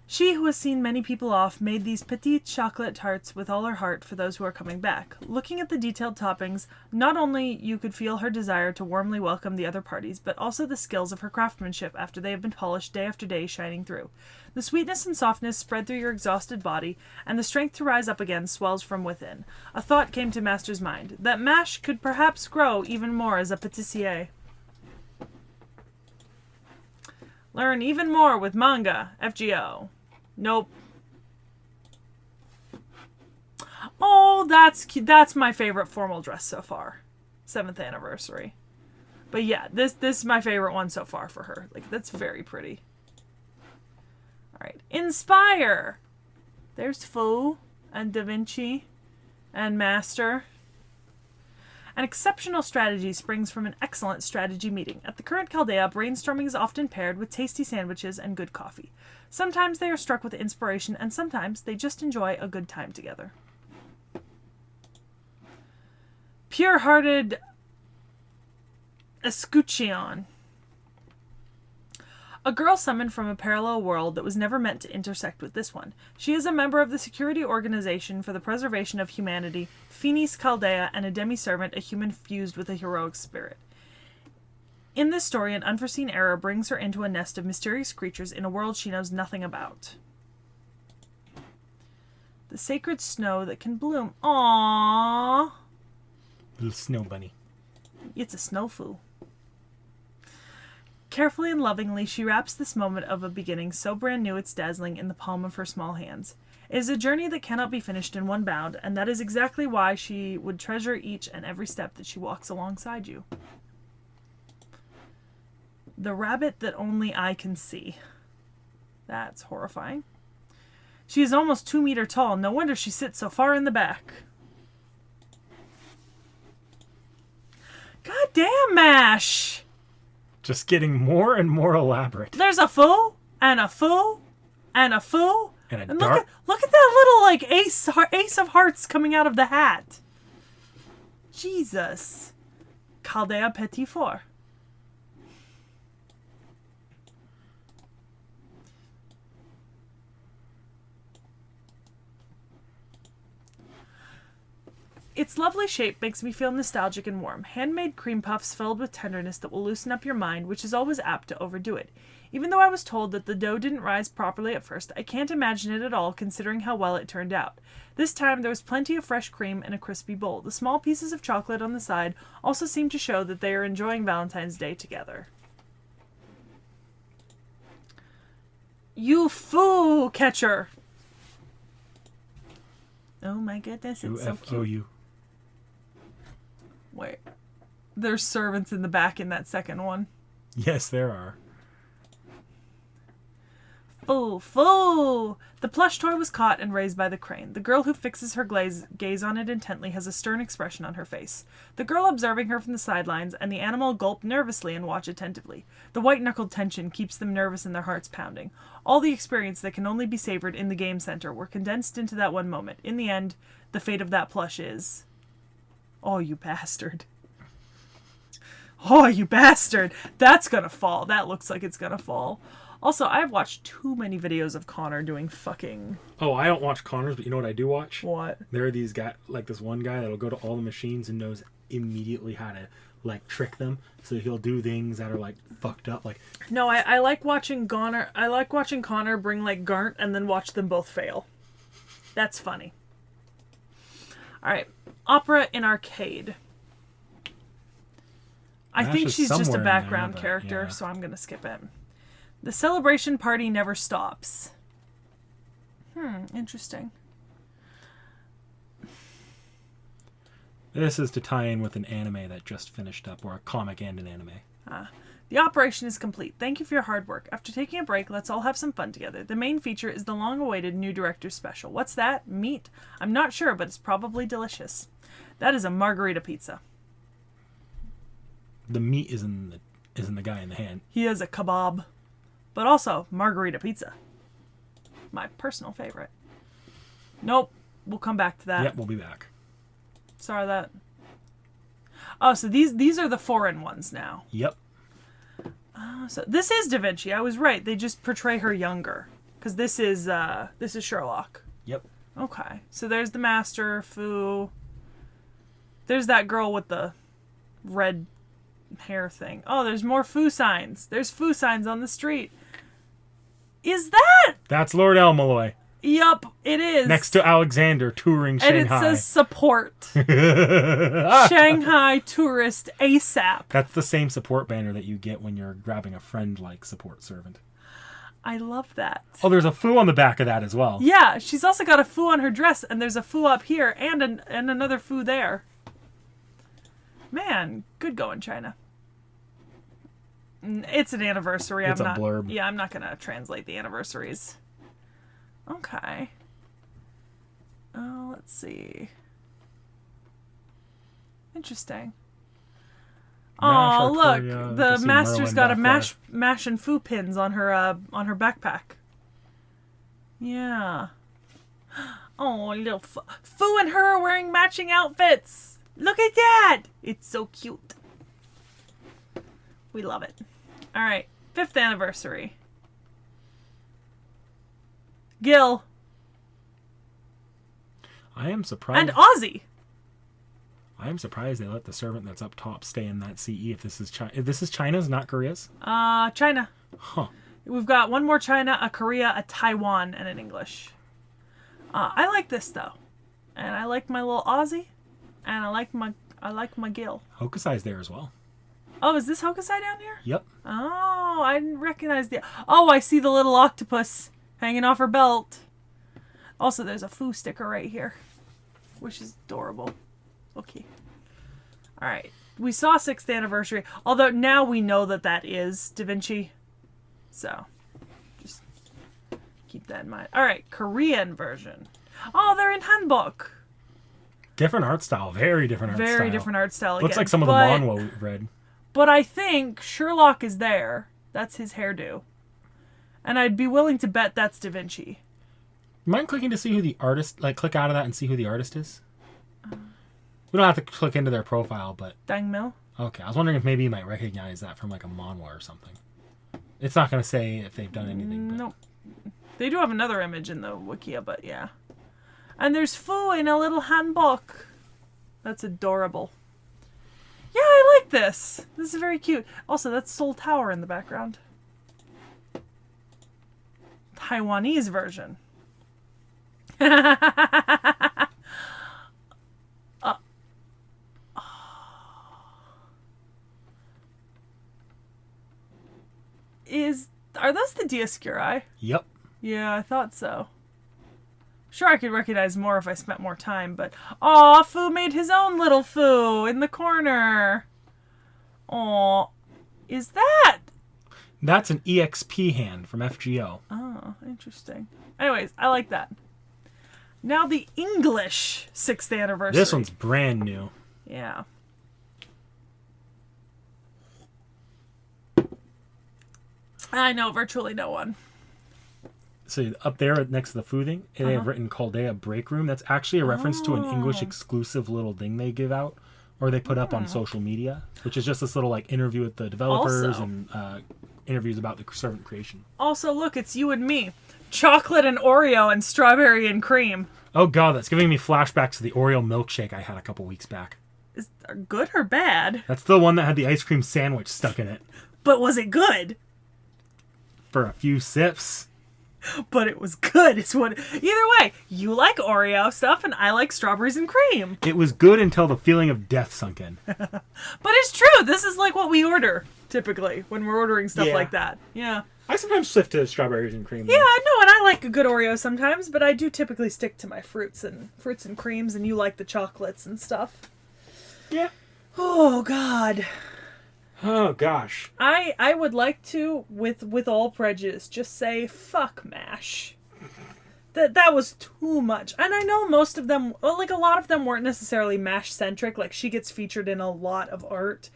She, who has seen many people off, made these petite chocolate tarts with all her heart for those who are coming back. Looking at the detailed toppings, not only you could feel her desire to warmly welcome the other parties, but also the skills of her craftsmanship after they have been polished day after day shining through. The sweetness and softness spread through your exhausted body, and the strength to rise up again swells from within. A thought came to Master's mind, that MASH could perhaps grow even more as a patissier. Learn even more with manga, FGO. Nope. Oh, that's cute. That's my favorite formal dress so far. 7th anniversary. But yeah, this is my favorite one so far for her. Like, that's very pretty. Alright. Inspire! There's Fu and Da Vinci and Master. An exceptional strategy springs from an excellent strategy meeting. At the current Chaldea, brainstorming is often paired with tasty sandwiches and good coffee. Sometimes they are struck with inspiration, and sometimes they just enjoy a good time together. Pure-hearted Escutcheon. A girl summoned from a parallel world that was never meant to intersect with this one. She is a member of the Security Organization for the Preservation of Humanity, Finis Chaldea, and a demi-servant, a human fused with a heroic spirit. In this story, an unforeseen error brings her into a nest of mysterious creatures in a world she knows nothing about. The sacred snow that can bloom. Aww. Little snow bunny. It's a snowfoo. Carefully and lovingly, she wraps this moment of a beginning so brand new it's dazzling in the palm of her small hands. It is a journey that cannot be finished in one bound, and that is exactly why she would treasure each and every step that she walks alongside you. The rabbit that only I can see. That's horrifying. She is almost 2 meters tall. No wonder she sits so far in the back. God damn, MASH! Just getting more and more elaborate. There's a fool, and a fool, and a fool. And And look at that little, like, ace of hearts coming out of the hat. Jesus. Chaldea Petit Four. Its lovely shape makes me feel nostalgic and warm. Handmade cream puffs filled with tenderness that will loosen up your mind, which is always apt to overdo it. Even though I was told that the dough didn't rise properly at first, I can't imagine it at all considering how well it turned out. This time there was plenty of fresh cream and a crispy bowl. The small pieces of chocolate on the side also seem to show that they are enjoying Valentine's Day together. You foo catcher! Oh my goodness, it's so cute. UFOU. Wait. There's servants in the back in that second one. Yes, there are. Foo! The plush toy was caught and raised by the crane. The girl who fixes her gaze on it intently has a stern expression on her face. The girl observing her from the sidelines, and the animal gulp nervously and watch attentively. The white-knuckled tension keeps them nervous and their hearts pounding. All the experience that can only be savored in the game center were condensed into that one moment. In the end, the fate of that plush is... Oh, you bastard. Oh, you bastard! That's gonna fall. That looks like it's gonna fall. Also, I've watched too many videos of Connor doing fucking... Oh, I don't watch Connors, but you know what I do watch? What? There are these guys, like this one guy that'll go to all the machines and knows immediately how to, like, trick them. So he'll do things that are, like, fucked up. Like, No, I like watching Connor. I like watching Connor bring, like, Garnt and then watch them both fail. That's funny. Alright. Opera in Arcade. I Ash think is she's just a somewhere in there, background but, character, yeah. so I'm gonna skip it. The celebration party never stops. Interesting. This is to tie in with an anime that just finished up, or a comic and an anime. The operation is complete. Thank you for your hard work. After taking a break, let's all have some fun together. The main feature is the long-awaited new director's special. What's that? Meat? I'm not sure, but it's probably delicious. That is a margarita pizza. The meat is in the guy in the hand. He is a kebab. But also, margarita pizza. My personal favorite. Nope. We'll come back to that. Yep, we'll be back. Sorry that. Oh, so these are the foreign ones now. Yep. So this is Da Vinci. I was right. They just portray her younger. Because this is Sherlock. Yep. Okay. So there's the master, Fu. There's that girl with the red hair thing. Oh, there's more Fu signs. There's Fu signs on the street. Is that? That's Lord Elmaloy. Yup, it is. Next to Alexander touring Shanghai. And it says support. Shanghai tourist ASAP. That's the same support banner that you get when you're grabbing a friend-like support servant. I love that. Oh, there's a Fu on the back of that as well. Yeah, she's also got a Fu on her dress, and there's a Fu up here, and another Fu there. Man, good going, China. It's an anniversary. It's a blurb. Yeah, I'm not going to translate the anniversaries. Okay. Let's see. Interesting. Oh, look, Arthuria. the See master's Merlin got a back mash and Fu pins on her backpack. Yeah. Oh, little Fu and her are wearing matching outfits. Look at that. It's so cute. We love it. All right, 5th anniversary. Gil. I am surprised. And Ozzy. I am surprised they let the servant that's up top stay in that CE. If this is China's, not Korea's. China. Huh. We've got one more China, a Korea, a Taiwan, and an English. I like this though, and I like my little Ozzy, and I like my Gil. Hokusai's there as well. Oh, is this Hokusai down here? Yep. Oh, I didn't recognize the. Oh, I see the little octopus hanging off her belt. Also, there's a Fu sticker right here, which is adorable. Okay. All right. We saw 6th anniversary, although now we know that is Da Vinci. So, just keep that in mind. All right, Korean version. Oh, they're in handbook. Different art style. Very different art style. Very different art style again. Looks like some of the manhwa we've read. But I think Sherlock is there. That's his hairdo. And I'd be willing to bet that's Da Vinci. You mind clicking to see who the artist... Like, click out of that and see who the artist is? We don't have to click into their profile, but... Dang Mill? Okay, I was wondering if maybe you might recognize that from, like, a manhwa or something. It's not going to say if they've done anything, but... Nope. They do have another image in the Wikia, but yeah. And there's Fu in a little handbook. That's adorable. Yeah, I like this. This is very cute. Also, that's Seoul Tower in the background. Taiwanese version. Are those the Dioscuri? Yep. Yeah, I thought so. Sure, I could recognize more if I spent more time, but... Aw, Fu made his own little Fu in the corner. Aw, is that? That's an EXP hand from FGO. Oh, interesting. Anyways, I like that. Now the English 6th anniversary. This one's brand new. Yeah. I know virtually no one. So up there next to the Fu thing, they have written Chaldea Break Room. That's actually a reference to an English exclusive little thing they give out, or they put up on social media, which is just this little like interview with the developers Also, and interviews about the servant creation. Also, look, it's you and me. Chocolate and Oreo and strawberry and cream. Oh god, that's giving me flashbacks to the Oreo milkshake I had a couple weeks back. Is good or bad? That's the one that had the ice cream sandwich stuck in it. But was it good? For a few sips. But it was good. It's what. Either way, you like Oreo stuff, and I like strawberries and cream. It was good until the feeling of death sunk in. But it's true. This is like what we order typically when we're ordering stuff Yeah. like that. Yeah. I sometimes shift to strawberries and cream. Yeah, I know, and I like a good Oreo sometimes, but I do typically stick to my fruits and creams, and you like the chocolates and stuff. Yeah. Oh God. Oh gosh. I would like to, with all prejudice, just say fuck MASH. That was too much. And I know most of them, well, like a lot of them weren't necessarily MASH centric. Like she gets featured in a lot of art,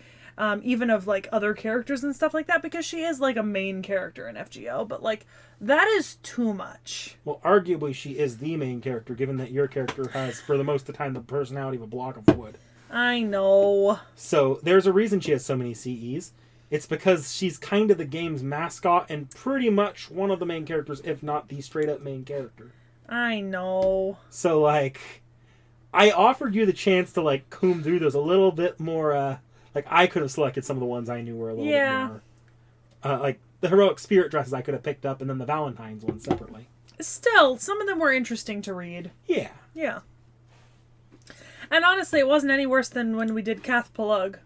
even of like other characters and stuff like that, because she is like a main character in FGO. But like that is too much. Well, arguably she is the main character, given that your character has, for the most of the time, the personality of a block of wood. I know. So there's a reason she has so many CEs. It's because she's kind of the game's mascot and pretty much one of the main characters, if not the straight up main character. I know. So like, I offered you the chance to like comb through those a little bit more. Like I could have selected some of the ones I knew were a little bit more. Like the heroic spirit dresses I could have picked up, and then the Valentine's one separately. Still, some of them were interesting to read. Yeah. Yeah. And honestly, it wasn't any worse than when we did Cath Palug.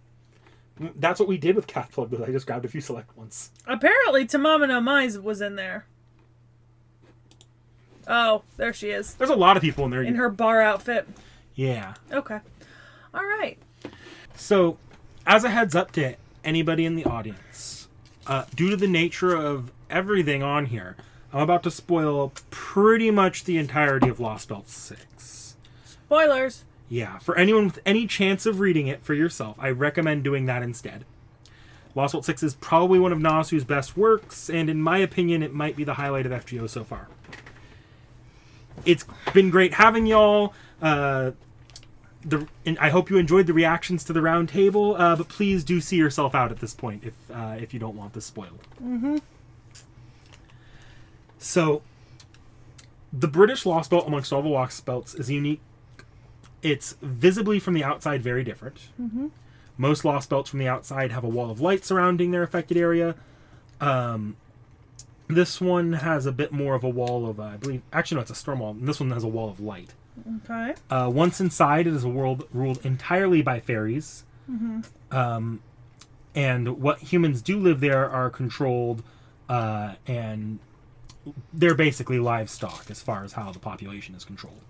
That's what we did with Cath Plug, but I just grabbed a few select ones. Apparently, Tamama no Mai was in there. Oh, there she is. There's a lot of people in there. In her bar outfit. Yeah. Okay. All right. So, as a heads up to anybody in the audience, due to the nature of everything on here, I'm about to spoil pretty much the entirety of Lostbelt 6. Spoilers. Yeah, for anyone with any chance of reading it for yourself, I recommend doing that instead. Lostbelt 6 is probably one of Nasu's best works, and in my opinion, it might be the highlight of FGO so far. It's been great having y'all. And I hope you enjoyed the reactions to the round table, but please do see yourself out at this point if you don't want this spoiled. Mm-hmm. So, the British Lostbelt amongst all the Lostbelts is unique. It's visibly from the outside very different. Mm-hmm. Most Lostbelts from the outside have a wall of light surrounding their affected area. This one has a bit more of a wall of, I believe, actually no, it's a storm wall, and this one has a wall of light. Okay. Once inside, it is a world ruled entirely by fairies. Mm-hmm. And what humans do live there are controlled, and they're basically livestock as far as how the population is controlled.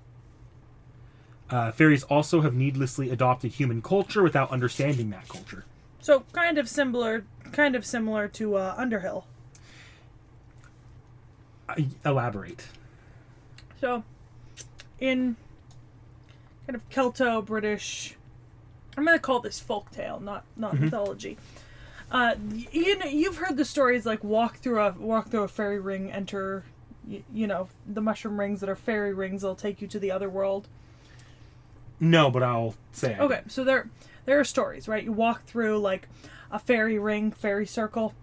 Fairies also have needlessly adopted human culture without understanding that culture. So kind of similar to Underhill. Elaborate. So, in kind of Celto-British, I'm going to call this folktale, not mythology. You've heard the stories like walk through a fairy ring, enter, the mushroom rings that are fairy rings. They'll take you to the other world. No, but I'll say it. Okay, so there are stories, right? You walk through like a fairy ring, fairy circle,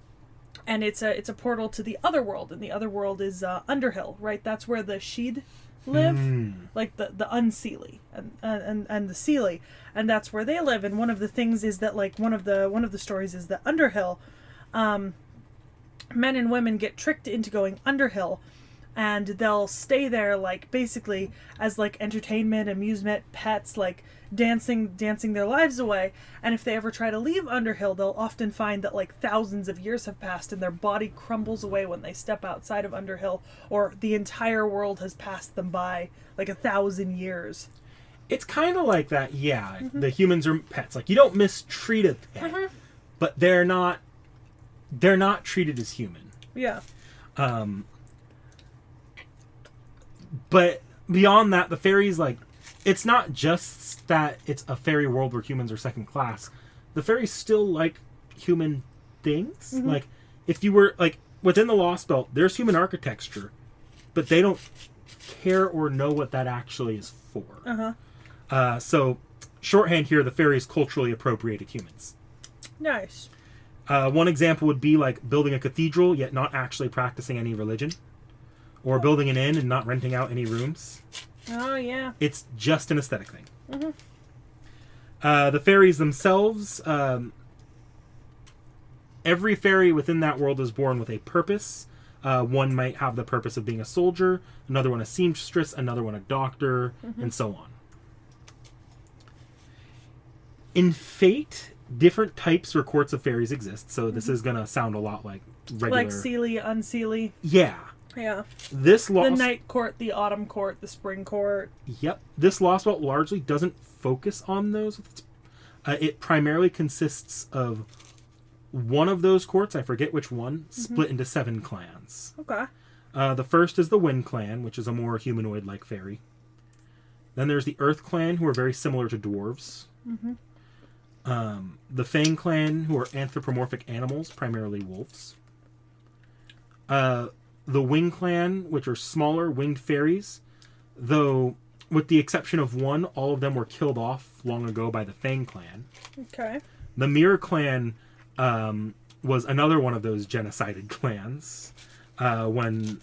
and it's a portal to the other world, and the other world is Underhill, right? That's where the Sheed live, like the Unseelie and the Seelie, and that's where they live. And one of the things is that like one of the stories is that Underhill, men and women get tricked into going Underhill, and they'll stay there like basically as like entertainment, amusement, pets, like dancing their lives away. And if they ever try to leave Underhill, they'll often find that like thousands of years have passed and their body crumbles away when they step outside of Underhill, or the entire world has passed them by like 1,000 years. It's kind of like that, yeah. Mm-hmm. The humans are pets. Like, you don't mistreat a pet, but they're not treated as human. Yeah. But beyond that, the fairies, like, it's not just that it's a fairy world where humans are second class. The fairies still like human things. Mm-hmm. Like, if you were, like, within the Lostbelt, there's human architecture, but they don't care or know what that actually is for. So, shorthand here, the fairies culturally appropriated humans. Nice. One example would be, like, building a cathedral, yet not actually practicing any religion. Or building an inn and not renting out any rooms. Oh, yeah. It's just an aesthetic thing. The fairies themselves, every fairy within that world is born with a purpose. One might have the purpose of being a soldier, another one a seamstress, another one a doctor, and so on. In Fate, different types or courts of fairies exist, so this is going to sound a lot like regular... Like Seelie, Unseelie. Yeah. Yeah. This The night court, the autumn court, the spring court. Yep. This Lostbelt largely doesn't focus on those. It primarily consists of one of those courts, I forget which one, split into 7 clans. Okay. The first is the Wind Clan, which is a more humanoid-like fairy. Then there's the Earth Clan, who are very similar to dwarves. The Fang Clan, who are anthropomorphic animals, primarily wolves. The Wing Clan, which are smaller winged fairies, though with the exception of one, all of them were killed off long ago by the Fang Clan. Okay. The Mirror Clan was another one of those genocided clans when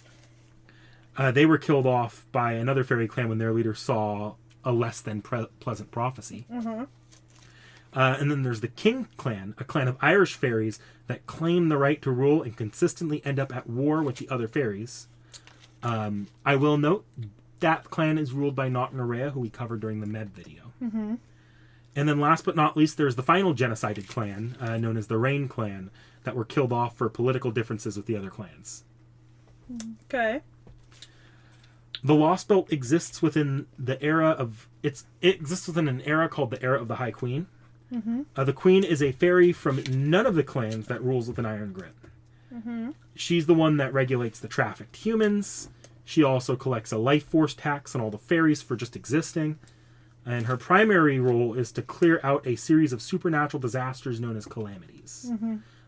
they were killed off by another fairy clan when their leader saw a less than pleasant prophecy. And then there's the King Clan, a clan of Irish fairies that claim the right to rule and consistently end up at war with the other fairies. I will note that clan is ruled by Not Nerea, who we covered during the Med video. And then last but not least, there's the final genocided clan, known as the Rain Clan, that were killed off for political differences with the other clans. Okay. The Lostbelt exists within the era of... It exists within an era called the Era of the High Queen. The Queen is a fairy from none of the clans that rules with an iron grip. She's the one that regulates the trafficked humans. She also collects a life force tax on all the fairies for just existing. And her primary role is to clear out a series of supernatural disasters known as calamities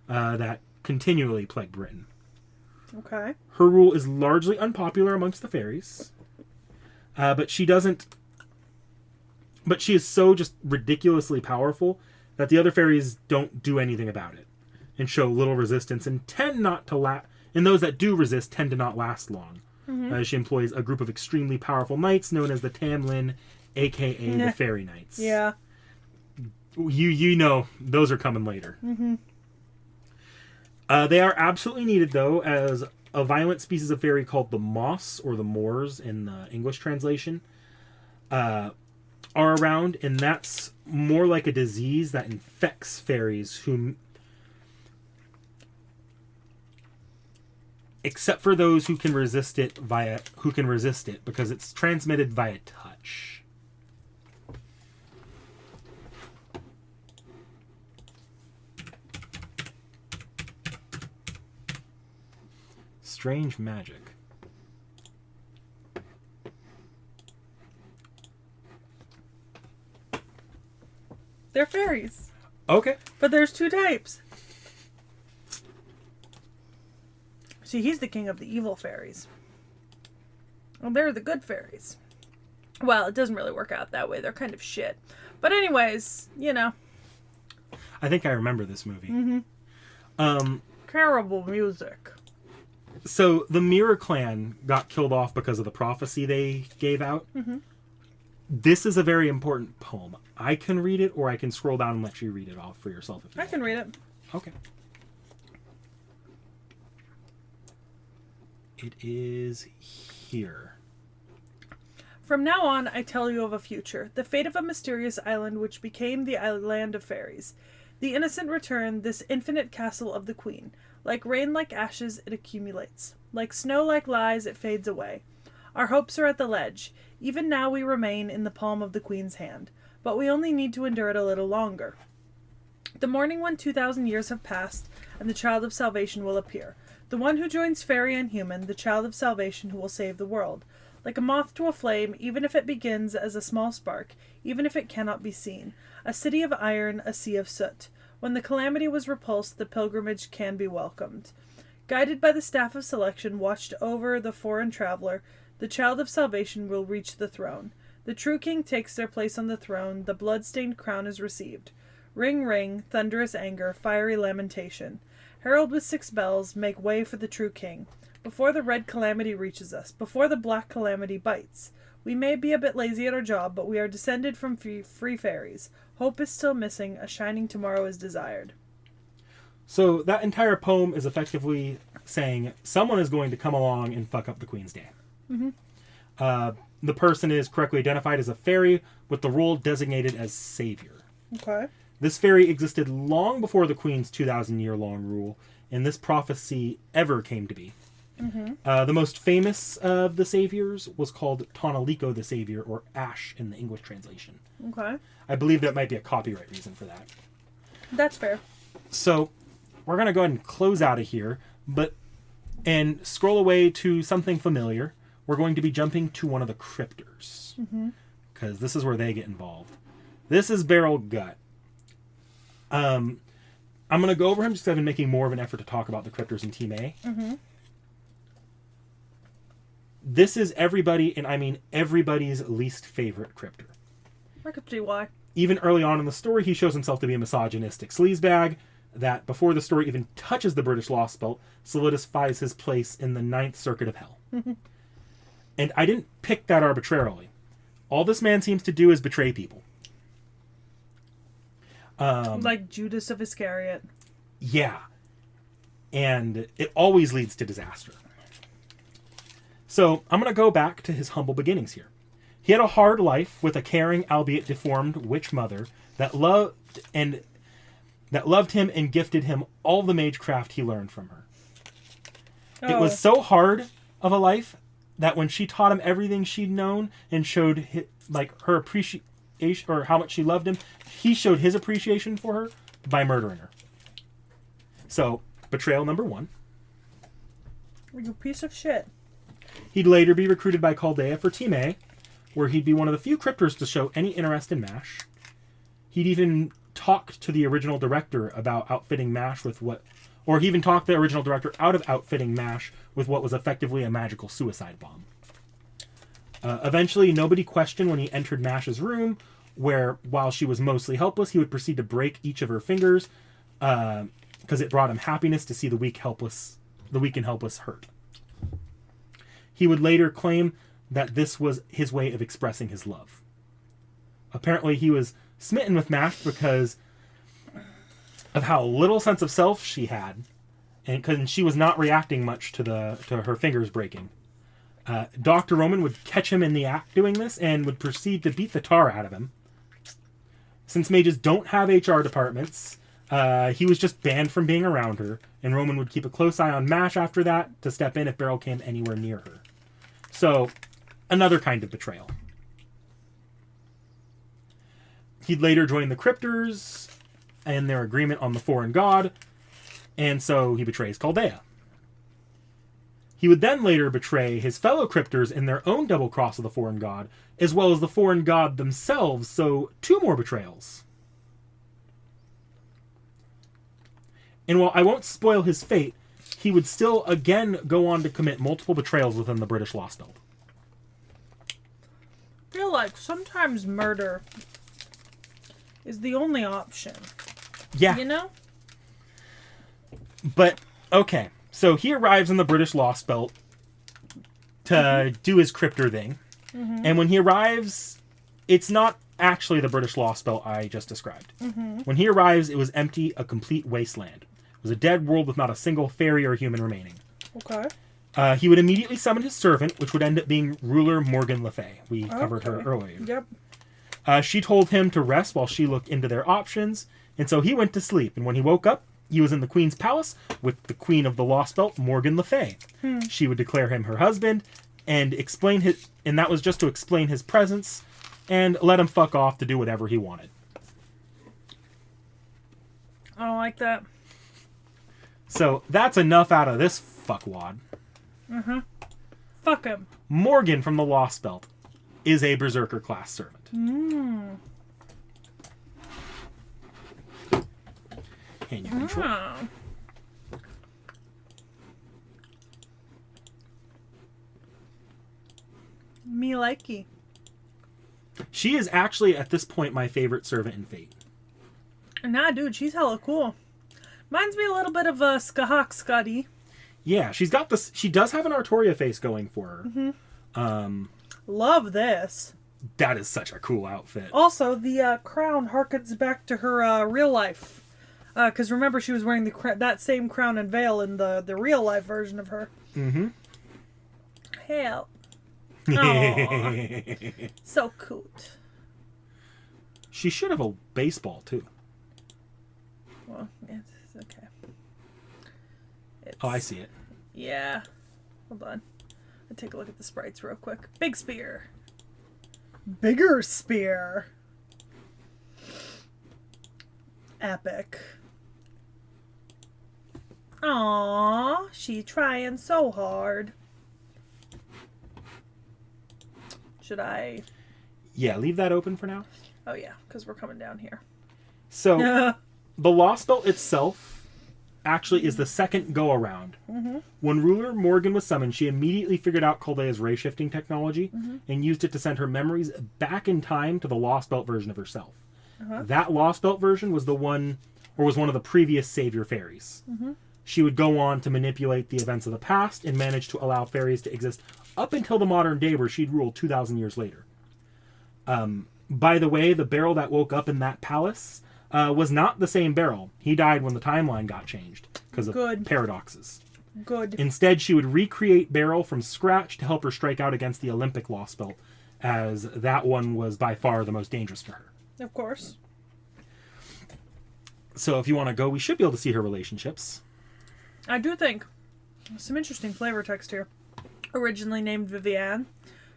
that continually plague Britain. Okay. Her rule is largely unpopular amongst the fairies, but she doesn't... But she is so just ridiculously powerful that the other fairies don't do anything about it and show little resistance and tend not to last. And those that do resist tend to not last long. She employs a group of extremely powerful knights known as the Tamlin, aka the Fairy Knights. Yeah. You know, those are coming later. They are absolutely needed, though, as a violent species of fairy called the Moss, or the Moors in the English translation, are around, and that's more like a disease that infects fairies who... Except for those who can resist it because it's transmitted via touch. Strange magic. They're fairies. Okay. But there's 2 types. See, he's the king of the evil fairies. Well, they're the good fairies. Well, it doesn't really work out that way. They're kind of shit. But anyways, you know. I think I remember this movie. Terrible music. So, the Mirror Clan got killed off because of the prophecy they gave out. This is a very important poem. I can read it, or I can scroll down and let you read it off for yourself. If you I can read it. Okay. It is here. From now on, I tell you of a future, the fate of a mysterious island which became the land of fairies. The innocent return, this infinite castle of the queen. Like rain, like ashes, it accumulates. Like snow, like lies, it fades away. Our hopes are at the ledge. Even now we remain in the palm of the queen's hand. But we only need to endure it a little longer. The morning when 2,000 years have passed, and the child of salvation will appear. The one who joins fairy and human, the child of salvation who will save the world. Like a moth to a flame, even if it begins as a small spark, even if it cannot be seen. A city of iron, a sea of soot. When the calamity was repulsed, the pilgrimage can be welcomed. Guided by the staff of selection watched over the foreign traveler, the child of salvation will reach the throne. The true king takes their place on the throne, the blood-stained crown is received. Ring, ring, thunderous anger, fiery lamentation. Herald with 6 bells, make way for the true king. Before the red calamity reaches us, before the black calamity bites. We may be a bit lazy at our job, but we are descended from free fairies. Hope is still missing, a shining tomorrow is desired. So that entire poem is effectively saying someone is going to come along and fuck up the Queen's day. The person is correctly identified as a fairy with the role designated as savior. Okay. This fairy existed long before the Queen's 2,000-year-long rule, and this prophecy ever came to be. The most famous of the saviors was called Tonalico the Savior, or Ash in the English translation. Okay. I believe that might be a copyright reason for that. That's fair. So we're going to go ahead and close out of here, and scroll away to something familiar. We're going to be jumping to one of the cryptors, because this is where they get involved. This is Beryl Gut. I'm going to go over him just because I've been making more of an effort to talk about the cryptors in Team A. This is everybody, and I mean everybody's least favorite cryptor. I could see why. Even early on in the story, he shows himself to be a misogynistic sleazebag that, before the story even touches the British Lostbelt, solidifies his place in the Ninth Circuit of Hell. And I didn't pick that arbitrarily. All this man seems to do is betray people. Like Judas of Iscariot. Yeah. And it always leads to disaster. So I'm going to go back to his humble beginnings here. He had a hard life with a caring, albeit deformed, witch mother that loved him and gifted him all the magecraft he learned from her. It was so hard of a life that when she taught him everything she'd known and showed her appreciation, or how much she loved him, he showed his appreciation for her by murdering her. So, betrayal number 1. You piece of shit. He'd later be recruited by Chaldea for Team A, where he'd be one of the few cryptors to show any interest in MASH. He'd even talked to the original director about outfitting MASH with he even talked the original director out of outfitting MASH with what was effectively a magical suicide bomb. Eventually, nobody questioned when he entered MASH's room, where, while she was mostly helpless, he would proceed to break each of her fingers, because it brought him happiness to see the weak and helpless hurt. He would later claim that this was his way of expressing his love. Apparently, he was smitten with MASH because of how little sense of self she had, and because she was not reacting much to her fingers breaking. Dr. Roman would catch him in the act doing this and would proceed to beat the tar out of him. Since mages don't have HR departments, he was just banned from being around her, and Roman would keep a close eye on MASH after that to step in if Beryl came anywhere near her. So, another kind of betrayal. He'd later join the Cryptors and their agreement on the foreign god, and so he betrays Chaldea. He would then later betray his fellow Cryptors in their own double cross of the foreign god, as well as the foreign god themselves, so 2 more betrayals. And while I won't spoil his fate, he would still again go on to commit multiple betrayals within the British Lostbelt. I feel like sometimes murder is the only option. Yeah. You know? But, okay. So he arrives in the British Lostbelt to do his cryptor thing. And when he arrives, it's not actually the British Lostbelt I just described. When he arrives, it was empty, a complete wasteland. It was a dead world with not a single fairy or human remaining. Okay. He would immediately summon his servant, which would end up being ruler Morgan Le Fay. We covered her earlier. Yep. She told him to rest while she looked into their options, and so he went to sleep. And when he woke up, he was in the Queen's palace with the Queen of the Lostbelt, Morgan Le Fay. She would declare him her husband, and that was just to explain his presence, and let him fuck off to do whatever he wanted. I don't like that. So that's enough out of this fuckwad. Fuck him. Morgan from the Lostbelt is a Berserker class servant. And you control. Me likey. She is actually, at this point, my favorite servant in Fate. Nah, dude, she's hella cool. Reminds me a little bit of a Skahak Scuddy. Yeah, she's got this. She does have an Arthuria face going for her. Love this. That is such a cool outfit. Also, the crown harkens back to her real life Because remember, she was wearing that same crown and veil in the real life version of her. Mm-hmm. Help. Aww. So cute. She should have a baseball, too. Well, it's okay. Oh, I see it. Yeah. Hold on. I'll take a look at the sprites real quick. Big spear. Bigger spear. Epic. Aww, she trying so hard. Should I? Yeah, leave that open for now. Oh yeah, because we're coming down here. So, the Lostbelt itself actually is the second go-around. Mm-hmm. When ruler Morgan was summoned, she immediately figured out Caldea's ray-shifting technology and used it to send her memories back in time to the Lostbelt version of herself. That Lostbelt version was one of the previous savior fairies. She would go on to manipulate the events of the past and manage to allow fairies to exist up until the modern day, where she'd ruled 2,000 years later. By the way, the Beryl that woke up in that palace was not the same Beryl. He died when the timeline got changed because of paradoxes. Good. Instead, she would recreate Beryl from scratch to help her strike out against the Olympic Lostbelt, as that one was by far the most dangerous to her. Of course. So if you want to go, we should be able to see her relationships. I do think. Some interesting flavor text here. Originally named Viviane,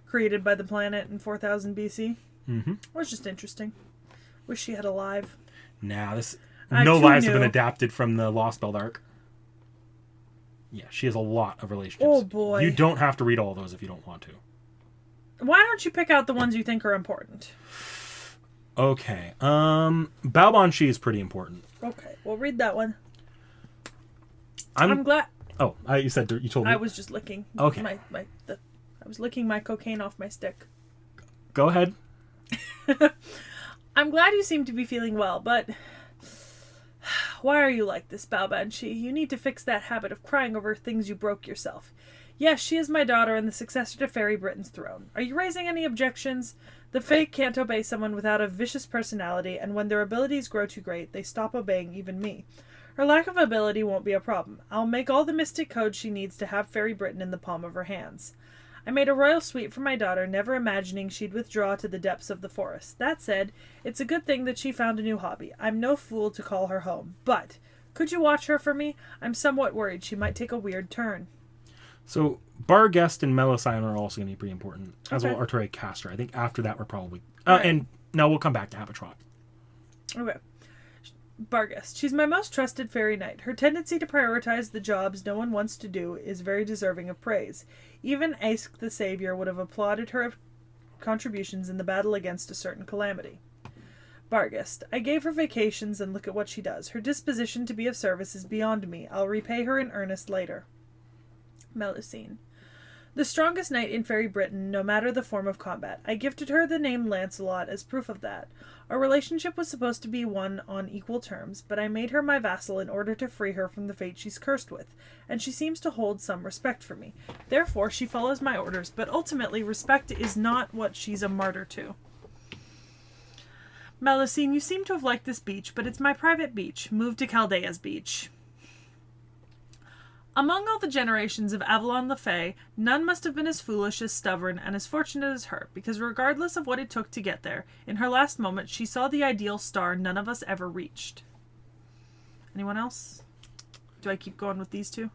created by the planet in 4000 BC. Mm-hmm. Was just interesting. Wish she had a live. Nah, no lives have been adapted from the Lostbelt arc. Yeah, she has a lot of relationships. Oh boy. You don't have to read all those if you don't want to. Why don't you pick out the ones you think are important? Okay. Baobhan Sith is pretty important. Okay, we'll read that one. I'm glad. Oh, you told me. I was just licking. Okay. I was licking my cocaine off my stick. Go ahead. I'm glad you seem to be feeling well, but why are you like this, Baobhan Sith? You need to fix that habit of crying over things you broke yourself. Yes, she is my daughter and the successor to Fairy Britain's throne. Are you raising any objections? The Fae can't obey someone without a vicious personality, and when their abilities grow too great, they stop obeying even me. Her lack of ability won't be a problem. I'll make all the mystic codes she needs to have Fairy Britain in the palm of her hands. I made a royal suite for my daughter, never imagining she'd withdraw to the depths of the forest. That said, it's a good thing that she found a new hobby. I'm no fool to call her home. But, could you watch her for me? I'm somewhat worried she might take a weird turn. So, Barghest and Melusine are also going to be pretty important, as Okay. well as Arthuria Castor. I think after that we're probably... Right. And now we'll come back to Habetrot. Okay. Barghest. She's my most trusted fairy knight. Her tendency to prioritize the jobs no one wants to do is very deserving of praise. Even Aesk the Savior would have applauded her contributions in the battle against a certain calamity. Barghest. I gave her vacations and look at what she does. Her disposition to be of service is beyond me. I'll repay her in earnest later. Melusine. The strongest knight in Fairy Britain, no matter the form of combat. I gifted her the name Lancelot as proof of that. Our relationship was supposed to be one on equal terms, but I made her my vassal in order to free her from the fate she's cursed with, and she seems to hold some respect for me. Therefore, she follows my orders, but ultimately respect is not what she's a martyr to. Melusine, you seem to have liked this beach, but it's my private beach. Move to Caldea's beach. Among all the generations of Avalon the Fae, none must have been as foolish, as stubborn, and as fortunate as her, because regardless of what it took to get there, in her last moment she saw the ideal star none of us ever reached. Anyone else? Do I keep going with these two?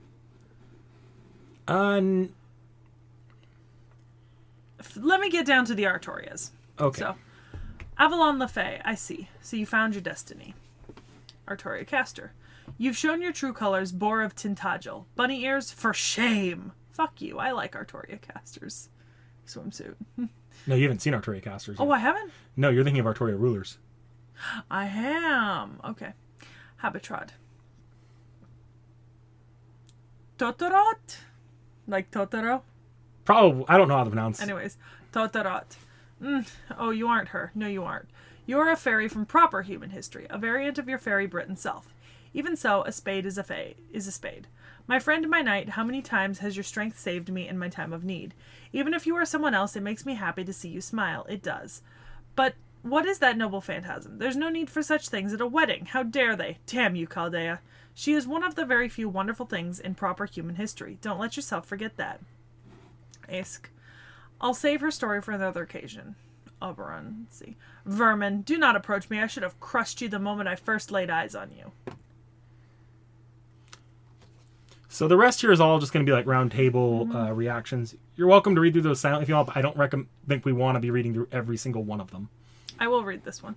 Let me get down to the Arturias. Okay. So, Avalon the Fae, I see. So you found your destiny. Arthuria Castor. You've shown your true colors, Boar of Tintagel. Bunny ears, for shame! Fuck you, I like Arthuria Castor's swimsuit. No, you haven't seen Arthuria Castors yet. Oh, I haven't? No, you're thinking of Arthuria Rulers. I am. Okay. Habetrot. Totorot? Like Totoro? Probably, I don't know how to pronounce. Anyways, Totorot. Oh, you aren't her. No, you aren't. You are a fairy from proper human history, a variant of your Fairy Britain self. Even so, a spade is a spade. My friend, my knight, how many times has your strength saved me in my time of need? Even if you are someone else, it makes me happy to see you smile. It does. But What is that noble phantasm? There's no need for such things at a wedding. How dare they? Damn you, Chaldea. She is one of the very few wonderful things in proper human history. Don't let yourself forget that. Ask. I'll save her story for another occasion. Oberon. Let's see. Vermin, do not approach me. I should have crushed you the moment I first laid eyes on you. So the rest here is all just going to be like round table reactions. You're welcome to read through those silently if you want, but I don't think we want to be reading through every single one of them. I will read this one.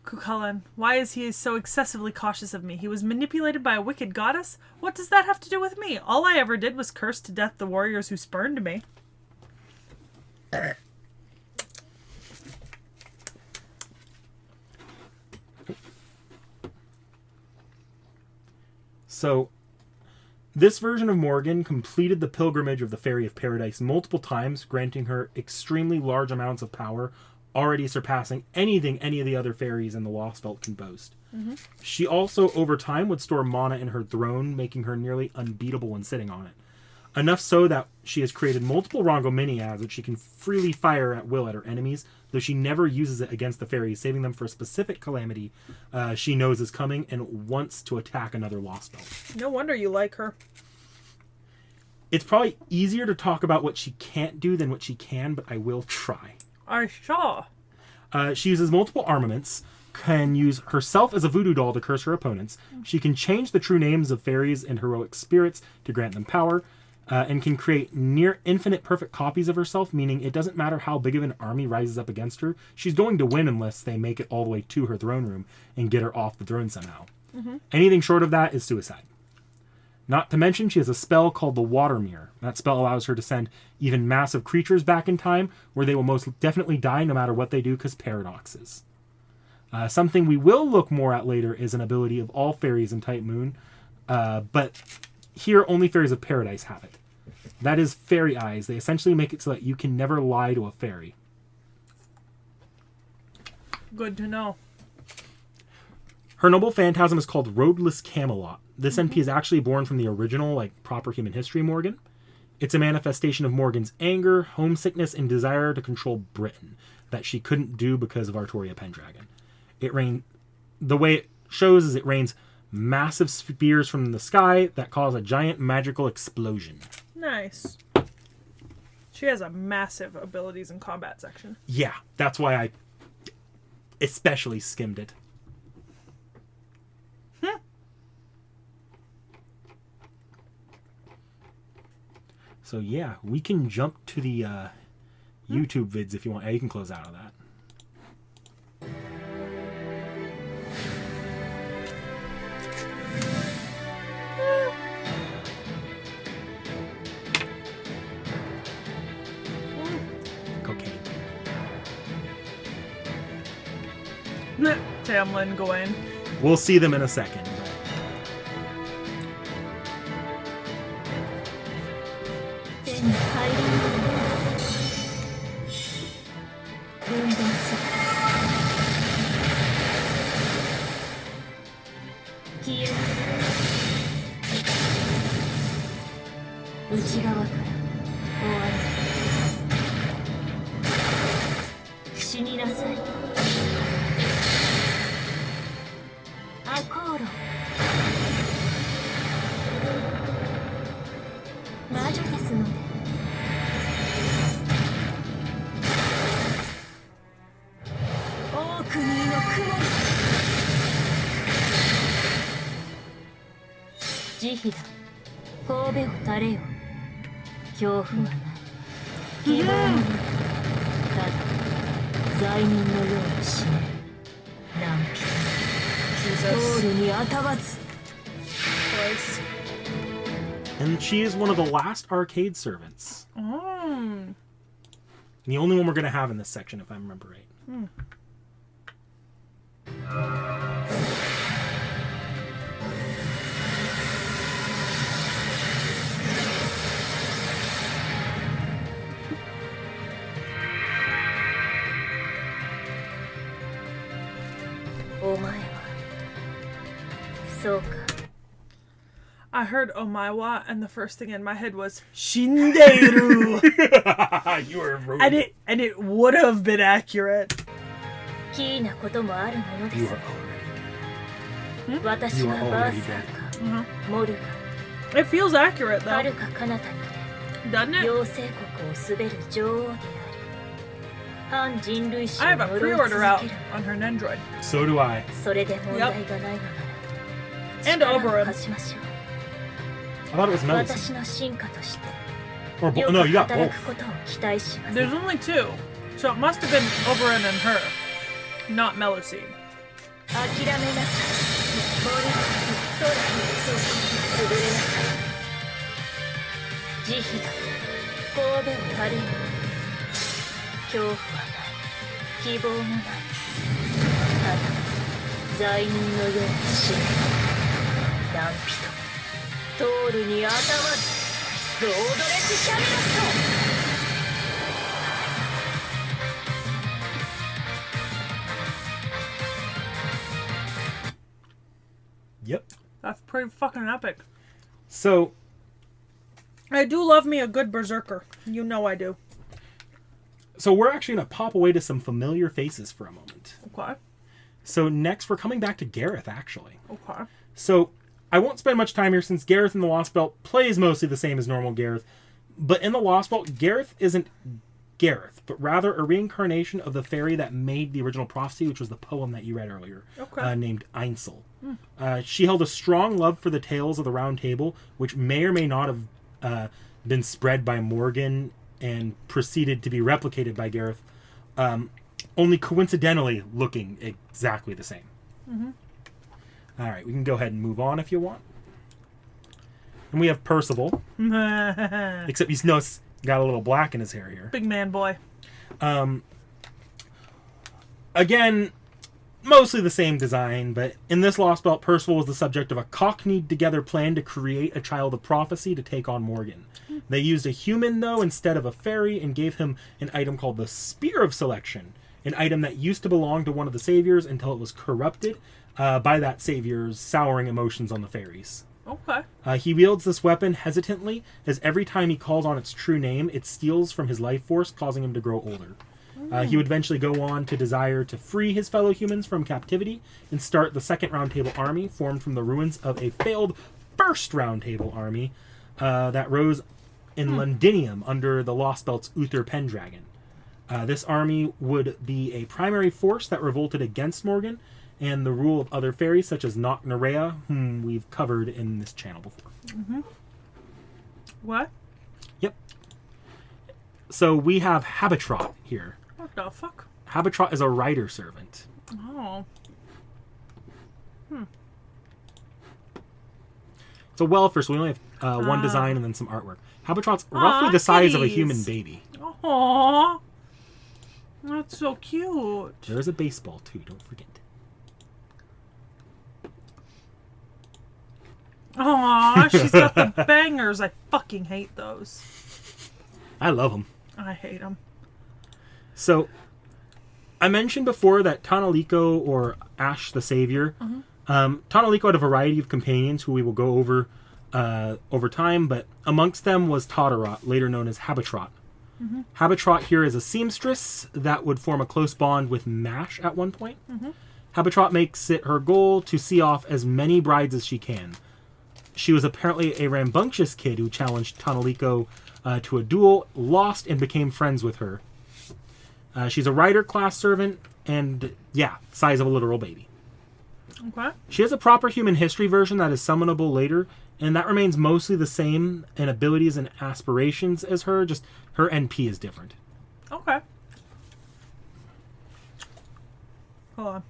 Cuchulainn, why is he so excessively cautious of me? He was manipulated by a wicked goddess? What does that have to do with me? All I ever did was curse to death the warriors who spurned me. So, this version of Morgan completed the pilgrimage of the Fairy of Paradise multiple times, granting her extremely large amounts of power, already surpassing anything any of the other fairies in the Lostbelt can boast. Mm-hmm. She also, over time, would store mana in her throne, making her nearly unbeatable when sitting on it. Enough so that she has created multiple Rongominiads which she can freely fire at will at her enemies, though she never uses it against the fairies, saving them for a specific calamity she knows is coming and wants to attack another Lostbelt. No wonder you like her. It's probably easier to talk about what she can't do than what she can, but I will try. I saw. She uses multiple armaments, can use herself as a voodoo doll to curse her opponents. She can change the true names of fairies and heroic spirits to grant them power, and can create near infinite perfect copies of herself, meaning it doesn't matter how big of an army rises up against her, she's going to win unless they make it all the way to her throne room and get her off the throne somehow. Mm-hmm. Anything short of that is suicide. Not to mention, she has a spell called the Water Mirror. That spell allows her to send even massive creatures back in time, where they will most definitely die no matter what they do, because paradoxes. Something we will look more at later is an ability of all fairies in Type Moon, but here only fairies of paradise have it. That is fairy eyes. They essentially make it so that you can never lie to a fairy. Good to know. Her noble phantasm is called Roadless Camelot. This NP is actually born from the original, proper human history Morgan. It's a manifestation of Morgan's anger, homesickness, and desire to control Britain that she couldn't do because of Uther Pendragon. The way it shows is it rains massive spears from the sky that cause a giant magical explosion. Nice. She has a massive abilities in combat section. Yeah, that's why I especially skimmed it. So yeah, we can jump to the YouTube vids if you want. Yeah, you can close out of that. Cocaine. Tamlin, Gawain. We'll see them in a second. And she is one of the last arcade servants. Oh. The only one we're going to have in this section, if I remember right. I heard Omaiwa, and the first thing in my head was Shinderu. You were rude. And it would have been accurate. キーなこともあるもので You す are already. 私 You は are バー already サ dead. ーかモル It feels accurate ガは though, るか彼方にて doesn't it? 妖精国を滑る女王である反人類史を I have a 呪い pre-order 続 out ける on her Nendroid. So do I. それで問題がないのなら And 力を Oberon. 貸しましょ I thought it was う Melusine. 私の進化として Or よ no, く you got 働 both. くことを期待します There's only 2, so it must have been Oberon and her, not Melusine. 諦めなさい森空潰れなさい慈悲だ神戸を張れよ恐怖はない希望もないただ罪人のように死ぬ何人もトールに当たわずロードレスキャメロット Yep. That's pretty fucking epic. So, I do love me a good berserker. You know I do. we're actually going to pop away to some familiar faces for a moment. Okay. So next, we're coming back to Gareth, actually. Okay. So, I won't spend much time here since Gareth in the Lostbelt plays mostly the same as normal Gareth. But in the Lostbelt, Gareth isn't Gareth, but rather a reincarnation of the fairy that made the original prophecy, which was the poem that you read earlier, Okay. named Ainsel. She held a strong love for the tales of the Round Table, which may or may not have been spread by Morgan and proceeded to be replicated by Gareth, only coincidentally looking exactly the same. All right, we can go ahead and move on if you want. And we have Percival, except he's got a little black in his hair here. Big man boy. Again, mostly the same design, but in this Lostbelt, Percival was the subject of a cockneyed-together plan to create a child of prophecy to take on Morgan. They used a human, though, instead of a fairy, and gave him an item called the Spear of Selection, an item that used to belong to one of the saviors until it was corrupted by that savior's souring emotions on the fairies. Okay. He wields this weapon hesitantly, as every time he calls on its true name, it steals from his life force, causing him to grow older. He would eventually go on to desire to free his fellow humans from captivity and start the Second Round Table Army, formed from the ruins of a failed First Round Table Army that rose in Londinium under the Lostbelt's Uther Pendragon. This army would be a primary force that revolted against Morgan and the rule of other fairies such as Noct Nerea, whom we've covered in this channel before. What? Yep. So we have Habetrot here. What the fuck? Habetrot is a rider servant. Oh. It's a welfare, so we only have one design and then some artwork. Habetrot's roughly the size of a human kitties. baby. Aww. That's so cute. There's a baseball too, don't forget. Aww, she's got the bangers. I fucking hate those. I love them. I hate them. So, I mentioned before that Tanaliko, or Ash the Savior, Tanaliko had a variety of companions who we will go over time, but amongst them was Totterot, later known as Habetrot. Habetrot here is a seamstress that would form a close bond with Mash at one point. Habetrot makes it her goal to see off as many brides as she can. She was apparently a rambunctious kid who challenged Tanaliko to a duel, lost, and became friends with her. She's a rider class servant, and yeah, size of a literal baby. Okay. She has a proper human history version that is summonable later, and that remains mostly the same in abilities and aspirations as her, just her NP is different. Okay. Hold on.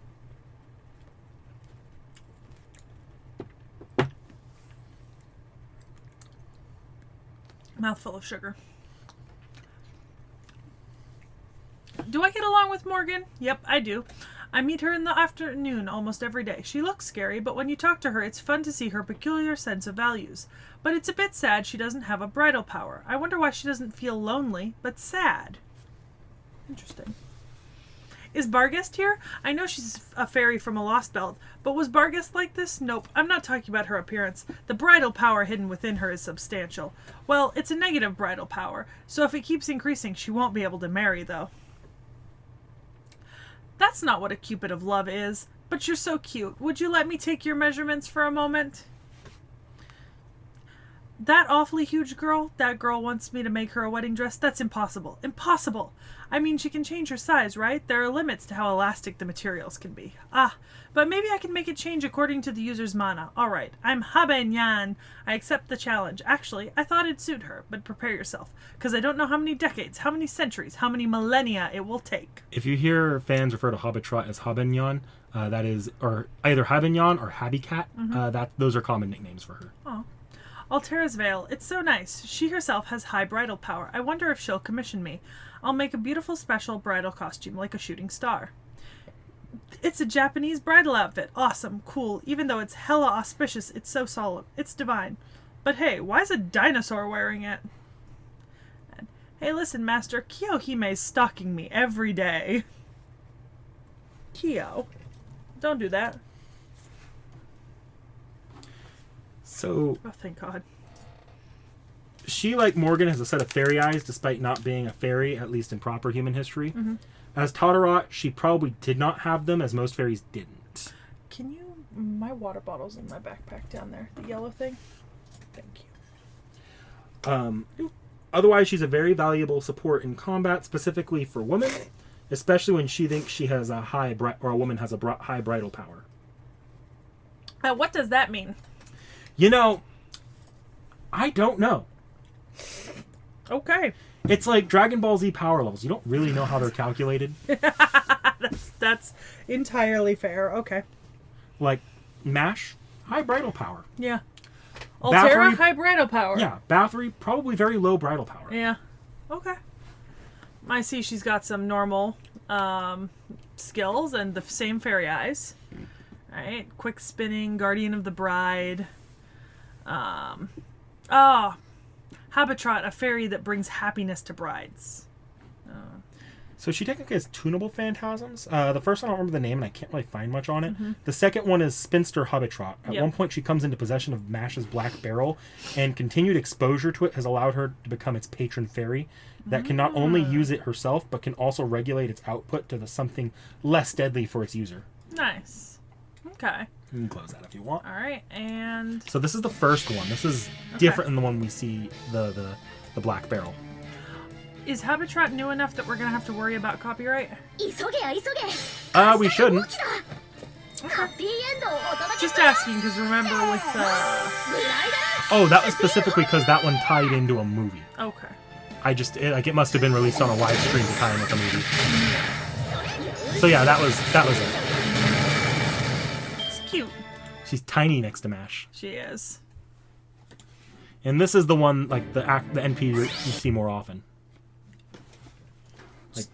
Mouthful of sugar. Do I get along with Morgan? Yep, I do. I meet her in the afternoon almost every day. She looks scary, but when you talk to her, it's fun to see her peculiar sense of values. But it's a bit sad she doesn't have a bridal power. I wonder why she doesn't feel lonely, but sad. Interesting. Is Barghest here? I know she's a fairy from a Lostbelt, but was Barghest like this? Nope, I'm not talking about her appearance. The bridal power hidden within her is substantial. Well, it's a negative bridal power, so if it keeps increasing, she won't be able to marry, though. That's not what a cupid of love is, but you're so cute. Would you let me take your measurements for a moment? That awfully huge girl, that girl wants me to make her a wedding dress. That's impossible. Impossible! I mean, she can change her size, right? There are limits to how elastic the materials can be. Ah, but maybe I can make it change according to the user's mana. Alright, I'm Habenyan. I accept the challenge. Actually, I thought it'd suit her, but prepare yourself, because I don't know how many decades, how many centuries, how many millennia it will take. If you hear fans refer to Habetrot as Habenyan, that is, or either Habenyan or Habicat, those are common nicknames for her. Oh. Altera's Veil. It's so nice. She herself has high bridal power. I wonder if she'll commission me. I'll make a beautiful special bridal costume like a shooting star. It's a Japanese bridal outfit. Awesome. Cool. Even though it's hella auspicious, it's so solemn. It's divine. But hey, why is a dinosaur wearing it? And, hey, listen, Master. Kiyohime's stalking me every day. Kiyo. Don't do that. So, Oh, thank God. she, like Morgan, has a set of fairy eyes despite not being a fairy, at least in proper human history. As KotRT, she probably did not have them, as most fairies didn't. Can you... My water bottle's in my backpack down there. The yellow thing. Thank you. Otherwise, she's a very valuable support in combat, specifically for women, especially when she thinks she has a a woman has a high bridal power. What does that mean? You know, I don't know. Okay. It's like Dragon Ball Z power levels. You don't really know how they're calculated. That's entirely fair. Okay. Like, MASH, high bridal power. Yeah. Altera, Bathory, high bridal power. Yeah, Bathory, probably very low bridal power. Yeah. Okay. I see she's got some normal skills and the same fairy eyes. Right? Quick spinning, Guardian of the Bride. Habetrot, a fairy that brings happiness to brides. So she technically has tunable phantasms. The first one, I don't remember the name, and I can't really find much on it. The second one is Spinster Habetrot. At one point, she comes into possession of Mash's Black Barrel, and continued exposure to it has allowed her to become its patron fairy that can not only use it herself, but can also regulate its output to something less deadly for its user. Nice. Okay. You can close that if you want. All right, and... So this is the first one. This is different than the one we see, the Black Barrel. Is Habetrot new enough that we're going to have to worry about copyright? We shouldn't. Just asking, because remember with... Oh, that was specifically because that one tied into a movie. Okay. It must have been released on a live stream to tie in with the movie. So yeah, that was it. It's cute. She's tiny next to Mash. She is. And this is the one, like, the NP you see more often. Like,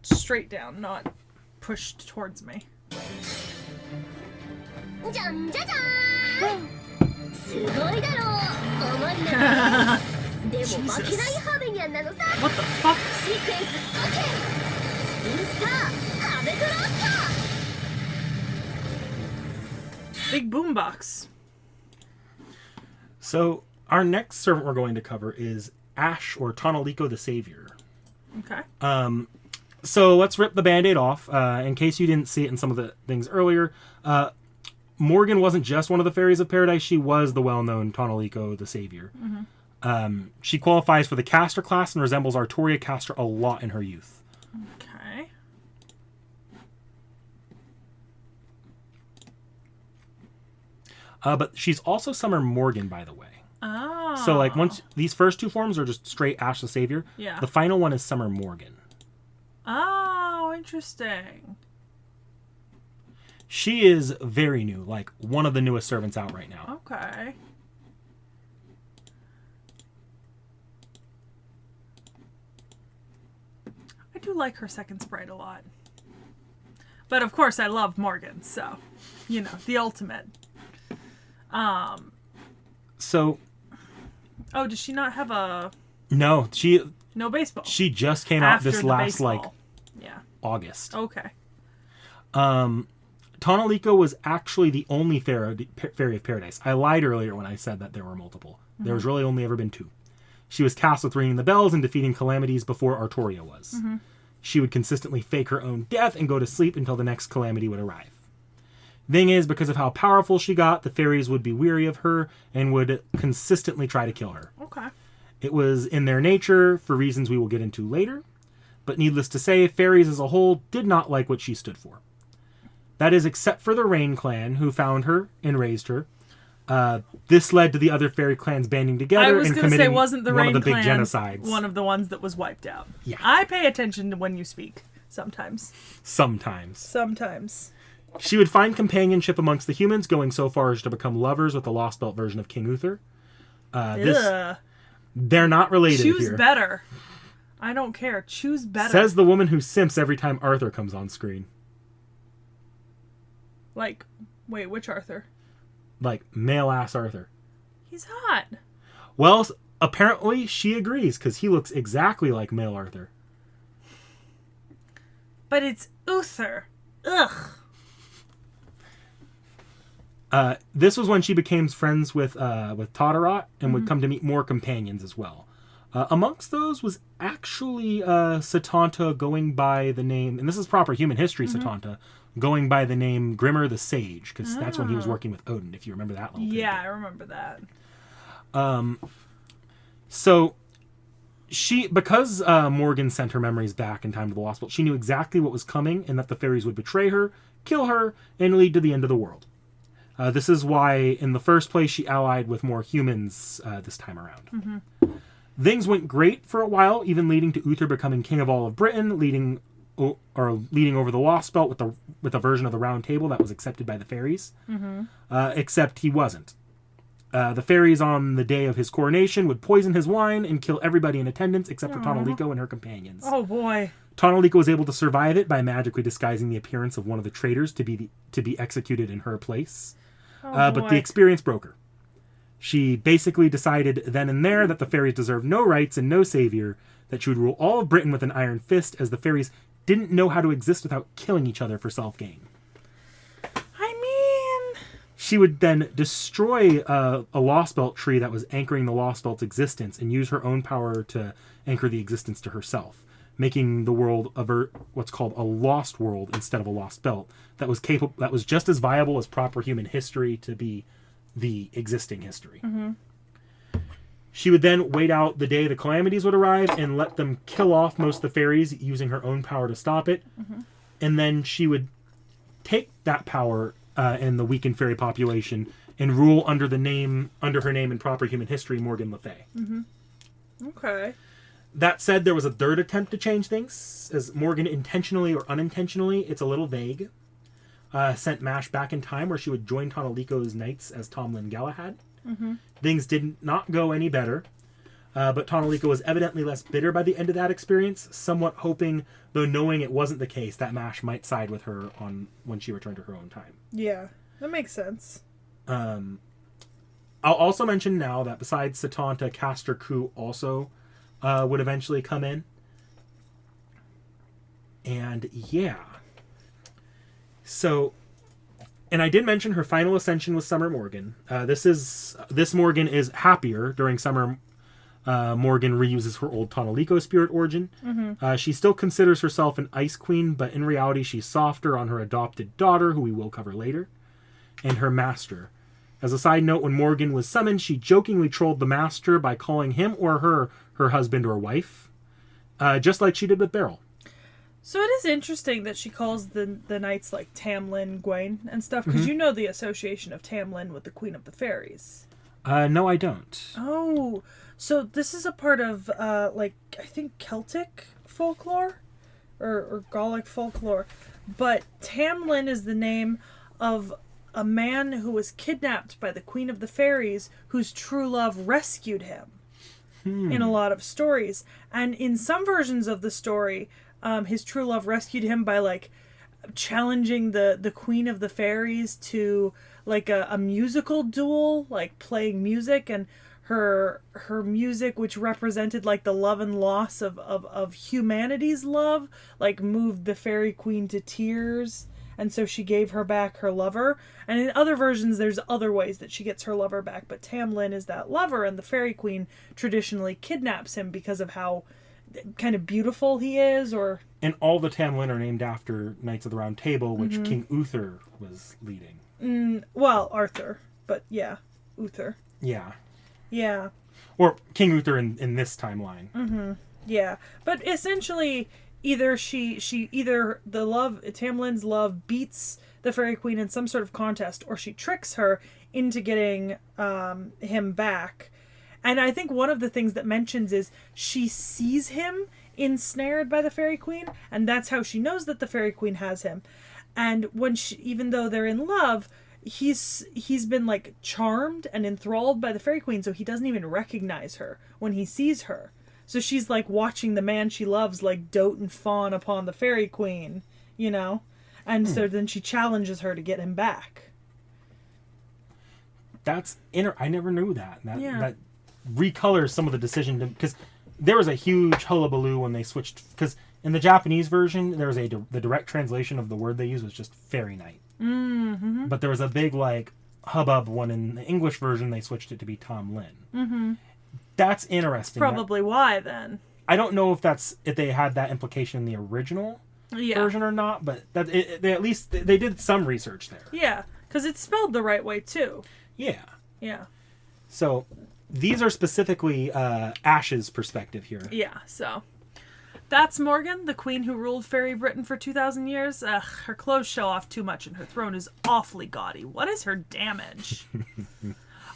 straight down, not pushed towards me. Jesus. What the fuck? Big boombox. So, our next servant we're going to cover is Ash, or Tonaliko the Savior. Okay. So let's rip the Band-Aid off. In case you didn't see it in some of the things earlier, Morgan wasn't just one of the fairies of paradise. She was the well-known Tonaliko the Savior. She qualifies for the caster class and resembles Arthuria caster a lot in her youth. Okay. But she's also Summer Morgan, by the way. Oh. So, like, once these first two forms are just straight Ash the Savior. Yeah. The final one is Summer Morgan. Oh, interesting. She is very new, like one of the newest servants out right now. Okay. I do like her second sprite a lot. But of course I love Morgan, so, you know, the ultimate. So... Oh, does she not have a... No, No baseball? She just came out this last, baseball. like, yeah. August. Okay. Tonaliko was actually the only fairy of paradise. I lied earlier when I said that there were multiple. There's really only ever been two. She was cast with ringing the bells and defeating calamities before Arthuria was. she would consistently fake her own death and go to sleep until the next calamity would arrive. Thing is, because of how powerful she got, the fairies would be weary of her and would consistently try to kill her. Okay. It was in their nature, for reasons we will get into later, but needless to say, fairies as a whole did not like what she stood for. That is, except for the Rain clan, who found her and raised her. This led to the other fairy clans banding together and committing wasn't the one Rain of the big clan genocides. one of the ones that was wiped out. Yeah. I pay attention to when you speak, sometimes. Sometimes. She would find companionship amongst the humans, going so far as to become lovers with the Lostbelt version of King Uther. They're not related here. Choose better. I don't care. Choose better. Says the woman who simps every time Arthur comes on screen. Like, wait, which Arthur? Like, male-ass Arthur. He's hot. Well, apparently she agrees, because he looks exactly like male Arthur. But it's Uther. Ugh. This was when she became friends with KotRT and would come to meet more companions as well. Amongst those was actually Setanta going by the name, and this is proper human history Setanta, going by the name Grimmer the Sage, because that's when he was working with Odin, if you remember that little Yeah, tidbit. I remember that. So because Morgan sent her memories back in time to the Lostbelt, she knew exactly what was coming and that the fairies would betray her, kill her, and lead to the end of the world. This is why, in the first place, she allied with more humans this time around. Things went great for a while, even leading to Uther becoming king of all of Britain, leading over the Lostbelt with a version of the Round Table that was accepted by the fairies. Except he wasn't. The fairies, on the day of his coronation, would poison his wine and kill everybody in attendance except for Tanaliko and her companions. Oh boy. Tanaliko was able to survive it by magically disguising the appearance of one of the traitors to be executed in her place. But the experience broke her. She basically decided then and there that the fairies deserved no rights and no savior, that she would rule all of Britain with an iron fist, as the fairies didn't know how to exist without killing each other for self-gain. She would then destroy a Lostbelt tree that was anchoring the Lostbelt's existence and use her own power to anchor the existence to herself, making the world what's called a lost world instead of a lost belt that was just as viable as proper human history to be the existing history. She would then wait out the day the calamities would arrive and let them kill off most of the fairies using her own power to stop it. And then she would take that power and the weakened fairy population and rule under her name in proper human history, Morgan Le Fay. Okay. That said, there was a third attempt to change things, as Morgan, intentionally or unintentionally, it's a little vague, sent Mash back in time where she would join Tanaliko's knights as Tomlin Galahad. Things did not go any better, but Tanaliko was evidently less bitter by the end of that experience, somewhat hoping, though knowing it wasn't the case, that Mash might side with her when she returned to her own time. Yeah, that makes sense. I'll also mention now that besides Setanta, Castor Ku also would eventually come in. And yeah. So, and I did mention her final ascension was Summer Morgan. This Morgan is happier. During Summer, Morgan reuses her old Tanaliko spirit origin. She still considers herself an Ice Queen, but in reality she's softer on her adopted daughter, who we will cover later, and her master. As a side note, when Morgan was summoned, she jokingly trolled the master by calling him or her husband or wife, just like she did with Beryl. So it is interesting that she calls the knights like Tamlin, Gwaine, and stuff, because you know the association of Tamlin with the Queen of the Fairies. No, I don't. Oh, so this is a part of, I think Celtic folklore? Or Gallic folklore. But Tamlin is the name of a man who was kidnapped by the Queen of the Fairies, whose true love rescued him. In a lot of stories. And in some versions of the story, his true love rescued him by, challenging the Queen of the Fairies to, a musical duel, playing music, and her music, which represented, the love and loss of humanity's love, moved the Fairy Queen to tears, and so she gave her back her lover. And in other versions, there's other ways that she gets her lover back, but Tamlin is that lover, and the Fairy Queen traditionally kidnaps him because of how kind of beautiful he is, or... And all the Tamlin are named after Knights of the Round Table, which King Uther was leading. Well, Arthur, but yeah, Uther. Yeah. Yeah. Or King Uther in this timeline. Yeah. But essentially, either Tamlin's love beats the Fairy Queen in some sort of contest, or she tricks her into getting him back. And I think one of the things that mentions is she sees him ensnared by the Fairy Queen, and that's how she knows that the Fairy Queen has him. And when even though they're in love, he's been like charmed and enthralled by the Fairy Queen, so he doesn't even recognize her when he sees her. So she's like watching the man she loves like dote and fawn upon the Fairy Queen, you know? And so then she challenges her to get him back. That's I never knew that. That recolors some of the decision, because there was a huge hullabaloo when they switched, because in the Japanese version there was the direct translation of the word they used was just fairy knight. But there was a big like hubbub when in the English version they switched it to be Tom Lin. That's interesting. Probably why then. I don't know if they had that implication in the original version or not, but they at least they did some research there. Yeah, because it's spelled the right way too. Yeah. So these are specifically Ash's perspective here. Yeah, so that's Morgan, the queen who ruled Fairy Britain for 2,000 years. Ugh, her clothes show off too much and her throne is awfully gaudy. What is her damage?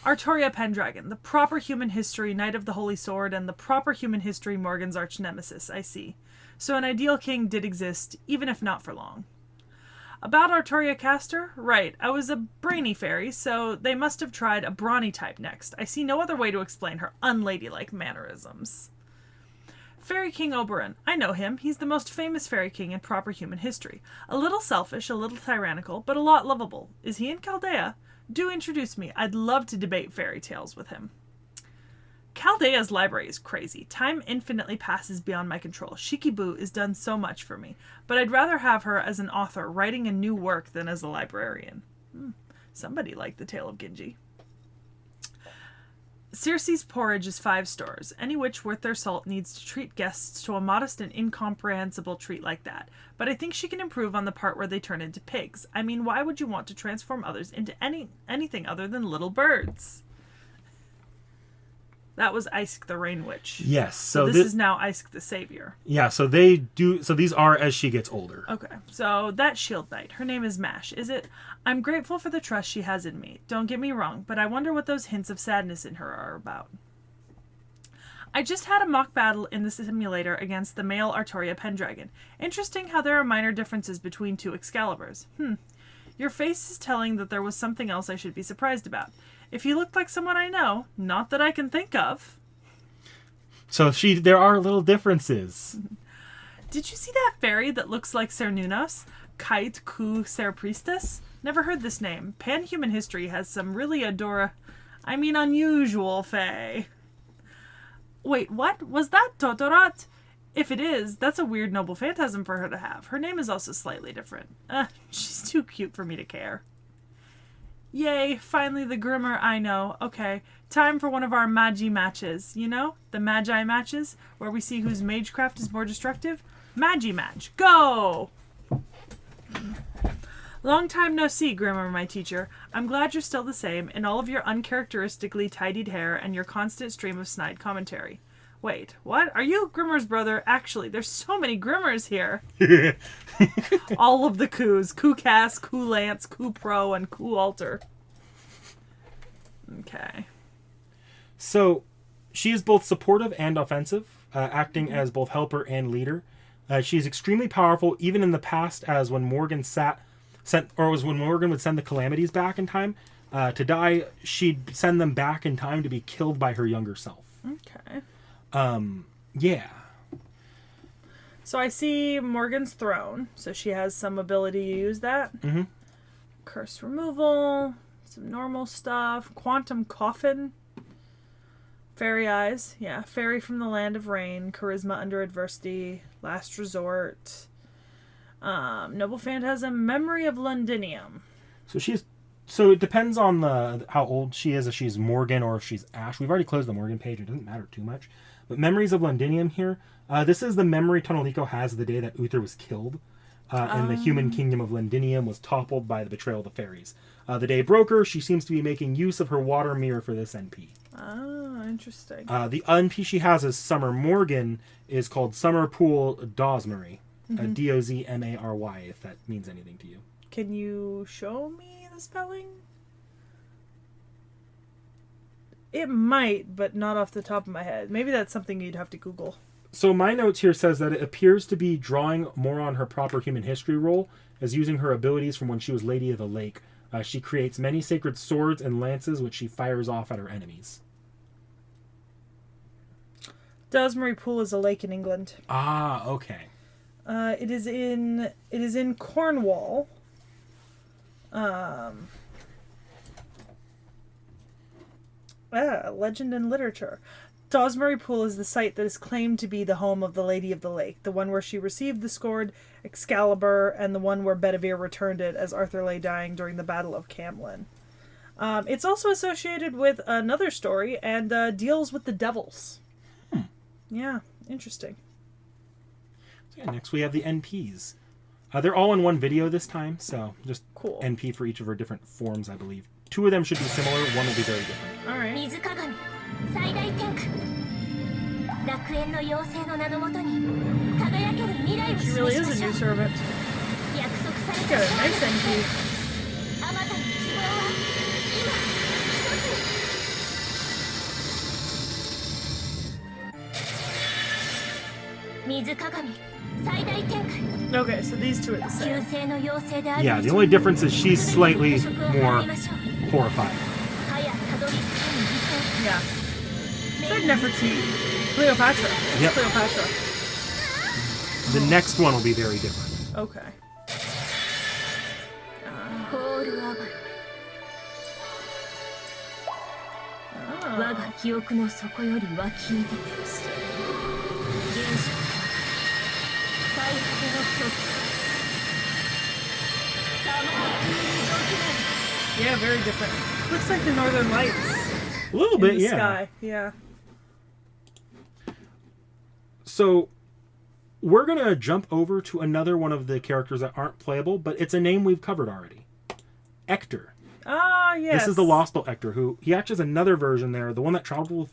Uther Pendragon, the proper human history, Knight of the Holy Sword, and the proper human history, Morgan's arch nemesis, I see. So an ideal king did exist, even if not for long. About Arthuria Castor? Right, I was a brainy fairy, so they must have tried a brawny type next. I see no other way to explain her unladylike mannerisms. Fairy King Oberon. I know him. He's the most famous fairy king in proper human history. A little selfish, a little tyrannical, but a lot lovable. Is he in Chaldea? Do introduce me. I'd love to debate fairy tales with him. Chaldea's library is crazy. Time infinitely passes beyond my control. Shikibu is done so much for me, but I'd rather have her as an author writing a new work than as a librarian. Somebody liked the Tale of Genji. Circe's porridge is 5 stars. Any witch worth their salt needs to treat guests to a modest and incomprehensible treat like that. But I think she can improve on the part where they turn into pigs. I mean, why would you want to transform others into anything other than little birds? That was Isk the Rain Witch. Yes. So this is now Isk the Savior. Yeah, so they do. So these are as she gets older. Okay. So that Shield Knight. Her name is Mash, is it? I'm grateful for the trust she has in me. Don't get me wrong, but I wonder what those hints of sadness in her are about. I just had a mock battle in the simulator against the male Arthuria Pendragon. Interesting how there are minor differences between 2 Excaliburs. Your face is telling that there was something else I should be surprised about. If he looked like someone I know, not that I can think of. So there are little differences. Did you see that fairy that looks like Cernunnos? Kite Ku Ser Priestess? Never heard this name. Pan-human history has some really unusual fae. Wait, what? Was that Totorat? If it is, that's a weird noble phantasm for her to have. Her name is also slightly different. She's too cute for me to care. Yay, finally the Grimmer I know. Okay, time for one of our Magi matches. You know, the Magi matches, where we see whose magecraft is more destructive. Magi match, go! Long time no see, Grimmer, my teacher. I'm glad you're still the same, in all of your uncharacteristically tidied hair and your constant stream of snide commentary. Wait, what? Are you Grimmer's brother? Actually, there's so many Grimmers here. All of the coups. Coup Cast, Coup Lance, Coup Pro, and Coup Alter. Okay. So, she is both supportive and offensive, acting as both helper and leader. She is extremely powerful, even in the past, as when Morgan when Morgan would send the Calamities back in time to die, she'd send them back in time to be killed by her younger self. Okay. Yeah. So I see Morgan's throne. So she has some ability to use that. Curse removal. Some normal stuff. Quantum coffin. Fairy eyes. Yeah. Fairy from the land of rain. Charisma under adversity. Last resort. Noble phantasm. Memory of Londinium. So it depends on how old she is, if she's Morgan or if she's Ash. We've already closed the Morgan page. It doesn't matter too much. But Memories of Londinium here. This is the memory Tonalico has of the day that Uther was killed. And the human kingdom of Londinium was toppled by the betrayal of the fairies. The day broke her. She seems to be making use of her water mirror for this NP. Oh, interesting. The NP she has as Summer Morgan is called Summer Pool Dosmary. D-O-Z-M-A-R-Y, if that means anything to you. Can you show me the spelling? It might, but not off the top of my head. Maybe that's something you'd have to Google. So my notes here says that it appears to be drawing more on her proper human history role as using her abilities from when she was Lady of the Lake. She creates many sacred swords and lances which she fires off at her enemies. Dosmary Pool is a lake in England. Ah, okay. It is in Cornwall. Legend and literature. Dosmary Pool is the site that is claimed to be the home of the Lady of the Lake, the one where she received the sword Excalibur, and the one where Bedivere returned it as Arthur lay dying during the Battle of Camlin. It's also associated with another story and deals with the devils. Yeah, interesting. So yeah, next we have the NPs. They're all in one video this time, so just cool. NP for each of her different forms, I believe. 2 of them should be similar, 1 will be very different. Alright. 水鏡最大天下楽園の妖精の名のもとに輝ける未来を She 示 really し is ま a しょ new う servant. 約束され Got た a 勝 nice 利 NP. あまたの希望は今一つ水鏡最大天下 Okay, so these two are the 旧 same. 世の妖精である Yeah, the only difference is she's slightly 食を more 守りましょう horrified. 早たどり着かぬ理 Yeah. It's like Nefertiti. Cleopatra. It's Yep. Cleopatra. The next one will be very different. Okay. 想ポール・アバル Oh. 我が記憶の底より湧き出て原初最果ての曲さまよい Yeah, very different. Looks like the Northern Lights. A little In bit, the yeah. sky. Yeah. So, we're going to jump over to another one of the characters that aren't playable, but it's a name we've covered already. Ector. Ah, yes. This is the Lostbelt Ector, who he actually has another version there. The one that traveled with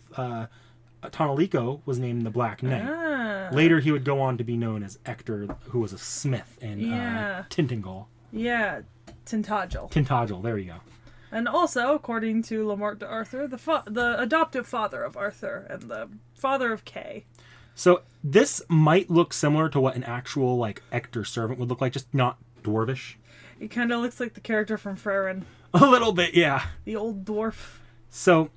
Tonalico was named the Black Knight. Ah. Later, he would go on to be known as Ector, who was a smith in Yeah. Tintagel. Yeah, Tintagel. Tintagel, there you go. And also, according to La Morte d'Arthur, the adoptive father of Arthur and the father of Kay. So this might look similar to what an actual like Ector servant would look like, just not dwarvish. It kind of looks like the character from Frerin, A little bit, yeah. the old dwarf. So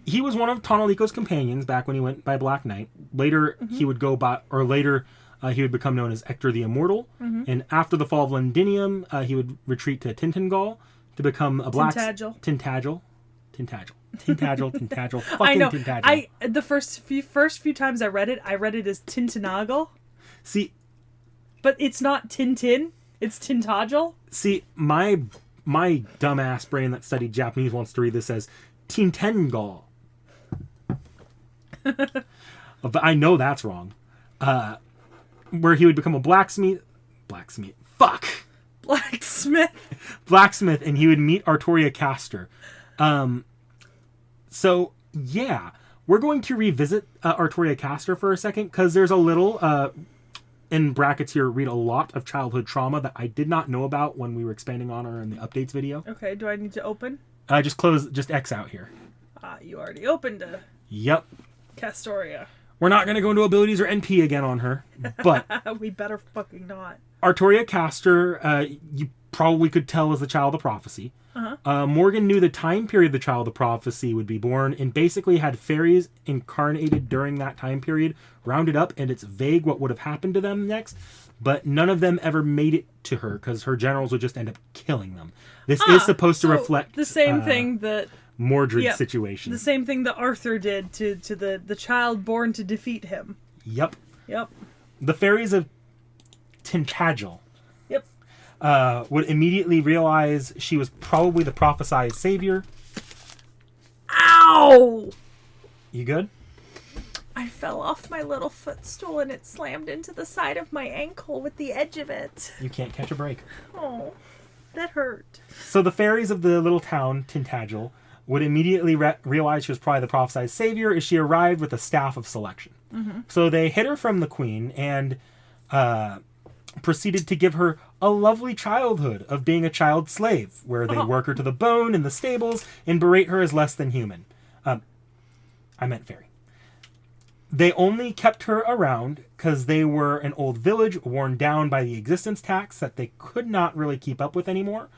he was one of Tonalico's companions back when he went by Black Knight. Later he would go by, or later he would become known as Ector the Immortal. And after the fall of Londinium, he would retreat to Tintagel to become a black Tintagel. Tintagel. Fucking I know. Tintagel. The first few times I read it as Tintinagle, See, but it's not Tintin. It's Tintagel. my dumbass brain that studied Japanese wants to read this as Tintengol. But I know that's wrong. Where he would become a blacksmith, and he would meet Arthuria Castor. So yeah, we're going to revisit Arthuria Castor for a second, because there's a little in brackets here, read a lot of childhood trauma that I did not know about when we were expanding on her in the updates video. Okay, do I need to open? Just X out here. You already opened Yep. Castoria. We're not going to go into abilities or NP again on her, but We better fucking not. Arthuria Castor, you probably could tell is the child of prophecy. Morgan knew the time period the child of prophecy would be born, and basically had fairies incarnated during that time period rounded up, and it's vague what would have happened to them next, but none of them ever made it to her because her generals would just end up killing them. This is supposed to reflect the same thing that Mordred's situation. the same thing that Arthur did to the child born to defeat him. Yep. Yep. The fairies of Tintagel Yep. would immediately realize she was probably the prophesied savior. Ow! You good? I fell off my little footstool and it slammed into the side of my ankle with the edge of it. You can't catch a break. Oh, that hurt. So the fairies of the little town, Tintagel, would immediately realize she was probably the prophesied savior as she arrived with a staff of selection. Mm-hmm. So they hid her from the queen and proceeded to give her a lovely childhood of being a child slave, where they work her to the bone in the stables and berate her as less than human. I meant fairy. They only kept her around because they were an old village worn down by the existence tax that they could not really keep up with anymore.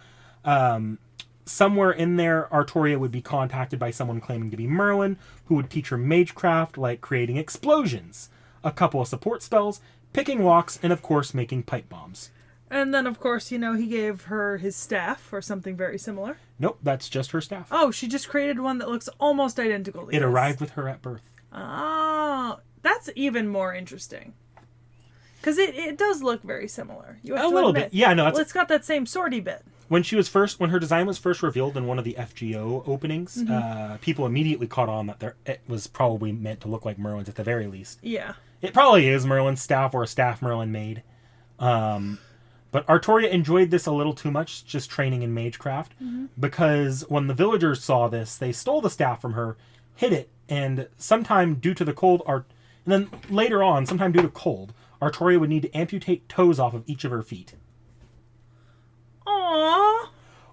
Somewhere in there, Arthuria would be contacted by someone claiming to be Merlin, who would teach her magecraft like creating explosions, a couple of support spells, picking locks, and of course making pipe bombs. And then, of course, he gave her his staff or something very similar. Nope, that's just her staff. Oh, she just created one that looks almost identical to It arrived with her at birth. Oh, that's even more interesting. Because it does look very similar. You have A to little admit. bit. Yeah, no, Well, it's got that same swordy bit. When her design was first revealed in one of the FGO openings, people immediately caught on that it was probably meant to look like Merlin's at the very least. Yeah. It probably is Merlin's staff or a staff Merlin made. But Arthuria enjoyed this a little too much, just training in magecraft, because when the villagers saw this, they stole the staff from her, hid it, and sometime due to the cold, and then later on, sometime due to cold, Arthuria would need to amputate toes off of each of her feet. Aww.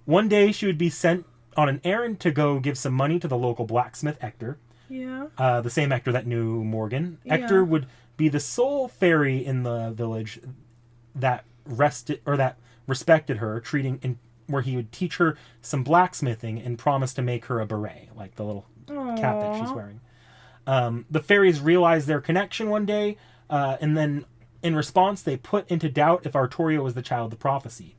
One day, she would be sent on an errand to go give some money to the local blacksmith, Ector. Yeah. The same Ector that knew Morgan. Yeah. Ector would be the sole fairy in the village that respected her, where he would teach her some blacksmithing and promise to make her a beret, like the little cap that she's wearing. The fairies realized their connection one day, and then in response, they put into doubt if Arthuria was the child of prophecy.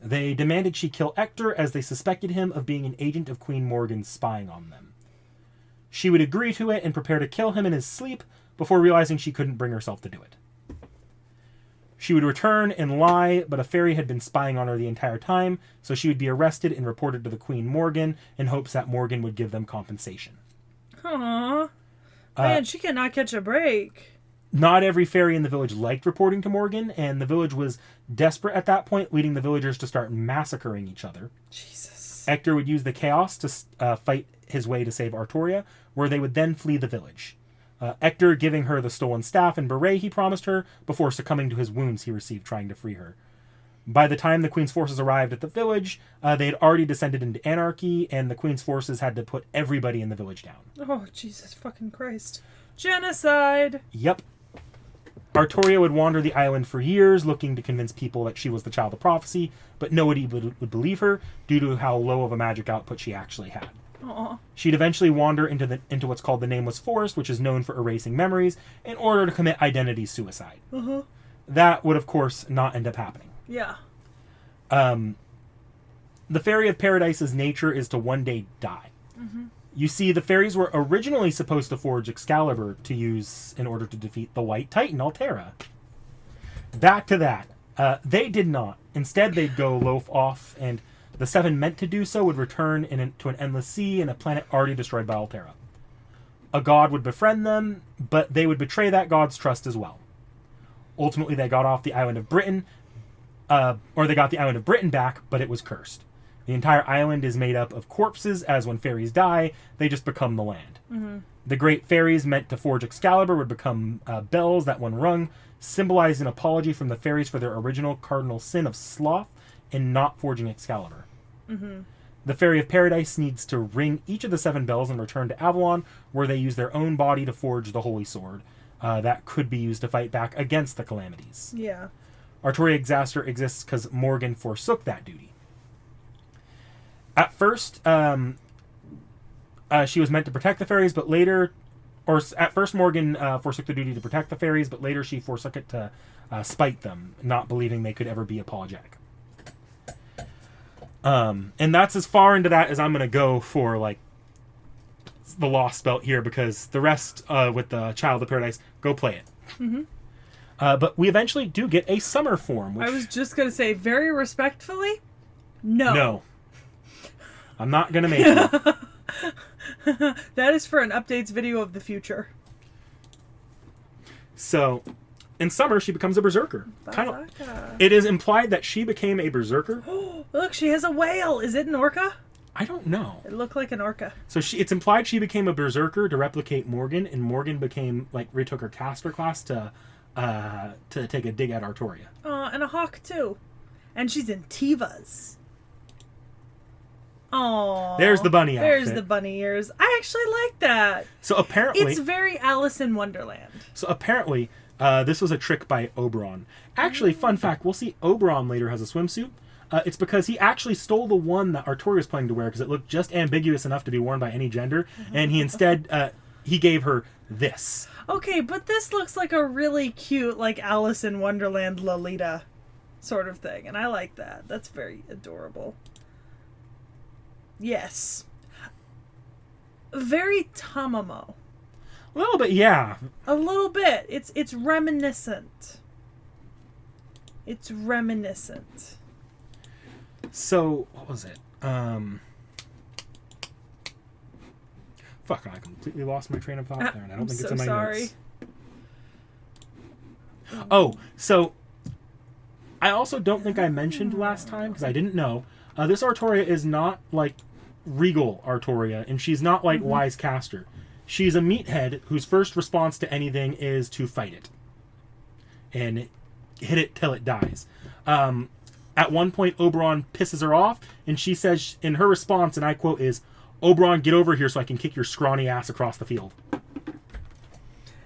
They demanded she kill Ector as they suspected him of being an agent of Queen Morgan's spying on them. She would agree to it and prepare to kill him in his sleep before realizing she couldn't bring herself to do it. She would return and lie, but a fairy had been spying on her the entire time, so she would be arrested and reported to the Queen Morgan in hopes that Morgan would give them compensation. Aww. Man, she cannot catch a break. Not every fairy in the village liked reporting to Morgan, and the village was desperate at that point, leading the villagers to start massacring each other. Jesus. Ector would use the chaos to fight his way to save Arthuria, where they would then flee the village. Ector giving her the stolen staff and beret he promised her before succumbing to his wounds he received trying to free her. By the time the Queen's forces arrived at the village, they had already descended into anarchy, and the Queen's forces had to put everybody in the village down. Oh, Jesus fucking Christ. Genocide! Yep. Arthuria would wander the island for years, looking to convince people that she was the child of prophecy, but nobody would believe her due to how low of a magic output she actually had. Aww. She'd eventually wander into what's called the Nameless Forest, which is known for erasing memories, in order to commit identity suicide. That would, of course, not end up happening. Yeah. The Fairy of Paradise's nature is to one day die. You see, the fairies were originally supposed to forge Excalibur to use in order to defeat the White Titan, Altera. Back to that. They did not. Instead, they'd go loaf off, and the seven meant to do so would return to an endless sea and a planet already destroyed by Altera. A god would befriend them, but they would betray that god's trust as well. Ultimately, they got off the island of Britain, or they got the island of Britain back, but it was cursed. The entire island is made up of corpses, as when fairies die, they just become the land. The great fairies meant to forge Excalibur would become bells that, when rung, symbolized an apology from the fairies for their original cardinal sin of sloth in not forging Excalibur. The Fairy of Paradise needs to ring each of the 7 bells and return to Avalon, where they use their own body to forge the Holy Sword. That could be used to fight back against the calamities. Yeah. Arthuria Exaster exists because Morgan forsook that duty. At first, she was meant to protect the fairies, but later... at first Morgan forsook the duty to protect the fairies, but later she forsook it to spite them, not believing they could ever be apologetic. And that's as far into that as I'm going to go for, like, the Lostbelt here, because the rest with the Child of Paradise, go play it. But we eventually do get a summer form. Which... I was just going to say, very respectfully, no. No. I'm not going to make it. That is for an updates video of the future. So, in summer, she becomes a berserker. Bazaka. It is implied that she became a berserker. Look, she has a whale. Is it an orca? I don't know. It looked like an orca. So it's implied she became a berserker to replicate Morgan, and Morgan retook her caster class to take a dig at Arthuria. And a hawk too. And she's in Tivas. Oh, There's the bunny outfit. There's the bunny ears. I actually like that. So apparently, it's very Alice in Wonderland. So apparently, this was a trick by Oberon. Actually, fun fact: we'll see Oberon later has a swimsuit. It's because he actually stole the one that Arthuria was planning to wear because it looked just ambiguous enough to be worn by any gender, and he instead he gave her this. Okay, but this looks like a really cute, like Alice in Wonderland Lolita sort of thing, and I like that. That's very adorable. Yes. Very Tamamo. A little bit, yeah. A little bit. It's reminiscent. It's reminiscent. So, what was it? Fuck, I completely lost my train of thought there, and I don't think it's in my notes. Oh, so I also don't think I mentioned last time, because I didn't know, this Arthuria is not like regal Arthuria, and she's not like wise caster. She's a meathead whose first response to anything is to fight it. And hit it till it dies. At one point, Oberon pisses her off, and she says, in her response, and I quote, is, "Oberon, get over here so I can kick your scrawny ass across the field."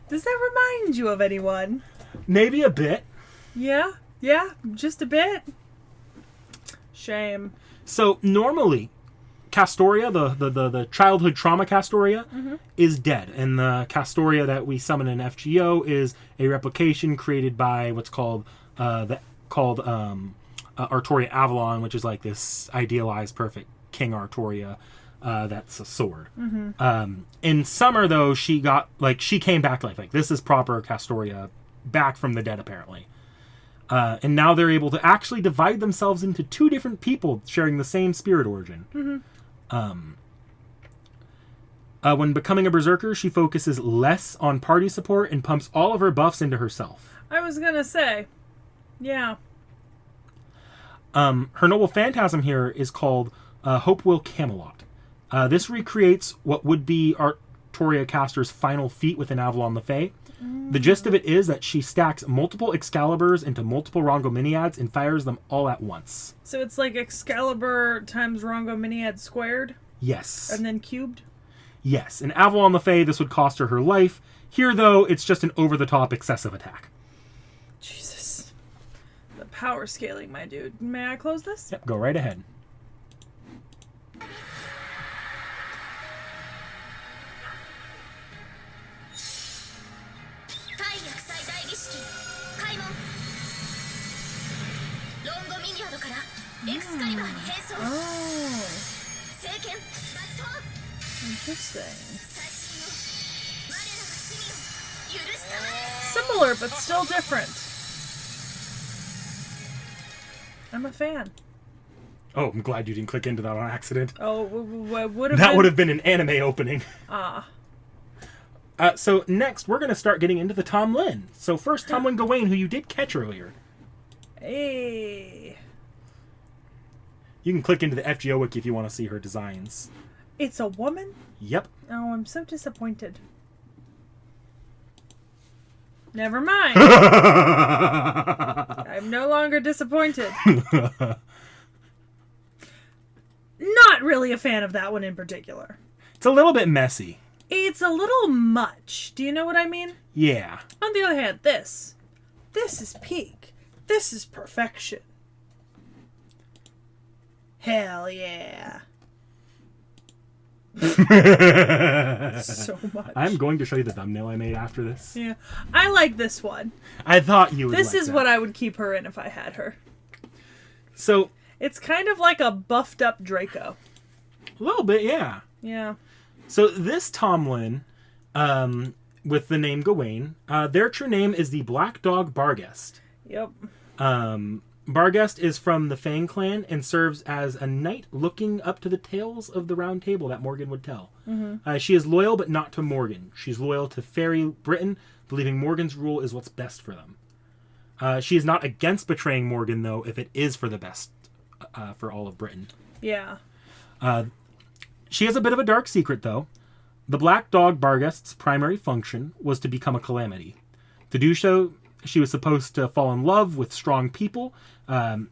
Does that remind you of anyone? Maybe a bit. Yeah, just a bit. Shame. So, normally, Castoria, the childhood trauma Castoria, is dead. And the Castoria that we summon in FGO is a replication created by what's called Arthuria Avalon, which is like this idealized perfect King Arthuria that's a sword. In summer, though, she came back like this is proper Castoria, back from the dead, apparently. And now they're able to actually divide themselves into two different people sharing the same spirit origin. When becoming a berserker, she focuses less on party support and pumps all of her buffs into herself. I was gonna say, yeah. Her noble phantasm here is called Hopewill Camelot. This recreates what would be Arthuria caster's final feat within Avalon the Fae. The gist of it is that she stacks multiple Excaliburs into multiple Rongominiads and fires them all at once. So it's like Excalibur times Rongominiad squared? Yes. And then cubed? Yes. In Avalon the Fae, this would cost her life. Here, though, it's just an over-the-top excessive attack. Jesus. The power scaling, my dude. May I close this? Yep, go right ahead. Oh. Interesting. Similar, but still different. I'm a fan. Oh, I'm glad you didn't click into that on accident. Oh, would have that would have been an anime opening. Ah. So next, we're going to start getting into the Tom Lin. So first, Tomlin Gawain, who you did catch earlier. Hey. You can click into the FGO wiki if you want to see her designs. It's a woman? Yep. Oh, I'm so disappointed. Never mind. I'm no longer disappointed. Not really a fan of that one in particular. It's a little bit messy. It's a little much. Do you know what I mean? Yeah. On the other hand, this is peak. This is perfection. Hell yeah. So much. I'm going to show you the thumbnail I made after this. Yeah. I like this one. I thought you would This like is that. what I would keep her in if I had her. So... It's kind of like a buffed up Draco. A little bit, yeah. Yeah. So this Tomlin, with the name Gawain, their true name is the Black Dog Barghest. Yep. Barghest is from the Fang clan and serves as a knight looking up to the tales of the Round Table that Morgan would tell. She is loyal, but not to Morgan. She's loyal to Fairy Britain, believing Morgan's rule is what's best for them. She is not against betraying Morgan, though, if it is for the best for all of Britain. Yeah. She has a bit of a dark secret, though. The black dog Barghest's primary function was to become a calamity. To do so, she was supposed to fall in love with strong people, and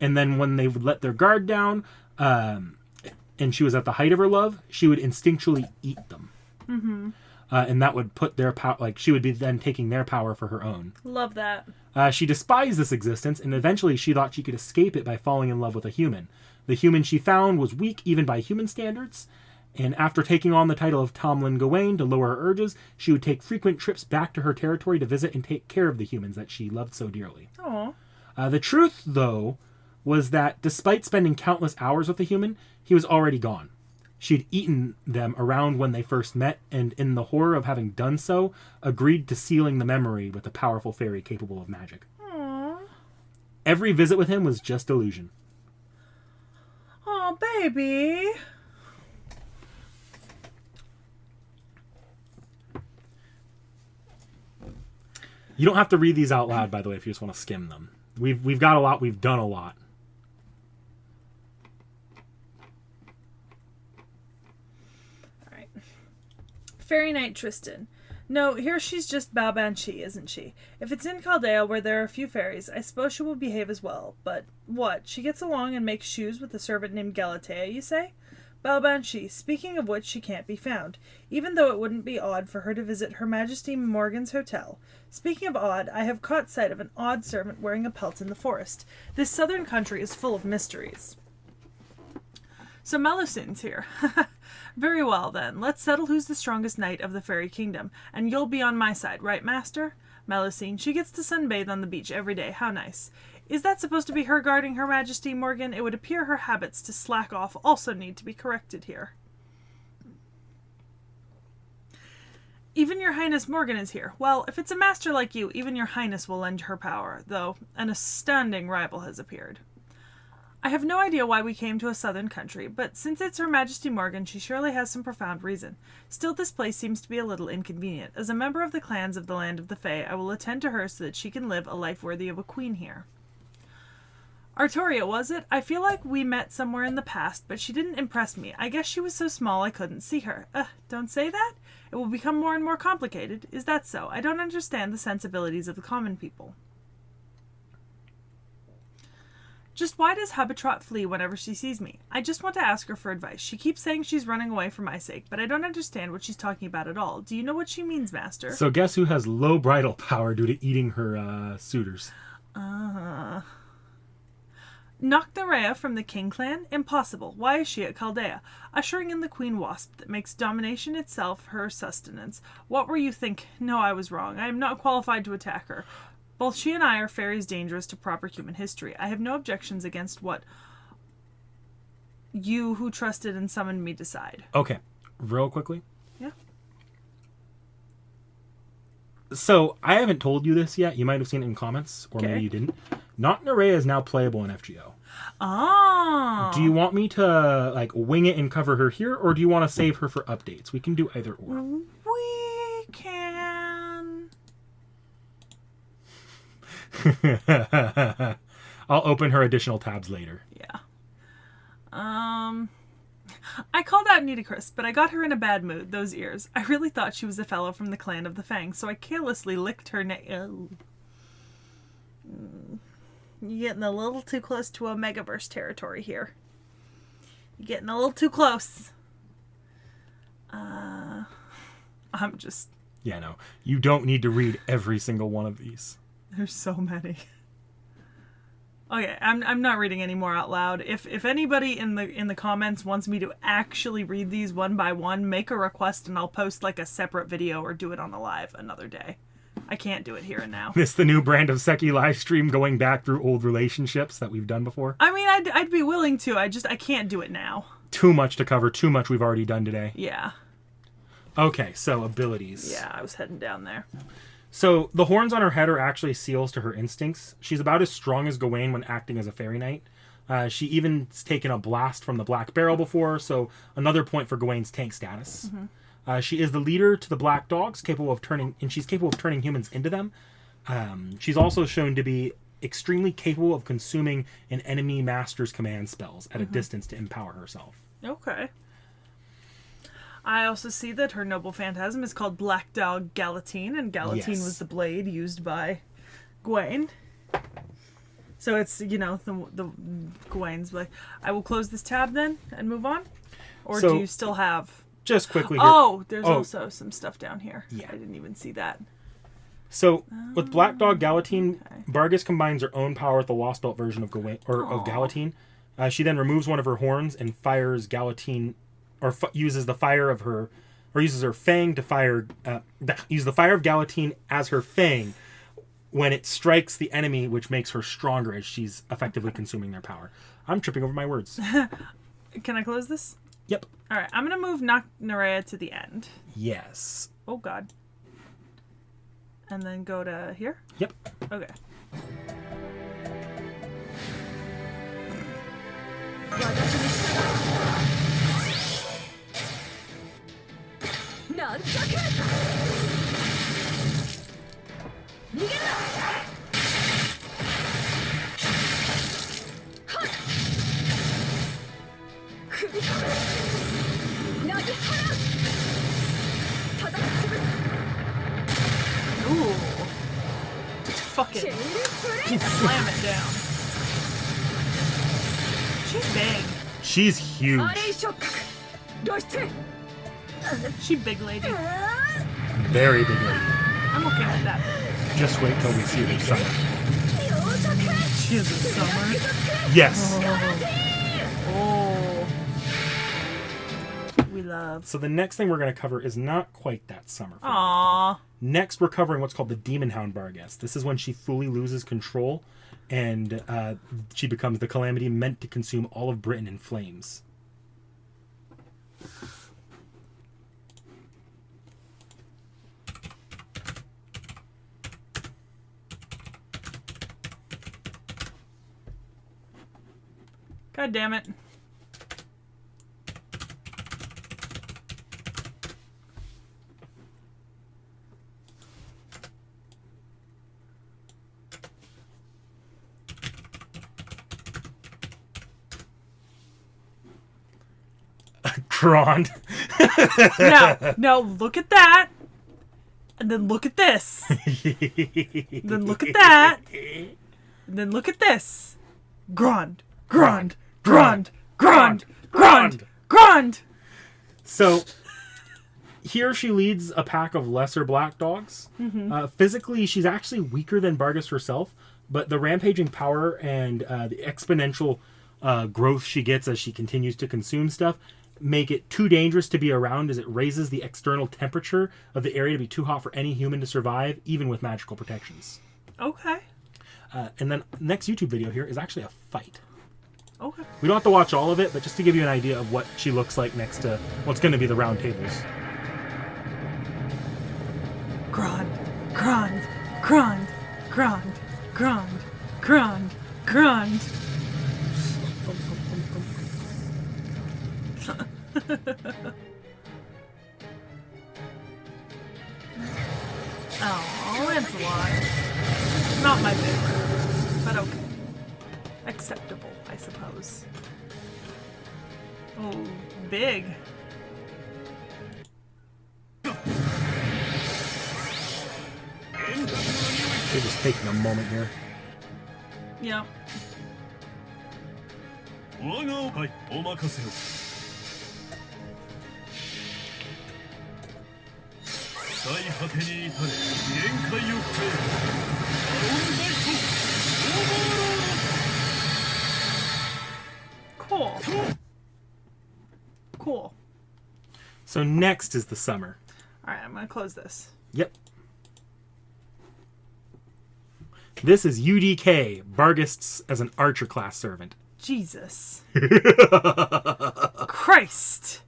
then when they would let their guard down, and she was at the height of her love, she would instinctually eat them. Mm-hmm. And that would put their power, like, she would be then taking their power for her own. Love that. She despised this existence, and eventually she thought she could escape it by falling in love with a human. The human she found was weak even by human standards, and after taking on the title of Tomlin Gawain to lower her urges, she would take frequent trips back to her territory to visit and take care of the humans that she loved so dearly. Aww. The truth, though, was that despite spending countless hours with the human, he was already gone. She'd eaten them around when they first met, and in the horror of having done so, agreed to sealing the memory with a powerful fairy capable of magic. Aww. Every visit with him was just illusion. Oh, baby. You don't have to read these out loud, by the way, if you just want to skim them. We've got a lot. We've done a lot. All right. Fairy Knight Tristan. No, here she's just Baobhan Sith, isn't she? If it's in Chaldea where there are a few fairies, I suppose she will behave as well. But what? She gets along and makes shoes with a servant named Galatea, you say? Baobhan Sith, speaking of which she can't be found, even though it wouldn't be odd for her to visit Her Majesty Morgan's hotel. Speaking of odd, I have caught sight of an odd servant wearing a pelt in the forest. This southern country is full of mysteries. So Melusine's here. Very well, then. Let's settle who's the strongest knight of the fairy kingdom, and you'll be on my side, right, master? Melusine, she gets to sunbathe on the beach every day. How nice. Is that supposed to be her guarding Her Majesty Morgan? It would appear her habits to slack off also need to be corrected here. Even your Highness Morgan is here. Well, if it's a master like you, even your Highness will lend her power, though an astounding rival has appeared. I have no idea why we came to a southern country, but since it's Her Majesty Morgan, she surely has some profound reason. Still, this place seems to be a little inconvenient. As a member of the clans of the Land of the Fae, I will attend to her so that she can live a life worthy of a queen here. Arthuria, was it? I feel like we met somewhere in the past, but she didn't impress me. I guess she was so small I couldn't see her. Don't say that? It will become more and more complicated. Is that so? I don't understand the sensibilities of the common people. Just why does Habetrot flee whenever she sees me? I just want to ask her for advice. She keeps saying she's running away for my sake, but I don't understand what she's talking about at all. Do you know what she means, master? So guess who has low bridal power due to eating her suitors? Noctarea from the King clan? Impossible. Why is she at Chaldea? Ushering in the Queen Wasp that makes domination itself her sustenance. What were you think? No, I was wrong. I am not qualified to attack her. Both she and I are fairies dangerous to proper human history. I have no objections against what you who trusted and summoned me decide. Okay, real quickly. Yeah. So, I haven't told you this yet. You might have seen it in comments, or maybe you didn't. Noctarea is now playable in FGO. Oh. Do you want me to, like, wing it and cover her here, or do you want to save her for updates? We can do either or. We can... I'll open her additional tabs later. Yeah. I called out Nitocris, but I got her in a bad mood, those ears. I really thought she was a fellow from the clan of the Fang, so I carelessly licked her You're getting a little too close to a Megaverse territory here. You're getting a little too close. I'm just... Yeah, no. You don't need to read every single one of these. There's so many. Okay, I'm not reading any more out loud. If anybody in the comments wants me to actually read these one by one, make a request and I'll post like a separate video or do it on a live another day. I can't do it here and now. This the new brand of Sekhie live stream going back through old relationships that we've done before? I mean, I'd be willing to. I can't do it now. Too much to cover. Too much we've already done today. Yeah. Okay, so abilities. Yeah, I was heading down there. So the horns on her head are actually seals to her instincts. She's about as strong as Gawain when acting as a fairy knight. She even's taken a blast from the Black Barrel before, so another point for Gawain's tank status. She is the leader to the Black Dogs, she's capable of turning humans into them. She's also shown to be extremely capable of consuming an enemy master's command spells at a distance to empower herself. Okay. I also see that her noble phantasm is called Black Dog Galatine, and Galatine was the blade used by Gawain. So it's, the Gawain's blade. I will close this tab then and move on? Or do you still have... Just quickly here. Oh, there's also some stuff down here. Yeah. I didn't even see that. So, with Black Dog Galatine, Barghest combines her own power with the Lostbelt version of Gawain, of Galatine. She then removes one of her horns and fires Galatine, uses the fire of her, or uses her fang to fire, uses the fire of Galatine as her fang when it strikes the enemy, which makes her stronger as she's effectively consuming their power. I'm tripping over my words. Can I close this? Yep. All right, I'm going to move Nerea to the end. Yes. Oh, God. And then go to here? Yep. Okay. Ooh. Fucking slam it down. She's big. She's huge. She big lady. Very big lady. I'm okay with that. Just wait till we see her summer. She is a summer. Yes. Oh. We love. So the next thing we're going to cover is not quite that summer. Aww. Next, we're covering what's called the Demon Hound Barghest. This is when she fully loses control, and she becomes the calamity meant to consume all of Britain in flames. God damn it. Grand. No, look at that. And then look at this. Then look at that. And then look at this. Grand. Grand. Grand. Grand. Grand. Grand. So, here she leads a pack of lesser black dogs. Physically, she's actually weaker than Barghest herself, but the rampaging power and the exponential growth she gets as she continues to consume stuff make it too dangerous to be around, as it raises the external temperature of the area to be too hot for any human to survive, even with magical protections. Okay. And then next YouTube video here is actually a fight. Okay. We don't have to watch all of it, but just to give you an idea of what she looks like next to what's going to be the round tables. Grand. Grand. Grand. Grand. Grand. Grand. Grand. Oh, Lancelot. Not my favorite, but okay. Acceptable, I suppose. Oh, big. They're just taking a moment here. Yeah. Cool. Cool. So next is the summer. Alright, I'm gonna close this. Yep. This is UDK, Barghest's as an archer class servant. Jesus. Christ.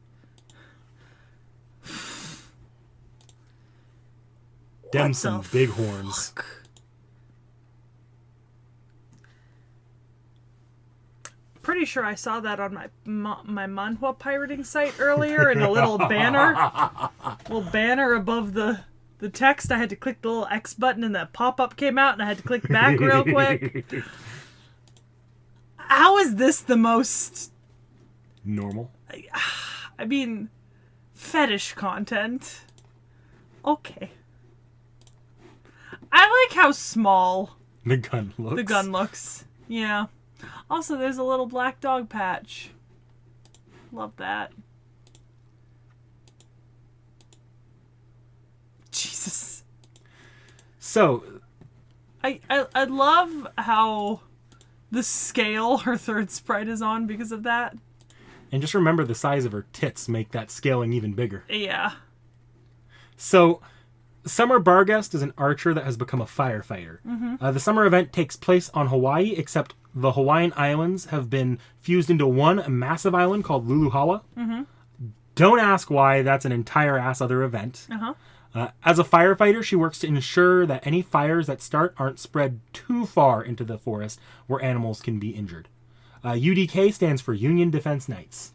Them What some the big horns. fuck? Pretty sure I saw that on my manhwa pirating site earlier in a little banner above the text. I had to click the little X button and that pop-up came out and I had to click back real quick. How is this the most Normal. I mean, fetish content? Okay. I like how small The gun looks. the gun looks. Yeah. Also, there's a little black dog patch. Love that. Jesus. So, I love how the scale her third sprite is on because of that. and just remember the size of her tits make that scaling even bigger. Yeah. So, Summer Barghest is an archer that has become a firefighter. The summer event takes place on Hawaii, except the Hawaiian Islands have been fused into one massive island called Luluhala. Don't ask why, that's an entire ass other event. As a firefighter, she works to ensure that any fires that start aren't spread too far into the forest where animals can be injured. UDK stands for Union Defense Knights.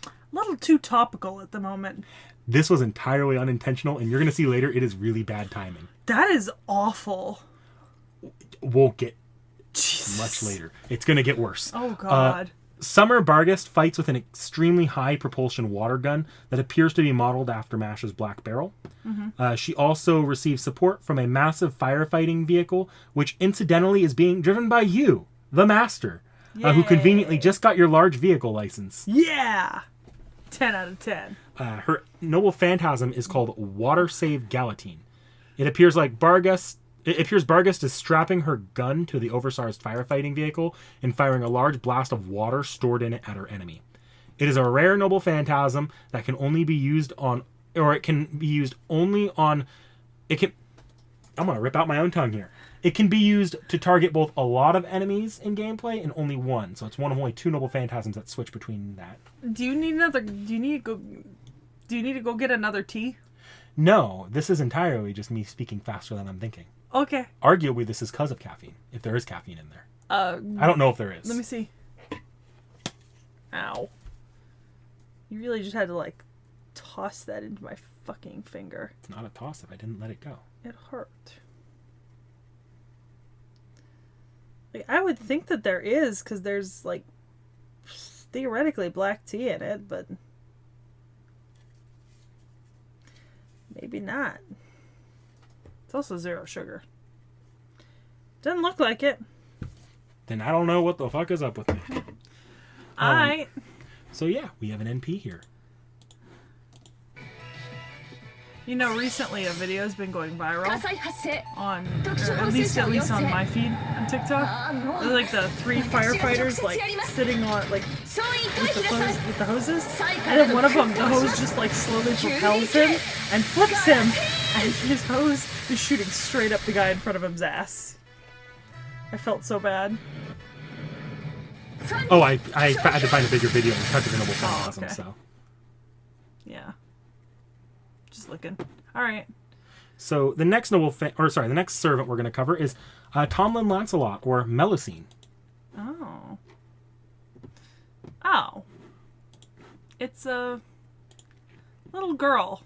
A little too topical at the moment. This was entirely unintentional, and you're going to see later it is really bad timing. That is awful. We'll get Jesus. much later. It's going to get worse. Oh, God. Summer Barghest fights with an extremely high propulsion water gun that appears to be modeled after Mash's Black Barrel. She also receives support from a massive firefighting vehicle, which incidentally is being driven by you, the Master, who conveniently just got your large vehicle license. Yeah. 10 out of 10. Her noble phantasm is called Water Save Galatine. It appears Barghest is strapping her gun to the oversized firefighting vehicle and firing a large blast of water stored in it at her enemy. It is a rare noble phantasm that can only be used on, or it can be used only on, I'm going to rip out my own tongue here. It can be used to target both a lot of enemies in gameplay and only one. So it's one of only two noble phantasms that switch between that. Do you need to go get another tea? No, this is entirely just me speaking faster than I'm thinking. Okay. Arguably, this is because of caffeine, if there is caffeine in there. I don't know if there is. Let me see. Ow. You really just had to, toss that into my fucking finger. It's not a toss if I didn't let it go. It hurt. I would think that there is, because there's, theoretically black tea in it, but maybe not. It's also 0 sugar. Doesn't look like it. Then I don't know what the fuck is up with me. Alright. So yeah, we have an NP here. Recently a video's been going viral on, or at least on my feed on TikTok. There's the 3 firefighters sitting on with the hoses, and then one of them, the hose just slowly propels him and flips him, and his hose is shooting straight up the guy in front of him's ass. I felt so bad. Oh, I had to find a bigger video and cut to the noble phantasm, okay. so. Yeah. Just looking. Alright. So the next the next servant we're going to cover is Tomlin Lancelot, or Melusine. Oh. Oh. It's a little girl.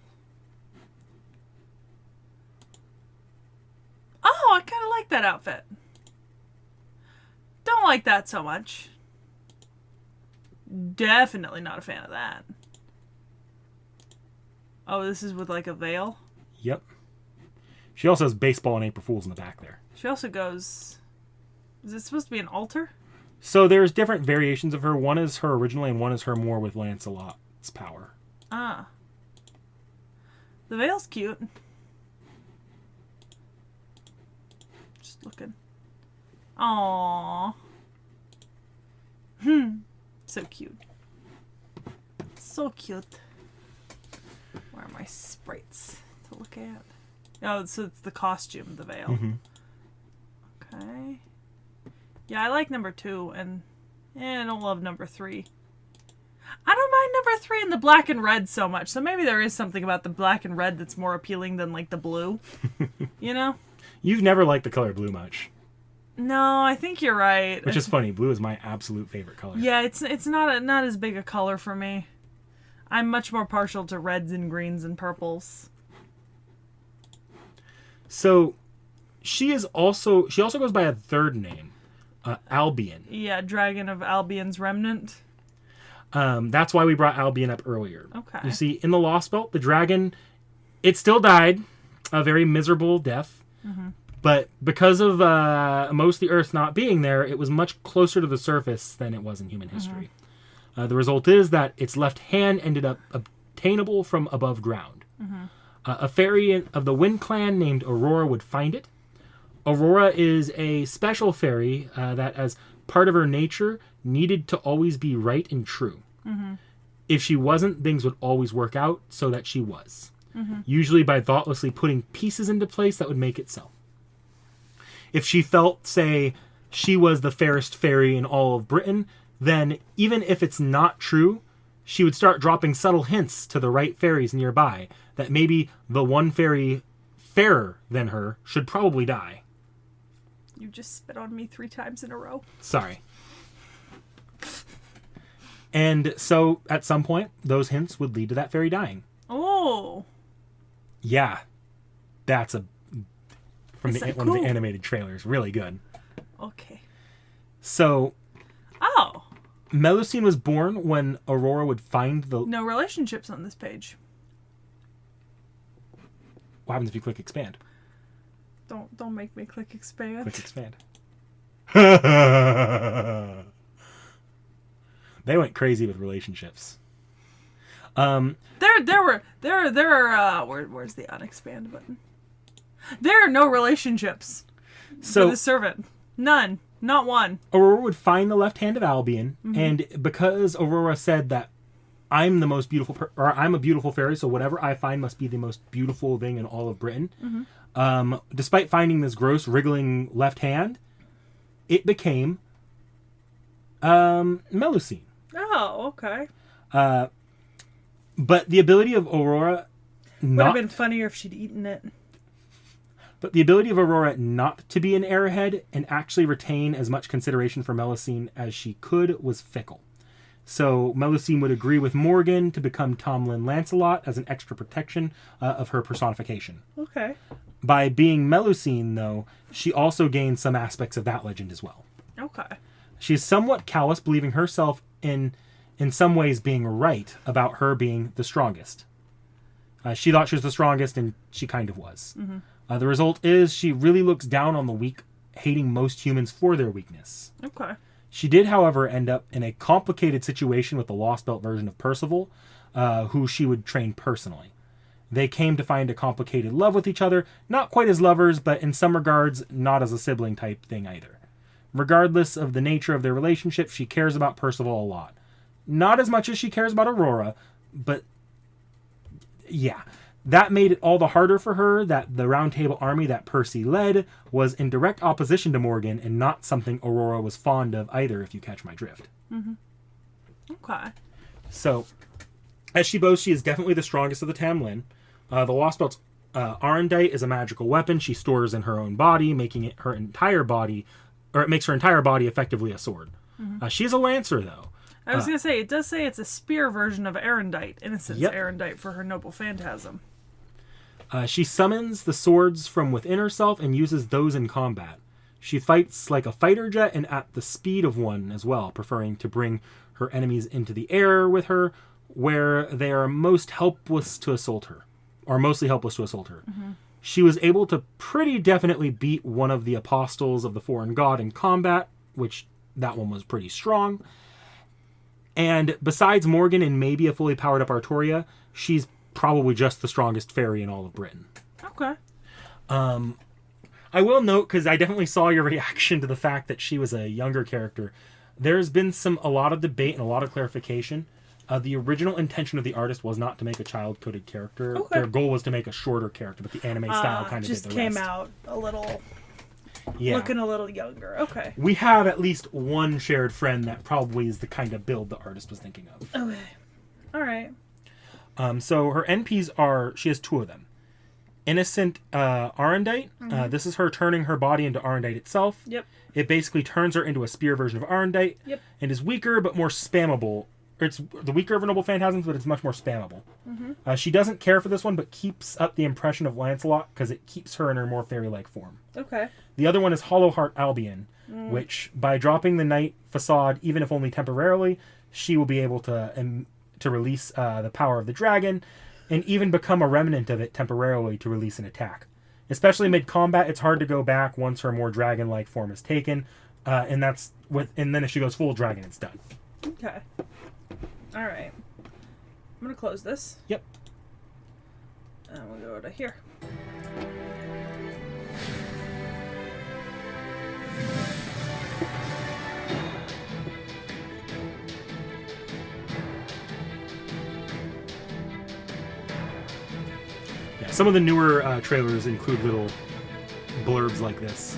Oh, I kind of like that outfit. Don't like that so much. Definitely not a fan of that. Oh, this is with a veil? Yep. She also has baseball and April Fools in the back there. She also goes... Is it supposed to be an altar? So there's different variations of her. One is her originally, and one is her more with Lancelot's power. Ah. The veil's cute. Just looking. Aww. So cute. So cute. Where are my sprites to look at? Oh, so it's the costume, the veil. Okay. Yeah, I like number 2, and I don't love number 3. I don't mind number 3 in the black and red so much. So maybe there is something about the black and red that's more appealing than like the blue. You know? You've never liked the color blue much. No, I think you're right. Which is funny. Blue is my absolute favorite color. Yeah, it's not as big a color for me. I'm much more partial to reds and greens and purples. So she also goes by a third name, Albion. Yeah, Dragon of Albion's Remnant. That's why we brought Albion up earlier. Okay. You see, in the Lostbelt, the dragon, it still died a very miserable death. Mm-hmm. But because of most of the Earth not being there, it was much closer to the surface than it was in human history. Mm-hmm. The result is that its left hand ended up obtainable from above ground. Mm-hmm. A fairy of the Wind Clan named Aurora would find it. Aurora is a special fairy that, as part of her nature, needed to always be right and true. Mm-hmm. If she wasn't, things would always work out so that she was. Mm-hmm. Usually by thoughtlessly putting pieces into place that would make it so. If she felt, say, she was the fairest fairy in all of Britain, then even if it's not true, she would start dropping subtle hints to the right fairies nearby that maybe the one fairy fairer than her should probably die. You just spit on me 3 times in a row. Sorry. And so, at some point, those hints would lead to that fairy dying. Oh. Yeah. That's one of the cool? animated trailers. Really good. Okay. So... Oh. Melusine was born when Aurora would find the... No relationships on this page. What happens if you click expand? Don't make me click expand. Click expand. They went crazy with relationships. Where's the unexpand button? There are no relationships for the servant. None. Not one. Aurora would find the left hand of Albion, mm-hmm. and because Aurora said that I'm the most beautiful, or I'm a beautiful fairy, so whatever I find must be the most beautiful thing in all of Britain. Mm-hmm. Despite finding this gross, wriggling left hand, it became Melusine. Oh, okay. But the ability of Aurora would have been funnier if she'd eaten it. But the ability of Aurora not to be an airhead and actually retain as much consideration for Melusine as she could was fickle. So Melusine would agree with Morgan to become Tomlin Lancelot as an extra protection of her personification. Okay. By being Melusine, though, she also gained some aspects of that legend as well. Okay. She is somewhat callous, believing herself in some ways being right about her being the strongest. She thought she was the strongest, and she kind of was. Mm-hmm. The result is she really looks down on the weak, hating most humans for their weakness. Okay. She did, however, end up in a complicated situation with the Lostbelt version of Percival, who she would train personally. They came to find a complicated love with each other, not quite as lovers, but in some regards, not as a sibling type thing either. Regardless of the nature of their relationship, she cares about Percival a lot. Not as much as she cares about Aurora, but yeah. That made it all the harder for her that the Round Table army that Percy led was in direct opposition to Morgan and not something Aurora was fond of either, if you catch my drift. Mm-hmm. Okay. So, as she boasts, she is definitely the strongest of the Tamlin. The Lostbelt's Arendite is a magical weapon she stores in her own body, making it her entire body, or it makes her entire body effectively a sword. Mm-hmm. She's a lancer, though. I was going to say, it does say it's a spear version of Arendite, Innocence Arendite for her noble phantasm. She summons the swords from within herself and uses those in combat. She fights like a fighter jet and at the speed of one as well, preferring to bring her enemies into the air with her, where they are most helpless to assault her, or mostly helpless to assault her. Mm-hmm. She was able to pretty definitely beat one of the apostles of the foreign god in combat, which that one was pretty strong. And besides Morgan and maybe a fully powered up Arthuria, she's probably just the strongest fairy in all of Britain. Okay. I will note, because I definitely saw your reaction to the fact that she was a younger character, there's been a lot of debate and a lot of clarification. The original intention of the artist was not to make a child-coded character. Okay. Their goal was to make a shorter character, but the anime style kind of did the rest. Just came out a little... Yeah. looking a little younger. Okay. We have at least one shared friend that probably is the kind of build the artist was thinking of. Okay. All right. So her NPs are, she has 2 of them. Innocent Arendite. This is her turning her body into Arendite itself. Yep. It basically turns her into a spear version of Arendite. Yep. And is weaker but more spammable. It's the weaker of her noble phantasms, but it's much more spammable. She doesn't care for this one, but keeps up the impression of Lancelot because it keeps her in her more fairy-like form. Okay. The other one is Hollow Heart Albion, which by dropping the knight facade, even if only temporarily, she will be able to release the power of the dragon, and even become a remnant of it temporarily to release an attack. Especially mid-combat, it's hard to go back once her more dragon-like form is taken, and then if she goes full dragon, it's done. Okay. All right. I'm gonna close this. Yep. And we'll go to here. Yeah, some of the newer trailers include little blurbs like this.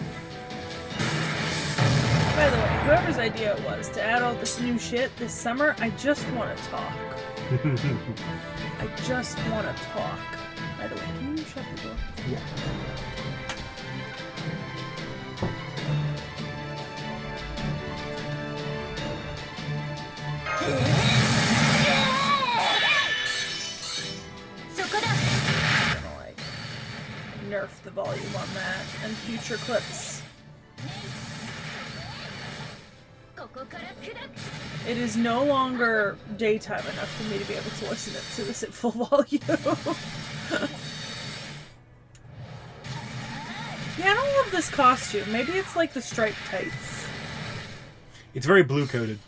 By the way, whoever's idea it was to add all this new shit this summer, I just want to talk. I just want to talk. By the way, can you shut the door? Yeah. I'm gonna, like, nerf the volume on that and future clips. It is no longer daytime enough for me to be able to listen to this at full volume. Yeah, I don't love this costume. Maybe it's like the striped tights. It's very blue-coded.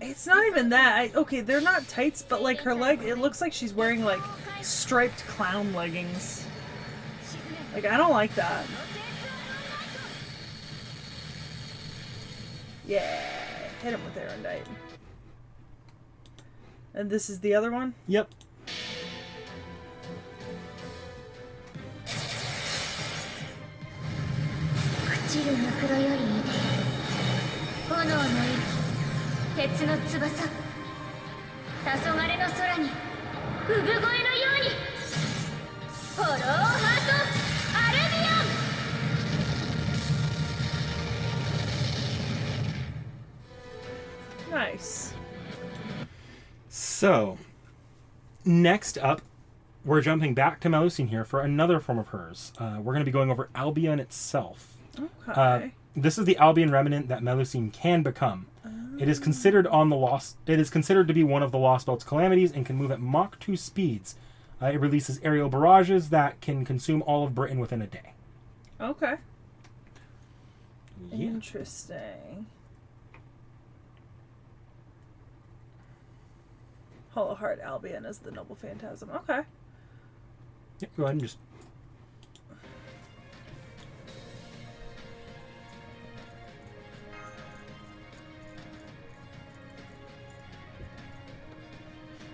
It's not even that. Okay, they're not tights, but like her leg, it looks like she's wearing like striped clown leggings. Like, I don't like that. Yeah, hit him with Arendite. And this is the other one? Yep. Nice. So, next up, we're jumping back to Melusine here for another form of hers. We're going to be going over Albion itself. Okay. This is the Albion remnant that Melusine can become. It is considered to be one of the Lostbelt's calamities and can move at Mach 2 speeds. It releases aerial barrages that can consume all of Britain within a day. Okay. Yeah. Interesting. Hollow Heart Albion is the noble phantasm. Okay. Yep, go ahead and just...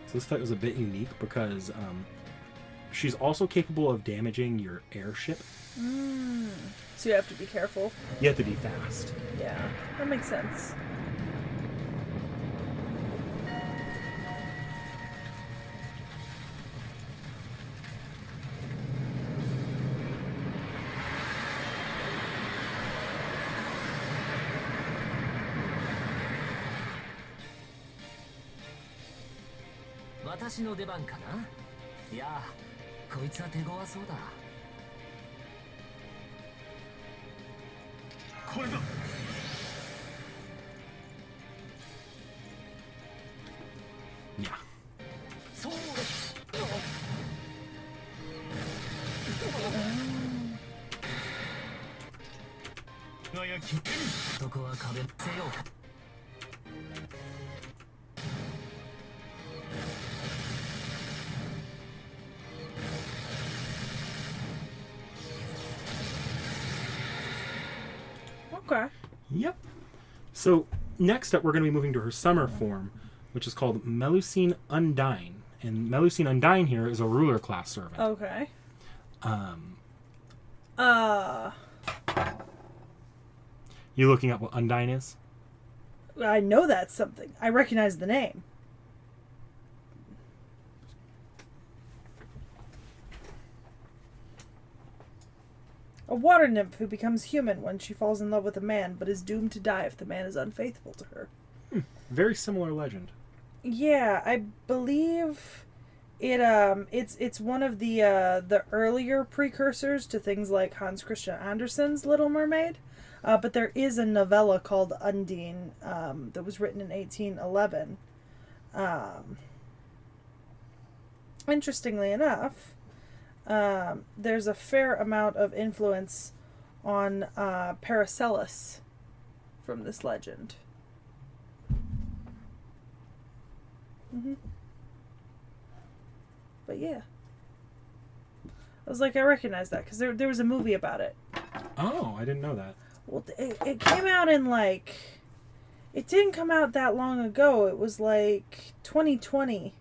So this fight was a bit unique because she's also capable of damaging your airship. So you have to be careful. You have to be fast. Yeah, that makes sense. Yeah. Okay. Yep. So next up, we're going to be moving to her summer form, which is called Melusine Undine. And Melusine Undine here is a ruler class servant. Okay. You looking up what Undine is? I know that's something. I recognize the name. A water nymph who becomes human when she falls in love with a man, but is doomed to die if the man is unfaithful to her. Very similar legend. Yeah, I believe it's one of the earlier precursors to things like Hans Christian Andersen's Little Mermaid. But there is a novella called Undine that was written in 1811. Interestingly enough, there's a fair amount of influence on Paracelsus from this legend. But yeah. I was like, I recognize that because there was a movie about it. Oh, I didn't know that. Well, it came out in like... It didn't come out that long ago. It was like 2020.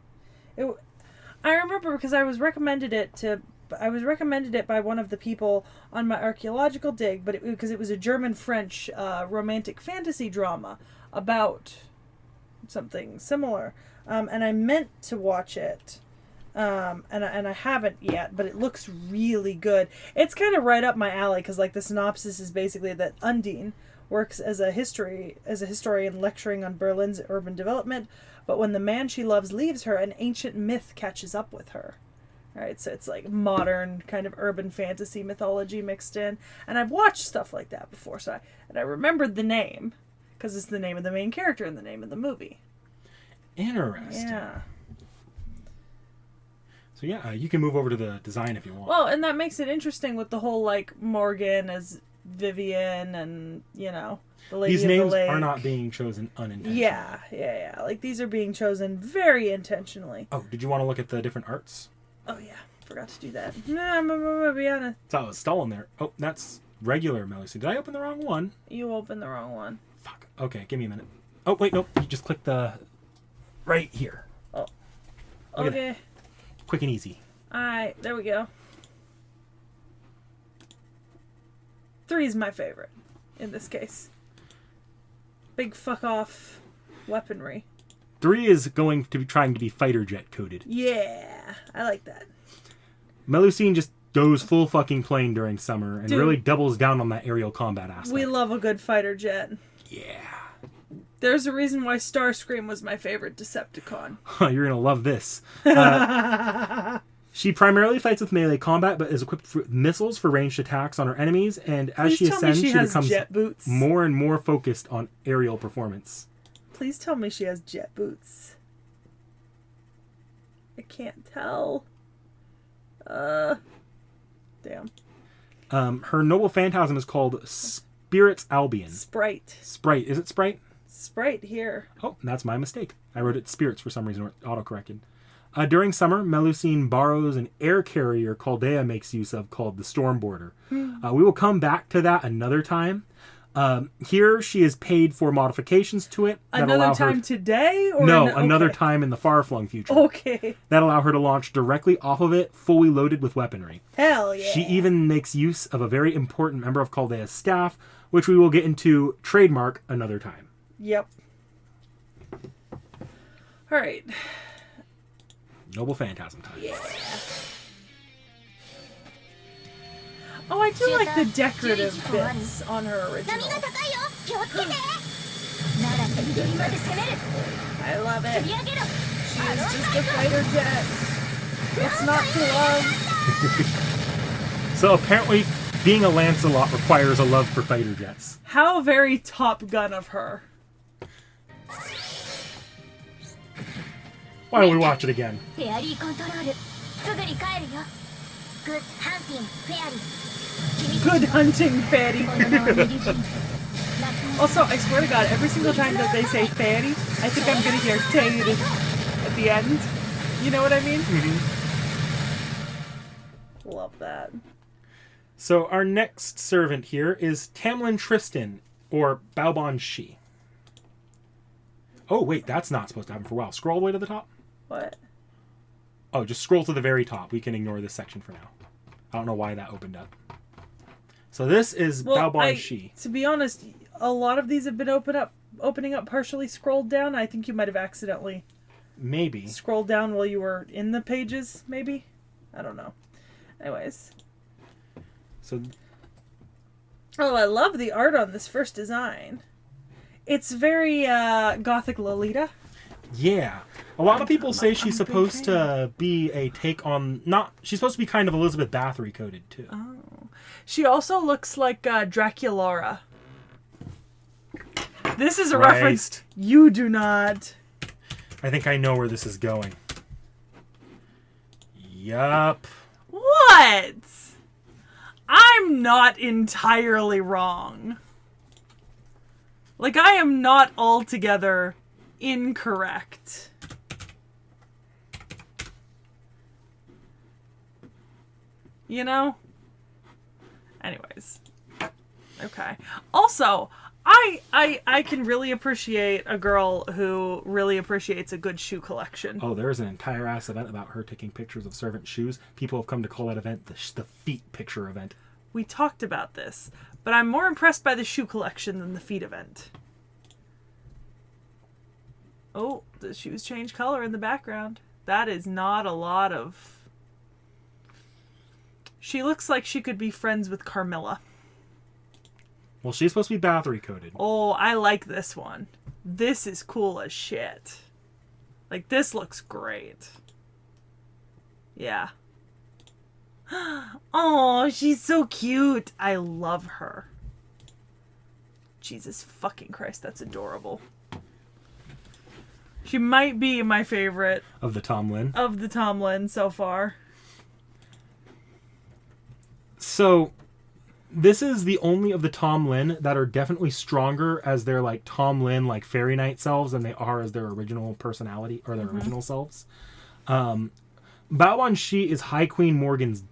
I remember because I was recommended it by one of the people on my archaeological dig, but because it was a German-French romantic fantasy drama about something similar. And I meant to watch it. And I haven't yet, but it looks really good. It's kind of right up my alley because, like, the synopsis is basically that Undine works as a historian lecturing on Berlin's urban development, but when the man she loves leaves her, an ancient myth catches up with her. Right, so it's like modern kind of urban fantasy mythology mixed in, and I've watched stuff like that before. So I remembered the name because it's the name of the main character in the name of the movie. Interesting. Yeah. So yeah, you can move over to the design if you want. Well, and that makes it interesting with the whole, like, Morgan as Vivian and, you know, the Lady These of names the Lake. are not being chosen unintentionally. Yeah. Like, these are being chosen very intentionally. Oh, did you want to look at the different arts? Oh, yeah. Forgot to do that. Nah, I'm gonna be honest. So I was stalling there. Oh, that's regular Melusine. Did I open the wrong one? You opened the wrong one. Fuck. Okay, give me a minute. Oh, wait, nope. You just click the... right here. Oh. Look at Okay. that. Quick and easy. Alright, there we go. 3 is my favorite, in this case. Big fuck off weaponry. 3 is going to be trying to be fighter jet coded. Yeah, I like that. Melusine just goes full fucking plane during summer and Dude. really doubles down on that aerial combat aspect. We love a good fighter jet. Yeah. There's a reason why Starscream was my favorite Decepticon. You're gonna love this. She primarily fights with melee combat, but is equipped with missiles for ranged attacks on her enemies, and as Please she tell me ascends, she she has becomes jet boots. more and more focused on aerial performance. Please tell me she has jet boots. I can't tell. Damn. Her noble phantasm is called Spirit's Albion. Sprite. Sprite. Is it Sprite? Sprite here. Oh, that's my mistake. I wrote it Spirits for some reason, or auto-corrected. During summer, Melusine borrows an air carrier Chaldea makes use of called the Stormboarder. We will come back to that another time. Here, she is paid for modifications to it. That Another allow time her... today? Or No, okay. another time in the far-flung future. Okay. That allow her to launch directly off of it, fully loaded with weaponry. Hell yeah. She even makes use of a very important member of Chaldea's staff, which we will get into trademark another time. Yep. Alright. Noble Phantasm time. Yeah. Oh, I do like the decorative bits on her original. I love it. She is just a fighter jet. It's not to love. So apparently, being a Lancelot requires a love for fighter jets. How very Top Gun of her. Why don't we watch it again? フェアリーコントロールすぐに帰るよ Good hunting, フェアリー Good hunting, Fatty. この名はメリジン Also, I swear to God, every single time that they say Fatty, I think I'm gonna hear Tated at the end. You know what I mean? Love that. So our next servant here is Tamlin Tristan, or Baobhan Sith. Oh wait, that's not supposed to happen for a while. Scroll all the way to the top. What? Oh, just scroll to the very top. We can ignore this section for now. I don't know why that opened up. So this is Baobhan Sith. To be honest, a lot of these have been opening up partially scrolled down. I think you might have accidentally Maybe. scrolled down while you were in the pages, maybe? I don't know. Anyways. So Oh, I love the art on this first design. It's very Gothic Lolita. yeah, a lot of people say she's supposed to be a take on she's supposed to be kind of Elizabeth Bathory coded too. Oh. She also looks like Draculaura. This is a Right. reference you do not. I think I know where this is going. Yup. What? I'm not entirely wrong. Like, I am not altogether incorrect. You know? Anyways. Okay. Also, I can really appreciate a girl who really appreciates a good shoe collection. Oh, there's an entire ass event about her taking pictures of servant shoes. People have come to call that event the feet picture event. We talked about this, but I'm more impressed by the shoe collection than the feet event. Oh, the shoes change color in the background. That is not a lot of... She looks like she could be friends with Carmilla. Well, she's supposed to be Bathory coded. Oh, I like this one. This is cool as shit. Like, this looks great. Yeah. Oh, she's so cute. I love her. Jesus fucking Christ, that's adorable. She might be my favorite Of the Tomlin. of the Tomlin so far. So, this is the only of the Tomlin that are definitely stronger as their, like, Tomlin, like, fairy knight selves than they are as their original personality, or their original selves. Baobhan Sith is High Queen Morgan's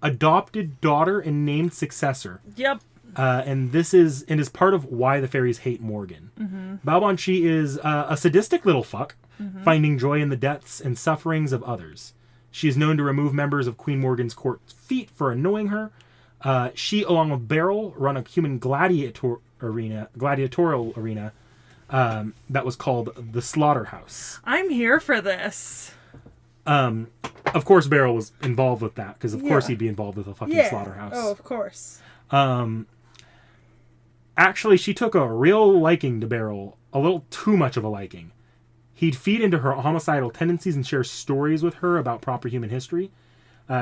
adopted daughter and named successor. Yep. And this is part of why the fairies hate Morgan. Baobhan Sith is a sadistic little fuck, finding joy in the deaths and sufferings of others. She is known to remove members of Queen Morgan's court's feet for annoying her. She, along with Beryl, run a human gladiatorial arena that was called the Slaughterhouse. I'm here for this. Of course, Beryl was involved with that, because of course he'd be involved with a fucking slaughterhouse. Oh, of course. Actually, she took a real liking to Beryl, a little too much of a liking. He'd feed into her homicidal tendencies and share stories with her about proper human history.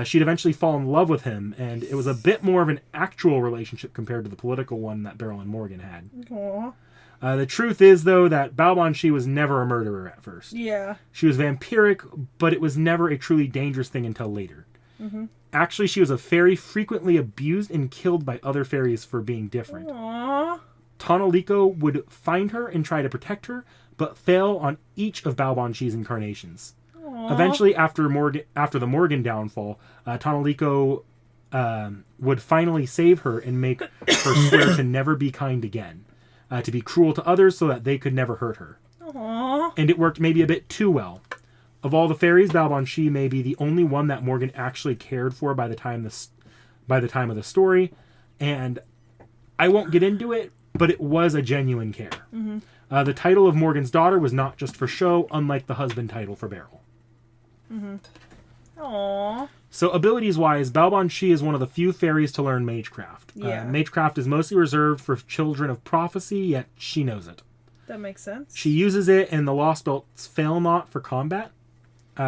She'd eventually fall in love with him, and it was a bit more of an actual relationship compared to the political one that Beryl and Morgan had. Aww. The truth is, though, that Baobhan Sith was never a murderer at first. Yeah. She was vampiric, but it was never a truly dangerous thing until later. Actually, she was a fairy frequently abused and killed by other fairies for being different. Aww. Tonalico would find her and try to protect her, but fail on each of Baobhan Sith's incarnations. Aww. Eventually, after the Morgan downfall, Tonalico would finally save her and make her swear to never be kind again, to be cruel to others so that they could never hurt her. Aww. And it worked maybe a bit too well. Of all the fairies, Baobhan Sith may be the only one that Morgan actually cared for by the time of the story, and I won't get into it, but it was a genuine care. The title of Morgan's daughter was not just for show, unlike the husband title for Beryl. Aww. So abilities-wise, Baobhan Sith is one of the few fairies to learn magecraft. Yeah. Magecraft is mostly reserved for children of prophecy, yet she knows it. That makes sense. She uses it in the Lostbelt's Fail Not for combat.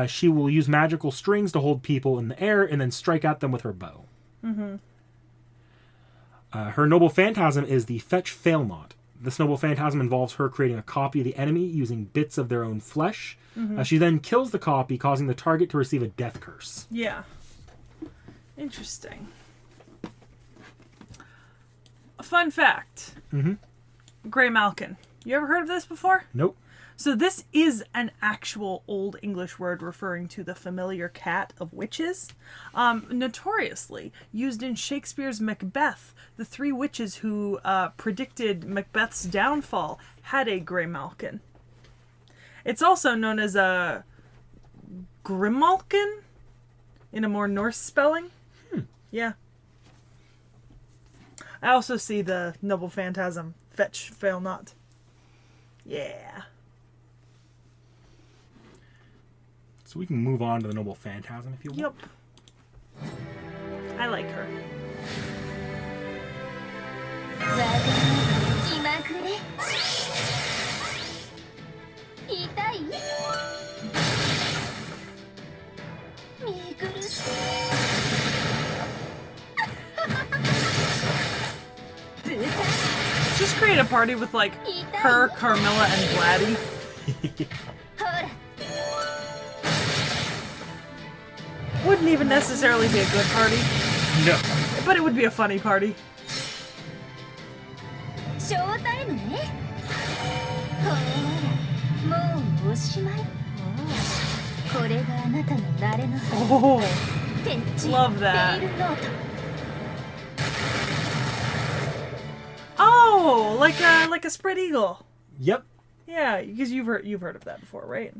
She will use magical strings to hold people in the air and then strike at them with her bow. Her noble phantasm is the Fetch Fail Not. This noble phantasm involves her creating a copy of the enemy using bits of their own flesh. She then kills the copy, causing the target to receive a death curse. Yeah. Interesting. A fun fact. Grey Malkin. You ever heard of this before? Nope. So this is an actual Old English word referring to the familiar cat of witches. Notoriously used in Shakespeare's Macbeth. The three witches who predicted Macbeth's downfall had a Grey Malkin. It's also known as a Grimalkin in a more Norse spelling. Yeah. I also see the Noble Phantasm. Fetch, fail not. Yeah. So we can move on to the Noble Phantasm if you want. Yep. I like her. わがまま気まぐれ痛い見苦しい Just create a party with like her, Carmilla, and Vladdy. ほら Wouldn't even necessarily be a good party, No. but it would be a funny party. ショータイムねほらもうおしまいこれがあなたの慣れの Oh, フェッチ Love that. テールノート oh, like a spread eagle. Yep. Yeah, because you've heard of that before, right?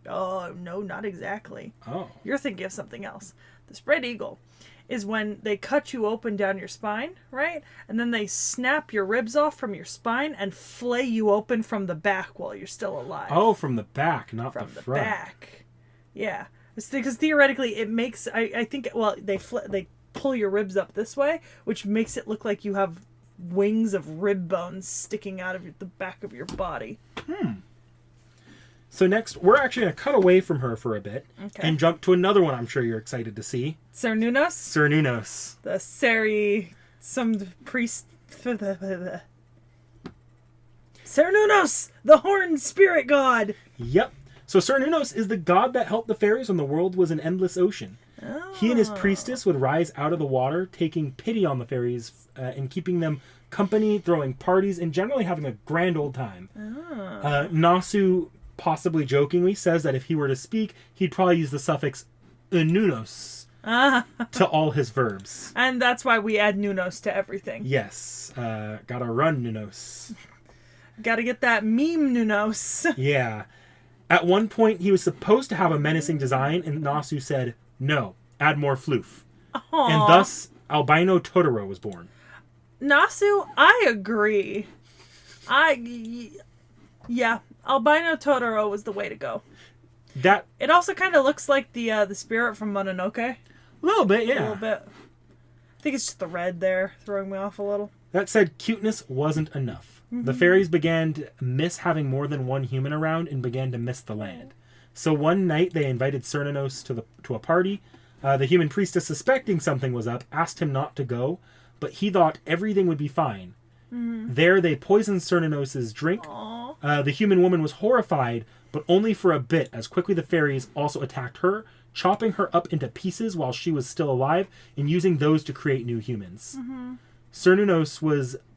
Oh no, not exactly. Oh. You're thinking of something else. The spread eagle is when they cut you open down your spine, right? And then they snap your ribs off from your spine and flay you open from the back while you're still alive. Oh, from the back, not from the the front. back. Yeah, because theoretically it makes I think they pull your ribs up this way, which makes it look like you have wings of rib bones sticking out of the back of your body. So next, we're actually going to cut away from her for a bit and jump to another one I'm sure you're excited to see. Cernunnos, Cernunnos. the Seri, some priest. Cernunnos, the horned spirit god. Yep. So Cernunnos is the god that helped the fairies when the world was an endless ocean. Oh. He and his priestess would rise out of the water, taking pity on the fairies and keeping them company, throwing parties, and generally having a grand old time. Nasu, possibly jokingly, says that if he were to speak, he'd probably use the suffix "nunos" to all his verbs. And that's why we add nunos to everything. Yes. Gotta run, nunos. Gotta get that meme nunos. Yeah. At one point, he was supposed to have a menacing design, and Nasu said, "No, add more floof." Aww. And thus, albino Totoro was born. Nasu, I agree. Yeah, albino Totoro was the way to go. That It also kind of looks like the spirit from Mononoke. a little bit, yeah. A little bit. I think it's just the red there throwing me off a little. That said, cuteness wasn't enough. The fairies began to miss having more than one human around and began to miss the land. So one night they invited Cernunnos to a party. The human priestess, suspecting something was up, asked him not to go, but he thought everything would be fine. There they poisoned Cernunnos' drink. The human woman was horrified, but only for a bit, as quickly the fairies also attacked her, chopping her up into pieces while she was still alive, and using those to create new humans. Cernunnos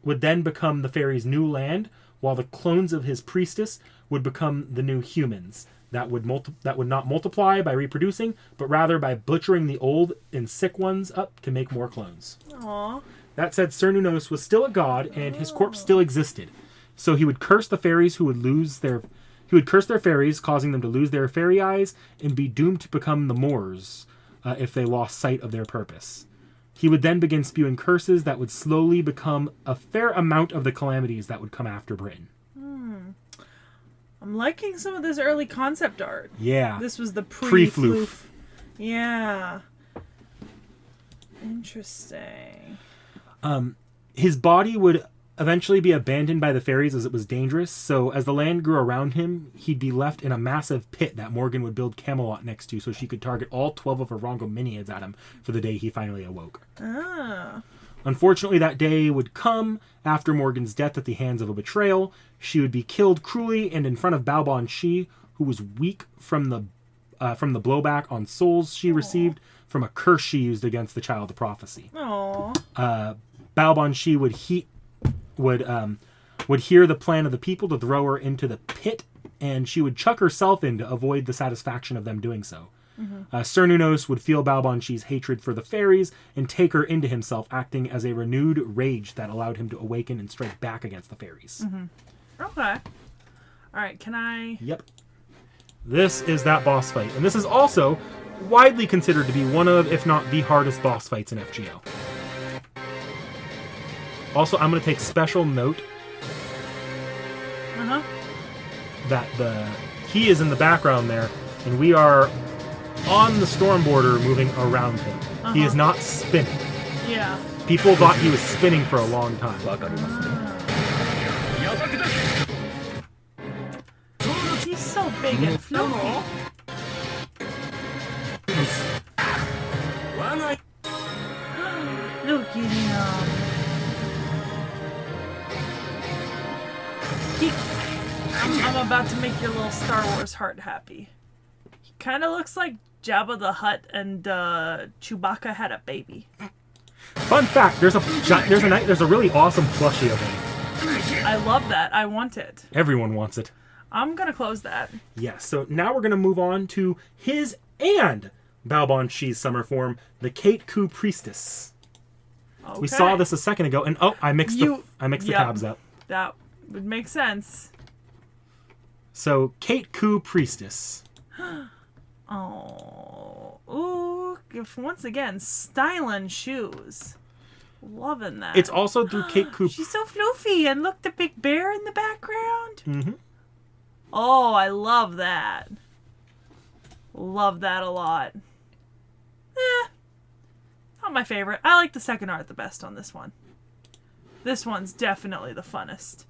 would then become the fairies' new land, while the clones of his priestess would become the new humans that would not multiply by reproducing, but rather by butchering the old and sick ones up to make more clones. Aww. That said, Cernunnos was still a god, and his corpse still existed. So he would curse the fairies He would curse their fairies, causing them to lose their fairy eyes and be doomed to become the Moors if they lost sight of their purpose. He would then begin spewing curses that would slowly become a fair amount of the calamities that would come after Britain. I'm liking some of this early concept art. Yeah. This was the Pre-floof. Yeah. Interesting. His body would eventually be abandoned by the fairies as it was dangerous, so as the land grew around him, he'd be left in a massive pit that Morgan would build Camelot next to so she could target all 12 of her Rongominiads at him for the day he finally awoke. Unfortunately, that day would come after Morgan's death at the hands of a betrayal. She would be killed cruelly and in front of Baobhan Sith, who was weak from the blowback on souls she received from a curse she used against the child of prophecy. Aww. Baobhan Sith would hear the plan of the people to throw her into the pit, and she would chuck herself in to avoid the satisfaction of them doing so. Cernunnos would feel Baobhan Sith's hatred for the fairies and take her into himself, acting as a renewed rage that allowed him to awaken and strike back against the fairies. Okay. Alright, can I... Yep. This is that boss fight, and this is also widely considered to be one of, if not the hardest boss fights in FGO. Also, I'm going to take special note Uh-huh. that he is in the background there, and we are on the storm border moving around him. He is not spinning. Yeah. People thought he was spinning for a long time. He's so big and fluffy. Look at him. I'm about to make your little Star Wars heart happy. He kind of looks like Jabba the Hutt and Chewbacca had a baby. Fun fact: there's a really awesome plushie of him. I love that. I want it. Everyone wants it. I'm gonna close that. Yes. So now we're gonna move on to his and Baobhan Sith's summer form, the T.H.E Priestess. Okay. We saw this a second ago, and I mixed the tabs up. That would make sense. So T.H.E Priestess. Oh, ooh! Once again, styling shoes. Loving that. It's also through T.H.E. She's so floofy, and look, the big bear in the background. Mm-hmm. Oh, I love that. Love that a lot. Not my favorite. I like the second art the best on this one. This one's definitely the funnest.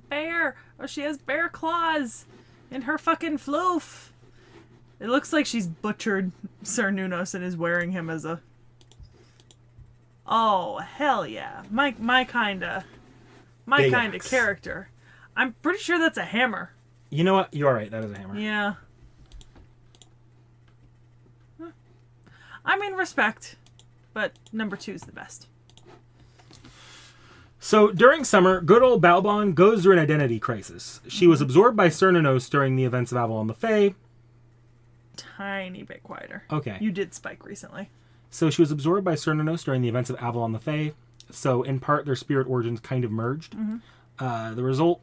Bear! Oh, she has bear claws in her fucking floof. It looks like she's butchered Cernunnos and is wearing him as a... Oh, hell yeah. My kind of character. I'm pretty sure that's a hammer. You know what? You're right. That is a hammer. Yeah. I mean, respect. But number 2 is the best. So during summer, good old Baobhan goes through an identity crisis. She was absorbed by Cernunnos during the events of Avalon the Fae. Tiny bit quieter. Okay. You did spike recently. So she was absorbed by Cernunnos during the events of Avalon the Fae. So in part, their spirit origins kind of merged. The result,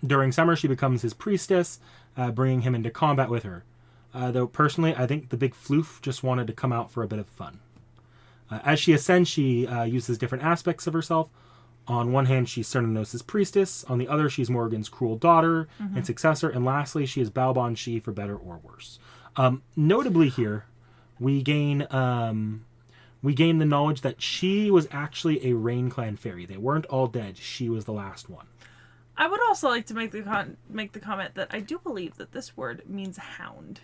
during summer, she becomes his priestess, bringing him into combat with her. Though personally, I think the big floof just wanted to come out for a bit of fun. As she ascends, she uses different aspects of herself. On one hand, she's Cernunnos' priestess. On the other, she's Morrigan's cruel daughter and successor. And lastly, she is Baobhan Sith for better or worse. Notably here, we gain the knowledge that she was actually a Rain Clan fairy. They weren't all dead. She was the last one. I would also like to make the comment that I do believe that this word means hound.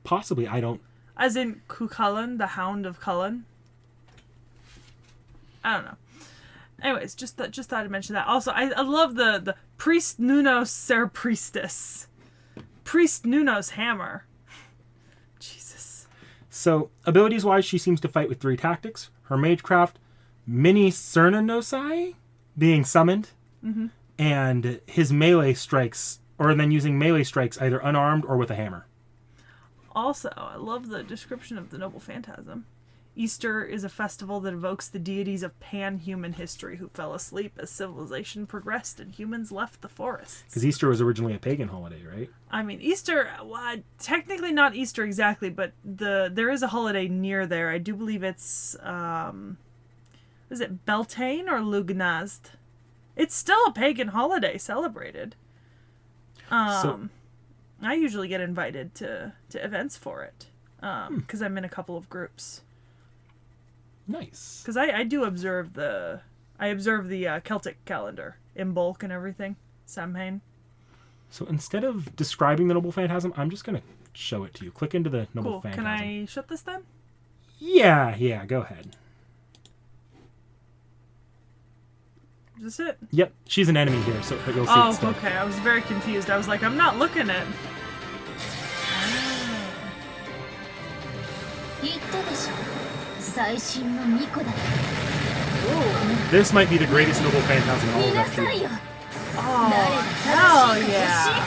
Possibly, I don't... As in Cuchulainn, the Hound of Cullen. I don't know. Anyways, just thought I'd mention that. Also, I love the Priest Nunos Ser Priestess. Priest Nunos Hammer. Jesus. So, abilities-wise, she seems to fight with 3 tactics. Her magecraft, Mini Cernunnosai, being summoned, and his melee strikes, or then using melee strikes either unarmed or with a hammer. Also, I love the description of the Noble Phantasm. Easter is a festival that evokes the deities of pan-human history who fell asleep as civilization progressed and humans left the forests. Because Easter was originally a pagan holiday, right? I mean, Easter, technically not Easter exactly, but there is a holiday near there. I do believe it's, is it Beltane or Lugnazd? It's still a pagan holiday celebrated. I usually get invited to events for it because I'm in a couple of groups. Nice. Because I do observe the Celtic calendar in bulk and everything. Samhain. So instead of describing the Noble Phantasm, I'm just going to show it to you. Click into the Noble Phantasm. Can I shut this then? Yeah, go ahead. Is this it? Yep, she's an enemy here, so you'll see it still. Okay. I was very confused. I was like, I'm not looking at... This might be the greatest Noble Phantasm in all of FQ. Oh, hell yeah.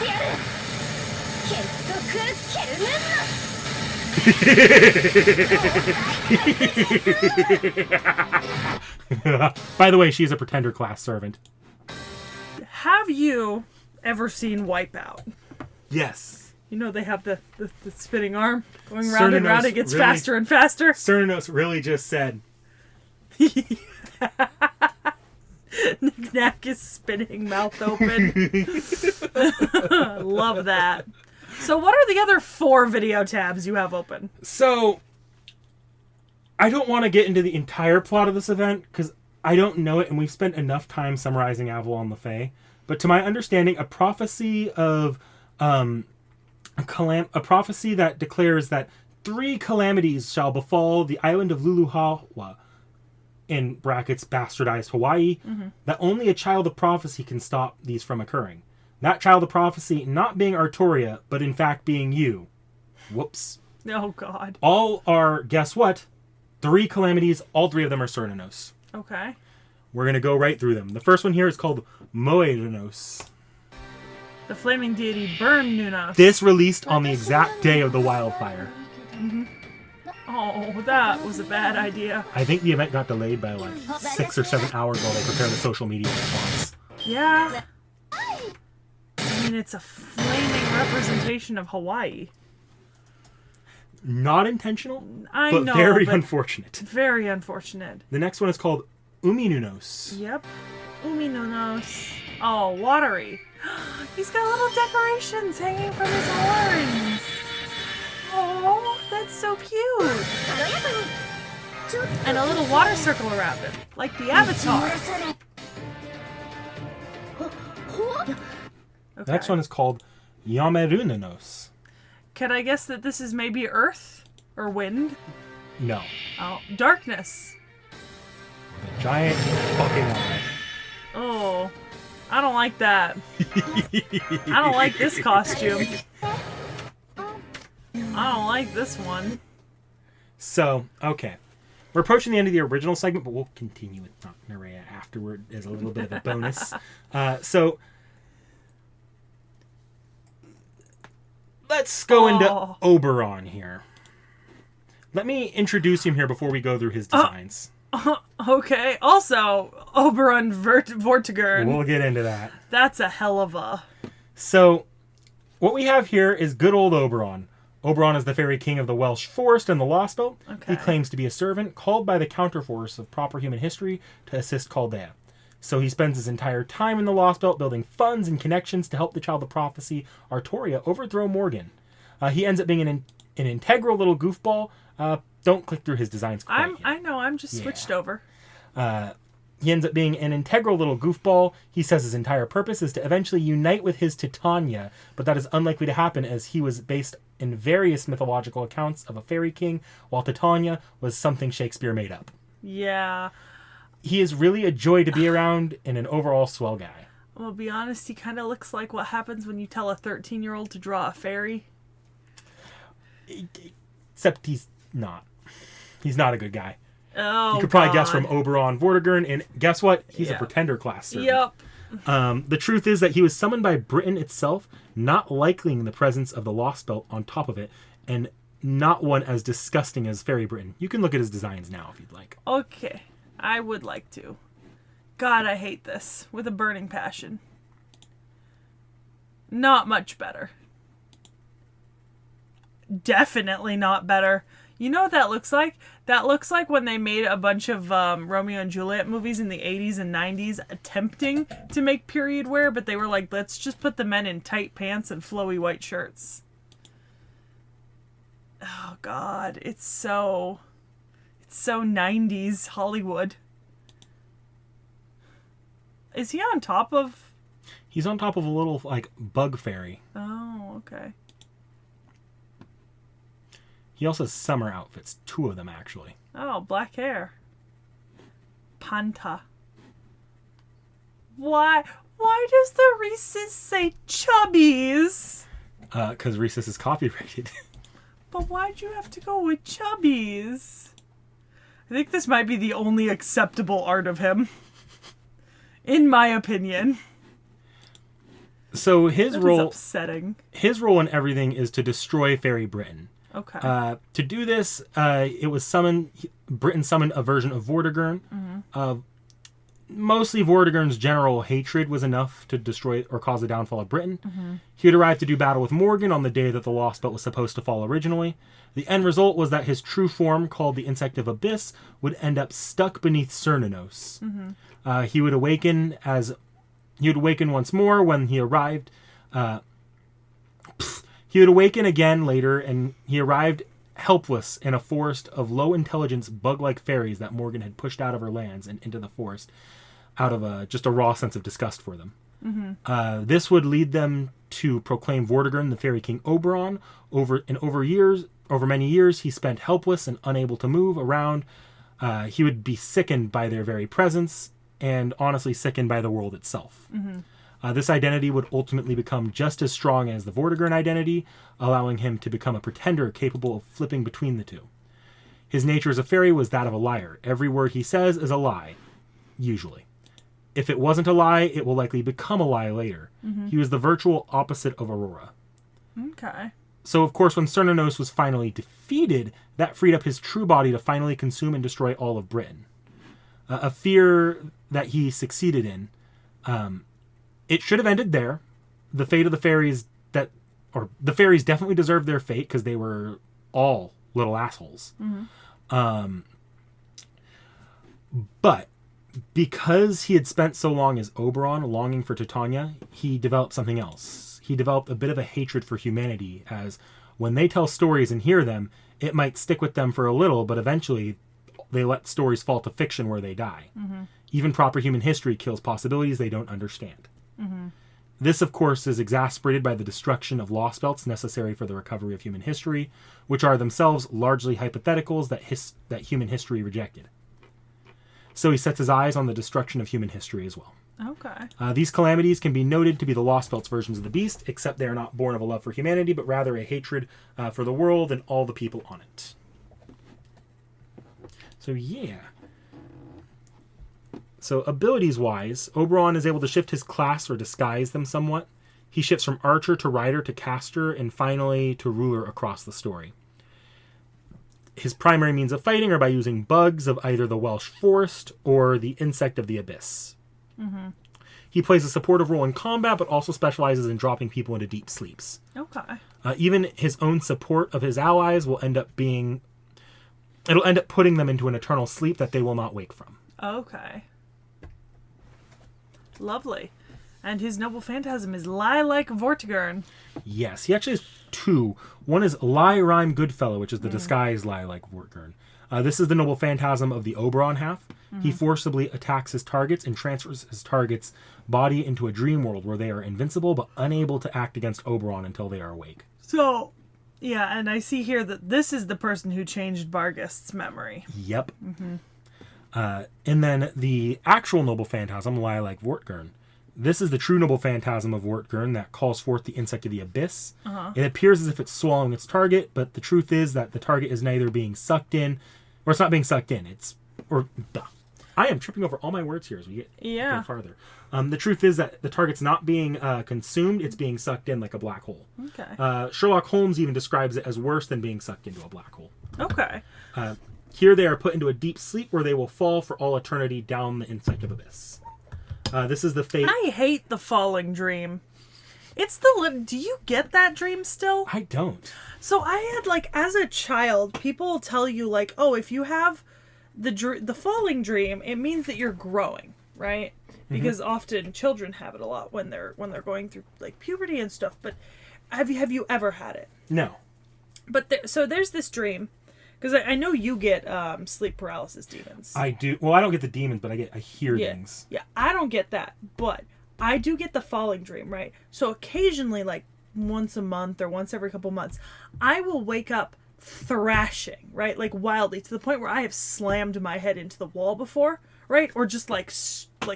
By the way, she's a Pretender class servant. Have you ever seen Wipeout? Yes. You know they have the spinning arm going round and round. Cernunnos It gets really- faster and faster. Cernunnos really just said, Knack is spinning, mouth open. Love that. So what are the other 4 video tabs you have open? so I don't want to get into the entire plot of this event because I don't know it, and we've spent enough time summarizing Avalon the Fae. But to my understanding, a prophecy of a prophecy that declares that 3 calamities shall befall the island of Luluhawa, in brackets bastardized Hawaii, that only a child of prophecy can stop these from occurring. That child of prophecy not being Arthuria, but in fact being you. Whoops. Oh, God. All are, guess what? 3 calamities, all 3 of them are Cernunnos. Okay. We're going to go right through them. The first one here is called Moedanos. The flaming deity burned Nunos. This released on the exact day of the wildfire. Oh, that was a bad idea. I think the event got delayed by like 6 or 7 hours while they prepared the social media response. Yeah. I mean, it's a flaming representation of Hawaii. Not intentional, I but know, very but unfortunate. very unfortunate. The next one is called Uminunos. Yep. Uminunos. Oh, watery. He's got little decorations hanging from his horns. Oh, that's so cute. And a little water circle around him, like the Avatar. Okay. Next one is called Yamerunanos. Can I guess that this is maybe earth or wind? No. Oh, darkness. A giant fucking eye. Oh, I don't like that. I don't like this costume. I don't like this one. So, okay. We're approaching the end of the original segment, but we'll continue with Nerea afterward as a little bit of a bonus. So, let's go into Oberon here. Let me introduce him here before we go through his designs. Okay. Also, Oberon Vortigern. We'll get into that. That's a hell of a... So, what we have here is good old Oberon. Oberon is the fairy king of the Welsh forest and the Lostbelt. Okay. He claims to be a servant called by the counterforce of proper human history to assist Chaldea. So he spends his entire time in the Lostbelt building funds and connections to help the child of prophecy, Arthuria, overthrow Morgan. He ends up being an integral little goofball. Don't click through his designs quite yet. I know, I'm just switched over. He ends up being an integral little goofball. He says his entire purpose is to eventually unite with his Titania, but that is unlikely to happen as he was based in various mythological accounts of a fairy king, while Titania was something Shakespeare made up. Yeah. He is really a joy to be around and an overall swell guy. Well, to be honest, he kind of looks like what happens when you tell a 13-year-old to draw a fairy. Except he's not. He's not a good guy. Oh, You could probably God. guess from Oberon Vortigern, and guess what? He's a Yeah. pretender class servant. Yep. The truth is that he was summoned by Britain itself, not liking the presence of the Lostbelt on top of it, and not one as disgusting as Fairy Britain. You can look at his designs now if you'd like. Okay. I would like to. God, I hate this with a burning passion. Not much better. Definitely not better. You know what that looks like? That looks like when they made a bunch of Romeo and Juliet movies in the 80s and 90s attempting to make period wear, but they were like, let's just put the men in tight pants and flowy white shirts. Oh, God. It's so 90s Hollywood. Is he on top of... He's on top of a little, like, bug fairy. Oh, okay. He also has summer outfits. 2 of them, actually. Oh, black hair. Panta. Why does the Reese's say chubbies? Because Reese's is copyrighted. But why'd you have to go with chubbies? I think this might be the only acceptable art of him. In my opinion. So his That is role... upsetting. His role in everything is to destroy Fairy Britain. Okay. To do this, it was Britain summoned a version of Vortigern. mostly Vortigern's general hatred was enough to destroy or cause the downfall of Britain. He would arrive to do battle with Morgan on the day that the Lost Belt was supposed to fall originally. The end result was that his true form, called the Insect of Abyss, would end up stuck beneath Cernunnos. He would awaken once more when he arrived. He would awaken again later, and he arrived helpless in a forest of low-intelligence bug-like fairies that Morgan had pushed out of her lands and into the forest out of just a raw sense of disgust for them. This would lead them to proclaim Vortigern the Fairy King Oberon. Over many years, he spent helpless and unable to move around. He would be sickened by their very presence, and honestly sickened by the world itself. This identity would ultimately become just as strong as the Vortigern identity, allowing him to become a pretender capable of flipping between the two. His nature as a fairy was that of a liar. Every word he says is a lie, usually. If it wasn't a lie, it will likely become a lie later. He was the virtual opposite of Aurora. Okay. So, of course, when Cernunnos was finally defeated, that freed up his true body to finally consume and destroy all of Britain. A fear that he succeeded in. It should have ended there. The fate of the fairies the fairies definitely deserved their fate because they were all little assholes. But because he had spent so long as Oberon longing for Titania, he developed something else. He developed a bit of a hatred for humanity, as when they tell stories and hear them, it might stick with them for a little, but eventually they let stories fall to fiction where they die. Even proper human history kills possibilities they don't understand. This, of course, is exasperated by the destruction of Lost Belts necessary for the recovery of human history, which are themselves largely hypotheticals that human history rejected. So he sets his eyes on the destruction of human history as well. Okay. These calamities can be noted to be the Lost Belts versions of the beast, except they are not born of a love for humanity, but rather a hatred for the world and all the people on it. So yeah. So abilities-wise, Oberon is able to shift his class or disguise them somewhat. He shifts from archer to rider to caster, and finally to ruler across the story. His primary means of fighting are by using bugs of either the Welsh Forest or the Insect of the Abyss. He plays a supportive role in combat, but also specializes in dropping people into deep sleeps. Okay. Even his own support of his allies will end up putting them into an eternal sleep that they will not wake from. Okay. Lovely. And his noble phantasm is lie like Vortigern. Yes, he actually has two. One is Lie Rhyme Goodfellow, which is the disguised lie like Vortigern. This is the noble phantasm of the Oberon half. He forcibly attacks his targets and transfers his target's body into a dream world where they are invincible but unable to act against Oberon until they are awake. So, yeah, and I see here that this is the person who changed Barghest's memory. Yep. And then the actual noble phantasm, Lie like Vortigern. This is the true noble phantasm of Vortigern that calls forth the Insect of the Abyss. It appears as if it's swallowing its target, but the truth is that the target is neither being sucked in, or it's not being sucked in. I am tripping over all my words here as we go farther. The truth is that the target's not being consumed, it's being sucked in like a black hole. Okay. Sherlock Holmes even describes it as worse than being sucked into a black hole. Okay. Here they are put into a deep sleep where they will fall for all eternity down the Insect of Abyss. This is the fate... I hate the falling dream. It's the... Do you get that dream still? I don't. So I had, as a child, people tell you, oh, if you have the falling dream, it means that you're growing, right? Because often children have it a lot when they're going through, puberty and stuff. But have you ever had it? No. But so there's this dream... Because I know you get sleep paralysis demons. I do. Well, I don't get the demons, but I hear things. Yeah, I don't get that. But I do get the falling dream, right? So occasionally, once a month or once every couple months, I will wake up thrashing, right? Wildly, to the point where I have slammed my head into the wall before, right? Or just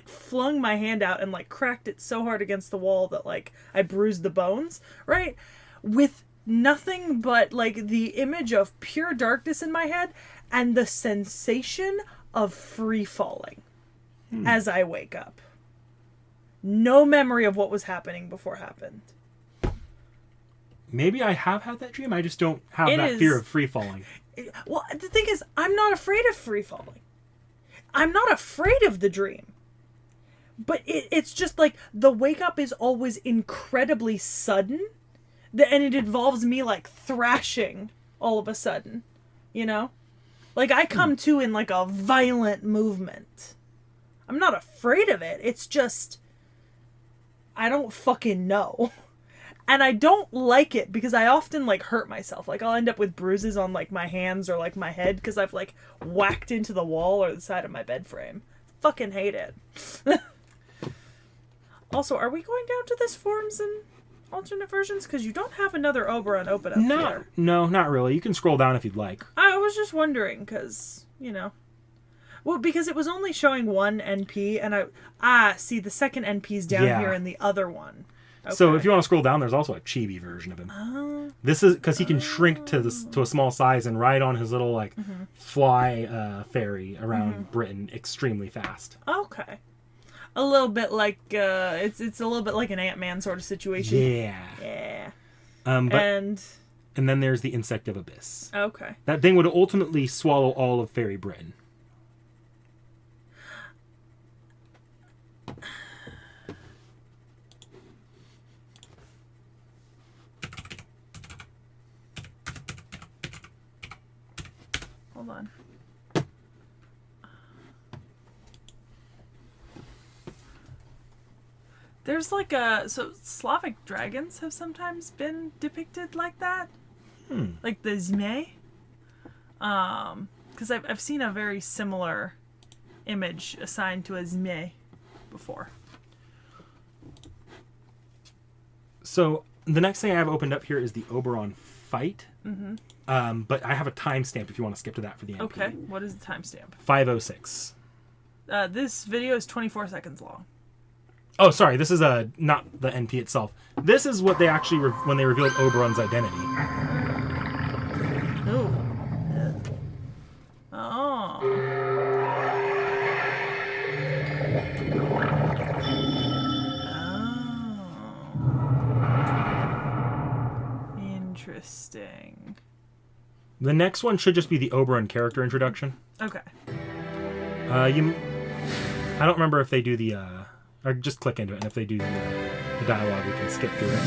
flung my hand out and cracked it so hard against the wall that I bruised the bones, right? With nothing but the image of pure darkness in my head and the sensation of free falling as I wake up. No memory of what was happening before happened. Maybe I have had that dream. I just don't have fear of free falling. Well, the thing is, I'm not afraid of free falling. I'm not afraid of the dream. but it's just like the wake up is always incredibly sudden, and it involves me like thrashing all of a sudden, you know? Like I come to in like a violent movement. I'm not afraid of it. It's just I don't fucking know. And I don't like it because I often like hurt myself. Like I'll end up with bruises on like my hands or like my head because I've like whacked into the wall or the side of my bed frame. Fucking hate it. Also, are we going down to this forums and alternate versions? Because you don't have another Oberon open up here. No, not really. You can scroll down if you'd like. I was just wondering because, you know. Well, because it was only showing one NP and see the second NP's down here in the other one. Okay. So if you want to scroll down, there's also a chibi version of him. This is because he can shrink to a small size and ride on his little like fly ferry around Britain extremely fast. Okay, a little bit like it's a little bit like an Ant-Man sort of situation. Yeah. And then there's the Insect of Abyss. Okay. That thing would ultimately swallow all of Fairy Britain. Hold on. There's like so Slavic dragons have sometimes been depicted like that. Like the Zme. Because I've seen a very similar image assigned to a Zme before. So the next thing I have opened up here is the Oberon fight. But I have a timestamp if you want to skip to that for the MP. Okay, what is the timestamp? 5:06. This video is 24 seconds long. Oh, sorry. This is not the NP itself. This is what they actually when they revealed Oberon's identity. Ooh. Oh. Interesting. The next one should just be the Oberon character introduction. Okay. I don't remember if they do the or just click into it, and if they do the dialogue, we can skip through it.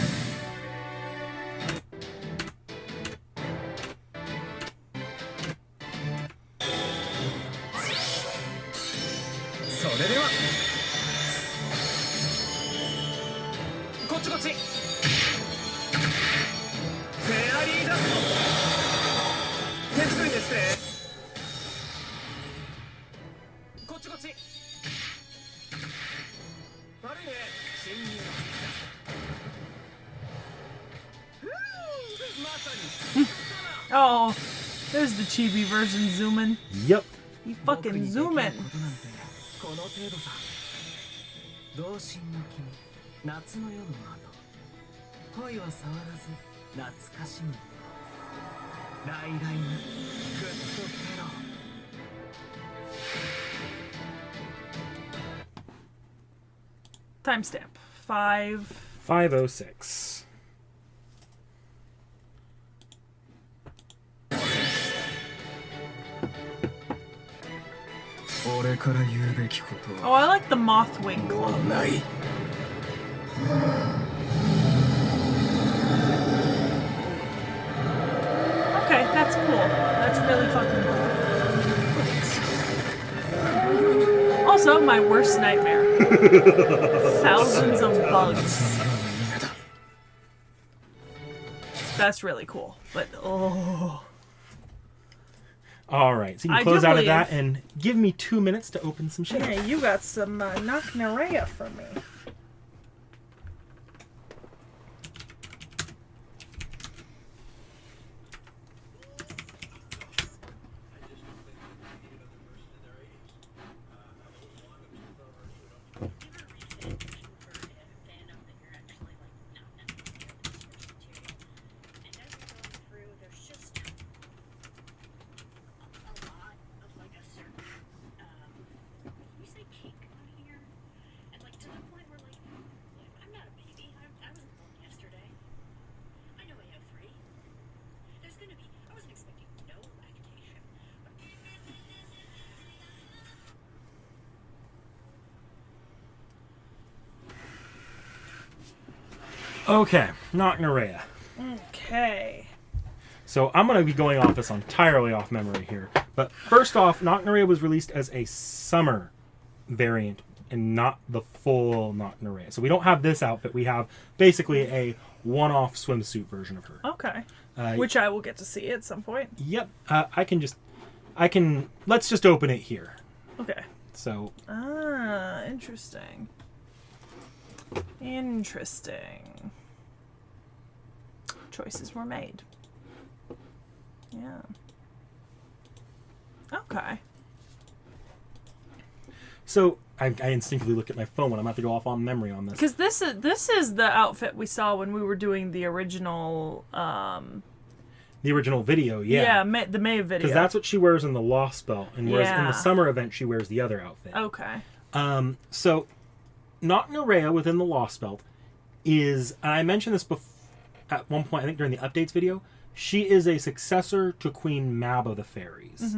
Oh, there's the chibi version zooming. Yep. He fucking zooming. Timestamp 5:06. Oh, I like the Mothwing cloak. Okay, that's cool. That's really fucking cool. Also, my worst nightmare. Thousands of bugs. That's really cool. But, oh... All right, so you can close out of that and give me 2 minutes to open some shit. Yeah, you got some Naknareya for me. Okay, Knocknarea. Okay. So I'm going to be going off this entirely off memory here. But first off, Knocknarea was released as a summer variant and not the full Knocknarea. So we don't have this outfit. We have basically a one-off swimsuit version of her. Okay. Which I will get to see at some point. Yep. Let's just open it here. Okay. So. Interesting. Interesting. Choices were made. Yeah. Okay. So I instinctively look at my phone when I'm about to go off on memory on this. Because this is the outfit we saw when we were doing the original. The original video, yeah. Yeah, the May video. Because that's what she wears in the Lostbelt, and whereas in the Yeah. summer event she wears the other outfit. Okay. So Knocknarea within the Lostbelt is, and I mentioned this at one point, I think during the updates video, she is a successor to Queen Mab of the Fairies.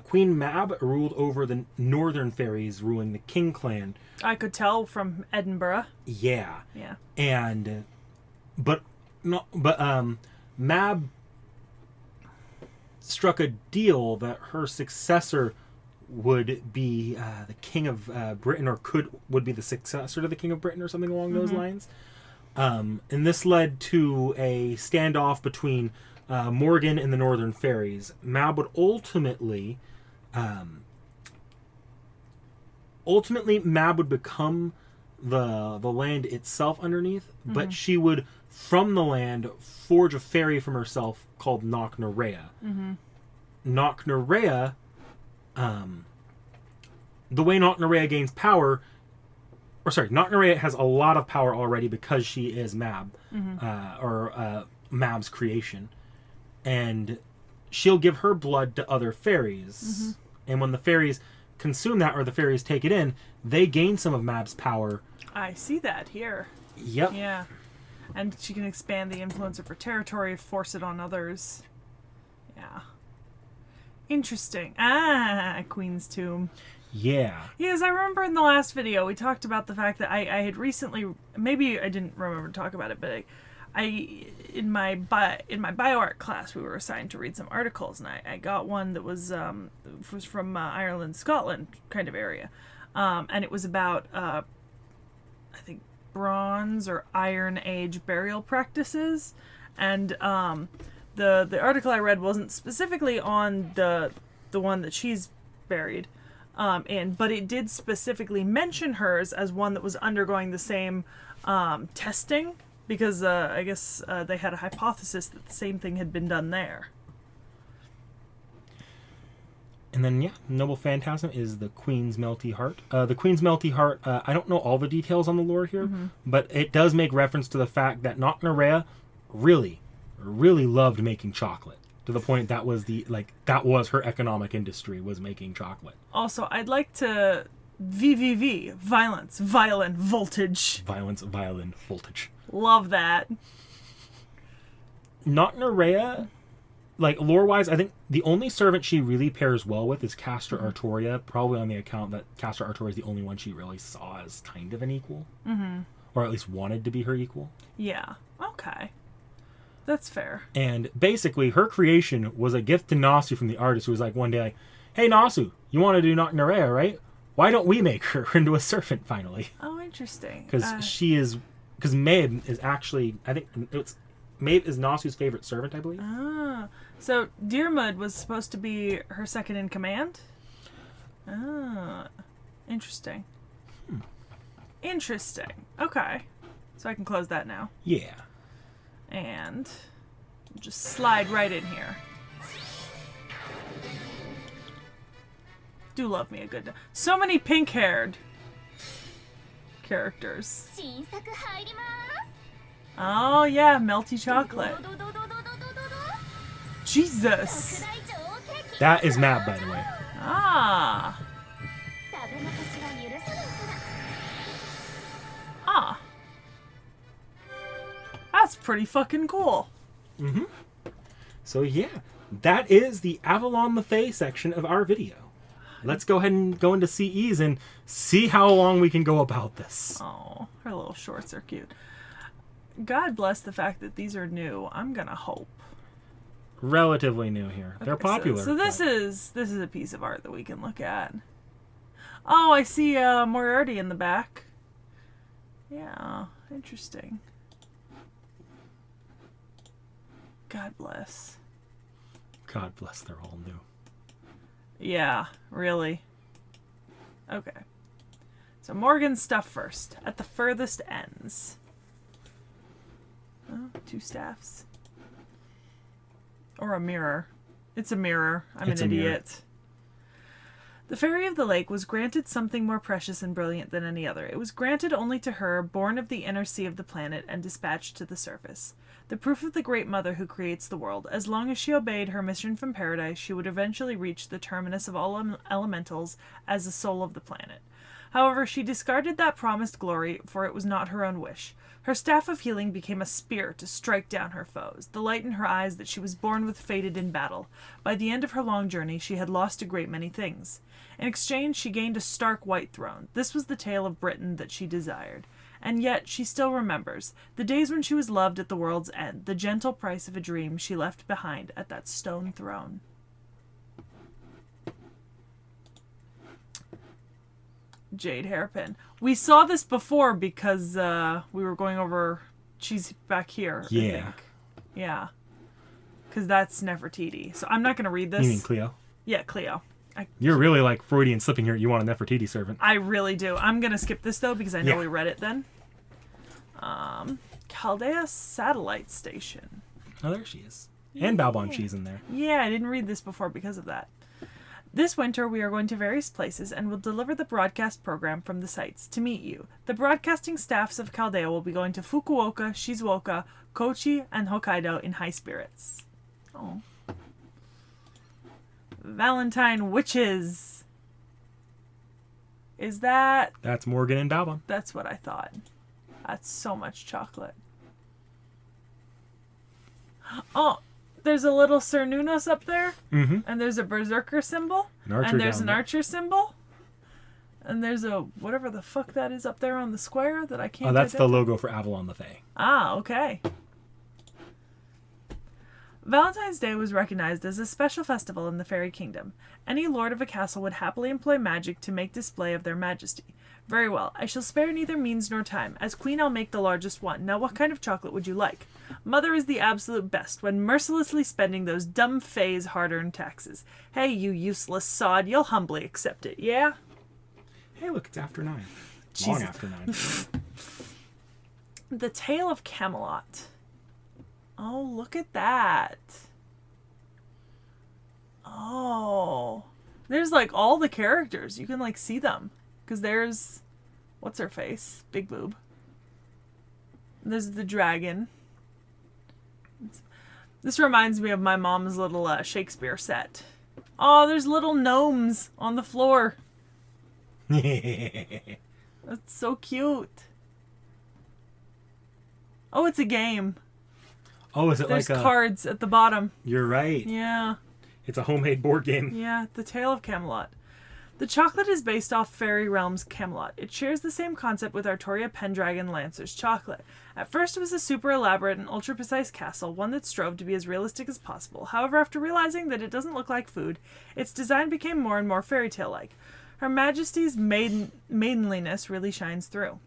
Queen Mab ruled over the northern fairies, ruling the King clan. I could tell from Edinburgh. Yeah. Yeah. And Mab struck a deal that her successor would be the King of Britain, or would be the successor to the King of Britain, or something along those lines. And this led to a standoff between Morgan and the Northern Fairies. Mab would ultimately Mab would become the land itself underneath, but she would, from the land, forge a fairy from herself called Knocknarea. Knocknarea, the way Knocknarea gains power, Knocknarea has a lot of power already because she is Mab, Mab's creation. And she'll give her blood to other fairies. And when the fairies consume that, or the fairies take it in, they gain some of Mab's power. I see that here. Yep. Yeah. And she can expand the influence of her territory, force it on others. Yeah. Interesting. Queen's Tomb. Yeah. Yes, I remember in the last video we talked about the fact that I had recently, maybe I didn't remember to talk about it, but I in my bioart class we were assigned to read some articles, and I got one that was from Ireland, Scotland kind of area, and it was about I think Bronze or Iron Age burial practices, and the article I read wasn't specifically on the one that she's buried in, but it did specifically mention hers as one that was undergoing the same testing, because I guess they had a hypothesis that the same thing had been done there. And then, Noble Phantasm is the Queen's Melty Heart. The Queen's Melty Heart, I don't know all the details on the lore here, but it does make reference to the fact that Knocknarea really, really loved making chocolate, to the point that was that was her economic industry, was making chocolate. Also, I'd like to VVV, violence, violent, voltage. Violence, violin, voltage. Love that. Knocknarea, lore-wise, I think the only servant she really pairs well with is Castor Arthuria, probably on the account that Castor Arthuria is the only one she really saw as kind of an equal. Or at least wanted to be her equal. Yeah. Okay. That's fair. And basically, her creation was a gift to Nasu from the artist, who was one day hey, Nasu, you want to do Knocknarea, right? Why don't we make her into a servant, finally? Oh, interesting. Because Maeve is actually, I think, Maeve is Nasu's favorite servant, I believe. So Diarmid was supposed to be her second in command? Interesting. Interesting. Okay. So I can close that now. Yeah. And just slide right in here. Do love me a good... So many pink-haired characters. Oh, yeah, melty chocolate. Jesus. That is Mab, by the way. Ah. That's pretty fucking cool. So, yeah. That is the Avalon the Fae section of our video. Let's go ahead and go into CEs and see how long we can go about this. Oh, her little shorts are cute. God bless the fact that these are new. I'm gonna hope. Relatively new here. They're Okay, popular. So this but- is a piece of art that we can look at. Oh, I see Moriarty in the back. Yeah, interesting. God bless. God bless, they're all new. Yeah, really. Okay. So Morgan's stuff first, at the furthest ends. Oh, 2 staffs. Or a mirror. It's a mirror. I'm It's an a mirror. idiot. The Fairy of the Lake was granted something more precious and brilliant than any other. It was granted only to her, born of the inner sea of the planet and dispatched to the surface. The proof of the Great Mother who creates the world. As long as she obeyed her mission from paradise, she would eventually reach the terminus of all elementals as the soul of the planet. However, she discarded that promised glory, for it was not her own wish. Her staff of healing became a spear to strike down her foes, the light in her eyes that she was born with faded in battle. By the end of her long journey, she had lost a great many things. In exchange, she gained a stark white throne. This was the tale of Britain that she desired. And yet, she still remembers the days when she was loved at the world's end, the gentle price of a dream she left behind at that stone throne. Jade hairpin. We saw this before because we were going over. She's back here. I Yeah. think. Yeah. Because that's Nefertiti. So I'm not going to read this. You mean Cleo? Yeah, Cleo. You're really like Freudian slipping here. You want a Nefertiti servant. I really do. I'm going to skip this though because I know Yeah. we read it then. Chaldea Satellite Station. Oh, there she is. And Baobhan she's in there. Yeah, I didn't read this before because of that. This winter, we are going to various places and will deliver the broadcast program from the sites to meet you. The broadcasting staffs of Chaldea will be going to Fukuoka, Shizuoka, Kochi, and Hokkaido in high spirits. Oh. Valentine Witches. Is that... That's Morgan and Baobhan. That's what I thought. That's so much chocolate. Oh, there's a little Cernunnos up there. Mm-hmm. And there's a berserker symbol. An archer and there's down an there. archer symbol. And there's a whatever the fuck that is up there on the square that I can't Oh, that's the identify. logo for Avalon the Fae. Ah, okay. Valentine's Day was recognized as a special festival in the fairy kingdom. Any lord of a castle would happily employ magic to make display of their majesty. Very well, I shall spare neither means nor time. As queen, I'll make the largest one. Now, what kind of chocolate would you like? Mother is the absolute best when mercilessly spending those dumb fays' hard-earned taxes. Hey, you useless sod, you'll humbly accept it, yeah? Hey, look, it's after 9. Long Jesus. after 9. The Tale of Camelot. Oh, look at that. Oh. There's like all the characters. You can like see them. Because there's... What's her face? Big boob. There's the dragon. This reminds me of my mom's little Shakespeare set. Oh, there's little gnomes on the floor. That's so cute. Oh, it's a game. Oh, is it There's like a... cards at the bottom. You're right. Yeah. It's a homemade board game. Yeah, The Tale of Camelot. The chocolate is based off Fairy Realm's Camelot. It shares the same concept with Arthuria Pendragon Lancer's chocolate. At first it was a super elaborate and ultra precise castle, one that strove to be as realistic as possible. However, after realizing that it doesn't look like food, its design became more and more fairy tale-like. Her Majesty's maidenliness really shines through.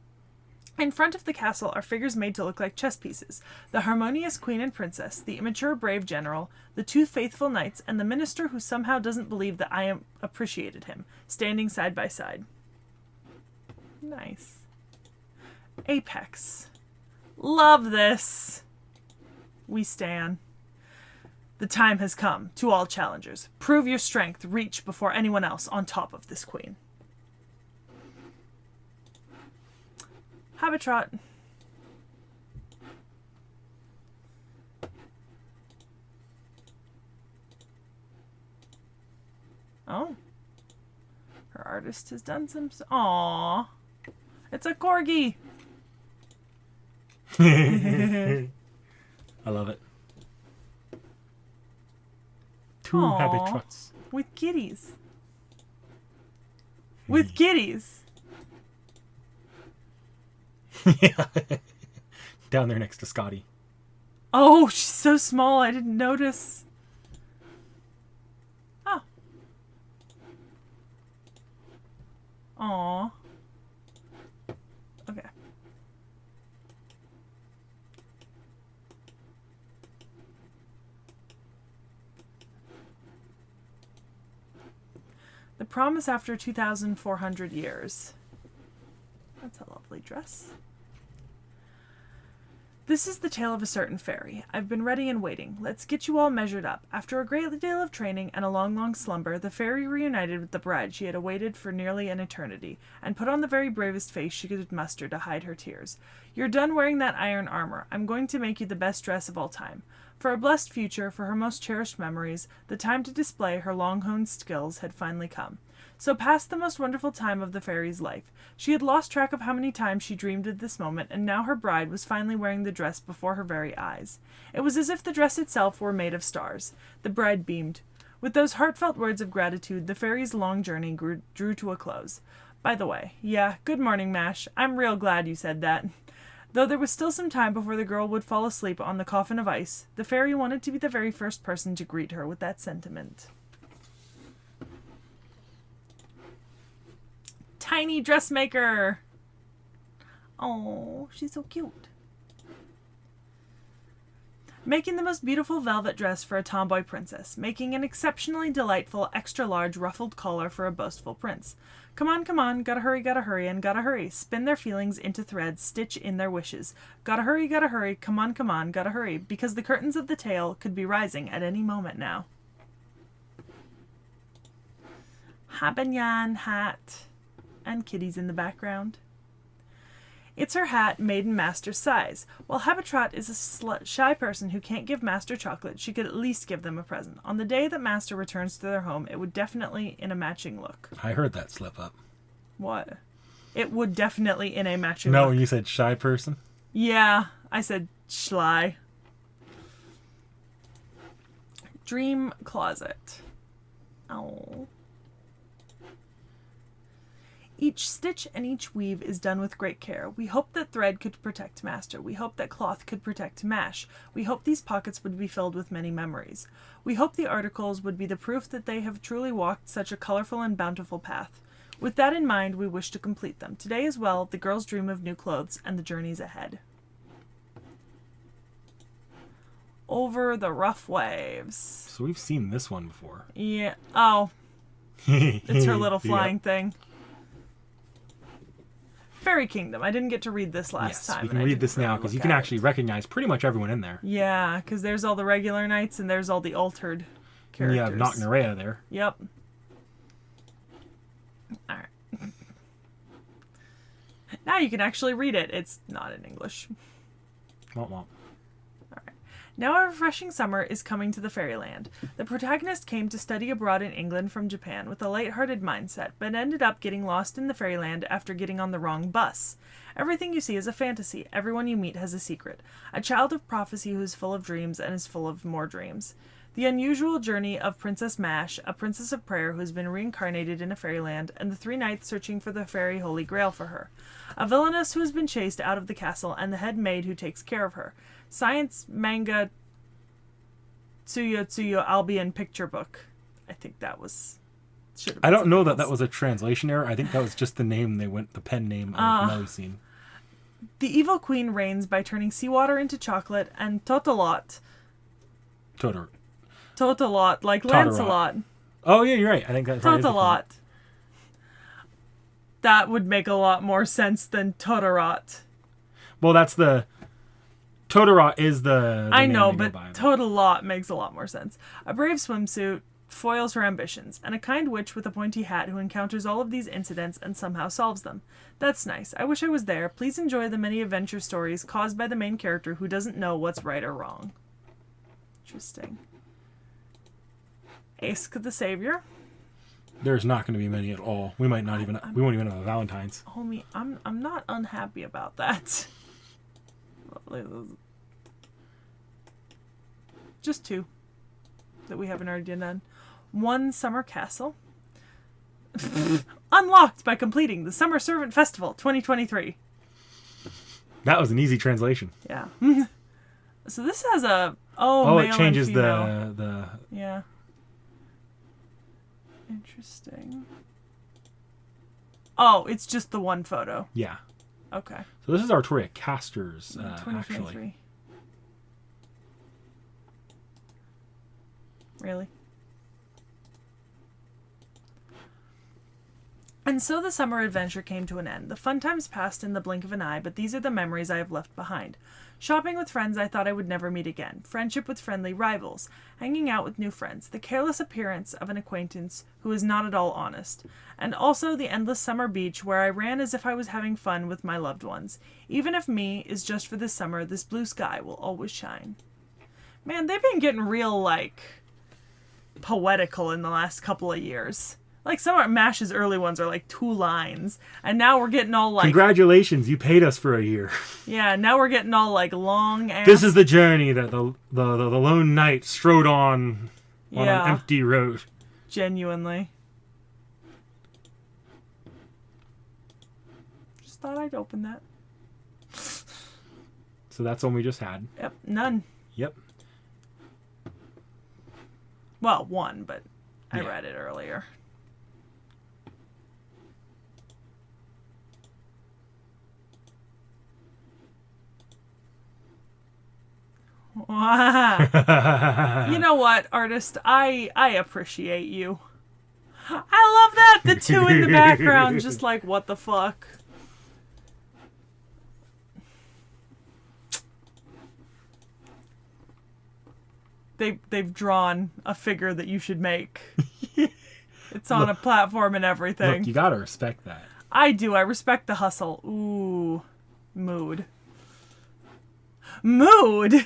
In front of the castle are figures made to look like chess pieces. The harmonious queen and princess, the immature brave general, the 2 faithful knights, and the minister who somehow doesn't believe that I appreciated him, standing side by side. Nice. Apex. Love this. We stan. The time has come to all challengers. Prove your strength, reach before anyone else on top of this queen. Habetrot. Oh. Her artist has done some... Aww. It's a corgi. I love it. 2 Aw. Habetrots. With kitties. With kitties. Down there next to Scotty. Oh, she's so small. I didn't notice. Oh. Aw. Okay. The Promise After 2,400 Years. That's a lovely dress. This is the tale of a certain fairy. I've been ready and waiting. Let's get you all measured up. After a great deal of training and a long, long slumber, the fairy reunited with the bride she had awaited for nearly an eternity, and put on the very bravest face she could muster to hide her tears. You're done wearing that iron armor. I'm going to make you the best dress of all time. For a blessed future, for her most cherished memories, the time to display her long-honed skills had finally come. So passed the most wonderful time of the fairy's life. She had lost track of how many times she dreamed of this moment, and now her bride was finally wearing the dress before her very eyes. It was as if the dress itself were made of stars. The bride beamed. With those heartfelt words of gratitude, the fairy's long journey drew to a close. By the way, yeah, good morning, Mash. I'm real glad you said that. Though there was still some time before the girl would fall asleep on the coffin of ice, the fairy wanted to be the very first person to greet her with that sentiment. Tiny dressmaker. Oh, she's so cute. Making the most beautiful velvet dress for a tomboy princess. Making an exceptionally delightful, extra-large, ruffled collar for a boastful prince. Come on, gotta hurry, and gotta hurry. Spin their feelings into threads, stitch in their wishes. Gotta hurry, come on, gotta hurry, because the curtains of the tale could be rising at any moment now. Habanyan hat. And kitties in the background. It's her hat made in Master's size. While Habetrot is a shy person who can't give Master chocolate, she could at least give them a present. On the day that Master returns to their home, it would definitely in a matching look. I heard that slip up. What? It would definitely in a matching look. No, you said shy person? Yeah, I said schly. Dream closet. Oh. Each stitch and each weave is done with great care. We hope that thread could protect Master. We hope that cloth could protect Mash. We hope these pockets would be filled with many memories. We hope the articles would be the proof that they have truly walked such a colorful and bountiful path. With that in mind, we wish to complete them. Today as well, the girls dream of new clothes and the journeys ahead. Over the rough waves. So we've seen this one before. Yeah. Oh. It's her little flying thing. Fairy Kingdom. I didn't get to read this last time. We can read this now because you can actually recognize pretty much everyone in there. Yeah, because there's all the regular knights and there's all the altered characters. You have Knocknerea there. Yep. Alright. Now you can actually read it. It's not in English. Womp womp. Now a refreshing summer is coming to the fairyland. The protagonist came to study abroad in England from Japan with a light-hearted mindset, but ended up getting lost in the fairyland after getting on the wrong bus. Everything you see is a fantasy. Everyone you meet has a secret. A child of prophecy who is full of dreams and is full of more dreams. The unusual journey of Princess Mash, a princess of prayer who has been reincarnated in a fairyland, and the three knights searching for the fairy holy grail for her. A villainess who has been chased out of the castle, and the head maid who takes care of her. Science manga Tsuyo Albion picture book. I think that was... I don't know that was a translation error. I think that was just the name the pen name of Melusine. The evil queen reigns by turning seawater into chocolate, and Totolot, like Lancelot. Oh yeah, you're right. I think that's Totolot. That would make a lot more sense than Totolot. Well, that's the... Totolot is the I know, but Totolot makes a lot more sense. A brave swimsuit foils her ambitions, and a kind witch with a pointy hat who encounters all of these incidents and somehow solves them. That's nice. I wish I was there. Please enjoy the many adventure stories caused by the main character who doesn't know what's right or wrong. Interesting. Ask the Savior. There's not going to be many at all. We might not even. We won't even have a Valentine's. Homie, I'm not unhappy about that. Just two that we haven't already done. One Summer Castle. Unlocked by completing the Summer Servant Festival 2023. That was an easy translation. Yeah. So this has a male it changes and female. the Yeah. Interesting. Oh, it's just the one photo. yeah. Okay. So this is Arthuria casters, actually. 2023. Really? And so the summer adventure came to an end. The fun times passed in the blink of an eye, but these are the memories I have left behind. Shopping with friends I thought I would never meet again. Friendship with friendly rivals. Hanging out with new friends. The careless appearance of an acquaintance who is not at all honest. And also the endless summer beach where I ran as if I was having fun with my loved ones. Even if me is just for this summer, this blue sky will always shine. Man, they've been getting real, poetical in the last couple of years. Like, some of MASH's early ones are 2 lines. And now we're getting all Congratulations, you paid us for a year. Yeah, now we're getting all long ass. This is the journey that the lone knight strode on an empty road. Genuinely. Just thought I'd open that. So that's one we just had. Yep, none. Yep. Well, one, but I Yeah. read it earlier. Wow. You know what, artist? I appreciate you. I love that. The two in the background, just what the fuck? They've drawn a figure that you should make. It's on a platform and everything. Look, you gotta respect that. I do. I respect the hustle. Ooh. Mood. Mood!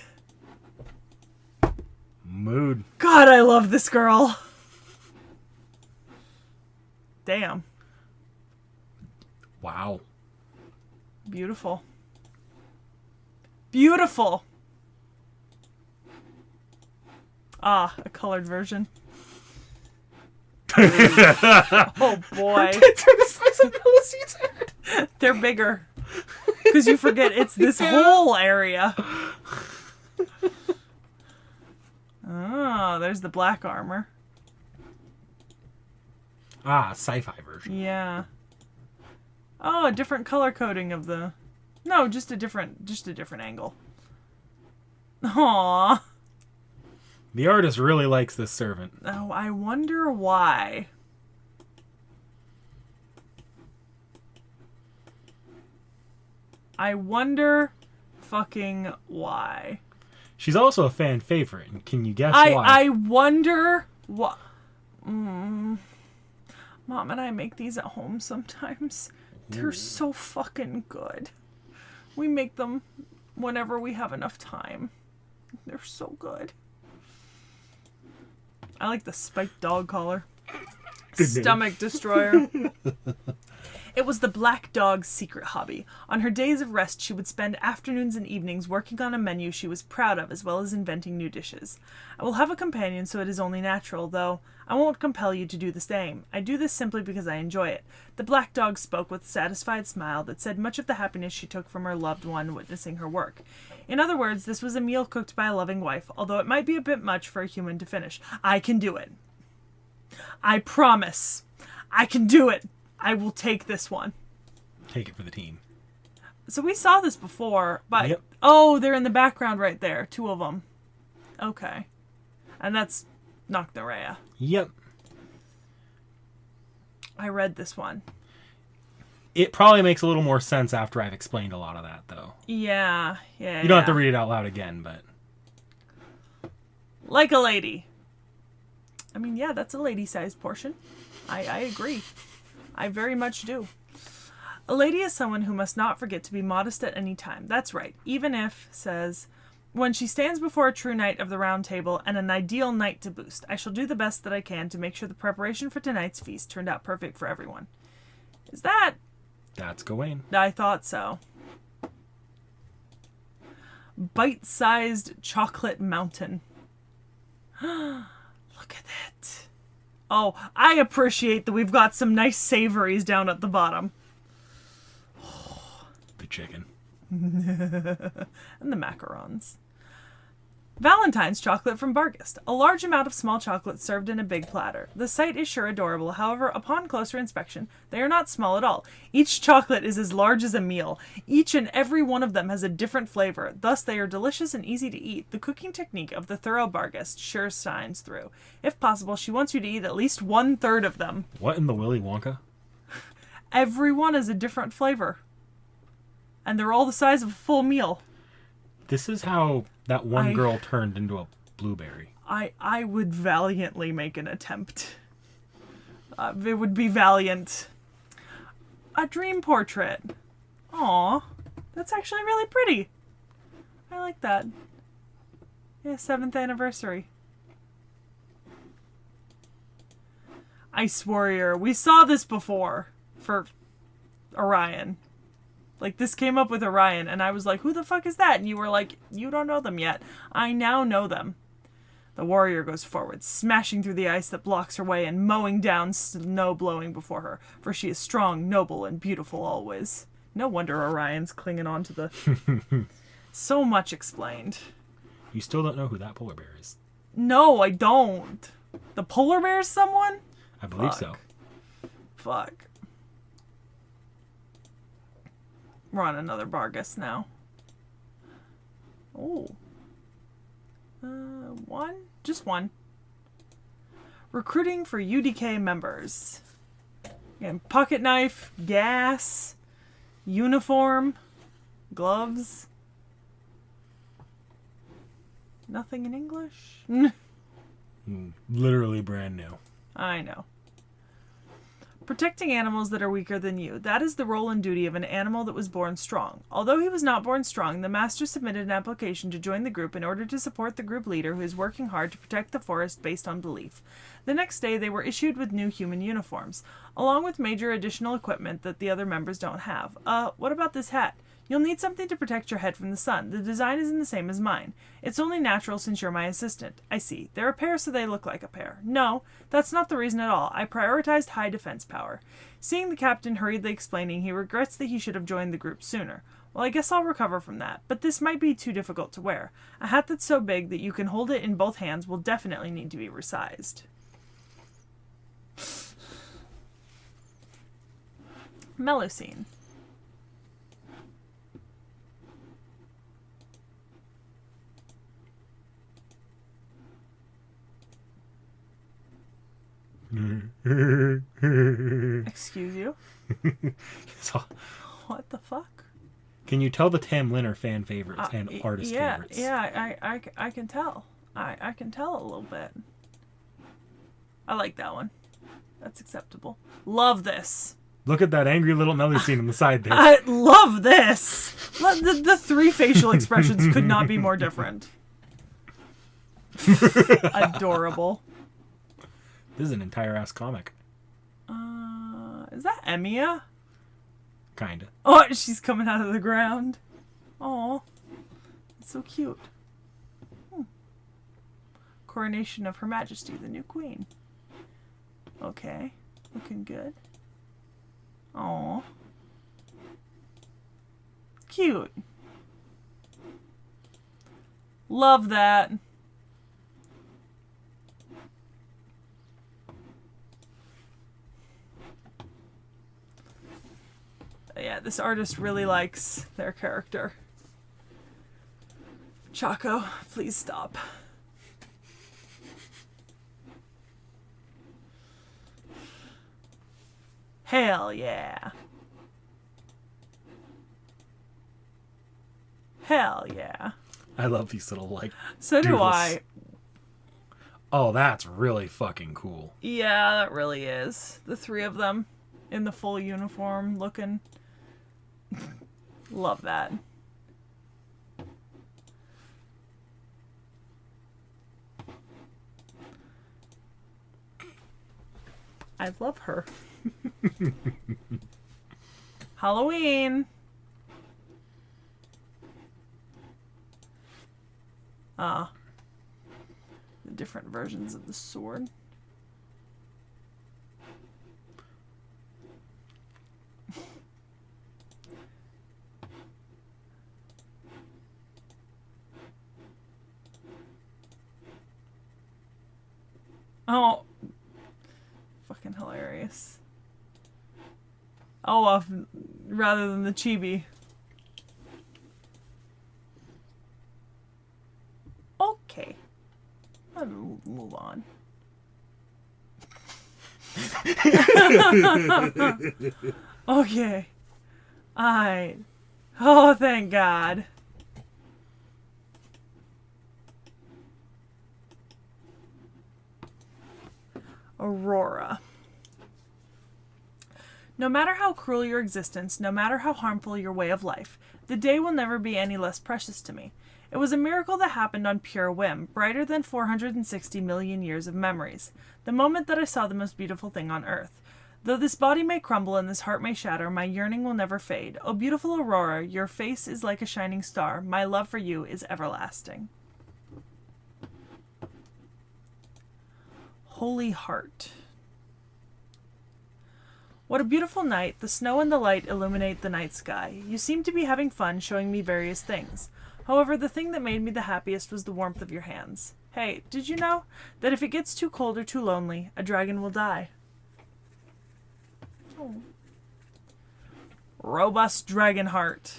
Mood. God, I love this girl. Damn. Wow. Beautiful. Beautiful. Ah, a colored version. Oh boy. They're the size of Melusine's head. They're bigger. Because you forget it's this whole area. Oh, there's the black armor. Ah, sci-fi version. Yeah. Oh, a different color coding of the... No, just a different angle. Aww. The artist really likes this servant. Oh, I wonder why. I wonder fucking why. She's also a fan favorite, and can you guess why? I wonder what. Mom and I make these at home sometimes. They're so fucking good. We make them whenever we have enough time. They're so good. I like the spiked dog collar. Stomach destroyer. It was the black dog's secret hobby. On her days of rest, she would spend afternoons and evenings working on a menu she was proud of, as well as inventing new dishes. I will have a companion, so it is only natural, though I won't compel you to do the same. I do this simply because I enjoy it. The black dog spoke with a satisfied smile that said much of the happiness she took from her loved one witnessing her work. In other words, this was a meal cooked by a loving wife, although it might be a bit much for a human to finish. I can do it. I promise. I can do it. I will take this one. Take it for the team. So we saw this before, but... Yep. Oh, they're in the background right there. 2 of them. Okay. And that's Nocturaya. Yep. I read this one. It probably makes a little more sense after I've explained a lot of that, though. Yeah. You don't have to read it out loud again, but... Like a lady. I mean, yeah, that's a lady-sized portion. I agree. I very much do. A lady is someone who must not forget to be modest at any time. That's right. Even if, says, when she stands before a true knight of the round table and an ideal knight to boost, I shall do the best that I can to make sure the preparation for tonight's feast turned out perfect for everyone. Is that... That's Gawain. I thought so. Bite-sized chocolate mountain. Look at that. Oh, I appreciate that we've got some nice savories down at the bottom. The chicken. And the macarons. Valentine's chocolate from Barghest. A large amount of small chocolates served in a big platter. The sight is sure adorable, however, upon closer inspection, they are not small at all. Each chocolate is as large as a meal. Each and every one of them has a different flavor, thus they are delicious and easy to eat. The cooking technique of the thorough Barghest sure shines through. If possible, she wants you to eat at least 1/3 of them. What in the Willy Wonka? Every one is a different flavor. And they're all the size of a full meal. This is how that one girl turned into a blueberry. I would valiantly make an attempt. It would be valiant. A dream portrait. Aw, that's actually really pretty. I like that. Yeah, 7th anniversary. Ice Warrior. We saw this before for Orion. Like, this came up with Orion, and I was like, who the fuck is that? And you were like, you don't know them yet. I now know them. The warrior goes forward, smashing through the ice that blocks her way and mowing down snow blowing before her, for she is strong, noble, and beautiful always. No wonder Orion's clinging on to the... So much explained. You still don't know who that polar bear is. No, I don't. The polar bear's someone? I believe so. Fuck. We're on another Barghest now. Oh. One? Just one. Recruiting for UDK members. Again, pocket knife, gas, uniform, gloves. Nothing in English? Literally brand new. I know. Protecting animals that are weaker than you. That is the role and duty of an animal that was born strong. Although he was not born strong, the master submitted an application to join the group in order to support the group leader who is working hard to protect the forest based on belief. The next day, they were issued with new human uniforms, along with major additional equipment that the other members don't have. What about this hat? You'll need something to protect your head from the sun. The design isn't the same as mine. It's only natural since you're my assistant. I see. They're a pair so they look like a pair. No, that's not the reason at all. I prioritized high defense power. Seeing the captain hurriedly explaining, he regrets that he should have joined the group sooner. Well, I guess I'll recover from that, but this might be too difficult to wear. A hat that's so big that you can hold it in both hands will definitely need to be resized. Melusine. Excuse you? So, What the fuck? can you tell the Tam Lin are fan favorites and artist yeah, favorites? Yeah, I can tell. I can tell a little bit. I like that one. That's acceptable. Love this. Look at that angry little Melusine on the side there. I love this. The three facial expressions could not be more different. Adorable. This is an entire ass comic. Is that Emiya? Kinda. Oh, she's coming out of the ground. Aw. It's so cute. Coronation of Her Majesty, the new queen. Okay. Looking good. Aw. Cute. Love that. Yeah, this artist really likes their character. Chaco, please stop. Hell yeah. Hell yeah. I love these little, like, So do doodles. I. Oh, that's really fucking cool. Yeah, that really is. The three of them in the full uniform looking. Love that. I love her. Halloween. The different versions of the sword. Oh. Fucking hilarious. Oh, rather than the chibi. Okay. I'll move on. Okay. Oh, thank God. Aurora. No matter how cruel your existence, no matter how harmful your way of life, the day will never be any less precious to me. It was a miracle that happened on pure whim, brighter than 460 million years of memories. The moment that I saw the most beautiful thing on earth. Though this body may crumble and this heart may shatter, my yearning will never fade. O beautiful Aurora, your face is like a shining star. My love for you is everlasting. Holy Heart. What a beautiful night. The snow and the light illuminate the night sky. You seem to be having fun showing me various things. However, the thing that made me the happiest was the warmth of your hands. Hey, did you know that if it gets too cold or too lonely, a dragon will die? Oh. Robust dragon heart.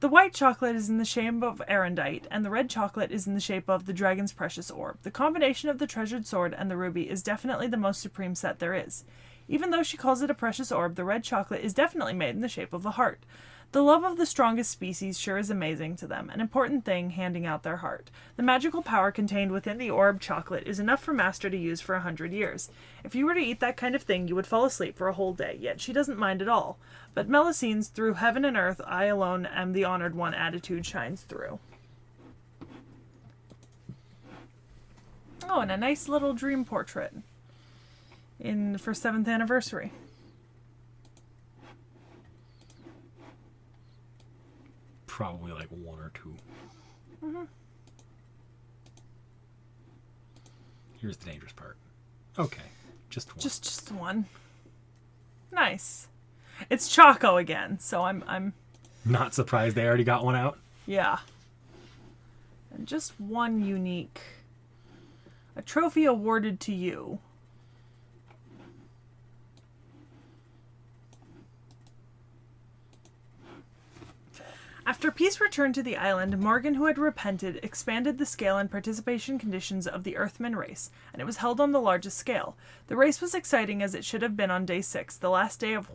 The white chocolate is in the shape of arendite, and the red chocolate is in the shape of the dragon's precious orb. The combination of the treasured sword and the ruby is definitely the most supreme set there is. Even though she calls it a precious orb, the red chocolate is definitely made in the shape of a heart. The love of the strongest species sure is amazing to them, an important thing handing out their heart. The magical power contained within the orb chocolate is enough for Master to use for 100 years. If you were to eat that kind of thing, you would fall asleep for a whole day, yet she doesn't mind at all. But Melusine's through heaven and earth, I alone am the honored one attitude shines through. Oh, and a nice little dream portrait for 7th anniversary. Probably like 1 or 2. Mm-hmm. Here's the dangerous part. Okay, just one. Just one. Nice. It's Choco again, so I'm not surprised they already got one out. Yeah. And just one unique. A trophy awarded to you. After peace returned to the island, Morgan, who had repented, expanded the scale and participation conditions of the Earthman race, and it was held on the largest scale. The race was exciting as it should have been on day 6, the last day of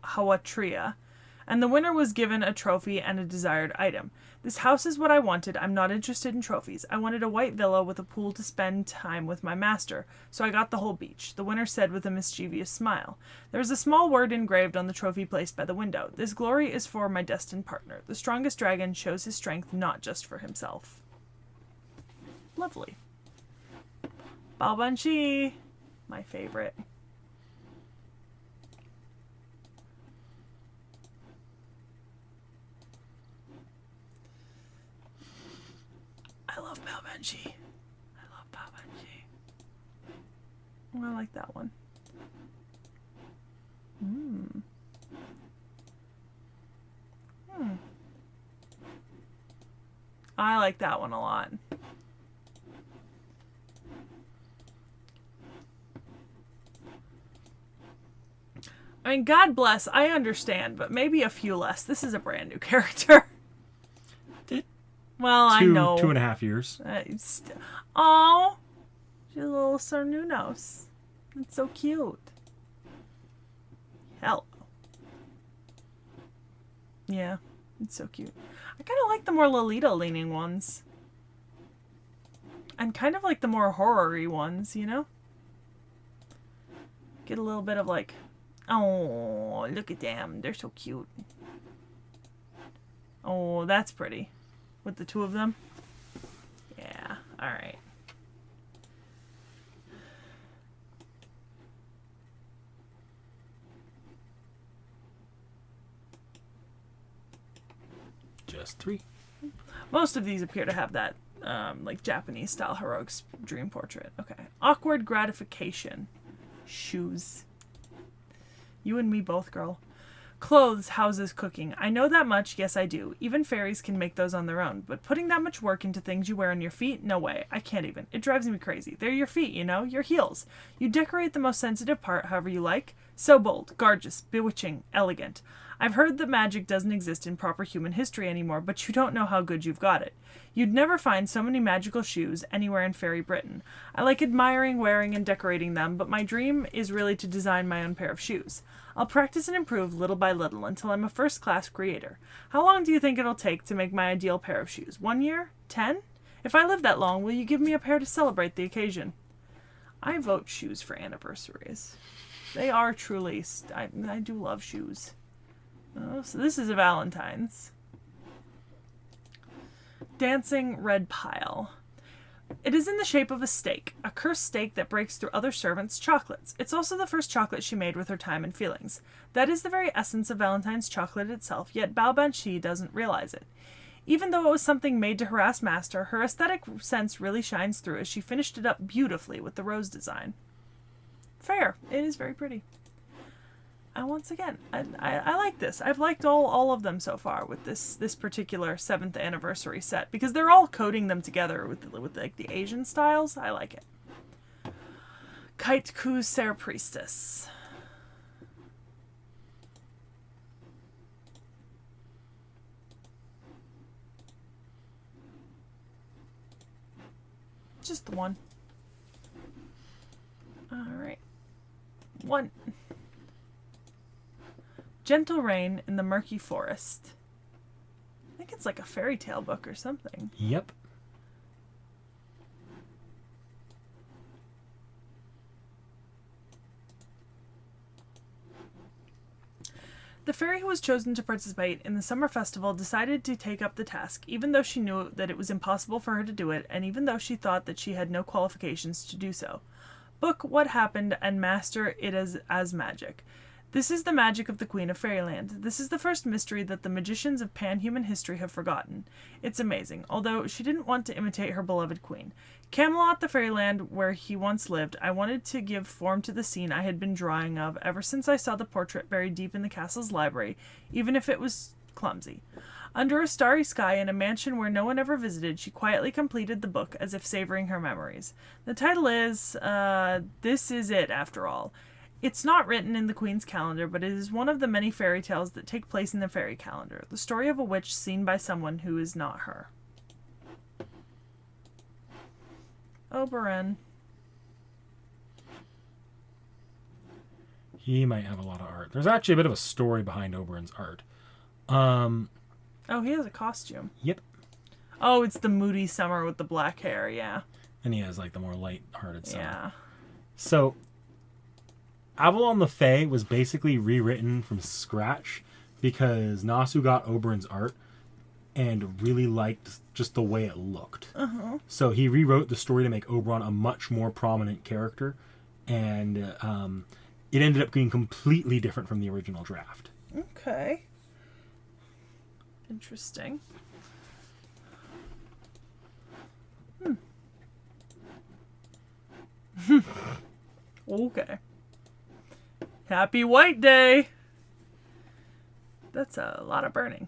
Habetrot, and the winner was given a trophy and a desired item. This house is what I wanted. I'm not interested in trophies. I wanted a white villa with a pool to spend time with my master, so I got the whole beach, the winner said with a mischievous smile. There was a small word engraved on the trophy placed by the window. This glory is for my destined partner. The strongest dragon shows his strength not just for himself. Lovely. Baobhan Sith, my favorite. I love Baobhan Sith. I love Baobhan Sith. Oh, I like that one. I like that one a lot. I mean, God bless, I understand, but maybe a few less. This is a brand new character. Well, I know. 2.5 years. Oh, she's a little Cernunnos. It's so cute. Hello. Yeah, it's so cute. I kind of like the more Lolita-leaning ones. And kind of like the more horror-y ones, you know? Get a little bit of like, oh, look at them. They're so cute. Oh, that's pretty. With the two of them? Yeah, alright. Just 3. Most of these appear to have that, like, Japanese-style heroic dream portrait. Okay. Awkward gratification. Shoes. You and me both, girl. Clothes, houses, cooking. I know that much, yes I do. Even fairies can make those on their own. But putting that much work into things you wear on your feet? No way. I can't even. It drives me crazy. They're your feet, you know? Your heels. You decorate the most sensitive part however you like. So bold, gorgeous, bewitching, elegant. I've heard that magic doesn't exist in proper human history anymore, but you don't know how good you've got it. You'd never find so many magical shoes anywhere in fairy Britain. I like admiring, wearing, and decorating them, but my dream is really to design my own pair of shoes. I'll practice and improve little by little until I'm a first-class creator. How long do you think it'll take to make my ideal pair of shoes? 1 year? 10? If I live that long, will you give me a pair to celebrate the occasion? I vote shoes for anniversaries. They are truly... I do love shoes. Oh, so this is a Valentine's. Dancing red pile. It is in the shape of a steak, a cursed steak that breaks through other servants' chocolates. It's also the first chocolate she made with her time and feelings. That is the very essence of Valentine's chocolate itself, yet Baobhan Sith doesn't realize it. Even though it was something made to harass Master, her aesthetic sense really shines through as she finished it up beautifully with the rose design. Fair. It is very pretty. And once again, I like this. I've liked all of them so far with this particular 7th anniversary set because they're all coding them together with like the Asian styles. I like it. Kite Ku Ser Priestess. Just the one. All right. One. Gentle Rain in the Murky Forest. I think it's like a fairy tale book or something. Yep. The fairy who was chosen to participate in the summer festival decided to take up the task, even though she knew that it was impossible for her to do it, and even though she thought that she had no qualifications to do so. Book what happened and master it as magic. This is the magic of the Queen of Fairyland. This is the first mystery that the magicians of pan-human history have forgotten. It's amazing, although she didn't want to imitate her beloved queen. Camelot, the fairyland where he once lived, I wanted to give form to the scene I had been drawing of ever since I saw the portrait buried deep in the castle's library, even if it was clumsy. Under a starry sky in a mansion where no one ever visited, she quietly completed the book as if savoring her memories. The title is, This Is It, after all. It's not written in the Queen's calendar, but it is one of the many fairy tales that take place in the fairy calendar, the story of a witch seen by someone who is not her. Oberon. He might have a lot of art. There's actually a bit of a story behind Oberon's art. Oh, he has a costume. Yep. Oh, it's the moody summer with the black hair, yeah. And he has like the more light-hearted summer. Yeah. So, Avalon the Fae was basically rewritten from scratch because Nasu got Oberon's art and really liked just the way it looked. Uh-huh. So he rewrote the story to make Oberon a much more prominent character, and it ended up being completely different from the original draft. Okay. Interesting. Okay. Happy White Day! That's a lot of burning.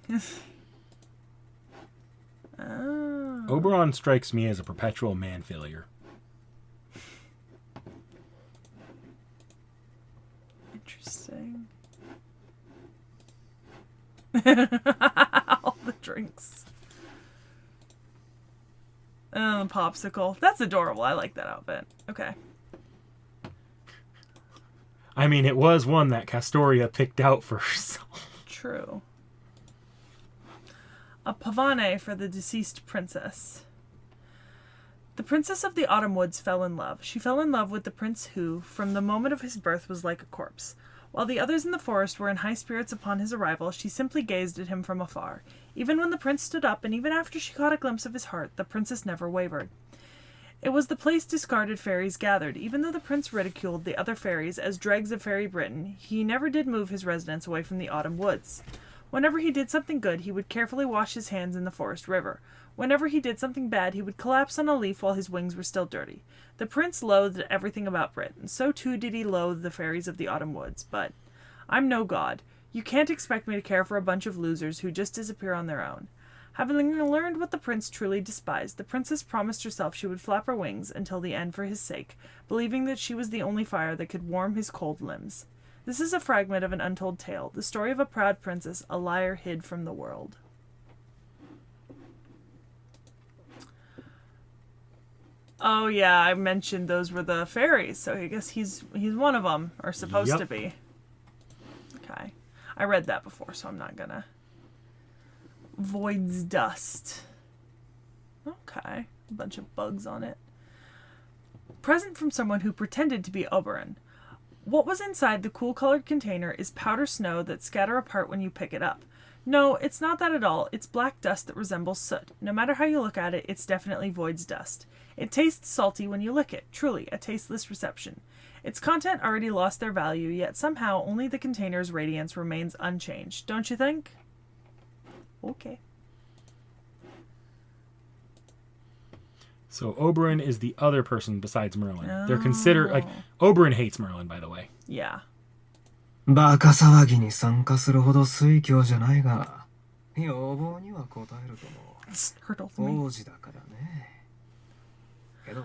Oh. Oberon strikes me as a perpetual man failure. Interesting. All the drinks. Oh, popsicle. That's adorable. I like that outfit. Okay. I mean, it was one that Castoria picked out for herself. True. A pavane for the deceased princess. The princess of the autumn woods fell in love. She fell in love with the prince who, from the moment of his birth, was like a corpse. While the others in the forest were in high spirits upon his arrival, she simply gazed at him from afar. Even when the prince stood up, and even after she caught a glimpse of his heart, the princess never wavered. It was the place discarded fairies gathered. Even though the prince ridiculed the other fairies as dregs of fairy Britain, he never did move his residence away from the autumn woods. Whenever he did something good, he would carefully wash his hands in the forest river. Whenever he did something bad, he would collapse on a leaf while his wings were still dirty. The prince loathed everything about Britain. So too did he loathe the fairies of the autumn woods. But I'm no god. You can't expect me to care for a bunch of losers who just disappear on their own. Having learned what the prince truly despised, the princess promised herself she would flap her wings until the end for his sake, believing that she was the only fire that could warm his cold limbs. This is a fragment of an untold tale, the story of a proud princess, a liar hid from the world. Oh yeah, I mentioned those were the fairies, so I guess he's one of them, or supposed to be. Okay. I read that before, so I'm not gonna. Void's Dust. Okay. A bunch of bugs on it. Present from someone who pretended to be Oberon. What was inside the cool-colored container is powder snow that scatter apart when you pick it up. No, it's not that at all. It's black dust that resembles soot. No matter how you look at it, it's definitely Void's Dust. It tastes salty when you lick it. Truly, a tasteless reception. Its content already lost their value, yet somehow only the container's radiance remains unchanged. Don't you think? Okay. So Oberon is the other person besides Merlin. They're considered, like, Oberon hates Merlin, by the way. Yeah. バカ騒ぎに参加するほど水郷じゃないが、要望には応えるとも。王子だからね。けど、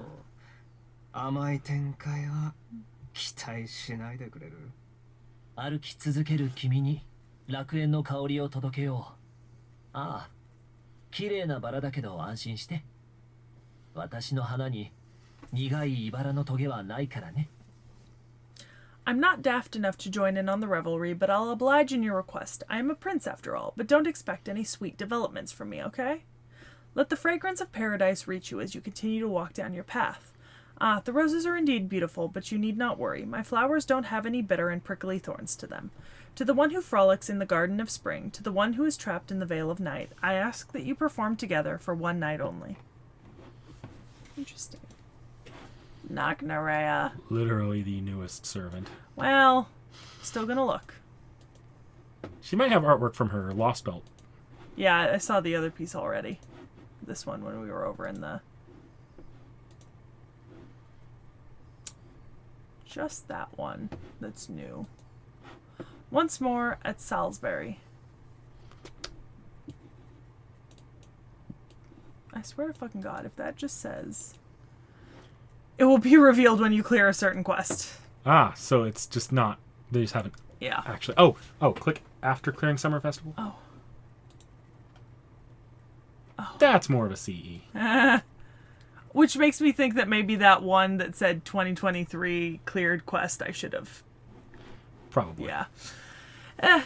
甘い展開は期待しないでくれる。歩き続ける君に楽園の香りを届けよう。ああ、綺麗なバラだけど安心して。私の花に苦い茨のトゲはないからね。I'm not daft enough to join in on the revelry, but I'll oblige in your request. I am a prince after all, but don't expect any sweet developments from me, okay? Let the fragrance of paradise reach you as you continue to walk down your path. Ah, the roses are indeed beautiful, but you need not worry. My flowers don't have any bitter and prickly thorns to them. To the one who frolics in the garden of spring, to the one who is trapped in the vale of night, I ask that you perform together for one night only. Interesting. Nagnarea. Literally the newest servant. Well, still gonna look. She might have artwork from her Lostbelt. Yeah, I saw the other piece already. This one when we were over in the... Just that one that's new. Once more at Salisbury. I swear to fucking God, if that just says... It will be revealed when you clear a certain quest. Ah, so it's just not... They just haven't... Yeah. Actually... Oh, click after clearing Summer Festival. Oh. That's more of a CE. Which makes me think that maybe that one that said 2023 cleared quest I should have. Probably. Yeah.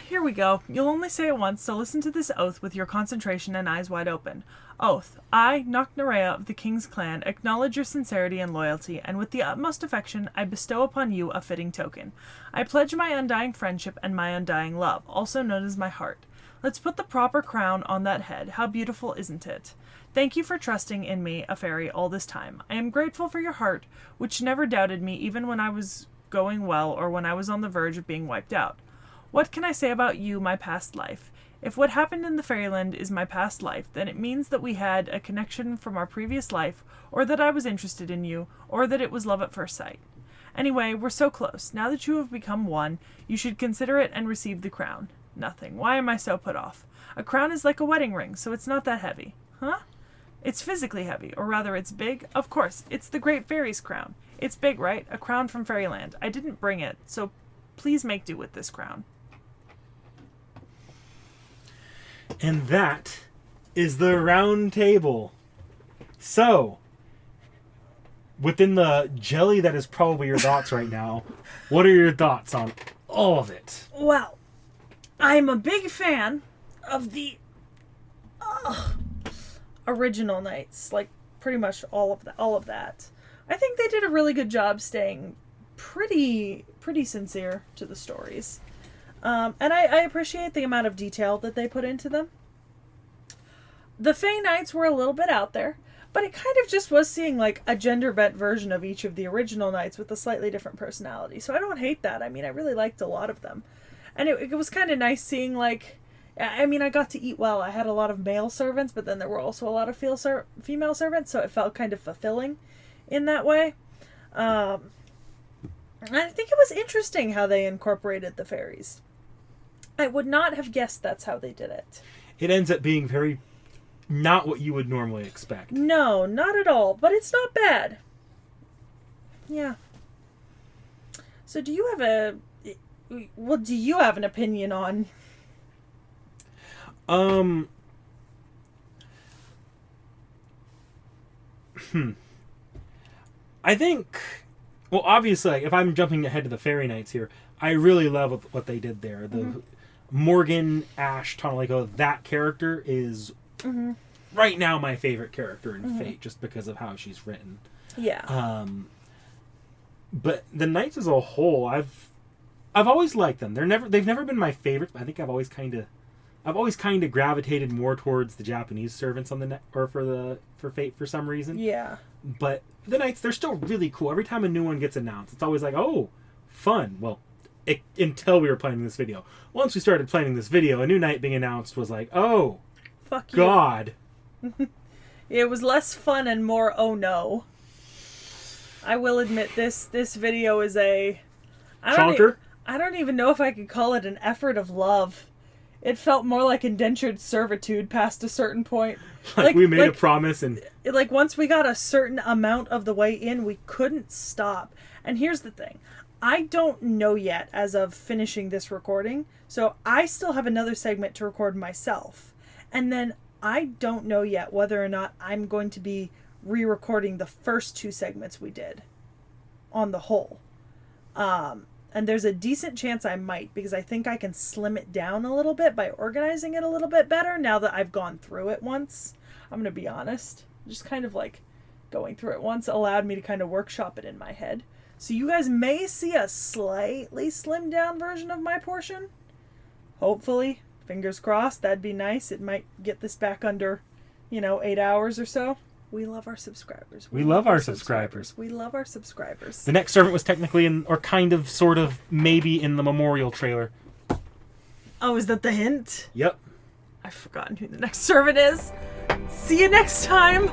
Here we go. You'll only say it once, so listen to this oath with your concentration and eyes wide open. Oath. I, Nagnarea of the King's Clan, acknowledge your sincerity and loyalty, and with the utmost affection, I bestow upon you a fitting token. I pledge my undying friendship and my undying love, also known as my heart. Let's put the proper crown on that head. How beautiful, isn't it? Thank you for trusting in me, a fairy, all this time. I am grateful for your heart, which never doubted me even when I was going well or when I was on the verge of being wiped out. What can I say about you, my past life? If what happened in the fairyland is my past life, then it means that we had a connection from our previous life, or that I was interested in you, or that it was love at first sight. Anyway, we're so close. Now that you have become one, you should consider it and receive the crown. Nothing. Why am I so put off? A crown is like a wedding ring, so it's not that heavy. Huh? It's physically heavy, or rather it's big. Of course, it's the Great Fairy's crown. It's big, right? A crown from fairyland. I didn't bring it, so please make do with this crown. And that is the round table. So, within the jelly that is probably your thoughts right now, what are your thoughts on all of it? Well, I'm a big fan of the original Knights, like pretty much all of that. I think they did a really good job staying pretty sincere to the stories. And I appreciate the amount of detail that they put into them. The Fey Knights were a little bit out there, but it kind of just was seeing like a gender-bent version of each of the original Knights with a slightly different personality. So I don't hate that. I mean, I really liked a lot of them. And it was kind of nice seeing like, I mean, I got to eat well. I had a lot of male servants, but then there were also a lot of female servants, so it felt kind of fulfilling in that way. I think it was interesting how they incorporated the fairies. I would not have guessed that's how they did it. It ends up being very not what you would normally expect. No, not at all. But it's not bad. Yeah. So do you have an opinion on? I think, well, obviously, like, if I'm jumping ahead to the Fairy Knights here, I really love what they did there. The Morgan, Ash, Tonalico, that character is right now my favorite character in Fate, just because of how she's written. Yeah. But the Knights as a whole, I've always liked them. They've never been my favorite. But I think I've always kind of gravitated more towards the Japanese servants for Fate for some reason. Yeah. But the Knights, they're still really cool. Every time a new one gets announced, it's always like, oh, fun. Well, until we were planning this video. Once we started planning this video, a new Knight being announced was like, oh, fuck you. God. It was less fun and more oh no. I will admit this video is a... I don't even know if I could call it an effort of love. It felt more like indentured servitude past a certain point. Like we made a promise and... Like once we got a certain amount of the way in, we couldn't stop. And here's the thing. I don't know yet as of finishing this recording, so I still have another segment to record myself. And then I don't know yet whether or not I'm going to be re-recording the first 2 segments we did on the whole. And there's a decent chance I might, because I think I can slim it down a little bit by organizing it a little bit better now that I've gone through it once. I'm going to be honest. Just kind of like going through it once allowed me to kind of workshop it in my head. So you guys may see a slightly slimmed down version of my portion. Hopefully. Fingers crossed. That'd be nice. It might get this back under, 8 hours or so. We love our subscribers. We love our subscribers. We love our subscribers. The next servant was technically sort of, maybe in the memorial trailer. Oh, is that the hint? Yep. I've forgotten who the next servant is. See you next time.